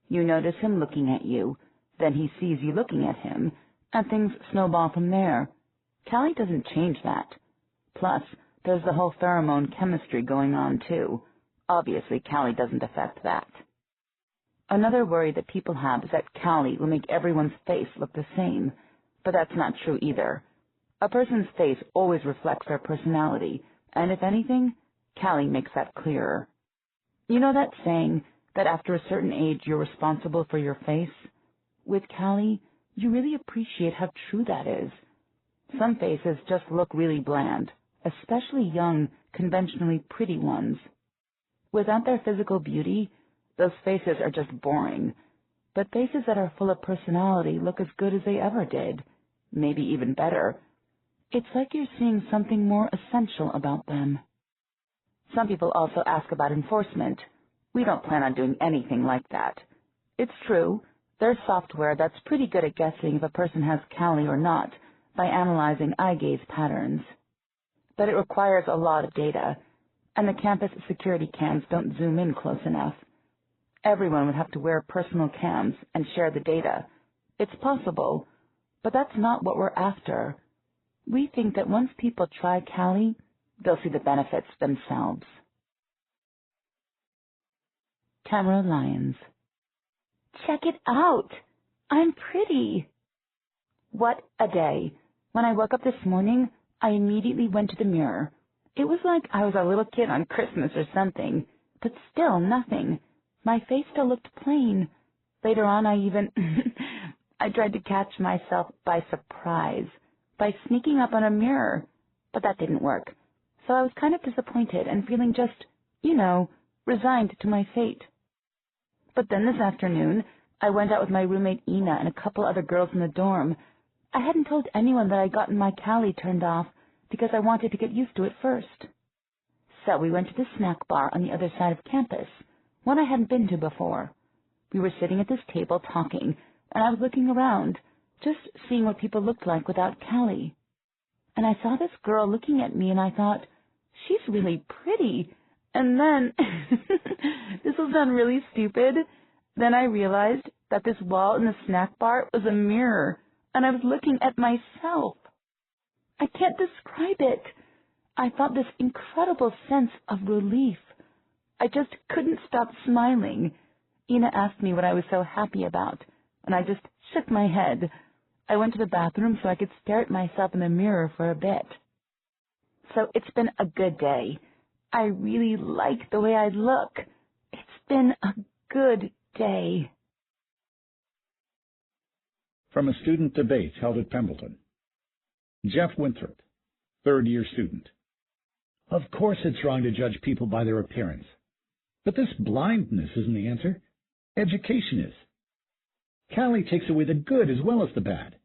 You notice him looking at you, then he sees you looking at him, and things snowball from there. Callie doesn't change that. Plus, there's the whole pheromone chemistry going on, too. Obviously, Callie doesn't affect that. Another worry that people have is that Callie will make everyone's face look the same, but that's not true either. A person's face always reflects their personality, and if anything, Callie makes that clearer. You know that saying that after a certain age you're responsible for your face? With Callie, you really appreciate how true that is. Some faces just look really bland, especially young, conventionally pretty ones. Without their physical beauty, those faces are just boring. But faces that are full of personality look as good as they ever did, maybe even better. It's like you're seeing something more essential about them. Some people also ask about enforcement. We don't plan on doing anything like that. It's true, there's software that's pretty good at guessing if a person has Callie or not by analyzing eye gaze patterns. But it requires a lot of data, and the campus security cams don't zoom in close enough. Everyone would have to wear personal cams and share the data. It's possible, but that's not what we're after. We think that once people try Callie, they'll see the benefits themselves. Tamara Lyons. Check it out! I'm pretty! What a day! When I woke up this morning, I immediately went to the mirror. It was like I was a little kid on Christmas or something, but still nothing. My face still looked plain. Later on, I tried to catch myself by surprise, by sneaking up on a mirror, but that didn't work. So I was kind of disappointed and feeling just, resigned to my fate. But then this afternoon, I went out with my roommate Ina and a couple other girls in the dorm. I hadn't told anyone that I'd gotten my Callie turned off because I wanted to get used to it first. So we went to the snack bar on the other side of campus, one I hadn't been to before. We were sitting at this table talking, and I was looking around, just seeing what people looked like without Callie. And I saw this girl looking at me, and I thought, she's really pretty. And then, this will sound really stupid, then I realized that this wall in the snack bar was a mirror, and I was looking at myself. I can't describe it. I felt this incredible sense of relief. I just couldn't stop smiling. Ina asked me what I was so happy about, and I just shook my head. I went to the bathroom so I could stare at myself in the mirror for a bit. So it's been a good day. I really like the way I look. It's been a good day. From a student debate held at Pembleton. Jeff Winthrop, third-year student. Of course it's wrong to judge people by their appearance. But this blindness isn't the answer. Education is. Callie takes away the good as well as the bad.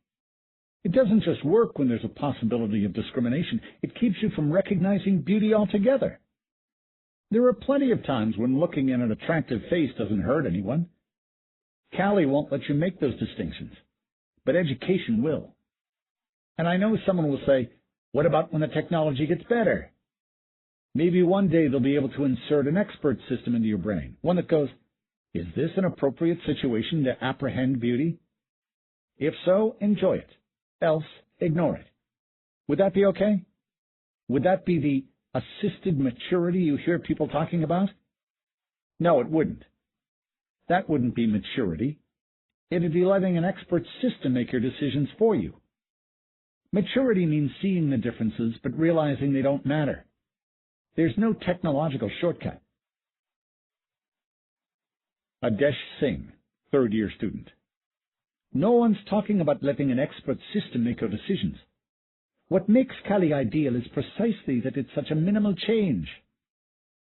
It doesn't just work when there's a possibility of discrimination. It keeps you from recognizing beauty altogether. There are plenty of times when looking at an attractive face doesn't hurt anyone. Callie won't let you make those distinctions, but education will. And I know someone will say, what about when the technology gets better? Maybe one day they'll be able to insert an expert system into your brain, one that goes, is this an appropriate situation to apprehend beauty? If so, enjoy it. Else, ignore it. Would that be okay? Would that be the assisted maturity you hear people talking about? No, it wouldn't. That wouldn't be maturity. It'd be letting an expert system make your decisions for you. Maturity means seeing the differences but realizing they don't matter. There's no technological shortcut. Adesh Singh, third-year student. No one's talking about letting an expert system make your decisions. What makes Callie ideal is precisely that it's such a minimal change.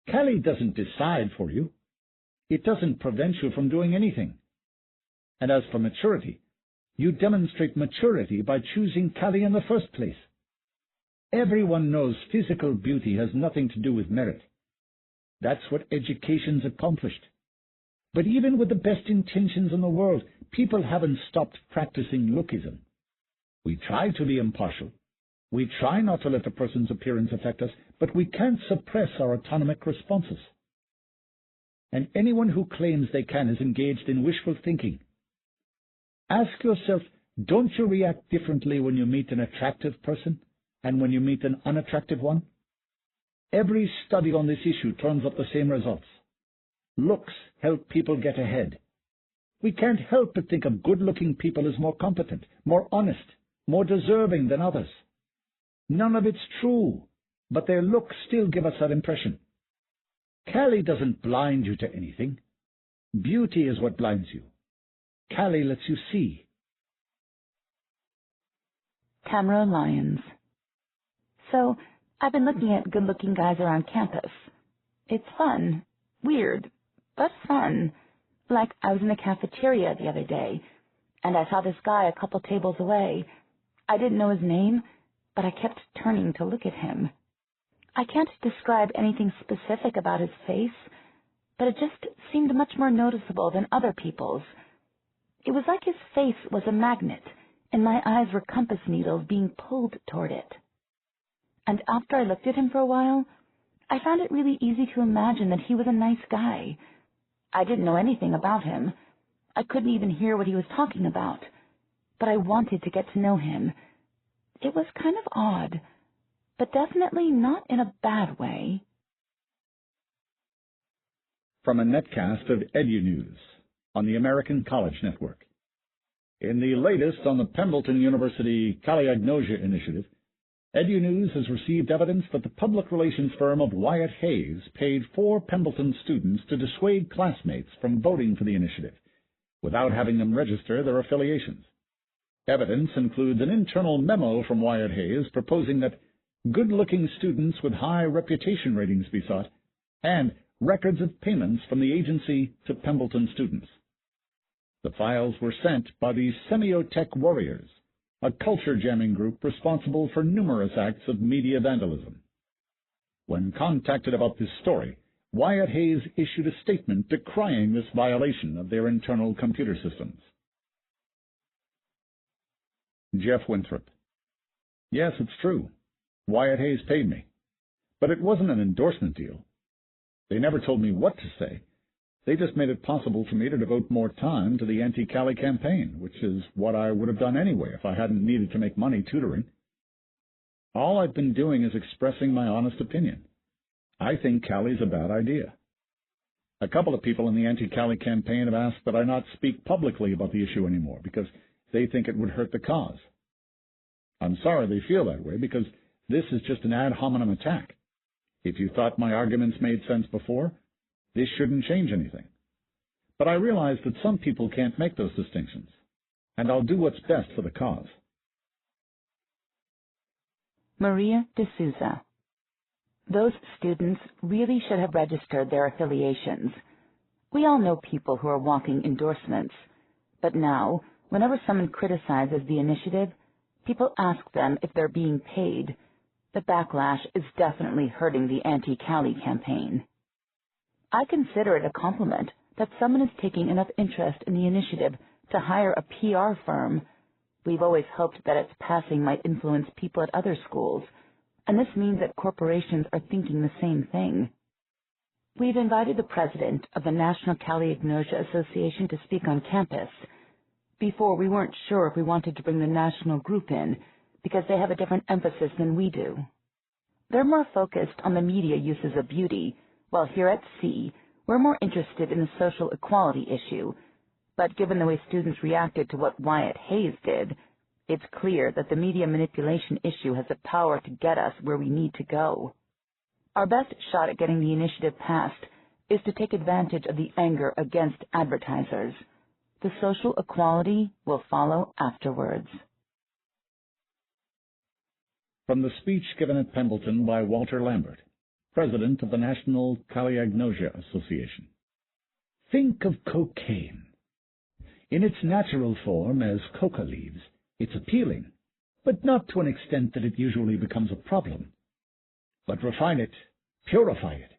Callie doesn't decide for you. It doesn't prevent you from doing anything. And as for maturity, you demonstrate maturity by choosing Callie in the first place. Everyone knows physical beauty has nothing to do with merit. That's what education's accomplished. But even with the best intentions in the world, people haven't stopped practicing lookism. We try to be impartial. We try not to let a person's appearance affect us, but we can't suppress our autonomic responses. And anyone who claims they can is engaged in wishful thinking. Ask yourself, don't you react differently when you meet an attractive person and when you meet an unattractive one? Every study on this issue turns up the same results. Looks help people get ahead. We can't help but think of good-looking people as more competent, more honest, more deserving than others. None of it's true, but their looks still give us that impression. Callie doesn't blind you to anything. Beauty is what blinds you. Callie lets you see. Tamara Lyons. So, I've been looking at good-looking guys around campus. It's fun. Weird, but fun. Like, I was in the cafeteria the other day, and I saw this guy a couple tables away. I didn't know his name, but I kept turning to look at him. I can't describe anything specific about his face, but it just seemed much more noticeable than other people's. It was like his face was a magnet, and my eyes were compass needles being pulled toward it. And after I looked at him for a while, I found it really easy to imagine that he was a nice guy. I didn't know anything about him. I couldn't even hear what he was talking about, but I wanted to get to know him. It was kind of odd, but definitely not in a bad way. From a netcast of EduNews on the American College Network. In the latest on the Pendleton University Caliagnosia Initiative, EduNews has received evidence that the public relations firm of Wyatt Hayes paid 4 Pendleton students to dissuade classmates from voting for the initiative, without having them register their affiliations. Evidence includes an internal memo from Wyatt Hayes proposing that good-looking students with high reputation ratings be sought, and records of payments from the agency to Pendleton students. The files were sent by the Semiotech Warriors, a culture-jamming group responsible for numerous acts of media vandalism. When contacted about this story, Wyatt Hayes issued a statement decrying this violation of their internal computer systems. Jeff Winthrop. Yes, it's true. Wyatt Hayes paid me. But it wasn't an endorsement deal. They never told me what to say. They just made it possible for me to devote more time to the anti-Callie campaign, which is what I would have done anyway if I hadn't needed to make money tutoring. All I've been doing is expressing my honest opinion. I think Callie's a bad idea. A couple of people in the anti-Callie campaign have asked that I not speak publicly about the issue anymore because they think it would hurt the cause. I'm sorry they feel that way because this is just an ad hominem attack. If you thought my arguments made sense before, this shouldn't change anything. But I realize that some people can't make those distinctions, and I'll do what's best for the cause. Maria D'Souza. Those students really should have registered their affiliations. We all know people who are walking endorsements, but now, whenever someone criticizes the initiative, people ask them if they're being paid. The backlash is definitely hurting the anti-Callie campaign. I consider it a compliment that someone is taking enough interest in the initiative to hire a PR firm. We've always hoped that its passing might influence people at other schools, and this means that corporations are thinking the same thing. We've invited the president of the National Caliagnosia Association to speak on campus. Before, we weren't sure if we wanted to bring the national group in, because they have a different emphasis than we do. They're more focused on the media uses of beauty, while here at C, we're more interested in the social equality issue. But given the way students reacted to what Wyatt Hayes did, it's clear that the media manipulation issue has the power to get us where we need to go. Our best shot at getting the initiative passed is to take advantage of the anger against advertisers. The social equality will follow afterwards. From the speech given at Pendleton by Walter Lambert, president of the National Caliagnosia Association. Think of cocaine. In its natural form as coca leaves, it's appealing, but not to an extent that it usually becomes a problem. But refine it, purify it,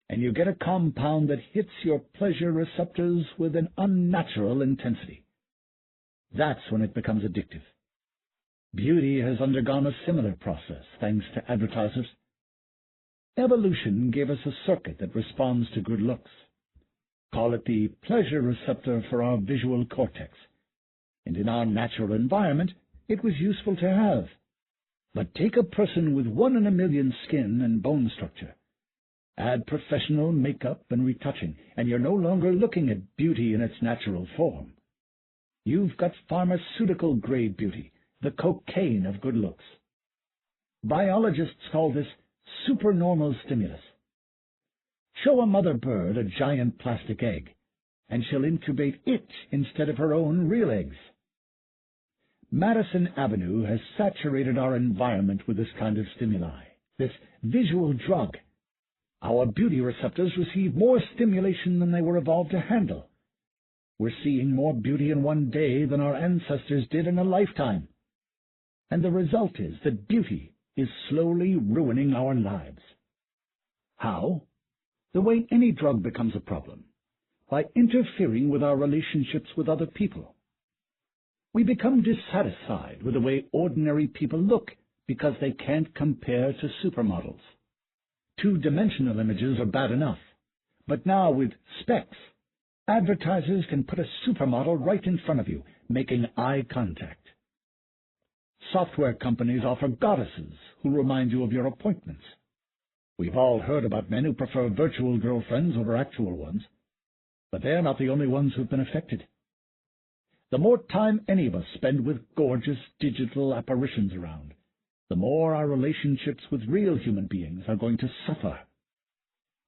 and you get a compound that hits your pleasure receptors with an unnatural intensity. That's when it becomes addictive. Beauty has undergone a similar process, thanks to advertisers. Evolution gave us a circuit that responds to good looks. Call it the pleasure receptor for our visual cortex. And in our natural environment, it was useful to have. But take a person with 1 in a million skin and bone structure. Add professional makeup and retouching, and you're no longer looking at beauty in its natural form. You've got pharmaceutical-grade beauty, the cocaine of good looks. Biologists call this supernormal stimulus. Show a mother bird a giant plastic egg, and she'll incubate it instead of her own real eggs. Madison Avenue has saturated our environment with this kind of stimuli, this visual drug. Our beauty receptors receive more stimulation than they were evolved to handle. We're seeing more beauty in one day than our ancestors did in a lifetime. And the result is that beauty is slowly ruining our lives. How? The way any drug becomes a problem, by interfering with our relationships with other people. We become dissatisfied with the way ordinary people look because they can't compare to supermodels. Two-dimensional images are bad enough, but now with specs, advertisers can put a supermodel right in front of you, making eye contact. Software companies offer goddesses who remind you of your appointments. We've all heard about men who prefer virtual girlfriends over actual ones, but they're not the only ones who've been affected. The more time any of us spend with gorgeous digital apparitions around, the more our relationships with real human beings are going to suffer.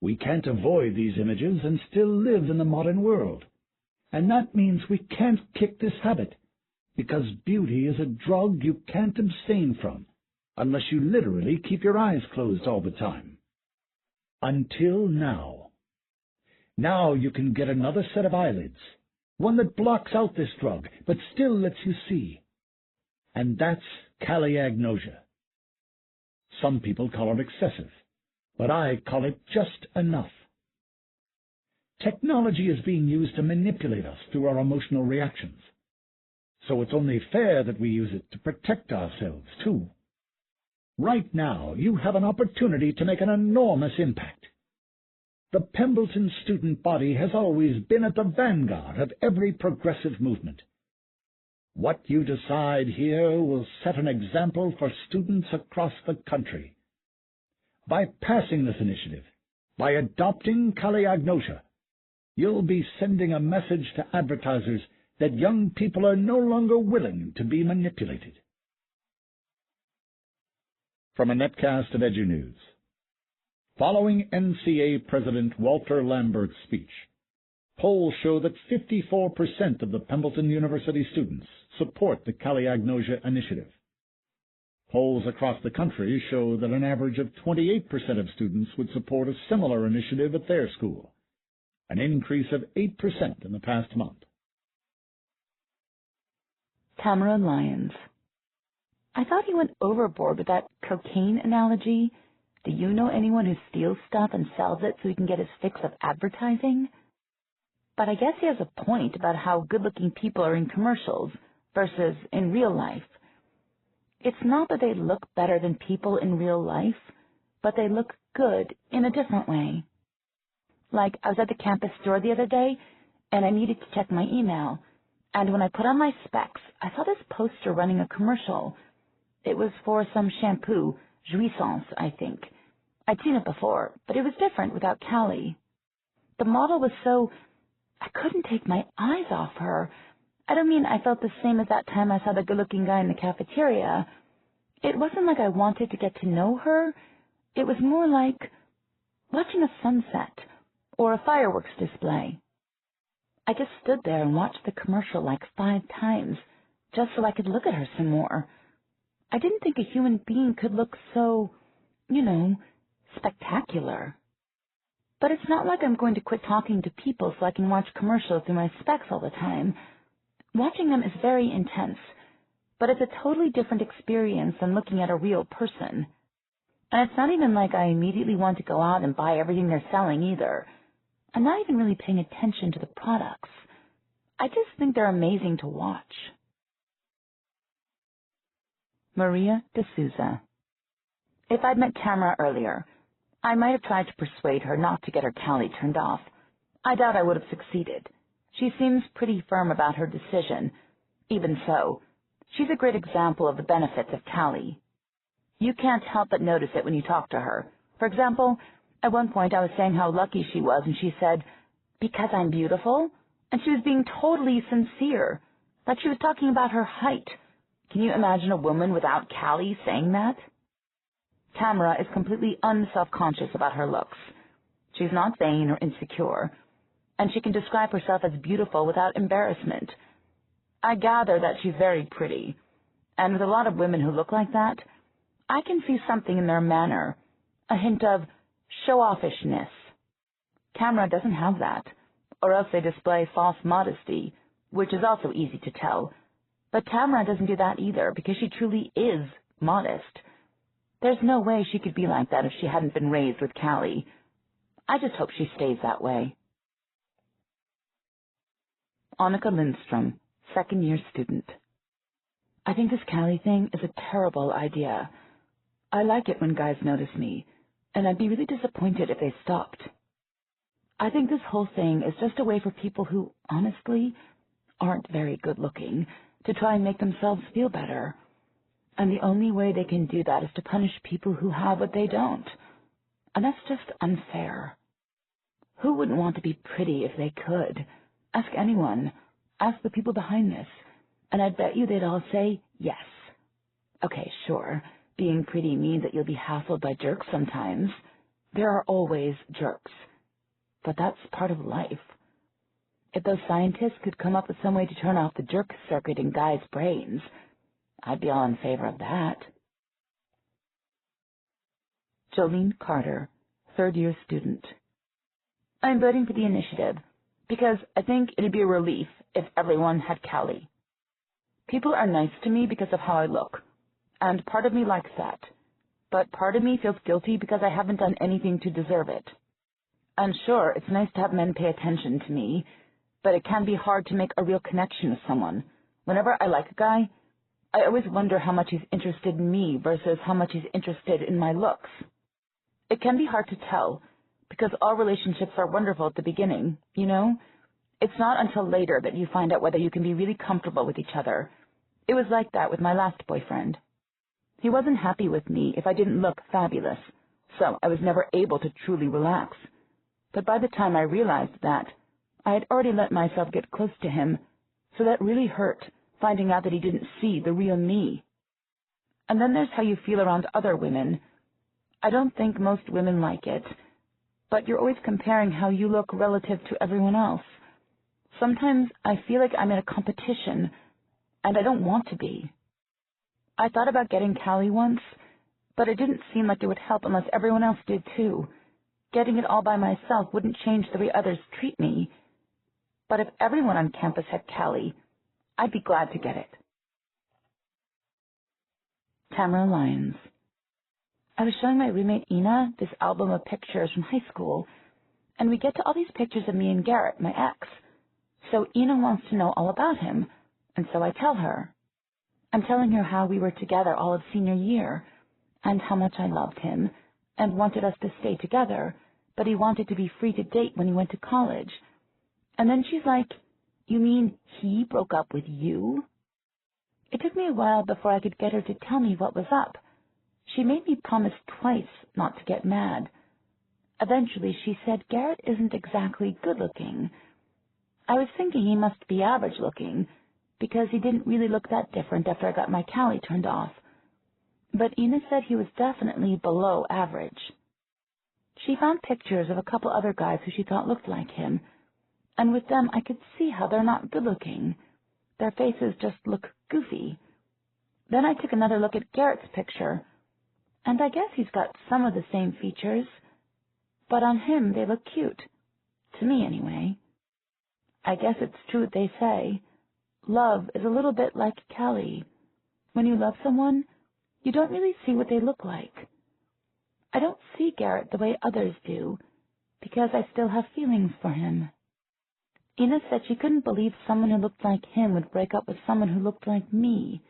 We can't avoid these images and still live in the modern world, and that means we can't kick this habit, because beauty is a drug you can't abstain from unless you literally keep your eyes closed all the time. Until now. Now you can get another set of eyelids, one that blocks out this drug, but still lets you see. And that's chaliagnosia. Some people call it excessive, but I call it just enough. Technology is being used to manipulate us through our emotional reactions. So it's only fair that we use it to protect ourselves, too. Right now, you have an opportunity to make an enormous impact. The Pembleton student body has always been at the vanguard of every progressive movement. What you decide here will set an example for students across the country. By passing this initiative, by adopting chaliagnosia, you'll be sending a message to advertisers that young people are no longer willing to be manipulated. From a netcast of EduNews. Following NCA President Walter Lambert's speech, polls show that 54% of the Pembleton University students support the chaliagnosia initiative. Polls across the country show that an average of 28% of students would support a similar initiative at their school, an increase of 8% in the past month. Tamara Lyons. I thought he went overboard with that cocaine analogy. Do you know anyone who steals stuff and sells it so he can get his fix of advertising? But I guess he has a point about how good-looking people are in commercials versus in real life. It's not that they look better than people in real life, but they look good in a different way. Like, I was at the campus store the other day, and I needed to check my email. And when I put on my specs, I saw this poster running a commercial. It was for some shampoo, Jouissance, I think. I'd seen it before, but it was different without Callie. The model was so... I couldn't take my eyes off her. I don't mean I felt the same as that time I saw the good-looking guy in the cafeteria. It wasn't like I wanted to get to know her. It was more like watching a sunset or a fireworks display. I just stood there and watched the commercial like 5 times, just so I could look at her some more. I didn't think a human being could look so, spectacular. But it's not like I'm going to quit talking to people so I can watch commercials through my specs all the time. Watching them is very intense, but it's a totally different experience than looking at a real person. And it's not even like I immediately want to go out and buy everything they're selling either. I'm not even really paying attention to the products. I just think they're amazing to watch. Maria D'Souza. If I'd met Tamara earlier, I might have tried to persuade her not to get her Callie turned off. I doubt I would have succeeded. She seems pretty firm about her decision. Even so, she's a great example of the benefits of Callie. You can't help but notice it when you talk to her. For example, at one point I was saying how lucky she was, and she said, "Because I'm beautiful?" And she was being totally sincere, like she was talking about her height. Can you imagine a woman without Callie saying that? Tamara is completely unself-conscious about her looks. She's not vain or insecure, and she can describe herself as beautiful without embarrassment. I gather that she's very pretty, and with a lot of women who look like that, I can see something in their manner, a hint of show-offishness. Tamara doesn't have that, or else they display false modesty, which is also easy to tell. But Tamara doesn't do that either, because she truly is modest. There's no way she could be like that if she hadn't been raised with Callie. I just hope she stays that way. Annika Lindstrom, second-year student. I think this Callie thing is a terrible idea. I like it when guys notice me, and I'd be really disappointed if they stopped. I think this whole thing is just a way for people who, honestly, aren't very good-looking to try and make themselves feel better. And the only way they can do that is to punish people who have what they don't. And that's just unfair. Who wouldn't want to be pretty if they could? Ask anyone. Ask the people behind this. And I'd bet you they'd all say yes. Okay, sure, being pretty means that you'll be hassled by jerks sometimes. There are always jerks. But that's part of life. If those scientists could come up with some way to turn off the jerk circuit in guys' brains, I'd be all in favor of that. Jolene Carter, third-year student. I'm voting for the initiative because I think it'd be a relief if everyone had Callie. People are nice to me because of how I look, and part of me likes that. But part of me feels guilty because I haven't done anything to deserve it. And sure, it's nice to have men pay attention to me, but it can be hard to make a real connection with someone. Whenever I like a guy, I always wonder how much he's interested in me versus how much he's interested in my looks. It can be hard to tell, because all relationships are wonderful at the beginning, you know? It's not until later that you find out whether you can be really comfortable with each other. It was like that with my last boyfriend. He wasn't happy with me if I didn't look fabulous, so I was never able to truly relax. But by the time I realized that, I had already let myself get close to him, so that really hurt, finding out that he didn't see the real me. And then there's how you feel around other women. I don't think most women like it, but you're always comparing how you look relative to everyone else. Sometimes I feel like I'm in a competition, and I don't want to be. I thought about getting Callie once, but it didn't seem like it would help unless everyone else did too. Getting it all by myself wouldn't change the way others treat me. But if everyone on campus had Callie, I'd be glad to get it. Tamara Lyons. I was showing my roommate Ina this album of pictures from high school, and we get to all these pictures of me and Garrett, my ex. So Ina wants to know all about him, and so I tell her. I'm telling her how we were together all of senior year, and how much I loved him, and wanted us to stay together, but he wanted to be free to date when he went to college. And then she's like, "You mean he broke up with you?" It took me a while before I could get her to tell me what was up. She made me promise twice not to get mad. Eventually she said Garrett isn't exactly good-looking. I was thinking he must be average-looking, because he didn't really look that different after I got my Callie turned off. But Ina said he was definitely below average. She found pictures of a couple other guys who she thought looked like him, and with them I could see how they're not good-looking. Their faces just look goofy. Then I took another look at Garrett's picture, and I guess he's got some of the same features, but on him they look cute. To me, anyway. I guess it's true what they say. Love is a little bit like Callie. When you love someone, you don't really see what they look like. I don't see Garrett the way others do, because I still have feelings for him. Ina said she couldn't believe someone who looked like him would break up with someone who looked like me.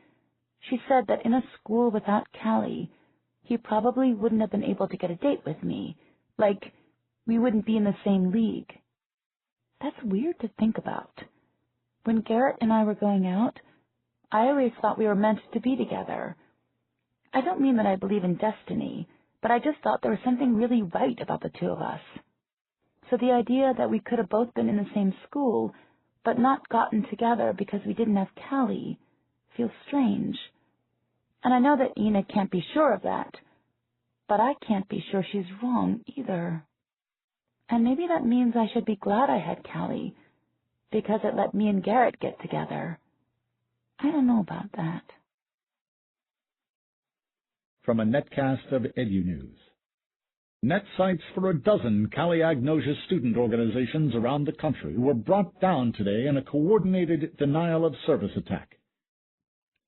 She said that in a school without Callie, he probably wouldn't have been able to get a date with me, like we wouldn't be in the same league. That's weird to think about. When Garrett and I were going out, I always thought we were meant to be together. I don't mean that I believe in destiny, but I just thought there was something really right about the two of us. So the idea that we could have both been in the same school, but not gotten together because we didn't have Callie, feels strange. And I know that Ina can't be sure of that, but I can't be sure she's wrong either. And maybe that means I should be glad I had Callie, because it let me and Garrett get together. I don't know about that. From a netcast of EduNews. Net sites for a dozen Callie-Agnosia student organizations around the country were brought down today in a coordinated denial-of-service attack.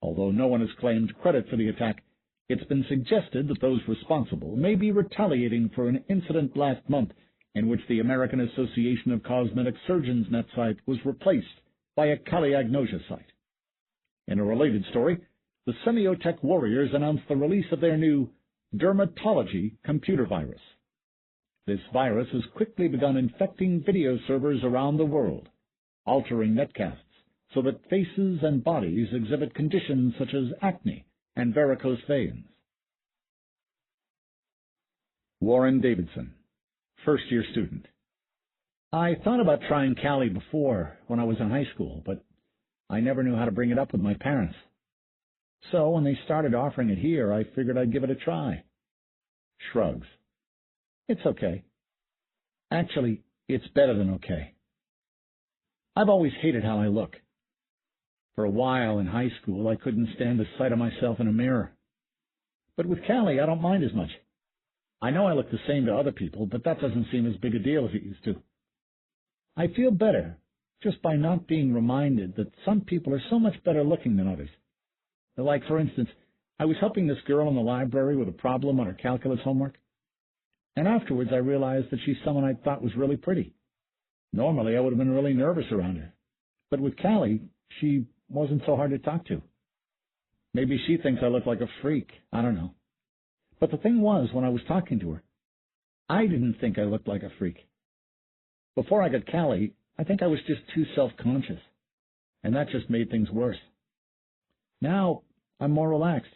Although no one has claimed credit for the attack, it's been suggested that those responsible may be retaliating for an incident last month in which the American Association of Cosmetic Surgeons net site was replaced by a Callie-Agnosia site. In a related story, the Semiotech Warriors announced the release of their new dermatology computer virus. This virus has quickly begun infecting video servers around the world, altering netcasts so that faces and bodies exhibit conditions such as acne and varicose veins. Warren Davidson, first-year student. I thought about trying Callie before when I was in high school, but I never knew how to bring it up with my parents. So when they started offering it here, I figured I'd give it a try. Shrugs. It's okay. Actually, it's better than okay. I've always hated how I look. For a while in high school, I couldn't stand the sight of myself in a mirror. But with Callie, I don't mind as much. I know I look the same to other people, but that doesn't seem as big a deal as it used to. I feel better just by not being reminded that some people are so much better looking than others. Like, for instance, I was helping this girl in the library with a problem on her calculus homework, and afterwards I realized that she's someone I thought was really pretty. Normally I would have been really nervous around her, but with Callie, she wasn't so hard to talk to. Maybe she thinks I look like a freak, I don't know. But the thing was, when I was talking to her, I didn't think I looked like a freak. Before I got Callie, I think I was just too self-conscious, and that just made things worse. Now, I'm more relaxed.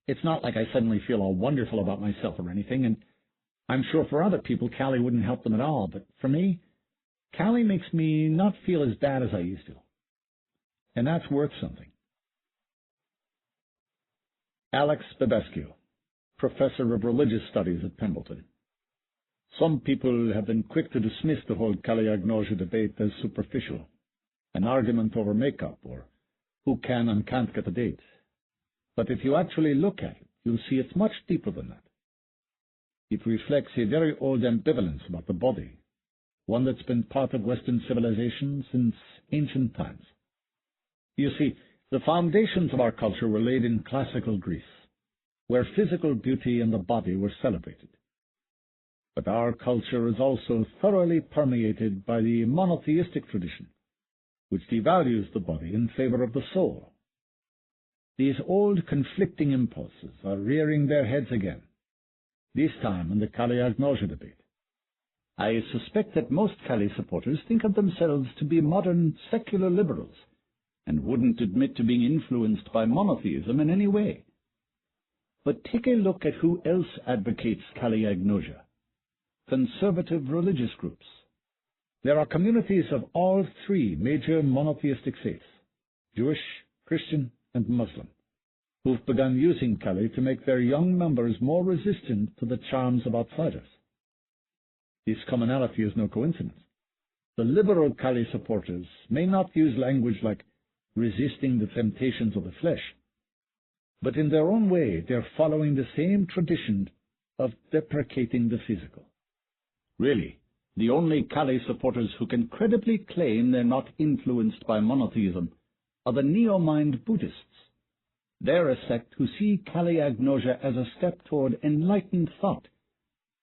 It's not like I suddenly feel all wonderful about myself or anything, and I'm sure for other people Callie wouldn't help them at all, but for me, Callie makes me not feel as bad as I used to. And that's worth something. Alex Bebescu, Professor of Religious Studies at Pembleton. Some people have been quick to dismiss the whole Callie-Agnosia debate as superficial, an argument over makeup or who can and can't get a date. But if you actually look at it, you'll see it's much deeper than that. It reflects a very old ambivalence about the body, one that's been part of Western civilization since ancient times. You see, the foundations of our culture were laid in classical Greece, where physical beauty and the body were celebrated. But our culture is also thoroughly permeated by the monotheistic tradition, which devalues the body in favor of the soul. These old conflicting impulses are rearing their heads again, this time in the Callie-Agnosia debate. I suspect that most Callie supporters think of themselves to be modern secular liberals and wouldn't admit to being influenced by monotheism in any way. But take a look at who else advocates Callie-Agnosia: conservative religious groups. There are communities of all three major monotheistic faiths, Jewish, Christian, and Muslim, who've begun using Callie to make their young members more resistant to the charms of outsiders. This commonality is no coincidence. The liberal Callie supporters may not use language like resisting the temptations of the flesh, but in their own way they're following the same tradition of deprecating the physical. Really, the only Callie supporters who can credibly claim they're not influenced by monotheism are the neo-mind Buddhists. They're a sect who see Callie-Agnosia as a step toward enlightened thought,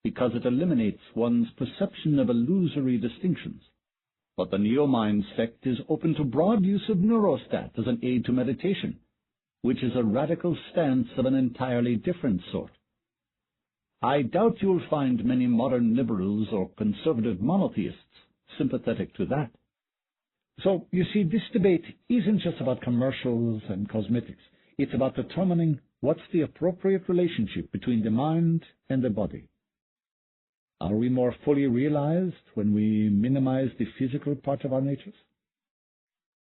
because it eliminates one's perception of illusory distinctions. But the neo-mind sect is open to broad use of neurostat as an aid to meditation, which is a radical stance of an entirely different sort. I doubt you'll find many modern liberals or conservative monotheists sympathetic to that. So, you see, this debate isn't just about commercials and cosmetics. It's about determining what's the appropriate relationship between the mind and the body. Are we more fully realized when we minimize the physical part of our natures?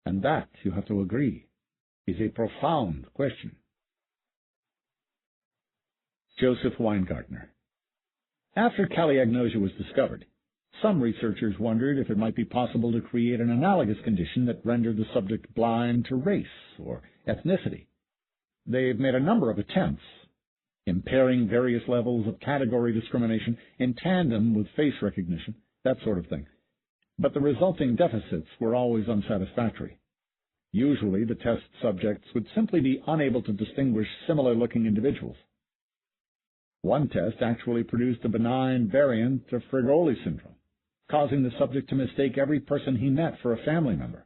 And that, you have to agree, is a profound question. Joseph Weingartner. After caliagnosia was discovered, some researchers wondered if it might be possible to create an analogous condition that rendered the subject blind to race or ethnicity. They've made a number of attempts, impairing various levels of category discrimination in tandem with face recognition, that sort of thing. But the resulting deficits were always unsatisfactory. Usually the test subjects would simply be unable to distinguish similar-looking individuals. One test actually produced a benign variant of Frigoli syndrome, causing the subject to mistake every person he met for a family member.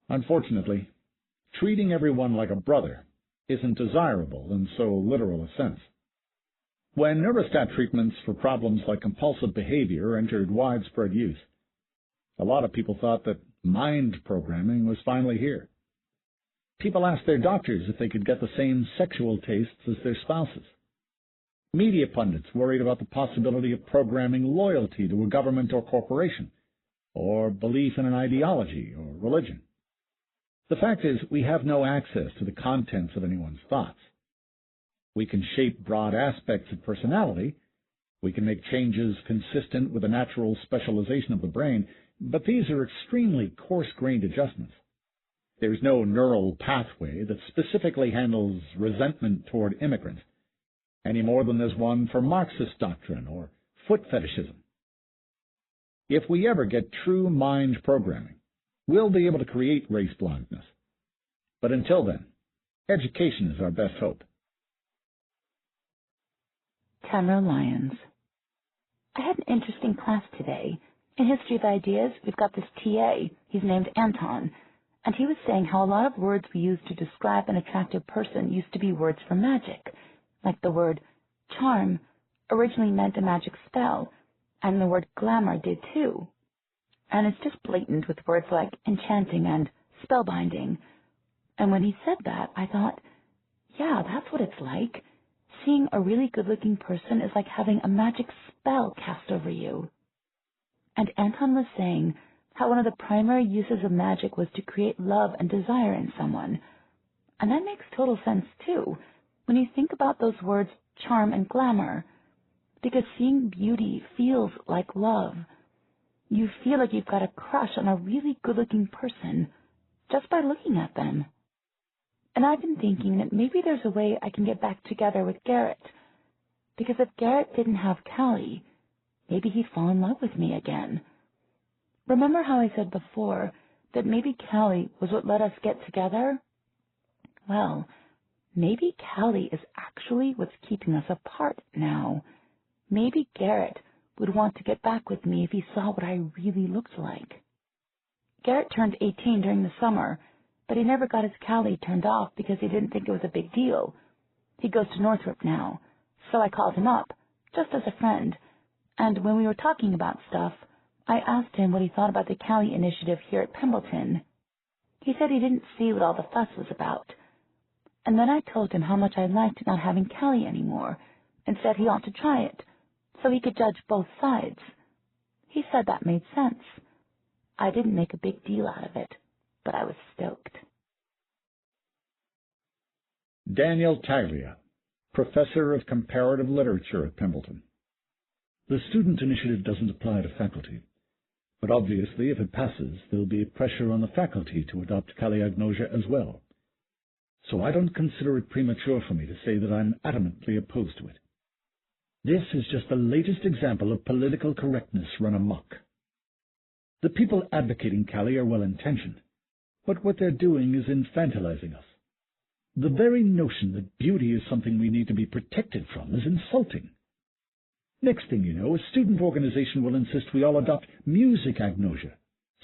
Unfortunately, treating everyone like a brother isn't desirable in so literal a sense. When neurostat treatments for problems like compulsive behavior entered widespread use, a lot of people thought that mind programming was finally here. People asked their doctors if they could get the same sexual tastes as their spouses. Media pundits worried about the possibility of programming loyalty to a government or corporation, or belief in an ideology or religion. The fact is, we have no access to the contents of anyone's thoughts. We can shape broad aspects of personality, we can make changes consistent with the natural specialization of the brain, but these are extremely coarse-grained adjustments. There's no neural pathway that specifically handles resentment toward immigrants, any more than there's one for Marxist doctrine or foot fetishism. If we ever get true mind programming, we'll be able to create race blindness. But until then, education is our best hope. Tamara Lyons. I had an interesting class today. In History of Ideas, we've got this TA. He's named Anton. And he was saying how a lot of words we use to describe an attractive person used to be words for magic. Like the word charm originally meant a magic spell, and the word glamour did too. And it's just blatant with words like enchanting and spellbinding. And when he said that, I thought, yeah, that's what it's like. Seeing a really good-looking person is like having a magic spell cast over you. And Anton was saying how one of the primary uses of magic was to create love and desire in someone. And that makes total sense, too, when you think about those words charm and glamour, because seeing beauty feels like love. You feel like you've got a crush on a really good-looking person just by looking at them. And I've been thinking that maybe there's a way I can get back together with Garrett, because if Garrett didn't have Callie, maybe he'd fall in love with me again. Remember how I said before that maybe Callie was what let us get together? Well, maybe Callie is actually what's keeping us apart now. Maybe Garrett would want to get back with me if he saw what I really looked like. Garrett turned 18 during the summer, but he never got his Callie turned off because he didn't think it was a big deal. He goes to Northrop now, so I called him up, just as a friend, and when we were talking about stuff, I asked him what he thought about the Callie initiative here at Pembleton. He said he didn't see what all the fuss was about. And then I told him how much I liked not having Callie anymore, and said he ought to try it, so he could judge both sides. He said that made sense. I didn't make a big deal out of it, but I was stoked. Daniel Taglia, Professor of Comparative Literature at Pembleton. The student initiative doesn't apply to faculty, but obviously if it passes, there'll be pressure on the faculty to adopt caliagnosia as well. So I don't consider it premature for me to say that I'm adamantly opposed to it. This is just the latest example of political correctness run amok. The people advocating Callie are well-intentioned, but what they're doing is infantilizing us. The very notion that beauty is something we need to be protected from is insulting. Next thing you know, a student organization will insist we all adopt music agnosia,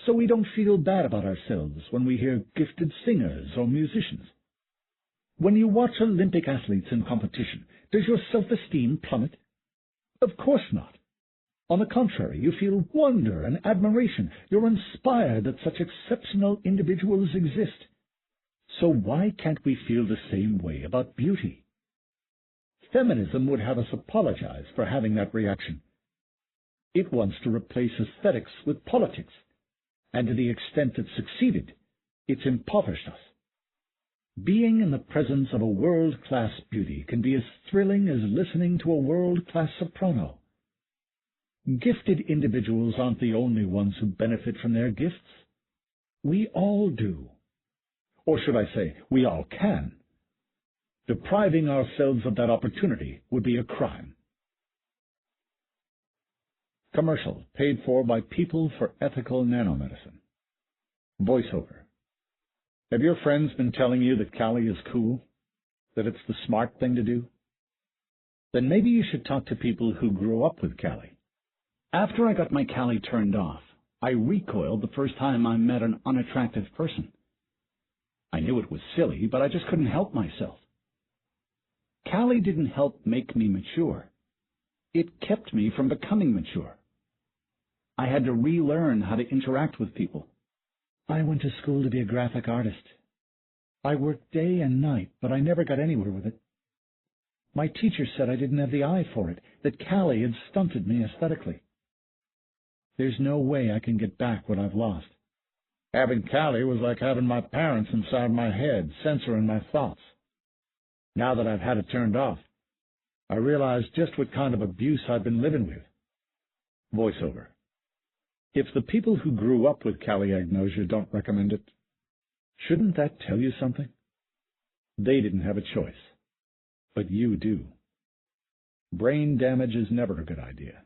so we don't feel bad about ourselves when we hear gifted singers or musicians. When you watch Olympic athletes in competition, does your self-esteem plummet? Of course not. On the contrary, you feel wonder and admiration. You're inspired that such exceptional individuals exist. So why can't we feel the same way about beauty? Feminism would have us apologize for having that reaction. It wants to replace aesthetics with politics, and to the extent it succeeded, it's impoverished us. Being in the presence of a world-class beauty can be as thrilling as listening to a world-class soprano. Gifted individuals aren't the only ones who benefit from their gifts. We all do. Or should I say, we all can. Depriving ourselves of that opportunity would be a crime. Commercial paid for by People for Ethical Nanomedicine. Voiceover. Have your friends been telling you that Cali is cool? That it's the smart thing to do? Then maybe you should talk to people who grew up with Cali. After I got my Cali turned off, I recoiled the first time I met an unattractive person. I knew it was silly, but I just couldn't help myself. Cali didn't help make me mature. It kept me from becoming mature. I had to relearn how to interact with people. I went to school to be a graphic artist. I worked day and night, but I never got anywhere with it. My teacher said I didn't have the eye for it, that Cali had stunted me aesthetically. There's no way I can get back what I've lost. Having Cali was like having my parents inside my head, censoring my thoughts. Now that I've had it turned off, I realize just what kind of abuse I've been living with. Voiceover. If the people who grew up with Cali agnosia don't recommend it, shouldn't that tell you something? They didn't have a choice, but you do. Brain damage is never a good idea,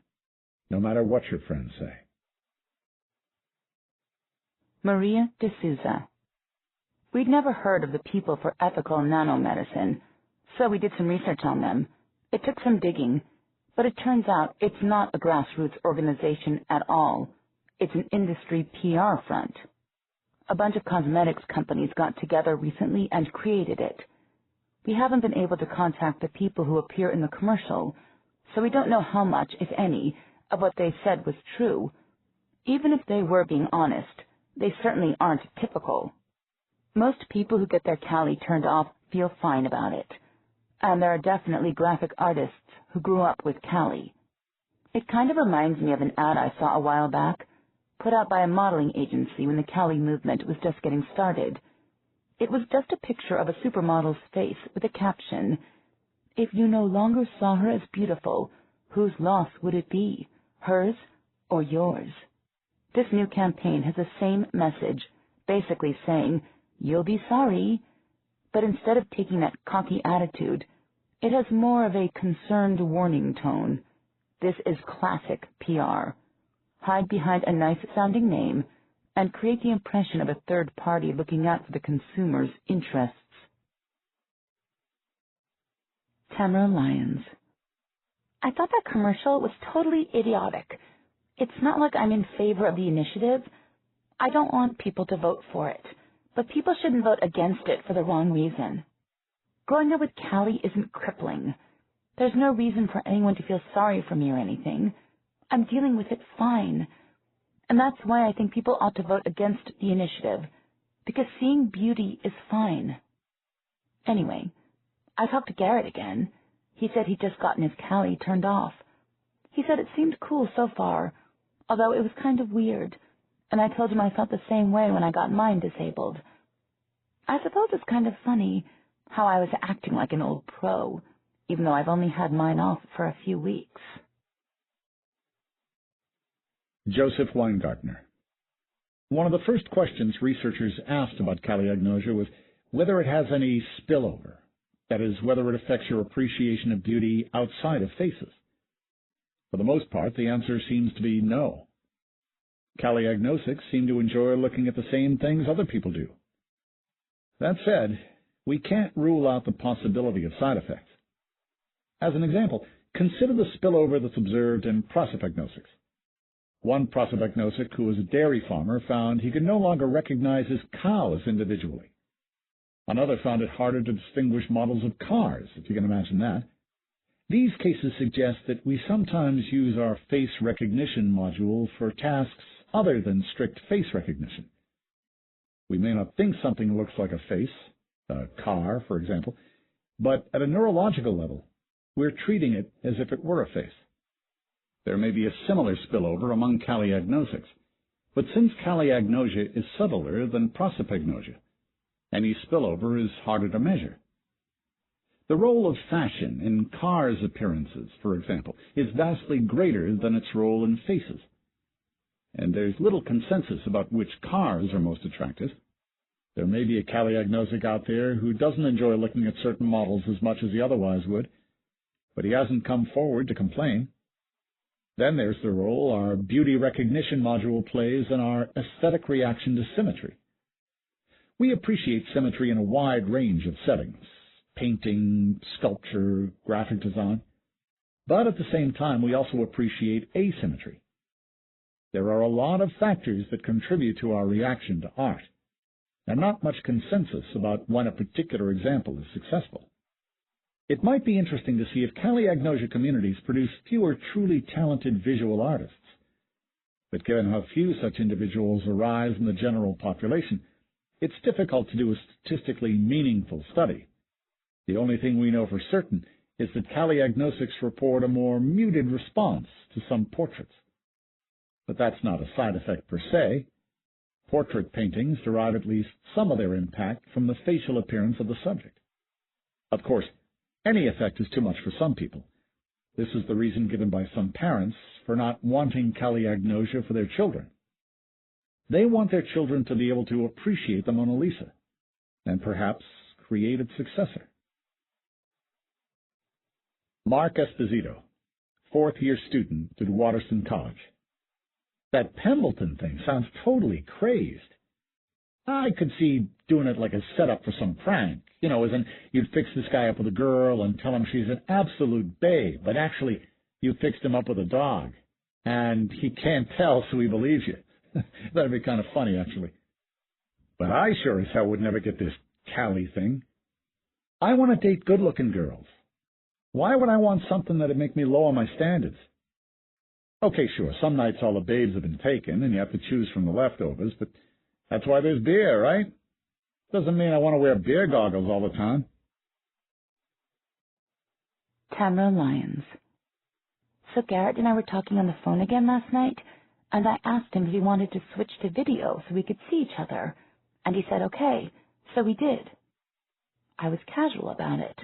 no matter what your friends say. Maria de Souza. We'd never heard of the People for Ethical Nanomedicine, so we did some research on them. It took some digging, but it turns out it's not a grassroots organization at all. It's an industry PR front. A bunch of cosmetics companies got together recently and created it. We haven't been able to contact the people who appear in the commercial, so we don't know how much, if any, of what they said was true. Even if they were being honest, they certainly aren't typical. Most people who get their Cali turned off feel fine about it, and there are definitely graphic artists who grew up with Cali. It kind of reminds me of an ad I saw a while back, put out by a modeling agency when the Cali movement was just getting started. It was just a picture of a supermodel's face with a caption, "If you no longer saw her as beautiful, whose loss would it be, hers or yours?" This new campaign has the same message, basically saying, "You'll be sorry," but instead of taking that cocky attitude, it has more of a concerned warning tone. This is classic PR. Hide behind a nice-sounding name and create the impression of a third party looking out for the consumer's interests. Tamara Lyons. I thought that commercial was totally idiotic. It's not like I'm in favor of the initiative. I don't want people to vote for it, but people shouldn't vote against it for the wrong reason. Growing up with Cali isn't crippling. There's no reason for anyone to feel sorry for me or anything. I'm dealing with it fine. And that's why I think people ought to vote against the initiative, because seeing beauty is fine. Anyway, I talked to Garrett again. He said he'd just gotten his Cali turned off. He said it seemed cool so far, although it was kind of weird, and I told him I felt the same way when I got mine disabled. I suppose it's kind of funny how I was acting like an old pro, even though I've only had mine off for a few weeks. Joseph Weingartner. One of the first questions researchers asked about Cali agnosia was whether it has any spillover, that is, whether it affects your appreciation of beauty outside of faces. For the most part, the answer seems to be no. Cali agnosics seem to enjoy looking at the same things other people do. That said, we can't rule out the possibility of side effects. As an example, consider the spillover that's observed in prosopagnostics. One prosopagnostic who was a dairy farmer found he could no longer recognize his cows individually. Another found it harder to distinguish models of cars, if you can imagine that. These cases suggest that we sometimes use our face recognition module for tasks other than strict face recognition. We may not think something looks like a face, a car, for example, but at a neurological level, we're treating it as if it were a face. There may be a similar spillover among chaliagnostics, but since chaliagnosia is subtler than prosopagnosia, any spillover is harder to measure. The role of fashion in cars' appearances, for example, is vastly greater than its role in faces. And there's little consensus about which cars are most attractive. There may be a chaliagnostic out there who doesn't enjoy looking at certain models as much as he otherwise would, but he hasn't come forward to complain. Then there's the role our beauty recognition module plays in our aesthetic reaction to symmetry. We appreciate symmetry in a wide range of settings: painting, sculpture, graphic design. But at the same time, we also appreciate asymmetry. There are a lot of factors that contribute to our reaction to art, and not much consensus about when a particular example is successful. It might be interesting to see if chaliagnosia communities produce fewer truly talented visual artists. But given how few such individuals arise in the general population, it's difficult to do a statistically meaningful study. The only thing we know for certain is that chaliagnostics report a more muted response to some portraits. But that's not a side effect per se. Portrait paintings derive at least some of their impact from the facial appearance of the subject. Of course, any effect is too much for some people. This is the reason given by some parents for not wanting chaliagnosia for their children. They want their children to be able to appreciate the Mona Lisa, and perhaps create its successor. Mark Esposito, fourth-year student at Waterston College. That Pembleton thing sounds totally crazed. I could see doing it like a setup for some prank. As in you'd fix this guy up with a girl and tell him she's an absolute babe, but actually you fixed him up with a dog. And he can't tell, so he believes you. That'd be kind of funny, actually. But I sure as hell would never get this Cali thing. I want to date good-looking girls. Why would I want something that'd make me lower my standards? Okay, sure, some nights all the babes have been taken, and you have to choose from the leftovers, but that's why there's beer, right? Doesn't mean I want to wear beer goggles all the time. Tamara Lyons. So Garrett and I were talking on the phone again last night, and I asked him if he wanted to switch to video so we could see each other, and he said okay, so we did. I was casual about it,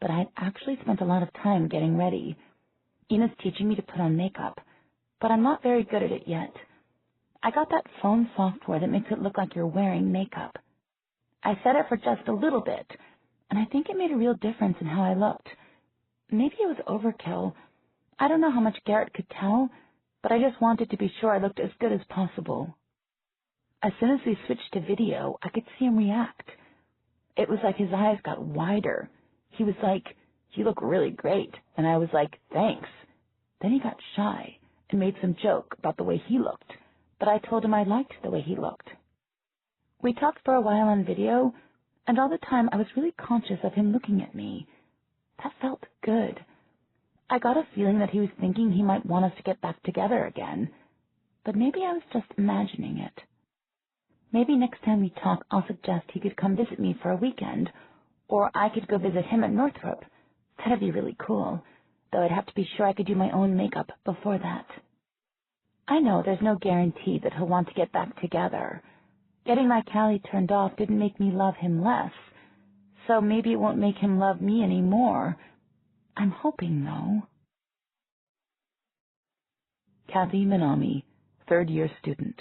but I had actually spent a lot of time getting ready. Ina's teaching me to put on makeup, but I'm not very good at it yet. I got that phone software that makes it look like you're wearing makeup. I set it for just a little bit, and I think it made a real difference in how I looked. Maybe it was overkill. I don't know how much Garrett could tell, but I just wanted to be sure I looked as good as possible. As soon as we switched to video, I could see him react. It was like his eyes got wider. He was like, "You look really great," and I was like, "Thanks." Then he got shy and made some joke about the way he looked, but I told him I liked the way he looked. We talked for a while on video, and all the time I was really conscious of him looking at me. That felt good. I got a feeling that he was thinking he might want us to get back together again, but maybe I was just imagining it. Maybe next time we talk, I'll suggest he could come visit me for a weekend, or I could go visit him at Northrop. That'd be really cool, though I'd have to be sure I could do my own makeup before that. I know there's no guarantee that he'll want to get back together. Getting my Cali turned off didn't make me love him less, so maybe it won't make him love me any more. I'm hoping, though. Kathy Minami, third-year student.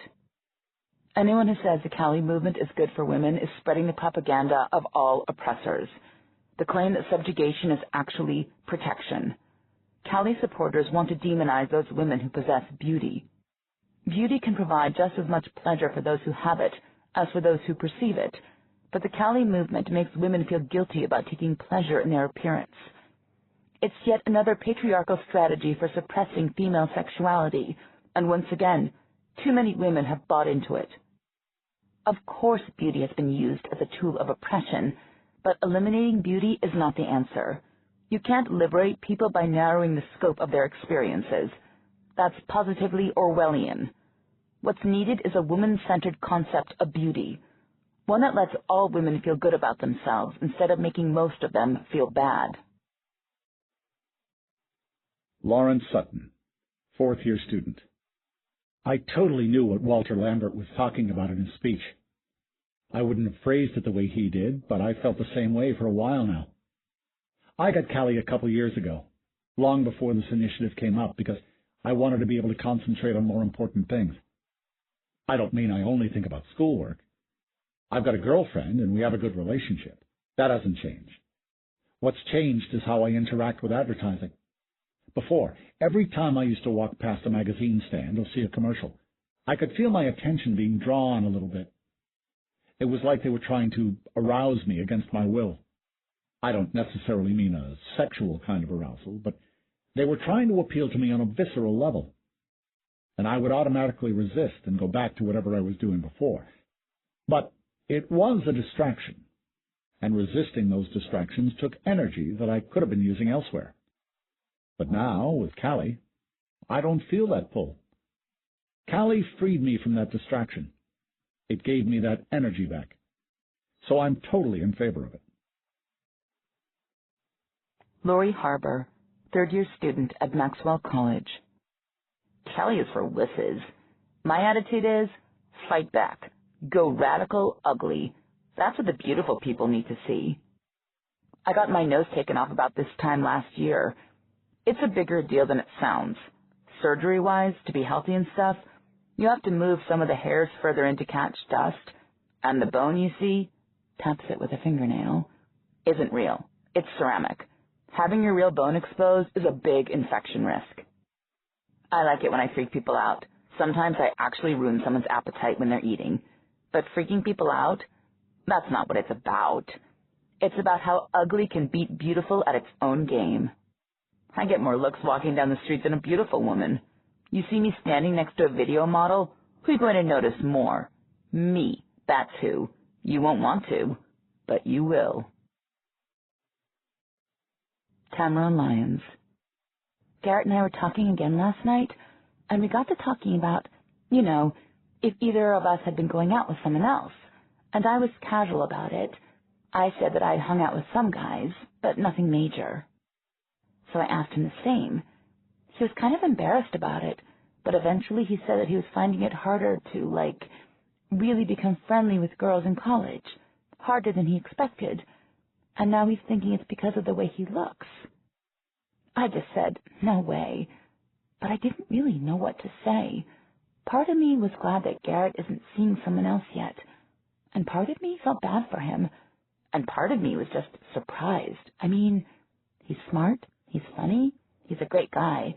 Anyone who says the Cali movement is good for women is spreading the propaganda of all oppressors. The claim that subjugation is actually protection. Cali supporters want to demonize those women who possess beauty. Beauty can provide just as much pleasure for those who have it as for those who perceive it, but the Cali movement makes women feel guilty about taking pleasure in their appearance. It's yet another patriarchal strategy for suppressing female sexuality, and once again, too many women have bought into it. Of course beauty has been used as a tool of oppression, but eliminating beauty is not the answer. You can't liberate people by narrowing the scope of their experiences. That's positively Orwellian. What's needed is a woman-centered concept of beauty, one that lets all women feel good about themselves instead of making most of them feel bad. Lawrence Sutton, fourth-year student. I totally knew what Walter Lambert was talking about in his speech. I wouldn't have phrased it the way he did, but I felt the same way for a while now. I got Callie a couple years ago, long before this initiative came up, because I wanted to be able to concentrate on more important things. I don't mean I only think about schoolwork. I've got a girlfriend, and we have a good relationship. That hasn't changed. What's changed is how I interact with advertising. Before, every time I used to walk past a magazine stand or see a commercial, I could feel my attention being drawn a little bit. It was like they were trying to arouse me against my will. I don't necessarily mean a sexual kind of arousal, but they were trying to appeal to me on a visceral level. And I would automatically resist and go back to whatever I was doing before. But it was a distraction, and resisting those distractions took energy that I could have been using elsewhere. But now, with Callie, I don't feel that pull. Callie freed me from that distraction. It gave me that energy back. So I'm totally in favor of it. Lori Harbour, third-year student at Maxwell College. Callie is for wusses. My attitude is, fight back. Go radical, ugly. That's what the beautiful people need to see. I got my nose taken off about this time last year. It's a bigger deal than it sounds. Surgery-wise, to be healthy and stuff, you have to move some of the hairs further in to catch dust, and the bone you see, taps it with a fingernail, isn't real. It's ceramic. Having your real bone exposed is a big infection risk. I like it when I freak people out. Sometimes I actually ruin someone's appetite when they're eating. But freaking people out, that's not what it's about. It's about how ugly can beat beautiful at its own game. I get more looks walking down the street than a beautiful woman. You see me standing next to a video model, who's going to notice more? Me, that's who. You won't want to, but you will. Tamara Lyons. Garrett and I were talking again last night, and we got to talking about, if either of us had been going out with someone else, and I was casual about it. I said that I'd hung out with some guys, but nothing major. So I asked him the same. He was kind of embarrassed about it, but eventually he said that he was finding it harder to, really become friendly with girls in college, harder than he expected, and now he's thinking it's because of the way he looks. I just said, no way, but I didn't really know what to say. Part of me was glad that Garrett isn't seeing someone else yet, and part of me felt bad for him, and part of me was just surprised. I mean, he's smart, he's funny, he's a great guy,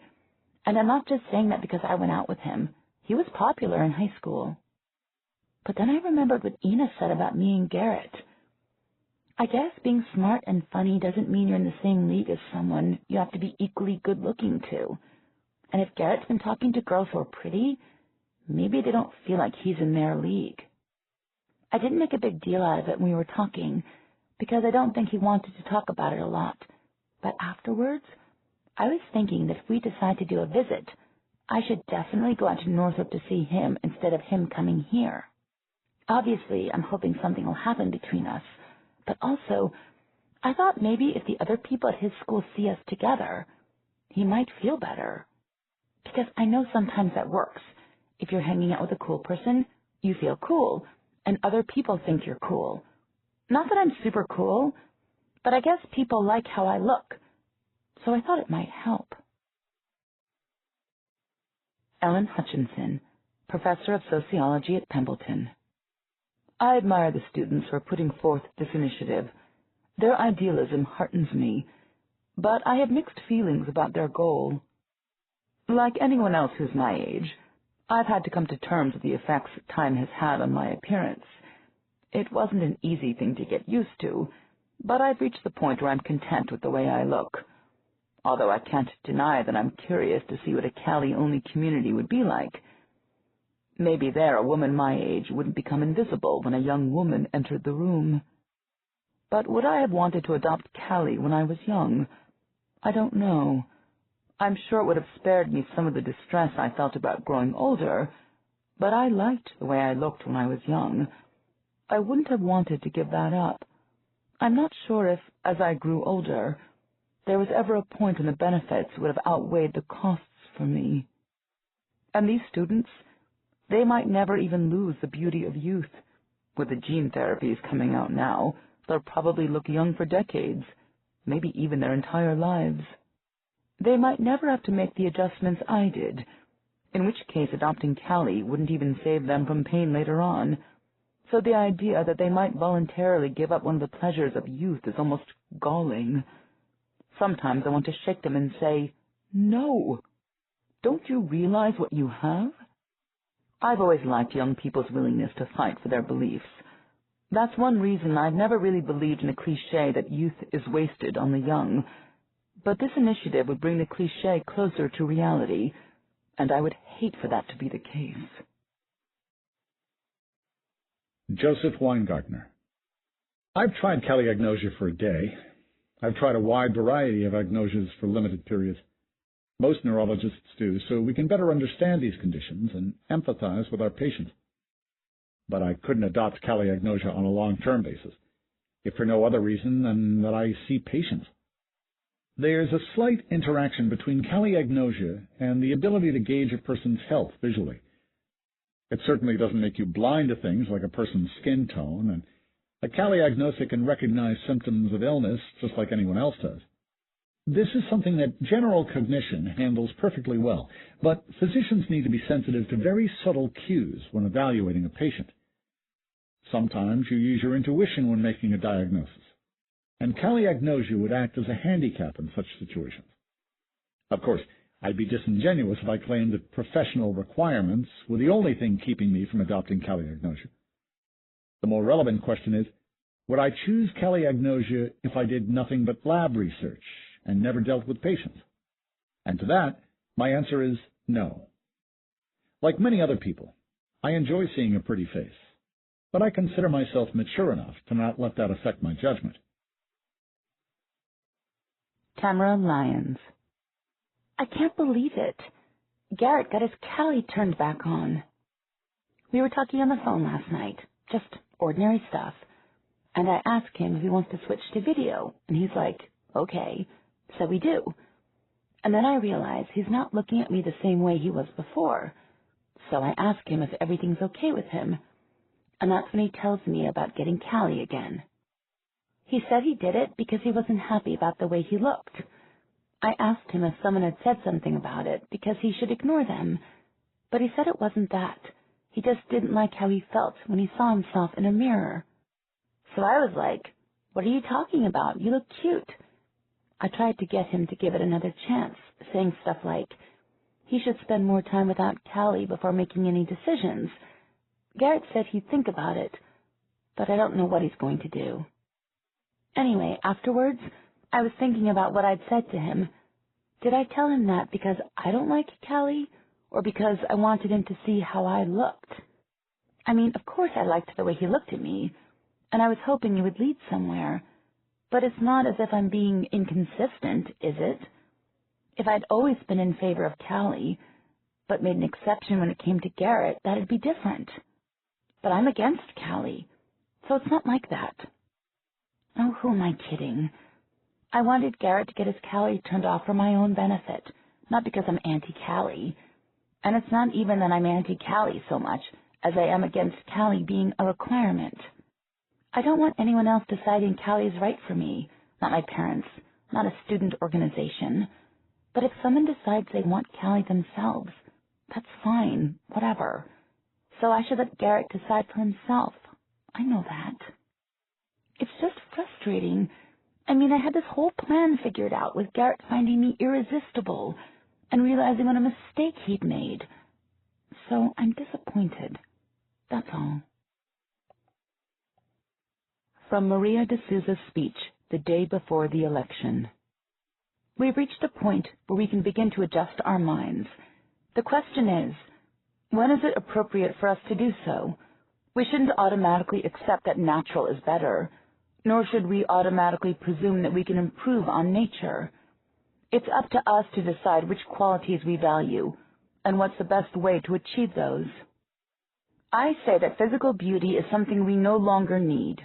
and I'm not just saying that because I went out with him. He was popular in high school. But then I remembered what Ina said about me and Garrett. I guess being smart and funny doesn't mean you're in the same league as someone you have to be equally good-looking to. And if Garrett's been talking to girls who are pretty, maybe they don't feel like he's in their league. I didn't make a big deal out of it when we were talking, because I don't think he wanted to talk about it a lot. But afterwards, I was thinking that if we decide to do a visit, I should definitely go out to Northrop to see him instead of him coming here. Obviously, I'm hoping something will happen between us, but also, I thought maybe if the other people at his school see us together, he might feel better. Because I know sometimes that works. If you're hanging out with a cool person, you feel cool, and other people think you're cool. Not that I'm super cool, but I guess people like how I look, so I thought it might help. Ellen Hutchinson, Professor of Sociology at Templeton. I admire the students for putting forth this initiative. Their idealism heartens me, but I have mixed feelings about their goal. Like anyone else who's my age, I've had to come to terms with the effects time has had on my appearance. It wasn't an easy thing to get used to, but I've reached the point where I'm content with the way I look. Although I can't deny that I'm curious to see what a Cali-only community would be like. Maybe there a woman my age wouldn't become invisible when a young woman entered the room. But would I have wanted to adopt Callie when I was young? I don't know. I'm sure it would have spared me some of the distress I felt about growing older, but I liked the way I looked when I was young. I wouldn't have wanted to give that up. I'm not sure if, as I grew older, there was ever a point when the benefits would have outweighed the costs for me. And these students, they might never even lose the beauty of youth. With the gene therapies coming out now, they'll probably look young for decades, maybe even their entire lives. They might never have to make the adjustments I did, in which case adopting Callie wouldn't even save them from pain later on. So the idea that they might voluntarily give up one of the pleasures of youth is almost galling. Sometimes I want to shake them and say, "No! Don't you realize what you have?" I've always liked young people's willingness to fight for their beliefs. That's one reason I've never really believed in the cliché that youth is wasted on the young. But this initiative would bring the cliché closer to reality, and I would hate for that to be the case. Joseph Weingartner. I've tried caliagnosia for a day. I've tried a wide variety of agnosias for limited periods. Most neurologists do, so we can better understand these conditions and empathize with our patients. But I couldn't adopt caliagnosia on a long-term basis, if for no other reason than that I see patients. There's a slight interaction between caliagnosia and the ability to gauge a person's health visually. It certainly doesn't make you blind to things like a person's skin tone, and a caliagnosis can recognize symptoms of illness just like anyone else does. This is something that general cognition handles perfectly well, but physicians need to be sensitive to very subtle cues when evaluating a patient. Sometimes you use your intuition when making a diagnosis, and caliagnosia would act as a handicap in such situations. Of course, I'd be disingenuous if I claimed that professional requirements were the only thing keeping me from adopting caliagnosia. The more relevant question is, would I choose caliagnosia if I did nothing but lab research and never dealt with patients? And to that, my answer is no. Like many other people, I enjoy seeing a pretty face, but I consider myself mature enough to not let that affect my judgment. Tamara Lyons. I can't believe it. Garrett got his Callie turned back on. We were talking on the phone last night, just ordinary stuff, and I asked him if he wants to switch to video, and he's like, okay, so we do. And then I realize he's not looking at me the same way he was before, so I ask him if everything's okay with him, and that's when he tells me about getting Callie again. He said he did it because he wasn't happy about the way he looked. I asked him if someone had said something about it because he should ignore them, but he said it wasn't that. He just didn't like how he felt when he saw himself in a mirror. So I was like, what are you talking about? You look cute. I tried to get him to give it another chance, saying stuff like, he should spend more time without Callie before making any decisions. Garrett said he'd think about it, but I don't know what he's going to do. Anyway, afterwards, I was thinking about what I'd said to him. Did I tell him that because I don't like Callie, or because I wanted him to see how I looked? I mean, of course I liked the way he looked at me, and I was hoping he would lead somewhere. But it's not as if I'm being inconsistent, is it? If I'd always been in favor of Callie, but made an exception when it came to Garrett, that'd be different. But I'm against Callie, so it's not like that. Oh, who am I kidding? I wanted Garrett to get his Callie turned off for my own benefit, not because I'm anti-Callie. And it's not even that I'm anti-Callie so much as I am against Callie being a requirement. I don't want anyone else deciding Callie's right for me, not my parents, not a student organization. But if someone decides they want Callie themselves, that's fine, whatever. So I should let Garrett decide for himself. I know that. It's just frustrating. I mean, I had this whole plan figured out with Garrett finding me irresistible and realizing what a mistake he'd made. So I'm disappointed. That's all. From Maria de Souza's speech the day before the election. We've reached a point where we can begin to adjust our minds. The question is, When is it appropriate for us to do so? We shouldn't automatically accept that natural is better, nor should we automatically presume that we can improve on nature. It's up to us to decide which qualities we value and what's the best way to achieve those. I say that physical beauty is something we no longer need.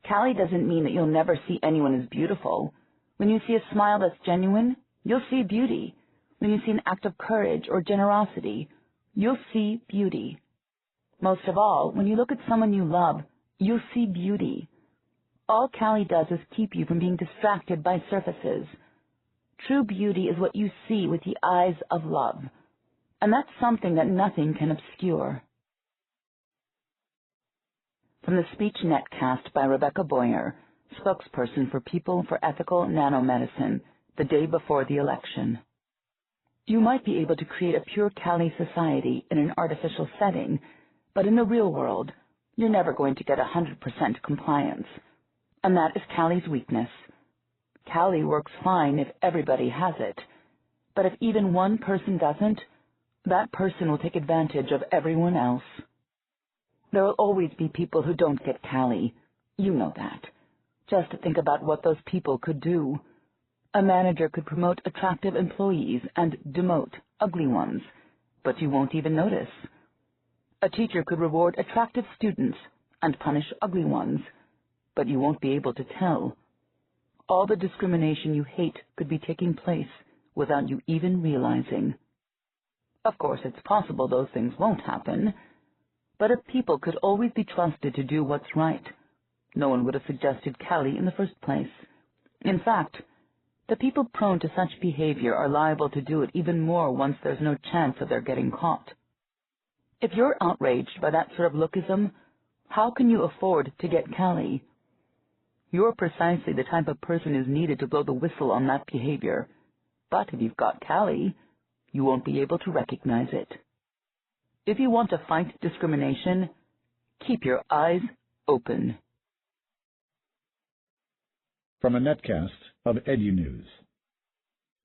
Callie doesn't mean that you'll never see anyone as beautiful. When you see a smile that's genuine, you'll see beauty. When you see an act of courage or generosity, you'll see beauty. Most of all, when you look at someone you love, you'll see beauty. All Callie does is keep you from being distracted by surfaces. True beauty is what you see with the eyes of love, and that's something that nothing can obscure. From the speech netcast by Rebecca Boyer, spokesperson for People for Ethical Nanomedicine, the day before the election. You might be able to create a pure Callie society in an artificial setting, but in the real world, you're never going to get 100% compliance. And that is Callie's weakness. Callie works fine if everybody has it, but if even one person doesn't, that person will take advantage of everyone else. There will always be people who don't get Callie. You know that. Just think about what those people could do. A manager could promote attractive employees and demote ugly ones, but you won't even notice. A teacher could reward attractive students and punish ugly ones, but you won't be able to tell. All the discrimination you hate could be taking place without you even realizing. Of course, it's possible those things won't happen, but if people could always be trusted to do what's right, no one would have suggested Callie in the first place. In fact, the people prone to such behavior are liable to do it even more once there's no chance of their getting caught. If you're outraged by that sort of lookism, how can you afford to get Callie? You're precisely the type of person who's needed to blow the whistle on that behavior. But if you've got Callie, you won't be able to recognize it. If you want to fight discrimination, keep your eyes open. From a netcast of EduNews.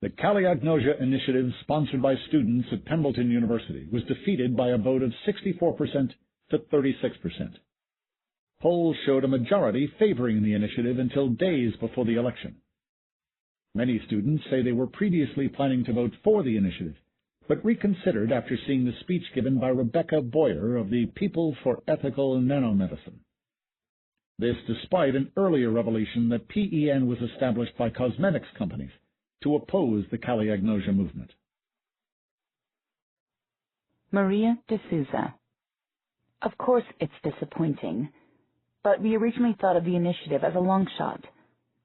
The Callie-Agnosia initiative, sponsored by students at Pembleton University, was defeated by a vote of 64% to 36%. Polls showed a majority favoring the initiative until days before the election. Many students say they were previously planning to vote for the initiative, but reconsidered after seeing the speech given by Rebecca Boyer of the People for Ethical Nanomedicine. This despite an earlier revelation that PEN was established by cosmetics companies to oppose the Callie-Agnosia movement. Maria D'Souza. Of course it's disappointing, but we originally thought of the initiative as a long shot.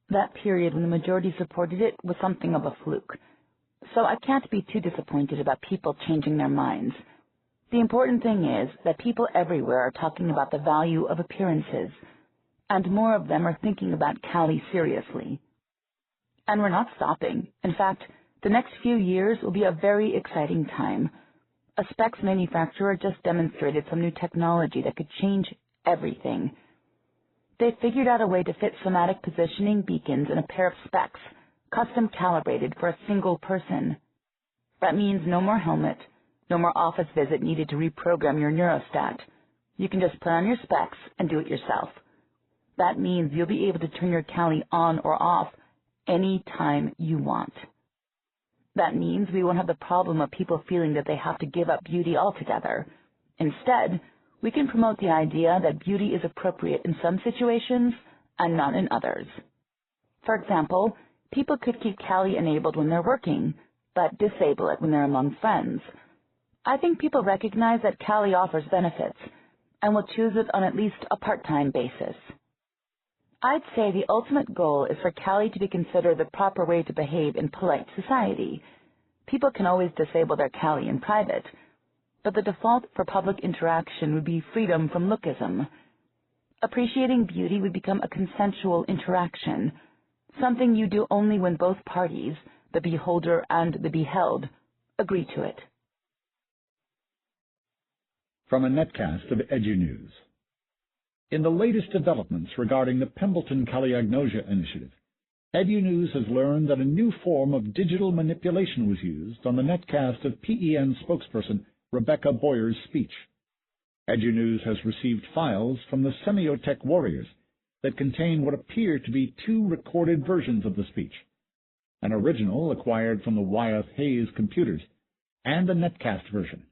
That period when the majority supported it was something of a fluke, so I can't be too disappointed about people changing their minds. The important thing is that people everywhere are talking about the value of appearances, and more of them are thinking about Callie seriously. And we're not stopping. In fact, the next few years will be a very exciting time. A specs manufacturer just demonstrated some new technology that could change everything. They figured out a way to fit somatic positioning beacons in a pair of specs, custom calibrated for a single person. That means no more helmet, no more office visit needed to reprogram your neurostat. You can just put on your specs and do it yourself. That means you'll be able to turn your Callie on or off any time you want. That means we won't have the problem of people feeling that they have to give up beauty altogether. Instead, we can promote the idea that beauty is appropriate in some situations and not in others. For example, people could keep Callie enabled when they're working, but disable it when they're among friends. I think people recognize that Callie offers benefits and will choose it on at least a part-time basis. I'd say the ultimate goal is for Callie to be considered the proper way to behave in polite society. People can always disable their Callie in private, but the default for public interaction would be freedom from lookism. Appreciating beauty would become a consensual interaction, something you do only when both parties, the beholder and the beheld, agree to it. From a netcast of EduNews. In the latest developments regarding the Pembleton Callie-Agnosia initiative, EduNews has learned that a new form of digital manipulation was used on the netcast of PEN spokesperson Rebecca Boyer's speech. EduNews has received files from the Semiotech warriors that contain what appear to be two recorded versions of the speech, an original acquired from the Wyeth Hayes computers, and a netcast version.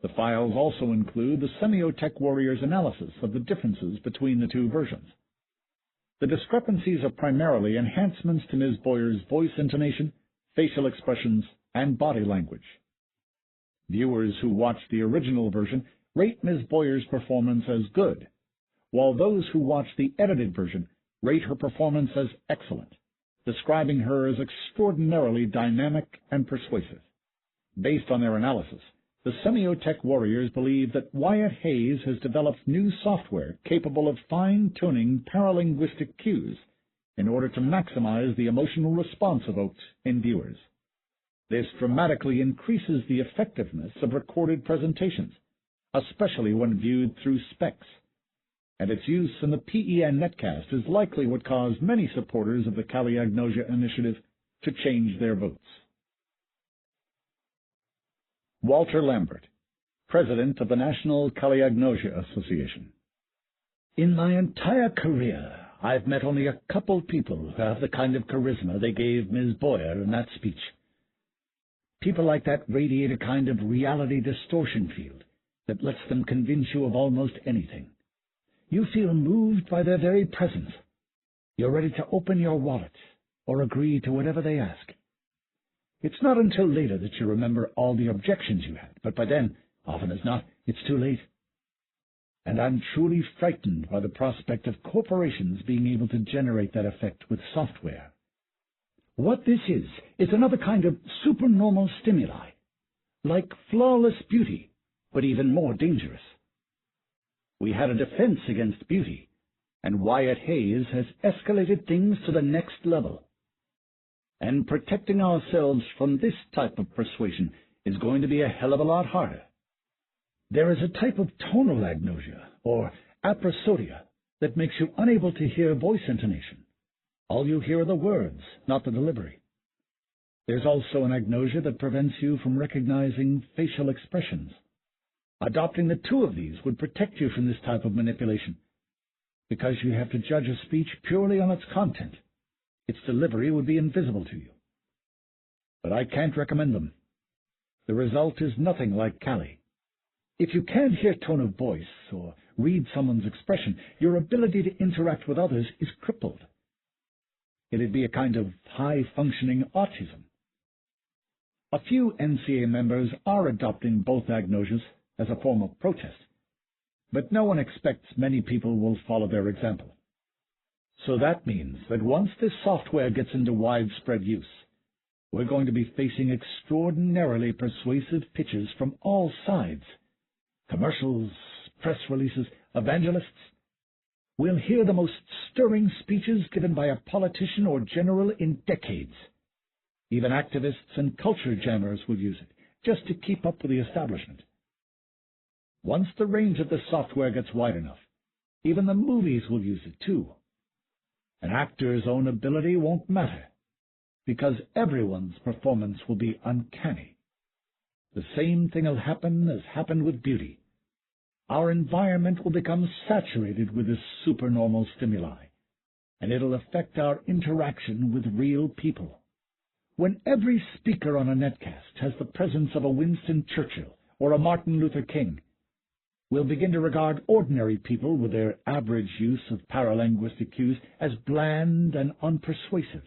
The files also include the Semiotech warriors' analysis of the differences between the two versions. The discrepancies are primarily enhancements to Ms. Boyer's voice intonation, facial expressions, and body language. Viewers who watch the original version rate Ms. Boyer's performance as good, while those who watch the edited version rate her performance as excellent, describing her as extraordinarily dynamic and persuasive. Based on their analysis, the Semiotech warriors believe that Wyeth Hayes has developed new software capable of fine-tuning paralinguistic cues in order to maximize the emotional response evoked in viewers. This dramatically increases the effectiveness of recorded presentations, especially when viewed through specs, and its use in the PEN netcast is likely what caused many supporters of the Kaliagnosia initiative to change their votes. Walter Lambert, President of the National Kaliagnosia Association. In my entire career, I've met only a couple people who have the kind of charisma they gave Ms. Boyer in that speech. People like that radiate a kind of reality distortion field that lets them convince you of almost anything. You feel moved by their very presence. You're ready to open your wallet or agree to whatever they ask. It's not until later that you remember all the objections you had, but by then, often as not, it's too late. And I'm truly frightened by the prospect of corporations being able to generate that effect with software. What this is another kind of supernormal stimuli, like flawless beauty, but even more dangerous. We had a defense against beauty, and Wyeth Hayes has escalated things to the next level. And protecting ourselves from this type of persuasion is going to be a hell of a lot harder. There is a type of tonal agnosia, or aprosodia, that makes you unable to hear voice intonation. All you hear are the words, not the delivery. There's also an agnosia that prevents you from recognizing facial expressions. Adopting the two of these would protect you from this type of manipulation, because you have to judge a speech purely on its content. Its delivery would be invisible to you. But I can't recommend them. The result is nothing like Kali. If you can't hear tone of voice or read someone's expression, your ability to interact with others is crippled. It'd be a kind of high-functioning autism. A few NCA members are adopting both agnosias as a form of protest, but no one expects many people will follow their example. So that means that once this software gets into widespread use, we're going to be facing extraordinarily persuasive pitches from all sides. Commercials, press releases, evangelists. We'll hear the most stirring speeches given by a politician or general in decades. Even activists and culture jammers will use it, just to keep up with the establishment. Once the range of the software gets wide enough, even the movies will use it too. An actor's own ability won't matter, because everyone's performance will be uncanny. The same thing will happen as happened with beauty. Our environment will become saturated with this supernormal stimuli, and it'll affect our interaction with real people. When every speaker on a netcast has the presence of a Winston Churchill or a Martin Luther King, we'll begin to regard ordinary people with their average use of paralinguistic cues as bland and unpersuasive.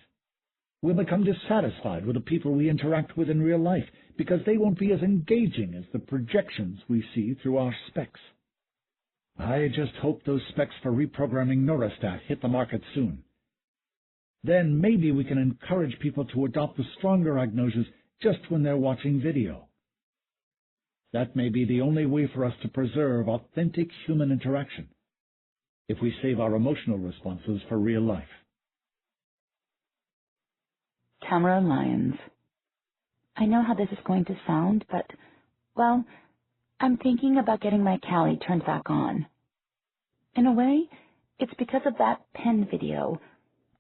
We'll become dissatisfied with the people we interact with in real life because they won't be as engaging as the projections we see through our specs. I just hope those specs for reprogramming Neurostat hit the market soon. Then maybe we can encourage people to adopt the stronger agnosias just when they're watching video. That may be the only way for us to preserve authentic human interaction, if we save our emotional responses for real life. Tamara Lyons. I know how this is going to sound, but, well, I'm thinking about getting my Kali turned back on. In a way, it's because of that pen video.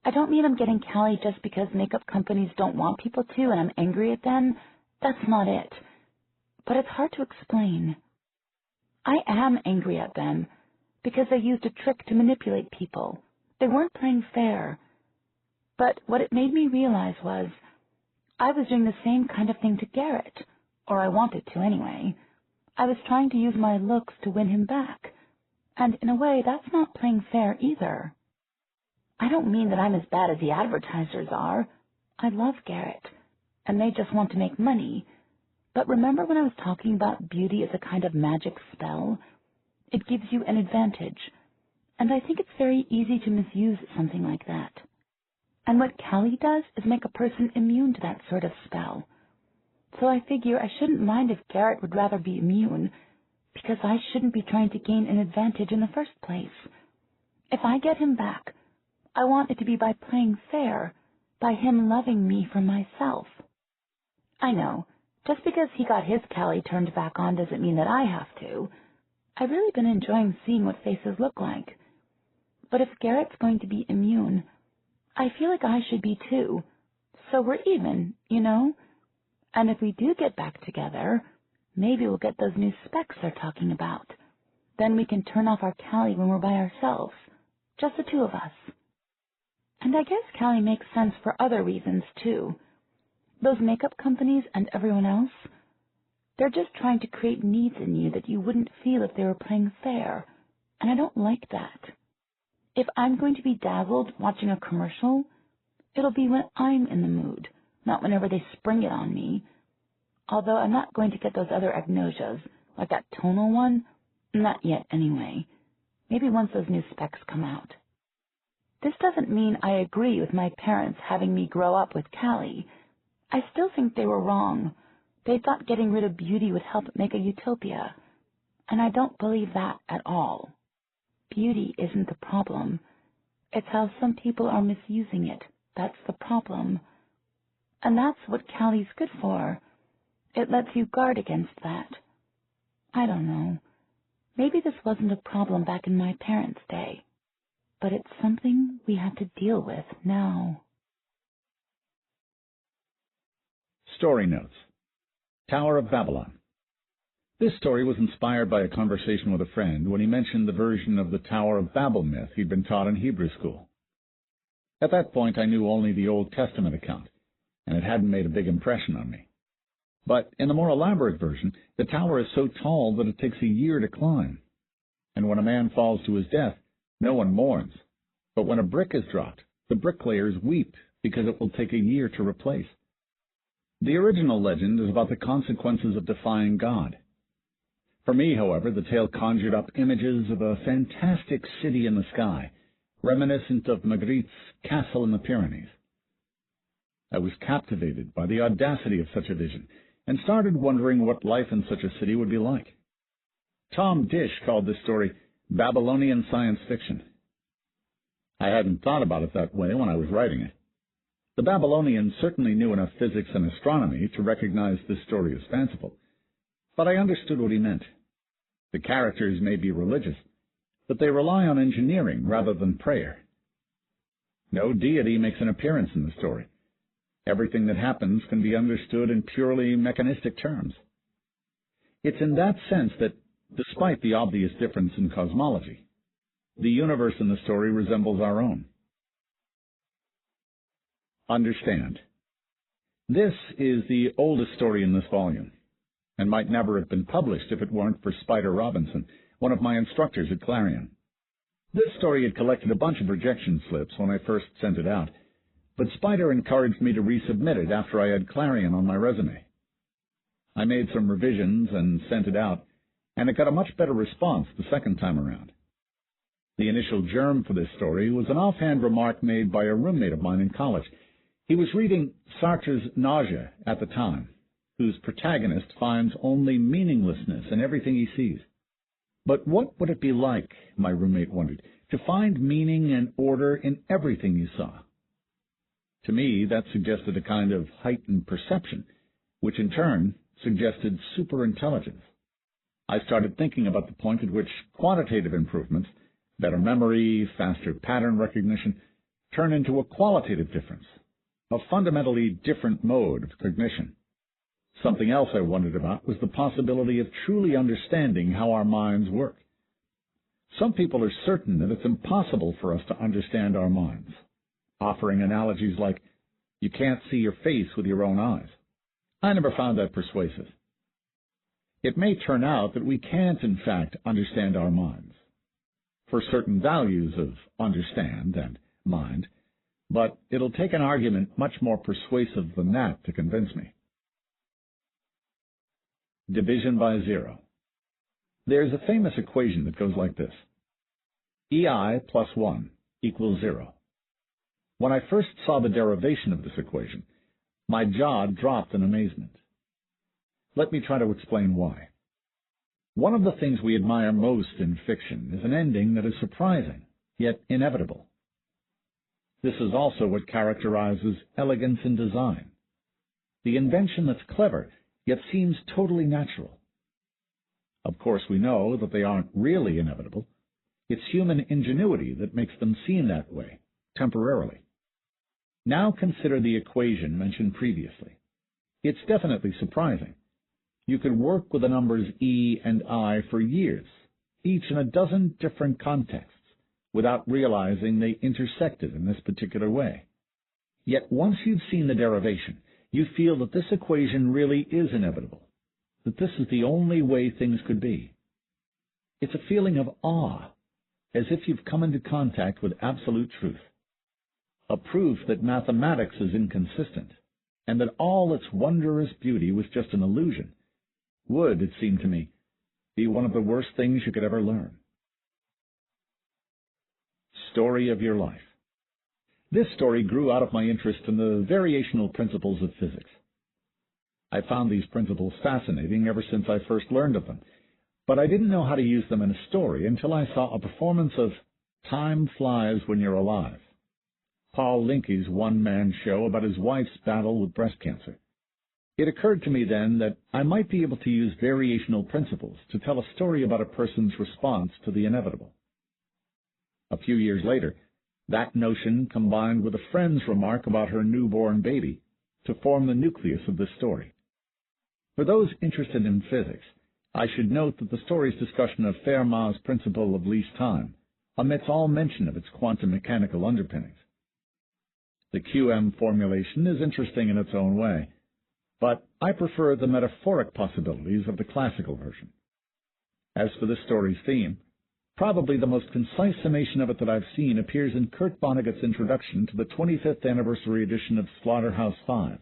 I don't mean I'm getting Kali just because makeup companies don't want people to and I'm angry at them. That's not it. but it's hard to explain. I am angry at them because they used a trick to manipulate people. They weren't playing fair. But what it made me realize was I was doing the same kind of thing to Garrett, or I wanted to anyway. I was trying to use my looks to win him back, and in a way that's not playing fair either. I don't mean that I'm as bad as the advertisers are. I love Garrett, and they just want to make money. But remember when I was talking about beauty as a kind of magic spell? It gives you an advantage, and I think it's very easy to misuse something like that. And what Callie does is make a person immune to that sort of spell. So I figure I shouldn't mind if Garrett would rather be immune, because I shouldn't be trying to gain an advantage in the first place. If I get him back, I want it to be by playing fair, by him loving me for myself. I know, just because he got his Callie turned back on doesn't mean that I have to. I've really been enjoying seeing what faces look like. But if Garrett's going to be immune, I feel like I should be too. So we're even, you know? And if we do get back together, maybe we'll get those new specs they're talking about. Then we can turn off our Callie when we're by ourselves. Just the two of us. And I guess Callie makes sense for other reasons, too. Those makeup companies and everyone else, they're just trying to create needs in you that you wouldn't feel if they were playing fair, and I don't like that. If I'm going to be dazzled watching a commercial, it'll be when I'm in the mood, not whenever they spring it on me. Although I'm not going to get those other agnosias, like that tonal one, not yet anyway. Maybe once those new specs come out. This doesn't mean I agree with my parents having me grow up with Callie. I still think they were wrong. They thought getting rid of beauty would help make a utopia, and I don't believe that at all. Beauty isn't the problem. It's how some people are misusing it. That's the problem. And that's what Callie's good for. It lets you guard against that. I don't know. Maybe this wasn't a problem back in my parents' day, but it's something we have to deal with now. Story Notes. Tower of Babylon. This story was inspired by a conversation with a friend when he mentioned the version of the Tower of Babel myth he'd been taught in Hebrew school. At that point, I knew only the Old Testament account, and it hadn't made a big impression on me. But in the more elaborate version, the tower is so tall that it takes a year to climb. And when a man falls to his death, no one mourns. But when a brick is dropped, the bricklayers weep because it will take a year to replace. The original legend is about the consequences of defying God. For me, however, the tale conjured up images of a fantastic city in the sky, reminiscent of Magritte's castle in the Pyrenees. I was captivated by the audacity of such a vision, and started wondering what life in such a city would be like. Tom Dish called this story Babylonian science fiction. I hadn't thought about it that way when I was writing it. The Babylonians certainly knew enough physics and astronomy to recognize this story as fanciful, but I understood what he meant. The characters may be religious, but they rely on engineering rather than prayer. No deity makes an appearance in the story. Everything that happens can be understood in purely mechanistic terms. It's in that sense that, despite the obvious difference in cosmology, the universe in the story resembles our own. Understand. This is the oldest story in this volume, and might never have been published if it weren't for Spider Robinson, one of my instructors at Clarion. This story had collected a bunch of rejection slips when I first sent it out, but Spider encouraged me to resubmit it after I had Clarion on my resume. I made some revisions and sent it out, and it got a much better response the second time around. The initial germ for this story was an offhand remark made by a roommate of mine in college. He was reading Sartre's Nausea at the time, whose protagonist finds only meaninglessness in everything he sees. But what would it be like, my roommate wondered, to find meaning and order in everything you saw? To me, that suggested a kind of heightened perception, which in turn suggested superintelligence. I started thinking about the point at which quantitative improvements, better memory, faster pattern recognition, turn into a qualitative difference, a fundamentally different mode of cognition. Something else I wondered about was the possibility of truly understanding how our minds work. Some people are certain that it's impossible for us to understand our minds, offering analogies like, you can't see your face with your own eyes. I never found that persuasive. It may turn out that we can't, in fact, understand our minds, for certain values of understand and mind, but it'll take an argument much more persuasive than that to convince me. Division by zero. There's a famous equation that goes like this. EI plus 1 equals 0. When I first saw the derivation of this equation, my jaw dropped in amazement. Let me try to explain why. One of the things we admire most in fiction is an ending that is surprising, yet inevitable. This is also what characterizes elegance in design. The invention that's clever, yet seems totally natural. Of course, we know that they aren't really inevitable. It's human ingenuity that makes them seem that way, temporarily. Now consider the equation mentioned previously. It's definitely surprising. You could work with the numbers E and I for years, each in a dozen different contexts, without realizing they intersected in this particular way. Yet once you've seen the derivation, you feel that this equation really is inevitable, that this is the only way things could be. It's a feeling of awe, as if you've come into contact with absolute truth, a proof that mathematics is inconsistent, and that all its wondrous beauty was just an illusion, would, it seemed to me, be one of the worst things you could ever learn. Story of your life. This story grew out of my interest in the variational principles of physics. I found these principles fascinating ever since I first learned of them, but I didn't know how to use them in a story until I saw a performance of Time Flies When You're Alive, Paul Linke's one-man show about his wife's battle with breast cancer. It occurred to me then that I might be able to use variational principles to tell a story about a person's response to the inevitable. A few years later, that notion combined with a friend's remark about her newborn baby to form the nucleus of this story. For those interested in physics, I should note that the story's discussion of Fermat's principle of least time omits all mention of its quantum mechanical underpinnings. The QM formulation is interesting in its own way, but I prefer the metaphoric possibilities of the classical version. As for this story's theme, probably the most concise summation of it that I've seen appears in Kurt Vonnegut's introduction to the 25th anniversary edition of Slaughterhouse-Five.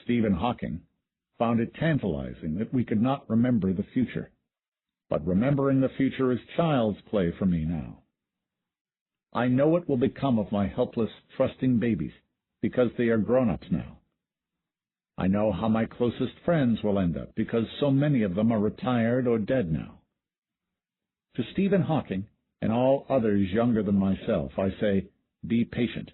Stephen Hawking found it tantalizing that we could not remember the future, but remembering the future is child's play for me now. I know what will become of my helpless, trusting babies, because they are grown-ups now. I know how my closest friends will end up, because so many of them are retired or dead now. To Stephen Hawking, and all others younger than myself, I say, be patient.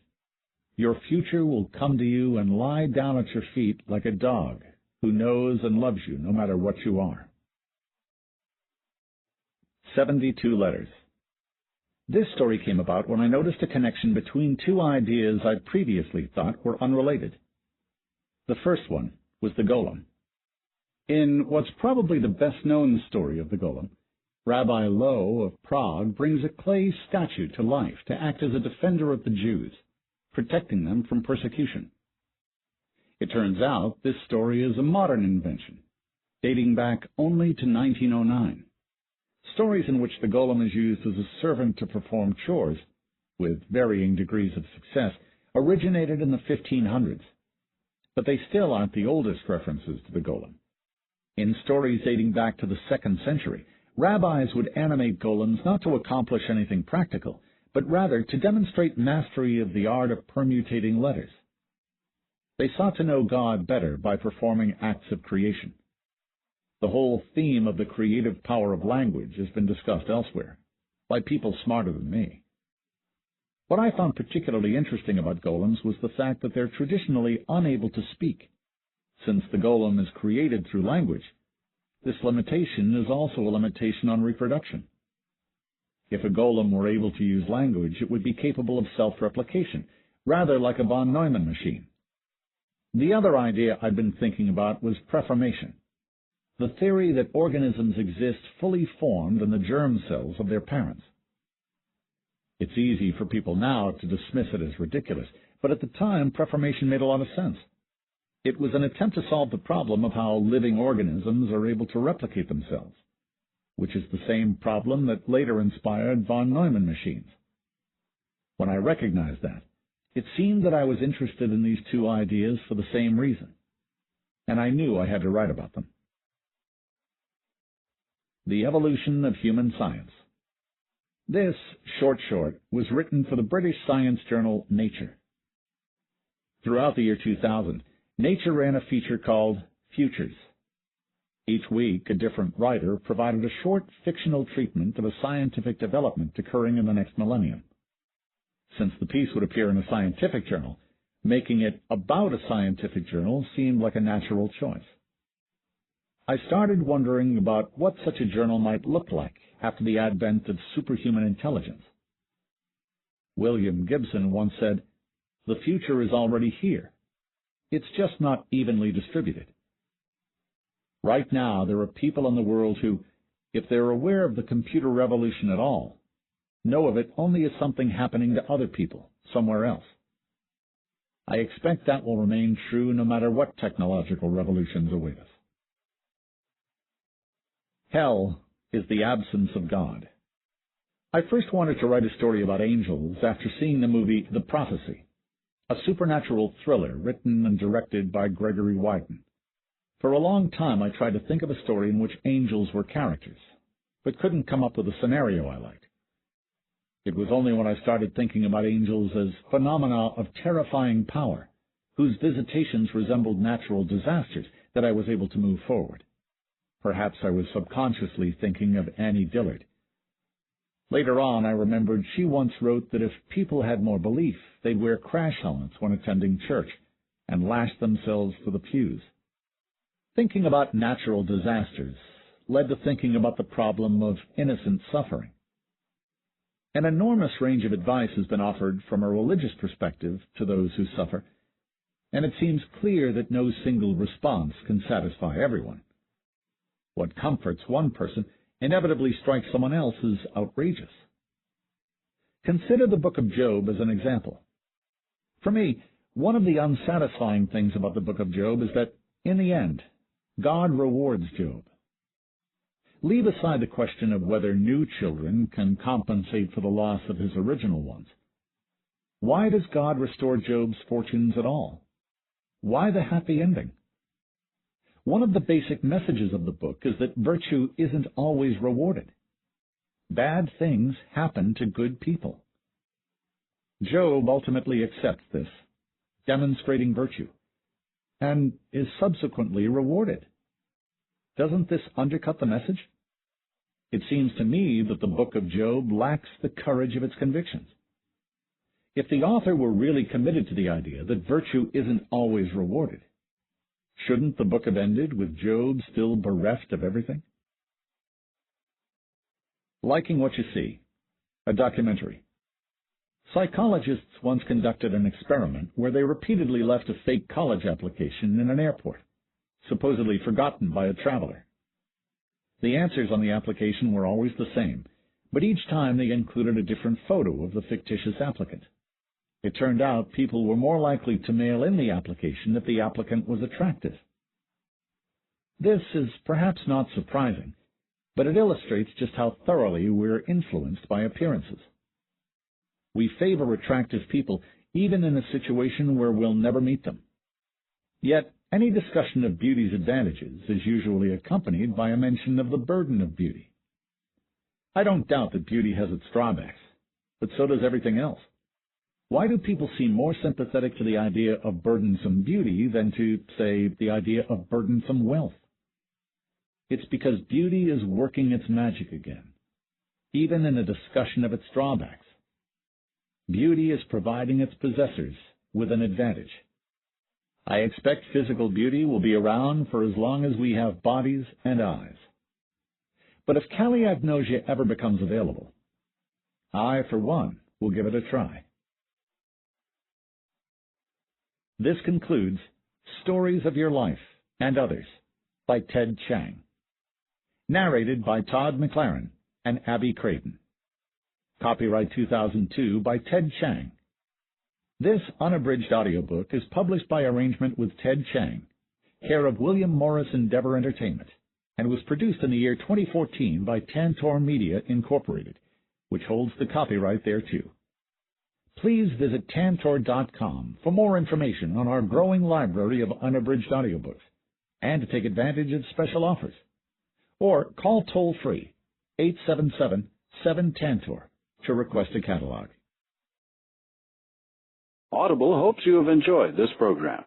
Your future will come to you and lie down at your feet like a dog who knows and loves you no matter what you are. 72 Letters. This story came about when I noticed a connection between two ideas I previously thought were unrelated. The first one was the golem. In what's probably the best-known story of the golem, Rabbi Lowe of Prague brings a clay statue to life to act as a defender of the Jews, protecting them from persecution. It turns out this story is a modern invention, dating back only to 1909. Stories in which the golem is used as a servant to perform chores, with varying degrees of success, originated in the 1500s. But they still aren't the oldest references to the golem. In stories dating back to the 2nd century, rabbis would animate golems not to accomplish anything practical, but rather to demonstrate mastery of the art of permutating letters. They sought to know God better by performing acts of creation. The whole theme of the creative power of language has been discussed elsewhere, by people smarter than me. What I found particularly interesting about golems was the fact that they're traditionally unable to speak. Since the golem is created through language, this limitation is also a limitation on reproduction. If a golem were able to use language, it would be capable of self-replication, rather like a von Neumann machine. The other idea I'd been thinking about was preformation, the theory that organisms exist fully formed in the germ cells of their parents. It's easy for people now to dismiss it as ridiculous, but at the time, preformation made a lot of sense. It was an attempt to solve the problem of how living organisms are able to replicate themselves, which is the same problem that later inspired von Neumann machines. When I recognized that, it seemed that I was interested in these two ideas for the same reason, and I knew I had to write about them. The Evolution of Human Science. This short was written for the British science journal Nature. Throughout the year 2000, Nature ran a feature called Futures. Each week, a different writer provided a short fictional treatment of a scientific development occurring in the next millennium. Since the piece would appear in a scientific journal, making it about a scientific journal seemed like a natural choice. I started wondering about what such a journal might look like after the advent of superhuman intelligence. William Gibson once said, "The future is already here. It's just not evenly distributed." Right now, there are people in the world who, if they're aware of the computer revolution at all, know of it only as something happening to other people somewhere else. I expect that will remain true no matter what technological revolutions await us. Hell is the absence of God. I first wanted to write a story about angels after seeing the movie The Prophecy, a supernatural thriller written and directed by Gregory Wyden. For a long time, I tried to think of a story in which angels were characters, but couldn't come up with a scenario I liked. It was only when I started thinking about angels as phenomena of terrifying power, whose visitations resembled natural disasters, that I was able to move forward. Perhaps I was subconsciously thinking of Annie Dillard. Later on, I remembered she once wrote that if people had more belief, they'd wear crash helmets when attending church and lash themselves to the pews. Thinking about natural disasters led to thinking about the problem of innocent suffering. An enormous range of advice has been offered from a religious perspective to those who suffer, and it seems clear that no single response can satisfy everyone. What comforts one person inevitably strikes someone else as outrageous. Consider the book of Job as an example. For me, one of the unsatisfying things about the book of Job is that, in the end, God rewards Job. Leave aside the question of whether new children can compensate for the loss of his original ones. Why does God restore Job's fortunes at all? Why the happy ending? One of the basic messages of the book is that virtue isn't always rewarded. Bad things happen to good people. Job ultimately accepts this, demonstrating virtue, and is subsequently rewarded. Doesn't this undercut the message? It seems to me that the book of Job lacks the courage of its convictions. If the author were really committed to the idea that virtue isn't always rewarded, shouldn't the book have ended with Job still bereft of everything? Liking What You See, a documentary. Psychologists once conducted an experiment where they repeatedly left a fake college application in an airport, supposedly forgotten by a traveler. The answers on the application were always the same, but each time they included a different photo of the fictitious applicant. It turned out people were more likely to mail in the application if the applicant was attractive. This is perhaps not surprising, but it illustrates just how thoroughly we're influenced by appearances. We favor attractive people even in a situation where we'll never meet them. Yet, any discussion of beauty's advantages is usually accompanied by a mention of the burden of beauty. I don't doubt that beauty has its drawbacks, but so does everything else. Why do people seem more sympathetic to the idea of burdensome beauty than to, say, the idea of burdensome wealth? It's because beauty is working its magic again, even in a discussion of its drawbacks. Beauty is providing its possessors with an advantage. I expect physical beauty will be around for as long as we have bodies and eyes. But if calliagnosia ever becomes available, I, for one, will give it a try. This concludes Stories of Your Life and Others by Ted Chiang. Narrated by Todd McLaren and Abby Creighton. Copyright 2002 by Ted Chiang. This unabridged audiobook is published by arrangement with Ted Chiang, care of William Morris Endeavor Entertainment, and was produced in the year 2014 by Tantor Media, Incorporated, which holds the copyright thereto. Please visit Tantor.com for more information on our growing library of unabridged audiobooks and to take advantage of special offers. Or call toll-free 877-7-TANTOR to request a catalog. Audible hopes you have enjoyed this program.